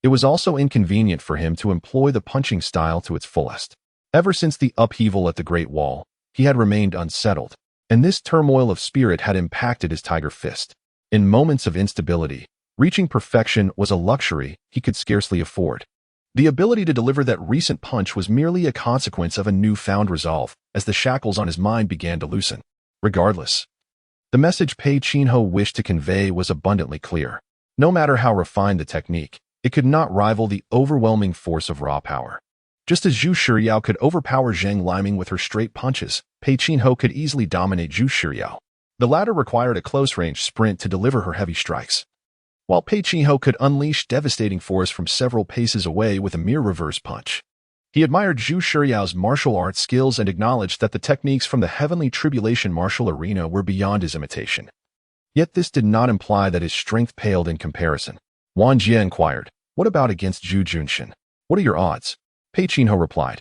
Speaker 1: it was also inconvenient for him to employ the punching style to its fullest. Ever since the upheaval at the Great Wall, he had remained unsettled, and this turmoil of spirit had impacted his tiger fist. In moments of instability, reaching perfection was a luxury he could scarcely afford. The ability to deliver that recent punch was merely a consequence of a newfound resolve, as the shackles on his mind began to loosen. Regardless, the message Pei Qinho wished to convey was abundantly clear. No matter how refined the technique, it could not rival the overwhelming force of raw power. Just as Zhu Shiryao could overpower Zhang Liming with her straight punches, Pei Qinho could easily dominate Zhu Shiryao. The latter required a close-range sprint to deliver her heavy strikes, while Pei Qinho could unleash devastating force from several paces away with a mere reverse punch. He admired Zhu Shiryao's martial arts skills and acknowledged that the techniques from the Heavenly Tribulation martial arena were beyond his imitation. Yet this did not imply that his strength paled in comparison. Wang Jie inquired, "What about against Zhu Junshin? What are your odds?" Pei Qinho replied,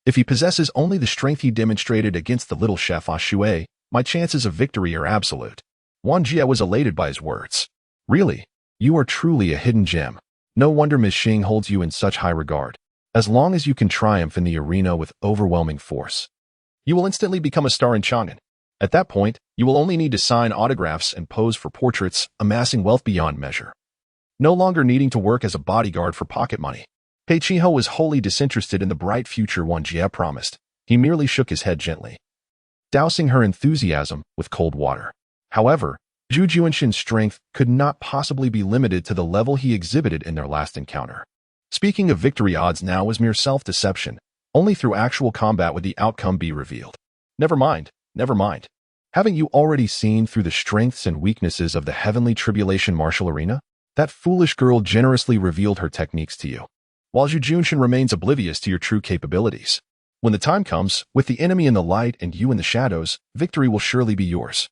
Speaker 1: "If he possesses only the strength he demonstrated against the little chef Xue, my chances of victory are absolute." Wang Jie was elated by his words. "Really? You are truly a hidden gem. No wonder Ms. Xing holds you in such high regard. As long as you can triumph in the arena with overwhelming force, you will instantly become a star in Chang'an. At that point, you will only need to sign autographs and pose for portraits, amassing wealth beyond measure, no longer needing to work as a bodyguard for pocket money." Pei Qinho was wholly disinterested in the bright future Wang Jie promised. He merely shook his head gently, dousing her enthusiasm with cold water. However, Zhu Junshin's strength could not possibly be limited to the level he exhibited in their last encounter. Speaking of victory odds now was mere self-deception. Only through actual combat would the outcome be revealed. Never mind, never mind. Haven't you already seen through the strengths and weaknesses of the Heavenly Tribulation martial arena? That foolish girl generously revealed her techniques to you, while Zhu Junshin remains oblivious to your true capabilities. When the time comes, with the enemy in the light and you in the shadows, victory will surely be yours."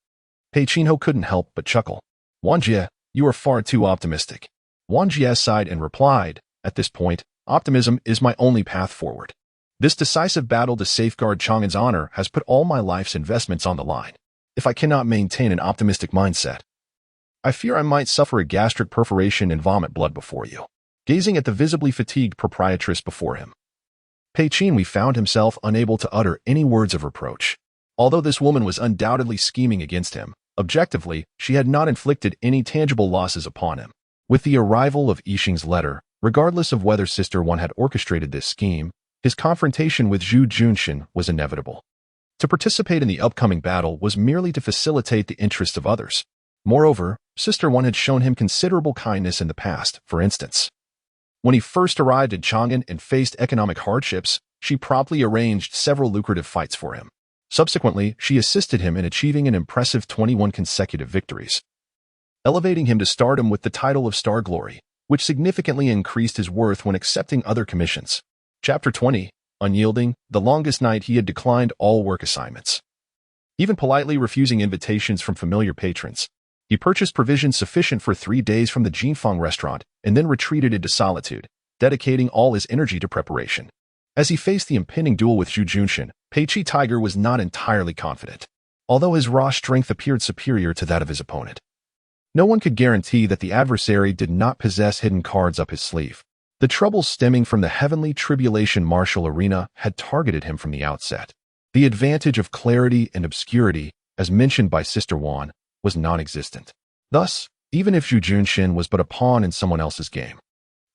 Speaker 1: Pei Qinho couldn't help but chuckle. "Wang Jie, you are far too optimistic." Wang Jie sighed and replied, "At this point, optimism is my only path forward. This decisive battle to safeguard Chang'an's honor has put all my life's investments on the line. If I cannot maintain an optimistic mindset, I fear I might suffer a gastric perforation and vomit blood before you." Gazing at the visibly fatigued proprietress before him, Pei Qinho found himself unable to utter any words of reproach. Although this woman was undoubtedly scheming against him, objectively, she had not inflicted any tangible losses upon him. With the arrival of Yixing's letter, regardless of whether Sister One had orchestrated this scheme, his confrontation with Zhu Junshin was inevitable. To participate in the upcoming battle was merely to facilitate the interests of others. Moreover, Sister One had shown him considerable kindness in the past. For instance, when he first arrived in Chang'an and faced economic hardships, she promptly arranged several lucrative fights for him. Subsequently, she assisted him in achieving an impressive 21 consecutive victories, elevating him to stardom with the title of Star Glory, which significantly increased his worth when accepting other commissions. Chapter 20. Unyielding, the longest night he had declined all work assignments, even politely refusing invitations from familiar patrons. He purchased provisions sufficient for 3 days from the Jinfeng restaurant and then retreated into solitude, dedicating all his energy to preparation. As he faced the impending duel with Zhu Junshin, Pei Qi Tiger was not entirely confident, although his raw strength appeared superior to that of his opponent. No one could guarantee that the adversary did not possess hidden cards up his sleeve. The troubles stemming from the Heavenly Tribulation martial arena had targeted him from the outset. The advantage of clarity and obscurity, as mentioned by Sister Wan, was non-existent. Thus, even if Zhu Junshin was but a pawn in someone else's game,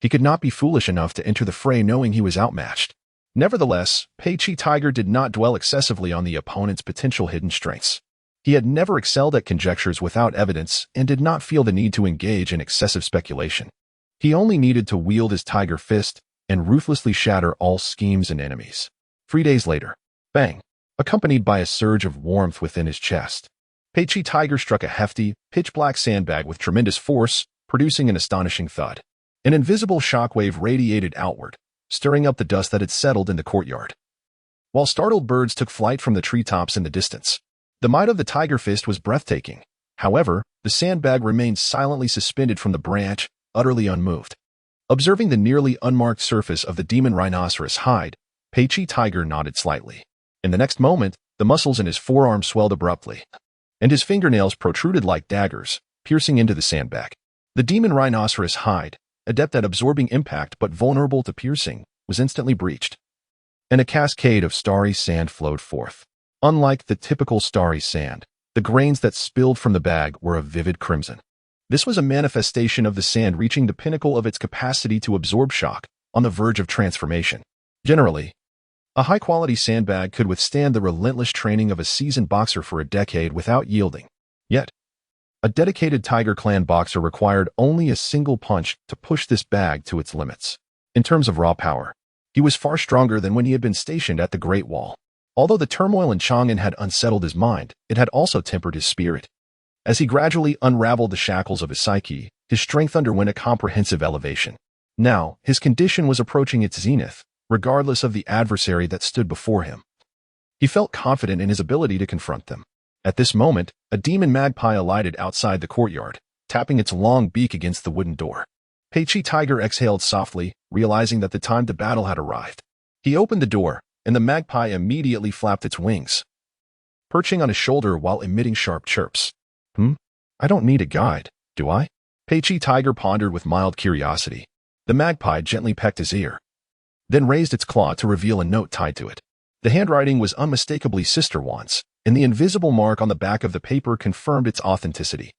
Speaker 1: he could not be foolish enough to enter the fray knowing he was outmatched. Nevertheless, Peiqi Tiger did not dwell excessively on the opponent's potential hidden strengths. He had never excelled at conjectures without evidence and did not feel the need to engage in excessive speculation. He only needed to wield his tiger fist and ruthlessly shatter all schemes and enemies. 3 days later, bang, accompanied by a surge of warmth within his chest, Peiqi Tiger struck a hefty, pitch-black sandbag with tremendous force, producing an astonishing thud. An invisible shockwave radiated outward, stirring up the dust that had settled in the courtyard. While startled birds took flight from the treetops in the distance, the might of the tiger fist was breathtaking. However, the sandbag remained silently suspended from the branch, utterly unmoved. Observing the nearly unmarked surface of the demon rhinoceros hide, Peiqi Tiger nodded slightly. In the next moment, the muscles in his forearm swelled abruptly, and his fingernails protruded like daggers, piercing into the sandbag. The demon rhinoceros hide, adept at absorbing impact but vulnerable to piercing, was instantly breached, and a cascade of starry sand flowed forth. Unlike the typical starry sand, the grains that spilled from the bag were of vivid crimson. This was a manifestation of the sand reaching the pinnacle of its capacity to absorb shock, on the verge of transformation. Generally, a high-quality sandbag could withstand the relentless training of a seasoned boxer for a decade without yielding. Yet, a dedicated Tiger Clan boxer required only a single punch to push this bag to its limits. In terms of raw power, he was far stronger than when he had been stationed at the Great Wall. Although the turmoil in Chang'an had unsettled his mind, it had also tempered his spirit. As he gradually unraveled the shackles of his psyche, his strength underwent a comprehensive elevation. Now, his condition was approaching its zenith, regardless of the adversary that stood before him. He felt confident in his ability to confront them. At this moment, a demon magpie alighted outside the courtyard, tapping its long beak against the wooden door. Peiqi Tiger exhaled softly, realizing that the time to battle had arrived. He opened the door, and the magpie immediately flapped its wings, perching on his shoulder while emitting sharp chirps. I don't need a guide, do I? Peiqi Tiger pondered with mild curiosity. The magpie gently pecked his ear, then raised its claw to reveal a note tied to it. The handwriting was unmistakably Sister Wan's, and the invisible mark on the back of the paper confirmed its authenticity.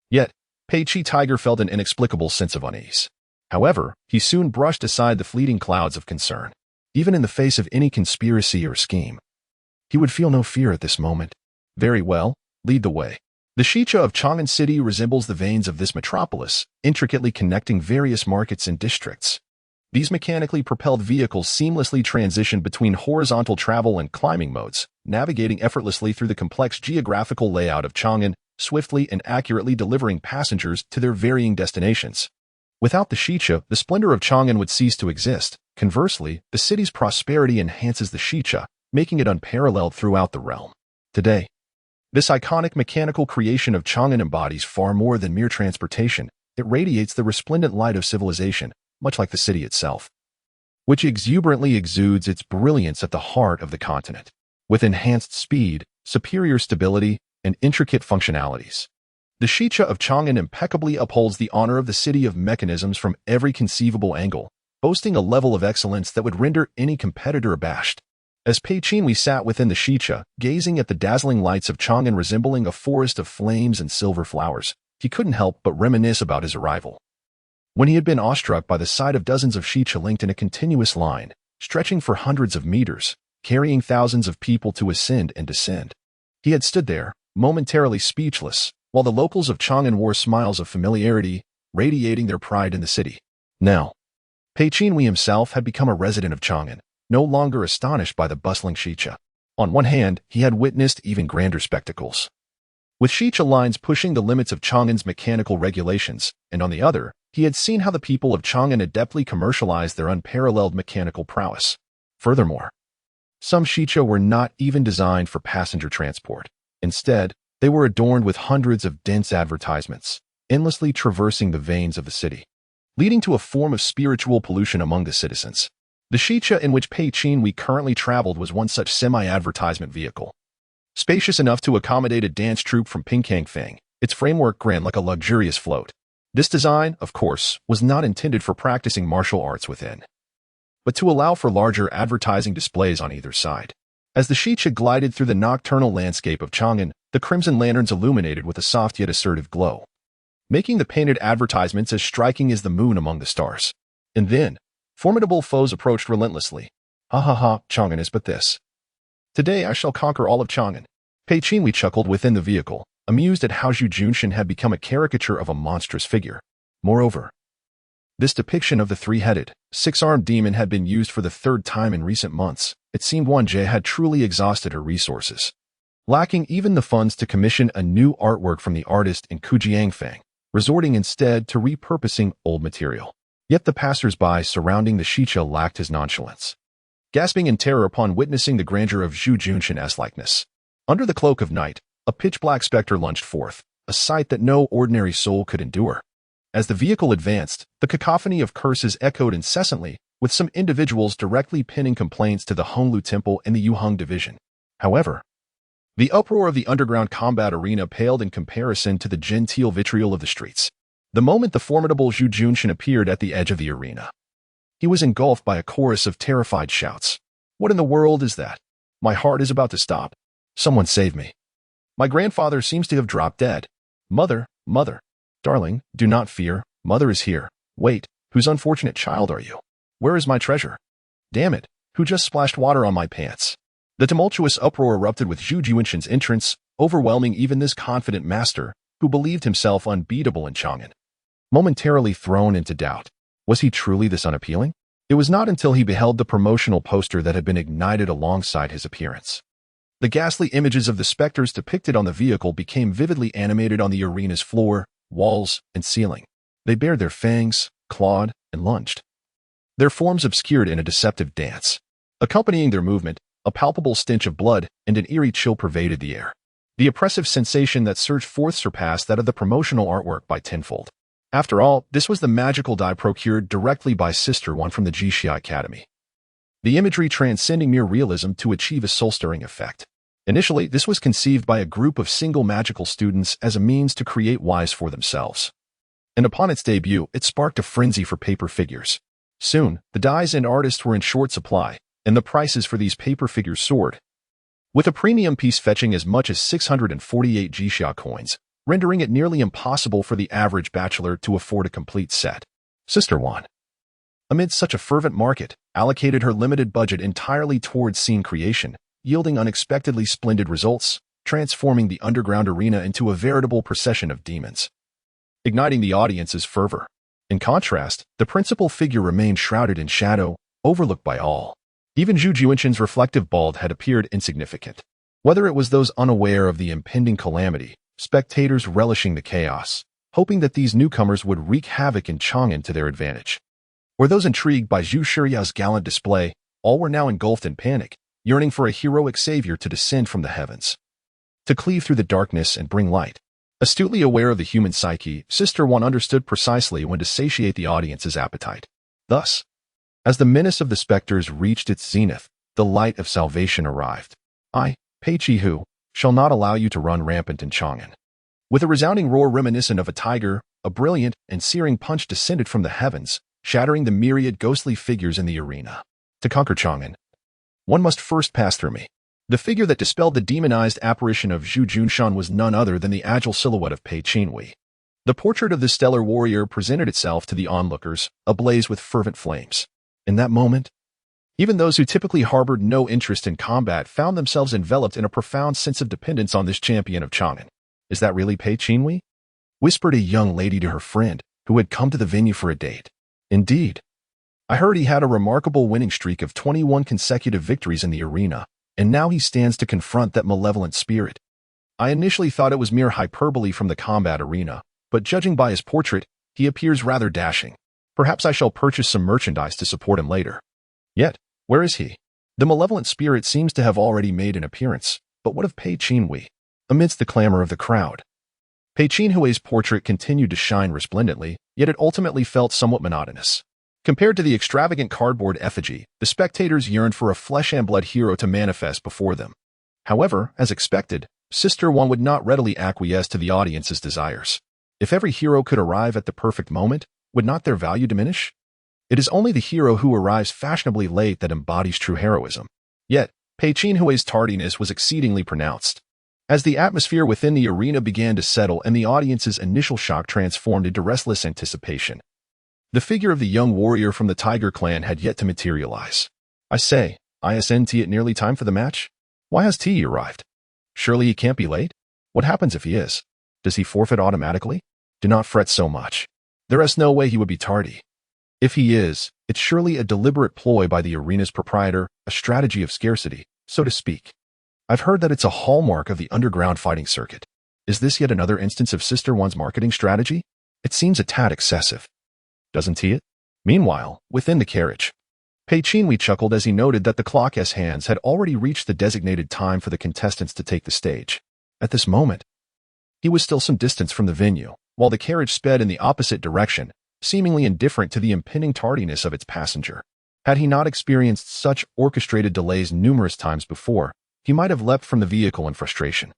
Speaker 1: Yet, Peiqi Tiger felt an inexplicable sense of unease. However, he soon brushed aside the fleeting clouds of concern. Even in the face of any conspiracy or scheme, he would feel no fear at this moment. Very well, lead the way. The Shicha of Chang'an City resembles the veins of this metropolis, intricately connecting various markets and districts. These mechanically propelled vehicles seamlessly transition between horizontal travel and climbing modes, navigating effortlessly through the complex geographical layout of Chang'an, swiftly and accurately delivering passengers to their varying destinations. Without the Shicha, the splendor of Chang'an would cease to exist. Conversely, the city's prosperity enhances the Shicha, making it unparalleled throughout the realm. Today, this iconic mechanical creation of Chang'an embodies far more than mere transportation. It radiates the resplendent light of civilization, much like the city itself, which exuberantly exudes its brilliance at the heart of the continent. With enhanced speed, superior stability, and intricate functionalities, the Shicha of Chang'an impeccably upholds the honor of the city of mechanisms from every conceivable angle, boasting a level of excellence that would render any competitor abashed. As Pei Qinhui sat within the Shicha, gazing at the dazzling lights of Chang'an resembling a forest of flames and silver flowers, he couldn't help but reminisce about his arrival, when he had been awestruck by the sight of dozens of Shicha linked in a continuous line, stretching for hundreds of meters, carrying thousands of people to ascend and descend. He had stood there, momentarily speechless, while the locals of Chang'an wore smiles of familiarity, radiating their pride in the city. Now, Pei Qinhui himself had become a resident of Chang'an, no longer astonished by the bustling Shicha. On one hand, he had witnessed even grander spectacles, with Shicha lines pushing the limits of Chang'an's mechanical regulations, and on the other, he had seen how the people of Chang'an adeptly commercialized their unparalleled mechanical prowess. Furthermore, some Shicha were not even designed for passenger transport. Instead, they were adorned with hundreds of dense advertisements, endlessly traversing the veins of the city, leading to a form of spiritual pollution among the citizens. The Shicha in which Pei Qinhui currently traveled was one such semi-advertisement vehicle. Spacious enough to accommodate a dance troupe from Pingkangfang, its framework grinned like a luxurious float. This design, of course, was not intended for practicing martial arts within, but to allow for larger advertising displays on either side. As the Shicha glided through the nocturnal landscape of Chang'an, the crimson lanterns illuminated with a soft yet assertive glow. making the painted advertisements as striking as the moon among the stars. And then, formidable foes approached relentlessly. Ha ha ha, Chang'an is but this. Today I shall conquer all of Chang'an. Pei Qinhui chuckled within the vehicle, amused at how Zhu Junshan had become a caricature of a monstrous figure. Moreover, this depiction of the three-headed, six-armed demon had been used for the third time in recent months. It seemed Wan Jie had truly exhausted her resources, lacking even the funds to commission a new artwork from the artist in Kujiangfang, resorting instead to repurposing old material. Yet the passers-by surrounding the Shicha lacked his nonchalance, gasping in terror upon witnessing the grandeur of Zhu Junshan's likeness. Under the cloak of night, a pitch-black specter lunged forth, a sight that no ordinary soul could endure. As the vehicle advanced, the cacophony of curses echoed incessantly, with some individuals directly pinning complaints to the Honglu Temple and the Yuheng Division. However, the uproar of the underground combat arena paled in comparison to the genteel vitriol of the streets. The moment the formidable Zhu Junshan appeared at the edge of the arena, he was engulfed by a chorus of terrified shouts. What in the world is that? My heart is about to stop. Someone save me. My grandfather seems to have dropped dead. Mother, mother. Darling, do not fear. Mother is here. Wait, whose unfortunate child are you? Where is my treasure? Damn it, who just splashed water on my pants? The tumultuous uproar erupted with Zhu Junshan's entrance, overwhelming even this confident master, who believed himself unbeatable in Chang'an. Momentarily thrown into doubt, was he truly this unappealing? It was not until he beheld the promotional poster that had been ignited alongside his appearance. The ghastly images of the specters depicted on the vehicle became vividly animated on the arena's floor, walls, and ceiling. They bared their fangs, clawed, and lunged, their forms obscured in a deceptive dance. Accompanying their movement, a palpable stench of blood and an eerie chill pervaded the air. The oppressive sensation that surged forth surpassed that of the promotional artwork by tenfold. After all, this was the magical dye procured directly by Sister One from the Jixia Academy, the imagery transcending mere realism to achieve a soul-stirring effect. Initially, this was conceived by a group of single magical students as a means to create wise for themselves. And upon its debut, it sparked a frenzy for paper figures. Soon, the dyes and artists were in short supply, and the prices for these paper figures soared, with a premium piece fetching as much as 648 Jixia coins, rendering it nearly impossible for the average bachelor to afford a complete set. Sister Wan, amid such a fervent market, allocated her limited budget entirely towards scene creation, yielding unexpectedly splendid results, transforming the underground arena into a veritable procession of demons, igniting the audience's fervor. In contrast, the principal figure remained shrouded in shadow, overlooked by all. Even Zhu Junshan's reflective bald had appeared insignificant. Whether it was those unaware of the impending calamity, spectators relishing the chaos, hoping that these newcomers would wreak havoc in Chang'an to their advantage, or those intrigued by Zhu Shiria's gallant display, all were now engulfed in panic, yearning for a heroic savior to descend from the heavens, to cleave through the darkness and bring light. Astutely aware of the human psyche, Sister One understood precisely when to satiate the audience's appetite. Thus, as the menace of the specters reached its zenith, the light of salvation arrived. I, Pei Qinhui, shall not allow you to run rampant in Chang'an. With a resounding roar reminiscent of a tiger, a brilliant and searing punch descended from the heavens, shattering the myriad ghostly figures in the arena. To conquer Chang'an, one must first pass through me. The figure that dispelled the demonized apparition of Zhu Junshan was none other than the agile silhouette of Pei Qinhui. The portrait of the stellar warrior presented itself to the onlookers, ablaze with fervent flames. In that moment, even those who typically harbored no interest in combat found themselves enveloped in a profound sense of dependence on this champion of Chang'an. Is that really Pei Qinhui? Whispered a young lady to her friend, who had come to the venue for a date. Indeed. I heard he had a remarkable winning streak of 21 consecutive victories in the arena, and now he stands to confront that malevolent spirit. I initially thought it was mere hyperbole from the combat arena, but judging by his portrait, he appears rather dashing. Perhaps I shall purchase some merchandise to support him later. Yet, where is he? The malevolent spirit seems to have already made an appearance, but what of Pei Qinhui? Amidst the clamor of the crowd, Pei Qinhui's portrait continued to shine resplendently, yet it ultimately felt somewhat monotonous. Compared to the extravagant cardboard effigy, the spectators yearned for a flesh-and-blood hero to manifest before them. However, as expected, Sister One would not readily acquiesce to the audience's desires. If every hero could arrive at the perfect moment, would not their value diminish? It is only the hero who arrives fashionably late that embodies true heroism. Yet, Pei Qinhui's tardiness was exceedingly pronounced. As the atmosphere within the arena began to settle and the audience's initial shock transformed into restless anticipation, the figure of the young warrior from the Tiger clan had yet to materialize. I say, isn't it nearly time for the match? Why has T arrived? Surely he can't be late? What happens if he is? Does he forfeit automatically? Do not fret so much. There is no way he would be tardy. If he is, it's surely a deliberate ploy by the arena's proprietor, a strategy of scarcity, so to speak. I've heard that it's a hallmark of the underground fighting circuit. Is this yet another instance of Sister One's marketing strategy? It seems a tad excessive. Doesn't he it? Meanwhile, within the carriage, Pei Qinhui chuckled as he noted that the clock's hands had already reached the designated time for the contestants to take the stage. At this moment, he was still some distance from the venue, while the carriage sped in the opposite direction, seemingly indifferent to the impending tardiness of its passenger. Had he not experienced such orchestrated delays numerous times before, he might have leapt from the vehicle in frustration.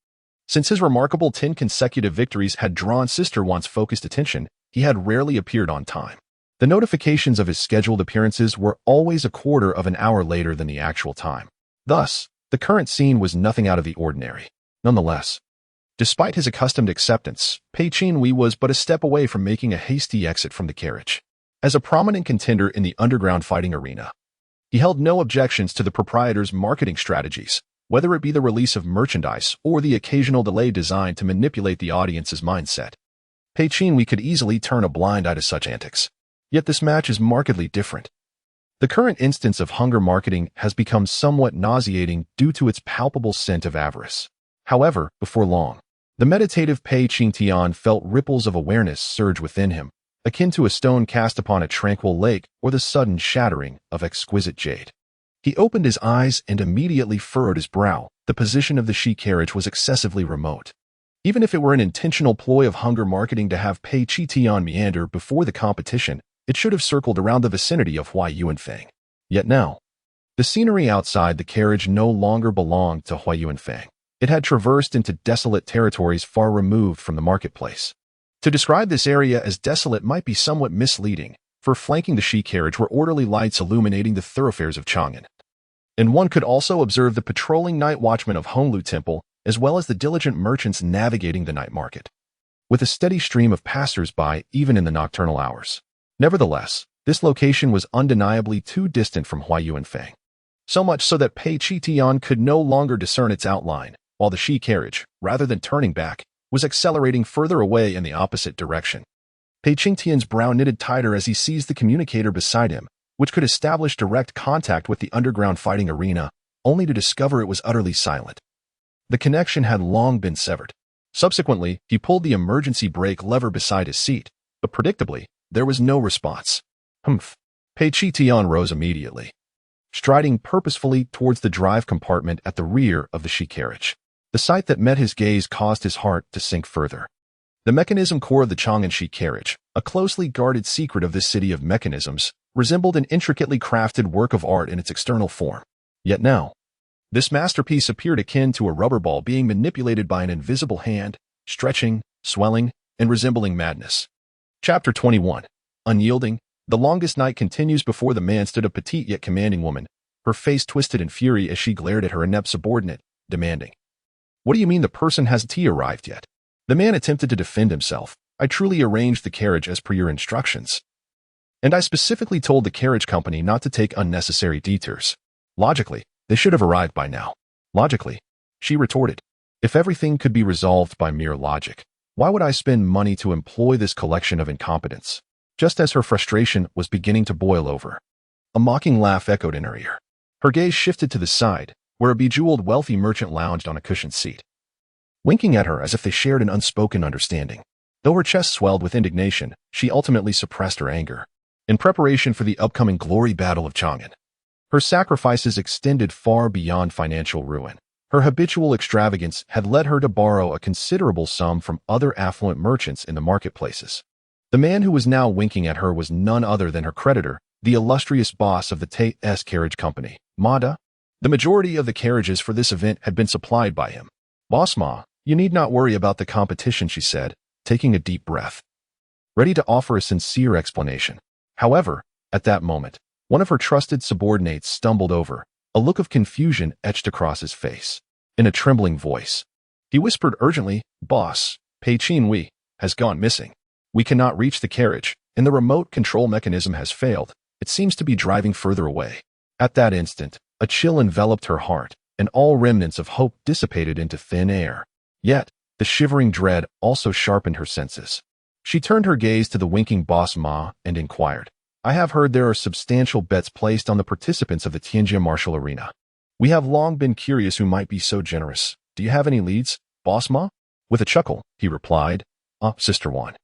Speaker 1: Since his remarkable 10 consecutive victories had drawn Sister One's focused attention, he had rarely appeared on time. The notifications of his scheduled appearances were always a quarter of an hour later than the actual time. Thus, the current scene was nothing out of the ordinary. Nonetheless, despite his accustomed acceptance, Pei Qinhui was but a step away from making a hasty exit from the carriage. As a prominent contender in the underground fighting arena, he held no objections to the proprietor's marketing strategies, whether it be the release of merchandise or the occasional delay designed to manipulate the audience's mindset. Pei Qinhui could easily turn a blind eye to such antics. Yet this match is markedly different. The current instance of hunger marketing has become somewhat nauseating due to its palpable scent of avarice. However, before long, the meditative Pei Qingtian felt ripples of awareness surge within him, akin to a stone cast upon a tranquil lake or the sudden shattering of exquisite jade. He opened his eyes and immediately furrowed his brow. The position of the she carriage was excessively remote. Even if it were an intentional ploy of hunger marketing to have Pei Qingtian meander before the competition, it should have circled around the vicinity of Huai Yuanfang. Yet now, the scenery outside the carriage no longer belonged to Huai Yuanfang. It had traversed into desolate territories far removed from the marketplace. To describe this area as desolate might be somewhat misleading, for flanking the she carriage were orderly lights illuminating the thoroughfares of Chang'an. And one could also observe the patrolling night watchmen of Honglu Temple, as well as the diligent merchants navigating the night market, with a steady stream of passers-by even in the nocturnal hours. Nevertheless, this location was undeniably too distant from Huai Yuanfang, so much so that Pei Qingtian could no longer discern its outline, while the she carriage, rather than turning back, was accelerating further away in the opposite direction. Pei Qingtian's brow knitted tighter as he seized the communicator beside him, which could establish direct contact with the underground fighting arena, only to discover it was utterly silent. The connection had long been severed. Subsequently, he pulled the emergency brake lever beside his seat, but predictably, there was no response. Humph. Pei Qingtian rose immediately, striding purposefully towards the drive compartment at the rear of the she carriage. The sight that met his gaze caused his heart to sink further. The mechanism core of the Chang'an she carriage, a closely guarded secret of this city of mechanisms, resembled an intricately crafted work of art in its external form. Yet now, this masterpiece appeared akin to a rubber ball being manipulated by an invisible hand, stretching, swelling, and resembling madness. Chapter 21. Unyielding. The longest night continues. Before the man stood a petite yet commanding woman, her face twisted in fury as she glared at her inept subordinate, demanding, "What do you mean the person hasn't arrived yet?" The man attempted to defend himself. "I truly arranged the carriage as per your instructions. And I specifically told the carriage company not to take unnecessary detours. Logically, they should have arrived by now." "Logically," she retorted. "If everything could be resolved by mere logic, why would I spend money to employ this collection of incompetence?" Just as her frustration was beginning to boil over, a mocking laugh echoed in her ear. Her gaze shifted to the side, where a bejeweled wealthy merchant lounged on a cushioned seat, winking at her as if they shared an unspoken understanding. Though her chest swelled with indignation, she ultimately suppressed her anger. In preparation for the upcoming glory battle of Chang'an, her sacrifices extended far beyond financial ruin. Her habitual extravagance had led her to borrow a considerable sum from other affluent merchants in the marketplaces. The man who was now winking at her was none other than her creditor, the illustrious boss of the T.S. Carriage Company, Ma Da. The majority of the carriages for this event had been supplied by him. "Boss Ma, you need not worry about the competition," she said, taking a deep breath, ready to offer a sincere explanation. However, at that moment, one of her trusted subordinates stumbled over, a look of confusion etched across his face. In a trembling voice, He whispered urgently, "Boss, Pei Qinhui has gone missing. We cannot reach the carriage, and the remote control mechanism has failed. It seems to be driving further away." At that instant, a chill enveloped her heart, and all remnants of hope dissipated into thin air. Yet, the shivering dread also sharpened her senses. She turned her gaze to the winking boss Ma and inquired, "I have heard there are substantial bets placed on the participants of the Tianjia martial arena. We have long been curious who might be so generous. Do you have any leads, boss Ma?" With a chuckle, he replied, Sister Wan.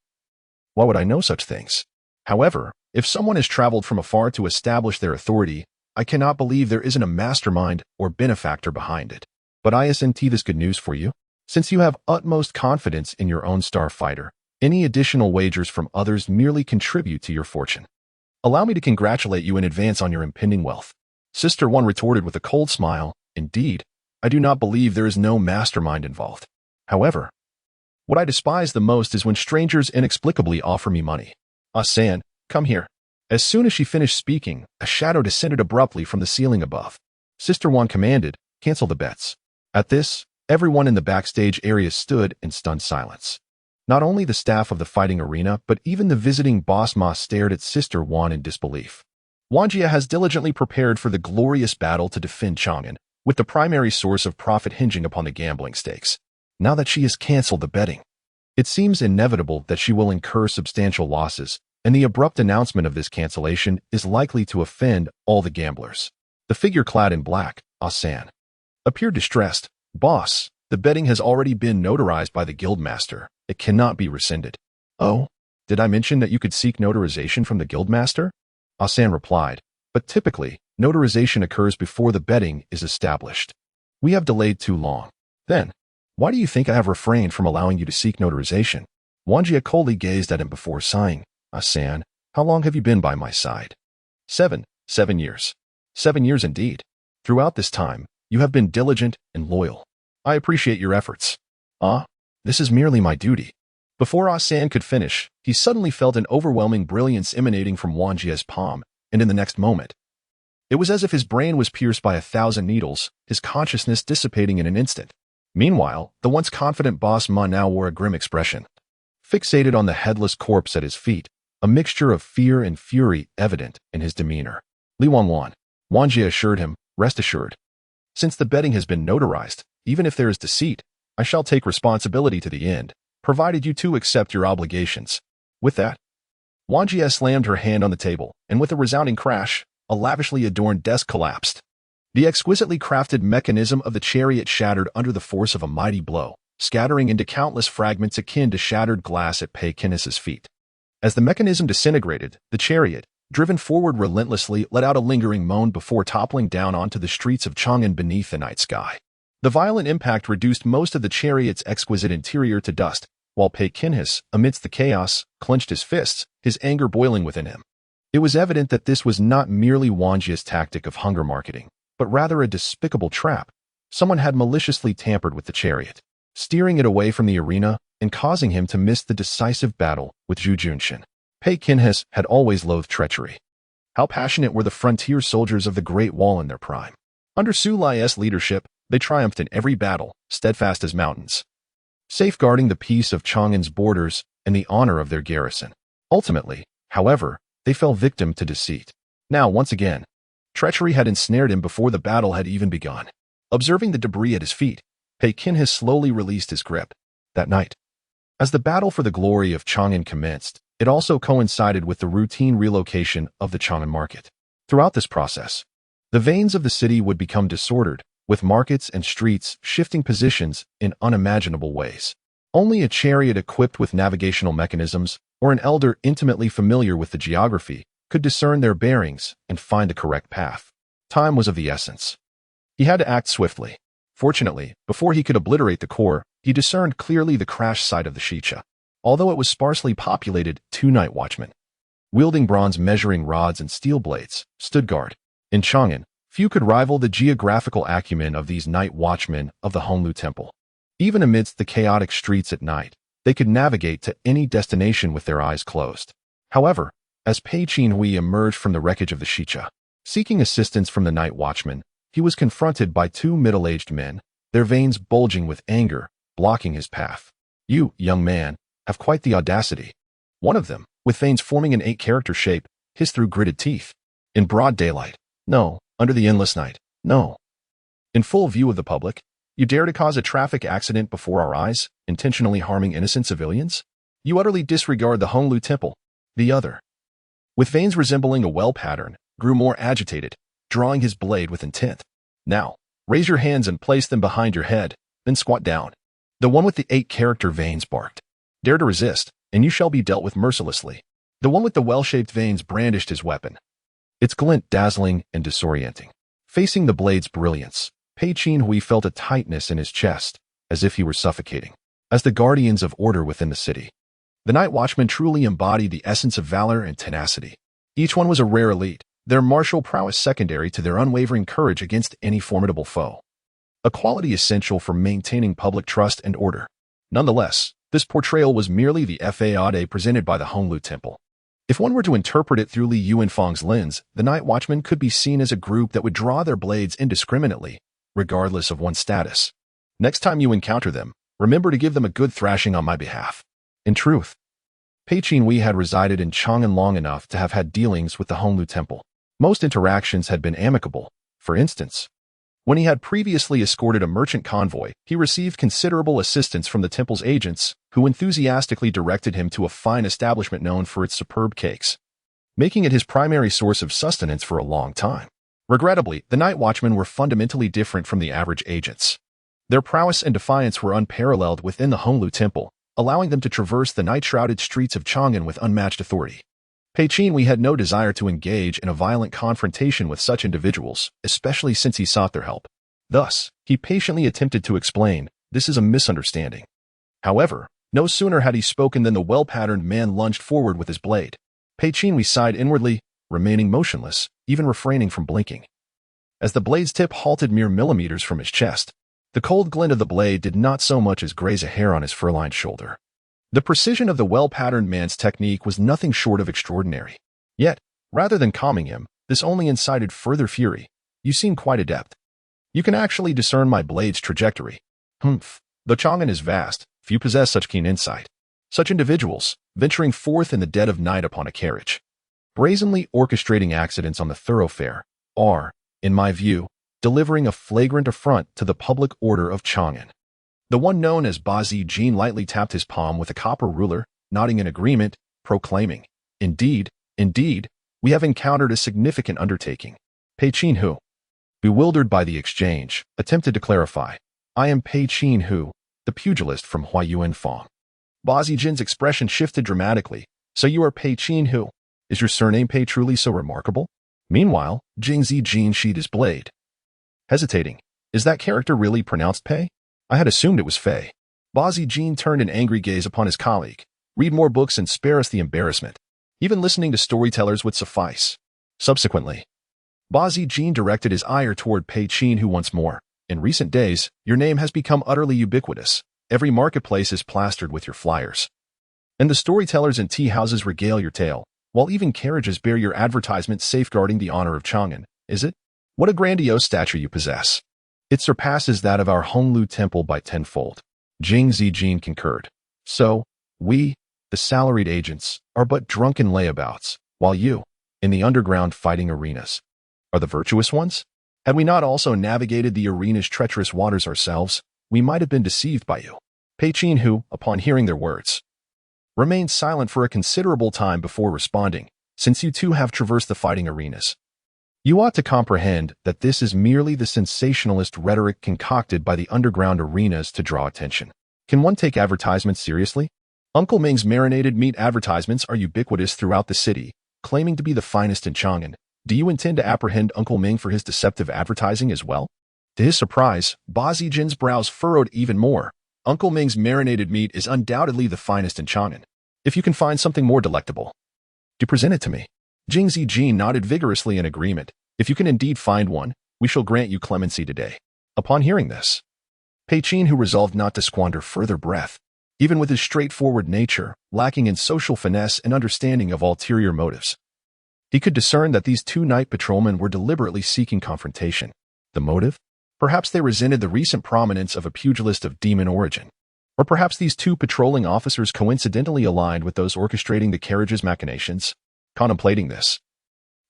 Speaker 1: Why would I know such things? However, if someone has traveled from afar to establish their authority, I cannot believe there isn't a mastermind or benefactor behind it. But isn't this good news for you? Since you have utmost confidence in your own star fighter, any additional wagers from others merely contribute to your fortune. Allow me to congratulate you in advance on your impending wealth. Sister One retorted with a cold smile, "Indeed, I do not believe there is no mastermind involved. However, what I despise the most is when strangers inexplicably offer me money. San, come here." As soon as she finished speaking, a shadow descended abruptly from the ceiling above. Sister Wan commanded, "Cancel the bets." At this, everyone in the backstage area stood in stunned silence. Not only the staff of the fighting arena, but even the visiting boss Ma stared at Sister Wan in disbelief. Wanjia has diligently prepared for the glorious battle to defend Chang'an, with the primary source of profit hinging upon the gambling stakes. Now that she has canceled the betting, it seems inevitable that she will incur substantial losses, and the abrupt announcement of this cancellation is likely to offend all the gamblers. The figure clad in black, San, appeared distressed. "Boss, the betting has already been notarized by the guildmaster. It cannot be rescinded." "Oh, did I mention that you could seek notarization from the guildmaster?" San replied, "But typically, notarization occurs before the betting is established. We have delayed too long. Then, why do you think I have refrained from allowing you to seek notarization?" Wanjia coldly gazed at him before sighing. "San, how long have you been by my side?" 7 years. 7 years indeed. Throughout this time, you have been diligent and loyal. I appreciate your efforts." This is merely my duty." Before San could finish, he suddenly felt an overwhelming brilliance emanating from Wanjia's palm, and in the next moment, it was as if his brain was pierced by 1,000 needles, his consciousness dissipating in an instant. Meanwhile, the once confident boss Ma now wore a grim expression. Fixated on the headless corpse at his feet, a mixture of fear and fury evident in his demeanor. "Li Wangwan," Wanjia assured him, "rest assured. Since the betting has been notarized, even if there is deceit, I shall take responsibility to the end, provided you two accept your obligations." With that, Wanjia slammed her hand on the table, and with a resounding crash, a lavishly adorned desk collapsed. The exquisitely crafted mechanism of the chariot shattered under the force of a mighty blow, scattering into countless fragments akin to shattered glass at Pei Kinnis's feet. As the mechanism disintegrated, the chariot, driven forward relentlessly, let out a lingering moan before toppling down onto the streets of Chang'an beneath the night sky. The violent impact reduced most of the chariot's exquisite interior to dust, while Pei Kinhis, amidst the chaos, clenched his fists, his anger boiling within him. It was evident that this was not merely Wanjia's tactic of hunger marketing, but rather a despicable trap. Someone had maliciously tampered with the chariot, steering it away from the arena and causing him to miss the decisive battle with Zhu Junshin. Pei Kinhis had always loathed treachery. How passionate were the frontier soldiers of the Great Wall in their prime. Under Su Lai's leadership, they triumphed in every battle, steadfast as mountains, safeguarding the peace of Chang'an's borders and the honor of their garrison. Ultimately, however, they fell victim to deceit. Now, once again, treachery had ensnared him before the battle had even begun. Observing the debris at his feet, Pei Kinhis slowly released his grip. That night, as the battle for the glory of Chang'an commenced, it also coincided with the routine relocation of the Chang'an market. Throughout this process, the veins of the city would become disordered, with markets and streets shifting positions in unimaginable ways. Only a chariot equipped with navigational mechanisms or an elder intimately familiar with the geography could discern their bearings and find the correct path. Time was of the essence. He had to act swiftly. Fortunately, before he could obliterate the core, he discerned clearly the crash site of the Shicha. Although it was sparsely populated, 2 night watchmen, wielding bronze measuring rods and steel blades, stood guard. In Chang'an, few could rival the geographical acumen of these night watchmen of the Honglu Temple. Even amidst the chaotic streets at night, they could navigate to any destination with their eyes closed. However, as Pei Qinhui emerged from the wreckage of the Shicha, seeking assistance from the night watchman, he was confronted by 2 middle-aged men, their veins bulging with anger blocking his path. You, young man, have quite the audacity. One of them, with veins forming an 8-character shape, hissed through gritted teeth. In broad daylight. No. Under the endless night. No. In full view of the public, you dare to cause a traffic accident before our eyes, intentionally harming innocent civilians? You utterly disregard the Honglu Temple. The other, with veins resembling a well pattern, grew more agitated, drawing his blade with intent. Now, raise your hands and place them behind your head, then squat down. The one with the 8-character veins barked. Dare to resist, and you shall be dealt with mercilessly. The one with the well-shaped veins brandished his weapon, its glint dazzling and disorienting. Facing the blade's brilliance, Pei Qinhui felt a tightness in his chest, as if he were suffocating. As the guardians of order within the city, the night watchmen truly embodied the essence of valor and tenacity. Each one was a rare elite, their martial prowess secondary to their unwavering courage against any formidable foe. A quality essential for maintaining public trust and order. Nonetheless, this portrayal was merely the facade presented by the Honglu Temple. If one were to interpret it through Li Yuanfang's lens, the night watchmen could be seen as a group that would draw their blades indiscriminately, regardless of one's status. Next time you encounter them, remember to give them a good thrashing on my behalf. In truth, Pei Qinhui had resided in Chang'an long enough to have had dealings with the Honglu Temple. Most interactions had been amicable. For instance, when he had previously escorted a merchant convoy, he received considerable assistance from the temple's agents, who enthusiastically directed him to a fine establishment known for its superb cakes, making it his primary source of sustenance for a long time. Regrettably, the night watchmen were fundamentally different from the average agents. Their prowess and defiance were unparalleled within the Honglu Temple, allowing them to traverse the night-shrouded streets of Chang'an with unmatched authority. Pei Qinhui had no desire to engage in a violent confrontation with such individuals, especially since he sought their help. Thus, he patiently attempted to explain, "This is a misunderstanding." However, no sooner had he spoken than the well-patterned man lunged forward with his blade. Pei Qinhui sighed inwardly, remaining motionless, even refraining from blinking. As the blade's tip halted mere millimeters from his chest, the cold glint of the blade did not so much as graze a hair on his fur-lined shoulder. The precision of the well-patterned man's technique was nothing short of extraordinary. Yet, rather than calming him, this only incited further fury. "You seem quite adept. You can actually discern my blade's trajectory." Humph. Though Chang'an is vast, few possess such keen insight. Such individuals, venturing forth in the dead of night upon a carriage, brazenly orchestrating accidents on the thoroughfare, are, in my view, delivering a flagrant affront to the public order of Chang'an. The one known as Ba Zijin lightly tapped his palm with a copper ruler, nodding in agreement, proclaiming, Indeed, we have encountered a significant undertaking." Pei Qinhui, bewildered by the exchange, attempted to clarify, "I am Pei Qinhui, the pugilist from Huayuanfang." Ba Zijin's expression shifted dramatically. "So you are Pei Qinhui? Is your surname Pei truly so remarkable?" Meanwhile, Jing Zijin sheathed his blade. Hesitating, "Is that character really pronounced Pei? I had assumed it was Fei." Ba Zijin turned an angry gaze upon his colleague. "Read more books and spare us the embarrassment. Even listening to storytellers would suffice." Subsequently, Ba Zijin directed his ire toward Pei Qinhui once more. "In recent days, your name has become utterly ubiquitous. Every marketplace is plastered with your flyers. And the storytellers and tea houses regale your tale, while even carriages bear your advertisements safeguarding the honor of Chang'an. Is it? What a grandiose stature you possess. It surpasses that of our Honglu Temple by tenfold." Jing Zijin concurred. "So, we, the salaried agents, are but drunken layabouts, while you, in the underground fighting arenas, are the virtuous ones? Had we not also navigated the arena's treacherous waters ourselves, we might have been deceived by you." Pei Qinhui, upon hearing their words, remained silent for a considerable time before responding, "Since you too have traversed the fighting arenas, you ought to comprehend that this is merely the sensationalist rhetoric concocted by the underground arenas to draw attention. Can one take advertisements seriously? Uncle Ming's marinated meat advertisements are ubiquitous throughout the city, claiming to be the finest in Chang'an. Do you intend to apprehend Uncle Ming for his deceptive advertising as well?" To his surprise, Ba Zijin's brows furrowed even more. "Uncle Ming's marinated meat is undoubtedly the finest in Chang'an. If you can find something more delectable, do present it to me." Jing Zijin nodded vigorously in agreement. "If you can indeed find one, we shall grant you clemency today." Upon hearing this, Pei Qinhui resolved not to squander further breath. Even with his straightforward nature, lacking in social finesse and understanding of ulterior motives, he could discern that these two night patrolmen were deliberately seeking confrontation. The motive? Perhaps they resented the recent prominence of a pugilist of demon origin. Or perhaps these two patrolling officers coincidentally aligned with those orchestrating the carriage's machinations? Contemplating this,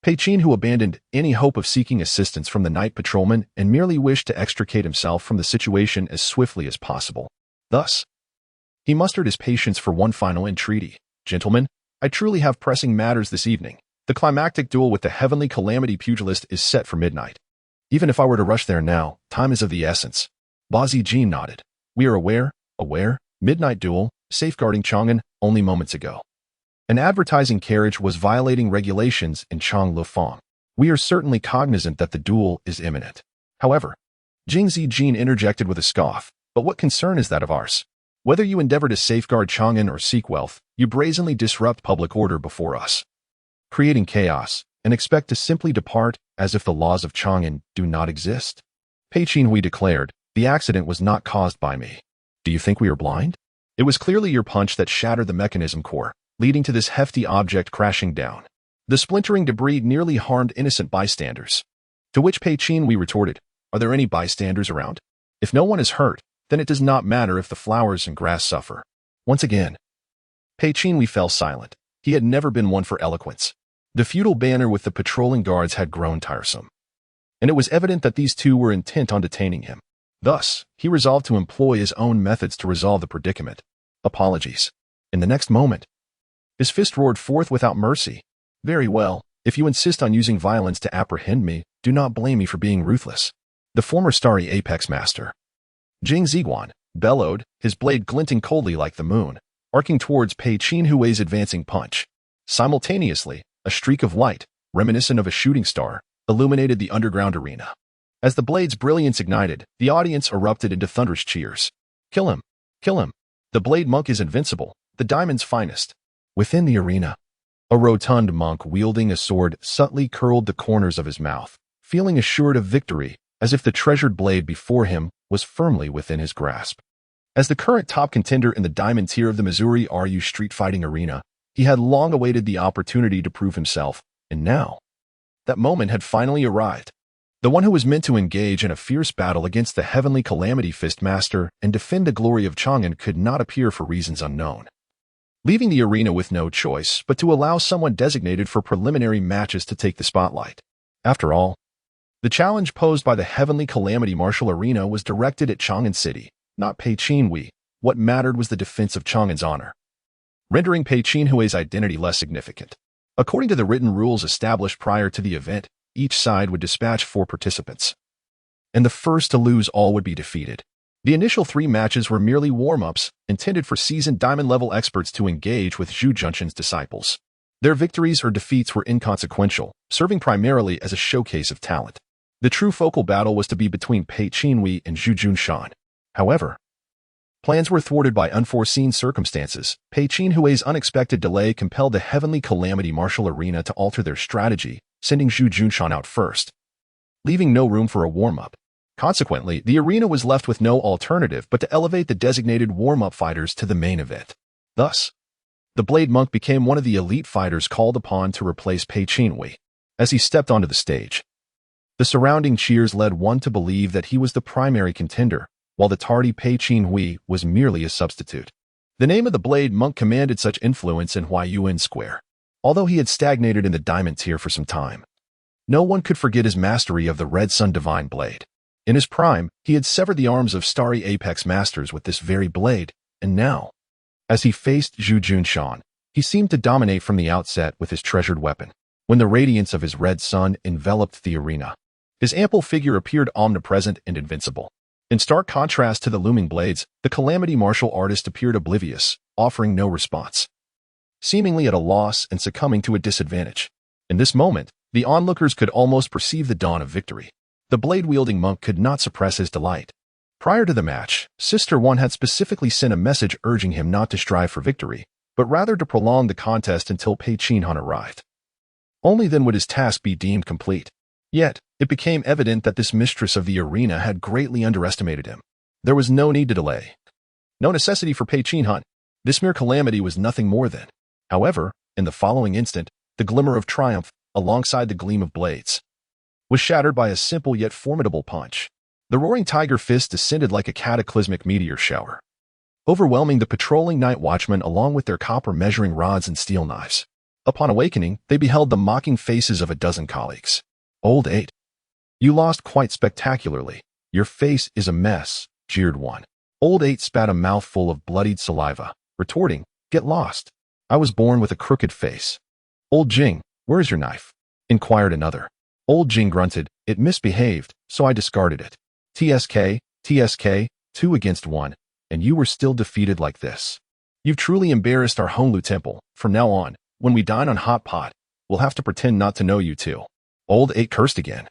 Speaker 1: Pei Qin, who abandoned any hope of seeking assistance from the night patrolman and merely wished to extricate himself from the situation as swiftly as possible. Thus, he mustered his patience for one final entreaty. Gentlemen, I truly have pressing matters this evening. The climactic duel with the heavenly calamity pugilist is set for midnight. Even if I were to rush there now, time is of the essence. Ba Zijin nodded. We are aware, midnight duel, safeguarding Chang'an only moments ago. An advertising carriage was violating regulations in Changlufang. We are certainly cognizant that the duel is imminent. However, Jing Zijin interjected with a scoff, but what concern is that of ours? Whether you endeavor to safeguard Chang'an or seek wealth, you brazenly disrupt public order before us, creating chaos, and expect to simply depart as if the laws of Chang'an do not exist. Pei Qinhui declared, the accident was not caused by me. Do you think we are blind? It was clearly your punch that shattered the mechanism core, leading to this hefty object crashing down. The splintering debris nearly harmed innocent bystanders. To which Pei Qinhui retorted, are there any bystanders around? If no one is hurt, then it does not matter if the flowers and grass suffer. Once again, Pei Qinhui fell silent. He had never been one for eloquence. The feudal banner with the patrolling guards had grown tiresome, and it was evident that these two were intent on detaining him. Thus, he resolved to employ his own methods to resolve the predicament. Apologies. In the next moment, his fist roared forth without mercy. Very well, if you insist on using violence to apprehend me, do not blame me for being ruthless. The former starry apex master, Jing Ziguan, bellowed, his blade glinting coldly like the moon, arcing towards Pei Qinhui's advancing punch. Simultaneously, a streak of light, reminiscent of a shooting star, illuminated the underground arena. As the blade's brilliance ignited, the audience erupted into thunderous cheers. Kill him! Kill him! The blade monk is invincible, the diamond's finest. Within the arena, a rotund monk wielding a sword subtly curled the corners of his mouth, feeling assured of victory, as if the treasured blade before him was firmly within his grasp. As the current top contender in the diamond tier of the Missouri RU street fighting arena, he had long awaited the opportunity to prove himself, and now, that moment had finally arrived. The one who was meant to engage in a fierce battle against the heavenly calamity fist master and defend the glory of Chang'an could not appear for reasons unknown, leaving the arena with no choice but to allow someone designated for preliminary matches to take the spotlight. After all, the challenge posed by the heavenly calamity martial arena was directed at Chang'an City, not Pei Qinhui. What mattered was the defense of Chang'an's honor, rendering Pei Qinhui's identity less significant. According to the written rules established prior to the event, each side would dispatch 4 participants, and the first to lose all would be defeated. The initial 3 matches were merely warm-ups, intended for seasoned diamond-level experts to engage with Zhu Junshan's disciples. Their victories or defeats were inconsequential, serving primarily as a showcase of talent. The true focal battle was to be between Pei Qinhui and Zhu Junshan. However, plans were thwarted by unforeseen circumstances. Pei Qinhui's unexpected delay compelled the heavenly calamity martial arena to alter their strategy, sending Zhu Junshan out first, leaving no room for a warm-up. Consequently, the arena was left with no alternative but to elevate the designated warm-up fighters to the main event. Thus, the Blade Monk became one of the elite fighters called upon to replace Pei Qinhui. As he stepped onto the stage, the surrounding cheers led one to believe that he was the primary contender, while the tardy Pei Qinhui was merely a substitute. The name of the Blade Monk commanded such influence in Huayuan Square, although he had stagnated in the diamond tier for some time. No one could forget his mastery of the Red Sun Divine Blade. In his prime, he had severed the arms of starry apex masters with this very blade, and now, as he faced Zhu Junshan, he seemed to dominate from the outset with his treasured weapon. When the radiance of his red sun enveloped the arena, his ample figure appeared omnipresent and invincible. In stark contrast to the looming blades, the calamity martial artist appeared oblivious, offering no response, seemingly at a loss and succumbing to a disadvantage. In this moment, the onlookers could almost perceive the dawn of victory. The blade-wielding monk could not suppress his delight. Prior to the match, Sister One had specifically sent a message urging him not to strive for victory, but rather to prolong the contest until Pei Qinhan arrived. Only then would his task be deemed complete. Yet, it became evident that this mistress of the arena had greatly underestimated him. There was no need to delay. No necessity for Pei Qinhan. This mere calamity was nothing more than. However, in the following instant, the glimmer of triumph, alongside the gleam of blades, was shattered by a simple yet formidable punch. The roaring tiger fist descended like a cataclysmic meteor shower, overwhelming the patrolling night watchmen along with their copper measuring rods and steel knives. Upon awakening, they beheld the mocking faces of a dozen colleagues. Old 8. You lost quite spectacularly. Your face is a mess, jeered one. Old 8 spat a mouthful of bloodied saliva, retorting, Get lost. I was born with a crooked face. Old Jing, where's your knife? Inquired another. Old Jing grunted, It misbehaved, so I discarded it. TSK, 2 against 1, and you were still defeated like this. You've truly embarrassed our Honglu temple. From now on, when we dine on hot pot, we'll have to pretend not to know you two. Old 8 cursed again.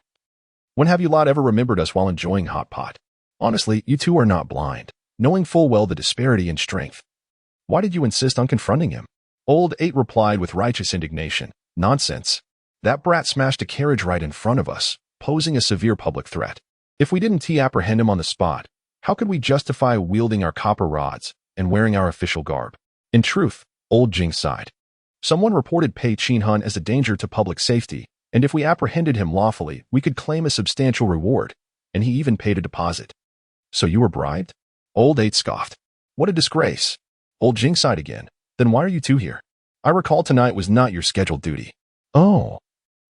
Speaker 1: When have you lot ever remembered us while enjoying hot pot? Honestly, you two are not blind, knowing full well the disparity in strength. Why did you insist on confronting him? Old 8 replied with righteous indignation. Nonsense. That brat smashed a carriage right in front of us, posing a severe public threat. If we didn't apprehend him on the spot, how could we justify wielding our copper rods and wearing our official garb? In truth, Old Jing sighed. Someone reported Pei Qinhan as a danger to public safety, and if we apprehended him lawfully, we could claim a substantial reward, and he even paid a deposit. So you were bribed? Old 8 scoffed. What a disgrace. Old Jing sighed again. Then why are you two here? I recall tonight was not your scheduled duty. Oh.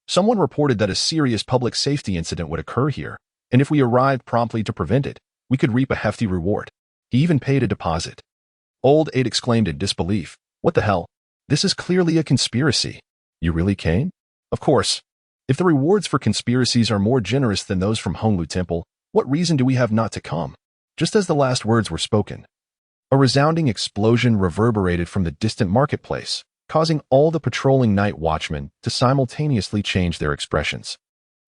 Speaker 1: Someone reported that a serious public safety incident would occur here, and if we arrived promptly to prevent it, we could reap a hefty reward. He even paid a deposit. Old 8 exclaimed in disbelief. What the hell? This is clearly a conspiracy. You really came? Of course. If the rewards for conspiracies are more generous than those from Honglu Temple, what reason do we have not to come? Just as the last words were spoken, a resounding explosion reverberated from the distant marketplace, causing all the patrolling night watchmen to simultaneously change their expressions.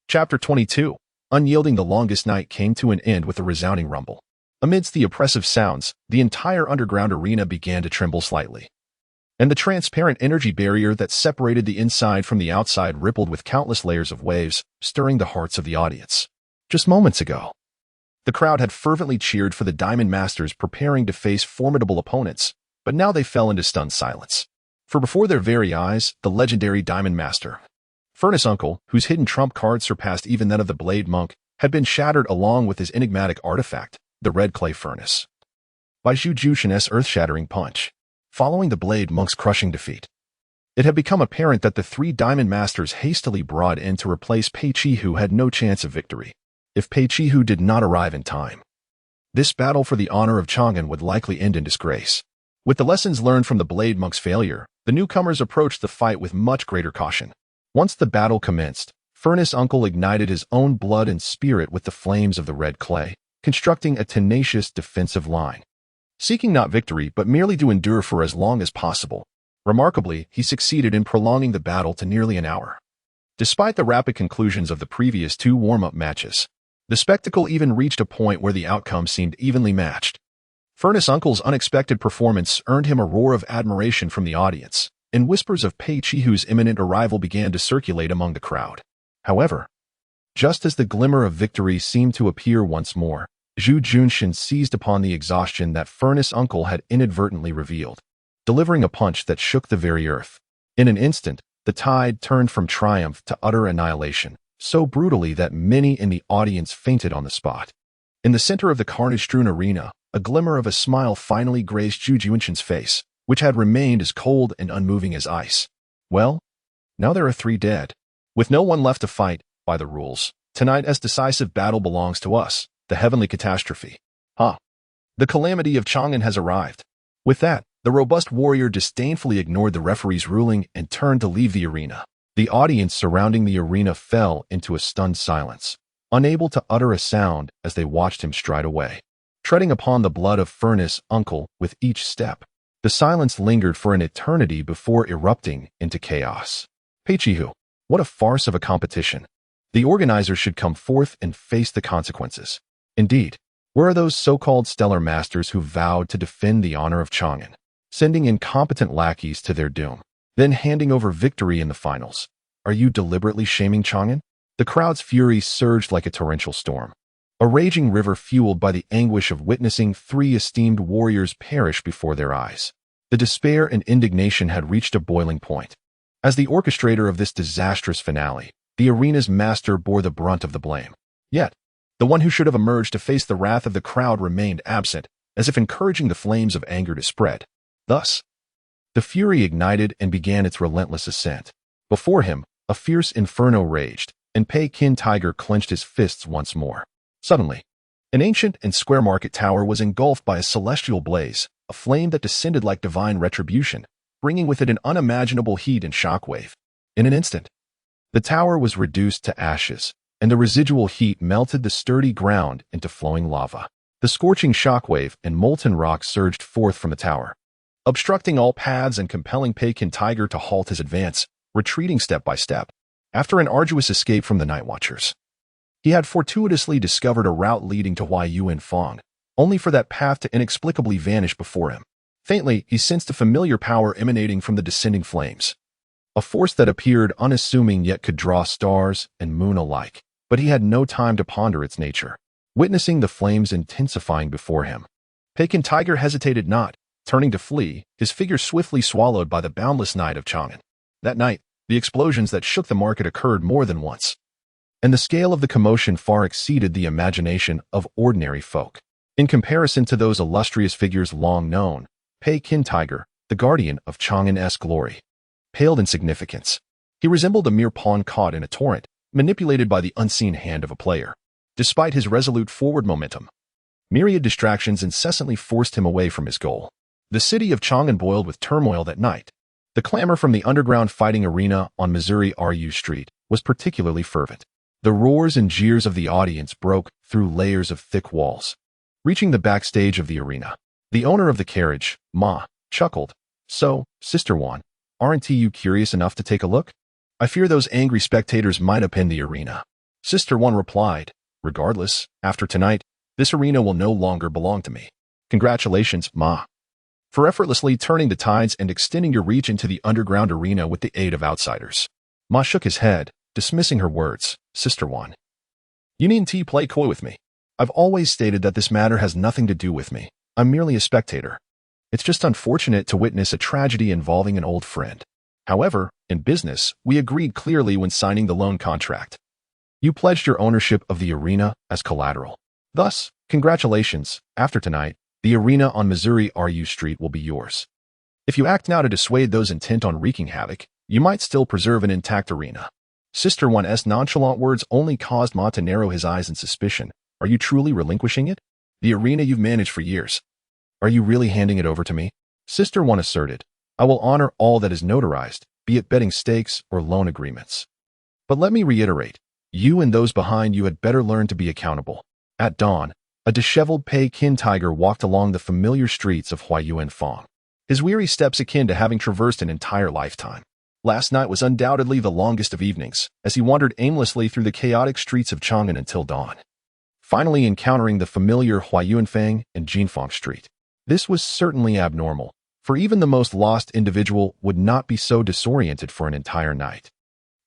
Speaker 1: Chapter 22. Unyielding. The longest night came to an end with a resounding rumble. Amidst the oppressive sounds, the entire underground arena began to tremble slightly, and the transparent energy barrier that separated the inside from the outside rippled with countless layers of waves, stirring the hearts of the audience. Just moments ago, the crowd had fervently cheered for the Diamond Masters preparing to face formidable opponents, but now they fell into stunned silence. For before their very eyes, the legendary Diamond Master, Furnace Uncle, whose hidden trump card surpassed even that of the Blade Monk, had been shattered along with his enigmatic artifact, the Red Clay Furnace, by Zhu Jushin's earth-shattering punch. Following the Blade Monk's crushing defeat, it had become apparent that the three Diamond Masters hastily brought in to replace Pei Qihu had no chance of victory if Pei Qihu did not arrive in time. This battle for the honor of Chang'an would likely end in disgrace. With the lessons learned from the Blade Monk's failure, the newcomers approached the fight with much greater caution. Once the battle commenced, Furnace Uncle ignited his own blood and spirit with the flames of the red clay, constructing a tenacious defensive line, seeking not victory but merely to endure for as long as possible. Remarkably, he succeeded in prolonging the battle to nearly an hour. Despite the rapid conclusions of the previous two warm-up matches, the spectacle even reached a point where the outcome seemed evenly matched. Furnace Uncle's unexpected performance earned him a roar of admiration from the audience, and whispers of Pei Qihu's imminent arrival began to circulate among the crowd. However, just as the glimmer of victory seemed to appear once more, Zhu Junshin seized upon the exhaustion that Furnace Uncle had inadvertently revealed, delivering a punch that shook the very earth. In an instant, the tide turned from triumph to utter annihilation, so brutally that many in the audience fainted on the spot. In the center of the carnage-strewn arena, a glimmer of a smile finally graced Zhu Junshin's face, which had remained as cold and unmoving as ice. Well, now there are 3 dead. With no one left to fight, by the rules, tonight's decisive battle belongs to us, the heavenly catastrophe. The calamity of Chang'an has arrived. With that, the robust warrior disdainfully ignored the referee's ruling and turned to leave the arena. The audience surrounding the arena fell into a stunned silence, unable to utter a sound as they watched him stride away, treading upon the blood of Furnace Uncle with each step. The silence lingered for an eternity before erupting into chaos. Pei Qihu, what a farce of a competition. The organizers should come forth and face the consequences. Indeed, where are those so-called stellar masters who vowed to defend the honor of Chang'an, sending incompetent lackeys to their doom, then handing over victory in the finals? Are you deliberately shaming Chang'an? The crowd's fury surged like a torrential storm, a raging river fueled by the anguish of witnessing 3 esteemed warriors perish before their eyes. The despair and indignation had reached a boiling point. As the orchestrator of this disastrous finale, the arena's master bore the brunt of the blame. Yet, the one who should have emerged to face the wrath of the crowd remained absent, as if encouraging the flames of anger to spread. Thus, the fury ignited and began its relentless ascent. Before him, a fierce inferno raged, and Pekin Tiger clenched his fists once more. Suddenly, an ancient and square market tower was engulfed by a celestial blaze, a flame that descended like divine retribution, bringing with it an unimaginable heat and shockwave. In an instant, the tower was reduced to ashes, and the residual heat melted the sturdy ground into flowing lava. The scorching shockwave and molten rock surged forth from the tower, obstructing all paths and compelling Pekin Tiger to halt his advance, retreating step by step. After an arduous escape from the Night Watchers, he had fortuitously discovered a route leading to Huayuanfang, only for that path to inexplicably vanish before him. Faintly, he sensed a familiar power emanating from the descending flames, a force that appeared unassuming yet could draw stars and moon alike. But he had no time to ponder its nature. Witnessing the flames intensifying before him, Pekin Tiger hesitated not, turning to flee, his figure swiftly swallowed by the boundless night of Chang'an. That night, the explosions that shook the market occurred more than once, and the scale of the commotion far exceeded the imagination of ordinary folk. In comparison to those illustrious figures long known, Pekin Tiger, the guardian of Chang'an's glory, paled in significance. He resembled a mere pawn caught in a torrent, manipulated by the unseen hand of a player. Despite his resolute forward momentum, myriad distractions incessantly forced him away from his goal. The city of Chang'an boiled with turmoil that night. The clamor from the underground fighting arena on Missouri RU Street was particularly fervent. The roars and jeers of the audience broke through layers of thick walls, reaching the backstage of the arena. The owner of the carriage, Ma, chuckled. "So, Sister Wan, aren't you curious enough to take a look? I fear those angry spectators might upend the arena." Sister One replied, "Regardless, after tonight, this arena will no longer belong to me. Congratulations, Ma, for effortlessly turning the tides and extending your reach into the underground arena with the aid of outsiders." Ma shook his head, dismissing her words. "Sister One, you needn't play coy with me. I've always stated that this matter has nothing to do with me. I'm merely a spectator. It's just unfortunate to witness a tragedy involving an old friend. However, in business, we agreed clearly when signing the loan contract. You pledged your ownership of the arena as collateral. Thus, congratulations, after tonight, the arena on Missouri RU Street will be yours. If you act now to dissuade those intent on wreaking havoc, you might still preserve an intact arena." Sister One's nonchalant words only caused Ma to narrow his eyes in suspicion. "Are you truly relinquishing it? The arena you've managed for years. Are you really handing it over to me?" Sister One asserted, "I will honor all that is notarized, be it betting stakes or loan agreements. But let me reiterate, you and those behind you had better learn to be accountable." At dawn, a disheveled Pekin Tiger walked along the familiar streets of Huayuanfang, his weary steps akin to having traversed an entire lifetime. Last night was undoubtedly the longest of evenings, as he wandered aimlessly through the chaotic streets of Chang'an until dawn, finally encountering the familiar Huayuanfang and Jinfang Street. This was certainly abnormal, for even the most lost individual would not be so disoriented for an entire night.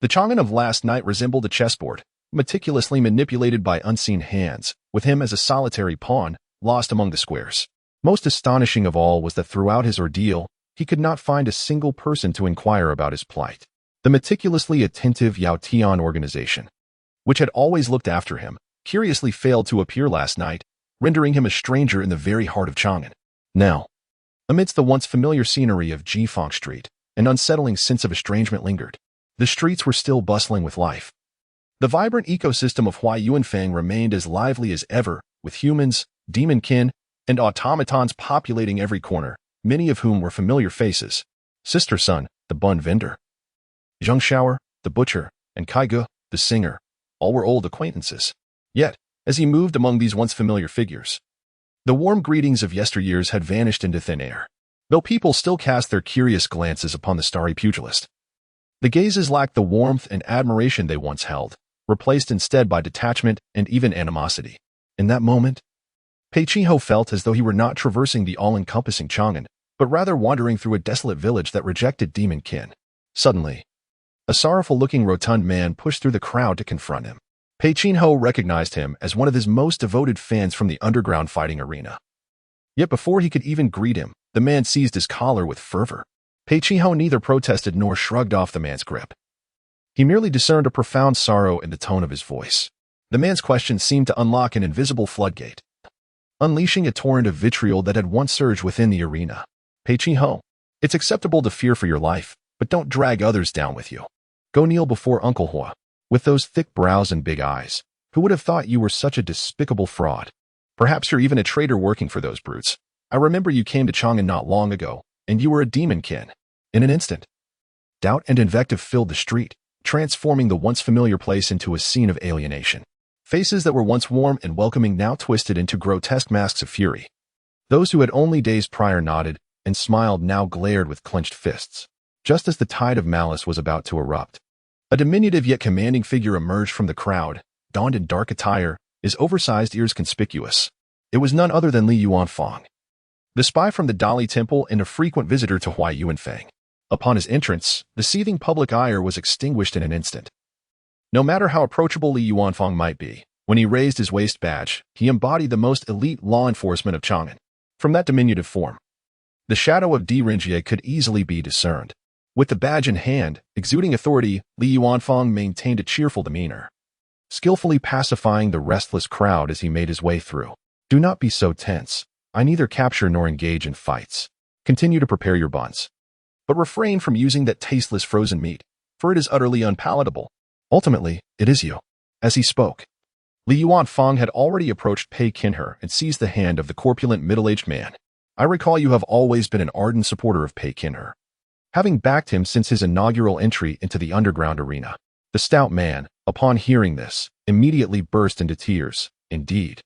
Speaker 1: The Chang'an of last night resembled a chessboard, meticulously manipulated by unseen hands, with him as a solitary pawn, lost among the squares. Most astonishing of all was that throughout his ordeal, he could not find a single person to inquire about his plight. The meticulously attentive Yao Tian organization, which had always looked after him, curiously failed to appear last night, rendering him a stranger in the very heart of Chang'an. Now, amidst the once familiar scenery of Jinfang Street, an unsettling sense of estrangement lingered. The streets were still bustling with life. The vibrant ecosystem of Huayuanfang remained as lively as ever, with humans, demonkin, and automatons populating every corner, many of whom were familiar faces. Sister Sun, the bun vendor, Zheng Shower, the butcher, and Kaigu, the singer, all were old acquaintances. Yet, as he moved among these once familiar figures, the warm greetings of yesteryears had vanished into thin air, though people still cast their curious glances upon the starry pugilist. The gazes lacked the warmth and admiration they once held, replaced instead by detachment and even animosity. In that moment, Pei Chiho felt as though he were not traversing the all-encompassing Chang'an, but rather wandering through a desolate village that rejected demon kin. Suddenly, a sorrowful-looking rotund man pushed through the crowd to confront him. Pei Chiho recognized him as one of his most devoted fans from the underground fighting arena. Yet before he could even greet him, the man seized his collar with fervor. Pei Chiho neither protested nor shrugged off the man's grip. He merely discerned a profound sorrow in the tone of his voice. The man's question seemed to unlock an invisible floodgate. unleashing a torrent of vitriol that had once surged within the arena. Pei Qinho, it's acceptable to fear for your life, but don't drag others down with you. Go kneel before Uncle Hua. With those thick brows and big eyes, who would have thought you were such a despicable fraud? Perhaps you're even a traitor working for those brutes. I remember you came to Chang'an not long ago, and you were a demonkin. In an instant, doubt and invective filled the street, transforming the once familiar place into a scene of alienation. Faces that were once warm and welcoming now twisted into grotesque masks of fury. Those who had only days prior nodded and smiled now glared with clenched fists. Just as the tide of malice was about to erupt, a diminutive yet commanding figure emerged from the crowd, donned in dark attire, his oversized ears conspicuous. It was none other than Li Yuanfang, the spy from the Dali Temple and a frequent visitor to Huai Yuanfang. Upon his entrance, the seething public ire was extinguished in an instant. No matter how approachable Li Yuanfang might be, when he raised his waist badge, he embodied the most elite law enforcement of Chang'an. From that diminutive form, the shadow of Di Rinjie could easily be discerned. With the badge in hand, exuding authority, Li Yuanfang maintained a cheerful demeanor, skillfully pacifying the restless crowd as he made his way through. Do not be so tense. I neither capture nor engage in fights. Continue to prepare your buns, but refrain from using that tasteless frozen meat, for it is utterly unpalatable. Ultimately, it is you. As he spoke, Li Yuanfang had already approached Pei Qinhe and seized the hand of the corpulent middle-aged man. I recall you have always been an ardent supporter of Pei Qinhe, having backed him since his inaugural entry into the underground arena. The stout man, upon hearing this, immediately burst into tears. Indeed,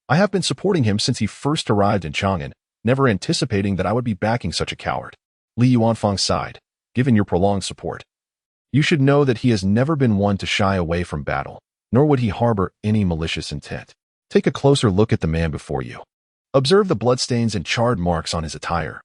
Speaker 1: I have been supporting him since he first arrived in Chang'an, never anticipating that I would be backing such a coward. Li Yuanfang sighed. Given your prolonged support, you should know that he has never been one to shy away from battle, nor would he harbor any malicious intent. Take a closer look at the man before you. Observe the bloodstains and charred marks on his attire.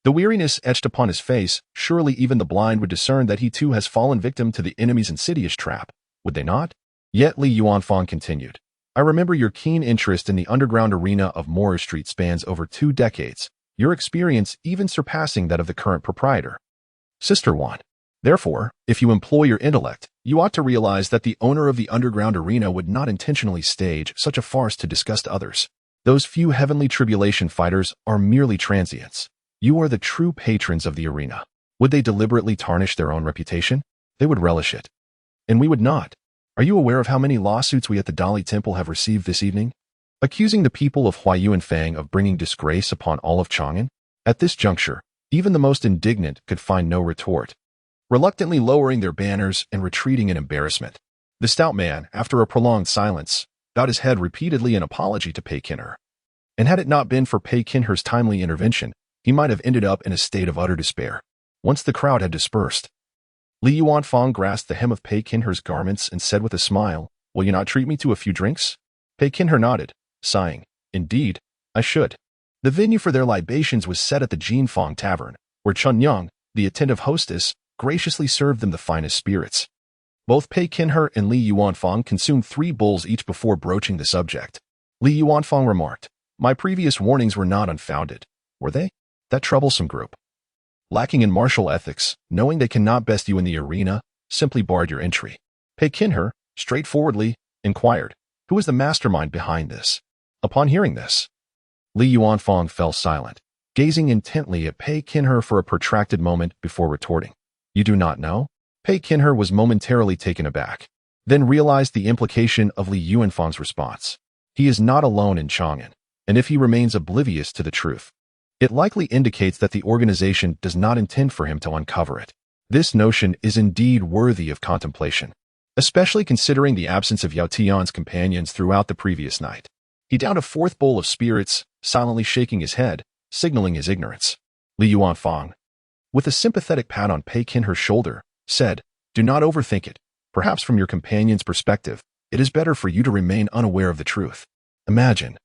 Speaker 1: The weariness etched upon his face. Surely even the blind would discern that he too has fallen victim to the enemy's insidious trap, would they not? Yet Li Yuanfang continued. I remember your keen interest in the underground arena of Moore Street spans over 2 decades, your experience even surpassing that of the current proprietor, Sister Wan. Therefore, if you employ your intellect, you ought to realize that the owner of the underground arena would not intentionally stage such a farce to disgust others. Those few heavenly tribulation fighters are merely transients. You are the true patrons of the arena. Would they deliberately tarnish their own reputation? They would relish it. And we would not. Are you aware of how many lawsuits we at the Dali Temple have received this evening, accusing the people of Huai Yuanfang of bringing disgrace upon all of Chang'an? At this juncture, even the most indignant could find no retort, reluctantly lowering their banners and retreating in embarrassment. The stout man, after a prolonged silence, bowed his head repeatedly in apology to Pei Qinhe. And had it not been for Pei Qinhe's timely intervention, he might have ended up in a state of utter despair. Once the crowd had dispersed, Li Yuanfang grasped the hem of Pei Qinhe's garments and said with a smile, "Will you not treat me to a few drinks?" Pei Qinhe nodded, sighing. "Indeed, I should." The venue for their libations was set at the Jinfang Tavern, where Chun Yang, the attentive hostess, graciously served them the finest spirits. Both Pei Qinhe and Li Yuanfang consumed 3 bowls each before broaching the subject. Li Yuanfang remarked, "My previous warnings were not unfounded, were they? That troublesome group, lacking in martial ethics, knowing they cannot best you in the arena, simply barred your entry." Pei Qinhe, straightforwardly, inquired, "Who is the mastermind behind this?" Upon hearing this, Li Yuanfang fell silent, gazing intently at Pei Qinhe for a protracted moment before retorting, "You do not know?" Pei Qinhe was momentarily taken aback, then realized the implication of Li Yuanfang's response. He is not alone in Chang'an, and if he remains oblivious to the truth, it likely indicates that the organization does not intend for him to uncover it. This notion is indeed worthy of contemplation, especially considering the absence of Yao Tian's companions throughout the previous night. He downed a 4th bowl of spirits, silently shaking his head, signaling his ignorance. Li Yuanfang, with a sympathetic pat on Pei Qinhe's shoulder, said, "Do not overthink it. Perhaps from your companion's perspective, it is better for you to remain unaware of the truth. Imagine,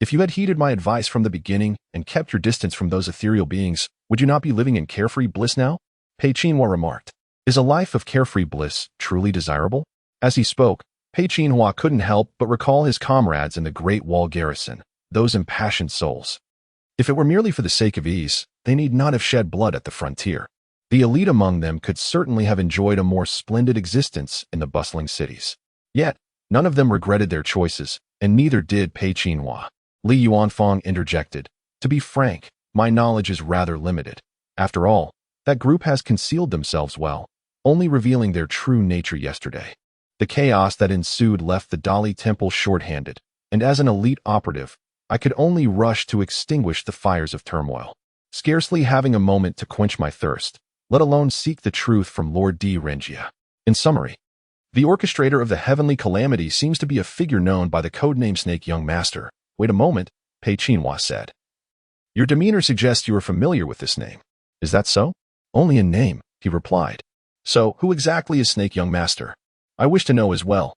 Speaker 1: if you had heeded my advice from the beginning and kept your distance from those ethereal beings, would you not be living in carefree bliss now?" Pei Qinhua remarked, "Is a life of carefree bliss truly desirable?" As he spoke, Pei Qinhua couldn't help but recall his comrades in the Great Wall Garrison, those impassioned souls. If it were merely for the sake of ease, they need not have shed blood at the frontier. The elite among them could certainly have enjoyed a more splendid existence in the bustling cities. Yet, none of them regretted their choices, and neither did Pei Qinhua. Li Yuanfang interjected. To be frank, my knowledge is rather limited. After all, that group has concealed themselves well, only revealing their true nature yesterday. The chaos that ensued left the Dali temple short-handed, and as an elite operative, I could only rush to extinguish the fires of turmoil, scarcely having a moment to quench my thirst, let alone seek the truth from Lord D. Rengia. In summary, the orchestrator of the heavenly calamity seems to be a figure known by the codename Snake Young Master. Wait a moment, Pei Qinhua said. Your demeanor suggests you are familiar with this name. Is that so? Only in name, he replied. So, who exactly is Snake Young Master? I wish to know as well.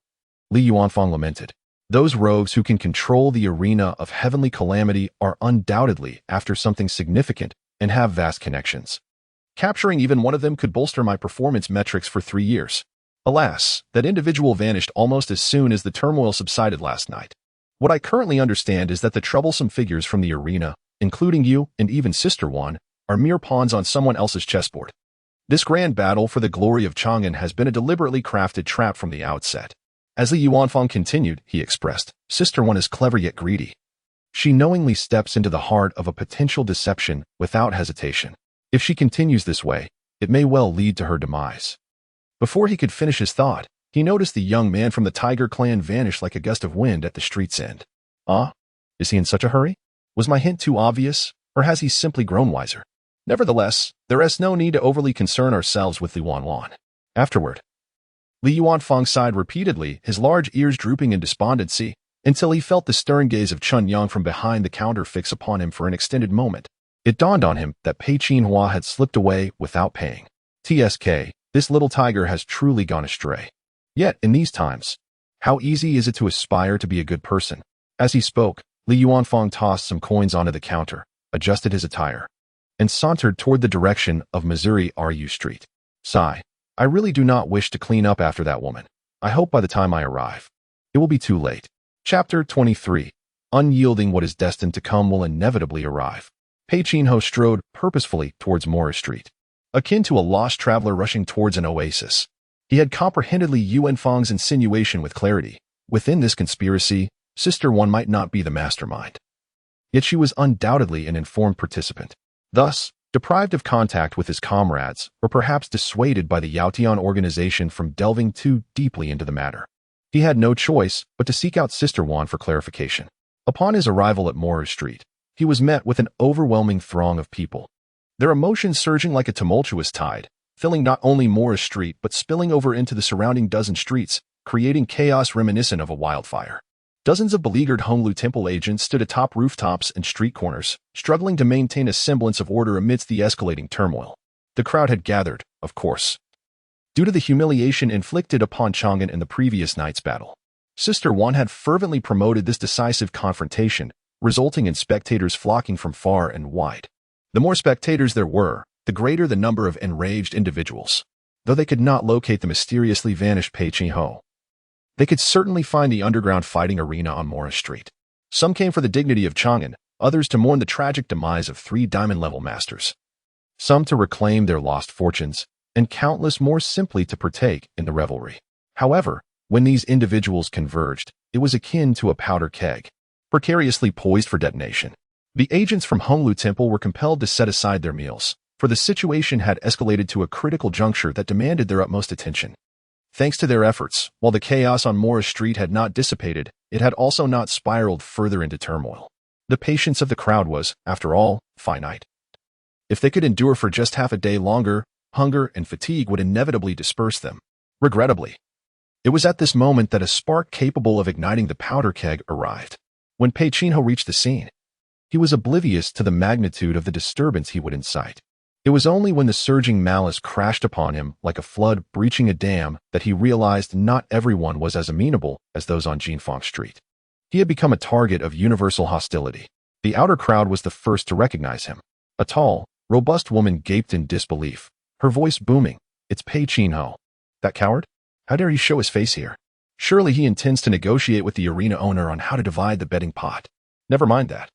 Speaker 1: Li Yuanfang lamented. Those rogues who can control the arena of heavenly calamity are undoubtedly after something significant and have vast connections. Capturing even one of them could bolster my performance metrics for 3 years. Alas, that individual vanished almost as soon as the turmoil subsided last night. What I currently understand is that the troublesome figures from the arena, including you and even Sister Wan, are mere pawns on someone else's chessboard. This grand battle for the glory of Chang'an has been a deliberately crafted trap from the outset. As Li Yuanfang continued, he expressed, Sister Wan is clever yet greedy. She knowingly steps into the heart of a potential deception without hesitation. If she continues this way, it may well lead to her demise. Before he could finish his thought, he noticed the young man from the Tiger clan vanish like a gust of wind at the street's end. Is he in such a hurry? Was my hint too obvious, or has he simply grown wiser? Nevertheless, there is no need to overly concern ourselves with Li Yuanwan. Afterward, Li Yuanfang sighed repeatedly, his large ears drooping in despondency, until he felt the stern gaze of Chun Yang from behind the counter fix upon him for an extended moment. It dawned on him that Pei Qinhua had slipped away without paying. TSK, this little tiger has truly gone astray. Yet, in these times, how easy is it to aspire to be a good person? As he spoke, Li Yuanfang tossed some coins onto the counter, adjusted his attire, and sauntered toward the direction of Missouri RU Street. Sigh. I really do not wish to clean up after that woman. I hope by the time I arrive, it will be too late. Chapter 23. Unyielding what is destined to come will inevitably arrive. Pei Qinho strode purposefully towards Morris Street, akin to a lost traveler rushing towards an oasis. He had comprehended Li Yuanfang's insinuation with clarity. Within this conspiracy, Sister One might not be the mastermind. Yet she was undoubtedly an informed participant. Thus, deprived of contact with his comrades, or perhaps dissuaded by the Yaotian organization from delving too deeply into the matter, he had no choice but to seek out Sister Wan for clarification. Upon his arrival at Morris Street, he was met with an overwhelming throng of people, their emotions surging like a tumultuous tide, filling not only Morris Street but spilling over into the surrounding dozen streets, creating chaos reminiscent of a wildfire. Dozens of beleaguered Honglu Temple agents stood atop rooftops and street corners, struggling to maintain a semblance of order amidst the escalating turmoil. The crowd had gathered, of course, due to the humiliation inflicted upon Chang'an in the previous night's battle. Sister Wan had fervently promoted this decisive confrontation, resulting in spectators flocking from far and wide. The more spectators there were, the greater the number of enraged individuals. Though they could not locate the mysteriously vanished Pei Qinho, they could certainly find the underground fighting arena on Morris Street. Some came for the dignity of Chang'an, others to mourn the tragic demise of 3 diamond-level masters. Some to reclaim their lost fortunes, and countless more simply to partake in the revelry. However, when these individuals converged, it was akin to a powder keg, precariously poised for detonation. The agents from Honglu Temple were compelled to set aside their meals, for the situation had escalated to a critical juncture that demanded their utmost attention. Thanks to their efforts, while the chaos on Morris Street had not dissipated, it had also not spiraled further into turmoil. The patience of the crowd was, after all, finite. If they could endure for just half a day longer, hunger and fatigue would inevitably disperse them. Regrettably, it was at this moment that a spark capable of igniting the powder keg arrived. When Pei Qinho reached the scene, he was oblivious to the magnitude of the disturbance he would incite. It was only when the surging malice crashed upon him like a flood breaching a dam that he realized not everyone was as amenable as those on Jinfeng Street. He had become a target of universal hostility. The outer crowd was the first to recognize him. A tall, robust woman gaped in disbelief, her voice booming. It's Pei Qinho. That coward? How dare he show his face here? Surely he intends to negotiate with the arena owner on how to divide the betting pot. Never mind that.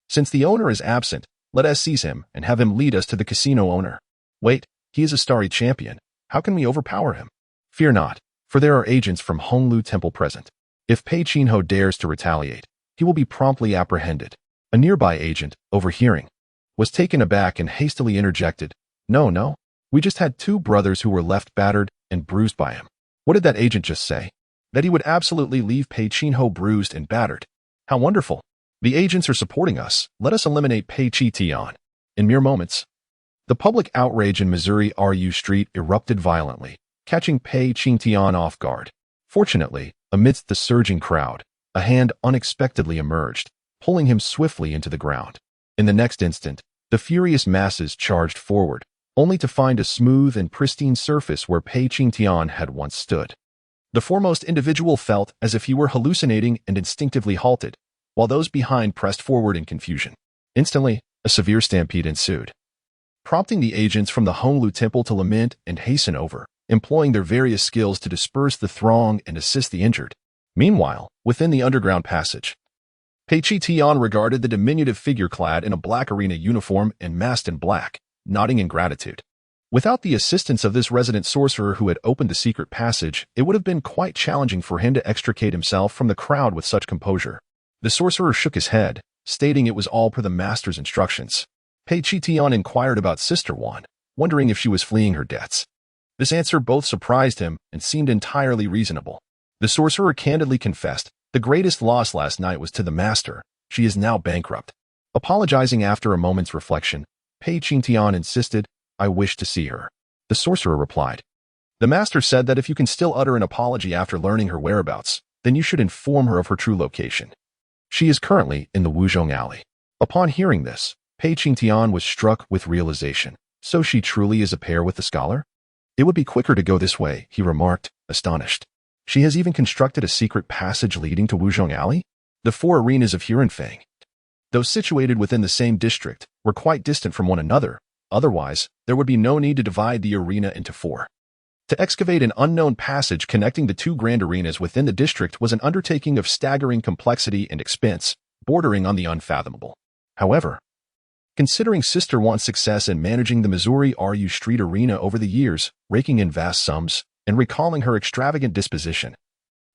Speaker 1: Since the owner is absent, let us seize him and have him lead us to the casino owner. Wait, he is a starry champion. How can we overpower him? Fear not, for there are agents from Honglu Temple present. If Pei Qinho dares to retaliate, he will be promptly apprehended. A nearby agent, overhearing, was taken aback and hastily interjected, "No, no. We just had two brothers who were left battered and bruised by him." What did that agent just say? That he would absolutely leave Pei Chinho bruised and battered. How wonderful. The agents are supporting us. Let us eliminate Pei Chi Tian. In mere moments, the public outrage in Missouri RU Street erupted violently, catching Pei Chi Tian off guard. Fortunately, amidst the surging crowd, a hand unexpectedly emerged, pulling him swiftly into the ground. In the next instant, the furious masses charged forward, only to find a smooth and pristine surface where Pei Chi Tian had once stood. The foremost individual felt as if he were hallucinating and instinctively halted, while those behind pressed forward in confusion. Instantly, a severe stampede ensued, prompting the agents from the Honglu Temple to lament and hasten over, employing their various skills to disperse the throng and assist the injured. Meanwhile, within the underground passage, Pei Chi Tian regarded the diminutive figure clad in a black arena uniform and masked in black, nodding in gratitude. Without the assistance of this resident sorcerer who had opened the secret passage, it would have been quite challenging for him to extricate himself from the crowd with such composure. The sorcerer shook his head, stating it was all per the master's instructions. Pei Chi Tian inquired about Sister Wan, wondering if she was fleeing her debts. This answer both surprised him and seemed entirely reasonable. The sorcerer candidly confessed, "The greatest loss last night was to the master. She is now bankrupt." Apologizing after a moment's reflection, Pei Chi Tian insisted, "I wish to see her." The sorcerer replied, "The master said that if you can still utter an apology after learning her whereabouts, then you should inform her of her true location. She is currently in the Wuzhong Alley." Upon hearing this, Pei Chi Tian was struck with realization. So she truly is a pair with the scholar? It would be quicker to go this way, he remarked, astonished. She has even constructed a secret passage leading to Wuzhong Alley? The four arenas of Hurenfang, though situated within the same district, were quite distant from one another. Otherwise, there would be no need to divide the arena into four. To excavate an unknown passage connecting the two grand arenas within the district was an undertaking of staggering complexity and expense, bordering on the unfathomable. However, considering Sister Wan's success in managing the Missouri RU Street arena over the years, raking in vast sums, and recalling her extravagant disposition,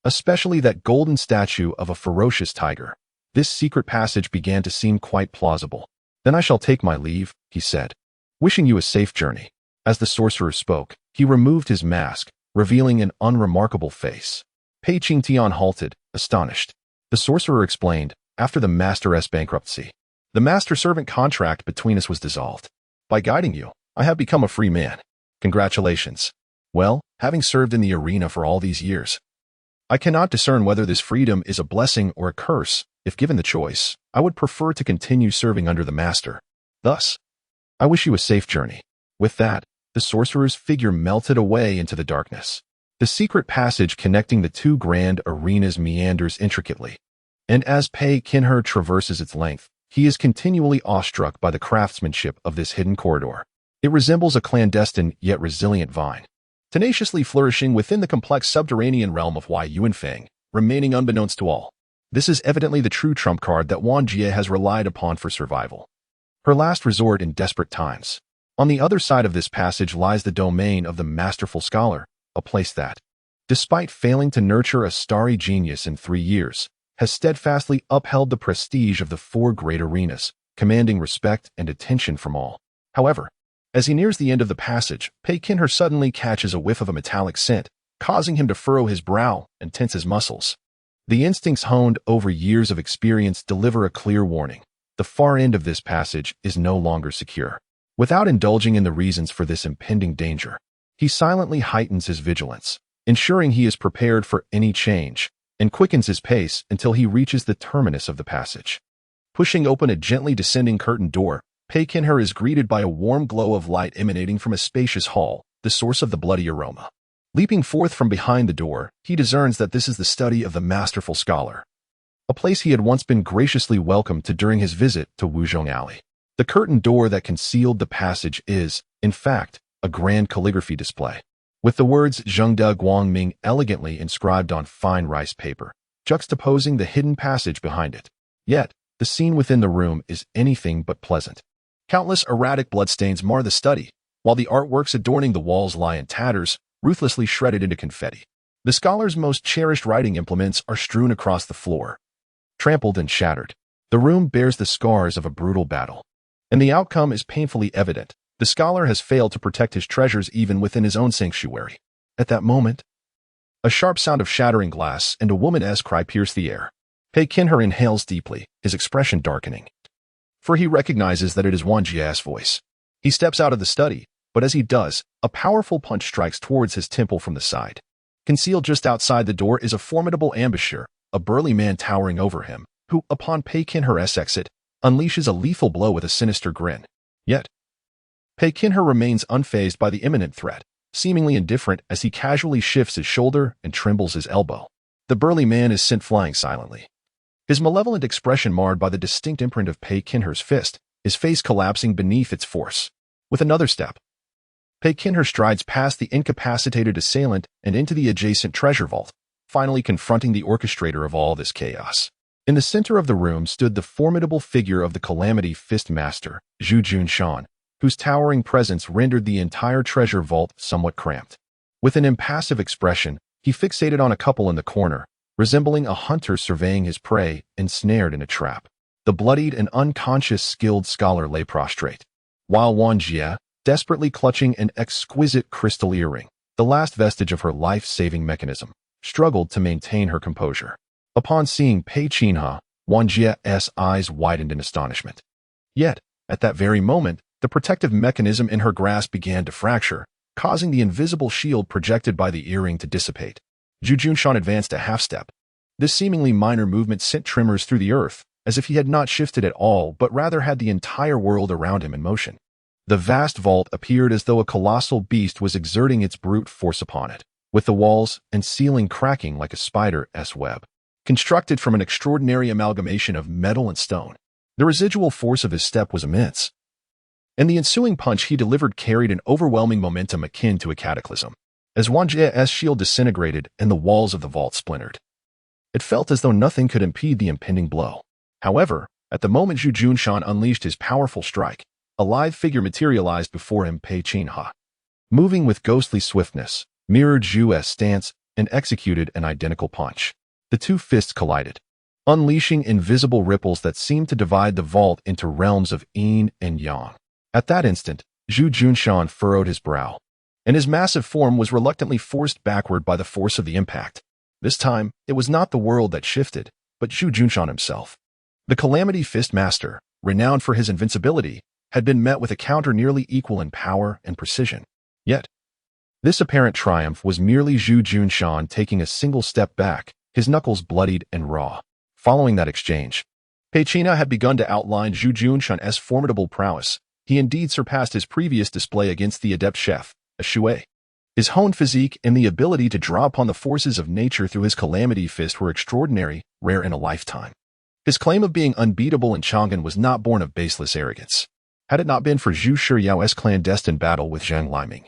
Speaker 1: especially that golden statue of a ferocious tiger, this secret passage began to seem quite plausible. "Then I shall take my leave," he said, "wishing you a safe journey." As the sorcerer spoke, he removed his mask, revealing an unremarkable face. Pei Chi Tian halted, astonished. The sorcerer explained, "After the master's bankruptcy, the master-servant contract between us was dissolved. By guiding you, I have become a free man. Congratulations. Well, having served in the arena for all these years, I cannot discern whether this freedom is a blessing or a curse. If given the choice, I would prefer to continue serving under the master. Thus, I wish you a safe journey." With that, the sorcerer's figure melted away into the darkness. The secret passage connecting the two grand arenas meanders intricately, and as Pei Kinher traverses its length, he is continually awestruck by the craftsmanship of this hidden corridor. It resembles a clandestine yet resilient vine, tenaciously flourishing within the complex subterranean realm of Yuanfang, remaining unbeknownst to all. This is evidently the true trump card that Wan Jie has relied upon for survival, her last resort in desperate times. On the other side of this passage lies the domain of the masterful scholar, a place that, despite failing to nurture a starry genius in 3 years, has steadfastly upheld the prestige of the four great arenas, commanding respect and attention from all. However, as he nears the end of the passage, Pei Kinher suddenly catches a whiff of a metallic scent, causing him to furrow his brow and tense his muscles. The instincts honed over years of experience deliver a clear warning. The far end of this passage is no longer secure. Without indulging in the reasons for this impending danger, he silently heightens his vigilance, ensuring he is prepared for any change, and quickens his pace until he reaches the terminus of the passage. Pushing open a gently descending curtain door, Pei Kinher is greeted by a warm glow of light emanating from a spacious hall, the source of the bloody aroma. Leaping forth from behind the door, he discerns that this is the study of the masterful scholar, a place he had once been graciously welcomed to during his visit to Wuzhong Alley. The curtain door that concealed the passage is, in fact, a grand calligraphy display, with the words Zhengde Guangming elegantly inscribed on fine rice paper, juxtaposing the hidden passage behind it. Yet, the scene within the room is anything but pleasant. Countless erratic bloodstains mar the study, while the artworks adorning the walls lie in tatters, ruthlessly shredded into confetti. The scholar's most cherished writing implements are strewn across the floor, trampled and shattered. The room bears the scars of a brutal battle. And the outcome is painfully evident. The scholar has failed to protect his treasures even within his own sanctuary. At that moment, a sharp sound of shattering glass and a woman's cry pierce the air. Pei Qinhe inhales deeply, his expression darkening. For he recognizes that it is Wang Jie's voice. He steps out of the study, but as he does, a powerful punch strikes towards his temple from the side. Concealed just outside the door is a formidable ambusher, a burly man towering over him, who, upon Pei Qinhe's exit, unleashes a lethal blow with a sinister grin. Yet, Pei Qinhe remains unfazed by the imminent threat, seemingly indifferent as he casually shifts his shoulder and trembles his elbow. The burly man is sent flying silently. His malevolent expression marred by the distinct imprint of Pei Qinhe's fist, his face collapsing beneath its force. With another step, Pei Qinhe strides past the incapacitated assailant and into the adjacent treasure vault, finally confronting the orchestrator of all this chaos. In the center of the room stood the formidable figure of the Calamity Fist Master, Zhu Junshan, whose towering presence rendered the entire treasure vault somewhat cramped. With an impassive expression, he fixated on a couple in the corner, resembling a hunter surveying his prey ensnared in a trap. The bloodied and unconscious skilled scholar lay prostrate, while Wang Jie, desperately clutching an exquisite crystal earring, the last vestige of her life-saving mechanism, struggled to maintain her composure. Upon seeing Pei Qinhe, Wang Jie's eyes widened in astonishment. Yet, at that very moment, the protective mechanism in her grasp began to fracture, causing the invisible shield projected by the earring to dissipate. Zhu Junshan advanced a half-step. This seemingly minor movement sent tremors through the earth, as if he had not shifted at all but rather had the entire world around him in motion. The vast vault appeared as though a colossal beast was exerting its brute force upon it, with the walls and ceiling cracking like a spider's web. Constructed from an extraordinary amalgamation of metal and stone, the residual force of his step was immense, and the ensuing punch he delivered carried an overwhelming momentum akin to a cataclysm. As Wang Jie's shield disintegrated and the walls of the vault splintered, it felt as though nothing could impede the impending blow. However, at the moment Zhu Junshan unleashed his powerful strike, a live figure materialized before him. Pei Qinhe, moving with ghostly swiftness, mirrored Zhu's stance and executed an identical punch. The two fists collided, unleashing invisible ripples that seemed to divide the vault into realms of yin and yang. At that instant, Zhu Junshan furrowed his brow, and his massive form was reluctantly forced backward by the force of the impact. This time, it was not the world that shifted, but Zhu Junshan himself. The Calamity Fist Master, renowned for his invincibility, had been met with a counter nearly equal in power and precision. Yet, this apparent triumph was merely Zhu Junshan taking a single step back, his knuckles bloodied and raw. Following that exchange, Pei Qinhe had begun to outline Zhu Junshan's formidable prowess. He indeed surpassed his previous display against the adept chef, a Shui. His honed physique and the ability to draw upon the forces of nature through his Calamity Fist were extraordinary, rare in a lifetime. His claim of being unbeatable in Chang'an was not born of baseless arrogance. Had it not been for Zhu Shiyao's clandestine battle with Zhang Liming,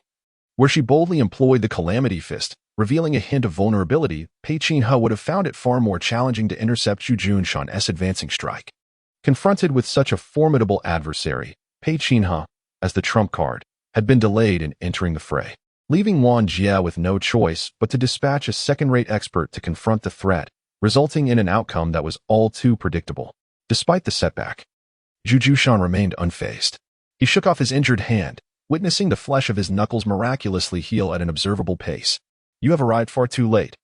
Speaker 1: where she boldly employed the Calamity Fist, revealing a hint of vulnerability, Pei Qinhe would have found it far more challenging to intercept Zhu Junshan's advancing strike. Confronted with such a formidable adversary, Pei Qinhe, as the trump card, had been delayed in entering the fray, leaving Wang Jie with no choice but to dispatch a second-rate expert to confront the threat, resulting in an outcome that was all too predictable. Despite the setback, Zhu Junshan remained unfazed. He shook off his injured hand, witnessing the flesh of his knuckles miraculously heal at an observable pace. "You have arrived far too late,"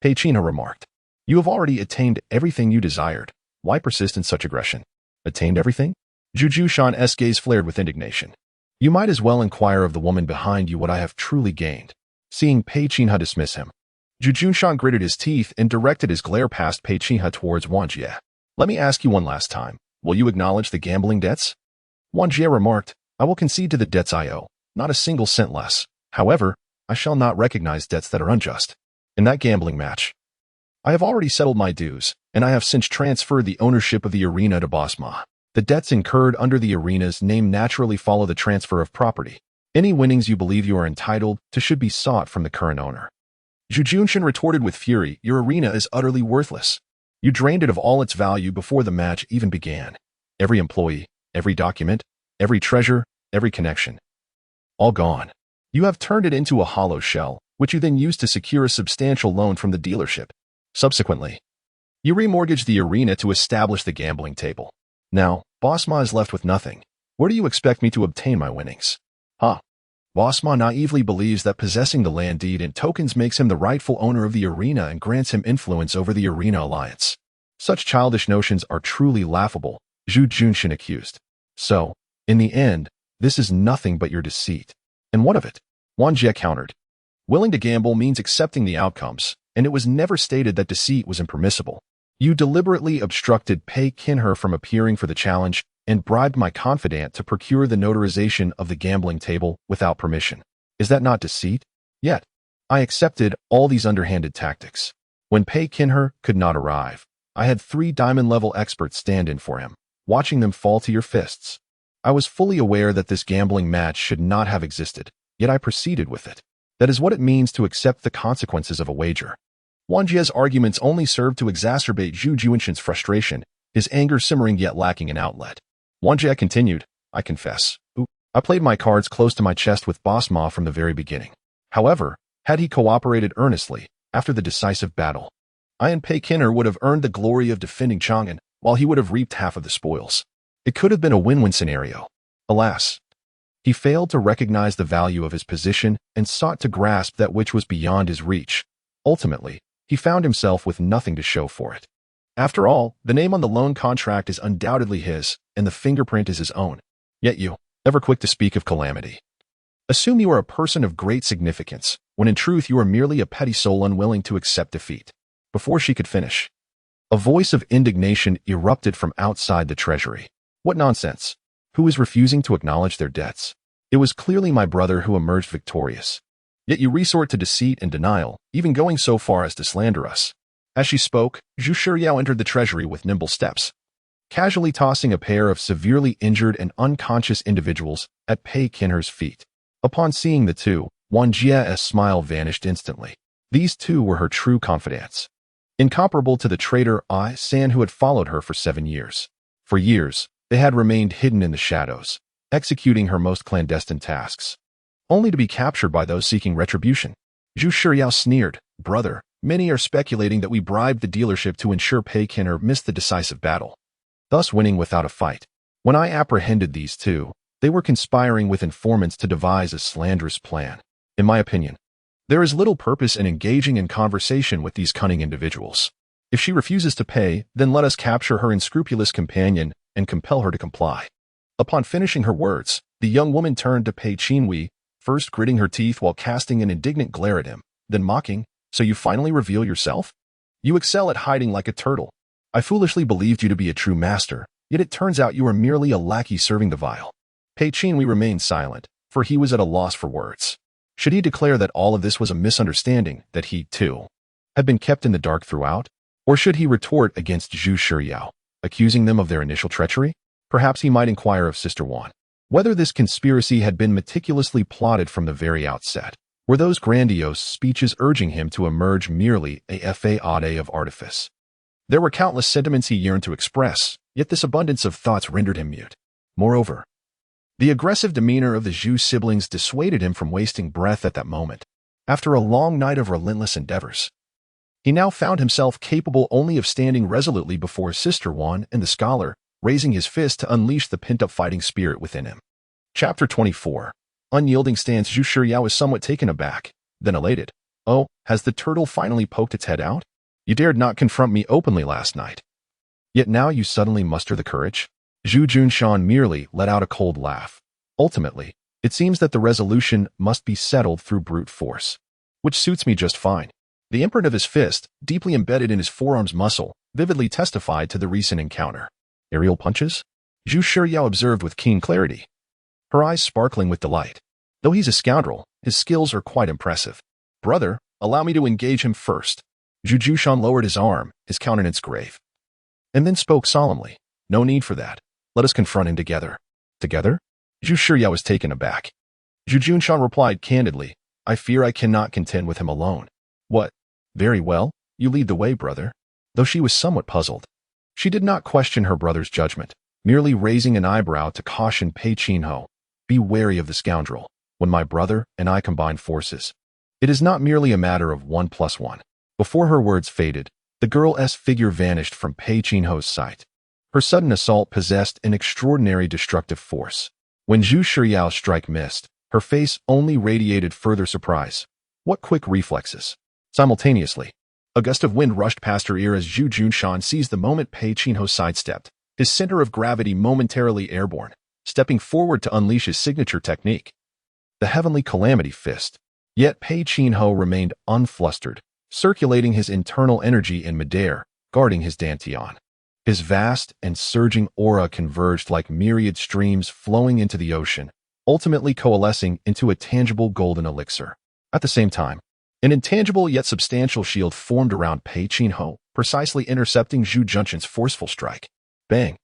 Speaker 1: Pei Qinhe remarked. "You have already attained everything you desired. Why persist in such aggression?" "Attained everything?" Zhu Junshan's gaze flared with indignation. "You might as well inquire of the woman behind you what I have truly gained." Seeing Pei Qinhe dismiss him, Zhu Junshan gritted his teeth and directed his glare past Pei Qinhe towards Wang Jie. "Let me ask you one last time. Will you acknowledge the gambling debts?" Wang Jie remarked, "I will concede to the debts I owe, not a single cent less. However, I shall not recognize debts that are unjust. In that gambling match, I have already settled my dues, and I have since transferred the ownership of the arena to Boss Ma. The debts incurred under the arena's name naturally follow the transfer of property. Any winnings you believe you are entitled to should be sought from the current owner." Zhu Junshan retorted with fury, "Your arena is utterly worthless. You drained it of all its value before the match even began. Every employee, every document, every treasure, every connection. All gone. You have turned it into a hollow shell, which you then used to secure a substantial loan from the dealership. Subsequently, You remortgage the arena to establish the gambling table. Now, Boss Ma is left with nothing. Where do you expect me to obtain my winnings? Huh? Boss Ma naively believes that possessing the land deed and tokens makes him the rightful owner of the arena and grants him influence over the arena alliance. Such childish notions are truly laughable, Zhu Junshin accused. So, in the end, this is nothing but your deceit. And what of it? Wang Jie countered. Willing to gamble means accepting the outcomes, and it was never stated that deceit was impermissible. You deliberately obstructed Pei Qinhe from appearing for the challenge and bribed my confidant to procure the notarization of the gambling table without permission. Is that not deceit? Yet, I accepted all these underhanded tactics. When Pei Qinhe could not arrive, I had 3 diamond-level experts stand in for him, watching them fall to your fists. I was fully aware that this gambling match should not have existed, yet I proceeded with it. That is what it means to accept the consequences of a wager. Wang Jie's arguments only served to exacerbate Zhu Junshin's frustration, his anger simmering yet lacking an outlet. Wang Jie continued, I confess. I played my cards close to my chest with Boss Ma from the very beginning. However, had he cooperated earnestly, after the decisive battle, I and Pei Qinhe would have earned the glory of defending Chang'an, while he would have reaped half of the spoils. It could have been a win-win scenario. Alas, he failed to recognize the value of his position and sought to grasp that which was beyond his reach. Ultimately, he found himself with nothing to show for it. After all, the name on the loan contract is undoubtedly his, and the fingerprint is his own. Yet you, ever quick to speak of calamity, assume you are a person of great significance, when in truth you are merely a petty soul unwilling to accept defeat. Before she could finish, a voice of indignation erupted from outside the treasury. What nonsense! Who is refusing to acknowledge their debts? It was clearly my brother who emerged victorious. Yet you resort to deceit and denial, even going so far as to slander us. As she spoke, Zhu Shiyao entered the treasury with nimble steps, casually tossing a pair of severely injured and unconscious individuals at Pei Qinhe's feet. Upon seeing the two, Wang Jie's smile vanished instantly. These two were her true confidants, incomparable to the traitor Ai San who had followed her for 7 years. For years, they had remained hidden in the shadows, executing her most clandestine tasks, only to be captured by those seeking retribution. Zhu Shiyao sneered, Brother, many are speculating that we bribed the dealership to ensure Pei Qinhe missed the decisive battle, thus winning without a fight. When I apprehended these two, they were conspiring with informants to devise a slanderous plan. In my opinion, there is little purpose in engaging in conversation with these cunning individuals. If she refuses to pay, then let us capture her unscrupulous companion and compel her to comply. Upon finishing her words, the young woman turned to Pei Qinhe, first gritting her teeth while casting an indignant glare at him, then mocking, So you finally reveal yourself? You excel at hiding like a turtle. I foolishly believed you to be a true master, yet it turns out you are merely a lackey serving the vile. Pei Qinhe remained silent, for he was at a loss for words. Should he declare that all of this was a misunderstanding, that he, too, had been kept in the dark throughout? Or should he retort against Zhu Shiyao, accusing them of their initial treachery? Perhaps he might inquire of Sister Wan whether this conspiracy had been meticulously plotted from the very outset. Were those grandiose speeches urging him to emerge merely a fade of artifice? There were countless sentiments he yearned to express, yet this abundance of thoughts rendered him mute. Moreover, the aggressive demeanor of the Zhu siblings dissuaded him from wasting breath at that moment. After a long night of relentless endeavors, he now found himself capable only of standing resolutely before Sister Wan and the scholar, raising his fist to unleash the pent-up fighting spirit within him. Chapter 24. Unyielding stance. Zhu Shiyao is somewhat taken aback, then elated. Oh, has the turtle finally poked its head out? You dared not confront me openly last night. Yet now you suddenly muster the courage? Zhu Junshan merely let out a cold laugh. Ultimately, it seems that the resolution must be settled through brute force, which suits me just fine. The imprint of his fist, deeply embedded in his forearm's muscle, vividly testified to the recent encounter. Aerial punches? Zhu Shiyao observed with keen clarity, her eyes sparkling with delight. Though he's a scoundrel, his skills are quite impressive. Brother, allow me to engage him first. Zhu Jushan lowered his arm, his countenance grave, and then spoke solemnly. No need for that. Let us confront him together. Together? Zhu Shiyao was taken aback. Zhu Junshan replied candidly, I fear I cannot contend with him alone. What? Very well, you lead the way, brother. Though she was somewhat puzzled, she did not question her brother's judgment, merely raising an eyebrow to caution Pei Qinhe. Be wary of the scoundrel. When my brother and I combine forces, it is not merely a matter of 1 + 1. Before her words faded, The girl's figure vanished from Pei Qinho's sight. Her sudden assault possessed an extraordinary destructive force. When Zhu Shiyao's strike missed, her face only radiated further surprise. What quick reflexes! Simultaneously, a gust of wind rushed past her ear as Zhu Junshan seized the moment Pei Qinho sidestepped, his center of gravity momentarily airborne, stepping forward to unleash his signature technique, the Heavenly Calamity Fist. Yet Pei Qinho remained unflustered, circulating his internal energy in midair, guarding his dantian. His vast and surging aura converged like myriad streams flowing into the ocean, ultimately coalescing into a tangible golden elixir. At the same time, an intangible yet substantial shield formed around Pei Qinho, precisely intercepting Zhu Junshan's forceful strike. Bang!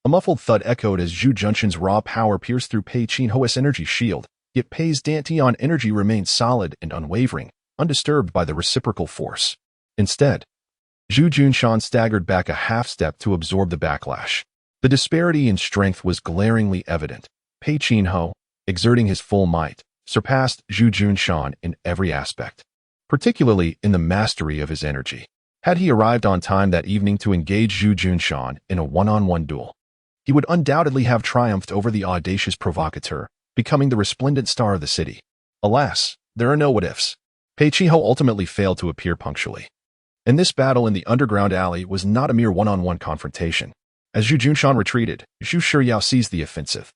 Speaker 1: A muffled thud echoed as Zhu Junshan's raw power pierced through Pei Qinho's energy shield, yet Pei's dantian energy remained solid and unwavering, undisturbed by the reciprocal force. Instead, Zhu Junshan staggered back a half-step to absorb the backlash. The disparity in strength was glaringly evident. Pei Qinho, exerting his full might, surpassed Zhu Junshan in every aspect, particularly in the mastery of his energy. Had he arrived on time that evening to engage Zhu Junshan in a one-on-one duel, he would undoubtedly have triumphed over the audacious provocateur, becoming the resplendent star of the city. Alas, there are no what-ifs. Pei Qinho ultimately failed to appear punctually. And this battle in the underground alley was not a mere one-on-one confrontation. As Zhu Junshan retreated, Zhu Shiyao seized the offensive,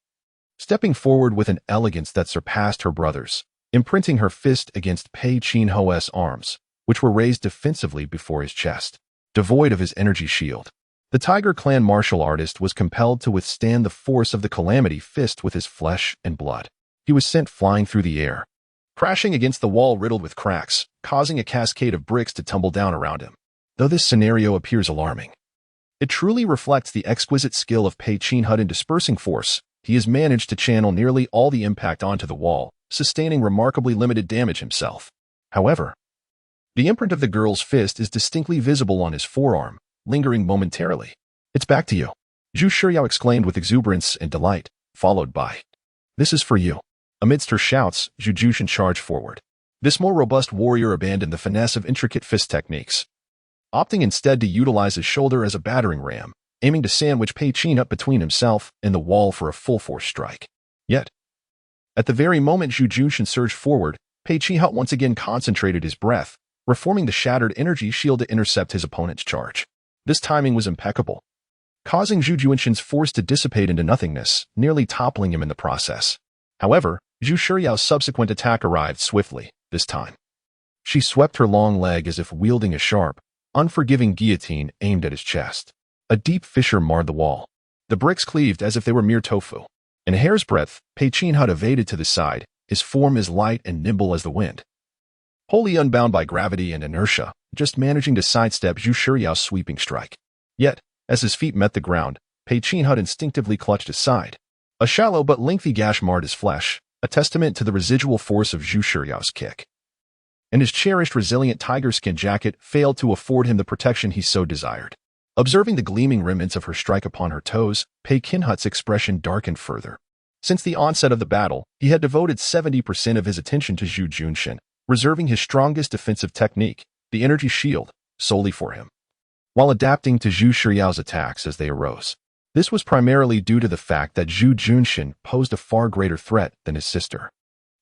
Speaker 1: stepping forward with an elegance that surpassed her brother's, imprinting her fist against Pei Qinho's arms, which were raised defensively before his chest. Devoid of his energy shield, the Tiger Clan martial artist was compelled to withstand the force of the Calamity Fist with his flesh and blood. He was sent flying through the air, crashing against the wall riddled with cracks, causing a cascade of bricks to tumble down around him. Though this scenario appears alarming, it truly reflects the exquisite skill of Pei Qinho in dispersing force. He has managed to channel nearly all the impact onto the wall, sustaining remarkably limited damage himself. However, the imprint of the girl's fist is distinctly visible on his forearm, lingering momentarily. "It's back to you," Zhu Shiyao exclaimed with exuberance and delight, followed by, "This is for you." Amidst her shouts, Zhu Junshan charged forward. This more robust warrior abandoned the finesse of intricate fist techniques, opting instead to utilize his shoulder as a battering ram, aiming to sandwich Pei Qinho between himself and the wall for a full-force strike. Yet, at the very moment Zhu Junshan surged forward, Pei Qinho once again concentrated his breath, reforming the shattered energy shield to intercept his opponent's charge. This timing was impeccable, causing Zhu Junshan's force to dissipate into nothingness, nearly toppling him in the process. However, Zhu Shiyao's subsequent attack arrived swiftly, this time. She swept her long leg as if wielding a sharp, unforgiving guillotine aimed at his chest. A deep fissure marred the wall. The bricks cleaved as if they were mere tofu. In a hair's breadth, Pei Qinho evaded to the side, his form as light and nimble as the wind, wholly unbound by gravity and inertia, just managing to sidestep Zhu Shiyao's sweeping strike. Yet, as his feet met the ground, Pei Qinho instinctively clutched his side. A shallow but lengthy gash marred his flesh, a testament to the residual force of Zhu Shiyao's kick. And his cherished resilient tiger skin jacket failed to afford him the protection he so desired. Observing the gleaming remnants of her strike upon her toes, Pei Qinho's expression darkened further. Since the onset of the battle, he had devoted 70% of his attention to Zhu Junshan, reserving his strongest defensive technique, the energy shield, solely for him, while adapting to Zhu Shiyao's attacks as they arose. This was primarily due to the fact that Zhu Junshan posed a far greater threat than his sister.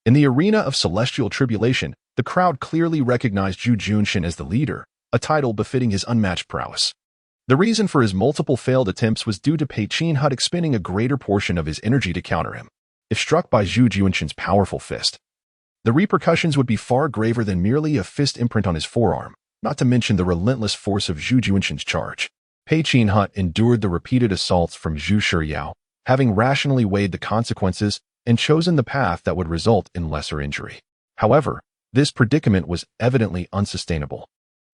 Speaker 1: In the arena of celestial tribulation, the crowd clearly recognized Zhu Junshan as the leader, a title befitting his unmatched prowess. The reason for his multiple failed attempts was due to Pei Qinho expending a greater portion of his energy to counter him. If struck by Zhu Junshan's powerful fist, the repercussions would be far graver than merely a fist imprint on his forearm, not to mention the relentless force of Zhu Junshan's charge. Pei Qinho endured the repeated assaults from Zhu Shiyao, having rationally weighed the consequences and chosen the path that would result in lesser injury. However, this predicament was evidently unsustainable.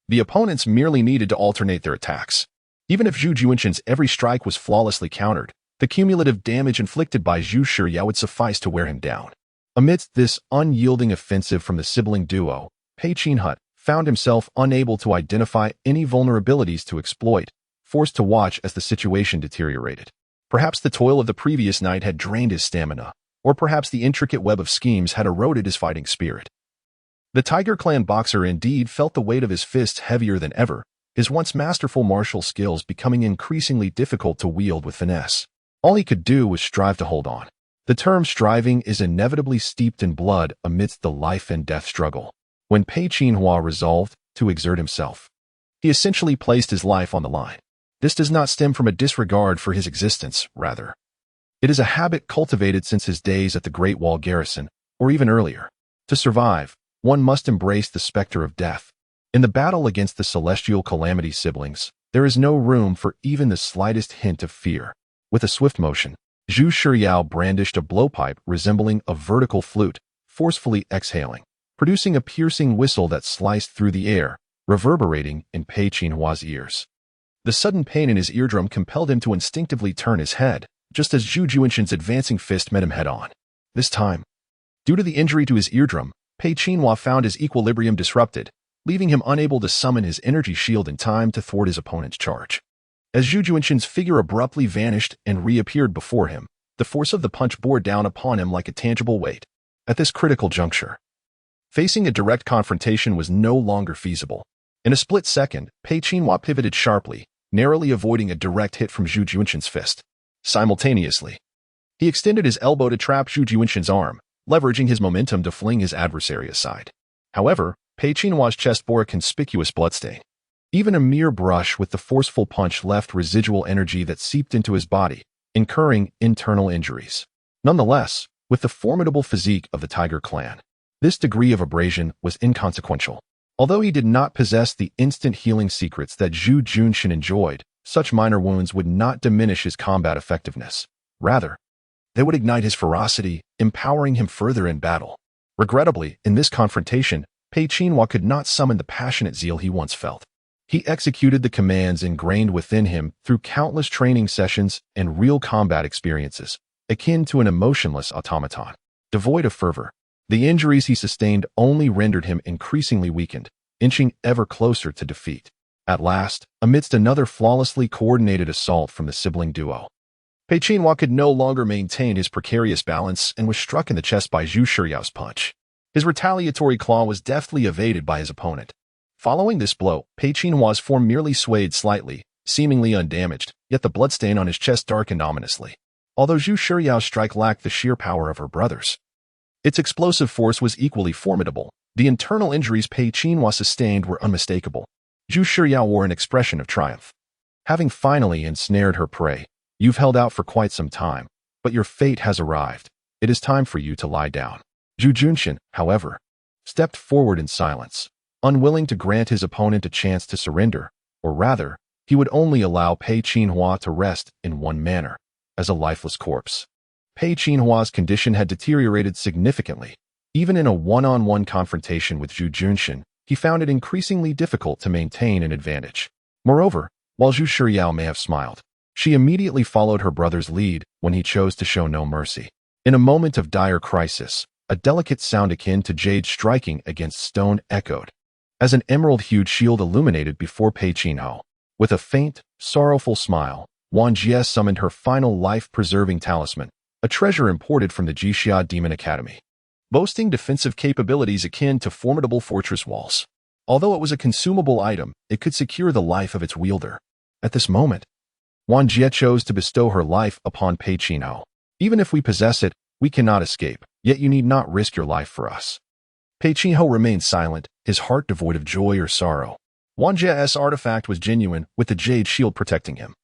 Speaker 1: The opponents merely needed to alternate their attacks. Even if Zhu Junshan's every strike was flawlessly countered, the cumulative damage inflicted by Zhu Shiyao would suffice to wear him down. Amidst this unyielding offensive from the sibling duo, Pei Qinho found himself unable to identify any vulnerabilities to exploit, forced to watch as the situation deteriorated. Perhaps the toil of the previous night had drained his stamina, or perhaps the intricate web of schemes had eroded his fighting spirit. The Tiger Clan boxer indeed felt the weight of his fists heavier than ever, his once masterful martial skills becoming increasingly difficult to wield with finesse. All he could do was strive to hold on. The term striving is inevitably steeped in blood amidst the life and death struggle. When Pei Qinhua resolved to exert himself, he essentially placed his life on the line. This does not stem from a disregard for his existence, rather. It is a habit cultivated since his days at the Great Wall Garrison, or even earlier. To survive, one must embrace the specter of death. In the battle against the celestial calamity siblings, there is no room for even the slightest hint of fear. With a swift motion, Zhu Shiryao brandished a blowpipe resembling a vertical flute, forcefully exhaling, producing a piercing whistle that sliced through the air, reverberating in Pei Qinhua's ears. The sudden pain in his eardrum compelled him to instinctively turn his head, just as Zhu Junshin's advancing fist met him head-on. This time, due to the injury to his eardrum, Pei Qinhua found his equilibrium disrupted, leaving him unable to summon his energy shield in time to thwart his opponent's charge. As Zhu Junshin's figure abruptly vanished and reappeared before him, the force of the punch bore down upon him like a tangible weight. At this critical juncture, facing a direct confrontation was no longer feasible. In a split second, Pei Qinhua pivoted sharply, narrowly avoiding a direct hit from Zhu Junshin's fist. Simultaneously, he extended his elbow to trap Zhu Junshin's arm, leveraging his momentum to fling his adversary aside. However, Pei Qinhua's chest bore a conspicuous bloodstain. Even a mere brush with the forceful punch left residual energy that seeped into his body, incurring internal injuries. Nonetheless, with the formidable physique of the Tiger clan, this degree of abrasion was inconsequential. Although he did not possess the instant healing secrets that Zhu Junshin enjoyed, such minor wounds would not diminish his combat effectiveness. Rather, they would ignite his ferocity, empowering him further in battle. Regrettably, in this confrontation, Pei Qinhua could not summon the passionate zeal he once felt. He executed the commands ingrained within him through countless training sessions and real combat experiences, akin to an emotionless automaton. Devoid of fervor, the injuries he sustained only rendered him increasingly weakened, inching ever closer to defeat. At last, amidst another flawlessly coordinated assault from the sibling duo, Pei Qinhua could no longer maintain his precarious balance and was struck in the chest by Zhu Shiryao's punch. His retaliatory claw was deftly evaded by his opponent. Following this blow, Pei Qinhua's form merely swayed slightly, seemingly undamaged, yet the bloodstain on his chest darkened ominously. Although Zhu Shiryao's strike lacked the sheer power of her brother's, its explosive force was equally formidable. The internal injuries Pei Qinhua sustained were unmistakable. Zhu Shiryao wore an expression of triumph. Having finally ensnared her prey, you've held out for quite some time, but your fate has arrived. It is time for you to lie down. Zhu Junshin, however, stepped forward in silence, unwilling to grant his opponent a chance to surrender, or rather, he would only allow Pei Qinhua to rest in one manner, as a lifeless corpse. Pei Qinhua's condition had deteriorated significantly. Even in a one-on-one confrontation with Zhu Junshin, he found it increasingly difficult to maintain an advantage. Moreover, while Zhu Shiryao may have smiled, she immediately followed her brother's lead when he chose to show no mercy. In a moment of dire crisis, a delicate sound akin to jade striking against stone echoed, as an emerald-hued shield illuminated before Pei Qinhua. With a faint, sorrowful smile, Wang Jie summoned her final life-preserving talisman, a treasure imported from the Jixia Demon Academy, boasting defensive capabilities akin to formidable fortress walls. Although it was a consumable item, it could secure the life of its wielder. At this moment, Wang Jie chose to bestow her life upon Pei Qinhua. Even if we possess it, we cannot escape, yet you need not risk your life for us. Pei Qinhua remained silent, his heart devoid of joy or sorrow. Wang Jie's artifact was genuine, with the jade shield protecting him.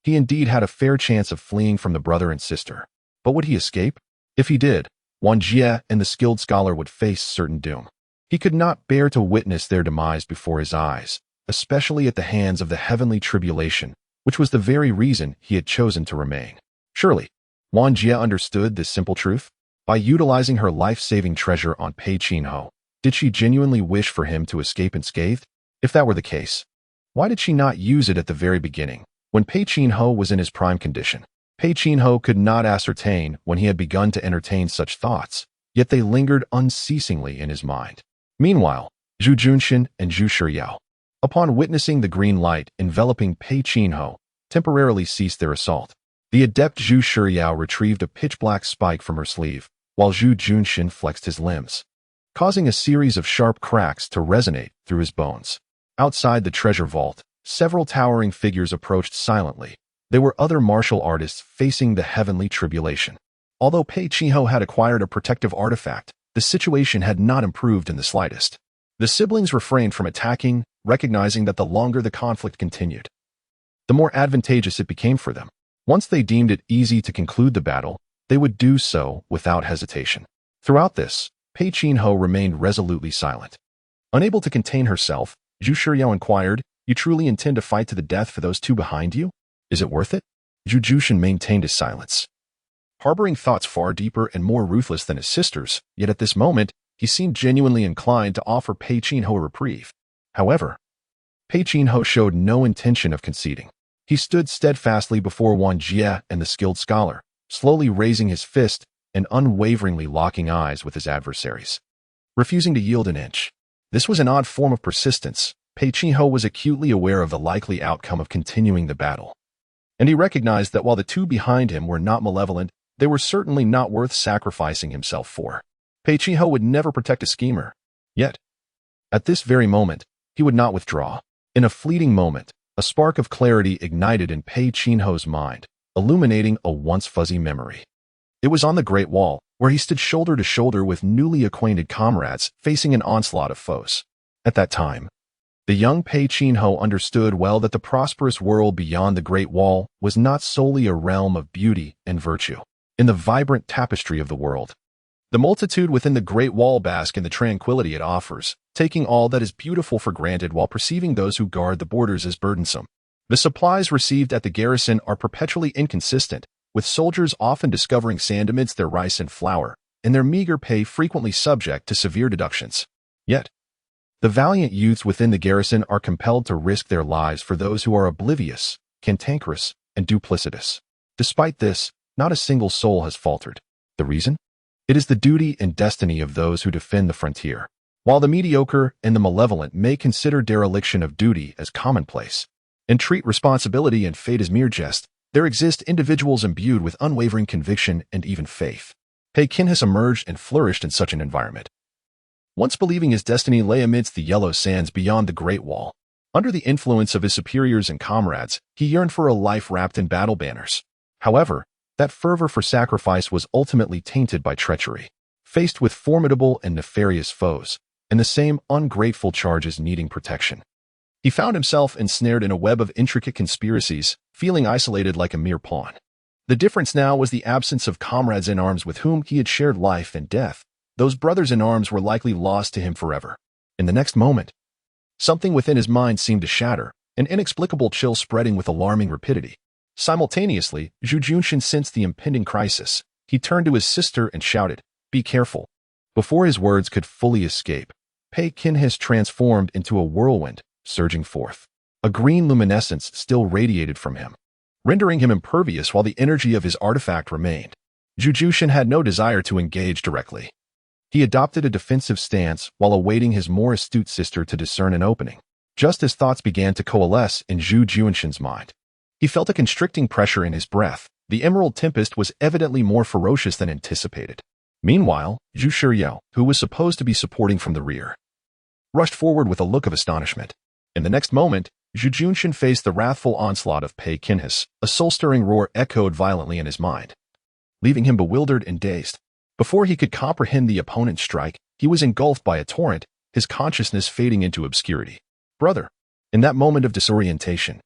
Speaker 1: He indeed had a fair chance of fleeing from the brother and sister. But would he escape? If he did, Wang Jie and the skilled scholar would face certain doom. He could not bear to witness their demise before his eyes, especially at the hands of the heavenly tribulation, which was the very reason he had chosen to remain. Surely, Wang Jie understood this simple truth. By utilizing her life-saving treasure on Pei Qinhua, did she genuinely wish for him to escape unscathed? If that were the case, why did she not use it at the very beginning, when Pei Qinhua was in his prime condition? Pei Qinhua could not ascertain when he had begun to entertain such thoughts, yet they lingered unceasingly in his mind. Meanwhile, Zhu Junshin and Zhu Shiryao, upon witnessing the green light enveloping Pei Qinhua, temporarily ceased their assault. The adept Zhu Shiryao retrieved a pitch-black spike from her sleeve, while Zhu Junshin flexed his limbs, causing a series of sharp cracks to resonate through his bones. Outside the treasure vault, Several towering figures approached silently. They were other martial artists facing the heavenly tribulation. Although Pei Chiho had acquired a protective artifact, the situation had not improved in the slightest. The siblings refrained from attacking, recognizing that the longer the conflict continued, the more advantageous it became for them. Once they deemed it easy to conclude the battle, they would do so without hesitation. Throughout this, Pei Chiho remained resolutely silent. Unable to contain herself, Zhu Shiryao inquired, "You truly intend to fight to the death for those two behind you? Is it worth it?" Zhu Jushin maintained his silence, harboring thoughts far deeper and more ruthless than his sister's, yet at this moment, he seemed genuinely inclined to offer Pei Chiho a reprieve. However, Pei Chiho showed no intention of conceding. He stood steadfastly before Wang Jie and the skilled scholar, slowly raising his fist and unwaveringly locking eyes with his adversaries, refusing to yield an inch. This was an odd form of persistence. Pei Chiho was acutely aware of the likely outcome of continuing the battle, and he recognized that while the two behind him were not malevolent, they were certainly not worth sacrificing himself for. Pei Chiho would never protect a schemer. Yet, at this very moment, he would not withdraw. In a fleeting moment, a spark of clarity ignited in Pei Chiho's mind, illuminating a once fuzzy memory. It was on the Great Wall, where he stood shoulder to shoulder with newly acquainted comrades facing an onslaught of foes. At that time, the young Pei Chiho understood well that the prosperous world beyond the Great Wall was not solely a realm of beauty and virtue. In the vibrant tapestry of the world, the multitude within the Great Wall bask in the tranquility it offers, taking all that is beautiful for granted while perceiving those who guard the borders as burdensome. The supplies received at the garrison are perpetually inconsistent, with soldiers often discovering sand amidst their rice and flour, and their meager pay frequently subject to severe deductions. Yet, the valiant youths within the garrison are compelled to risk their lives for those who are oblivious, cantankerous, and duplicitous. Despite this, not a single soul has faltered. The reason? It is the duty and destiny of those who defend the frontier. While the mediocre and the malevolent may consider dereliction of duty as commonplace, and treat responsibility and fate as mere jest, there exist individuals imbued with unwavering conviction and even faith. Pei Kinhis emerged and flourished in such an environment. Once believing his destiny lay amidst the yellow sands beyond the Great Wall, under the influence of his superiors and comrades, he yearned for a life wrapped in battle banners. However, that fervor for sacrifice was ultimately tainted by treachery. Faced with formidable and nefarious foes, and the same ungrateful charges needing protection, he found himself ensnared in a web of intricate conspiracies, feeling isolated like a mere pawn. The difference now was the absence of comrades in arms with whom he had shared life and death. Those brothers in arms were likely lost to him forever. In the next moment, something within his mind seemed to shatter, an inexplicable chill spreading with alarming rapidity. Simultaneously, Zhu Jushin sensed the impending crisis. He turned to his sister and shouted, "Be careful." Before his words could fully escape, Pei Kinhis transformed into a whirlwind, surging forth. A green luminescence still radiated from him, rendering him impervious while the energy of his artifact remained. Zhu Jushin had no desire to engage directly. He adopted a defensive stance while awaiting his more astute sister to discern an opening. Just as thoughts began to coalesce in Zhu Jushin's mind, he felt a constricting pressure in his breath. The Emerald Tempest was evidently more ferocious than anticipated. Meanwhile, Zhu Shiryao, who was supposed to be supporting from the rear, rushed forward with a look of astonishment. In the next moment, Zhu Jushin faced the wrathful onslaught of Pei Kinhis. A soul-stirring roar echoed violently in his mind, leaving him bewildered and dazed. Before he could comprehend the opponent's strike, he was engulfed by a torrent, his consciousness fading into obscurity. Brother, in that moment of disorientation,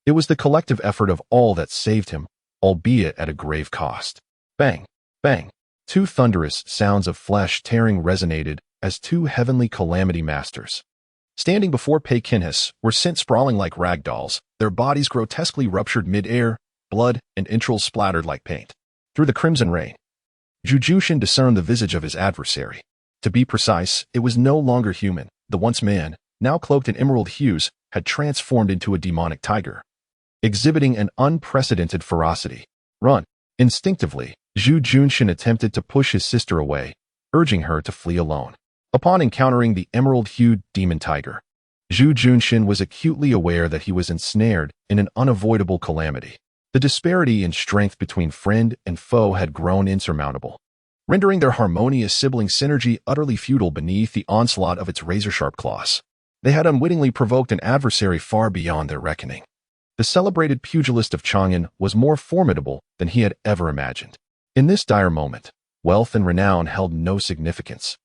Speaker 1: it was the collective effort of all that saved him, albeit at a grave cost. Bang! Bang! Two thunderous sounds of flesh tearing resonated as two heavenly calamity masters, standing before Pei Kinhis, were sent sprawling like rag dolls, their bodies grotesquely ruptured mid-air, blood and entrails splattered like paint. Through the crimson rain, Zhu Jushin discerned the visage of his adversary. To be precise, it was no longer human. The once man, now cloaked in emerald hues, had transformed into a demonic tiger, exhibiting an unprecedented ferocity. Run! Instinctively, Zhu Jushin attempted to push his sister away, urging her to flee alone. Upon encountering the emerald-hued demon tiger, Zhu Jushin was acutely aware that he was ensnared in an unavoidable calamity. The disparity in strength between friend and foe had grown insurmountable, rendering their harmonious sibling synergy utterly futile beneath the onslaught of its razor-sharp claws. They had unwittingly provoked an adversary far beyond their reckoning. The celebrated pugilist of Chang'an was more formidable than he had ever imagined. In this dire moment, wealth and renown held no significance.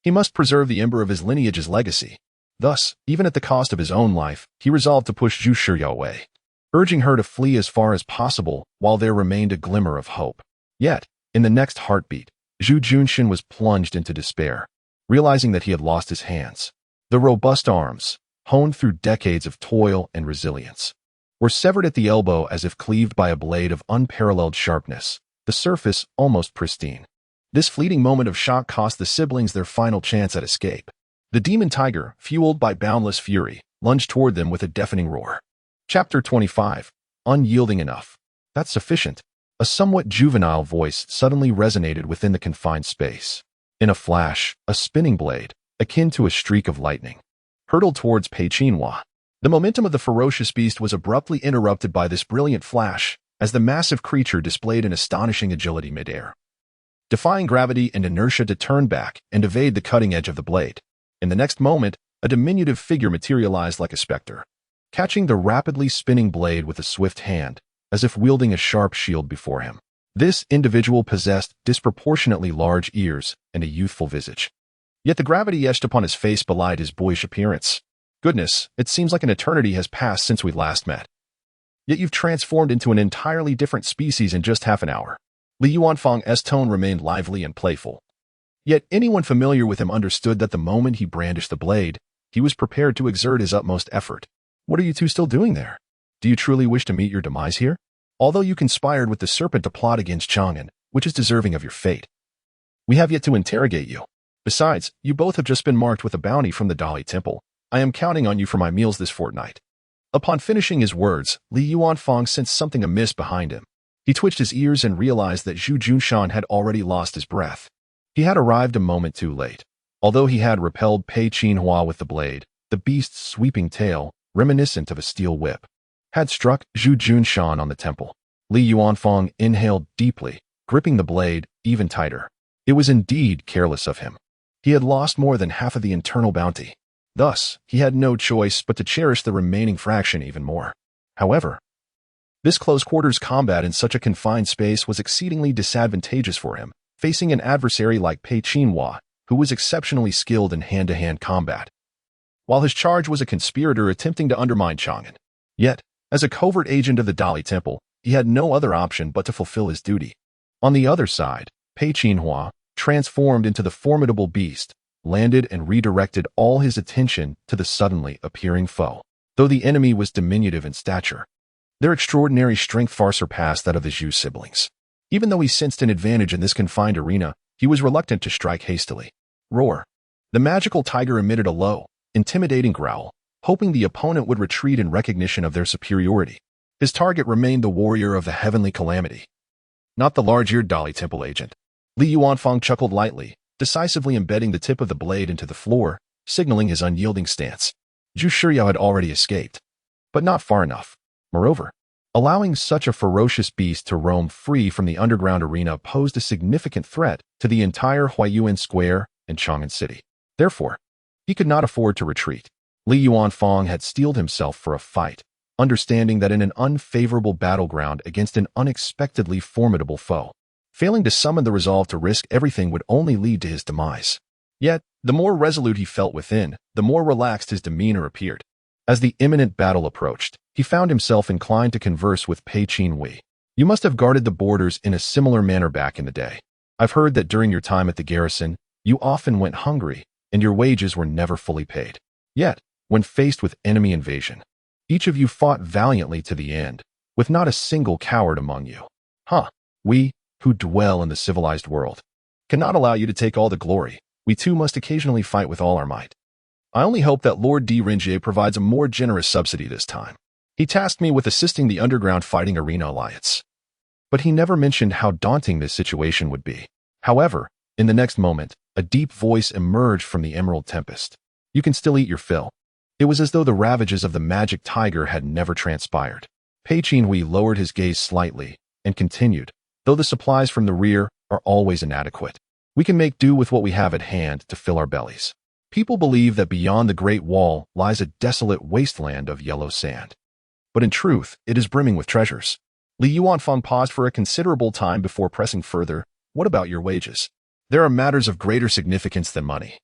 Speaker 1: He must preserve the ember of his lineage's legacy. Thus, even at the cost of his own life, he resolved to push Zhu Shiya away, urging her to flee as far as possible while there remained a glimmer of hope. Yet, in the next heartbeat, Zhu Junshin was plunged into despair, realizing that he had lost his hands. The robust arms, honed through decades of toil and resilience, were severed at the elbow as if cleaved by a blade of unparalleled sharpness, the surface almost pristine. This fleeting moment of shock cost the siblings their final chance at escape. The demon tiger, fueled by boundless fury, lunged toward them with a deafening roar. Chapter 25. Unyielding enough. That's sufficient. A somewhat juvenile voice suddenly resonated within the confined space. In a flash, a spinning blade, akin to a streak of lightning, hurtled towards Pei Qinhua. The momentum of the ferocious beast was abruptly interrupted by this brilliant flash, as the massive creature displayed an astonishing agility midair, defying gravity and inertia to turn back and evade the cutting edge of the blade. In the next moment, a diminutive figure materialized like a specter, catching the rapidly spinning blade with a swift hand, as if wielding a sharp shield before him. This individual possessed disproportionately large ears and a youthful visage. Yet the gravity etched upon his face belied his boyish appearance. Goodness, it seems like an eternity has passed since we last met. Yet you've transformed into an entirely different species in just half an hour. Li Yuanfang's tone remained lively and playful. Yet anyone familiar with him understood that the moment he brandished the blade, he was prepared to exert his utmost effort. What are you two still doing there? Do you truly wish to meet your demise here? Although you conspired with the serpent to plot against Chang'an, which is deserving of your fate, we have yet to interrogate you. Besides, you both have just been marked with a bounty from the Dali Temple. I am counting on you for my meals this fortnight. Upon finishing his words, Li Yuanfang sensed something amiss behind him. He twitched his ears and realized that Zhu Junshan had already lost his breath. He had arrived a moment too late. Although he had repelled Pei Qinhua with the blade, the beast's sweeping tail, reminiscent of a steel whip, had struck Zhu Junshan on the temple. Li Yuanfang inhaled deeply, gripping the blade even tighter. It was indeed careless of him. He had lost more than half of the internal bounty. Thus, he had no choice but to cherish the remaining fraction even more. However, this close-quarters combat in such a confined space was exceedingly disadvantageous for him, facing an adversary like Pei Qinhua, who was exceptionally skilled in hand-to-hand combat, while his charge was a conspirator attempting to undermine Chang'an. Yet, as a covert agent of the Dali Temple, he had no other option but to fulfill his duty. On the other side, Pei Qinhua, transformed into the formidable beast, landed and redirected all his attention to the suddenly appearing foe. Though the enemy was diminutive in stature, their extraordinary strength far surpassed that of the Zhu siblings. Even though he sensed an advantage in this confined arena, he was reluctant to strike hastily. Roar. The magical tiger emitted a low, intimidating growl, hoping the opponent would retreat in recognition of their superiority. His target remained the warrior of the heavenly calamity, not the large-eared Dali Temple agent. Li Yuanfang chuckled lightly, decisively embedding the tip of the blade into the floor, signaling his unyielding stance. Zhu Shiya had already escaped, but not far enough. Moreover, allowing such a ferocious beast to roam free from the underground arena posed a significant threat to the entire Huayuan Square and Chang'an City. Therefore, he could not afford to retreat. Li Yuanfang had steeled himself for a fight, understanding that in an unfavorable battleground against an unexpectedly formidable foe, failing to summon the resolve to risk everything would only lead to his demise. Yet, the more resolute he felt within, the more relaxed his demeanor appeared. As the imminent battle approached, he found himself inclined to converse with Pei Qinhui. You must have guarded the borders in a similar manner back in the day. I've heard that during your time at the garrison, you often went hungry, and your wages were never fully paid. Yet, when faced with enemy invasion, each of you fought valiantly to the end, with not a single coward among you. We, who dwell in the civilized world, cannot allow you to take all the glory. We too must occasionally fight with all our might. I only hope that Lord D. Ringier provides a more generous subsidy this time. He tasked me with assisting the Underground Fighting Arena Alliance, but he never mentioned how daunting this situation would be. However, in the next moment, a deep voice emerged from the Emerald Tempest. You can still eat your fill. It was as though the ravages of the magic tiger had never transpired. Pei Qinhui lowered his gaze slightly and continued, though the supplies from the rear are always inadequate, we can make do with what we have at hand to fill our bellies. People believe that beyond the Great Wall lies a desolate wasteland of yellow sand. But in truth, it is brimming with treasures. Li Yuanfang paused for a considerable time before pressing further. What about your wages? There are matters of greater significance than money.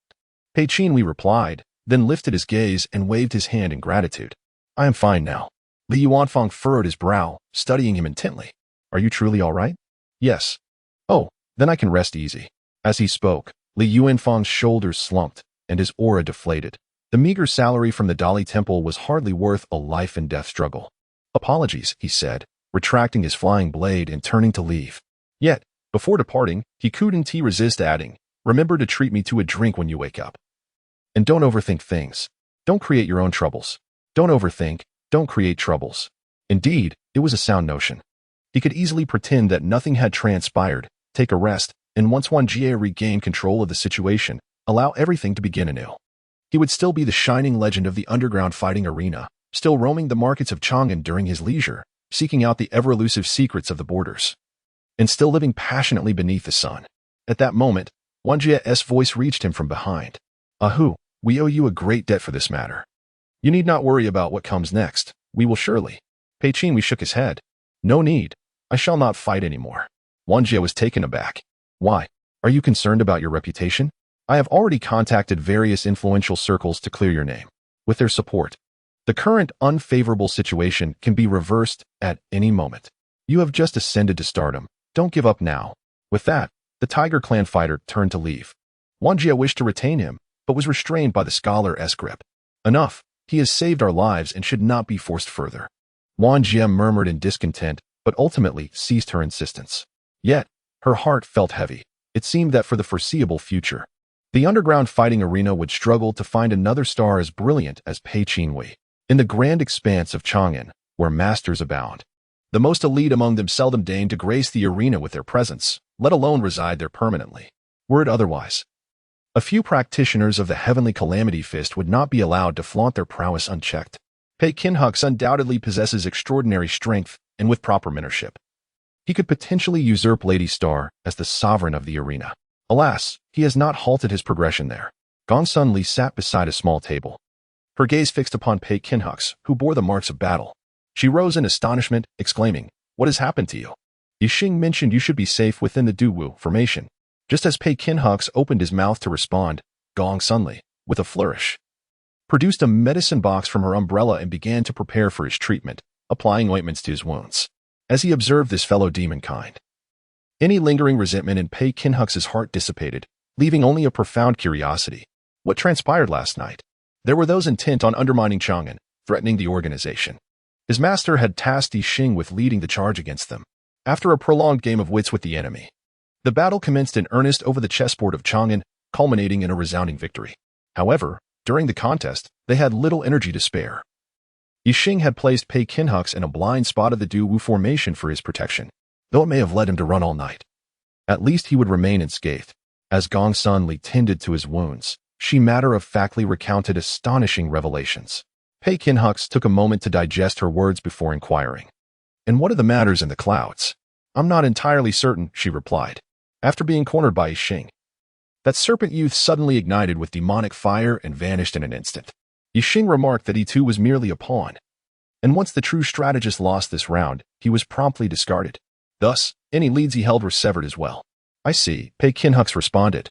Speaker 1: Pei Qinhui replied, then lifted his gaze and waved his hand in gratitude. I am fine now. Li Yuanfang furrowed his brow, studying him intently. Are you truly all right? Yes. Oh, then I can rest easy. As he spoke, Li Yuanfang's shoulders slumped, and his aura deflated. The meager salary from the Dali Temple was hardly worth a life-and-death struggle. Apologies, he said, retracting his flying blade and turning to leave. Yet, before departing, he couldn't resist adding, remember to treat me to a drink when you wake up. And don't overthink things. Don't create your own troubles. Don't overthink, don't create troubles. Indeed, it was a sound notion. He could easily pretend that nothing had transpired, take a rest, and once Wanjie regained control of the situation, allow everything to begin anew. He would still be the shining legend of the underground fighting arena, still roaming the markets of Chang'an during his leisure, seeking out the ever-elusive secrets of the borders, and still living passionately beneath the sun. At that moment, Wanjie's voice reached him from behind. Ahu, we owe you a great debt for this matter. You need not worry about what comes next. We will surely. Pei Qinhui shook his head. No need. I shall not fight anymore. Wanjie was taken aback. Why? Are you concerned about your reputation? I have already contacted various influential circles to clear your name. With their support, the current unfavorable situation can be reversed at any moment. You have just ascended to stardom. Don't give up now. With that, the Tiger Clan fighter turned to leave. Wanjie wished to retain him, but was restrained by the scholar's grip. Enough. He has saved our lives and should not be forced further. Wanjie murmured in discontent, but ultimately ceased her insistence. Yet, her heart felt heavy. It seemed that for the foreseeable future, the underground fighting arena would struggle to find another star as brilliant as Pei Qinhui. In the grand expanse of Chang'an, where masters abound, the most elite among them seldom deign to grace the arena with their presence, let alone reside there permanently. Were it otherwise, a few practitioners of the heavenly calamity fist would not be allowed to flaunt their prowess unchecked. Pei Qinhui undoubtedly possesses extraordinary strength, and with proper mentorship, he could potentially usurp Lady Star as the sovereign of the arena. Alas, he has not halted his progression there. Gongsun Li sat beside a small table, her gaze fixed upon Pei Qinhui, who bore the marks of battle. She rose in astonishment, exclaiming, What has happened to you? Yixing mentioned you should be safe within the Duwu formation. Just as Pei Qinhui opened his mouth to respond, Gongsun Li, with a flourish, produced a medicine box from her umbrella and began to prepare for his treatment, applying ointments to his wounds. As he observed this fellow demonkind, any lingering resentment in Pei Qinhui's heart dissipated, leaving only a profound curiosity. What transpired last night? There were those intent on undermining Chang'an, threatening the organization. His master had tasked Yixing with leading the charge against them. After a prolonged game of wits with the enemy, the battle commenced in earnest over the chessboard of Chang'an, culminating in a resounding victory. However, during the contest, they had little energy to spare. Yixing had placed Pei Qinhui in a blind spot of the Duwu formation for his protection, though it may have led him to run all night. At least he would remain unscathed. As Gongsun Li tended to his wounds, she matter-of-factly recounted astonishing revelations. Pei Qinhui took a moment to digest her words before inquiring. And what are the matters in the clouds? I'm not entirely certain, she replied, after being cornered by Yixing. That serpent youth suddenly ignited with demonic fire and vanished in an instant. Yixing remarked that he too was merely a pawn. And once the true strategist lost this round, he was promptly discarded. Thus, any leads he held were severed as well. I see, Pei Qinhui responded,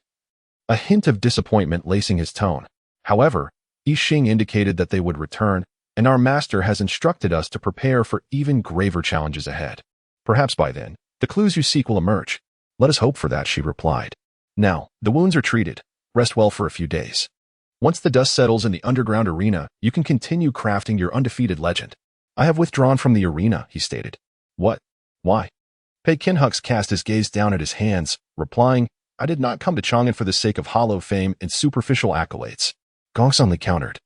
Speaker 1: a hint of disappointment lacing his tone. However, Yixing indicated that they would return, and our master has instructed us to prepare for even graver challenges ahead. Perhaps by then, the clues you seek will emerge. Let us hope for that, she replied. Now, the wounds are treated. Rest well for a few days. Once the dust settles in the underground arena, you can continue crafting your undefeated legend. I have withdrawn from the arena, he stated. What? Why? Pei Qinhui cast his gaze down at his hands, replying, I did not come to Chang'an for the sake of hollow fame and superficial accolades. Gongsun Li countered.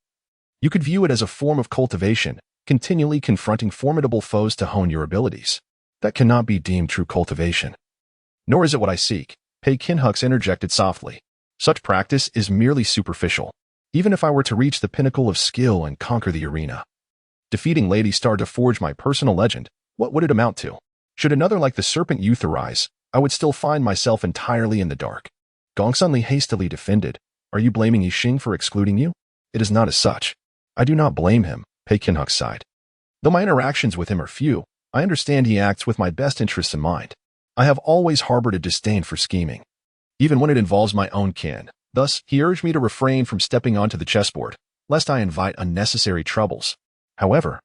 Speaker 1: You could view it as a form of cultivation, continually confronting formidable foes to hone your abilities. That cannot be deemed true cultivation. Nor is it what I seek, Pei Qinhui interjected softly. Such practice is merely superficial. Even if I were to reach the pinnacle of skill and conquer the arena, defeating Lady Star to forge my personal legend, what would it amount to? Should another like the serpent youth arise, I would still find myself entirely in the dark. Gongsun Li hastily defended, Are you blaming Yixing for excluding you? It is not as such. I do not blame him, Pei Qinhe sighed. Though my interactions with him are few, I understand he acts with my best interests in mind. I have always harbored a disdain for scheming, even when it involves my own kin. Thus, he urged me to refrain from stepping onto the chessboard, lest I invite unnecessary troubles. However,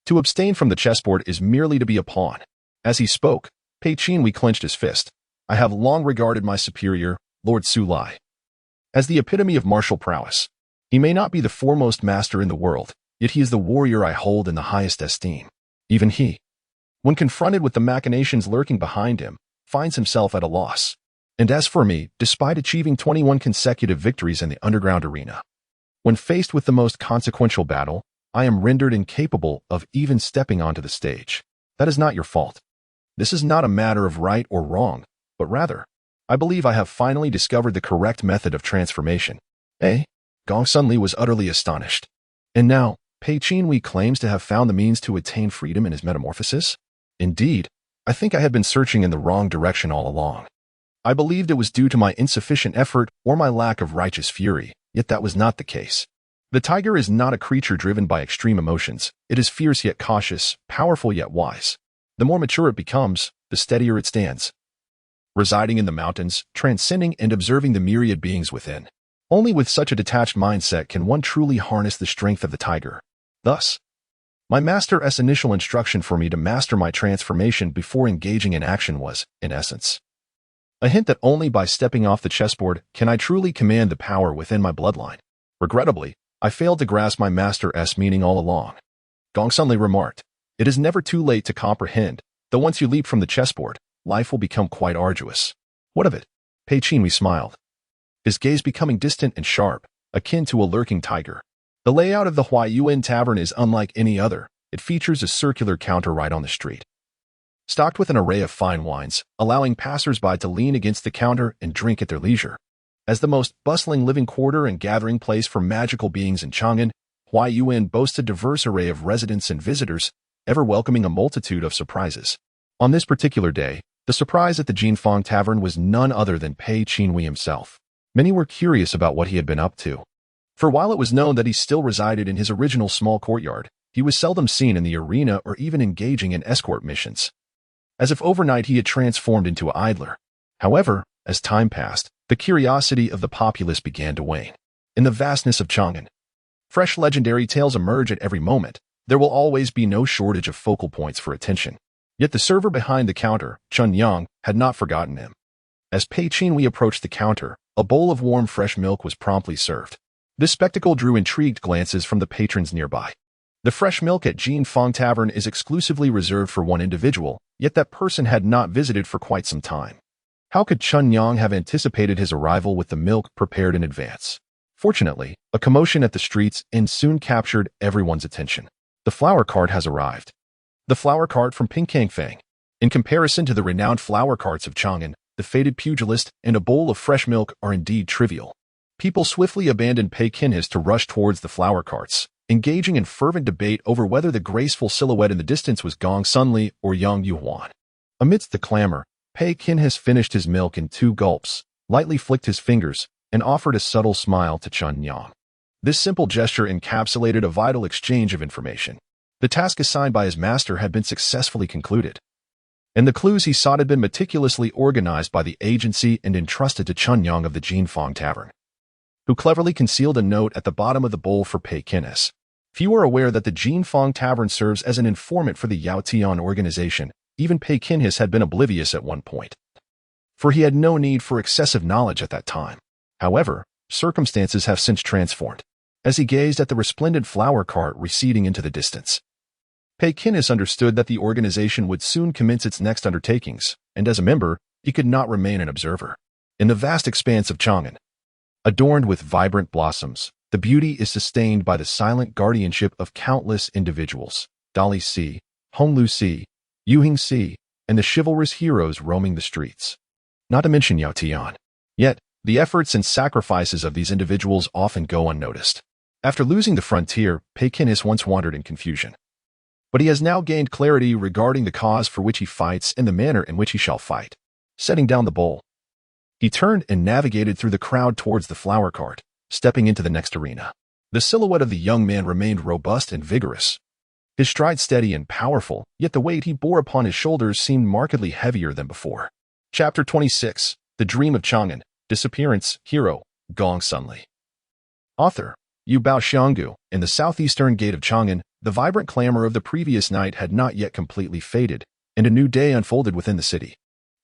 Speaker 1: to abstain from the chessboard is merely to be a pawn. As he spoke, Pei Qinhe clenched his fist. I have long regarded my superior, Lord Su Lai, as the epitome of martial prowess. He may not be the foremost master in the world, yet he is the warrior I hold in the highest esteem. Even he, when confronted with the machinations lurking behind him, finds himself at a loss. And as for me, despite achieving 21 consecutive victories in the underground arena, when faced with the most consequential battle, I am rendered incapable of even stepping onto the stage. That is not your fault. This is not a matter of right or wrong, but rather, I believe I have finally discovered the correct method of transformation. Eh? Gong Sunli was utterly astonished. And now, Pei Qinhe claims to have found the means to attain freedom in his metamorphosis? Indeed, I think I had been searching in the wrong direction all along. I believed it was due to my insufficient effort or my lack of righteous fury, yet that was not the case. The tiger is not a creature driven by extreme emotions. It is fierce yet cautious, powerful yet wise. The more mature it becomes, the steadier it stands. Residing in the mountains, transcending and observing the myriad beings within. Only with such a detached mindset can one truly harness the strength of the tiger. Thus, my master's initial instruction for me to master my transformation before engaging in action was, in essence, a hint that only by stepping off the chessboard can I truly command the power within my bloodline. Regrettably, I failed to grasp my master's meaning all along. Gong Sunli remarked, "It is never too late to comprehend, though once you leap from the chessboard, life will become quite arduous." What of it? Pei Qinhe smiled, his gaze becoming distant and sharp, akin to a lurking tiger. The layout of the Huayuan Tavern is unlike any other. It features a circular counter right on the street, stocked with an array of fine wines, allowing passers-by to lean against the counter and drink at their leisure. As the most bustling living quarter and gathering place for magical beings in Chang'an, Huayuan boasts a diverse array of residents and visitors, ever welcoming a multitude of surprises. On this particular day, the surprise at the Jinfeng Tavern was none other than Pei Qinhe himself. Many were curious about what he had been up to. For while it was known that he still resided in his original small courtyard, he was seldom seen in the arena or even engaging in escort missions. As if overnight he had transformed into an idler. However, as time passed, the curiosity of the populace began to wane. In the vastness of Chang'an, fresh legendary tales emerge at every moment. There will always be no shortage of focal points for attention. Yet the server behind the counter, Chun Yang, had not forgotten him. As Pei Qinhe approached the counter, a bowl of warm fresh milk was promptly served. This spectacle drew intrigued glances from the patrons nearby. The fresh milk at Jinfeng Tavern is exclusively reserved for one individual, yet that person had not visited for quite some time. How could Chun Yang have anticipated his arrival with the milk prepared in advance? Fortunately, a commotion at the streets end soon captured everyone's attention. The flower cart has arrived. The flower cart from Pinkangfang. In comparison to the renowned flower carts of Chang'an, the fated pugilist and a bowl of fresh milk are indeed trivial. People swiftly abandoned Pei Qinhe to rush towards the flower carts, engaging in fervent debate over whether the graceful silhouette in the distance was Gong Sunli or Yang Yuhuan. Amidst the clamor, Pei Qinhe finished his milk in 2 gulps, lightly flicked his fingers, and offered a subtle smile to Chun Yang. This simple gesture encapsulated a vital exchange of information. The task assigned by his master had been successfully concluded, and the clues he sought had been meticulously organized by the agency and entrusted to Chun Yang of the Jinfeng Tavern, who cleverly concealed a note at the bottom of the bowl for Pei Qinhe. Few are aware that the Jinfeng Tavern serves as an informant for the Yao Tian organization. Even Pei Qinhe had been oblivious at one point, for he had no need for excessive knowledge at that time. However, circumstances have since transformed. As he gazed at the resplendent flower cart receding into the distance, Pei Qinhe understood that the organization would soon commence its next undertakings, and as a member, he could not remain an observer. In the vast expanse of Chang'an, adorned with vibrant blossoms, the beauty is sustained by the silent guardianship of countless individuals, Dali Si, Honglu Si, Yuhing Si, and the chivalrous heroes roaming the streets. Not to mention Yao Tian. Yet, the efforts and sacrifices of these individuals often go unnoticed. After losing the frontier, Pei Qinhe once wandered in confusion. But he has now gained clarity regarding the cause for which he fights and the manner in which he shall fight. Setting down the bowl, He turned and navigated through the crowd towards the flower cart, stepping into the next arena. The silhouette of the young man remained robust and vigorous, his stride steady and powerful, yet the weight he bore upon his shoulders seemed markedly heavier than before. Chapter 26. The Dream of Chang'an. Disappearance. Hero. Gong Sunli. Author. Yu Bao Xianggu. In the southeastern gate of Chang'an, the vibrant clamor of the previous night had not yet completely faded, and a new day unfolded within the city.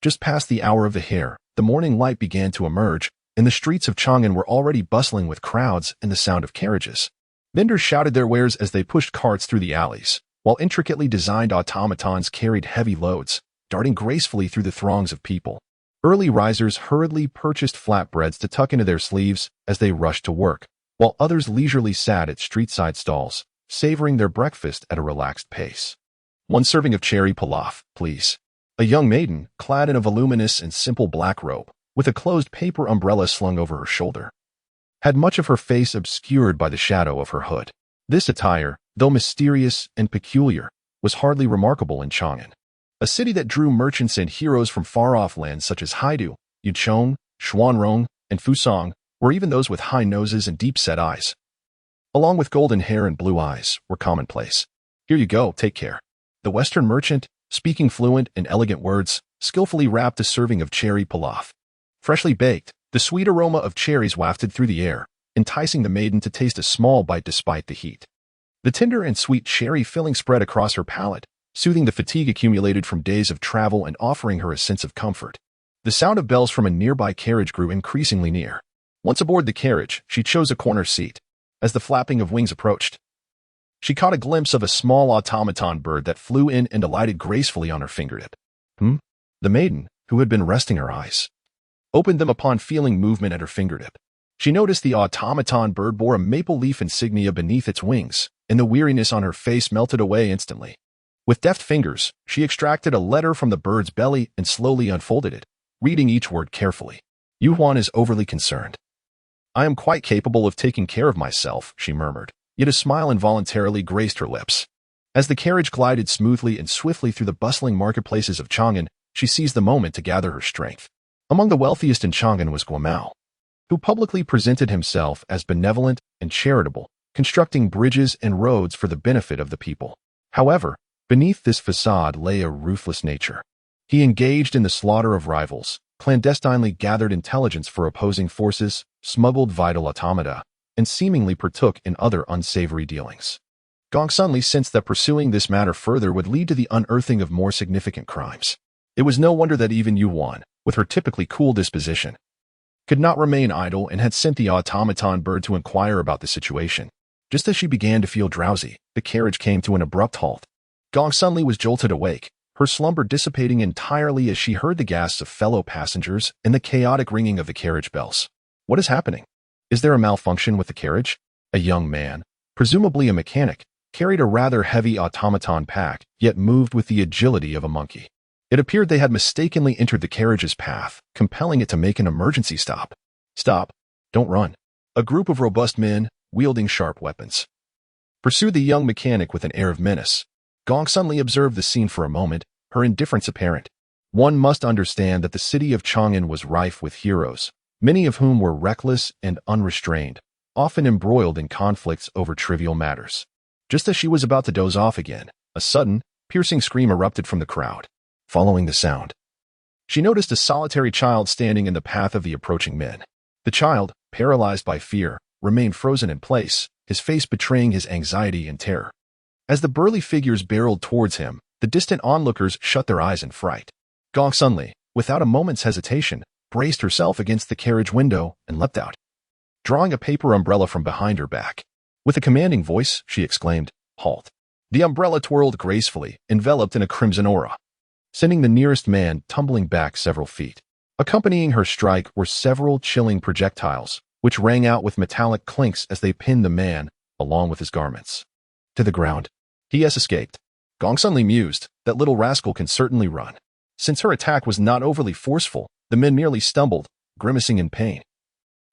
Speaker 1: Just past the hour of the hare, the morning light began to emerge, and the streets of Chang'an were already bustling with crowds and the sound of carriages. Vendors shouted their wares as they pushed carts through the alleys, while intricately designed automatons carried heavy loads, darting gracefully through the throngs of people. Early risers hurriedly purchased flatbreads to tuck into their sleeves as they rushed to work, while others leisurely sat at street-side stalls, savoring their breakfast at a relaxed pace. "One serving of cherry pilaf, please." A young maiden, clad in a voluminous and simple black robe, with a closed paper umbrella slung over her shoulder, had much of her face obscured by the shadow of her hood. This attire, though mysterious and peculiar, was hardly remarkable in Chang'an, a city that drew merchants and heroes from far-off lands such as Haidu, Yuchong, Xuanrong, and Fusang, where even those with high noses and deep-set eyes, along with golden hair and blue eyes, were commonplace. "Here you go, take care." The Western merchant, speaking fluent and elegant words, skillfully wrapped a serving of cherry pilaf. Freshly baked, the sweet aroma of cherries wafted through the air, enticing the maiden to taste a small bite despite the heat. The tender and sweet cherry filling spread across her palate, soothing the fatigue accumulated from days of travel and offering her a sense of comfort. The sound of bells from a nearby carriage grew increasingly near. Once aboard the carriage, she chose a corner seat. As the flapping of wings approached, she caught a glimpse of a small automaton bird that flew in and alighted gracefully on her fingertip. The maiden, who had been resting her eyes, opened them upon feeling movement at her fingertip. She noticed the automaton bird bore a maple leaf insignia beneath its wings, and the weariness on her face melted away instantly. With deft fingers, she extracted a letter from the bird's belly and slowly unfolded it, reading each word carefully. "Yuan is overly concerned. I am quite capable of taking care of myself," she murmured, yet a smile involuntarily graced her lips. As the carriage glided smoothly and swiftly through the bustling marketplaces of Chang'an, she seized the moment to gather her strength. Among the wealthiest in Chang'an was Guomao, who publicly presented himself as benevolent and charitable, constructing bridges and roads for the benefit of the people. However, beneath this facade lay a ruthless nature. He engaged in the slaughter of rivals, clandestinely gathered intelligence for opposing forces, smuggled vital automata, and seemingly partook in other unsavory dealings. Gong Sunli sensed that pursuing this matter further would lead to the unearthing of more significant crimes. It was no wonder that even Yuan, with her typically cool disposition, could not remain idle and had sent the automaton bird to inquire about the situation. Just as she began to feel drowsy, the carriage came to an abrupt halt. Gong Sunli was jolted awake, her slumber dissipating entirely as she heard the gasps of fellow passengers and the chaotic ringing of the carriage bells. "What is happening? Is there a malfunction with the carriage?" A young man, presumably a mechanic, carried a rather heavy automaton pack, yet moved with the agility of a monkey. It appeared they had mistakenly entered the carriage's path, compelling it to make an emergency stop. "Stop. Don't run." A group of robust men, wielding sharp weapons, pursued the young mechanic with an air of menace. Gong Sunli observed the scene for a moment, her indifference apparent. One must understand that the city of Chang'an was rife with heroes, many of whom were reckless and unrestrained, often embroiled in conflicts over trivial matters. Just as she was about to doze off again, a sudden, piercing scream erupted from the crowd. Following the sound, she noticed a solitary child standing in the path of the approaching men. The child, paralyzed by fear, remained frozen in place, his face betraying his anxiety and terror. As the burly figures barreled towards him, the distant onlookers shut their eyes in fright. Gong Sunli, without a moment's hesitation, braced herself against the carriage window and leapt out, drawing a paper umbrella from behind her back. With a commanding voice, she exclaimed, "Halt." The umbrella twirled gracefully, enveloped in a crimson aura, sending the nearest man tumbling back several feet. Accompanying her strike were several chilling projectiles, which rang out with metallic clinks as they pinned the man, along with his garments, to the ground. He has escaped. Gong Sunli mused, that little rascal can certainly run. Since her attack was not overly forceful, the men merely stumbled, grimacing in pain.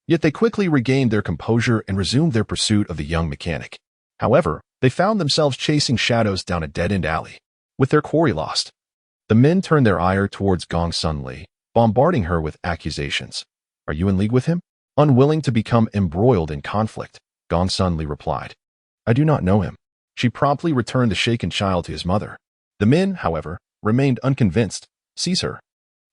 Speaker 1: Yet they quickly regained their composure and resumed their pursuit of the young mechanic. However, they found themselves chasing shadows down a dead-end alley. With their quarry lost, the men turned their ire towards Gong Sunli, bombarding her with accusations. Are you in league with him? Unwilling to become embroiled in conflict, Gong Sunli replied. I do not know him. She promptly returned the shaken child to his mother. The men, however, remained unconvinced. Seize her.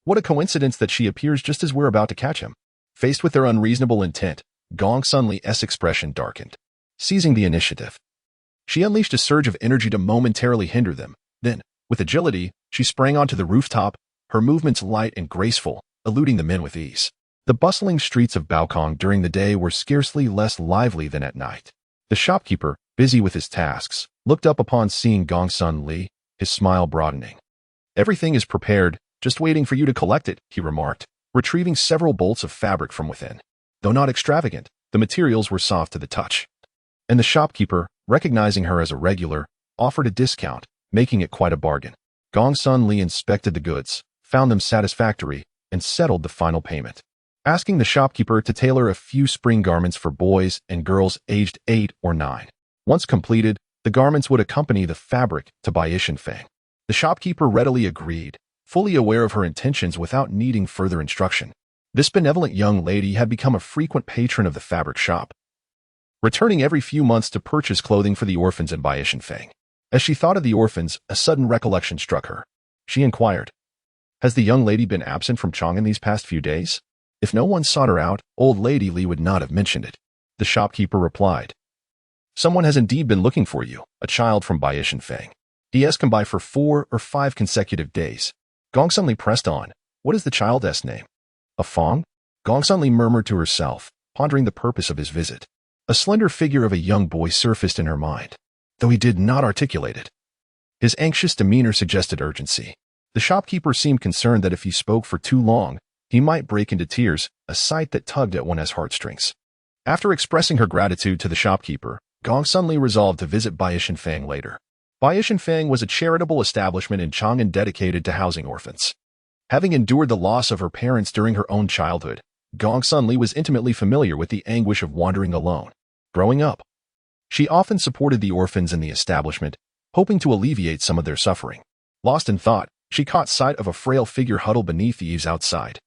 Speaker 1: What a coincidence that she appears just as we're about to catch him. Faced with their unreasonable intent, Gong Sunli's expression darkened. Seizing the initiative, she unleashed a surge of energy to momentarily hinder them. Then, with agility, she sprang onto the rooftop, her movements light and graceful, eluding the men with ease. The bustling streets of Baokong during the day were scarcely less lively than at night. The shopkeeper, busy with his tasks, looked up upon seeing Gong Sunli, his smile broadening. Everything is prepared, just waiting for you to collect it, he remarked, retrieving several bolts of fabric from within. Though not extravagant, the materials were soft to the touch. And the shopkeeper, recognizing her as a regular, offered a discount, making it quite a bargain. Gong Sunli inspected the goods, found them satisfactory, and settled the final payment. Asking the shopkeeper to tailor a few spring garments for boys and girls aged 8 or 9. Once completed, the garments would accompany the fabric to Bai Shenfeng. The shopkeeper readily agreed, fully aware of her intentions without needing further instruction. This benevolent young lady had become a frequent patron of the fabric shop, returning every few months to purchase clothing for the orphans in Bai Shenfeng. As she thought of the orphans, a sudden recollection struck her. She inquired, has the young lady been absent from Chang'an these past few days? If no one sought her out, old lady Li would not have mentioned it. The shopkeeper replied, someone has indeed been looking for you, a child from Bai Shenfeng. He has come by for 4 or 5 consecutive days. Gong Sunli pressed on. What is the child's name? A Fong? Gong Sunli murmured to herself, pondering the purpose of his visit. A slender figure of a young boy surfaced in her mind, though he did not articulate it. His anxious demeanor suggested urgency. The shopkeeper seemed concerned that if he spoke for too long, he might break into tears, a sight that tugged at one's heartstrings. After expressing her gratitude to the shopkeeper, Gong Sunli resolved to visit Bai Shenfeng later. Bai Shenfeng was a charitable establishment in Chang'an dedicated to housing orphans. Having endured the loss of her parents during her own childhood, Gong Sunli was intimately familiar with the anguish of wandering alone. Growing up, she often supported the orphans in the establishment, hoping to alleviate some of their suffering. Lost in thought, she caught sight of a frail figure huddled beneath the eaves outside.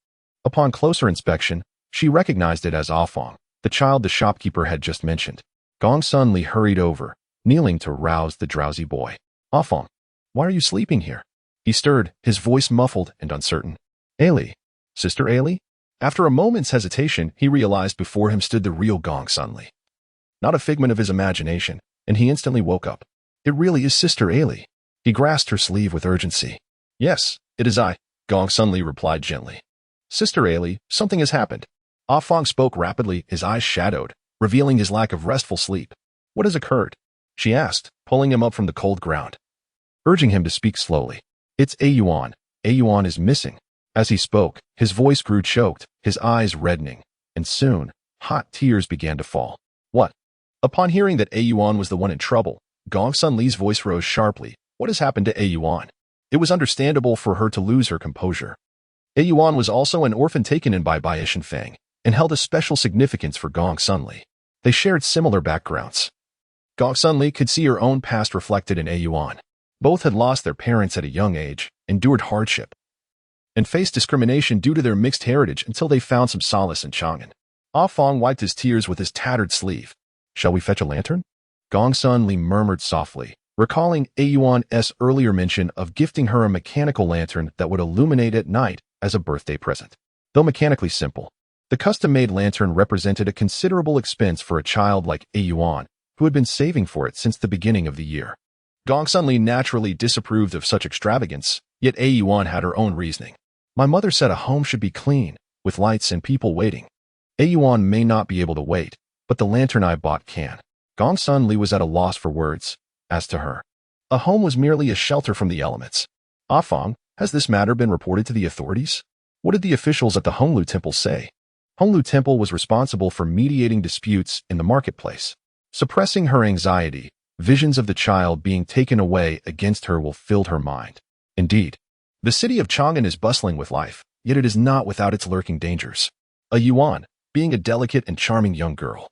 Speaker 1: Upon closer inspection, she recognized it as Ah Fong, the child the shopkeeper had just mentioned. Gong Sunli hurried over, kneeling to rouse the drowsy boy. Ah Fong, why are you sleeping here? He stirred, his voice muffled and uncertain. Ailey, Sister Ailey? After a moment's hesitation, he realized before him stood the real Gong Sunli. Not a figment of his imagination, and he instantly woke up. It really is Sister Ailey. He grasped her sleeve with urgency. Yes, it is I, Gong Sunli replied gently. Sister Ailey, something has happened. Ah Fong spoke rapidly, his eyes shadowed, revealing his lack of restful sleep. What has occurred? She asked, pulling him up from the cold ground. Urging him to speak slowly. It's Ayuan. Ayuan is missing. As he spoke, his voice grew choked, his eyes reddening, and soon, hot tears began to fall. What? Upon hearing that Ayuan was the one in trouble, Gong Sunli's voice rose sharply. What has happened to Ayuan? It was understandable for her to lose her composure. Ayuan was also an orphan taken in by Bai Shenfeng, and held a special significance for Gong Sunli. They shared similar backgrounds. Gong Sunli could see her own past reflected in Ayuan. Both had lost their parents at a young age, endured hardship, and faced discrimination due to their mixed heritage until they found some solace in Chang'an. Ah Fong wiped his tears with his tattered sleeve. Shall we fetch a lantern? Gong Sunli murmured softly, recalling Ayuan's earlier mention of gifting her a mechanical lantern that would illuminate at night as a birthday present. Though mechanically simple, the custom-made lantern represented a considerable expense for a child like Ayuan, who had been saving for it since the beginning of the year. Gong Sunli naturally disapproved of such extravagance, yet Ayuan had her own reasoning. My mother said a home should be clean, with lights and people waiting. Ayuan may not be able to wait, but the lantern I bought can. Gong Sunli was at a loss for words. As to her, a home was merely a shelter from the elements. Ah Fong, has this matter been reported to the authorities? What did the officials at the Honglu Temple say? Honglu Temple was responsible for mediating disputes in the marketplace. Suppressing her anxiety, visions of the child being taken away against her will fill her mind. Indeed, the city of Chang'an is bustling with life, yet it is not without its lurking dangers. A Yuan, being a delicate and charming young girl,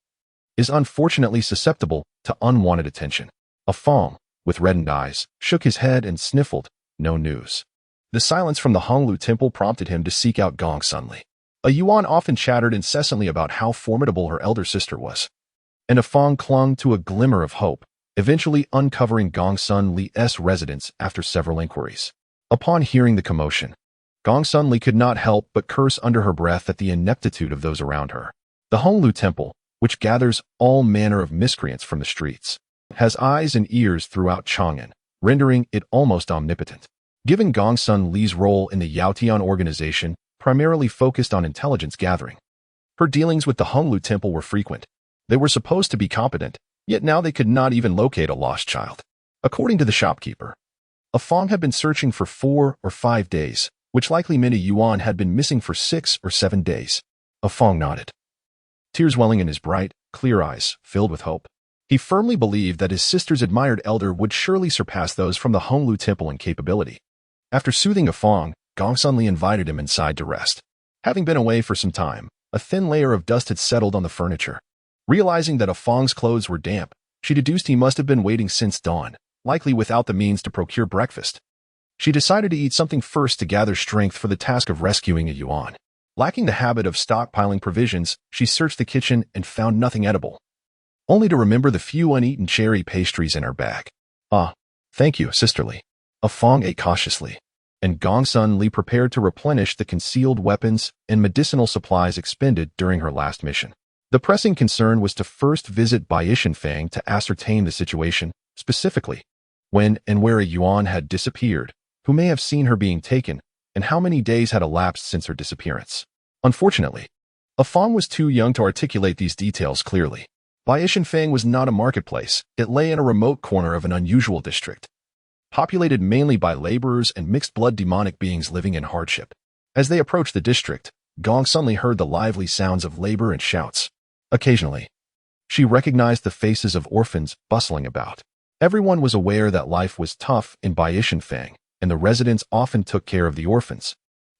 Speaker 1: is unfortunately susceptible to unwanted attention. A Fong, with reddened eyes, shook his head and sniffled. No news. The silence from the Honglu temple prompted him to seek out Gong Sunli. A Yuan often chattered incessantly about how formidable her elder sister was, and a Fong clung to a glimmer of hope, eventually uncovering Gong Sunli's residence after several inquiries. Upon hearing the commotion, Gong Sunli could not help but curse under her breath at the ineptitude of those around her. The Honglu temple, which gathers all manner of miscreants from the streets, has eyes and ears throughout Chang'an, rendering it almost omnipotent. Given Gong Sunli's role in the Yaotian organization, primarily focused on intelligence gathering, her dealings with the Honglu temple were frequent. They were supposed to be competent, yet now they could not even locate a lost child. According to the shopkeeper, a Fong had been searching for 4 or 5 days, which likely meant a Yuan had been missing for 6 or 7 days. A Fong nodded, tears welling in his bright, clear eyes, filled with hope. He firmly believed that his sister's admired elder would surely surpass those from the Honglu temple in capability. After soothing a Fong, Gong Sunli invited him inside to rest. Having been away for some time, a thin layer of dust had settled on the furniture. Realizing that a Fong's clothes were damp, she deduced he must have been waiting since dawn, likely without the means to procure breakfast. She decided to eat something first to gather strength for the task of rescuing a Yuan. Lacking the habit of stockpiling provisions, she searched the kitchen and found nothing edible, only to remember the few uneaten cherry pastries in her bag. Ah, thank you, sisterly. A Fong ate cautiously, and Gong Sunli prepared to replenish the concealed weapons and medicinal supplies expended during her last mission. The pressing concern was to first visit Bai Shenfang to ascertain the situation, specifically when and where a Yuan had disappeared, who may have seen her being taken, and how many days had elapsed since her disappearance. Unfortunately, a Fong was too young to articulate these details clearly. Bai Shenfang was not a marketplace. It lay in a remote corner of an unusual district, populated mainly by laborers and mixed-blood demonic beings living in hardship. As they approached the district, Gong Sunli heard the lively sounds of labor and shouts. Occasionally, she recognized the faces of orphans bustling about. Everyone was aware that life was tough in Bai Shenfang, and the residents often took care of the orphans,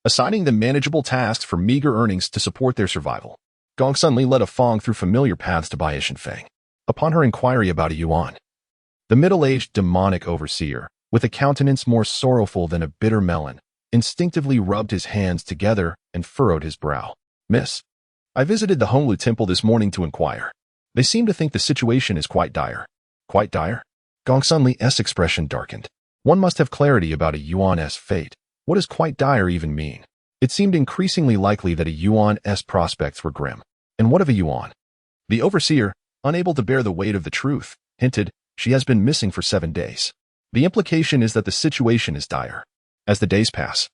Speaker 1: assigning them manageable tasks for meager earnings to support their survival. Gong Sunli led a Fong through familiar paths to Bai Shenfang. Upon her inquiry about a Yuan, the middle-aged demonic overseer, with a countenance more sorrowful than a bitter melon, instinctively rubbed his hands together and furrowed his brow. Miss, I visited the Honglu temple this morning to inquire. They seem to think the situation is quite dire. Quite dire? Gong Sunli's expression darkened. One must have clarity about a Yuan's fate. What does quite dire even mean? It seemed increasingly likely that a Yuan's prospects were grim. And what of a Yuan? The overseer, unable to bear the weight of the truth, hinted, she has been missing for 7 days. The implication is that the situation is dire. As the days pass,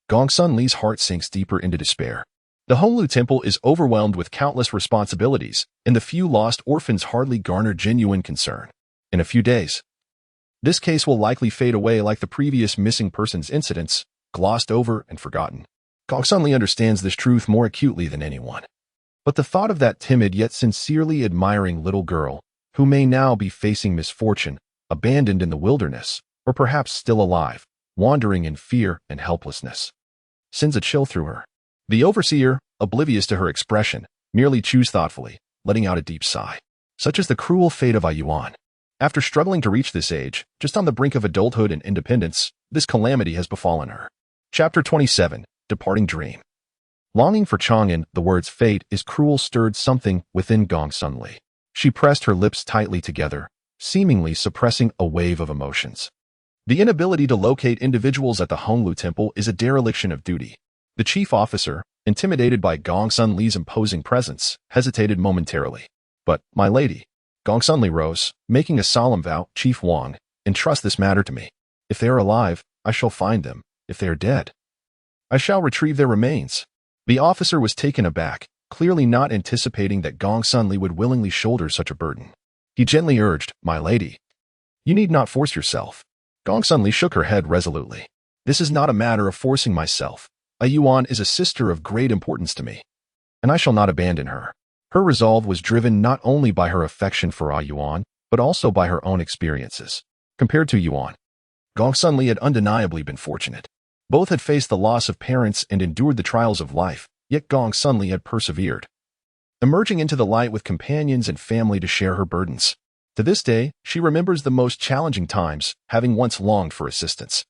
Speaker 1: Gong Sunli's heart sinks deeper into despair. The Honglu temple is overwhelmed with countless responsibilities, and the few lost orphans hardly garner genuine concern. In a few days, this case will likely fade away like the previous missing persons incidents, glossed over and forgotten. Gong Sunli understands this truth more acutely than anyone. But the thought of that timid yet sincerely admiring little girl, who may now be facing misfortune, abandoned in the wilderness, or perhaps still alive, wandering in fear and helplessness, sends a chill through her. The overseer, oblivious to her expression, merely chews thoughtfully, letting out a deep sigh. Such is the cruel fate of a Yuan. After struggling to reach this age, just on the brink of adulthood and independence, this calamity has befallen her. Chapter 27, Departing Dream. Longing for Chang'an, the words fate is cruel stirred something within Gong Sunli. She pressed her lips tightly together, seemingly suppressing a wave of emotions. The inability to locate individuals at the Honglu temple is a dereliction of duty. The chief officer, intimidated by Gong Sunli's imposing presence, hesitated momentarily. But, my lady, Gong Sunli rose, making a solemn vow, Chief Wang, entrust this matter to me. If they are alive, I shall find them. If they are dead, I shall retrieve their remains. The officer was taken aback, clearly not anticipating that Gong Sunli would willingly shoulder such a burden. He gently urged, my lady, you need not force yourself. Gong Sunli shook her head resolutely. This is not a matter of forcing myself. A Yuan is a sister of great importance to me, and I shall not abandon her. Her resolve was driven not only by her affection for A Yuan, but also by her own experiences. Compared to Yuan, Gong Sunli had undeniably been fortunate. Both had faced the loss of parents and endured the trials of life, yet Gong Sunli had persevered, emerging into the light with companions and family to share her burdens. To this day, she remembers the most challenging times, having once longed for assistance.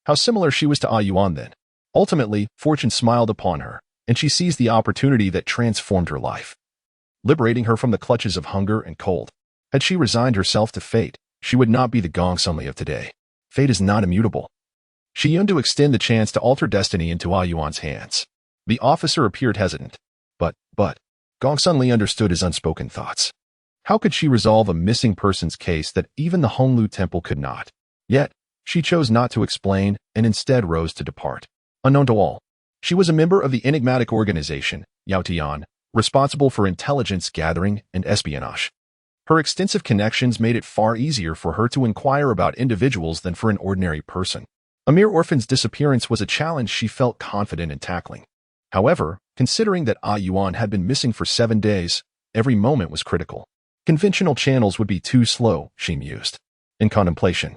Speaker 1: How similar she was to Ah Yuan then. Ultimately, fortune smiled upon her, and she seized the opportunity that transformed her life, liberating her from the clutches of hunger and cold. Had she resigned herself to fate, she would not be the Gong Sunli of today. Fate is not immutable. She yearned to extend the chance to alter destiny into Ah Yuan's hands. The officer appeared hesitant. But, Gong Sunli understood his unspoken thoughts. How could she resolve a missing persons case that even the Honglu Temple could not? Yet, she chose not to explain and instead rose to depart. Unknown to all, she was a member of the enigmatic organization, Yaotian, responsible for intelligence gathering and espionage. Her extensive connections made it far easier for her to inquire about individuals than for an ordinary person. A mere orphan's disappearance was a challenge she felt confident in tackling. However, considering that Ah Yuan had been missing for 7 days, every moment was critical. Conventional channels would be too slow, she mused. In contemplation,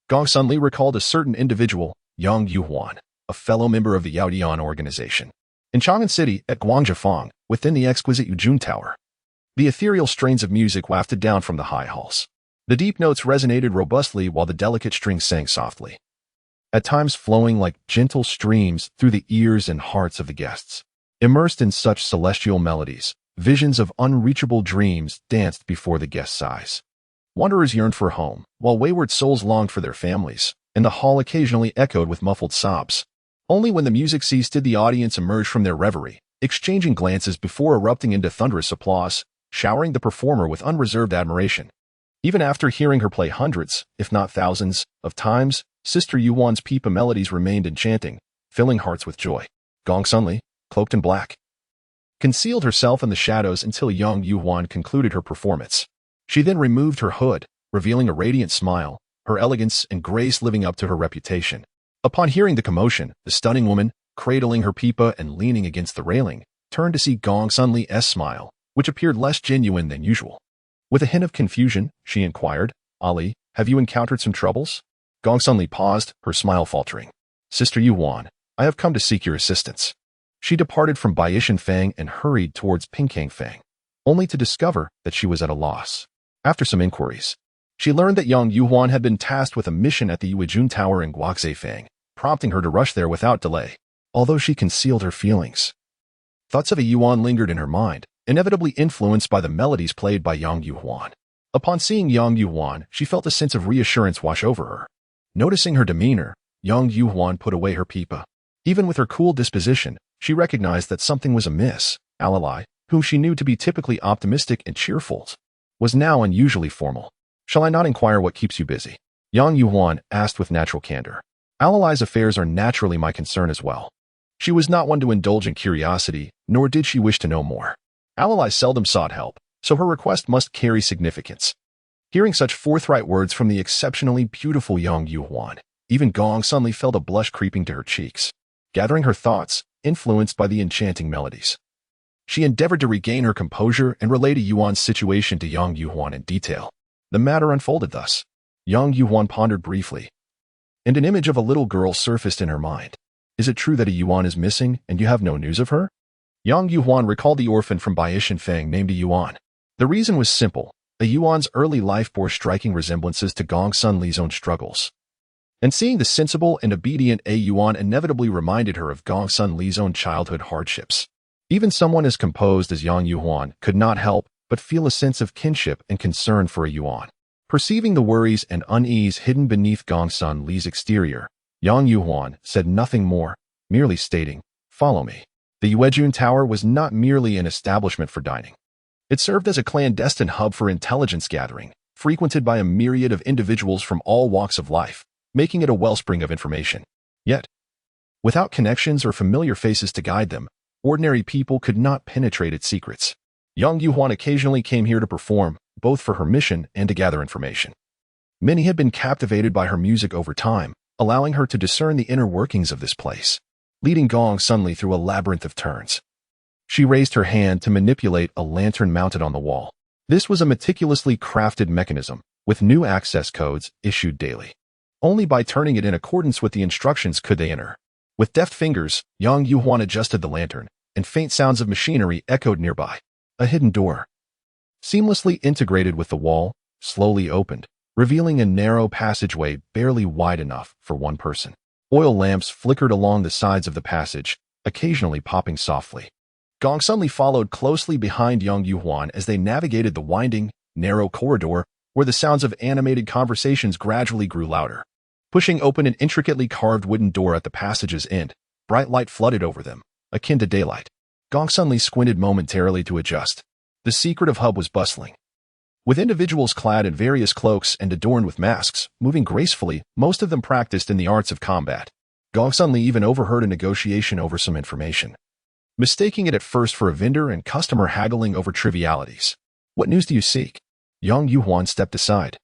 Speaker 1: Gong Sunli recalled a certain individual, Yang Yuhuan, a fellow member of the Yaotian organization. In Chang'an City, at Guangjifang, within the exquisite Yujun Tower, the ethereal strains of music wafted down from the high halls. The deep notes resonated robustly while the delicate strings sang softly, at times flowing like gentle streams through the ears and hearts of the guests. Immersed in such celestial melodies, visions of unreachable dreams danced before the guests' eyes. Wanderers yearned for home, while wayward souls longed for their families, and the hall occasionally echoed with muffled sobs. Only when the music ceased did the audience emerge from their reverie, exchanging glances before erupting into thunderous applause, showering the performer with unreserved admiration. Even after hearing her play hundreds, if not thousands, of times, Sister Yuan's pipa melodies remained enchanting, filling hearts with joy. Gong Sunli, cloaked in black, concealed herself in the shadows until Yang Yuan concluded her performance. She then removed her hood, revealing a radiant smile, her elegance and grace living up to her reputation. Upon hearing the commotion, the stunning woman, cradling her pipa and leaning against the railing, turned to see Gong Sunli's smile, which appeared less genuine than usual. With a hint of confusion, she inquired, "Ali, have you encountered some troubles?" Gong Sunli paused, her smile faltering. "Sister Yuan, I have come to seek your assistance." She departed from Baishan Fang and hurried towards Pinkang Fang, only to discover that she was at a loss. After some inquiries, she learned that Yang Yuan had been tasked with a mission at the Yuijun Tower in Guangzhou Fang, prompting her to rush there without delay. Although she concealed her feelings, thoughts of a Yuan lingered in her mind, inevitably influenced by the melodies played by Yang Yuan. Upon seeing Yang Yuan, she felt a sense of reassurance wash over her. Noticing her demeanor, Yang Yuan put away her pipa. Even with her cool disposition, she recognized that something was amiss. Alalai, whom she knew to be typically optimistic and cheerful, was now unusually formal. "Shall I not inquire what keeps you busy?" Yang Yuan asked with natural candor. Alalai's affairs are naturally my concern as well. She was not one to indulge in curiosity, nor did she wish to know more. Alalai seldom sought help, so her request must carry significance. Hearing such forthright words from the exceptionally beautiful Yang Yuan, even Gong Sunli felt a blush creeping to her cheeks. Gathering her thoughts, influenced by the enchanting melodies, she endeavored to regain her composure and relate Yuan's situation to Yang Yuan in detail. The matter unfolded thus. Yang Yuan pondered briefly, and an image of a little girl surfaced in her mind. "Is it true that a Yuan is missing and you have no news of her?" Yang Yuan recalled the orphan from Baishan Fang named a Yuan. The reason was simple. A Yuan's early life bore striking resemblances to Gong Sunli's own struggles. And seeing the sensible and obedient A Yuan inevitably reminded her of Gong Sunli's own childhood hardships. Even someone as composed as Yang Yuan could not help but feel a sense of kinship and concern for a Yuan. Perceiving the worries and unease hidden beneath Gong Sunli's exterior, Yang Yuan said nothing more, merely stating, "Follow me." The Yuejun Tower was not merely an establishment for dining. It served as a clandestine hub for intelligence gathering, frequented by a myriad of individuals from all walks of life, making it a wellspring of information. Yet, without connections or familiar faces to guide them, ordinary people could not penetrate its secrets. Yang Yuan occasionally came here to perform, both for her mission and to gather information. Many had been captivated by her music over time, allowing her to discern the inner workings of this place, leading Gong Sunli through a labyrinth of turns. She raised her hand to manipulate a lantern mounted on the wall. This was a meticulously crafted mechanism, with new access codes issued daily. Only by turning it in accordance with the instructions could they enter. With deft fingers, Yang Yuan adjusted the lantern, and faint sounds of machinery echoed nearby. A hidden door, seamlessly integrated with the wall, slowly opened, revealing a narrow passageway barely wide enough for one person. Oil lamps flickered along the sides of the passage, occasionally popping softly. Gong Sunli followed closely behind Yang Yuhuan as they navigated the winding, narrow corridor where the sounds of animated conversations gradually grew louder. Pushing open an intricately carved wooden door at the passage's end, bright light flooded over them, akin to daylight. Gong Sunli squinted momentarily to adjust. The secretive hub was bustling, with individuals clad in various cloaks and adorned with masks, moving gracefully, most of them practiced in the arts of combat. Gong Sunli even overheard a negotiation over some information, mistaking it at first for a vendor and customer haggling over trivialities. "What news do you seek?" Yang Yuhuan stepped aside,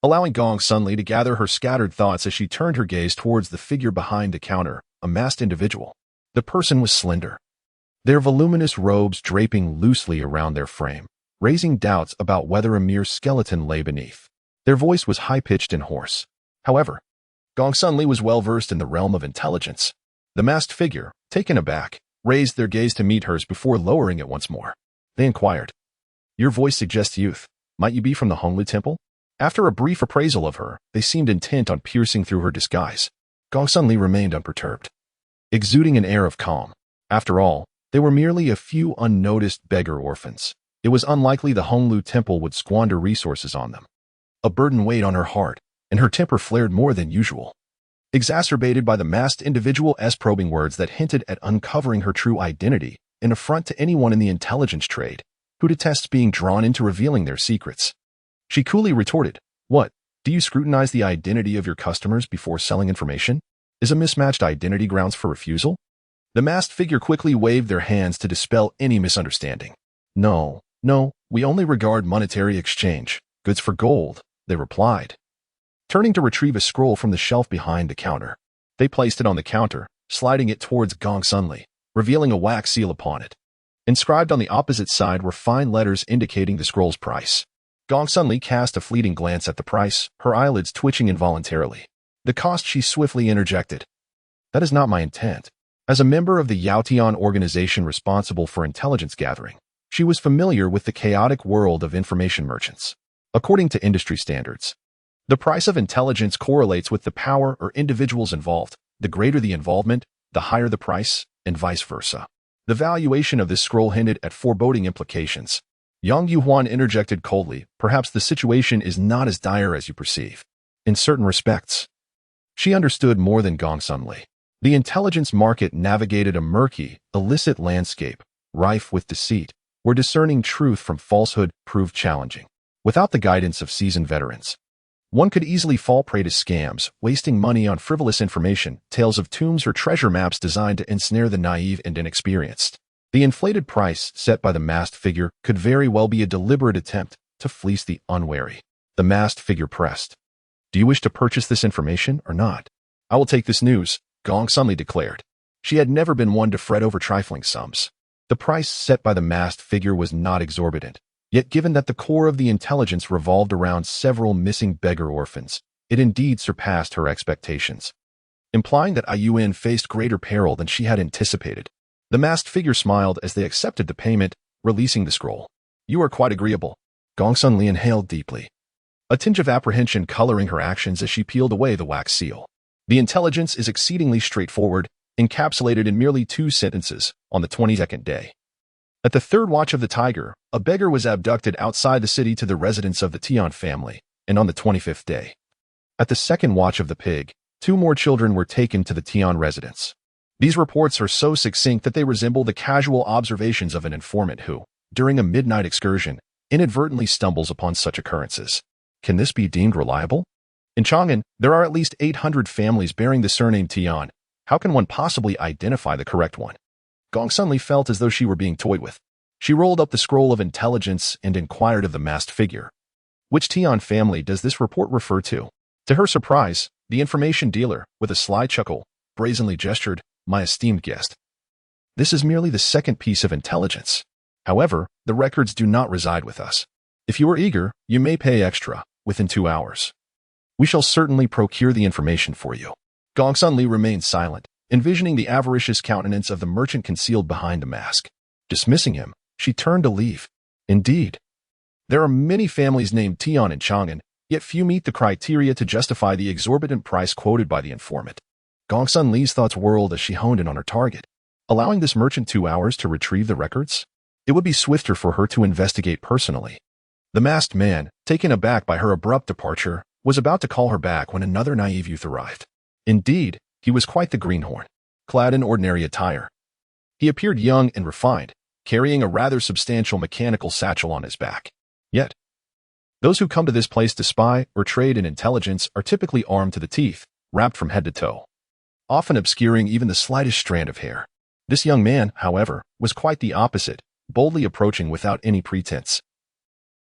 Speaker 1: allowing Gong Sunli to gather her scattered thoughts as she turned her gaze towards the figure behind the counter, a masked individual. The person was slender, their voluminous robes draping loosely around their frame, raising doubts about whether a mere skeleton lay beneath. Their voice was high-pitched and hoarse. However, Gong Sunli was well-versed in the realm of intelligence. The masked figure, taken aback, raised their gaze to meet hers before lowering it once more. They inquired, "Your voice suggests youth. Might you be from the Honglu Temple?" After a brief appraisal of her, they seemed intent on piercing through her disguise. Gong Sunli remained unperturbed, exuding an air of calm. After all, they were merely a few unnoticed beggar orphans. It was unlikely the Honglu Temple would squander resources on them. A burden weighed on her heart, and her temper flared more than usual, exacerbated by the masked individual's probing words that hinted at uncovering her true identity, an affront to anyone in the intelligence trade who detests being drawn into revealing their secrets. She coolly retorted, "What, do you scrutinize the identity of your customers before selling information? Is a mismatched identity grounds for refusal?" The masked figure quickly waved their hands to dispel any misunderstanding. No, we only regard monetary exchange, goods for gold," they replied. Turning to retrieve a scroll from the shelf behind the counter, they placed it on the counter, sliding it towards Gong Sunli, revealing a wax seal upon it. Inscribed on the opposite side were fine letters indicating the scroll's price. Gong Sunli cast a fleeting glance at the price, her eyelids twitching involuntarily. The cost, she swiftly interjected. "That is not my intent." As a member of the Yaotian organization responsible for intelligence gathering, she was familiar with the chaotic world of information merchants. According to industry standards, the price of intelligence correlates with the power or individuals involved. The greater the involvement, the higher the price, and vice versa. The valuation of this scroll hinted at foreboding implications. Yang Yuhuan interjected coldly, "Perhaps the situation is not as dire as you perceive. In certain respects." She understood more than Gong Sunli. The intelligence market navigated a murky, illicit landscape, rife with deceit, where discerning truth from falsehood proved challenging. Without the guidance of seasoned veterans, one could easily fall prey to scams, wasting money on frivolous information, tales of tombs or treasure maps designed to ensnare the naive and inexperienced. The inflated price set by the masked figure could very well be a deliberate attempt to fleece the unwary. The masked figure pressed, "Do you wish to purchase this information or not?" "I will take this news," Gong Sunli declared. She had never been one to fret over trifling sums. The price set by the masked figure was not exorbitant, yet given that the core of the intelligence revolved around several missing beggar orphans, it indeed surpassed her expectations, implying that Ayuan faced greater peril than she had anticipated. The masked figure smiled as they accepted the payment, releasing the scroll. "You are quite agreeable." Gong Sunli inhaled deeply, a tinge of apprehension coloring her actions as she peeled away the wax seal. The intelligence is exceedingly straightforward, encapsulated in merely 2 sentences. On the 22nd day, at the 3rd watch of the tiger, a beggar was abducted outside the city to the residence of the Tian family, and on the 25th day, at the 2nd watch of the pig, 2 more children were taken to the Tian residence. These reports are so succinct that they resemble the casual observations of an informant who, during a midnight excursion, inadvertently stumbles upon such occurrences. Can this be deemed reliable? In Chang'an, there are at least 800 families bearing the surname Tian. How can one possibly identify the correct one? Gong Sunli felt as though she were being toyed with. She rolled up the scroll of intelligence and inquired of the masked figure, "Which Tian family does this report refer to?" To her surprise, the information dealer, with a sly chuckle, brazenly gestured, "My esteemed guest, this is merely the 2nd piece of intelligence. However, the records do not reside with us. If you are eager, you may pay extra, within 2 hours. We shall certainly procure the information for you." Gong Sunli remained silent, envisioning the avaricious countenance of the merchant concealed behind the mask. Dismissing him, she turned to leave. Indeed, there are many families named Tian in Chang'an, yet few meet the criteria to justify the exorbitant price quoted by the informant. Gongsun Li's thoughts whirled as she honed in on her target. Allowing this merchant 2 hours to retrieve the records? It would be swifter for her to investigate personally. The masked man, taken aback by her abrupt departure, was about to call her back when another naive youth arrived. Indeed, he was quite the greenhorn, clad in ordinary attire. He appeared young and refined, carrying a rather substantial mechanical satchel on his back. Yet, those who come to this place to spy or trade in intelligence are typically armed to the teeth, wrapped from head to toe, often obscuring even the slightest strand of hair. This young man, however, was quite the opposite, boldly approaching without any pretense,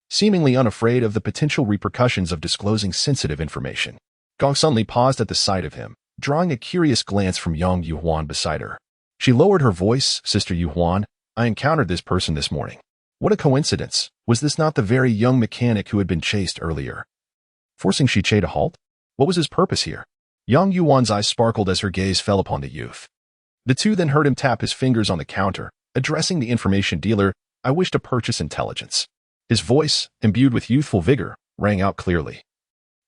Speaker 1: seemingly unafraid of the potential repercussions of disclosing sensitive information. Gongsun Li paused at the sight of him, drawing a curious glance from young Yuhuan beside her. She lowered her voice. Sister Yuhuan, I encountered this person this morning. What a coincidence. Was this not the very young mechanic who had been chased earlier? Forcing Shiche to halt? What was his purpose here? Yang Yuan's eyes sparkled as her gaze fell upon the youth. The two then heard him tap his fingers on the counter, addressing the information dealer. I wish to purchase intelligence. His voice, imbued with youthful vigor, rang out clearly,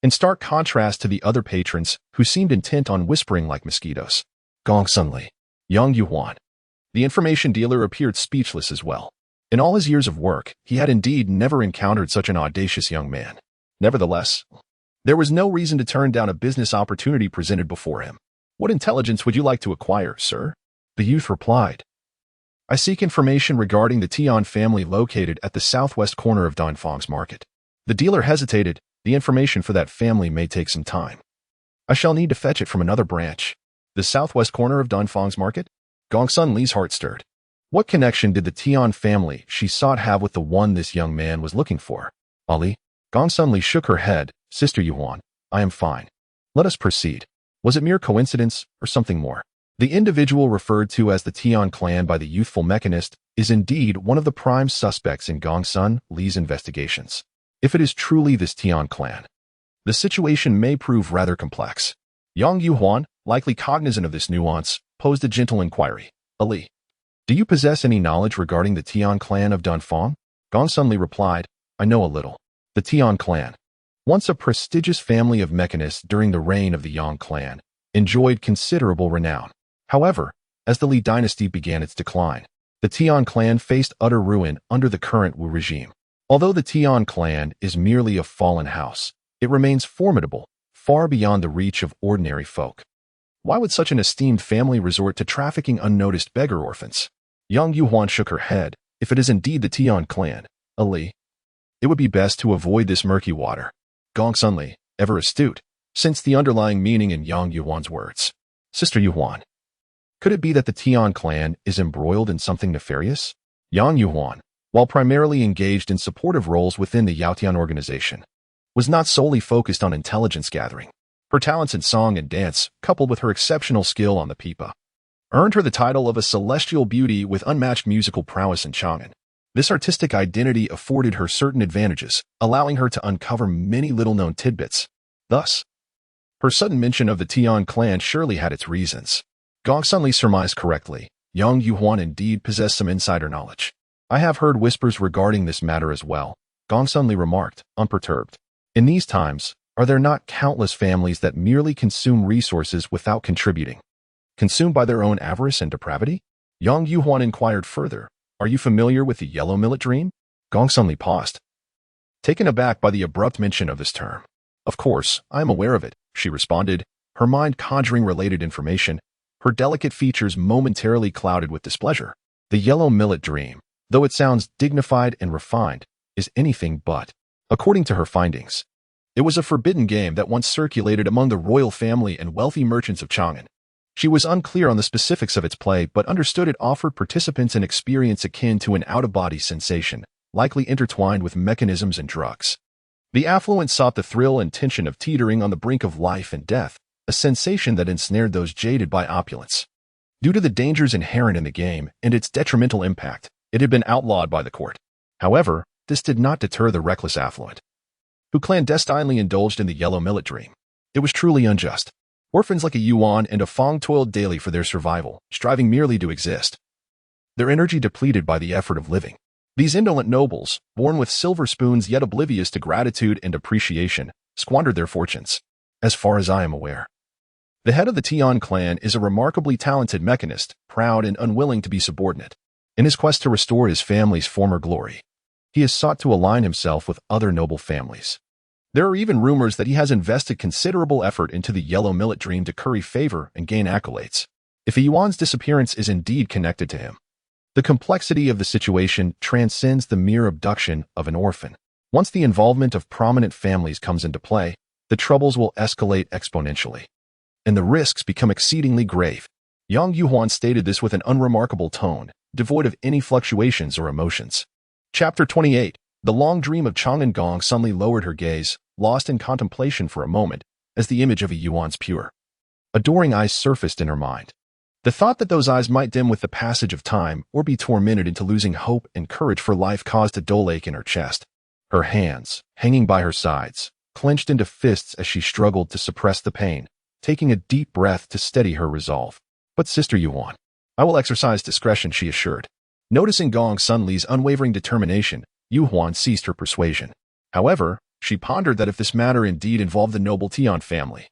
Speaker 1: in stark contrast to the other patrons who seemed intent on whispering like mosquitoes. Gongsun Li, Yang Yuhuan. The information dealer appeared speechless as well. In all his years of work, he had indeed never encountered such an audacious young man. Nevertheless, there was no reason to turn down a business opportunity presented before him. What intelligence would you like to acquire, sir? The youth replied. I seek information regarding the Tian family located at the southwest corner of Danfang's market. The dealer hesitated. The information for that family may take some time. I shall need to fetch it from another branch. The southwest corner of Danfang's market? Gongsun Li's heart stirred. What connection did the Tian family she sought have with the one this young man was looking for? Ali? Gongsun Li shook her head. Sister Yuhuan, I am fine. Let us proceed. Was it mere coincidence or something more? The individual referred to as the Tian clan by the youthful mechanist is indeed one of the prime suspects in Gongsun Li's investigations. If it is truly this Tian clan, the situation may prove rather complex. Yang Yuhuan, likely cognizant of this nuance, posed a gentle inquiry. Ali, do you possess any knowledge regarding the Tian clan of Danfang? Gongsun Li replied, I know a little. The Tian clan, once a prestigious family of mechanists during the reign of the Yang clan, enjoyed considerable renown. However, as the Li dynasty began its decline, the Tian clan faced utter ruin under the current Wu regime. Although the Tian clan is merely a fallen house, it remains formidable, far beyond the reach of ordinary folk. Why would such an esteemed family resort to trafficking unnoticed beggar orphans? Yang Yuhuan shook her head. If it is indeed the Tian clan, Ali, it would be best to avoid this murky water. Gongsun Li, ever astute, sensed the underlying meaning in Yang Yuhuan's words. Sister Yuhuan, could it be that the Tian clan is embroiled in something nefarious? Yang Yuhuan, while primarily engaged in supportive roles within the Yaotian organization, was not solely focused on intelligence gathering. Her talents in song and dance, coupled with her exceptional skill on the pipa, earned her the title of a celestial beauty with unmatched musical prowess in Chang'an. This artistic identity afforded her certain advantages, allowing her to uncover many little-known tidbits. Thus, her sudden mention of the Tian clan surely had its reasons. Gongsun Li surmised correctly. Yang Yuhuan indeed possessed some insider knowledge. I have heard whispers regarding this matter as well, Gongsun Li remarked, unperturbed. In these times, are there not countless families that merely consume resources without contributing? Consumed by their own avarice and depravity? Yang Yuhuan inquired further. Are you familiar with the yellow millet dream? Gongsun Li paused, taken aback by the abrupt mention of this term. Of course, I am aware of it, she responded, her mind conjuring related information, her delicate features momentarily clouded with displeasure. The yellow millet dream, though it sounds dignified and refined, is anything but. According to her findings, it was a forbidden game that once circulated among the royal family and wealthy merchants of Chang'an. She was unclear on the specifics of its play but understood it offered participants an experience akin to an out-of-body sensation, likely intertwined with mechanisms and drugs. The affluent sought the thrill and tension of teetering on the brink of life and death, a sensation that ensnared those jaded by opulence. Due to the dangers inherent in the game and its detrimental impact, it had been outlawed by the court. However, this did not deter the reckless affluent, who clandestinely indulged in the yellow millet dream. It was truly unjust. Orphans like a Yuan and a Fang toiled daily for their survival, striving merely to exist, their energy depleted by the effort of living. These indolent nobles, born with silver spoons yet oblivious to gratitude and appreciation, squandered their fortunes. As far as I am aware, The head of the Tian clan is a remarkably talented mechanist, proud and unwilling to be subordinate. In his quest to restore his family's former glory, he has sought to align himself with other noble families. There are even rumors that he has invested considerable effort into the yellow millet dream to curry favor and gain accolades. If a Yuan's disappearance is indeed connected to him, the complexity of the situation transcends the mere abduction of an orphan. Once the involvement of prominent families comes into play, the troubles will escalate exponentially, and the risks become exceedingly grave. Yang Yuhuan stated this with an unremarkable tone, devoid of any fluctuations or emotions. Chapter 28. The long dream of Chang'an. Gong suddenly lowered her gaze, lost in contemplation for a moment, as the image of a Yuan's pure, adoring eyes surfaced in her mind. The thought that those eyes might dim with the passage of time or be tormented into losing hope and courage for life caused a dull ache in her chest. Her hands, hanging by her sides, clenched into fists as she struggled to suppress the pain, taking a deep breath to steady her resolve. But Sister Yuan, I will exercise discretion, she assured. Noticing Gong Sunli's unwavering determination, Yuhuan ceased her persuasion. However, she pondered that if this matter indeed involved the noble Tian family,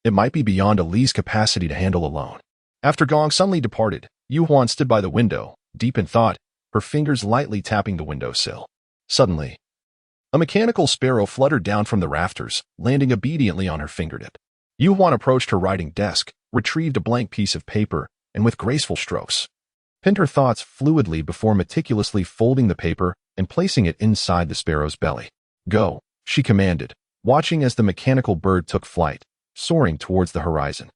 Speaker 1: it might be beyond Ali's capacity to handle alone. After Gong Sunli departed, Yuhuan stood by the window, deep in thought, her fingers lightly tapping the windowsill. Suddenly, a mechanical sparrow fluttered down from the rafters, landing obediently on her fingertip. Yuhuan approached her writing desk, retrieved a blank piece of paper, and with graceful strokes, pinned her thoughts fluidly before meticulously folding the paper and placing it inside the sparrow's belly. Go, she commanded, watching as the mechanical bird took flight, soaring towards the horizon.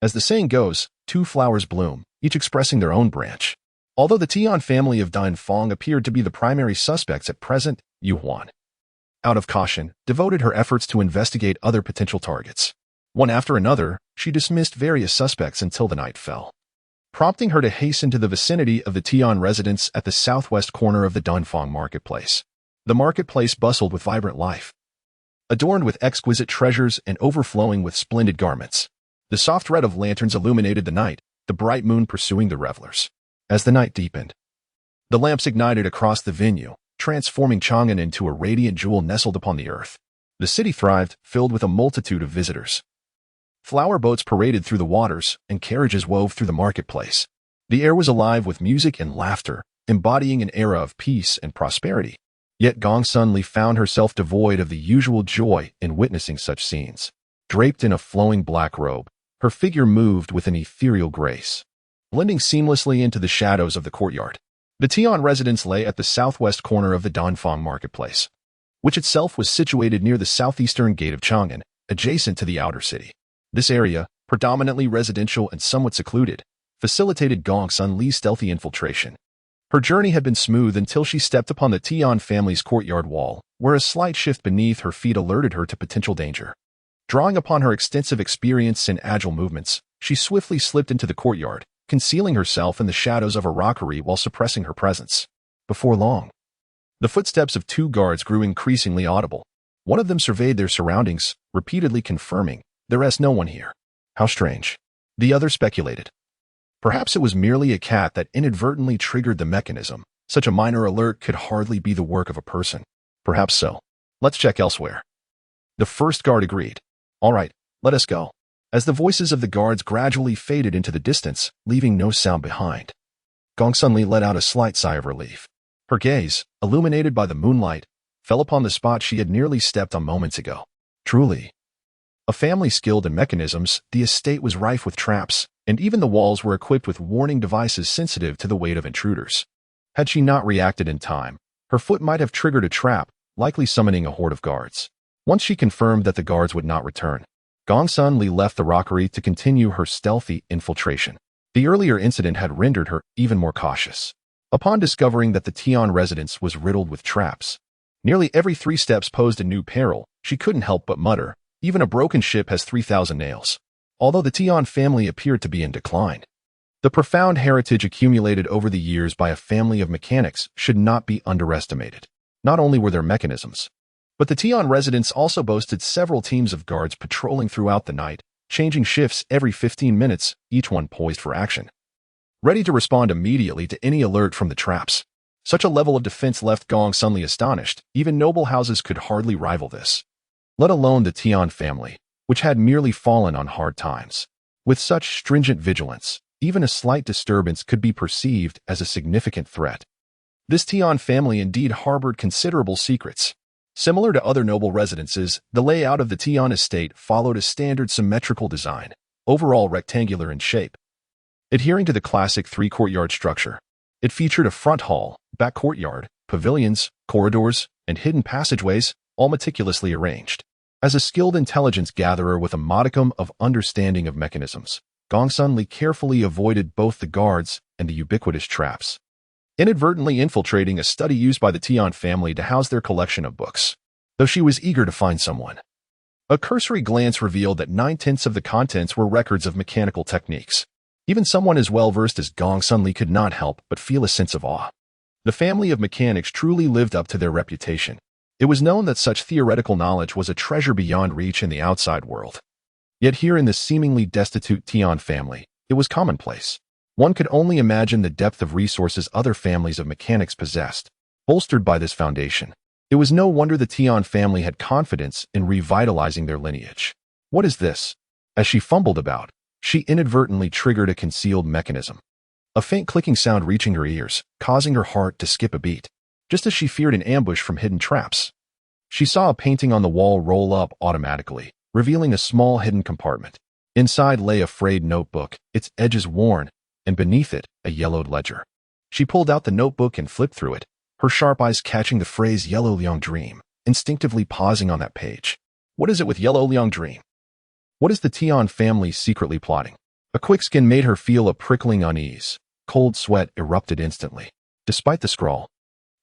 Speaker 1: As the saying goes, two flowers bloom, each expressing their own branch. Although the Tian family of Din Fong appeared to be the primary suspects at present, Yuhuan, out of caution, devoted her efforts to investigate other potential targets. One after another, she dismissed various suspects until the night fell, prompting her to hasten to the vicinity of the Tian residence at the southwest corner of the Dunfang marketplace. The marketplace bustled with vibrant life, adorned with exquisite treasures and overflowing with splendid garments. The soft red of lanterns illuminated the night, the bright moon pursuing the revelers. As the night deepened, the lamps ignited across the venue, transforming Chang'an into a radiant jewel nestled upon the earth. The city thrived, filled with a multitude of visitors. Flower boats paraded through the waters, and carriages wove through the marketplace. The air was alive with music and laughter, embodying an era of peace and prosperity. Yet Gong Sunli found herself devoid of the usual joy in witnessing such scenes. Draped in a flowing black robe, her figure moved with an ethereal grace, blending seamlessly into the shadows of the courtyard. The Tian residence lay at the southwest corner of the Danfang marketplace, which itself was situated near the southeastern gate of Chang'an, adjacent to the outer city. This area, predominantly residential and somewhat secluded, facilitated Gong Sunli's stealthy infiltration. Her journey had been smooth until she stepped upon the Tian family's courtyard wall, where a slight shift beneath her feet alerted her to potential danger. Drawing upon her extensive experience in agile movements, she swiftly slipped into the courtyard, concealing herself in the shadows of a rockery while suppressing her presence. Before long, the footsteps of two guards grew increasingly audible. One of them surveyed their surroundings, repeatedly confirming, "There is no one here." How strange. The other speculated. Perhaps it was merely a cat that inadvertently triggered the mechanism. Such a minor alert could hardly be the work of a person. Perhaps so. Let's check elsewhere. The first guard agreed. All right, let us go. As the voices of the guards gradually faded into the distance, leaving no sound behind, Gong Sunli let out a slight sigh of relief. Her gaze, illuminated by the moonlight, fell upon the spot she had nearly stepped on moments ago. Truly, a family skilled in mechanisms, the estate was rife with traps, and even the walls were equipped with warning devices sensitive to the weight of intruders. Had she not reacted in time, her foot might have triggered a trap, likely summoning a horde of guards. Once she confirmed that the guards would not return, Gong Sunli left the rockery to continue her stealthy infiltration. The earlier incident had rendered her even more cautious. Upon discovering that the Tian residence was riddled with traps, nearly every 3 steps posed a new peril, she couldn't help but mutter, "Even a broken ship has 3,000 nails." Although the Tian family appeared to be in decline, the profound heritage accumulated over the years by a family of mechanics should not be underestimated. Not only were there mechanisms, but the Tian residence also boasted several teams of guards patrolling throughout the night, changing shifts every 15 minutes, each one poised for action, ready to respond immediately to any alert from the traps. Such a level of defense left Gong Sunli astonished. Even noble houses could hardly rival this, let alone the Tian family, which had merely fallen on hard times. With such stringent vigilance, even a slight disturbance could be perceived as a significant threat. This Tian family indeed harbored considerable secrets. Similar to other noble residences, the layout of the Tian estate followed a standard symmetrical design, overall rectangular in shape. Adhering to the classic three-courtyard structure, it featured a front hall, back courtyard, pavilions, corridors, and hidden passageways, all meticulously arranged. As a skilled intelligence gatherer with a modicum of understanding of mechanisms, Gongsun Li carefully avoided both the guards and the ubiquitous traps, inadvertently infiltrating a study used by the Tian family to house their collection of books, though she was eager to find someone. A cursory glance revealed that 9/10 of the contents were records of mechanical techniques. Even someone as well-versed as Gongsun Li could not help but feel a sense of awe. The family of mechanics truly lived up to their reputation. It was known that such theoretical knowledge was a treasure beyond reach in the outside world. Yet here in this seemingly destitute Tian family, it was commonplace. One could only imagine the depth of resources other families of mechanics possessed. Bolstered by this foundation, it was no wonder the Tian family had confidence in revitalizing their lineage. What is this? As she fumbled about, she inadvertently triggered a concealed mechanism. A faint clicking sound reaching her ears, causing her heart to skip a beat, just as she feared an ambush from hidden traps. She saw a painting on the wall roll up automatically, revealing a small hidden compartment. Inside lay a frayed notebook, its edges worn, and beneath it, a yellowed ledger. She pulled out the notebook and flipped through it, her sharp eyes catching the phrase Yellow Liang Dream, instinctively pausing on that page. What is it with Yellow Liang Dream? What is the Tian family secretly plotting? A quick skin made her feel a prickling unease. Cold sweat erupted instantly. Despite the scrawl,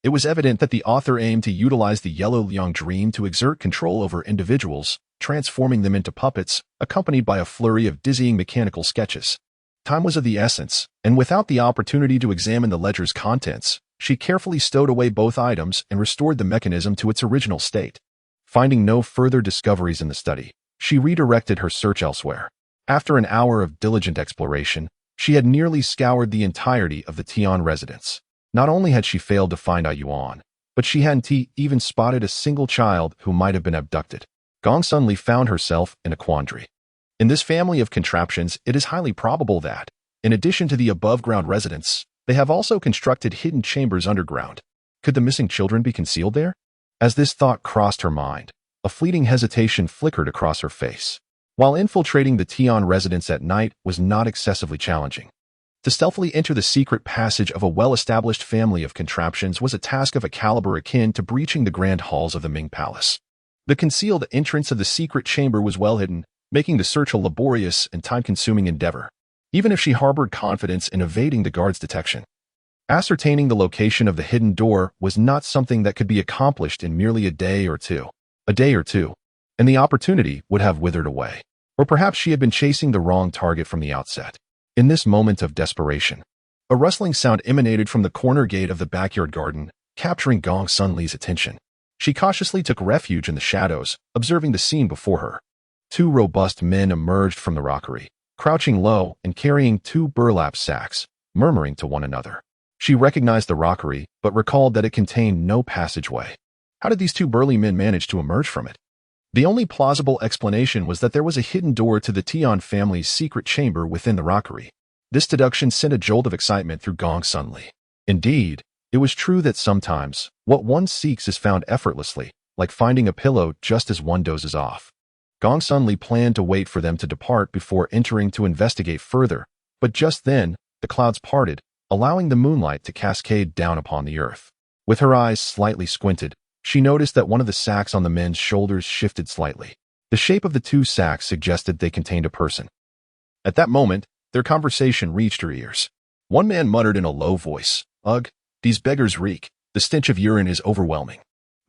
Speaker 1: it was evident that the author aimed to utilize the Yellow Liang Dream to exert control over individuals, transforming them into puppets, accompanied by a flurry of dizzying mechanical sketches. Time was of the essence, and without the opportunity to examine the ledger's contents, she carefully stowed away both items and restored the mechanism to its original state. Finding no further discoveries in the study, she redirected her search elsewhere. After an hour of diligent exploration, she had nearly scoured the entirety of the Tian residence. Not only had she failed to find Yuan, but she hadn't even spotted a single child who might have been abducted. Gongsun Li found herself in a quandary. In this family of contraptions, it is highly probable that, in addition to the above-ground residence, they have also constructed hidden chambers underground. Could the missing children be concealed there? As this thought crossed her mind, a fleeting hesitation flickered across her face. While infiltrating the Tian residence at night was not excessively challenging, to stealthily enter the secret passage of a well-established family of contraptions was a task of a caliber akin to breaching the grand halls of the Ming Palace. The concealed entrance of the secret chamber was well hidden, making the search a laborious and time-consuming endeavor, even if she harbored confidence in evading the guard's detection. Ascertaining the location of the hidden door was not something that could be accomplished in merely a day or two, and the opportunity would have withered away. Or perhaps she had been chasing the wrong target from the outset. In this moment of desperation, a rustling sound emanated from the corner gate of the backyard garden, capturing Gongsun Li's attention. She cautiously took refuge in the shadows, observing the scene before her. Two robust men emerged from the rockery, crouching low and carrying two burlap sacks, murmuring to one another. She recognized the rockery, but recalled that it contained no passageway. How did these two burly men manage to emerge from it? The only plausible explanation was that there was a hidden door to the Tian family's secret chamber within the rockery. This deduction sent a jolt of excitement through Gongsun Li. Indeed, it was true that sometimes, what one seeks is found effortlessly, like finding a pillow just as one dozes off. Gongsun Li planned to wait for them to depart before entering to investigate further, but just then, the clouds parted, allowing the moonlight to cascade down upon the earth. With her eyes slightly squinted, she noticed that one of the sacks on the men's shoulders shifted slightly. The shape of the two sacks suggested they contained a person. At that moment, their conversation reached her ears. One man muttered in a low voice, "Ugh, these beggars reek. The stench of urine is overwhelming."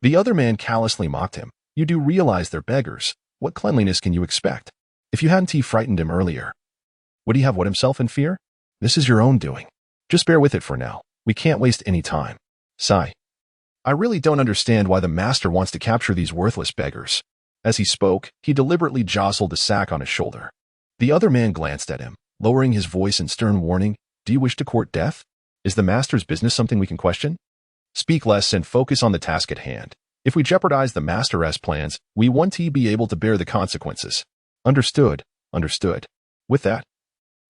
Speaker 1: The other man callously mocked him. "You do realize they're beggars. What cleanliness can you expect? If you hadn't frightened him earlier, would he have what himself in fear? This is your own doing. Just bear with it for now. We can't waste any time." Sigh. "I really don't understand why the master wants to capture these worthless beggars." As he spoke, he deliberately jostled the sack on his shoulder. The other man glanced at him, lowering his voice in stern warning. "Do you wish to court death? Is the master's business something we can question? Speak less and focus on the task at hand. If we jeopardize the master's plans, we won't be able to bear the consequences." Understood, understood. With that,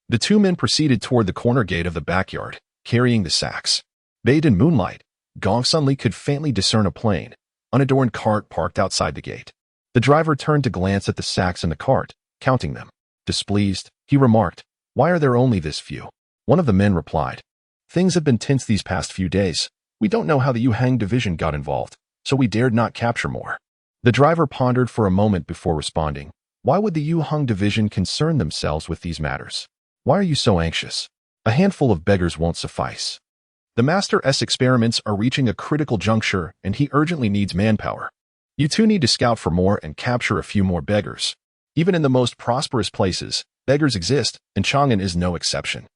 Speaker 1: the two men proceeded toward the corner gate of the backyard, carrying the sacks. Bathed in moonlight, Gong Sun could faintly discern a plain, unadorned cart parked outside the gate. The driver turned to glance at the sacks in the cart, counting them. Displeased, he remarked, "Why are there only this few?" One of the men replied, "Things have been tense these past few days. We don't know how the Yuhang division got involved, so we dared not capture more." The driver pondered for a moment before responding, "Why would the Yuhang division concern themselves with these matters? Why are you so anxious? A handful of beggars won't suffice. The Master's experiments are reaching a critical juncture and he urgently needs manpower. You two need to scout for more and capture a few more beggars. Even in the most prosperous places, beggars exist, and Chang'an is no exception.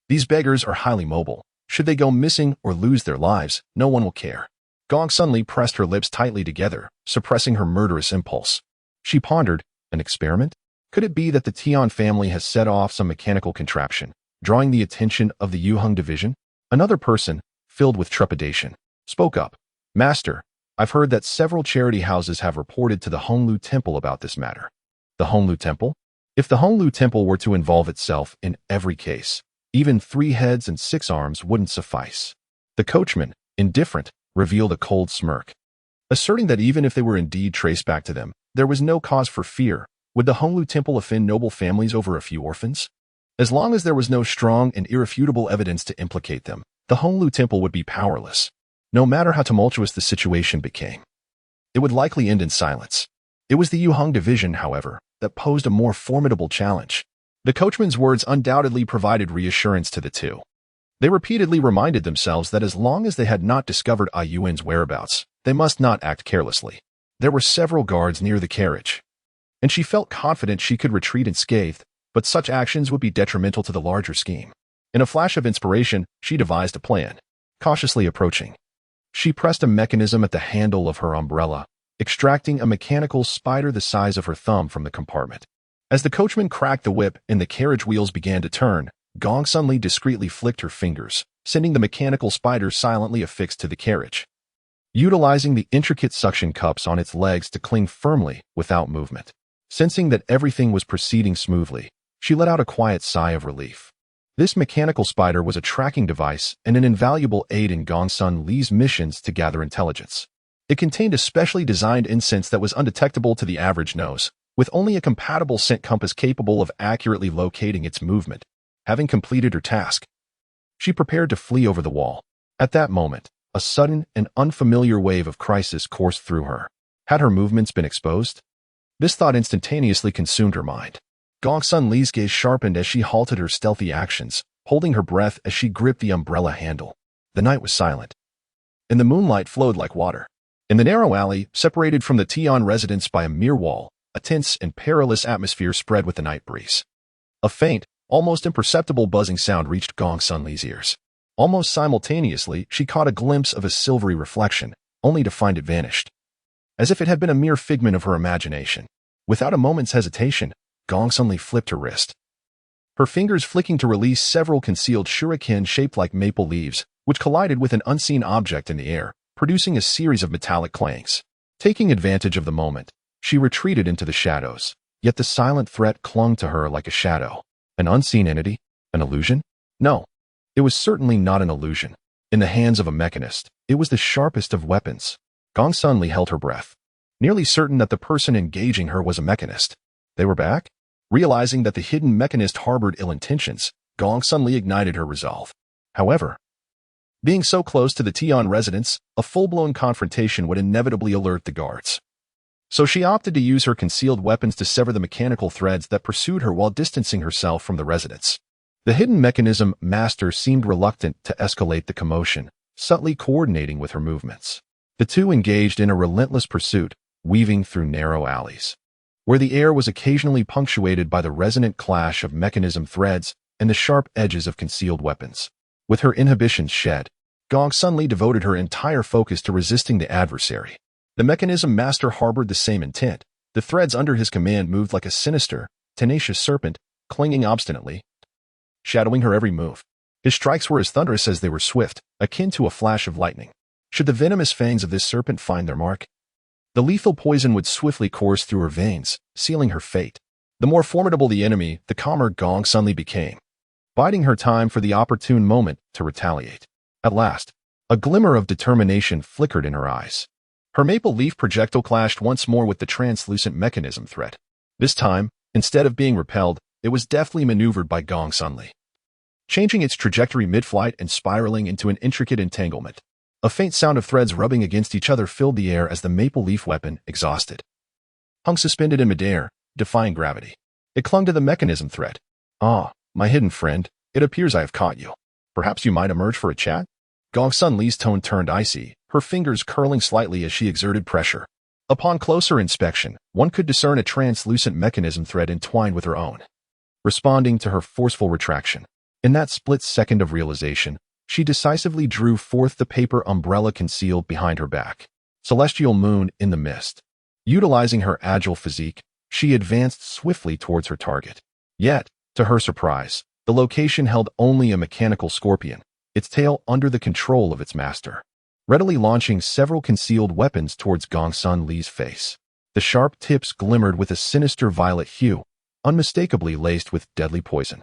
Speaker 1: These beggars are highly mobile. Should they go missing or lose their lives, no one will care." Gong Sun pressed her lips tightly together, suppressing her murderous impulse. She pondered, an experiment? Could it be that the Tian family has set off some mechanical contraption, drawing the attention of the Yuhang division? Another person, filled with trepidation, spoke up. "Master, I've heard that several charity houses have reported to the Honglu Temple about this matter." The Honglu Temple? If the Honglu Temple were to involve itself in every case, even 3 heads and 6 arms wouldn't suffice. The coachman, indifferent, revealed a cold smirk, asserting that even if they were indeed traced back to them, there was no cause for fear. Would the Honglu Temple offend noble families over a few orphans? As long as there was no strong and irrefutable evidence to implicate them, the Honglu Temple would be powerless. No matter how tumultuous the situation became, it would likely end in silence. It was the Yuhang division, however, that posed a more formidable challenge. The coachman's words undoubtedly provided reassurance to the two. They repeatedly reminded themselves that as long as they had not discovered Ai Yuan's whereabouts, they must not act carelessly. There were several guards near the carriage, and she felt confident she could retreat unscathed, but such actions would be detrimental to the larger scheme. In a flash of inspiration, she devised a plan. Cautiously approaching, she pressed a mechanism at the handle of her umbrella, extracting a mechanical spider the size of her thumb from the compartment. As the coachman cracked the whip and the carriage wheels began to turn, Gong Sun discreetly flicked her fingers, sending the mechanical spider silently affixed to the carriage, utilizing the intricate suction cups on its legs to cling firmly without movement. Sensing that everything was proceeding smoothly, she let out a quiet sigh of relief. This mechanical spider was a tracking device and an invaluable aid in Gong Sun Li's missions to gather intelligence. It contained a specially designed incense that was undetectable to the average nose, with only a compatible scent compass capable of accurately locating its movement. Having completed her task, she prepared to flee over the wall. At that moment, a sudden and unfamiliar wave of crisis coursed through her. Had her movements been exposed? This thought instantaneously consumed her mind. Gong Sun Li's gaze sharpened as she halted her stealthy actions, holding her breath as she gripped the umbrella handle. The night was silent, and the moonlight flowed like water. In the narrow alley, separated from the Tian residence by a mere wall, a tense and perilous atmosphere spread with the night breeze. A faint, almost imperceptible buzzing sound reached Gong Sun Li's ears. Almost simultaneously, she caught a glimpse of a silvery reflection, only to find it vanished, as if it had been a mere figment of her imagination. Without a moment's hesitation, Gong Sun flipped her wrist, her fingers flicking to release several concealed shuriken shaped like maple leaves, which collided with an unseen object in the air, producing a series of metallic clangs. Taking advantage of the moment, she retreated into the shadows, yet the silent threat clung to her like a shadow. An unseen entity? An illusion? No, it was certainly not an illusion. In the hands of a mechanist, it was the sharpest of weapons. Gong Sun held her breath, nearly certain that the person engaging her was a mechanist. They were back? Realizing that the hidden mechanist harbored ill intentions, Gong Sun ignited her resolve. However, being so close to the Tian residence, a full-blown confrontation would inevitably alert the guards. So she opted to use her concealed weapons to sever the mechanical threads that pursued her while distancing herself from the residence. The hidden mechanism master seemed reluctant to escalate the commotion, subtly coordinating with her movements. The two engaged in a relentless pursuit, weaving through narrow alleys, where the air was occasionally punctuated by the resonant clash of mechanism threads and the sharp edges of concealed weapons. With her inhibitions shed, Gong Sun devoted her entire focus to resisting the adversary. The mechanism master harbored the same intent. The threads under his command moved like a sinister, tenacious serpent, clinging obstinately, shadowing her every move. His strikes were as thunderous as they were swift, akin to a flash of lightning. Should the venomous fangs of this serpent find their mark, the lethal poison would swiftly course through her veins, sealing her fate. The more formidable the enemy, the calmer Gong Sunli became, biding her time for the opportune moment to retaliate. At last, a glimmer of determination flickered in her eyes. Her maple leaf projectile clashed once more with the translucent mechanism thread. This time, instead of being repelled, it was deftly maneuvered by Gong Sunli, changing its trajectory mid-flight and spiraling into an intricate entanglement. A faint sound of threads rubbing against each other filled the air as the maple leaf weapon, exhausted, hung suspended in midair, defying gravity. It clung to the mechanism thread. "Ah, my hidden friend, it appears I have caught you. Perhaps you might emerge for a chat?" Gong Sunli's tone turned icy, her fingers curling slightly as she exerted pressure. Upon closer inspection, one could discern a translucent mechanism thread entwined with her own, responding to her forceful retraction. In that split second of realization, she decisively drew forth the paper umbrella concealed behind her back. Celestial moon in the mist. Utilizing her agile physique, she advanced swiftly towards her target. Yet, to her surprise, the location held only a mechanical scorpion, its tail under the control of its master, readily launching several concealed weapons towards Gong Sunli's face. The sharp tips glimmered with a sinister violet hue, unmistakably laced with deadly poison.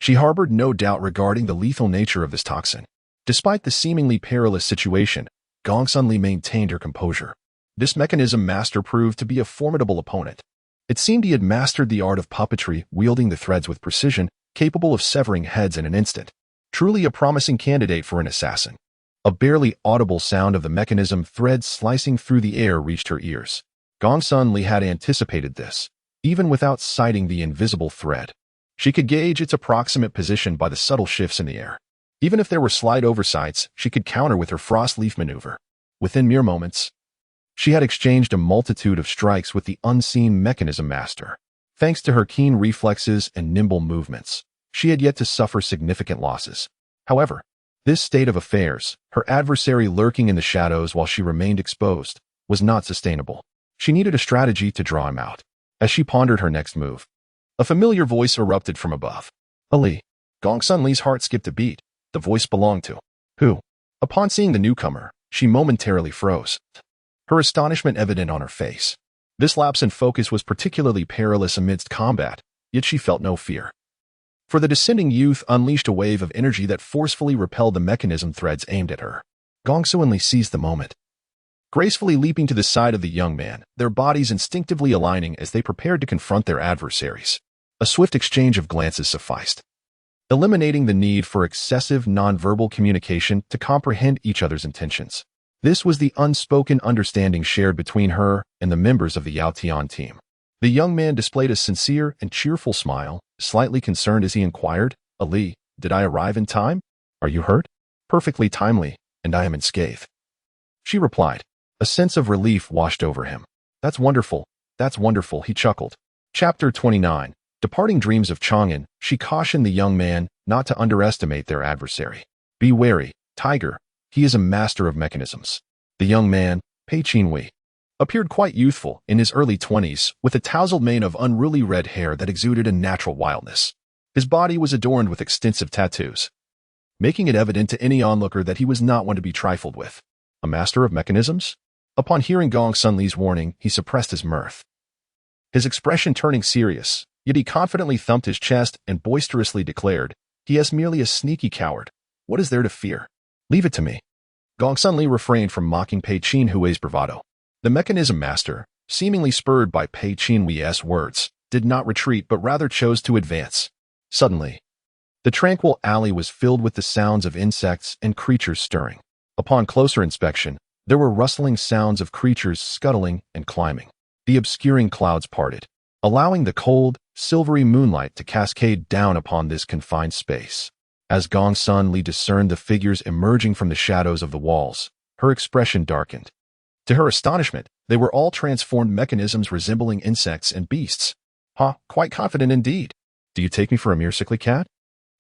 Speaker 1: She harbored no doubt regarding the lethal nature of this toxin. Despite the seemingly perilous situation, Gong Sunli maintained her composure. This mechanism master proved to be a formidable opponent. It seemed he had mastered the art of puppetry, wielding the threads with precision, capable of severing heads in an instant. Truly a promising candidate for an assassin. A barely audible sound of the mechanism threads slicing through the air reached her ears. Gong Sunli had anticipated this, even without sighting the invisible thread. She could gauge its approximate position by the subtle shifts in the air. Even if there were slight oversights, she could counter with her frost leaf maneuver. Within mere moments, she had exchanged a multitude of strikes with the unseen mechanism master. Thanks to her keen reflexes and nimble movements, she had yet to suffer significant losses. However, this state of affairs, her adversary lurking in the shadows while she remained exposed, was not sustainable. She needed a strategy to draw him out. As she pondered her next move, a familiar voice erupted from above. "Ali." Gong Sunli's heart skipped a beat. The voice belonged to who? Upon seeing the newcomer, she momentarily froze, her astonishment evident on her face. This lapse in focus was particularly perilous amidst combat, yet she felt no fear. For the descending youth unleashed a wave of energy that forcefully repelled the mechanism threads aimed at her. Gong Sunli seized the moment, gracefully leaping to the side of the young man, their bodies instinctively aligning as they prepared to confront their adversaries. A swift exchange of glances sufficed, eliminating the need for excessive nonverbal communication to comprehend each other's intentions. This was the unspoken understanding shared between her and the members of the Yao Tian team. The young man displayed a sincere and cheerful smile, slightly concerned as he inquired, "Ali, did I arrive in time? Are you hurt?" "Perfectly timely, and I am unscathed," she replied. A sense of relief washed over him. That's wonderful, he chuckled. Chapter 29. Departing dreams of Chang'an, she cautioned the young man not to underestimate their adversary. "Be wary, Tiger. He is a master of mechanisms." The young man, Pei Qinhui, appeared quite youthful, in his early 20s, with a tousled mane of unruly red hair that exuded a natural wildness. His body was adorned with extensive tattoos, making it evident to any onlooker that he was not one to be trifled with. A master of mechanisms? Upon hearing Gong Sunli's warning, he suppressed his mirth, his expression turning serious, yet he confidently thumped his chest and boisterously declared, "He is merely a sneaky coward. What is there to fear? Leave it to me." Gong Sunli refrained from mocking Pei Qinhui's bravado. The mechanism master, seemingly spurred by Pei Qinhui's words, did not retreat but rather chose to advance. Suddenly, the tranquil alley was filled with the sounds of insects and creatures stirring. Upon closer inspection, there were rustling sounds of creatures scuttling and climbing. The obscuring clouds parted, allowing the cold, silvery moonlight to cascade down upon this confined space. As Gong Sunli discerned the figures emerging from the shadows of the walls, her expression darkened. To her astonishment, they were all transformed mechanisms resembling insects and beasts. Quite confident indeed. Do you take me for a mere sickly cat?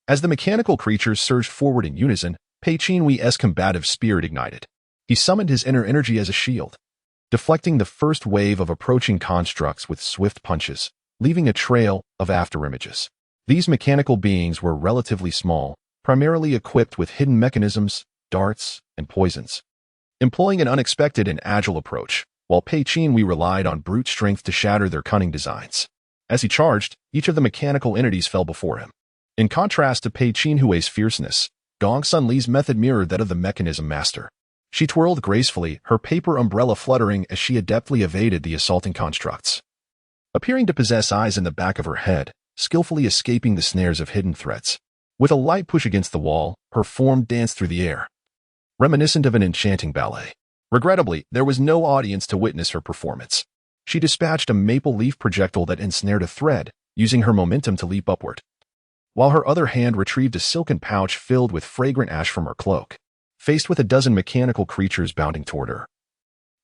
Speaker 1: As the mechanical creatures surged forward in unison, Pei Qinhui's combative spirit ignited. He summoned his inner energy as a shield, deflecting the first wave of approaching constructs with swift punches, leaving a trail of afterimages. These mechanical beings were relatively small, primarily equipped with hidden mechanisms, darts, and poisons. Employing an unexpected and agile approach, while Pei Qinhui relied on brute strength to shatter their cunning designs. As he charged, each of the mechanical entities fell before him. In contrast to Pei Qinhui's fierceness, Gong Sunli's method mirrored that of the mechanism master. She twirled gracefully, her paper umbrella fluttering as she adeptly evaded the assaulting constructs. Appearing to possess eyes in the back of her head, skillfully escaping the snares of hidden threats. With a light push against the wall, her form danced through the air, reminiscent of an enchanting ballet. Regrettably, there was no audience to witness her performance. She dispatched a maple leaf projectile that ensnared a thread, using her momentum to leap upward, while her other hand retrieved a silken pouch filled with fragrant ash from her cloak. Faced with a dozen mechanical creatures bounding toward her,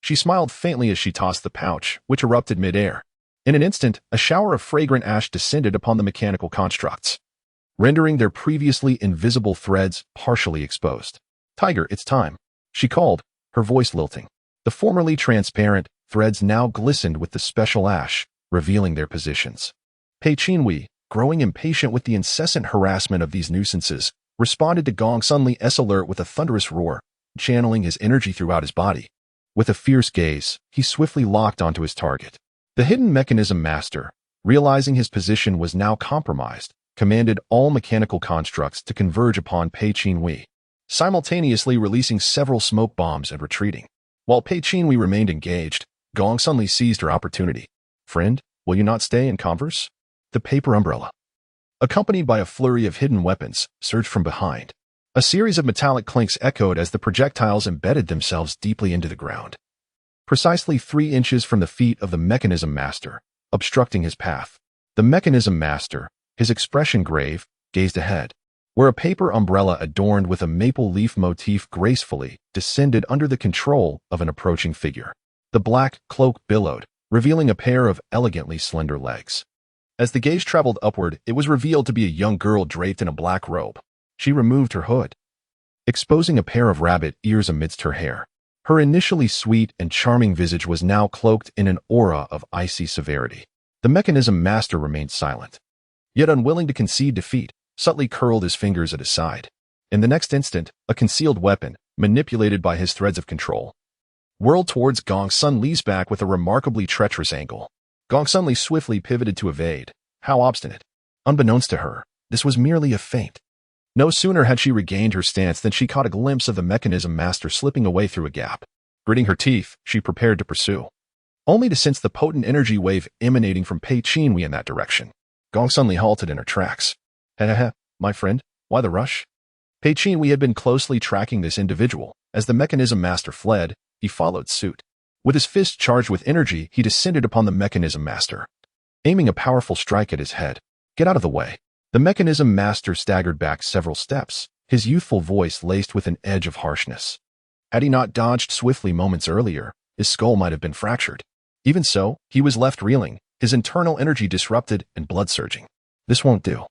Speaker 1: she smiled faintly as she tossed the pouch, which erupted mid-air. In an instant, a shower of fragrant ash descended upon the mechanical constructs, rendering their previously invisible threads partially exposed. "Tiger, it's time," she called, her voice lilting. The formerly transparent threads now glistened with the special ash, revealing their positions. Pei Qinhui, growing impatient with the incessant harassment of these nuisances, responded to Gong Sunli's alert with a thunderous roar, channeling his energy throughout his body. With a fierce gaze, he swiftly locked onto his target. The hidden mechanism master, realizing his position was now compromised, commanded all mechanical constructs to converge upon Pei Qinhui, simultaneously releasing several smoke bombs and retreating. While Pei Qinhui remained engaged, Gong Sunli seized her opportunity. "Friend, will you not stay and converse?" The paper umbrella, accompanied by a flurry of hidden weapons, surged from behind. A series of metallic clinks echoed as the projectiles embedded themselves deeply into the ground, precisely 3 inches from the feet of the mechanism master, obstructing his path. The mechanism master, his expression grave, gazed ahead, where a paper umbrella adorned with a maple leaf motif gracefully descended under the control of an approaching figure. The black cloak billowed, revealing a pair of elegantly slender legs. As the gaze traveled upward, it was revealed to be a young girl draped in a black robe. She removed her hood, exposing a pair of rabbit ears amidst her hair. Her initially sweet and charming visage was now cloaked in an aura of icy severity. The mechanism master remained silent, yet unwilling to concede defeat, subtly curled his fingers at his side. In the next instant, a concealed weapon, manipulated by his threads of control, whirled towards Gong Sunli's back with a remarkably treacherous angle. Gong Sunli swiftly pivoted to evade. How obstinate! Unbeknownst to her, this was merely a feint. No sooner had she regained her stance than she caught a glimpse of the mechanism master slipping away through a gap. Gritting her teeth, she prepared to pursue, only to sense the potent energy wave emanating from Pei Qinhui in that direction. Gong Sunli halted in her tracks. "Heh, my friend, why the rush?" Pei Qinhui had been closely tracking this individual. As the mechanism master fled, he followed suit. With his fist charged with energy, he descended upon the mechanism master, aiming a powerful strike at his head. "Get out of the way." The mechanism master staggered back several steps, his youthful voice laced with an edge of harshness. Had he not dodged swiftly moments earlier, his skull might have been fractured. Even so, he was left reeling, his internal energy disrupted and blood surging. "This won't do."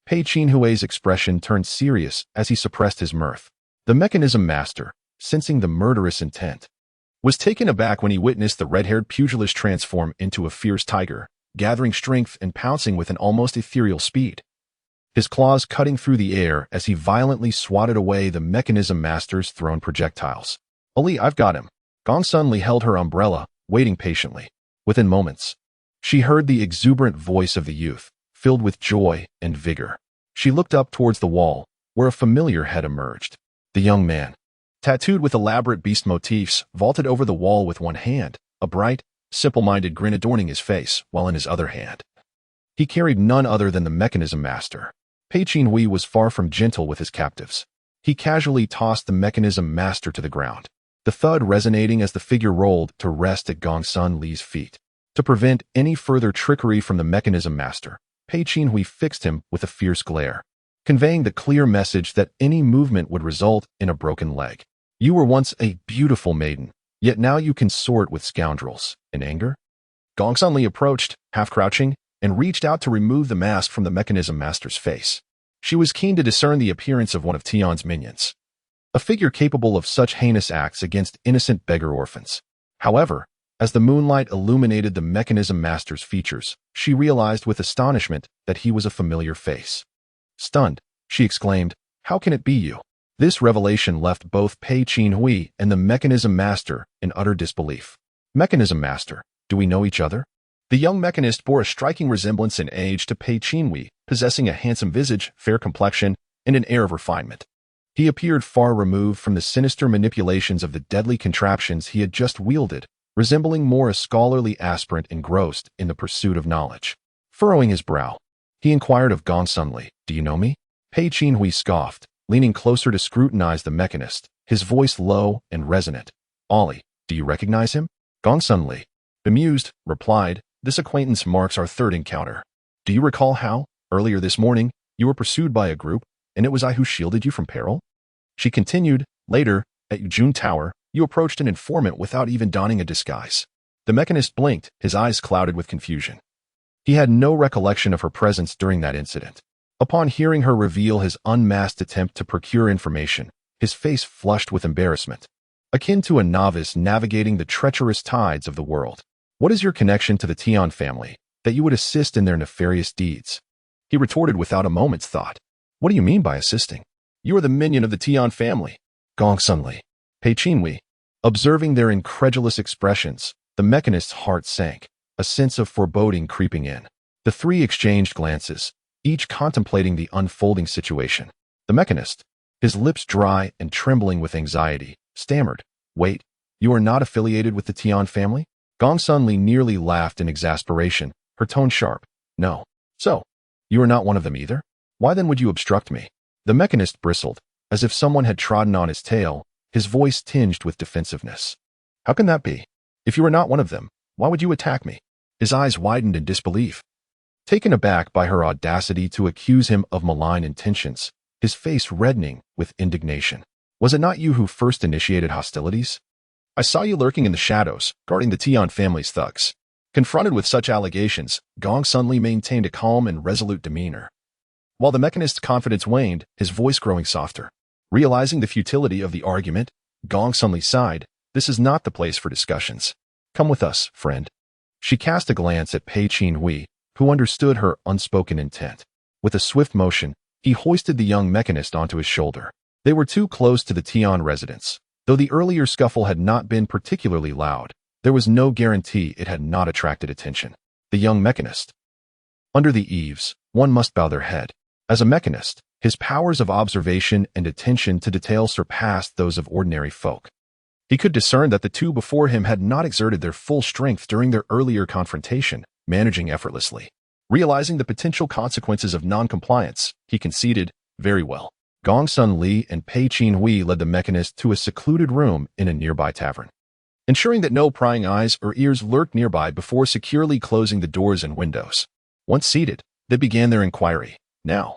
Speaker 1: Pei Qinhui's expression turned serious as he suppressed his mirth. The mechanism master, sensing the murderous intent, was taken aback when he witnessed the red-haired pugilist transform into a fierce tiger, gathering strength and pouncing with an almost ethereal speed, his claws cutting through the air as he violently swatted away the mechanism master's thrown projectiles. "Ali, I've got him." Gong Sunli held her umbrella, waiting patiently. Within moments, she heard the exuberant voice of the youth, filled with joy and vigor. She looked up towards the wall, where a familiar head emerged. The young man, tattooed with elaborate beast motifs, vaulted over the wall with one hand, a bright, simple-minded grin adorning his face, while in his other hand he carried none other than the mechanism master. Pei Qinhui was far from gentle with his captives. He casually tossed the mechanism master to the ground, the thud resonating as the figure rolled to rest at Gong Sunli's feet. To prevent any further trickery from the mechanism master, Pei Qinhui fixed him with a fierce glare, conveying the clear message that any movement would result in a broken leg. "You were once a beautiful maiden, yet now you consort with scoundrels." In anger, Gong Sunli approached, half-crouching, and reached out to remove the mask from the mechanism master's face. She was keen to discern the appearance of one of Tian's minions, a figure capable of such heinous acts against innocent beggar orphans. However, as the moonlight illuminated the mechanism master's features, she realized with astonishment that he was a familiar face. Stunned, she exclaimed, "How can it be you?" This revelation left both Pei Qinhui and the mechanism master in utter disbelief. "Mechanism master, do we know each other?" The young mechanist bore a striking resemblance in age to Pei Qinhui, possessing a handsome visage, fair complexion, and an air of refinement. He appeared far removed from the sinister manipulations of the deadly contraptions he had just wielded, resembling more a scholarly aspirant engrossed in the pursuit of knowledge. Furrowing his brow, he inquired of Gong Sunli, "Do you know me?" Pei Qinhui scoffed, leaning closer to scrutinize the mechanist, his voice low and resonant. "Ollie, do you recognize him?" Gong Sunli, bemused, replied, "This acquaintance marks our third encounter. Do you recall how, earlier this morning, you were pursued by a group, and it was I who shielded you from peril?" She continued, "Later, at Yujun Tower, you approached an informant without even donning a disguise." The mechanist blinked, his eyes clouded with confusion. He had no recollection of her presence during that incident. Upon hearing her reveal his unmasked attempt to procure information, his face flushed with embarrassment, akin to a novice navigating the treacherous tides of the world. "What is your connection to the Tian family, that you would assist in their nefarious deeds?" He retorted without a moment's thought. "What do you mean by assisting? You are the minion of the Tian family." Gong Sunli, Pei Qinhui. Observing their incredulous expressions, the mechanist's heart sank, a sense of foreboding creeping in. The three exchanged glances, each contemplating the unfolding situation. The mechanist, his lips dry and trembling with anxiety, stammered, "Wait, you are not affiliated with the Tian family?" Gong Sunli nearly laughed in exasperation, her tone sharp. "No. So, you are not one of them either? Why then would you obstruct me?" The mechanist bristled, as if someone had trodden on his tail, his voice tinged with defensiveness. "How can that be? If you are not one of them, why would you attack me?" His eyes widened in disbelief. Taken aback by her audacity to accuse him of malign intentions, his face reddening with indignation. "Was it not you who first initiated hostilities? I saw you lurking in the shadows, guarding the Tian family's thugs." Confronted with such allegations, Gong Sunli maintained a calm and resolute demeanor. While the mechanist's confidence waned, his voice growing softer. Realizing the futility of the argument, Gong Sunli sighed, "This is not the place for discussions. Come with us, friend." She cast a glance at Pei Qinhui, who understood her unspoken intent. With a swift motion, he hoisted the young mechanist onto his shoulder. They were too close to the Tian residence. Though the earlier scuffle had not been particularly loud, there was no guarantee it had not attracted attention. The young mechanist. Under the eaves, one must bow their head. As a mechanist, his powers of observation and attention to detail surpassed those of ordinary folk. He could discern that the two before him had not exerted their full strength during their earlier confrontation, managing effortlessly. Realizing the potential consequences of non-compliance, he conceded, "Very well." Gong Sunli and Pei Qinhui led the mechanist to a secluded room in a nearby tavern. Ensuring that no prying eyes or ears lurked nearby before securely closing the doors and windows. Once seated, they began their inquiry. "Now,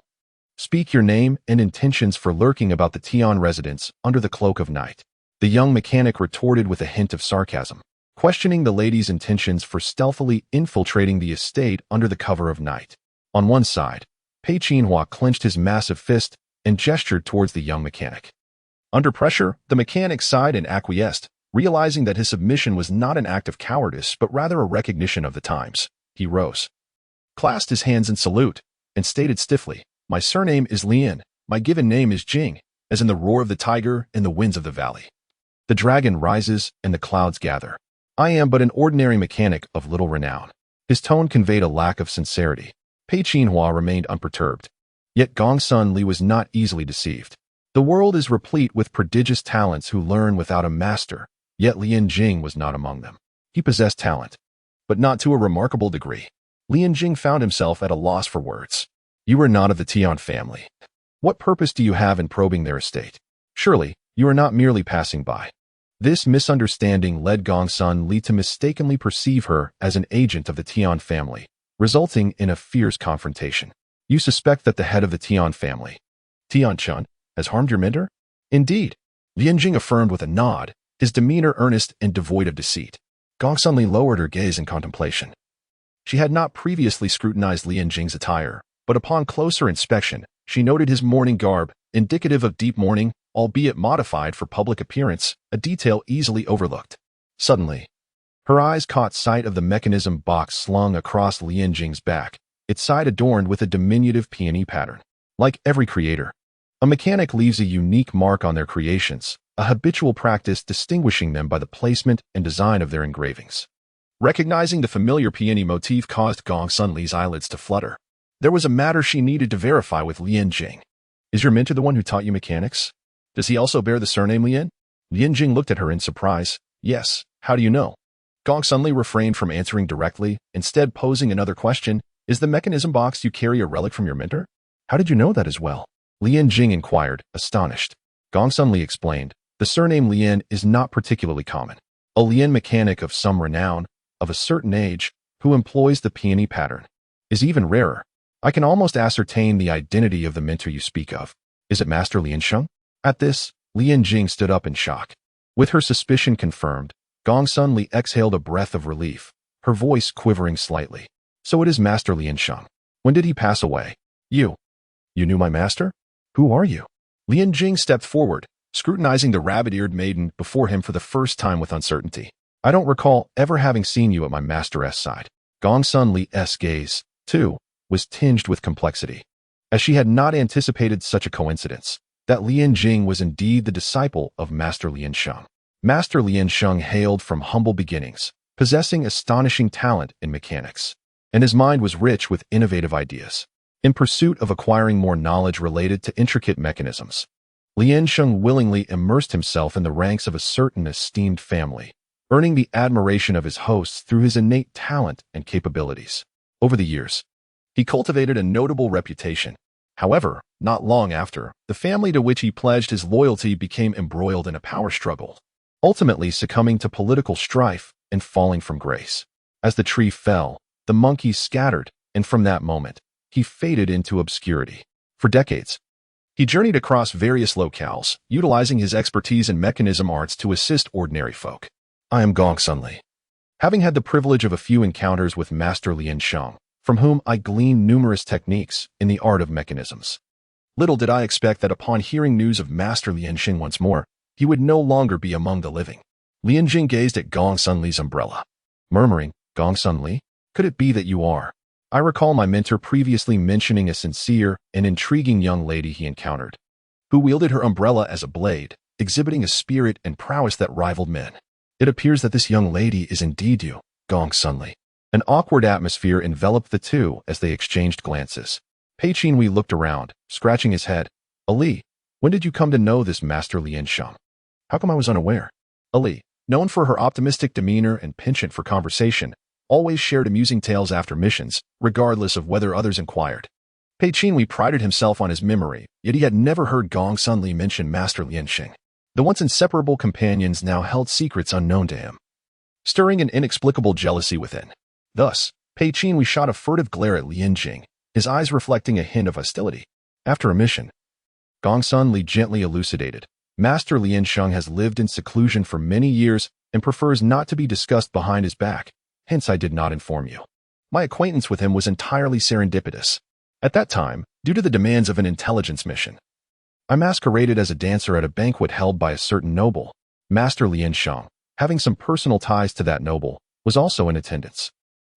Speaker 1: speak your name and intentions for lurking about the Tian residence under the cloak of night." The young mechanic retorted with a hint of sarcasm, questioning the lady's intentions for stealthily infiltrating the estate under the cover of night. On one side, Pei Qinhui clenched his massive fist and gestured towards the young mechanic. Under pressure, the mechanic sighed and acquiesced, realizing that his submission was not an act of cowardice but rather a recognition of the times. He rose, clasped his hands in salute, and stated stiffly, "My surname is Lian, my given name is Jing, as in the roar of the tiger and the winds of the valley. The dragon rises and the clouds gather. I am but an ordinary mechanic of little renown." His tone conveyed a lack of sincerity. Pei Qinhui remained unperturbed. Yet Gong Sunli was not easily deceived. The world is replete with prodigious talents who learn without a master, yet Lian Jing was not among them. He possessed talent, but not to a remarkable degree. Lian Jing found himself at a loss for words. "You are not of the Tian family. What purpose do you have in probing their estate? Surely, you are not merely passing by." This misunderstanding led Gong Sunli to mistakenly perceive her as an agent of the Tian family, resulting in a fierce confrontation. "You suspect that the head of the Tian family, Tian Chun, has harmed your mentor?" "Indeed," Lian Jing affirmed with a nod, his demeanor earnest and devoid of deceit. Gong Sunli lowered her gaze in contemplation. She had not previously scrutinized Lian Jing's attire, but upon closer inspection, she noted his mourning garb, indicative of deep mourning, albeit modified for public appearance, a detail easily overlooked. Suddenly, her eyes caught sight of the mechanism box slung across Lian Jing's back, its side adorned with a diminutive peony pattern. Like every creator, a mechanic leaves a unique mark on their creations, a habitual practice distinguishing them by the placement and design of their engravings. Recognizing the familiar peony motif caused Gong Sun Li's eyelids to flutter. There was a matter she needed to verify with Lian Jing. Is your mentor the one who taught you mechanics? Does he also bear the surname Lian? Lian Jing looked at her in surprise. Yes, how do you know? Gong Sun Li refrained from answering directly, instead posing another question. Is the mechanism box you carry a relic from your mentor? How did you know that as well? Lian Jing inquired, astonished. Gong Sun Li explained, the surname Lian is not particularly common. A Lian mechanic of some renown, of a certain age, who employs the peony pattern, is even rarer. I can almost ascertain the identity of the mentor you speak of. Is it Master Lian Sheng? At this, Lian Jing stood up in shock. With her suspicion confirmed, Gong Sun Li exhaled a breath of relief, her voice quivering slightly. So it is Master Lian Sheng. When did he pass away? You knew my master? Who are you? Lian Jing stepped forward, scrutinizing the rabbit-eared maiden before him for the first time with uncertainty. I don't recall ever having seen you at my master's side. Gong Sun Li's gaze, too, was tinged with complexity, as she had not anticipated such a coincidence, that Lian Jing was indeed the disciple of Master Lian Sheng. Master Lian Sheng hailed from humble beginnings, possessing astonishing talent in mechanics, and his mind was rich with innovative ideas. In pursuit of acquiring more knowledge related to intricate mechanisms, Lian Sheng willingly immersed himself in the ranks of a certain esteemed family, earning the admiration of his hosts through his innate talent and capabilities. Over the years, he cultivated a notable reputation. However, not long after, the family to which he pledged his loyalty became embroiled in a power struggle, ultimately succumbing to political strife and falling from grace. As the tree fell, the monkeys scattered, and from that moment, he faded into obscurity. For decades, he journeyed across various locales, utilizing his expertise in mechanism arts to assist ordinary folk. I am Gong Sun Li. Having had the privilege of a few encounters with Master Lian Sheng, from whom I gleaned numerous techniques in the art of mechanisms. Little did I expect that upon hearing news of Master Lian Sheng once more, he would no longer be among the living. Lian Jing gazed at Gong Sun Li's umbrella, murmuring, Gong Sun Li, could it be that you are? I recall my mentor previously mentioning a sincere and intriguing young lady he encountered, who wielded her umbrella as a blade, exhibiting a spirit and prowess that rivaled men. It appears that this young lady is indeed you, Gong Sun Li. An awkward atmosphere enveloped the two as they exchanged glances. Pei Qinhui looked around, scratching his head. Ali, when did you come to know this Master Lian Sheng? How come I was unaware? Ali, known for her optimistic demeanor and penchant for conversation, always shared amusing tales after missions, regardless of whether others inquired. Pei Qinhui prided himself on his memory, yet he had never heard Gong Sun Li mention Master Lian Sheng. The once inseparable companions now held secrets unknown to him, stirring an inexplicable jealousy within. Thus, Pei Qinhui shot a furtive glare at Lian Jing, his eyes reflecting a hint of hostility. After a mission, Gong Sun Li gently elucidated. Master Lian Sheng has lived in seclusion for many years and prefers not to be discussed behind his back, hence I did not inform you. My acquaintance with him was entirely serendipitous. At that time, due to the demands of an intelligence mission, I masqueraded as a dancer at a banquet held by a certain noble. Master Lian Sheng, having some personal ties to that noble, was also in attendance.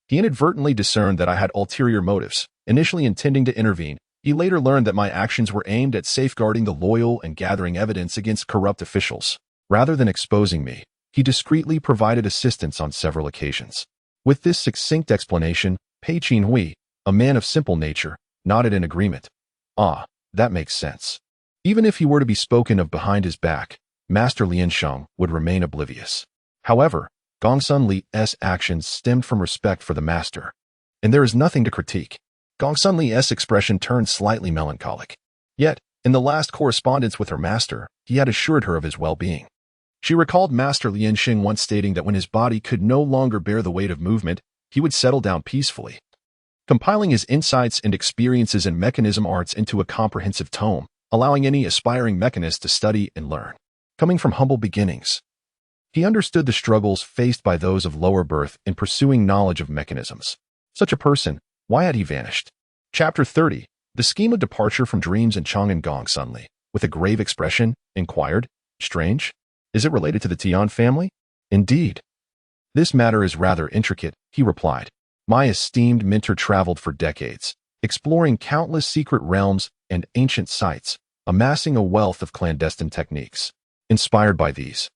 Speaker 1: He inadvertently discerned that I had ulterior motives, initially intending to intervene. He later learned that my actions were aimed at safeguarding the loyal and gathering evidence against corrupt officials. Rather than exposing me, he discreetly provided assistance on several occasions. With this succinct explanation, Pei Qinhui, a man of simple nature, nodded in agreement. Ah, that makes sense. Even if he were to be spoken of behind his back, Master Lian Sheng would remain oblivious. However, Gong Sun Li's actions stemmed from respect for the master, and there is nothing to critique. Gong Sun Li's expression turned slightly melancholic. Yet, in the last correspondence with her master, he had assured her of his well-being. She recalled Master Lian Sheng once stating that when his body could no longer bear the weight of movement, he would settle down peacefully. Compiling his insights and experiences in mechanism arts into a comprehensive tome, allowing any aspiring mechanist to study and learn. Coming from humble beginnings, he understood the struggles faced by those of lower birth in pursuing knowledge of mechanisms. Such a person, why had he vanished? Chapter 30, The Scheme of Departure from Dreams in Chang'an. Gong Sun Li, with a grave expression, inquired, Strange? Is it related to the Tian family? Indeed. This matter is rather intricate, he replied. My esteemed mentor traveled for decades, exploring countless secret realms and ancient sites, amassing a wealth of clandestine techniques. Inspired by these,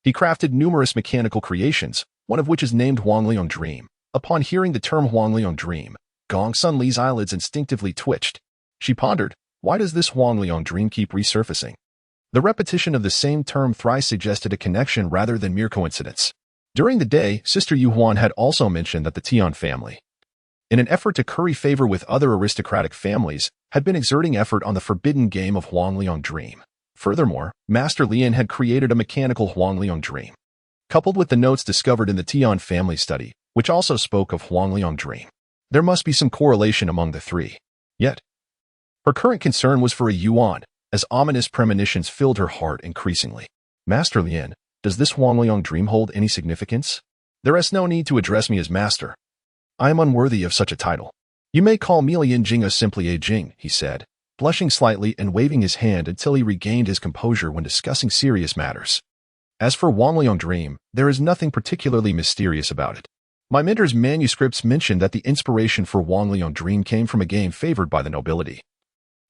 Speaker 1: he crafted numerous mechanical creations, one of which is named Huangliang Dream. Upon hearing the term Huangliang Dream, Gong Sun Li's eyelids instinctively twitched. She pondered, why does this Huangliang Dream keep resurfacing? The repetition of the same term thrice suggested a connection rather than mere coincidence. During the day, Sister Yu Huan had also mentioned that the Tian family, in an effort to curry favor with other aristocratic families, had been exerting effort on the forbidden game of Huangliang Dream. Furthermore, Master Lian had created a mechanical Huangliang Dream. Coupled with the notes discovered in the Tian family study, which also spoke of Huangliang Dream, there must be some correlation among the three. Yet, her current concern was for a Yuan, as ominous premonitions filled her heart increasingly. Master Lian, does this Huangliang Dream hold any significance? There is no need to address me as master. I am unworthy of such a title. You may call me Lian Jing or simply A Jing, he said, blushing slightly and waving his hand until he regained his composure when discussing serious matters. As for Huangliang Dream, there is nothing particularly mysterious about it. My mentor's manuscripts mention that the inspiration for Huangliang Dream came from a game favored by the nobility.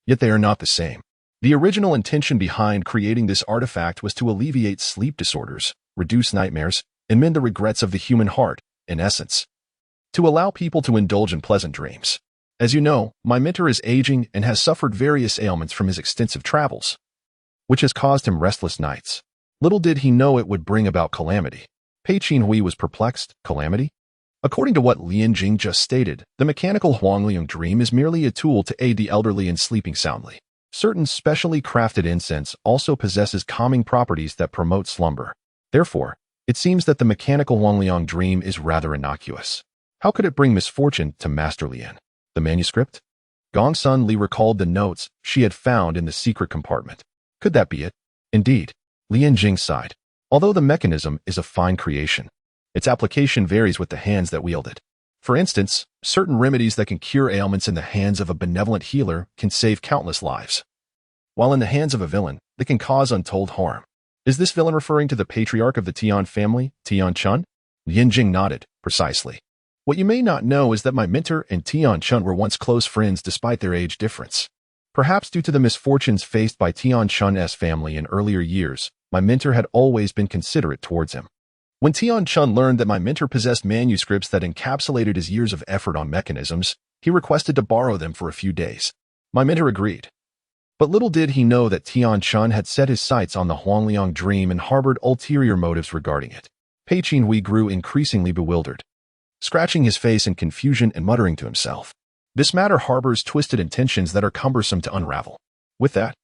Speaker 1: Yet they are not the same. The original intention behind creating this artifact was to alleviate sleep disorders, reduce nightmares, and mend the regrets of the human heart, in essence, to allow people to indulge in pleasant dreams. As you know, my mentor is aging and has suffered various ailments from his extensive travels, which has caused him restless nights. Little did he know it would bring about calamity. Pei Qinhui was perplexed. Calamity? According to what Lian Jing just stated, the mechanical Huangliang Dream is merely a tool to aid the elderly in sleeping soundly. Certain specially crafted incense also possesses calming properties that promote slumber. Therefore, it seems that the mechanical Huangliang Dream is rather innocuous. How could it bring misfortune to Master Lian? The manuscript? Gong Sun Li recalled the notes she had found in the secret compartment. Could that be it? Indeed. Lian Jing sighed. Although the mechanism is a fine creation, its application varies with the hands that wield it. For instance, certain remedies that can cure ailments in the hands of a benevolent healer can save countless lives, while in the hands of a villain, they can cause untold harm. Is this villain referring to the patriarch of the Tian family, Tian Chun? Lian Jing nodded. Precisely. What you may not know is that my mentor and Tian Chun were once close friends despite their age difference. Perhaps due to the misfortunes faced by Tian Chun's family in earlier years, my mentor had always been considerate towards him. When Tian Chun learned that my mentor possessed manuscripts that encapsulated his years of effort on mechanisms, he requested to borrow them for a few days. My mentor agreed. But little did he know that Tian Chun had set his sights on the Huangliang Dream and harbored ulterior motives regarding it. Pei Qinhui grew increasingly bewildered, scratching his face in confusion and muttering to himself. This matter harbors twisted intentions that are cumbersome to unravel. With that,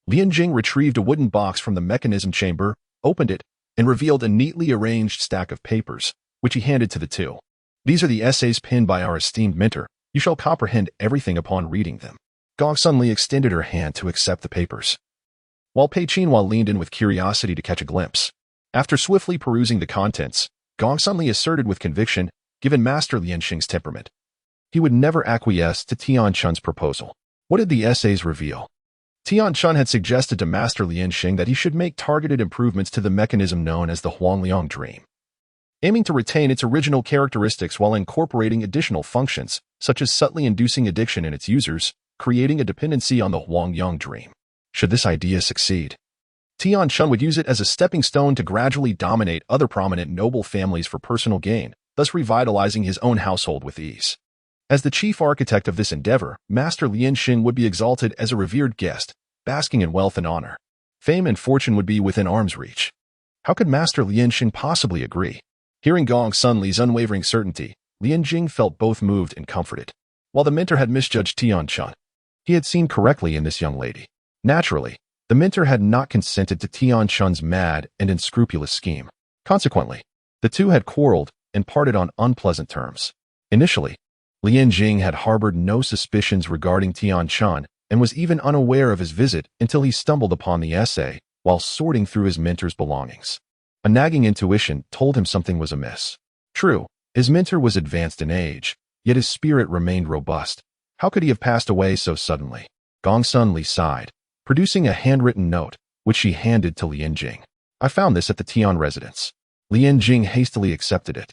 Speaker 1: Lian Jing retrieved a wooden box from the mechanism chamber, opened it, and revealed a neatly arranged stack of papers, which he handed to the two. These are the essays penned by our esteemed mentor. You shall comprehend everything upon reading them. Gong Sun Li extended her hand to accept the papers, while Pei Qinhui leaned in with curiosity to catch a glimpse. After swiftly perusing the contents, Gong Sun Li asserted with conviction, given Master Lian Xing's temperament, he would never acquiesce to Tian Chun's proposal. What did the essays reveal? Tian Chun had suggested to Master Lian Xing that he should make targeted improvements to the mechanism known as the Huangliang Dream, aiming to retain its original characteristics while incorporating additional functions, such as subtly inducing addiction in its users, creating a dependency on the Huangliang Dream. Should this idea succeed, Tian Chun would use it as a stepping stone to gradually dominate other prominent noble families for personal gain, thus revitalizing his own household with ease. As the chief architect of this endeavor, Master Lian Xing would be exalted as a revered guest, basking in wealth and honor. Fame and fortune would be within arm's reach. How could Master Lian Xing possibly agree? Hearing Gong Sun Li's unwavering certainty, Lian Jing felt both moved and comforted. While the mentor had misjudged Tian Chun, he had seen correctly in this young lady. Naturally, the mentor had not consented to Tian Chun's mad and unscrupulous scheme. Consequently, the two had quarreled and parted on unpleasant terms. Initially, Lian Jing had harbored no suspicions regarding Tian Chun and was even unaware of his visit until he stumbled upon the essay while sorting through his mentor's belongings. A nagging intuition told him something was amiss. True, his mentor was advanced in age, yet his spirit remained robust. How could he have passed away so suddenly? Gong Sun Li sighed, producing a handwritten note, which she handed to Lian Jing. I found this at the Tian residence. Lian Jing hastily accepted it,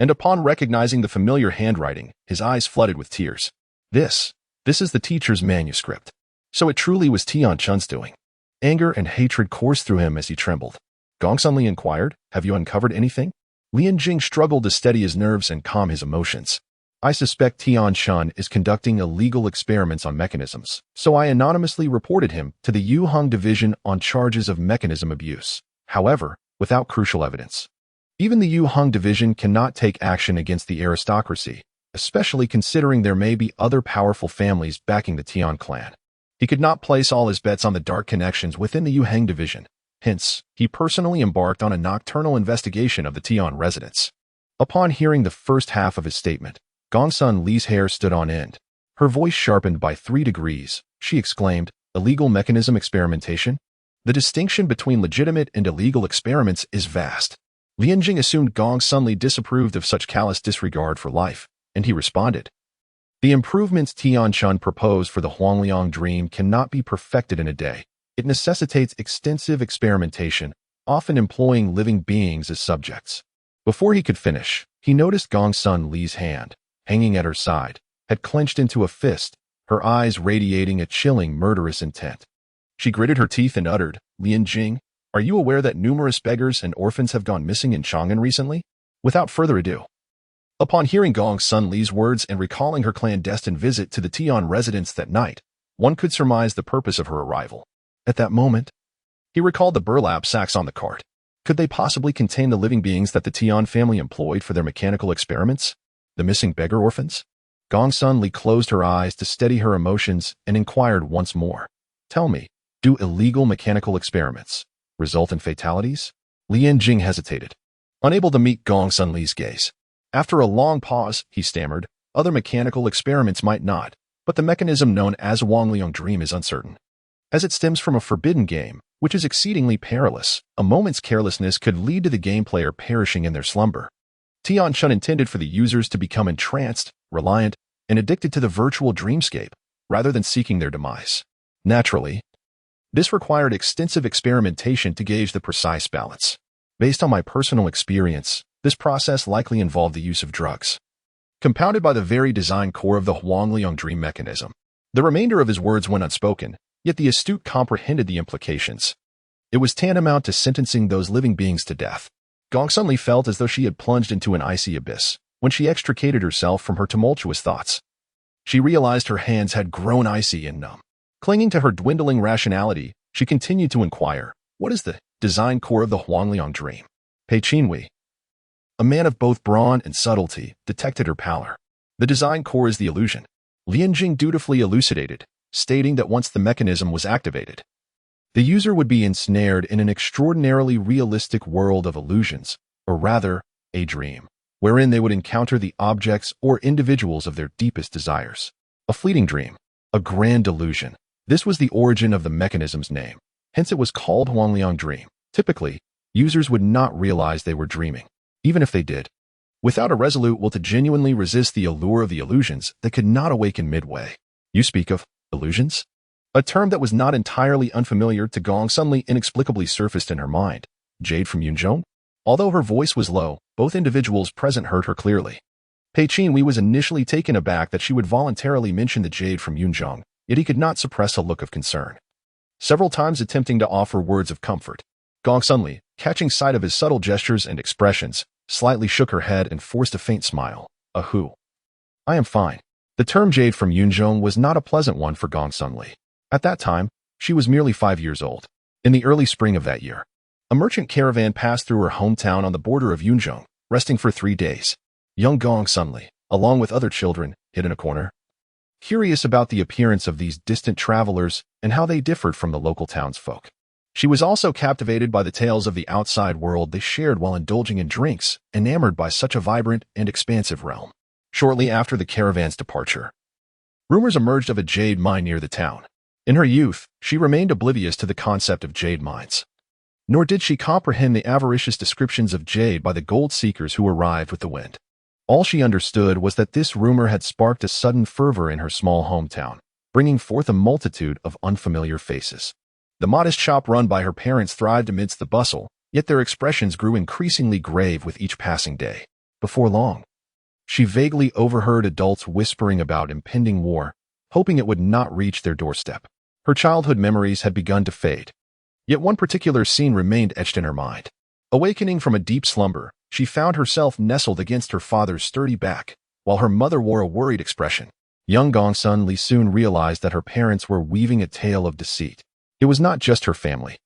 Speaker 1: and upon recognizing the familiar handwriting, his eyes flooded with tears. This is the teacher's manuscript. So it truly was Tian Chun's doing. Anger and hatred coursed through him as he trembled. Gong Sun Li inquired, have you uncovered anything? Lian Jing struggled to steady his nerves and calm his emotions. I suspect Tian Shun is conducting illegal experiments on mechanisms, so I anonymously reported him to the Yu Hung Division on charges of mechanism abuse. However, without crucial evidence. Even the Yu Hung Division cannot take action against the aristocracy, especially considering there may be other powerful families backing the Tian clan. He could not place all his bets on the dark connections within the Yu Heng Division. Hence, he personally embarked on a nocturnal investigation of the Tian residence. Upon hearing the first half of his statement, Gongsun Li's hair stood on end. Her voice sharpened by 3 degrees. She exclaimed, "Illegal mechanism experimentation? The distinction between legitimate and illegal experiments is vast." Lian Jing assumed Gongsun Li disapproved of such callous disregard for life, and he responded, "The improvements Tian Shun proposed for the Huangliang dream cannot be perfected in a day. It necessitates extensive experimentation, often employing living beings as subjects." Before he could finish, he noticed Gongsun Li's hand, hanging at her side, had clenched into a fist, her eyes radiating a chilling, murderous intent. She gritted her teeth and uttered, "Lian Jing, are you aware that numerous beggars and orphans have gone missing in Chang'an recently?" Without further ado, upon hearing Gongsun Li's words and recalling her clandestine visit to the Tian residence that night, one could surmise the purpose of her arrival. At that moment, he recalled the burlap sacks on the cart. Could they possibly contain the living beings that the Tian family employed for their mechanical experiments? The missing beggar orphans? Gongsun Li closed her eyes to steady her emotions and inquired once more, "Tell me, do illegal mechanical experiments result in fatalities?" Lian Jing hesitated, unable to meet Gongsun Li's gaze. After a long pause, he stammered, "Other mechanical experiments might not, but the mechanism known as Huangliang dream is uncertain. As it stems from a forbidden game, which is exceedingly perilous, a moment's carelessness could lead to the game player perishing in their slumber. Tian Shun intended for the users to become entranced, reliant, and addicted to the virtual dreamscape, rather than seeking their demise. Naturally, this required extensive experimentation to gauge the precise balance. Based on my personal experience, this process likely involved the use of drugs, compounded by the very design core of the Huangliang dream mechanism. The remainder of his words went unspoken, yet the astute comprehended the implications. It was tantamount to sentencing those living beings to death. Gongsun Li felt as though she had plunged into an icy abyss when she extricated herself from her tumultuous thoughts. She realized her hands had grown icy and numb. Clinging to her dwindling rationality, she continued to inquire, "What is the design core of the Huangliang dream?" Pei Qinhui, a man of both brawn and subtlety, detected her pallor. "The design core is the illusion," Lian Jing dutifully elucidated, stating that once the mechanism was activated, the user would be ensnared in an extraordinarily realistic world of illusions, or rather, a dream, wherein they would encounter the objects or individuals of their deepest desires. A fleeting dream, a grand illusion. This was the origin of the mechanism's name, hence it was called Huangliang dream. Typically, users would not realize they were dreaming, even if they did, without a resolute will to genuinely resist the allure of the illusions that could not awaken midway. "You speak of illusions?" A term that was not entirely unfamiliar to Gong suddenly inexplicably surfaced in her mind. "Jade from Yunzhong?" Although her voice was low, both individuals present heard her clearly. Pei Qinhui was initially taken aback that she would voluntarily mention the jade from Yunzhong, yet he could not suppress a look of concern. Several times attempting to offer words of comfort, Gong suddenly, catching sight of his subtle gestures and expressions, slightly shook her head and forced a faint smile. "Who? I am fine." The term jade from Yunzhong was not a pleasant one for Gong Li. At that time, she was merely 5 years old. In the early spring of that year, a merchant caravan passed through her hometown on the border of Yunzhong, resting for 3 days. Young Gong Li, along with other children, hid in a corner, curious about the appearance of these distant travelers and how they differed from the local townsfolk. She was also captivated by the tales of the outside world they shared while indulging in drinks, enamored by such a vibrant and expansive realm. Shortly after the caravan's departure, rumors emerged of a jade mine near the town. In her youth, she remained oblivious to the concept of jade mines. Nor did she comprehend the avaricious descriptions of jade by the gold seekers who arrived with the wind. All she understood was that this rumor had sparked a sudden fervor in her small hometown, bringing forth a multitude of unfamiliar faces. The modest shop run by her parents thrived amidst the bustle, yet their expressions grew increasingly grave with each passing day. Before long, she vaguely overheard adults whispering about impending war, hoping it would not reach their doorstep. Her childhood memories had begun to fade, yet one particular scene remained etched in her mind. Awakening from a deep slumber, she found herself nestled against her father's sturdy back, while her mother wore a worried expression. Young Gongsun Li soon realized that her parents were weaving a tale of deceit. It was not just her family.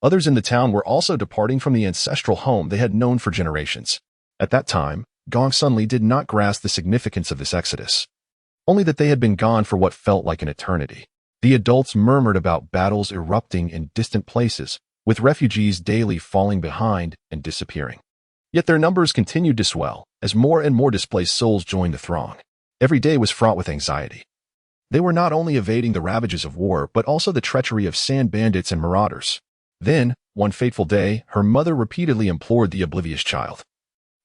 Speaker 1: Others in the town were also departing from the ancestral home they had known for generations. At that time, Gongsun Li did not grasp the significance of this exodus, only that they had been gone for what felt like an eternity. The adults murmured about battles erupting in distant places, with refugees daily falling behind and disappearing. Yet their numbers continued to swell, as more and more displaced souls joined the throng. Every day was fraught with anxiety. They were not only evading the ravages of war, but also the treachery of sand bandits and marauders. Then, one fateful day, her mother repeatedly implored the oblivious child.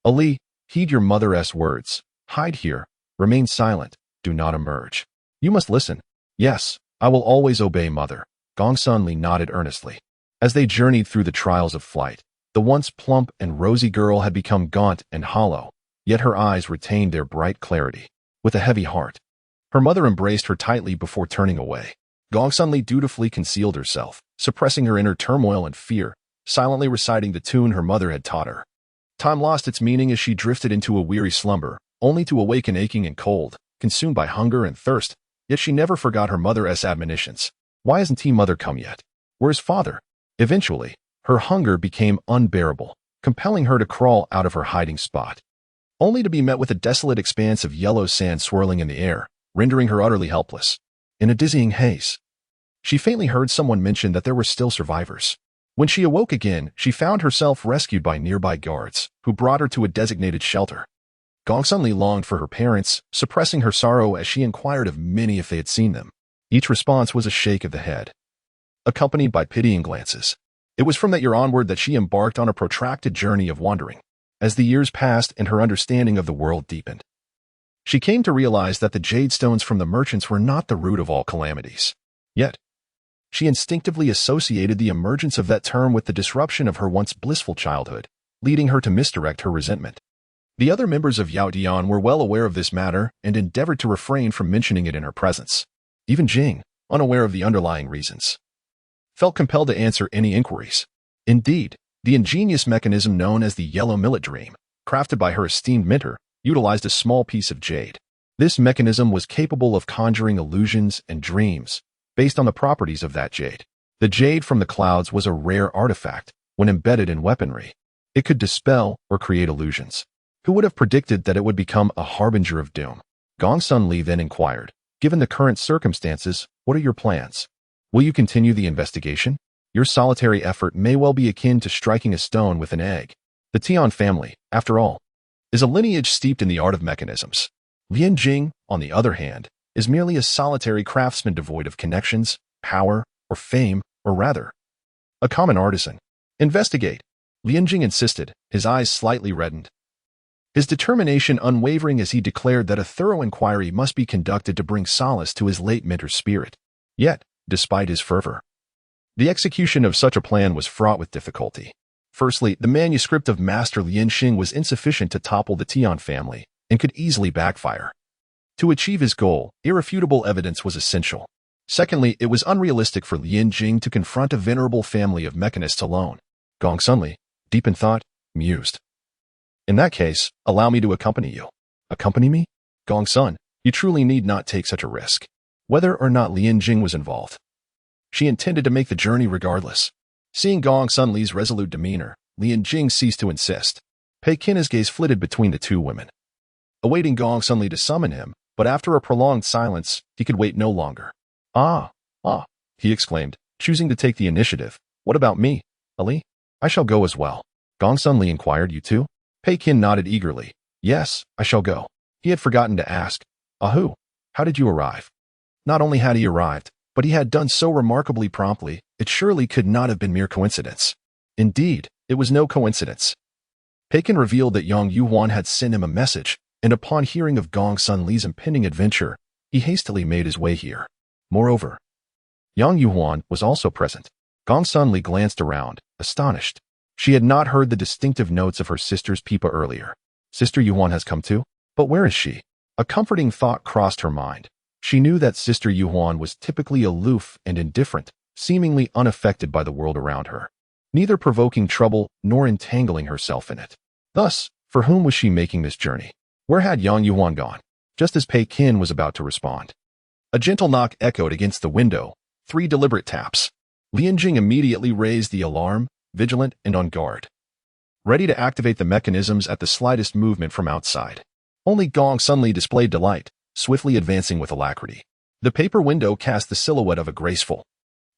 Speaker 1: Ali, heed your mother's words. Hide here. Remain silent. Do not emerge. You must listen. Yes, I will always obey, mother. Gongsun Li nodded earnestly. As they journeyed through the trials of flight, the once plump and rosy girl had become gaunt and hollow, yet her eyes retained their bright clarity. With a heavy heart, her mother embraced her tightly before turning away. Gongsun Li dutifully concealed herself, suppressing her inner turmoil and fear, silently reciting the tune her mother had taught her. Time lost its meaning as she drifted into a weary slumber, only to awaken aching and cold, consumed by hunger and thirst. Yet she never forgot her mother's admonitions. Why hasn't mother come yet? Where's father? Eventually, her hunger became unbearable, compelling her to crawl out of her hiding spot, only to be met with a desolate expanse of yellow sand swirling in the air, rendering her utterly helpless. In a dizzying haze, she faintly heard someone mention that there were still survivors. When she awoke again, she found herself rescued by nearby guards, who brought her to a designated shelter. Gongsun Li longed for her parents, suppressing her sorrow as she inquired of many if they had seen them. Each response was a shake of the head, accompanied by pitying glances. It was from that year onward that she embarked on a protracted journey of wandering. As the years passed and her understanding of the world deepened, she came to realize that the jade stones from the merchants were not the root of all calamities. Yet, she instinctively associated the emergence of that term with the disruption of her once blissful childhood, leading her to misdirect her resentment. The other members of Yao Dian were well aware of this matter and endeavored to refrain from mentioning it in her presence. Even Jing, unaware of the underlying reasons, felt compelled to answer any inquiries. Indeed, the ingenious mechanism known as the Yellow Millet Dream, crafted by her esteemed mentor, utilized a small piece of jade. This mechanism was capable of conjuring illusions and dreams based on the properties of that jade. The jade from the clouds was a rare artifact. When embedded in weaponry, it could dispel or create illusions. Who would have predicted that it would become a harbinger of doom? Gongsun Li then inquired, given the current circumstances, what are your plans? Will you continue the investigation? Your solitary effort may well be akin to striking a stone with an egg. The Tian family, after all, is a lineage steeped in the art of mechanisms. Lian Jing, on the other hand, is merely a solitary craftsman devoid of connections, power, or fame, or rather, a common artisan. Investigate. Lian Jing insisted, his eyes slightly reddened, his determination unwavering as he declared that a thorough inquiry must be conducted to bring solace to his late mentor's spirit. Yet, despite his fervor, the execution of such a plan was fraught with difficulty. Firstly, the manuscript of Master Lian Xing was insufficient to topple the Tian family and could easily backfire. To achieve his goal, irrefutable evidence was essential. Secondly, it was unrealistic for Lian Jing to confront a venerable family of mechanists alone. Gongsun Li, deep in thought, mused. In that case, allow me to accompany you. Accompany me? Gongsun, you truly need not take such a risk. Whether or not Lian Jing was involved, she intended to make the journey regardless. Seeing Gongsun Li's resolute demeanor, Lian Jing ceased to insist. Pei Qin's gaze flitted between the two women, awaiting Gongsun Li to summon him, but after a prolonged silence, he could wait no longer. Ah, he exclaimed, choosing to take the initiative. What about me, Ali? I shall go as well. Gongsun Li inquired, you too? Pei Qin nodded eagerly. Yes, I shall go. He had forgotten to ask, Ahu, how did you arrive? Not only had he arrived, but he had done so remarkably promptly, it surely could not have been mere coincidence. Indeed, it was no coincidence. Pei Qin revealed that Yang Yuhuan had sent him a message, and upon hearing of Gongsun Li's impending adventure, he hastily made his way here. Moreover, Yang Yuhuan was also present. Gongsun Li glanced around, astonished. She had not heard the distinctive notes of her sister's pipa earlier. Sister Yuhuan has come too? But where is she? A comforting thought crossed her mind. She knew that Sister Yuhuan was typically aloof and indifferent, seemingly unaffected by the world around her. neither provoking trouble nor entangling herself in it. Thus, for whom was she making this journey? Where had Yang Yuan gone? Just as Pei Qin was about to respond, a gentle knock echoed against the window, 3 deliberate taps. Lian Jing immediately raised the alarm, vigilant and on guard, ready to activate the mechanisms at the slightest movement from outside. Only Gong Sunli displayed delight, swiftly advancing with alacrity. The paper window cast the silhouette of a graceful,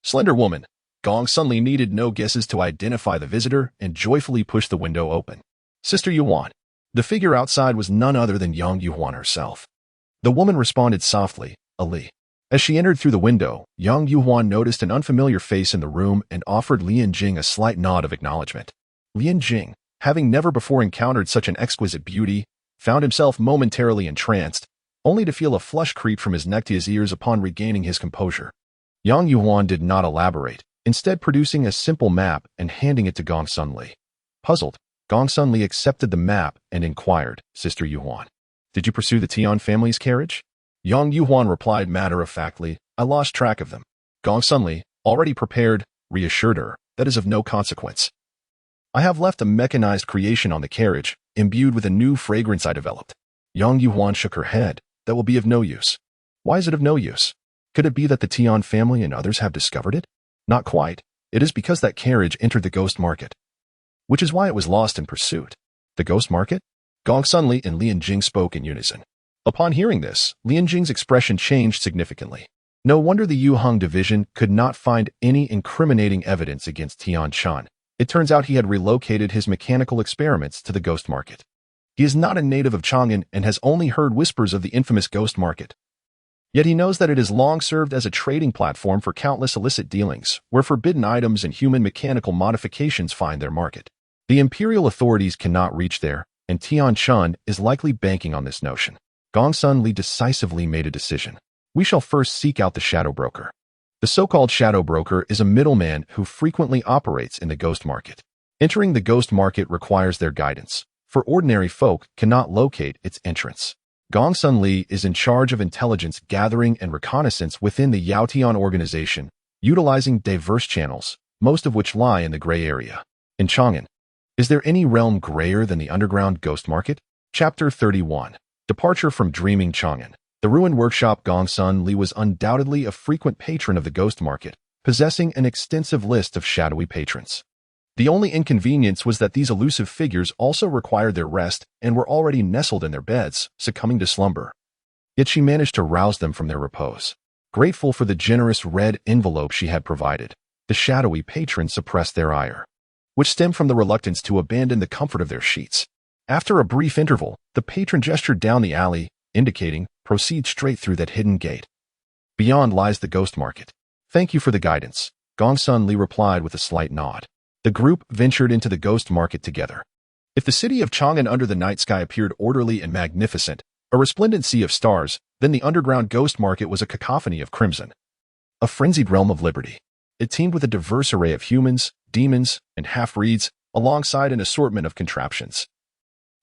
Speaker 1: slender woman. Gong Sunli needed no guesses to identify the visitor and joyfully pushed the window open. Sister Yuan. The figure outside was none other than Yang Yuan herself. The woman responded softly, Ali. As she entered through the window, Yang Yuan noticed an unfamiliar face in the room and offered Lian Jing a slight nod of acknowledgement. Lian Jing, having never before encountered such an exquisite beauty, found himself momentarily entranced, only to feel a flush creep from his neck to his ears upon regaining his composure. Yang Yuan did not elaborate, instead producing a simple map and handing it to Gong Sunli. Puzzled, Gong Sunli accepted the map and inquired, Sister Yuan, did you pursue the Tian family's carriage? Yang Yuan replied matter-of-factly, I lost track of them. Gong Sunli, already prepared, reassured her, that is of no consequence. I have left a mechanized creation on the carriage, imbued with a new fragrance I developed. Yang Yuan shook her head, that will be of no use. Why is it of no use? Could it be that the Tian family and others have discovered it? Not quite. It is because that carriage entered the ghost market, which is why it was lost in pursuit. The ghost market? Gong Sunli and Lian Jing spoke in unison. Upon hearing this, Lian Jing's expression changed significantly. No wonder the Yu Heng division could not find any incriminating evidence against Tian Shan. It turns out he had relocated his mechanical experiments to the ghost market. He is not a native of Chang'an and has only heard whispers of the infamous ghost market. Yet he knows that it has long served as a trading platform for countless illicit dealings, where forbidden items and human mechanical modifications find their market. The imperial authorities cannot reach there, and Tian Shan is likely banking on this notion. Gong Sunli decisively made a decision. We shall first seek out the shadow broker. The so-called shadow broker is a middleman who frequently operates in the ghost market. Entering the ghost market requires their guidance, for ordinary folk cannot locate its entrance. Gong Sunli is in charge of intelligence gathering and reconnaissance within the Yaotian organization, utilizing diverse channels, most of which lie in the gray area. In Chang'an, is there any realm grayer than the underground ghost market? Chapter 31. Departure from dreaming Chang'an. The ruined workshop Gong Sunli was undoubtedly a frequent patron of the ghost market, possessing an extensive list of shadowy patrons. The only inconvenience was that these elusive figures also required their rest and were already nestled in their beds, succumbing to slumber. Yet she managed to rouse them from their repose. Grateful for the generous red envelope she had provided, the shadowy patrons suppressed their ire, which stemmed from the reluctance to abandon the comfort of their sheets. After a brief interval, the patron gestured down the alley, indicating, proceed straight through that hidden gate. Beyond lies the ghost market. Thank you for the guidance, Gong Sunli replied with a slight nod. The group ventured into the ghost market together. If the city of Chang'an under the night sky appeared orderly and magnificent, a resplendent sea of stars, then the underground ghost market was a cacophony of crimson. A frenzied realm of liberty. It teemed with a diverse array of humans, demons, and half-breeds, alongside an assortment of contraptions,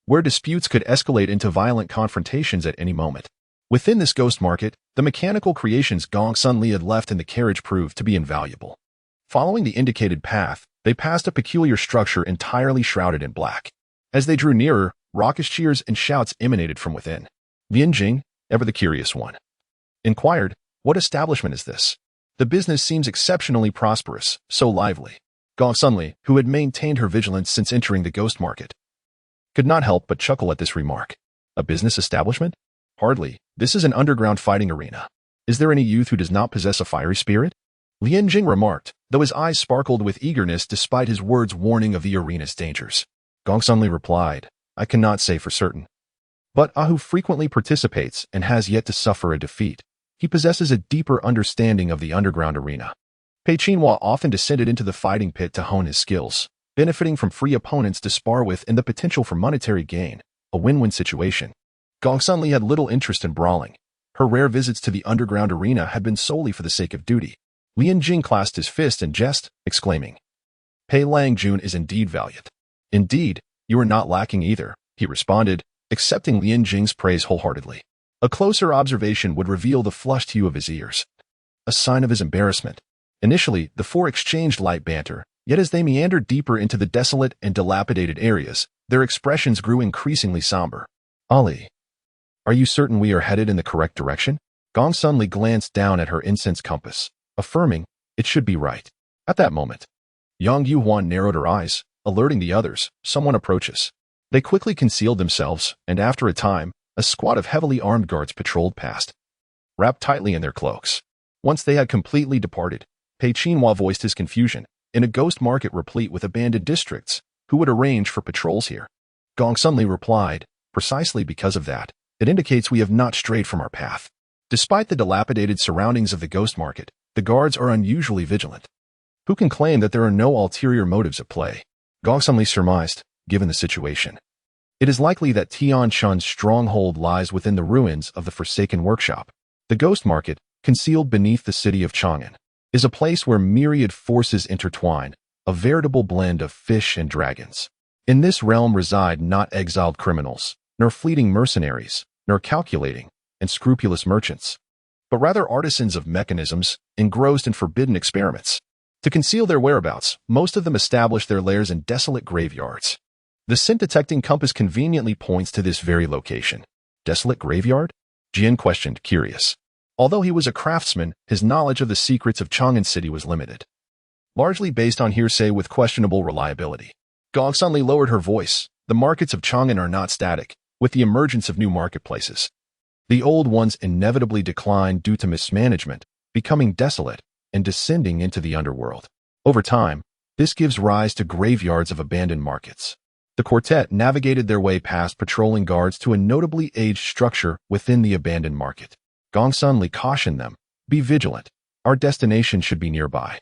Speaker 1: where disputes could escalate into violent confrontations at any moment. Within this ghost market, the mechanical creations Gong Sunli had left in the carriage proved to be invaluable. Following the indicated path, they passed a peculiar structure entirely shrouded in black. As they drew nearer, raucous cheers and shouts emanated from within. Lian Jing, ever the curious one, inquired, what establishment is this? The business seems exceptionally prosperous, so lively. Gong Sunli, who had maintained her vigilance since entering the ghost market, could not help but chuckle at this remark. A business establishment? Hardly. This is an underground fighting arena. Is there any youth who does not possess a fiery spirit? Lian Jing remarked, though his eyes sparkled with eagerness despite his words warning of the arena's dangers. Gong Sunli replied, I cannot say for certain. But Ahu frequently participates and has yet to suffer a defeat. He possesses a deeper understanding of the underground arena. Pei Qinhua often descended into the fighting pit to hone his skills, benefiting from free opponents to spar with and the potential for monetary gain, a win-win situation. Gong Sunli had little interest in brawling. Her rare visits to the underground arena had been solely for the sake of duty. Lian Jing clasped his fist in jest, exclaiming, Pei Langjun is indeed valiant. Indeed, you are not lacking either, he responded, accepting Lian Jing's praise wholeheartedly. A closer observation would reveal the flushed hue of his ears, a sign of his embarrassment. Initially, the four exchanged light banter, Yet as they meandered deeper into the desolate and dilapidated areas, their expressions grew increasingly somber. Ali, are you certain we are headed in the correct direction? Gong suddenly glanced down at her incense compass, affirming it should be right. At that moment, Yang Yuhuan narrowed her eyes, alerting the others, someone approaches. They quickly concealed themselves, and after a time, a squad of heavily armed guards patrolled past, wrapped tightly in their cloaks. Once they had completely departed, Pei Qinhua voiced his confusion. In a ghost market replete with abandoned districts, who would arrange for patrols here? Gong suddenly replied, precisely because of that, it indicates we have not strayed from our path. Despite the dilapidated surroundings of the ghost market, the guards are unusually vigilant. Who can claim that there are no ulterior motives at play? Gong suddenly surmised, given the situation. It is likely that Tian Chun's stronghold lies within the ruins of the Forsaken Workshop. The ghost market, concealed beneath the city of Chang'an, is a place where myriad forces intertwine, a veritable blend of fish and dragons. In this realm reside not exiled criminals, nor fleeting mercenaries, nor calculating and scrupulous merchants, but rather artisans of mechanisms engrossed in forbidden experiments. To conceal their whereabouts, most of them establish their lairs in desolate graveyards. The scent-detecting compass conveniently points to this very location. Desolate graveyard? Jian questioned, curious. Although he was a craftsman, his knowledge of the secrets of Chang'an City was limited, largely based on hearsay with questionable reliability. Gong suddenly lowered her voice. The markets of Chang'an are not static, with the emergence of new marketplaces. The old ones inevitably decline due to mismanagement, becoming desolate and descending into the underworld. Over time, this gives rise to graveyards of abandoned markets. The quartet navigated their way past patrolling guards to a notably aged structure within the abandoned market. Gong suddenly cautioned them, be vigilant. Our destination should be nearby.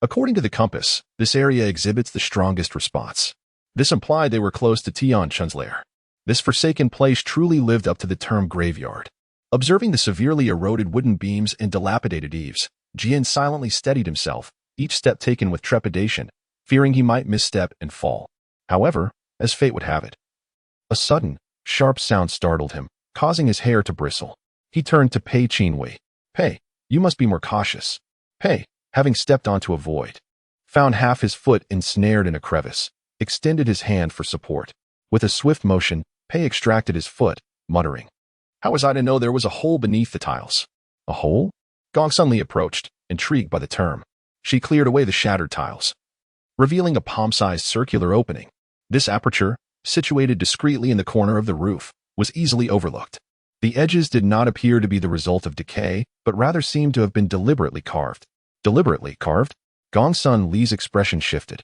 Speaker 1: According to the compass, this area exhibits the strongest response. This implied they were close to Tian Chun's lair. This forsaken place truly lived up to the term graveyard. Observing the severely eroded wooden beams and dilapidated eaves, Jian silently steadied himself, each step taken with trepidation, fearing he might misstep and fall. However, as fate would have it, a sudden, sharp sound startled him, causing his hair to bristle. He turned to Pei Qinhui. Pei, you must be more cautious. Pei, having stepped onto a void, found half his foot ensnared in a crevice, extended his hand for support. With a swift motion, Pei extracted his foot, muttering, how was I to know there was a hole beneath the tiles? A hole? Gong suddenly approached, intrigued by the term. She cleared away the shattered tiles, revealing a palm-sized circular opening. This aperture, situated discreetly in the corner of the roof, was easily overlooked. The edges did not appear to be the result of decay, but rather seemed to have been deliberately carved. Deliberately carved? Gong Sun Li's expression shifted,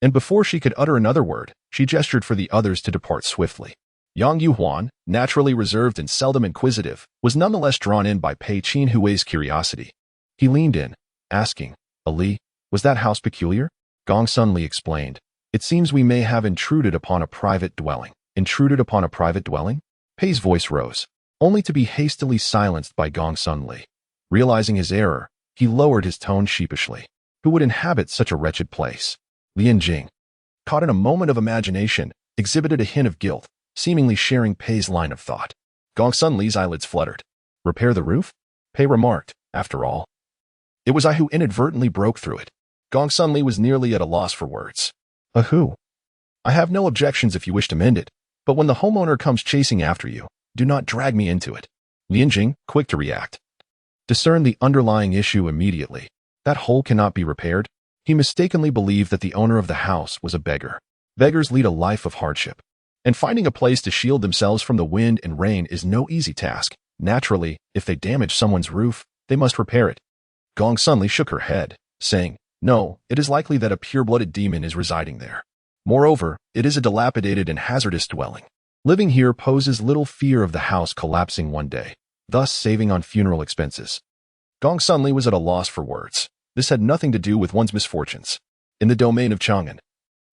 Speaker 1: and before she could utter another word, she gestured for the others to depart swiftly. Yang Yuhuan, naturally reserved and seldom inquisitive, was nonetheless drawn in by Pei Qinhui's curiosity. He leaned in, asking, Ali, was that house peculiar? Gong Sun Li explained, it seems we may have intruded upon a private dwelling. Intruded upon a private dwelling? Pei's voice rose, only to be hastily silenced by Gong Sun Li. Realizing his error, he lowered his tone sheepishly. Who would inhabit such a wretched place? Lian Jing, caught in a moment of imagination, exhibited a hint of guilt, seemingly sharing Pei's line of thought. Gong Sun Li's eyelids fluttered. Repair the roof? Pei remarked, after all, it was I who inadvertently broke through it. Gong Sun Li was nearly at a loss for words. Who? I have no objections if you wish to mend it, but when the homeowner comes chasing after you, do not drag me into it. Lian Jing, quick to react, discerned the underlying issue immediately. That hole cannot be repaired. He mistakenly believed that the owner of the house was a beggar. Beggars lead a life of hardship, and finding a place to shield themselves from the wind and rain is no easy task. Naturally, if they damage someone's roof, they must repair it. Gong Sun Li shook her head, saying, no, it is likely that a pure-blooded demon is residing there. Moreover, it is a dilapidated and hazardous dwelling. Living here poses little fear of the house collapsing one day, thus saving on funeral expenses. Gong Sun Li was at a loss for words. This had nothing to do with one's misfortunes. In the domain of Chang'an,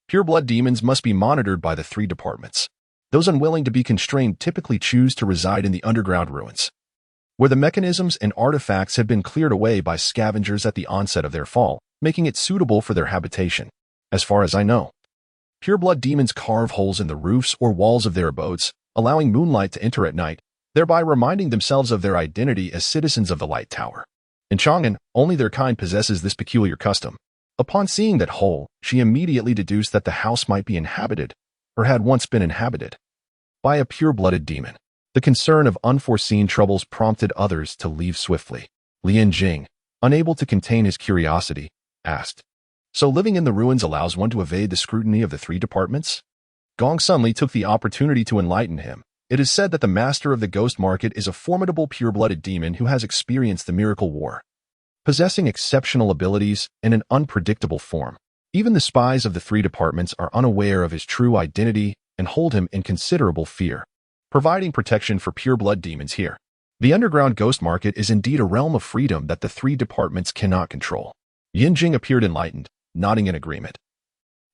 Speaker 1: pure-blood demons must be monitored by the 3 departments. Those unwilling to be constrained typically choose to reside in the underground ruins, where the mechanisms and artifacts have been cleared away by scavengers at the onset of their fall, making it suitable for their habitation. As far as I know, pure-blood demons carve holes in the roofs or walls of their abodes, allowing moonlight to enter at night, thereby reminding themselves of their identity as citizens of the Light Tower. In Chang'an, only their kind possesses this peculiar custom. Upon seeing that hole, she immediately deduced that the house might be inhabited, or had once been inhabited, by a pure-blooded demon. The concern of unforeseen troubles prompted others to leave swiftly. Lian Jing, unable to contain his curiosity, asked, "So living in the ruins allows one to evade the scrutiny of the three departments?" Gong Sunli took the opportunity to enlighten him. It is said that the master of the ghost market is a formidable pure-blooded demon who has experienced the miracle war, possessing exceptional abilities in an unpredictable form. Even the spies of the three departments are unaware of his true identity and hold him in considerable fear, providing protection for pure-blood demons here. The underground ghost market is indeed a realm of freedom that the three departments cannot control. Yin Jing appeared enlightened, nodding in agreement,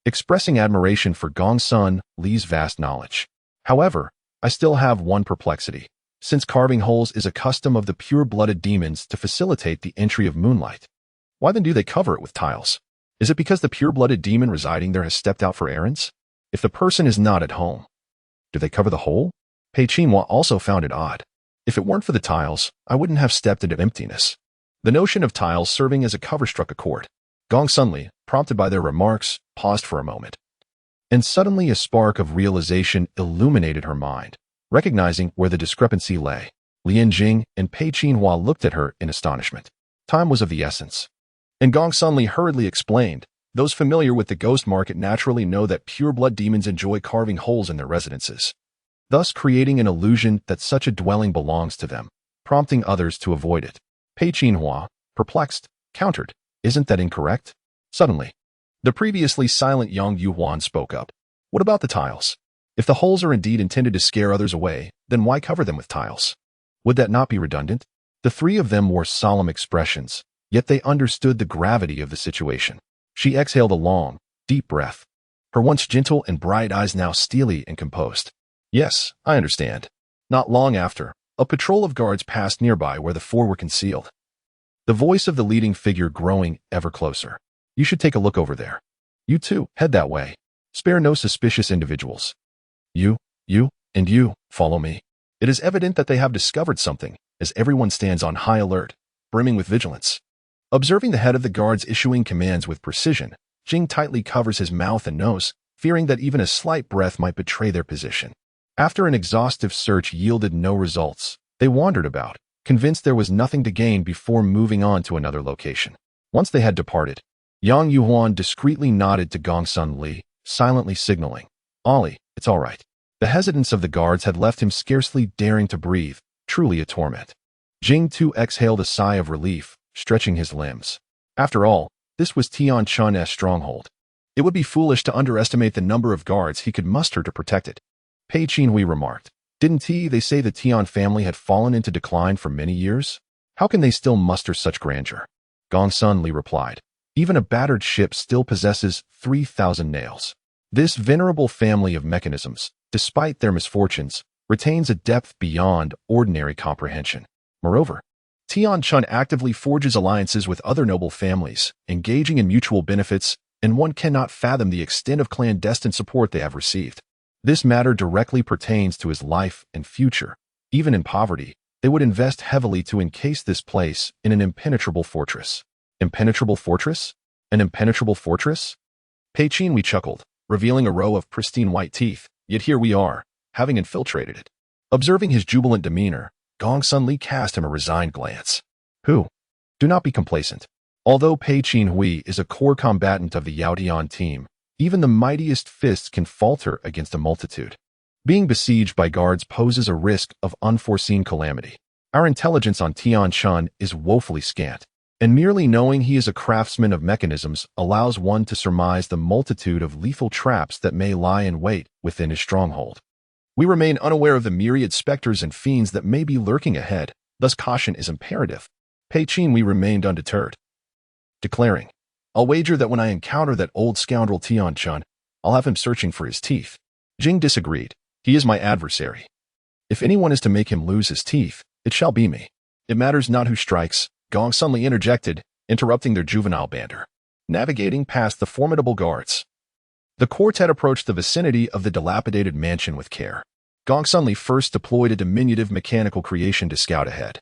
Speaker 1: expressing admiration for Gong Sun Li's vast knowledge. However, I still have one perplexity. Since carving holes is a custom of the pure-blooded demons to facilitate the entry of moonlight, why then do they cover it with tiles? Is it because the pure-blooded demon residing there has stepped out for errands? If the person is not at home, do they cover the hole? Pei Qinhua also found it odd. If it weren't for the tiles, I wouldn't have stepped into emptiness. The notion of tiles serving as a cover struck a chord. Gong Sunli, prompted by their remarks, paused for a moment. And suddenly a spark of realization illuminated her mind. Recognizing where the discrepancy lay, Lian Jing and Pei Qinhua looked at her in astonishment. Time was of the essence. And Gong Sunli hurriedly explained, those familiar with the ghost market naturally know that pure-blood demons enjoy carving holes in their residences, thus creating an illusion that such a dwelling belongs to them, prompting others to avoid it. Pei Qinhua, perplexed, countered, "Isn't that incorrect?" Suddenly, the previously silent Yang Yuhuan spoke up. "What about the tiles? If the holes are indeed intended to scare others away, then why cover them with tiles? Would that not be redundant?" The three of them wore solemn expressions, yet they understood the gravity of the situation. She exhaled a long, deep breath, her once gentle and bright eyes now steely and composed. "Yes, I understand." Not long after, a patrol of guards passed nearby where the four were concealed, the voice of the leading figure growing ever closer. "You should take a look over there. You too, head that way. Spare no suspicious individuals. You, and you, follow me." It is evident that they have discovered something, as everyone stands on high alert, brimming with vigilance. Observing the head of the guards issuing commands with precision, Jing tightly covers his mouth and nose, fearing that even a slight breath might betray their position. After an exhaustive search yielded no results, they wandered about, convinced there was nothing to gain before moving on to another location. Once they had departed, Yang Yuhuan discreetly nodded to Gong Sun Li, silently signaling, "Ollie, it's all right." The hesitance of the guards had left him scarcely daring to breathe, truly a torment. Jing too exhaled a sigh of relief, stretching his limbs. After all, this was Tian Chun's stronghold. It would be foolish to underestimate the number of guards he could muster to protect it. Pei Qinhui remarked, "Didn't they say the Tian family had fallen into decline for many years? How can they still muster such grandeur?" Gong Sun Li replied, "Even a battered ship still possesses 3,000 nails. This venerable family of mechanisms, despite their misfortunes, retains a depth beyond ordinary comprehension. Moreover, Tian Chun actively forges alliances with other noble families, engaging in mutual benefits, and one cannot fathom the extent of clandestine support they have received. This matter directly pertains to his life and future. Even in poverty, they would invest heavily to encase this place in an impenetrable fortress." Impenetrable fortress? An impenetrable fortress? Pei Qinhui chuckled, revealing a row of pristine white teeth. "Yet here we are, having infiltrated it." Observing his jubilant demeanor, Gong Sun Li cast him a resigned glance. "Who? Do not be complacent." Although Pei Qinhui is a core combatant of the Yaotian team, even the mightiest fists can falter against a multitude. Being besieged by guards poses a risk of unforeseen calamity. Our intelligence on Tian Chun is woefully scant, and merely knowing he is a craftsman of mechanisms allows one to surmise the multitude of lethal traps that may lie in wait within his stronghold. We remain unaware of the myriad specters and fiends that may be lurking ahead, thus caution is imperative. Pei Qinhui remained undeterred, declaring, "I'll wager that when I encounter that old scoundrel Tian Chun, I'll have him searching for his teeth." Jing disagreed. "He is my adversary. If anyone is to make him lose his teeth, it shall be me." "It matters not who strikes," Gong suddenly interjected, interrupting their juvenile banter. Navigating past the formidable guards, the quartet approached the vicinity of the dilapidated mansion with care. Gong suddenly first deployed a diminutive mechanical creation to scout ahead,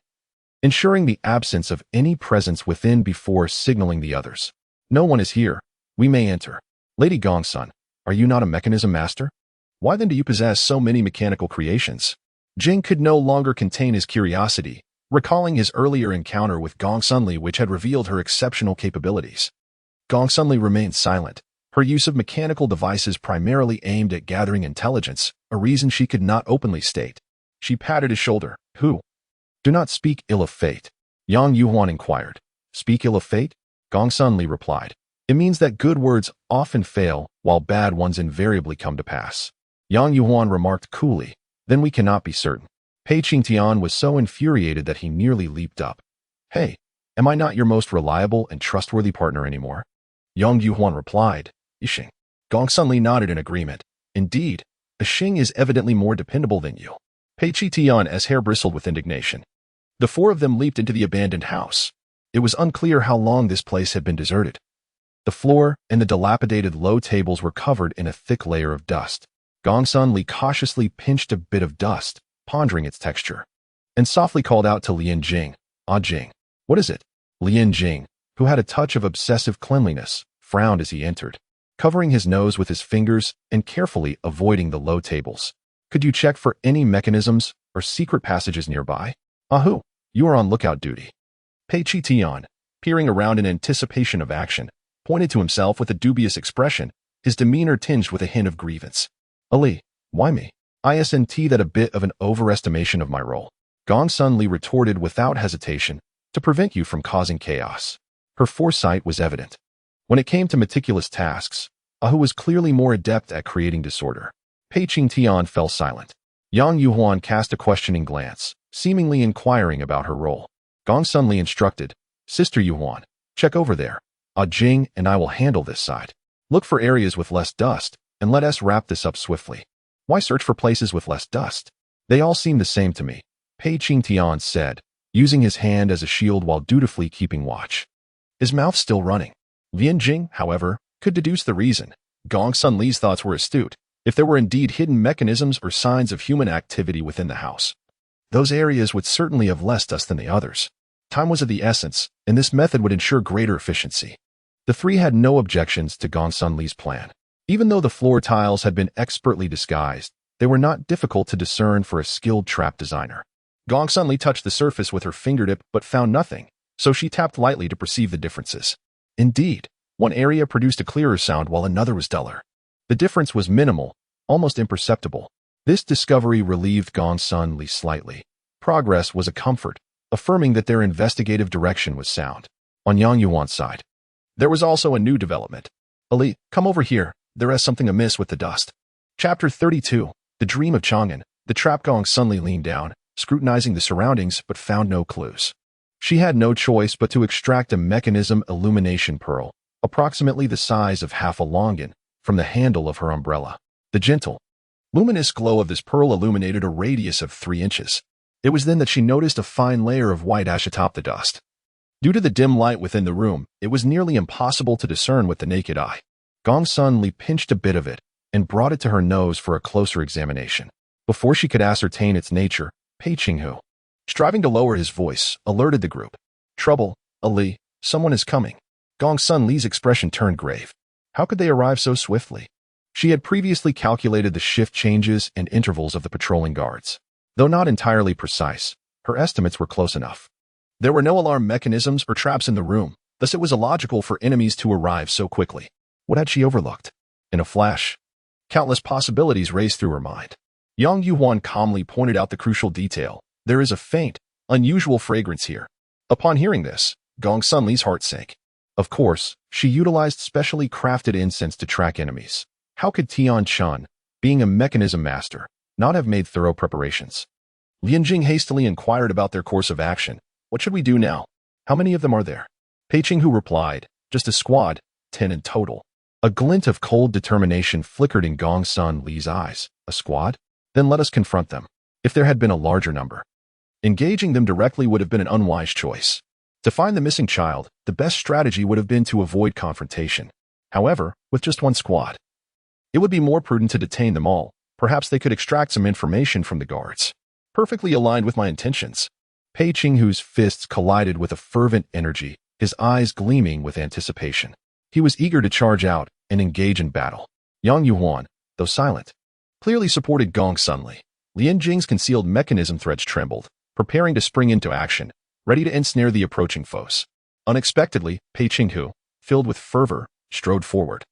Speaker 1: ensuring the absence of any presence within before signaling the others. No one is here. We may enter. Lady Gongsun, are you not a mechanism master? Why then do you possess so many mechanical creations? Jing could no longer contain his curiosity, recalling his earlier encounter with Gongsun Li, which had revealed her exceptional capabilities. Gongsun Li remained silent, her use of mechanical devices primarily aimed at gathering intelligence, a reason she could not openly state. She patted his shoulder. Who? Do not speak ill of fate. Yang Yuhuan inquired. Speak ill of fate? Gongsun Li replied. It means that good words often fail, while bad ones invariably come to pass. Yang Yuhuan remarked coolly. Then we cannot be certain. Pei Qingtian was so infuriated that he nearly leaped up. Hey, am I not your most reliable and trustworthy partner anymore? Yang Yuhuan replied. Yixing. Gongsun Li nodded in agreement. Indeed, Yixing is evidently more dependable than you. Pei Qingtian's hair bristled with indignation. The four of them leaped into the abandoned house. It was unclear how long this place had been deserted. The floor and the dilapidated low tables were covered in a thick layer of dust. Gongsun Li cautiously pinched a bit of dust, pondering its texture, and softly called out to Lian Jing. Ah Jing, what is it? Lian Jing, who had a touch of obsessive cleanliness, frowned as he entered, covering his nose with his fingers and carefully avoiding the low tables. Could you check for any mechanisms or secret passages nearby? Ahu, you are on lookout duty. Pei Qitian, peering around in anticipation of action, pointed to himself with a dubious expression, his demeanor tinged with a hint of grievance. Ali, why me? Isn't that a bit of an overestimation of my role? Gongsun Li retorted without hesitation, to prevent you from causing chaos. Her foresight was evident. When it came to meticulous tasks, Ahu was clearly more adept at creating disorder. Pei Qingtian fell silent. Yang Yuhuan cast a questioning glance, seemingly inquiring about her role. Gongsun Li instructed, Sister Yuhuan, check over there. Ah Jing and I will handle this side. Look for areas with less dust, and let us wrap this up swiftly. Why search for places with less dust? They all seem the same to me, Pei Qingtian said, using his hand as a shield while dutifully keeping watch. His mouth still running. Lian Jing, however, could deduce the reason. Gongsun Li's thoughts were astute. If there were indeed hidden mechanisms or signs of human activity within the house, those areas would certainly have less dust than the others. Time was of the essence, and this method would ensure greater efficiency. The three had no objections to Gongsun Li's plan. Even though the floor tiles had been expertly disguised, they were not difficult to discern for a skilled trap designer. Gongsun Li touched the surface with her fingertip but found nothing, so she tapped lightly to perceive the differences. Indeed, one area produced a clearer sound while another was duller. The difference was minimal, almost imperceptible. This discovery relieved Gongsun Li slightly. Progress was a comfort, affirming that their investigative direction was sound. On Yang Yuan's side, there was also a new development. Ali, come over here. There is something amiss with the dust. Chapter 32, The Dream of Chang'an. The trap Gongsun Li leaned down, scrutinizing the surroundings but found no clues. She had no choice but to extract a mechanism illumination pearl, approximately the size of half a longan, from the handle of her umbrella. The gentle, luminous glow of this pearl illuminated a radius of 3 inches. It was then that she noticed a fine layer of white ash atop the dust. Due to the dim light within the room, it was nearly impossible to discern with the naked eye. Gongsun Li pinched a bit of it and brought it to her nose for a closer examination. Before she could ascertain its nature, Pei Qinghu, striving to lower his voice, alerted the group. Trouble, Ali, someone is coming. Gongsun Li's expression turned grave. How could they arrive so swiftly? She had previously calculated the shift changes and intervals of the patrolling guards. Though not entirely precise, her estimates were close enough. There were no alarm mechanisms or traps in the room, thus it was illogical for enemies to arrive so quickly. What had she overlooked? In a flash, countless possibilities raced through her mind. Yang Yuhuan calmly pointed out the crucial detail. There is a faint, unusual fragrance here. Upon hearing this, Gongsun Li's heart sank. Of course, she utilized specially crafted incense to track enemies. How could Tian Chun, being a mechanism master, not have made thorough preparations? Lian Jing hastily inquired about their course of action. What should we do now? How many of them are there? Pei Qinghu replied, just a squad, 10 in total. A glint of cold determination flickered in Gongsun Li's eyes. A squad? Then let us confront them. If there had been a larger number, engaging them directly would have been an unwise choice. To find the missing child, the best strategy would have been to avoid confrontation. However, with just one squad, it would be more prudent to detain them all. Perhaps they could extract some information from the guards. Perfectly aligned with my intentions. Pei Qinghu's fists collided with a fervent energy, his eyes gleaming with anticipation. He was eager to charge out and engage in battle. Yang Yuhuan, though silent, clearly supported Gong Sunli. Lian Jing's concealed mechanism threads trembled, preparing to spring into action, ready to ensnare the approaching foes. Unexpectedly, Pei Qinghu, filled with fervor, strode forward,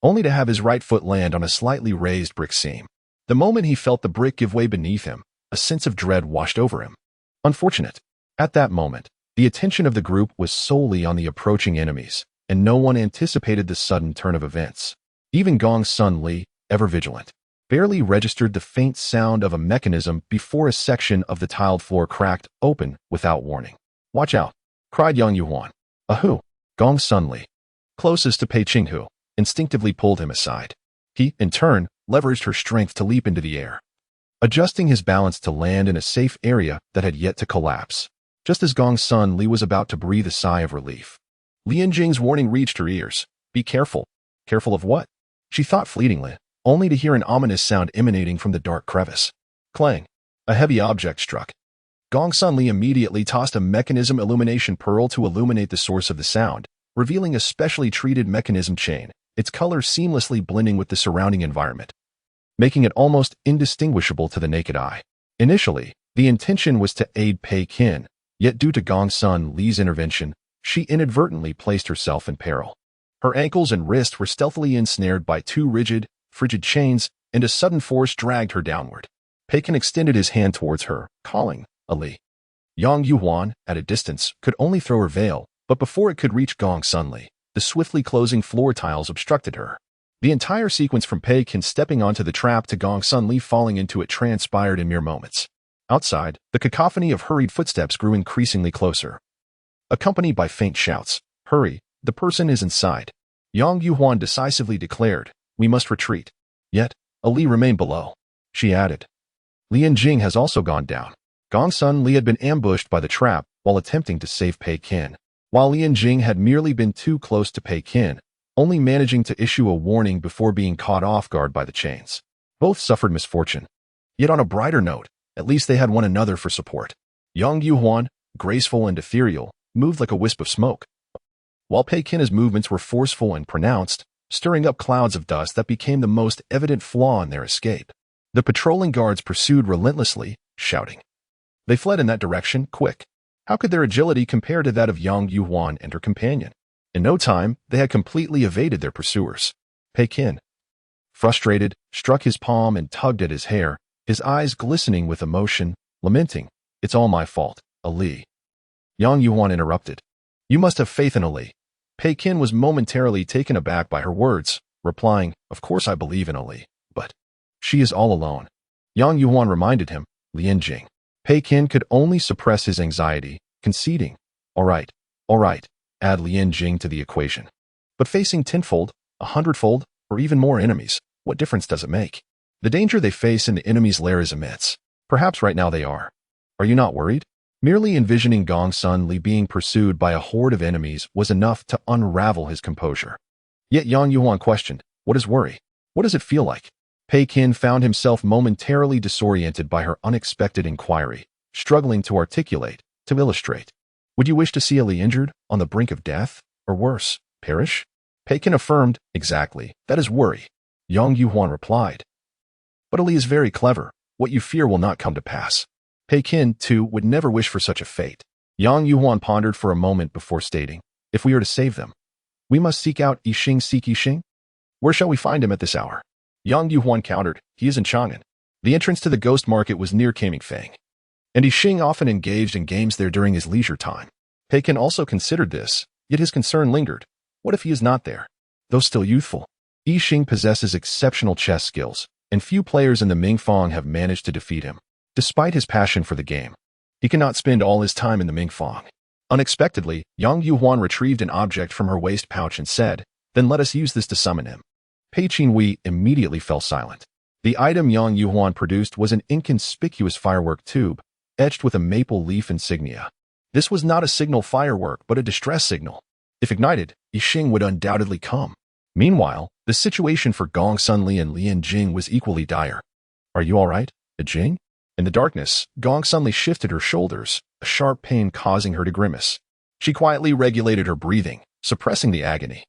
Speaker 1: only to have his right foot land on a slightly raised brick seam. The moment he felt the brick give way beneath him, a sense of dread washed over him. Unfortunate. At that moment, the attention of the group was solely on the approaching enemies, and no one anticipated the sudden turn of events. Even Gong Sunli, ever vigilant, barely registered the faint sound of a mechanism before a section of the tiled floor cracked open without warning. "Watch out!" cried Yang Yuhuan. "Who?" Gong Sunli, closest to Pei Qinghu, instinctively pulled him aside. He, in turn, leveraged her strength to leap into the air, adjusting his balance to land in a safe area that had yet to collapse. Just as Gong Sunli was about to breathe a sigh of relief, Lian Jing's warning reached her ears. "Be careful." Careful of what? She thought fleetingly, only to hear an ominous sound emanating from the dark crevice. Clang. A heavy object struck. Gong Sunli immediately tossed a mechanism illumination pearl to illuminate the source of the sound, revealing a specially treated mechanism chain, its color seamlessly blending with the surrounding environment, making it almost indistinguishable to the naked eye. Initially, the intention was to aid Pei Qin, yet due to Gong Sunli's intervention, she inadvertently placed herself in peril. Her ankles and wrists were stealthily ensnared by two rigid, frigid chains, and a sudden force dragged her downward. Pei Qin extended his hand towards her, calling, "Ali." Yang Yuhuan, at a distance, could only throw her veil, but before it could reach Gong Sunli, the swiftly closing floor tiles obstructed her. The entire sequence from Pei Qin stepping onto the trap to Gong Sunli falling into it transpired in mere moments. Outside, the cacophony of hurried footsteps grew increasingly closer, accompanied by faint shouts. "Hurry, the person is inside." Yang Yuhuan decisively declared, "We must retreat." Yet, Ali remained below. She added, "Lian Jing has also gone down." Gong Sunli had been ambushed by the trap while attempting to save Pei Qin, while Lian Jing had merely been too close to Pei Qin, only managing to issue a warning before being caught off guard by the chains. Both suffered misfortune. Yet on a brighter note, at least they had one another for support. Yang Yuhuan, graceful and ethereal, moved like a wisp of smoke, while Pei Qin's movements were forceful and pronounced, stirring up clouds of dust that became the most evident flaw in their escape. The patrolling guards pursued relentlessly, shouting. They fled in that direction, quick. How could their agility compare to that of Yang Yuhuan and her companion? In no time, they had completely evaded their pursuers. Pei Qin, frustrated, struck his palm and tugged at his hair, his eyes glistening with emotion, lamenting, "It's all my fault, Ali." Yang Yuhuan interrupted. "You must have faith in Ali." Pei Qin was momentarily taken aback by her words, replying, "Of course I believe in Ali, but she is all alone." Yang Yuhuan reminded him, "Lian Jing." Pei Qin could only suppress his anxiety, conceding, all right, add Lian Jing to the equation. But facing tenfold, 100-fold, or even more enemies, what difference does it make? The danger they face in the enemy's lair is immense. Perhaps right now they are. Are you not worried? Merely envisioning Gong Sunli being pursued by a horde of enemies was enough to unravel his composure. Yet Yang Yuhuan questioned, "What is worry? What does it feel like?" Pei Qin found himself momentarily disoriented by her unexpected inquiry, struggling to articulate, to illustrate. "Would you wish to see Ali injured, on the brink of death, or worse, perish?" Pei Qin affirmed, "Exactly, that is worry." Yang Yuhuan replied, "But Ali is very clever. What you fear will not come to pass." Pei Qin, too, would never wish for such a fate. Yang Yuhuan pondered for a moment before stating, "If we are to save them, we must seek out Yixing. Seek Yixing? Where shall we find him at this hour?" Yang Yuhuan countered, "He is in Chang'an." The entrance to the ghost market was near Kamingfang, and Yixing often engaged in games there during his leisure time. Pei Qin also considered this, yet his concern lingered. What if he is not there? Though still youthful, Yixing possesses exceptional chess skills, and few players in the Mingfang have managed to defeat him. Despite his passion for the game, he cannot spend all his time in the Mingfang. Unexpectedly, Yang Yuhuan retrieved an object from her waist pouch and said, "Then let us use this to summon him." Pei Qinhui immediately fell silent. The item Yang Yuhuan produced was an inconspicuous firework tube, etched with a maple leaf insignia. This was not a signal firework, but a distress signal. If ignited, Yixing would undoubtedly come. Meanwhile, the situation for Gong Sunli and Lian Jing was equally dire. "Are you all right, Jing?" In the darkness, Gong Sunli shifted her shoulders, a sharp pain causing her to grimace. She quietly regulated her breathing, suppressing the agony.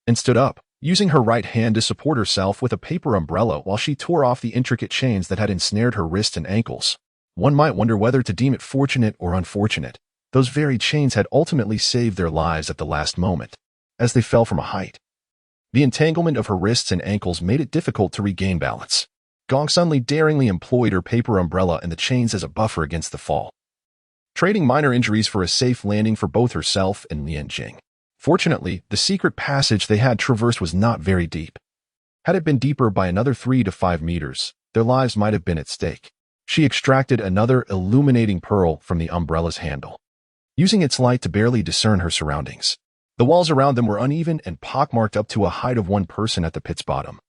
Speaker 1: and stood up, using her right hand to support herself with a paper umbrella while she tore off the intricate chains that had ensnared her wrists and ankles. One might wonder whether to deem it fortunate or unfortunate. Those very chains had ultimately saved their lives at the last moment, as they fell from a height. The entanglement of her wrists and ankles made it difficult to regain balance. Gong Sunli daringly employed her paper umbrella and the chains as a buffer against the fall, trading minor injuries for a safe landing for both herself and Lian Jing. Fortunately, the secret passage they had traversed was not very deep. Had it been deeper by another 3 to 5 meters, their lives might have been at stake. She extracted another illuminating pearl from the umbrella's handle, using its light to barely discern her surroundings. The walls around them were uneven and pockmarked up to a height of one person at the pit's bottom,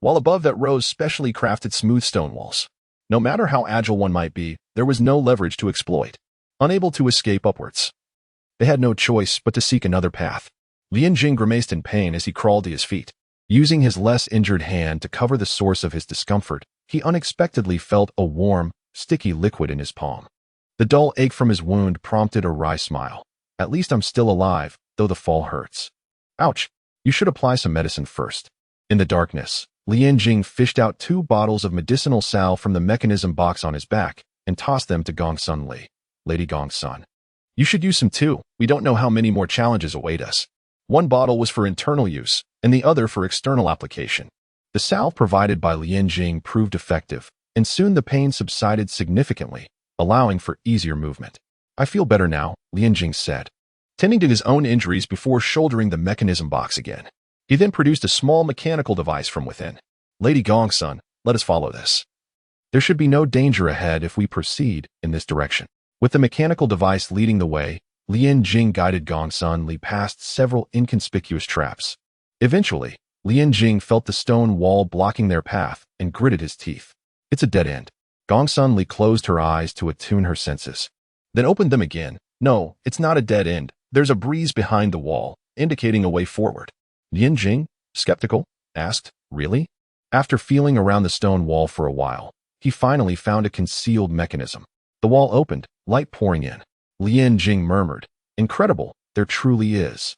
Speaker 1: while above that rose specially crafted smooth stone walls. No matter how agile one might be, there was no leverage to exploit. Unable to escape upwards, they had no choice but to seek another path. Lian Jing grimaced in pain as he crawled to his feet. Using his less injured hand to cover the source of his discomfort, he unexpectedly felt a warm, sticky liquid in his palm. The dull ache from his wound prompted a wry smile. At least I'm still alive, though the fall hurts. Ouch! You should apply some medicine first. In the darkness, Lian Jing fished out 2 bottles of medicinal salve from the mechanism box on his back and tossed them to Gong Sunli. Lady Gong Sun, you should use some too. We don't know how many more challenges await us. One bottle was for internal use, and the other for external application. The salve provided by Lian Jing proved effective, and soon the pain subsided significantly, allowing for easier movement. I feel better now, Lian Jing said, tending to his own injuries before shouldering the mechanism box again. He then produced a small mechanical device from within. Lady Gong Sun, let us follow this. There should be no danger ahead if we proceed in this direction. With the mechanical device leading the way, Lian Jing guided Gong Sunli past several inconspicuous traps. Eventually, Lian Jing felt the stone wall blocking their path and gritted his teeth. It's a dead end. Gong Sunli closed her eyes to attune her senses, then opened them again. No, it's not a dead end. There's a breeze behind the wall, indicating a way forward. Lian Jing, skeptical, asked, Really? After feeling around the stone wall for a while, he finally found a concealed mechanism. The wall opened, light pouring in. Lian Jing murmured, Incredible, there truly is.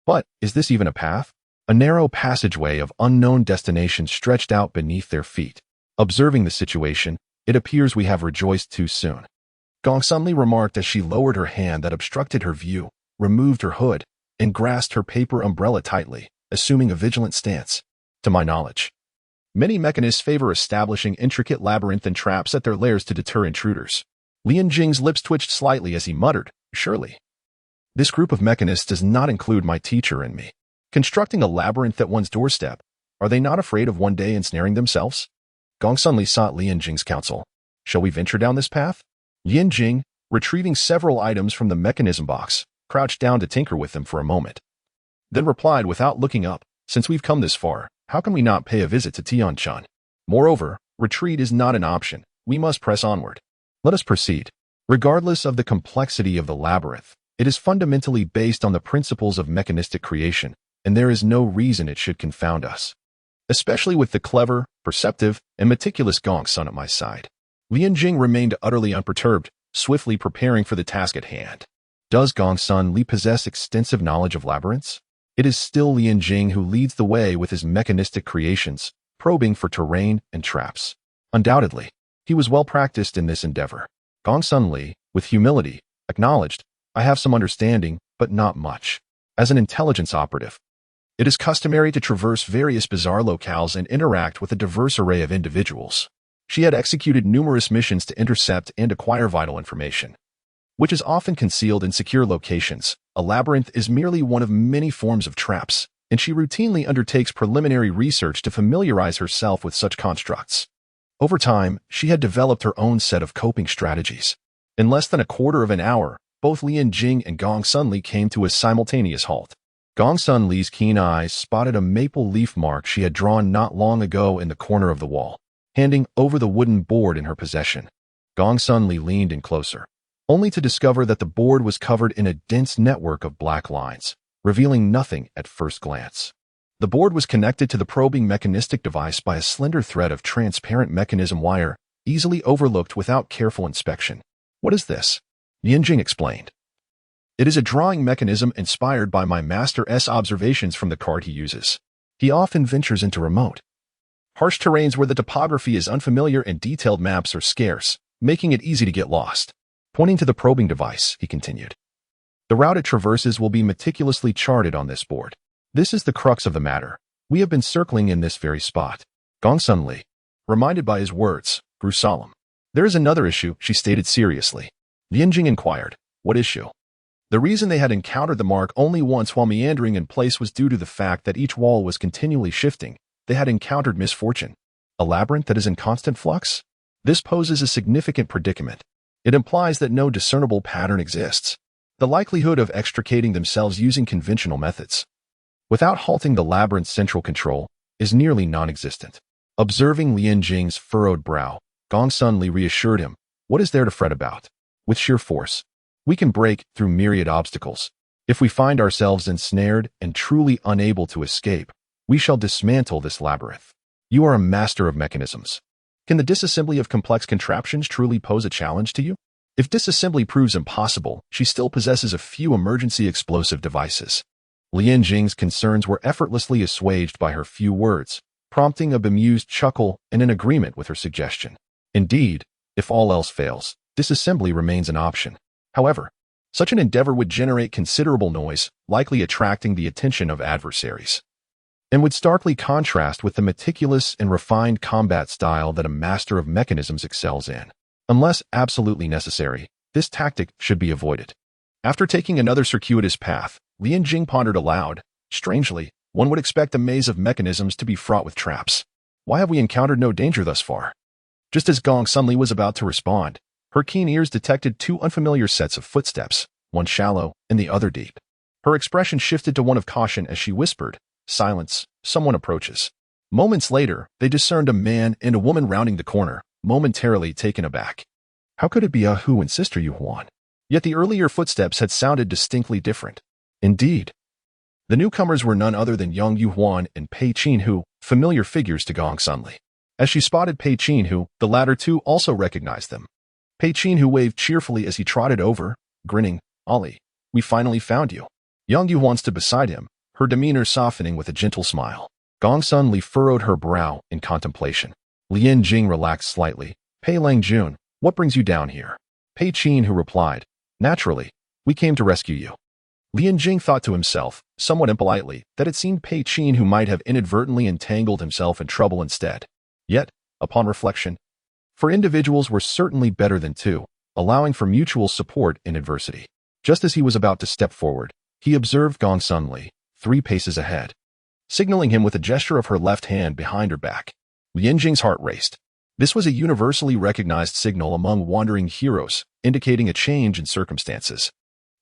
Speaker 1: But, is this even a path? A narrow passageway of unknown destination stretched out beneath their feet. Observing the situation, it appears we have rejoiced too soon. Gong Sunli remarked as she lowered her hand that obstructed her view, removed her hood, and grasped her paper umbrella tightly, assuming a vigilant stance. To my knowledge, many mechanists favor establishing intricate labyrinthine traps at their lairs to deter intruders. Lian Jing's lips twitched slightly as he muttered, Surely. This group of mechanists does not include my teacher and me. Constructing a labyrinth at one's doorstep, are they not afraid of one day ensnaring themselves? Gong Sunli sought Lian Jing's counsel. Shall we venture down this path? Lian Jing, retrieving several items from the mechanism box, crouched down to tinker with them for a moment, then replied without looking up, Since we've come this far, how can we not pay a visit to Tianchan? Moreover, retreat is not an option. We must press onward. Let us proceed. Regardless of the complexity of the labyrinth, it is fundamentally based on the principles of mechanistic creation, and there is no reason it should confound us. Especially with the clever, perceptive, and meticulous Gong Sun at my side. Lian Jing remained utterly unperturbed, swiftly preparing for the task at hand. Does Gong Sunli possess extensive knowledge of labyrinths? It is still Lian Jing who leads the way with his mechanistic creations, probing for terrain and traps. Undoubtedly, he was well practiced in this endeavor. Gong Sunli, with humility, acknowledged, I have some understanding, but not much. As an intelligence operative, it is customary to traverse various bizarre locales and interact with a diverse array of individuals. She had executed numerous missions to intercept and acquire vital information, which is often concealed in secure locations. A labyrinth is merely one of many forms of traps, and she routinely undertakes preliminary research to familiarize herself with such constructs. Over time, she had developed her own set of coping strategies. In less than a quarter of an hour, both Lian Jing and Gong Sunli came to a simultaneous halt. Gong Sunli's keen eyes spotted a maple leaf mark she had drawn not long ago in the corner of the wall, handing over the wooden board in her possession. Gong Sunli leaned in closer, only to discover that the board was covered in a dense network of black lines, revealing nothing at first glance. The board was connected to the probing mechanistic device by a slender thread of transparent mechanism wire, easily overlooked without careful inspection. What is this? Lian Jing explained. It is a drawing mechanism inspired by my master's observations from the card he uses. He often ventures into remote, harsh terrains where the topography is unfamiliar and detailed maps are scarce, making it easy to get lost. Pointing to the probing device, he continued. The route it traverses will be meticulously charted on this board. This is the crux of the matter. We have been circling in this very spot. Gongsun Li, reminded by his words, grew solemn. There is another issue, she stated seriously. Lian Jing inquired, what issue? The reason they had encountered the mark only once while meandering in place was due to the fact that each wall was continually shifting. They had encountered misfortune. A labyrinth that is in constant flux? This poses a significant predicament. It implies that no discernible pattern exists. The likelihood of extricating themselves using conventional methods, without halting the labyrinth's central control, is nearly non-existent. Observing Lian Jing's furrowed brow, Gongsun Li reassured him, what is there to fret about? With sheer force, we can break through myriad obstacles. If we find ourselves ensnared and truly unable to escape, we shall dismantle this labyrinth. You are a master of mechanisms. Can the disassembly of complex contraptions truly pose a challenge to you? If disassembly proves impossible, she still possesses a few emergency explosive devices. Lian Jing's concerns were effortlessly assuaged by her few words, prompting a bemused chuckle and an agreement with her suggestion. Indeed, if all else fails, disassembly remains an option. However, such an endeavor would generate considerable noise, likely attracting the attention of adversaries, and would starkly contrast with the meticulous and refined combat style that a master of mechanisms excels in. Unless absolutely necessary, this tactic should be avoided. After taking another circuitous path, Lian Jing pondered aloud. Strangely, one would expect a maze of mechanisms to be fraught with traps. Why have we encountered no danger thus far? Just as Gongsun Li was about to respond, her keen ears detected two unfamiliar sets of footsteps, one shallow and the other deep. Her expression shifted to one of caution as she whispered, silence, someone approaches. Moments later, they discerned a man and a woman rounding the corner, momentarily taken aback. How could it be Hu and Sister Yuhuan? Yet the earlier footsteps had sounded distinctly different. Indeed, the newcomers were none other than young Yuhuan and Pei Qinhu, familiar figures to Gongsun Li. As she spotted Pei Qinhu, the latter too also recognized them. Pei Qinhu waved cheerfully as he trotted over, grinning, "Ali, we finally found you." Young Yuhuan stood beside him, her demeanor softening with a gentle smile. Gongsun Li furrowed her brow in contemplation. Lian Jing relaxed slightly. Pei Langjun, what brings you down here? Pei Qinhu replied, naturally, we came to rescue you. Lian Jing thought to himself, somewhat impolitely, that it seemed Pei Qinhu might have inadvertently entangled himself in trouble instead. Yet, upon reflection, for individuals were certainly better than two, allowing for mutual support in adversity. Just as he was about to step forward, he observed Gongsun Li, 3 paces ahead, signaling him with a gesture of her left hand behind her back. Lian Jing's heart raced. This was a universally recognized signal among wandering heroes, indicating a change in circumstances.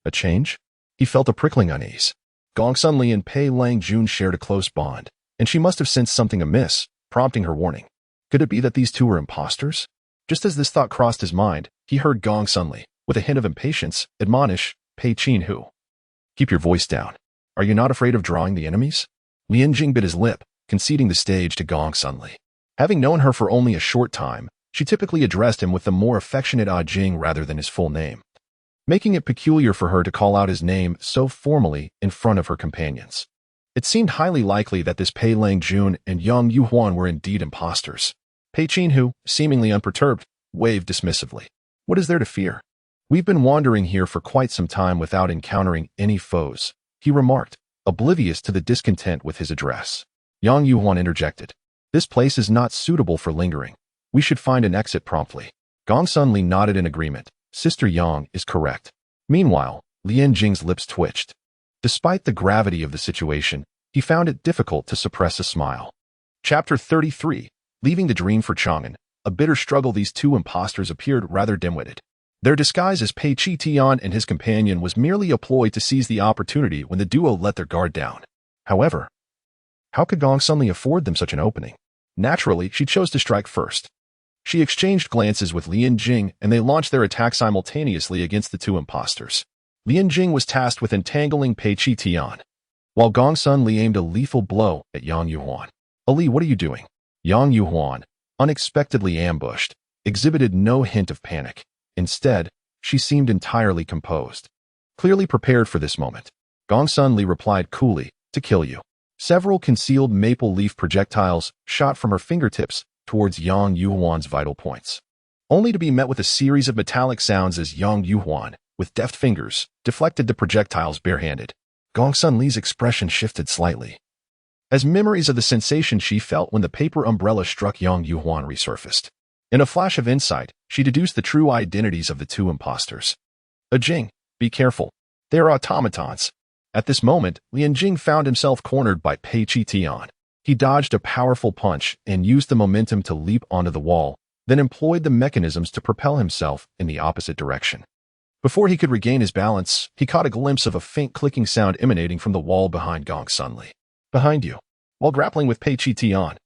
Speaker 1: A change? He felt a prickling unease. Gongsun Li and Pei Langjun shared a close bond, and she must have sensed something amiss, prompting her warning. Could it be that these two were imposters? Just as this thought crossed his mind, he heard Gongsun Li, with a hint of impatience, admonish Pei Qinhu. Keep your voice down. Are you not afraid of drawing the enemies? Lian Jing bit his lip, conceding the stage to Gongsun Li. Having known her for only a short time, she typically addressed him with the more affectionate Jing rather than his full name, making it peculiar for her to call out his name so formally in front of her companions. It seemed highly likely that this Pei Langjun and young Yuhuan were indeed imposters. Pei Qinhu, seemingly unperturbed, waved dismissively. What is there to fear? We've been wandering here for quite some time without encountering any foes, he remarked, oblivious to the discontent with his address. Yang Yuhuan interjected. This place is not suitable for lingering. We should find an exit promptly. Gongsun Li nodded in agreement. Sister Yang is correct. Meanwhile, Lian Jing's lips twitched. Despite the gravity of the situation, he found it difficult to suppress a smile. Chapter 33. Leaving the dream for Chang'an. A bitter struggle. These two impostors appeared rather dim-witted. Their disguise as Pei Qitian and his companion was merely a ploy to seize the opportunity when the duo let their guard down. However, how could Gongsun Li afford them such an opening? Naturally, she chose to strike first. She exchanged glances with Lian Jing, and they launched their attack simultaneously against the two impostors. Lian Jing was tasked with entangling Pei Qitian, while Gongsun Li aimed a lethal blow at Yang Yuhuan. Ali, what are you doing? Yang Yuhuan, unexpectedly ambushed, exhibited no hint of panic. Instead, she seemed entirely composed. clearly prepared for this moment. Gong Sun Li replied coolly, "To kill you." Several concealed maple leaf projectiles shot from her fingertips towards Yang Yuhuan's vital points, only to be met with a series of metallic sounds as Yang Yuhuan, with deft fingers, deflected the projectiles barehanded. Gong Sun Li's expression shifted slightly, as memories of the sensation she felt when the paper umbrella struck Yang Yuhuan resurfaced. In a flash of insight, she deduced the true identities of the two imposters. Jing, be careful. They are automatons. At this moment, Lian Jing found himself cornered by Pei Qitian. He dodged a powerful punch and used the momentum to leap onto the wall, then employed the mechanisms to propel himself in the opposite direction. Before he could regain his balance, he caught a glimpse of a faint clicking sound emanating from the wall behind Gong Sun Li. "Behind you." While grappling with Pei Qitian,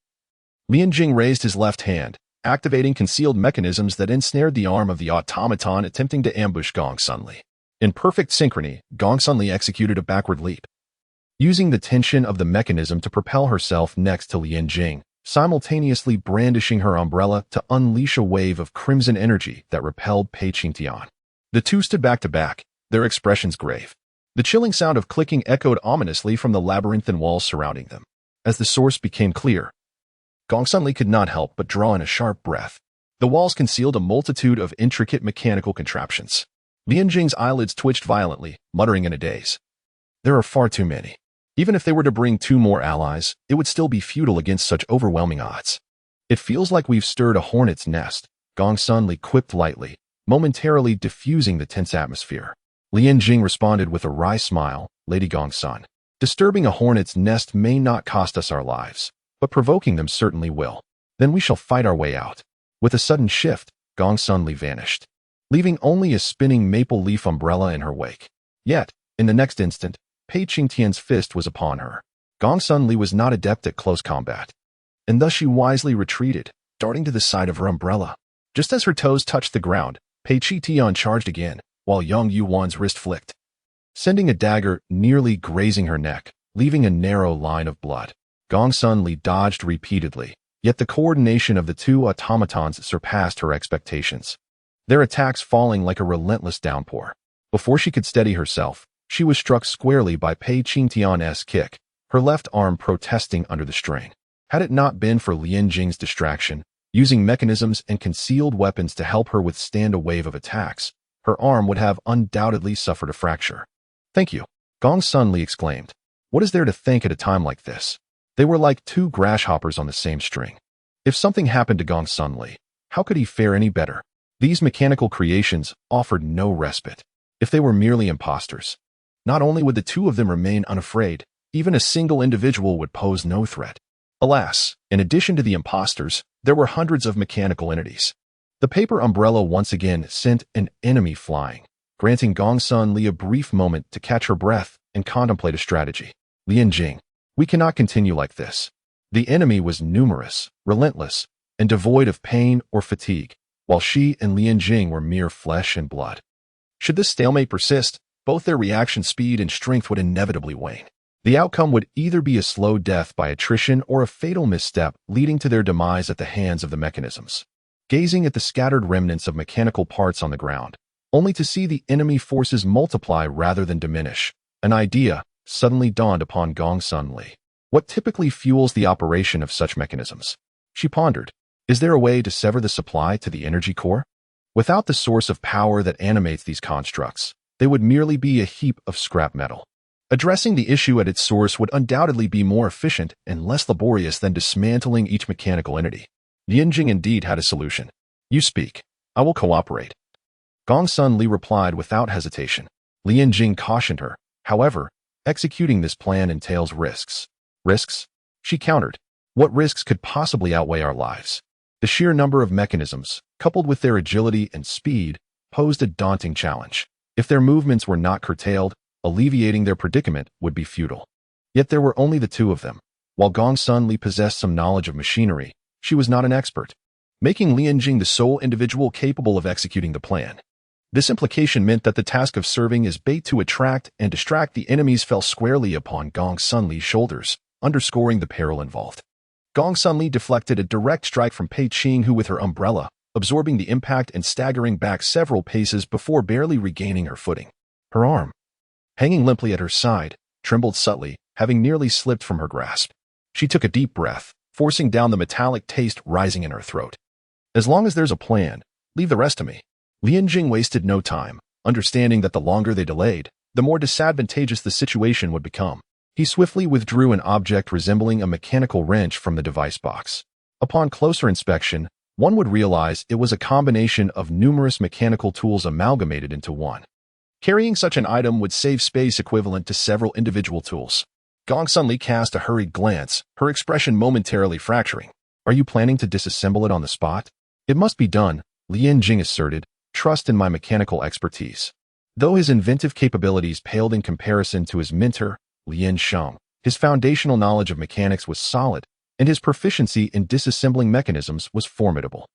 Speaker 1: Lian Jing raised his left hand, activating concealed mechanisms that ensnared the arm of the automaton attempting to ambush Gong Sun Li. In perfect synchrony, Gong Sun Li executed a backward leap, using the tension of the mechanism to propel herself next to Lian Jing, simultaneously brandishing her umbrella to unleash a wave of crimson energy that repelled Pei Qitian. The two stood back to back, their expressions grave. The chilling sound of clicking echoed ominously from the labyrinthine walls surrounding them. As the source became clear, Gong Sun Li could not help but draw in a sharp breath. The walls concealed a multitude of intricate mechanical contraptions. Lian Jing's eyelids twitched violently, muttering in a daze. There are far too many. Even if they were to bring 2 more allies, it would still be futile against such overwhelming odds. It feels like we've stirred a hornet's nest, Gong Sun Li quipped lightly, momentarily diffusing the tense atmosphere. Lian Jing responded with a wry smile, "Lady Gong Sun, disturbing a hornet's nest may not cost us our lives, but provoking them certainly will. Then we shall fight our way out." With a sudden shift, Gong Sun Li vanished, leaving only a spinning maple leaf umbrella in her wake. Yet, in the next instant, Pei Qingtian's fist was upon her. Gong Sun Li was not adept at close combat, and thus she wisely retreated, darting to the side of her umbrella. Just as her toes touched the ground, Pei Qingtian charged again, while Yang Yuan's wrist flicked, sending a dagger nearly grazing her neck, leaving a narrow line of blood. Gong Sun Li dodged repeatedly, yet the coordination of the two automatons surpassed her expectations, their attacks falling like a relentless downpour. Before she could steady herself, she was struck squarely by Pei Qingtian's kick, her left arm protesting under the strain. Had it not been for Lian Jing's distraction, using mechanisms and concealed weapons to help her withstand a wave of attacks, her arm would have undoubtedly suffered a fracture. "Thank you," Gong Sun Li exclaimed. "What is there to thank at a time like this?" They were like 2 grasshoppers on the same string. If something happened to Gong Sun Li, how could he fare any better? These mechanical creations offered no respite. If they were merely imposters, not only would the 2 of them remain unafraid, even a single individual would pose no threat. Alas, in addition to the imposters, there were hundreds of mechanical entities. The paper umbrella once again sent an enemy flying, granting Gong Sun Li a brief moment to catch her breath and contemplate a strategy. "Lian Jing, we cannot continue like this." The enemy was numerous, relentless, and devoid of pain or fatigue, while she and Lian Jing were mere flesh and blood. Should this stalemate persist, both their reaction speed and strength would inevitably wane. The outcome would either be a slow death by attrition or a fatal misstep leading to their demise at the hands of the mechanisms. Gazing at the scattered remnants of mechanical parts on the ground, only to see the enemy forces multiply rather than diminish, an idea suddenly dawned upon Gong Sun Li. What typically fuels the operation of such mechanisms? She pondered. Is there a way to sever the supply to the energy core? Without the source of power that animates these constructs, they would merely be a heap of scrap metal. Addressing the issue at its source would undoubtedly be more efficient and less laborious than dismantling each mechanical entity. Lian Jing indeed had a solution. "You speak. I will cooperate." Gong Sun Li replied without hesitation. Lian Jing cautioned her. "However, executing this plan entails risks." "Risks?" she countered. "What risks could possibly outweigh our lives?" The sheer number of mechanisms, coupled with their agility and speed, posed a daunting challenge. If their movements were not curtailed, alleviating their predicament would be futile. Yet there were only the 2 of them. While Gong Sun Li possessed some knowledge of machinery, she was not an expert, making Lian Jing the sole individual capable of executing the plan. This implication meant that the task of serving as bait to attract and distract the enemies fell squarely upon Gong Sun Li's shoulders, underscoring the peril involved. Gong Sun Li deflected a direct strike from Pei Qing, who with her umbrella, absorbing the impact and staggering back several paces before barely regaining her footing. Her arm, hanging limply at her side, trembled subtly, having nearly slipped from her grasp. She took a deep breath, forcing down the metallic taste rising in her throat. As long as there's a plan, leave the rest to me. Lian Jing wasted no time, understanding that the longer they delayed, the more disadvantageous the situation would become. He swiftly withdrew an object resembling a mechanical wrench from the device box. Upon closer inspection, one would realize it was a combination of numerous mechanical tools amalgamated into one. Carrying such an item would save space equivalent to several individual tools. Gong suddenly cast a hurried glance, her expression momentarily fracturing. Are you planning to disassemble it on the spot? It must be done, Lian Jing asserted. Trust in my mechanical expertise. Though his inventive capabilities paled in comparison to his mentor, Lian Sheng, his foundational knowledge of mechanics was solid, and his proficiency in disassembling mechanisms was formidable.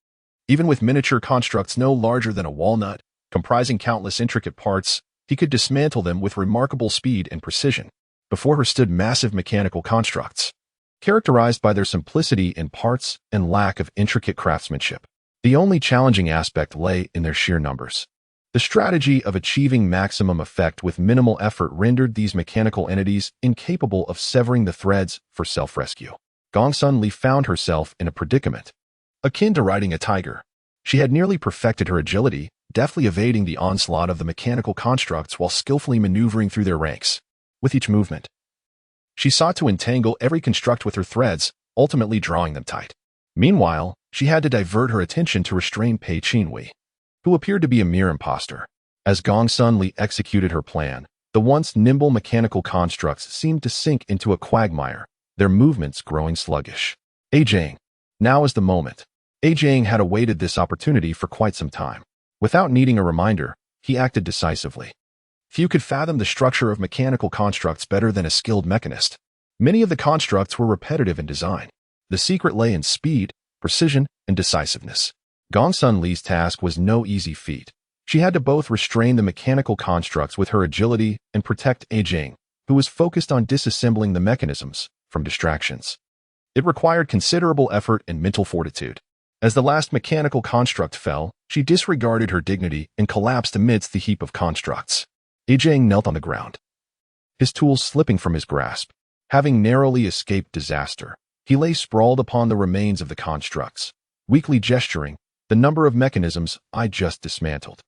Speaker 1: Even with miniature constructs no larger than a walnut, comprising countless intricate parts, he could dismantle them with remarkable speed and precision. Before her stood massive mechanical constructs, characterized by their simplicity in parts and lack of intricate craftsmanship. The only challenging aspect lay in their sheer numbers. The strategy of achieving maximum effect with minimal effort rendered these mechanical entities incapable of severing the threads for self-rescue. Gong Sun found herself in a predicament, akin to riding a tiger. She had nearly perfected her agility, deftly evading the onslaught of the mechanical constructs while skillfully maneuvering through their ranks. With each movement, she sought to entangle every construct with her threads, ultimately drawing them tight. Meanwhile, she had to divert her attention to restrain Pei Qinhui, who appeared to be a mere imposter. As Gong Sun executed her plan, the once nimble mechanical constructs seemed to sink into a quagmire, their movements growing sluggish. Jiang. Now is the moment. Jiang had awaited this opportunity for quite some time. Without needing a reminder, he acted decisively. Few could fathom the structure of mechanical constructs better than a skilled mechanist. Many of the constructs were repetitive in design. The secret lay in speed, precision, and decisiveness. Gong Sun's task was no easy feat. She had to both restrain the mechanical constructs with her agility and protect Jiang, who was focused on disassembling the mechanisms, from distractions. It required considerable effort and mental fortitude. As the last mechanical construct fell, she disregarded her dignity and collapsed amidst the heap of constructs. Jiang knelt on the ground, his tools slipping from his grasp. Having narrowly escaped disaster, he lay sprawled upon the remains of the constructs, weakly gesturing, the number of mechanisms I just dismantled.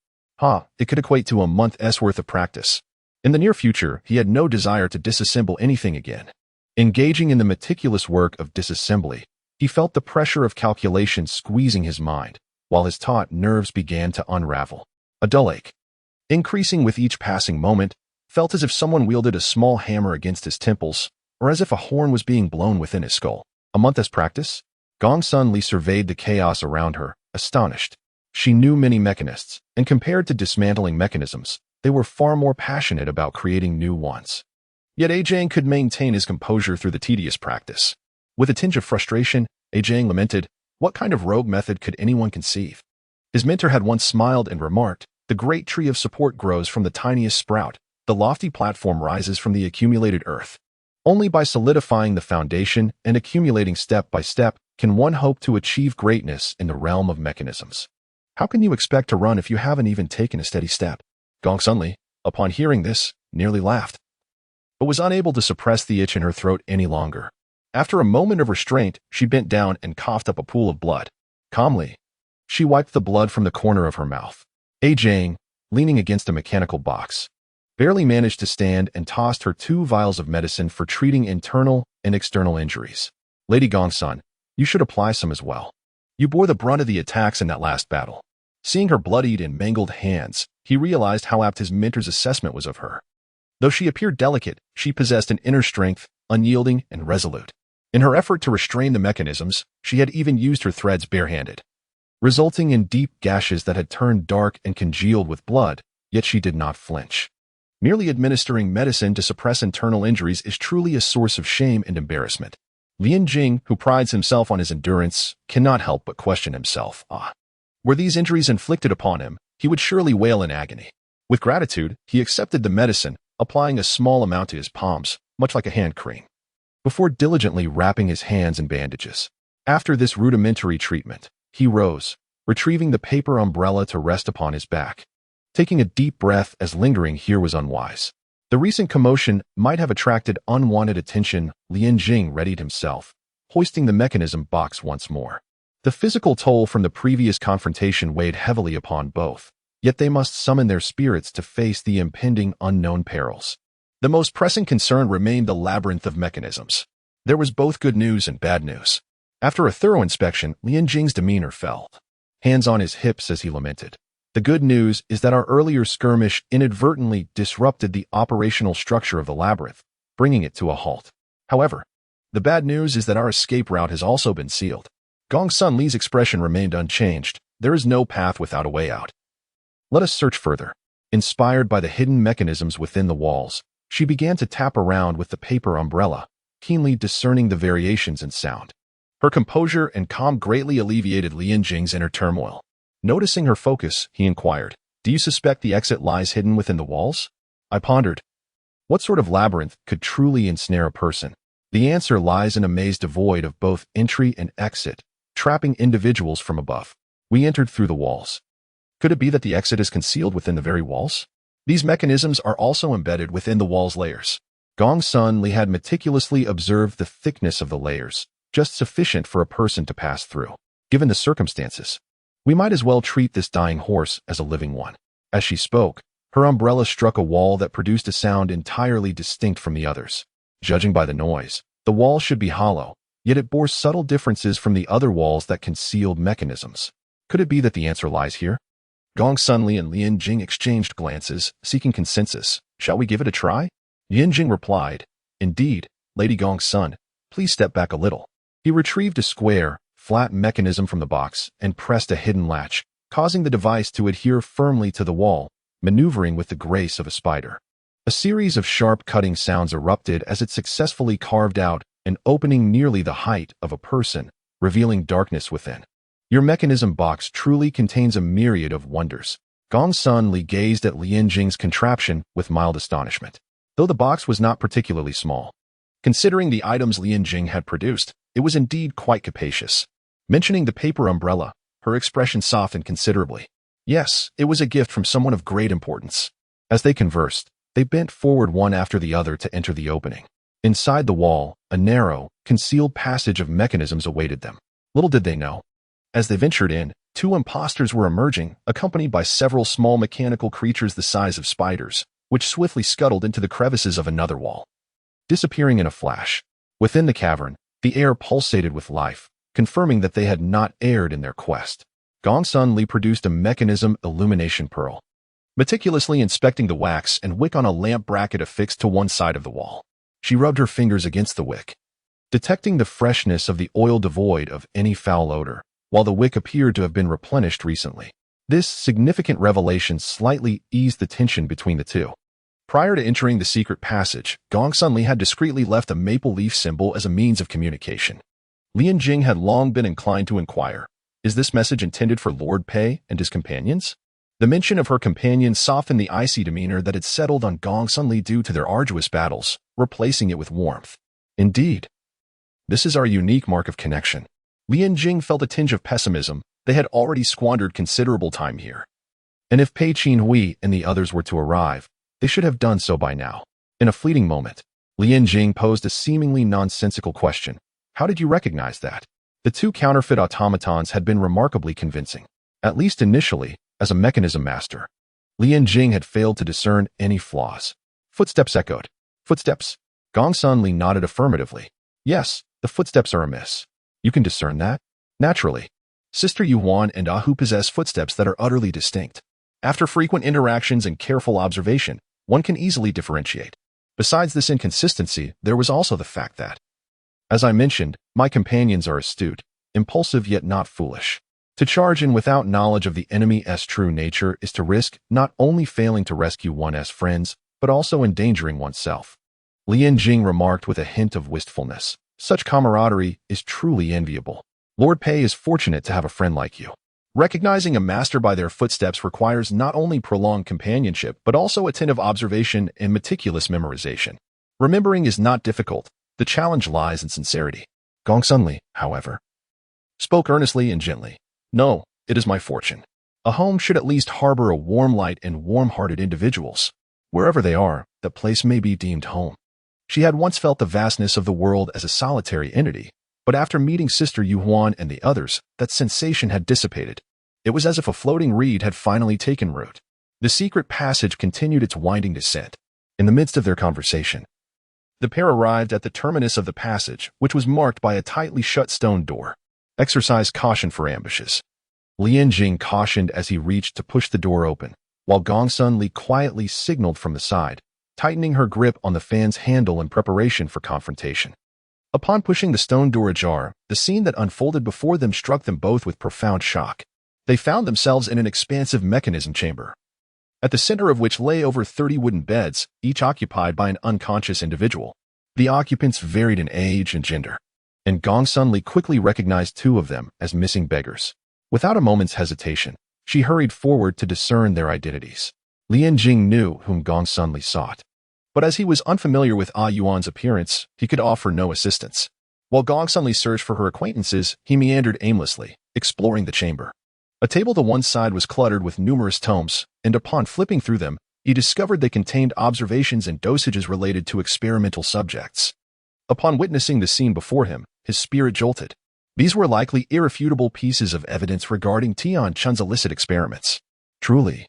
Speaker 1: It could equate to a month's worth of practice. In the near future, he had no desire to disassemble anything again. Engaging in the meticulous work of disassembly, he felt the pressure of calculation squeezing his mind, while his taut nerves began to unravel. A dull ache, increasing with each passing moment, felt as if someone wielded a small hammer against his temples, or as if a horn was being blown within his skull. A month as practice? Gong Sun surveyed the chaos around her, astonished. She knew many mechanists, and compared to dismantling mechanisms, they were far more passionate about creating new ones. Yet Jiang could maintain his composure through the tedious practice. With a tinge of frustration, Jiang lamented, what kind of rogue method could anyone conceive? His mentor had once smiled and remarked, the great tree of support grows from the tiniest sprout, the lofty platform rises from the accumulated earth. Only by solidifying the foundation and accumulating step by step can one hope to achieve greatness in the realm of mechanisms. How can you expect to run if you haven't even taken a steady step? Gong Sun, upon hearing this, nearly laughed, but was unable to suppress the itch in her throat any longer. After a moment of restraint, she bent down and coughed up a pool of blood. Calmly, she wiped the blood from the corner of her mouth. Jiang, leaning against a mechanical box, barely managed to stand and tossed her 2 vials of medicine for treating internal and external injuries. Lady Gong Sun, you should apply some as well. You bore the brunt of the attacks in that last battle. Seeing her bloodied and mangled hands, he realized how apt his mentor's assessment was of her. Though she appeared delicate, she possessed an inner strength, unyielding and resolute. In her effort to restrain the mechanisms, she had even used her threads barehanded, resulting in deep gashes that had turned dark and congealed with blood, yet she did not flinch. Merely administering medicine to suppress internal injuries is truly a source of shame and embarrassment. Lian Jing, who prides himself on his endurance, cannot help but question himself. Were these injuries inflicted upon him, he would surely wail in agony. With gratitude, he accepted the medicine, applying a small amount to his palms, much like a hand cream, before diligently wrapping his hands in bandages. After this rudimentary treatment, he rose, retrieving the paper umbrella to rest upon his back, taking a deep breath as lingering here was unwise. The recent commotion might have attracted unwanted attention. Lian Jing readied himself, hoisting the mechanism box once more. The physical toll from the previous confrontation weighed heavily upon both, yet they must summon their spirits to face the impending unknown perils. The most pressing concern remained the labyrinth of mechanisms. There was both good news and bad news. After a thorough inspection, Lian Jing's demeanor fell, hands on his hips as he lamented. The good news is that our earlier skirmish inadvertently disrupted the operational structure of the labyrinth, bringing it to a halt. However, the bad news is that our escape route has also been sealed. Gong Sun Li's expression remained unchanged. There is no path without a way out. Let us search further. Inspired by the hidden mechanisms within the walls, she began to tap around with the paper umbrella, keenly discerning the variations in sound. Her composure and calm greatly alleviated Lian Jing's inner turmoil. Noticing her focus, he inquired, "Do you suspect the exit lies hidden within the walls?" I pondered. What sort of labyrinth could truly ensnare a person? The answer lies in a maze devoid of both entry and exit, trapping individuals from above. We entered through the walls. Could it be that the exit is concealed within the very walls? These mechanisms are also embedded within the wall's layers. Gong Sun Li had meticulously observed the thickness of the layers, just sufficient for a person to pass through. Given the circumstances, we might as well treat this dying horse as a living one. As she spoke, her umbrella struck a wall that produced a sound entirely distinct from the others. Judging by the noise, the wall should be hollow, yet it bore subtle differences from the other walls that concealed mechanisms. Could it be that the answer lies here? Gong Sun Li and Lian Jing exchanged glances, seeking consensus. Shall we give it a try? Lian Jing replied, "Indeed, Lady Gong Sun, please step back a little." He retrieved a square, flat mechanism from the box and pressed a hidden latch, causing the device to adhere firmly to the wall, maneuvering with the grace of a spider. A series of sharp cutting sounds erupted as it successfully carved out an opening nearly the height of a person, revealing darkness within. Your mechanism box truly contains a myriad of wonders. Gong Sun Li gazed at Lian Jing's contraption with mild astonishment, though the box was not particularly small. Considering the items Lian Jing had produced, it was indeed quite capacious. Mentioning the paper umbrella, her expression softened considerably. Yes, it was a gift from someone of great importance. As they conversed, they bent forward one after the other to enter the opening. Inside the wall, a narrow, concealed passage of mechanisms awaited them. Little did they know. As they ventured in, two impostors were emerging, accompanied by several small mechanical creatures the size of spiders, which swiftly scuttled into the crevices of another wall, disappearing in a flash. Within the cavern, the air pulsated with life, confirming that they had not erred in their quest. Gong Sun Li produced a mechanism illumination pearl, meticulously inspecting the wax and wick on a lamp bracket affixed to one side of the wall. She rubbed her fingers against the wick, detecting the freshness of the oil devoid of any foul odor, while the wick appeared to have been replenished recently. This significant revelation slightly eased the tension between the two. Prior to entering the secret passage, Gong Sun Li had discreetly left a maple leaf symbol as a means of communication. Lian Jing had long been inclined to inquire, is this message intended for Lord Pei and his companions? The mention of her companions softened the icy demeanor that had settled on Gong Sun Li due to their arduous battles, replacing it with warmth. Indeed, this is our unique mark of connection. Lian Jing felt a tinge of pessimism. They had already squandered considerable time here. And if Pei Qinhui and the others were to arrive, they should have done so by now. In a fleeting moment, Lian Jing posed a seemingly nonsensical question. How did you recognize that? The two counterfeit automatons had been remarkably convincing, at least initially, as a mechanism master. Lian Jing had failed to discern any flaws. Footsteps echoed. Footsteps? Gong Sun Li nodded affirmatively. Yes, the footsteps are amiss. You can discern that? Naturally. Sister Yuan and Ahu possess footsteps that are utterly distinct. After frequent interactions and careful observation, one can easily differentiate. Besides this inconsistency, there was also the fact that, as I mentioned, my companions are astute, impulsive yet not foolish. To charge in without knowledge of the enemy's true nature is to risk not only failing to rescue one's friends, but also endangering oneself. Lian Jing remarked with a hint of wistfulness. Such camaraderie is truly enviable. Lord Pei is fortunate to have a friend like you. Recognizing a master by their footsteps requires not only prolonged companionship, but also attentive observation and meticulous memorization. Remembering is not difficult. The challenge lies in sincerity. Gong Sun Li, however, spoke earnestly and gently. No, it is my fortune. A home should at least harbor a warm light and warm-hearted individuals. Wherever they are, the place may be deemed home. She had once felt the vastness of the world as a solitary entity, but after meeting Sister Yuan and the others, that sensation had dissipated. It was as if a floating reed had finally taken root. The secret passage continued its winding descent. In the midst of their conversation, the pair arrived at the terminus of the passage, which was marked by a tightly shut stone door. Exercise caution for ambushes. Lian Jing cautioned as he reached to push the door open, while Gongsun Li quietly signaled from the side, tightening her grip on the fan's handle in preparation for confrontation. Upon pushing the stone door ajar, the scene that unfolded before them struck them both with profound shock. They found themselves in an expansive mechanism chamber, at the center of which lay over 30 wooden beds, each occupied by an unconscious individual. The occupants varied in age and gender, and Gongsun Li quickly recognized 2 of them as missing beggars. Without a moment's hesitation, she hurried forward to discern their identities. Lian Jing knew whom Gongsun Li sought, but as he was unfamiliar with Ah Yuan's appearance, he could offer no assistance. While Gongsun Li searched for her acquaintances, he meandered aimlessly, exploring the chamber. A table to one side was cluttered with numerous tomes, and upon flipping through them, he discovered they contained observations and dosages related to experimental subjects. Upon witnessing the scene before him, his spirit jolted. These were likely irrefutable pieces of evidence regarding Tian Chun's illicit experiments. Truly,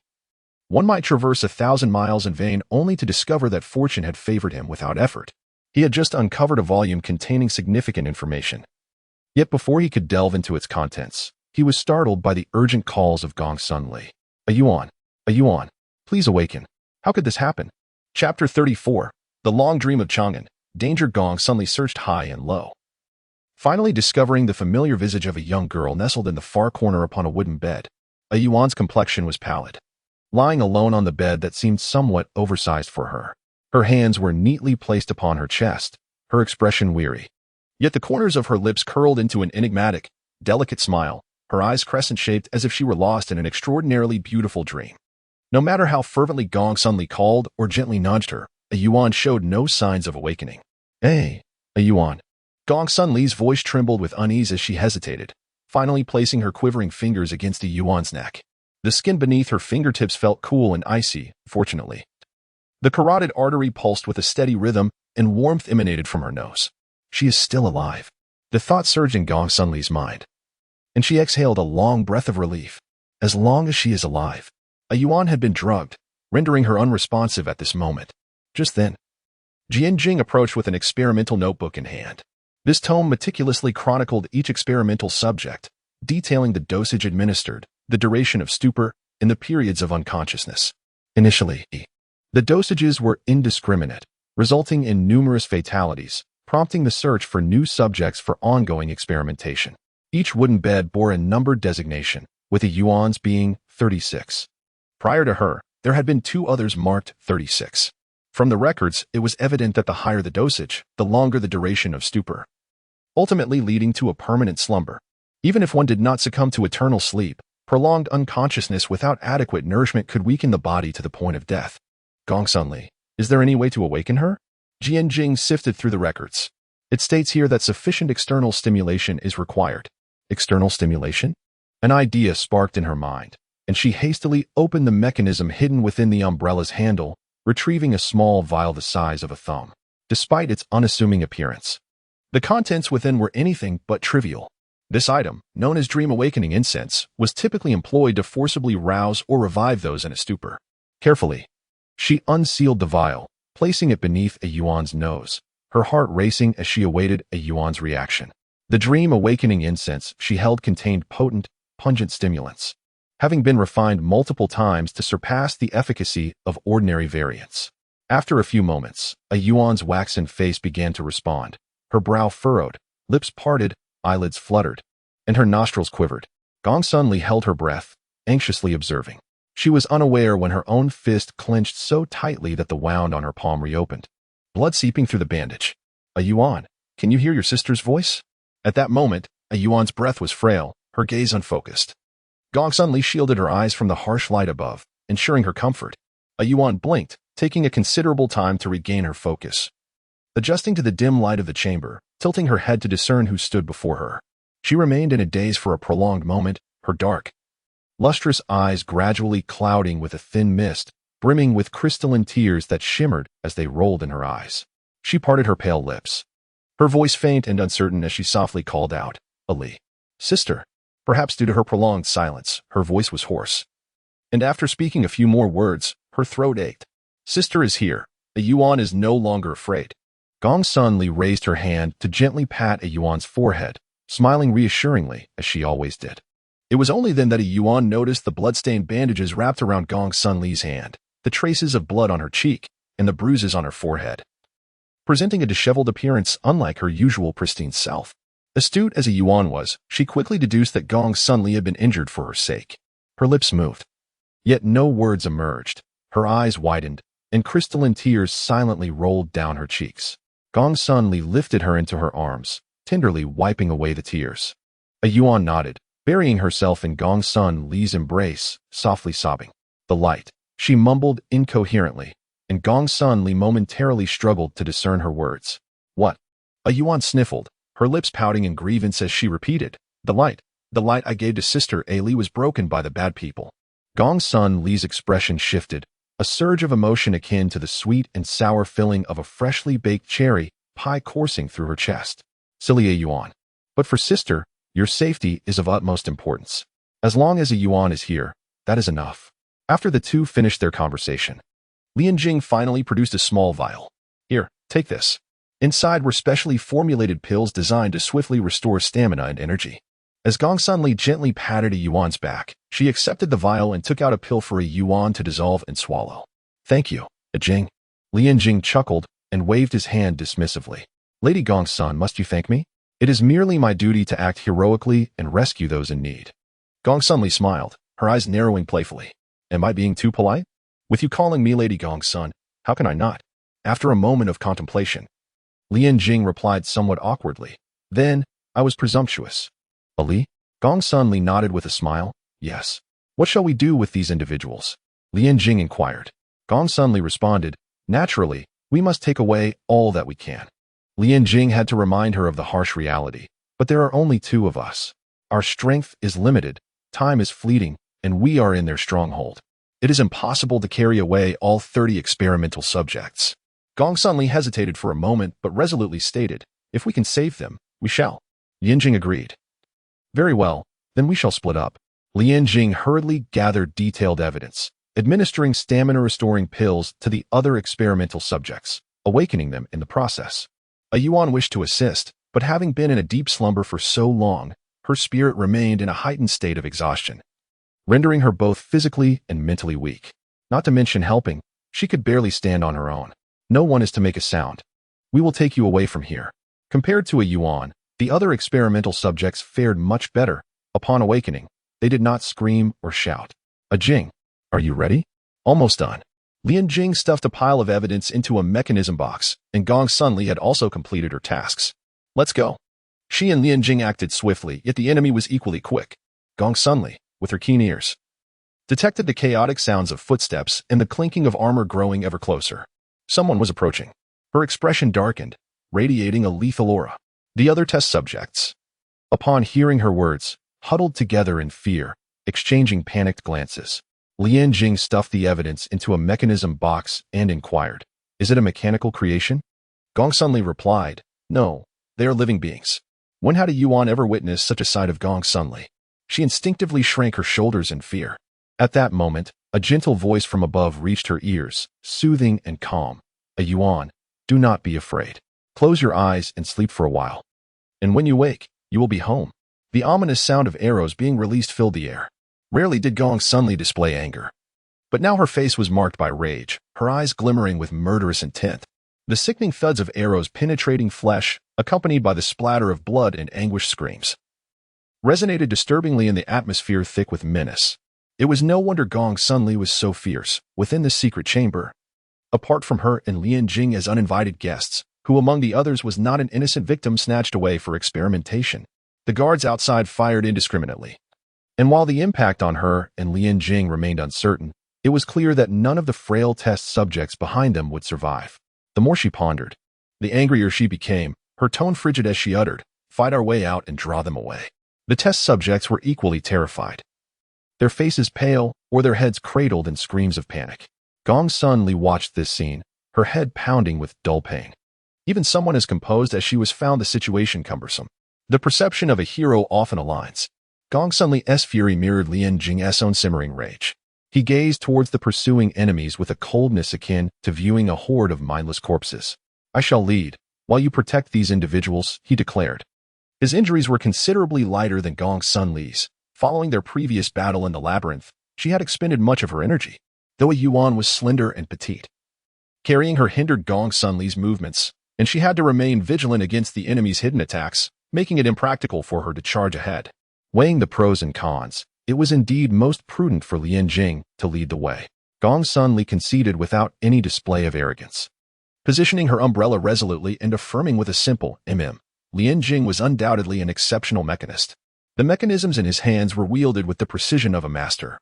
Speaker 1: one might traverse 1,000 miles in vain only to discover that fortune had favored him without effort. He had just uncovered a volume containing significant information. Yet before he could delve into its contents, he was startled by the urgent calls of Gongsun Li. A Yuan, please awaken. How could this happen? Chapter 34. The Long Dream of Chang'an. Danger. Gongsun Li searched high and low, finally discovering the familiar visage of a young girl nestled in the far corner upon a wooden bed. A Yuan's complexion was pallid, lying alone on the bed that seemed somewhat oversized for her. Her hands were neatly placed upon her chest, her expression weary. Yet the corners of her lips curled into an enigmatic, delicate smile, her eyes crescent-shaped as if she were lost in an extraordinarily beautiful dream. No matter how fervently Gongsun Li called or gently nudged her, a Yuan showed no signs of awakening. Hey, a Yuan. Gongsun Li's voice trembled with unease as she hesitated, finally placing her quivering fingers against a Yuan's neck. The skin beneath her fingertips felt cool and icy, fortunately. The carotid artery pulsed with a steady rhythm, and warmth emanated from her nose. She is still alive. The thought surged in Gongsun Li's mind, and she exhaled a long breath of relief. As long as she is alive. A Yuan had been drugged, rendering her unresponsive at this moment. Just then, Jian Jing approached with an experimental notebook in hand. This tome meticulously chronicled each experimental subject, detailing the dosage administered, the duration of stupor, and the periods of unconsciousness. Initially, the dosages were indiscriminate, resulting in numerous fatalities, prompting the search for new subjects for ongoing experimentation. Each wooden bed bore a numbered designation, with the Yuan's being 36. Prior to her, there had been 2 others marked 36. From the records, it was evident that the higher the dosage, the longer the duration of stupor, ultimately leading to a permanent slumber. Even if one did not succumb to eternal sleep, prolonged unconsciousness without adequate nourishment could weaken the body to the point of death. Gongsun Li, is there any way to awaken her? Jian Jing sifted through the records. It states here that sufficient external stimulation is required. External stimulation? An idea sparked in her mind, and she hastily opened the mechanism hidden within the umbrella's handle, retrieving a small vial the size of a thumb. Despite its unassuming appearance, the contents within were anything but trivial. This item, known as Dream Awakening Incense, was typically employed to forcibly rouse or revive those in a stupor. Carefully, she unsealed the vial, placing it beneath a Yuan's nose, her heart racing as she awaited a Yuan's reaction. The Dream Awakening Incense she held contained potent, pungent stimulants, having been refined multiple times to surpass the efficacy of ordinary variants. After a few moments, a Yuan's waxen face began to respond. Her brow furrowed, lips parted, eyelids fluttered, and her nostrils quivered. Gongsun Li held her breath, anxiously observing. She was unaware when her own fist clenched so tightly that the wound on her palm reopened, blood seeping through the bandage. A Yuan, can you hear your sister's voice? At that moment, a Yuan's breath was frail, her gaze unfocused. Gongsun Li shielded her eyes from the harsh light above, ensuring her comfort. A Yuan blinked, taking a considerable time to regain her focus. Adjusting to the dim light of the chamber, tilting her head to discern who stood before her. She remained in a daze for a prolonged moment, her dark, lustrous eyes gradually clouding with a thin mist, brimming with crystalline tears that shimmered as they rolled in her eyes. She parted her pale lips, her voice faint and uncertain as she softly called out, "Ali." "Sister." Perhaps due to her prolonged silence, her voice was hoarse. And after speaking a few more words, her throat ached. "Sister is here. A Yuan is no longer afraid." Gong Sun Li raised her hand to gently pat a Yuan's forehead, smiling reassuringly as she always did. It was only then that a Yuan noticed the blood-stained bandages wrapped around Gong Sun Li's hand, the traces of blood on her cheek, and the bruises on her forehead, presenting a disheveled appearance unlike her usual pristine self. Astute as a Yuan was, she quickly deduced that Gong Sun Li had been injured for her sake. Her lips moved, yet no words emerged. Her eyes widened, and crystalline tears silently rolled down her cheeks. Gong Sun Li lifted her into her arms, tenderly wiping away the tears. A Yuan nodded, burying herself in Gong Sun Li's embrace, softly sobbing. "The light," she mumbled incoherently, and Gong Sun Li momentarily struggled to discern her words. "What?" A Yuan sniffled, her lips pouting in grievance as she repeated, "The light. The light I gave to Sister Ali was broken by the bad people." Gong Sun Li's expression shifted, a surge of emotion akin to the sweet and sour filling of a freshly baked cherry pie coursing through her chest. "Silly a Yuan. But for Sister, your safety is of utmost importance. As long as a Yuan is here, that is enough." After the two finished their conversation, Lian Jing finally produced a small vial. "Here, take this." Inside were specially formulated pills designed to swiftly restore stamina and energy. As Gong Sun Li gently patted a Yuan's back, she accepted the vial and took out a pill for a Yuan to dissolve and swallow. "Thank you, Jing." Lian Jing chuckled and waved his hand dismissively. "Lady Gong Sun, must you thank me? It is merely my duty to act heroically and rescue those in need." Gong Sun Li smiled, her eyes narrowing playfully. "Am I being too polite? With you calling me Lady Gong Sun, how can I not?" After a moment of contemplation, Lian Jing replied somewhat awkwardly, "Then, I was presumptuous." "Ali?" Gong Sun Li nodded with a smile. "Yes. What shall we do with these individuals?" Lian Jing inquired. Gong Sun Li responded, "Naturally, we must take away all that we can." Lian Jing had to remind her of the harsh reality. "But there are only two of us. Our strength is limited, time is fleeting, and we are in their stronghold. It is impossible to carry away all 30 experimental subjects." Gong Sun Li hesitated for a moment but resolutely stated, "If we can save them, we shall." Lian Jing agreed. "Very well, then we shall split up." Lian Jing hurriedly gathered detailed evidence, administering stamina-restoring pills to the other experimental subjects, awakening them in the process. A Yuan wished to assist, but having been in a deep slumber for so long, her spirit remained in a heightened state of exhaustion, rendering her both physically and mentally weak. Not to mention helping, she could barely stand on her own. "No one is to make a sound. We will take you away from here." Compared to a Yuan, the other experimental subjects fared much better. Upon awakening, they did not scream or shout. "A Jing, are you ready?" "Almost done." Lian Jing stuffed a pile of evidence into a mechanism box, and Gong Sun Li had also completed her tasks. "Let's go." She and Lian Jing acted swiftly, yet the enemy was equally quick. Gong Sun Li, with her keen ears, detected the chaotic sounds of footsteps and the clinking of armor growing ever closer. Someone was approaching. Her expression darkened, radiating a lethal aura. The other test subjects, upon hearing her words, huddled together in fear, exchanging panicked glances. Lian Jing stuffed the evidence into a mechanism box and inquired, "Is it a mechanical creation?" Gong Sun Li replied, "No, they are living beings." When had a Yuan ever witnessed such a sight of Gong Sun Li? She instinctively shrank her shoulders in fear. At that moment, a gentle voice from above reached her ears, soothing and calm. "A Yuan, do not be afraid. Close your eyes and sleep for a while. And when you wake, you will be home." The ominous sound of arrows being released filled the air. Rarely did Gong Sun Li display anger, but now her face was marked by rage, her eyes glimmering with murderous intent. The sickening thuds of arrows penetrating flesh, accompanied by the splatter of blood and anguished screams, resonated disturbingly in the atmosphere thick with menace. It was no wonder Gong Sun Li was so fierce, within this secret chamber. Apart from her and Lian Jing as uninvited guests, who among the others was not an innocent victim snatched away for experimentation, the guards outside fired indiscriminately. And while the impact on her and Lian Jing remained uncertain, it was clear that none of the frail test subjects behind them would survive. The more she pondered, the angrier she became, her tone frigid as she uttered, "Fight our way out and draw them away." The test subjects were equally terrified, their faces pale or their heads cradled in screams of panic. Gong Sun Li watched this scene, her head pounding with dull pain. Even someone as composed as she was found the situation cumbersome. The perception of a hero often aligns. Gong Sun Li's fury mirrored Lian Jing's own simmering rage. He gazed towards the pursuing enemies with a coldness akin to viewing a horde of mindless corpses. "I shall lead, while you protect these individuals," he declared. His injuries were considerably lighter than Gong Sun Li's. Following their previous battle in the labyrinth, she had expended much of her energy, though a Yuan was slender and petite. Carrying her hindered Gong Sun Li's movements, and she had to remain vigilant against the enemy's hidden attacks, making it impractical for her to charge ahead. Weighing the pros and cons, it was indeed most prudent for Lian Jing to lead the way. Gong Sun Li conceded without any display of arrogance. Positioning her umbrella resolutely and affirming with a simple Lian Jing was undoubtedly an exceptional mechanist. The mechanisms in his hands were wielded with the precision of a master,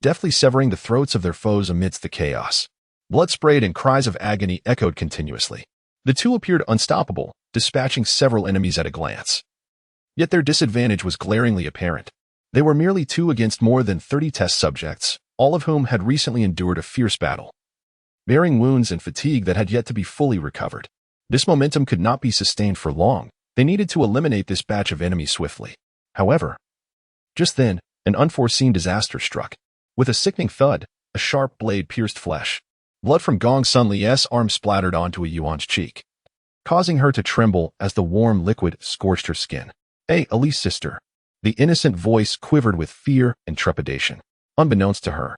Speaker 1: deftly severing the throats of their foes amidst the chaos. Blood sprayed and cries of agony echoed continuously. The two appeared unstoppable, dispatching several enemies at a glance. Yet their disadvantage was glaringly apparent. They were merely 2 against more than 30 test subjects, all of whom had recently endured a fierce battle, bearing wounds and fatigue that had yet to be fully recovered. This momentum could not be sustained for long. They needed to eliminate this batch of enemies swiftly. However, just then, an unforeseen disaster struck. With a sickening thud, a sharp blade pierced flesh. Blood from Gong Sun Li's arm splattered onto a Yuan's cheek, causing her to tremble as the warm liquid scorched her skin. "Hey, Ali's sister." The innocent voice quivered with fear and trepidation. Unbeknownst to her,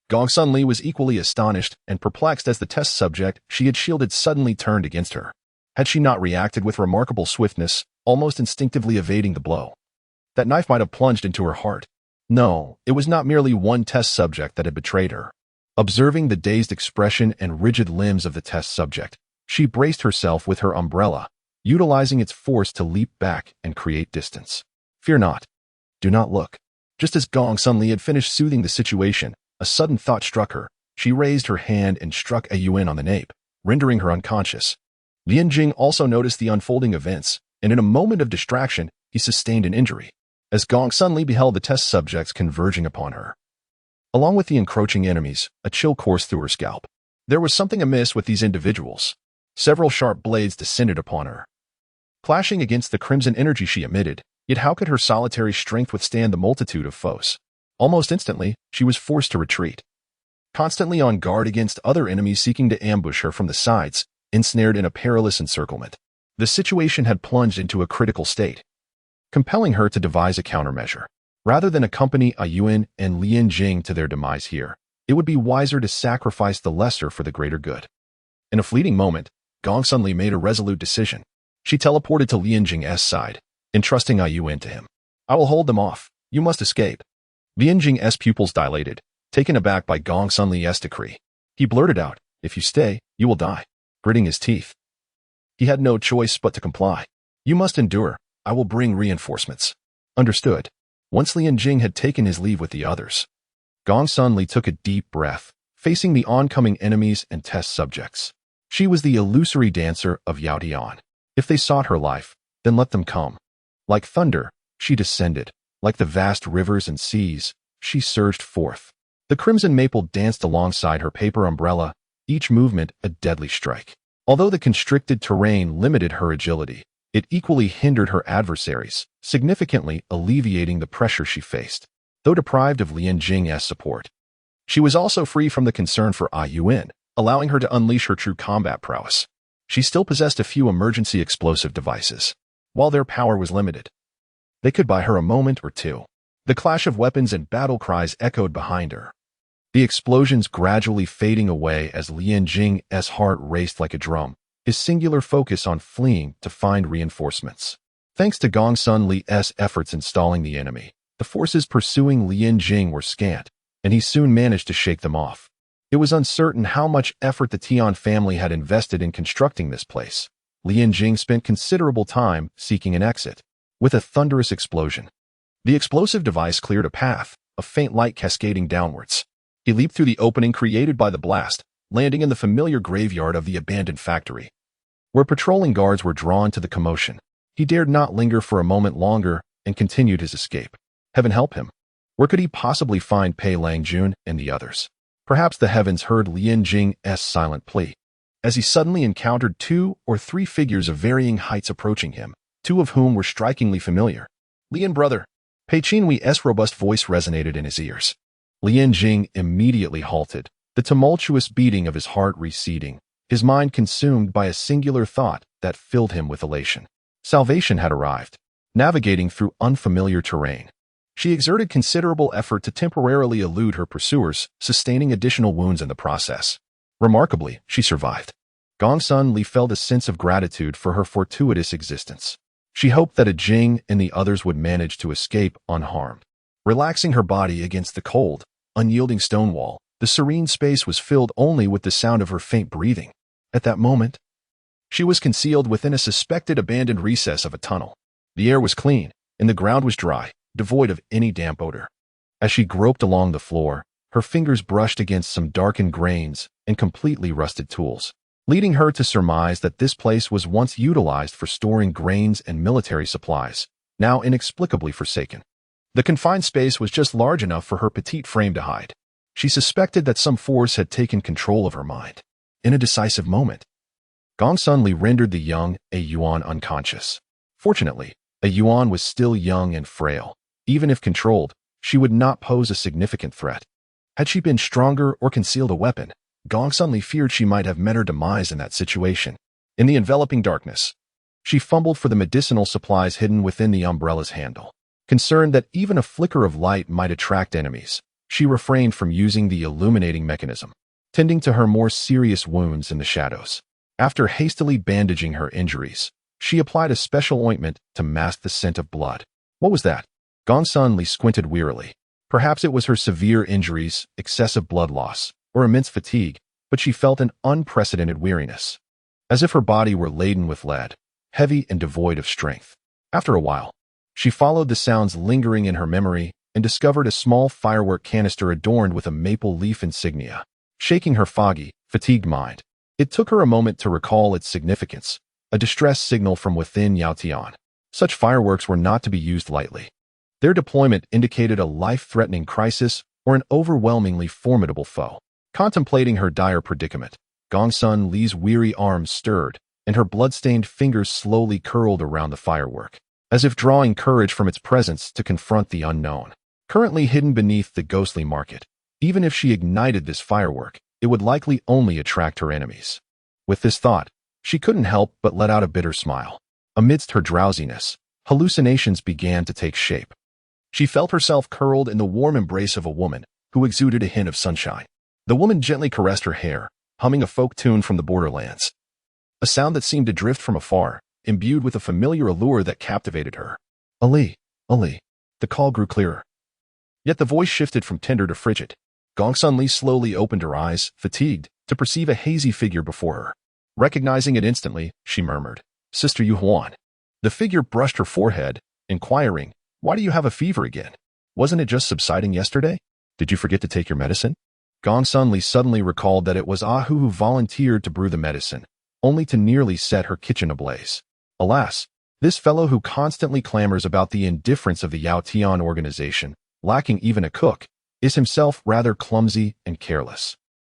Speaker 1: Gong Sun Li was equally astonished and perplexed as the test subject she had shielded suddenly turned against her. Had she not reacted with remarkable swiftness, almost instinctively evading the blow, that knife might have plunged into her heart. No, it was not merely one test subject that had betrayed her. Observing the dazed expression and rigid limbs of the test subject, she braced herself with her umbrella, utilizing its force to leap back and create distance. "Fear not. Do not look." Just as Gong Sun Li had finished soothing the situation, a sudden thought struck her. She raised her hand and struck a Yuan on the nape, rendering her unconscious. Lian Jing also noticed the unfolding events, and in a moment of distraction, he sustained an injury, as Gong Sun Li beheld the test subjects converging upon her. Along with the encroaching enemies, a chill coursed through her scalp. There was something amiss with these individuals. Several sharp blades descended upon her, clashing against the crimson energy she emitted. Yet how could her solitary strength withstand the multitude of foes? Almost instantly, she was forced to retreat, constantly on guard against other enemies seeking to ambush her from the sides, ensnared in a perilous encirclement. The situation had plunged into a critical state, compelling her to devise a countermeasure. Rather than accompany a Yuan and Lian Jing to their demise here, it would be wiser to sacrifice the lesser for the greater good. In a fleeting moment, Gong Sun Li made a resolute decision. She teleported to Lian Jing's side, entrusting a Yuan to him. "I will hold them off. You must escape." Lian Jing's pupils dilated, taken aback by Gong Sun Li's decree. He blurted out, "If you stay, you will die," gritting his teeth. He had no choice but to comply. "You must endure. I will bring reinforcements." Understood. Once Lian Jing had taken his leave with the others, Gong Sun Li took a deep breath, facing the oncoming enemies and test subjects. She was the illusory dancer of Yao Dian. If they sought her life, then let them come. Like thunder, she descended. Like the vast rivers and seas, she surged forth. The crimson maple danced alongside her paper umbrella, each movement a deadly strike. Although the constricted terrain limited her agility, it equally hindered her adversaries, significantly alleviating the pressure she faced. Though deprived of Lian Jing's support, she was also free from the concern for A Yuan, allowing her to unleash her true combat prowess. She still possessed a few emergency explosive devices. While their power was limited, they could buy her a moment or two. The clash of weapons and battle cries echoed behind her, the explosions gradually fading away as Lian Jing's heart raced like a drum, his singular focus on fleeing to find reinforcements. Thanks to Gong Sun Li's efforts in stalling the enemy, the forces pursuing Lian Jing were scant, and he soon managed to shake them off. It was uncertain how much effort the Tian family had invested in constructing this place. Lian Jing spent considerable time seeking an exit. With a thunderous explosion, the explosive device cleared a path, a faint light cascading downwards. He leaped through the opening created by the blast, landing in the familiar graveyard of the abandoned factory, where patrolling guards were drawn to the commotion. He dared not linger for a moment longer and continued his escape. Heaven help him. Where could he possibly find Pei Langjun and the others? Perhaps the heavens heard Lian Jing's silent plea, as he suddenly encountered 2 or 3 figures of varying heights approaching him, 2 of whom were strikingly familiar. Lian brother. Pei Qinhui's robust voice resonated in his ears. Lian Jing immediately halted, the tumultuous beating of his heart receding, his mind consumed by a singular thought that filled him with elation. Salvation had arrived. Navigating through unfamiliar terrain, she exerted considerable effort to temporarily elude her pursuers, sustaining additional wounds in the process. Remarkably, she survived. Gongsun Li felt a sense of gratitude for her fortuitous existence. She hoped that Jing and the others would manage to escape unharmed. Relaxing her body against the cold, unyielding stone wall, the serene space was filled only with the sound of her faint breathing. At that moment, she was concealed within a suspected abandoned recess of a tunnel. The air was clean, and the ground was dry, devoid of any damp odor. As she groped along the floor, her fingers brushed against some darkened grains and completely rusted tools, leading her to surmise that this place was once utilized for storing grains and military supplies, now inexplicably forsaken. The confined space was just large enough for her petite frame to hide. She suspected that some force had taken control of her mind. In a decisive moment, Gongsun Li rendered the young Yuan unconscious. Fortunately, Yuan was still young and frail. Even if controlled, she would not pose a significant threat. Had she been stronger or concealed a weapon, Gongsun Li feared she might have met her demise in that situation. In the enveloping darkness, she fumbled for the medicinal supplies hidden within the umbrella's handle. Concerned that even a flicker of light might attract enemies, she refrained from using the illuminating mechanism, tending to her more serious wounds in the shadows. After hastily bandaging her injuries, she applied a special ointment to mask the scent of blood. What was that? Gongsun Li squinted wearily. Perhaps it was her severe injuries, excessive blood loss, or immense fatigue, but she felt an unprecedented weariness, as if her body were laden with lead, heavy and devoid of strength. After a while, she followed the sounds lingering in her memory and discovered a small firework canister adorned with a maple leaf insignia. Shaking her foggy, fatigued mind, it took her a moment to recall its significance, a distress signal from within Yaotian. Such fireworks were not to be used lightly. Their deployment indicated a life-threatening crisis or an overwhelmingly formidable foe. Contemplating her dire predicament, Gongsun Li's weary arms stirred, and her blood-stained fingers slowly curled around the firework, as if drawing courage from its presence to confront the unknown. Currently hidden beneath the ghostly market, even if she ignited this firework, it would likely only attract her enemies. With this thought, she couldn't help but let out a bitter smile. Amidst her drowsiness, hallucinations began to take shape. She felt herself curled in the warm embrace of a woman who exuded a hint of sunshine. The woman gently caressed her hair, humming a folk tune from the borderlands, a sound that seemed to drift from afar, imbued with a familiar allure that captivated her. Ali, Ali. The call grew clearer. Yet the voice shifted from tender to frigid. Gongsun Li slowly opened her eyes, fatigued, to perceive a hazy figure before her. Recognizing it instantly, she murmured, "Sister Yu Huan." The figure brushed her forehead, inquiring, "Why do you have a fever again? Wasn't it just subsiding yesterday? Did you forget to take your medicine?" Gongsun Li suddenly recalled that it was Ahu who volunteered to brew the medicine, only to nearly set her kitchen ablaze. Alas, this fellow who constantly clamors about the indifference of the Yaotian organization, lacking even a cook, is himself rather clumsy and careless.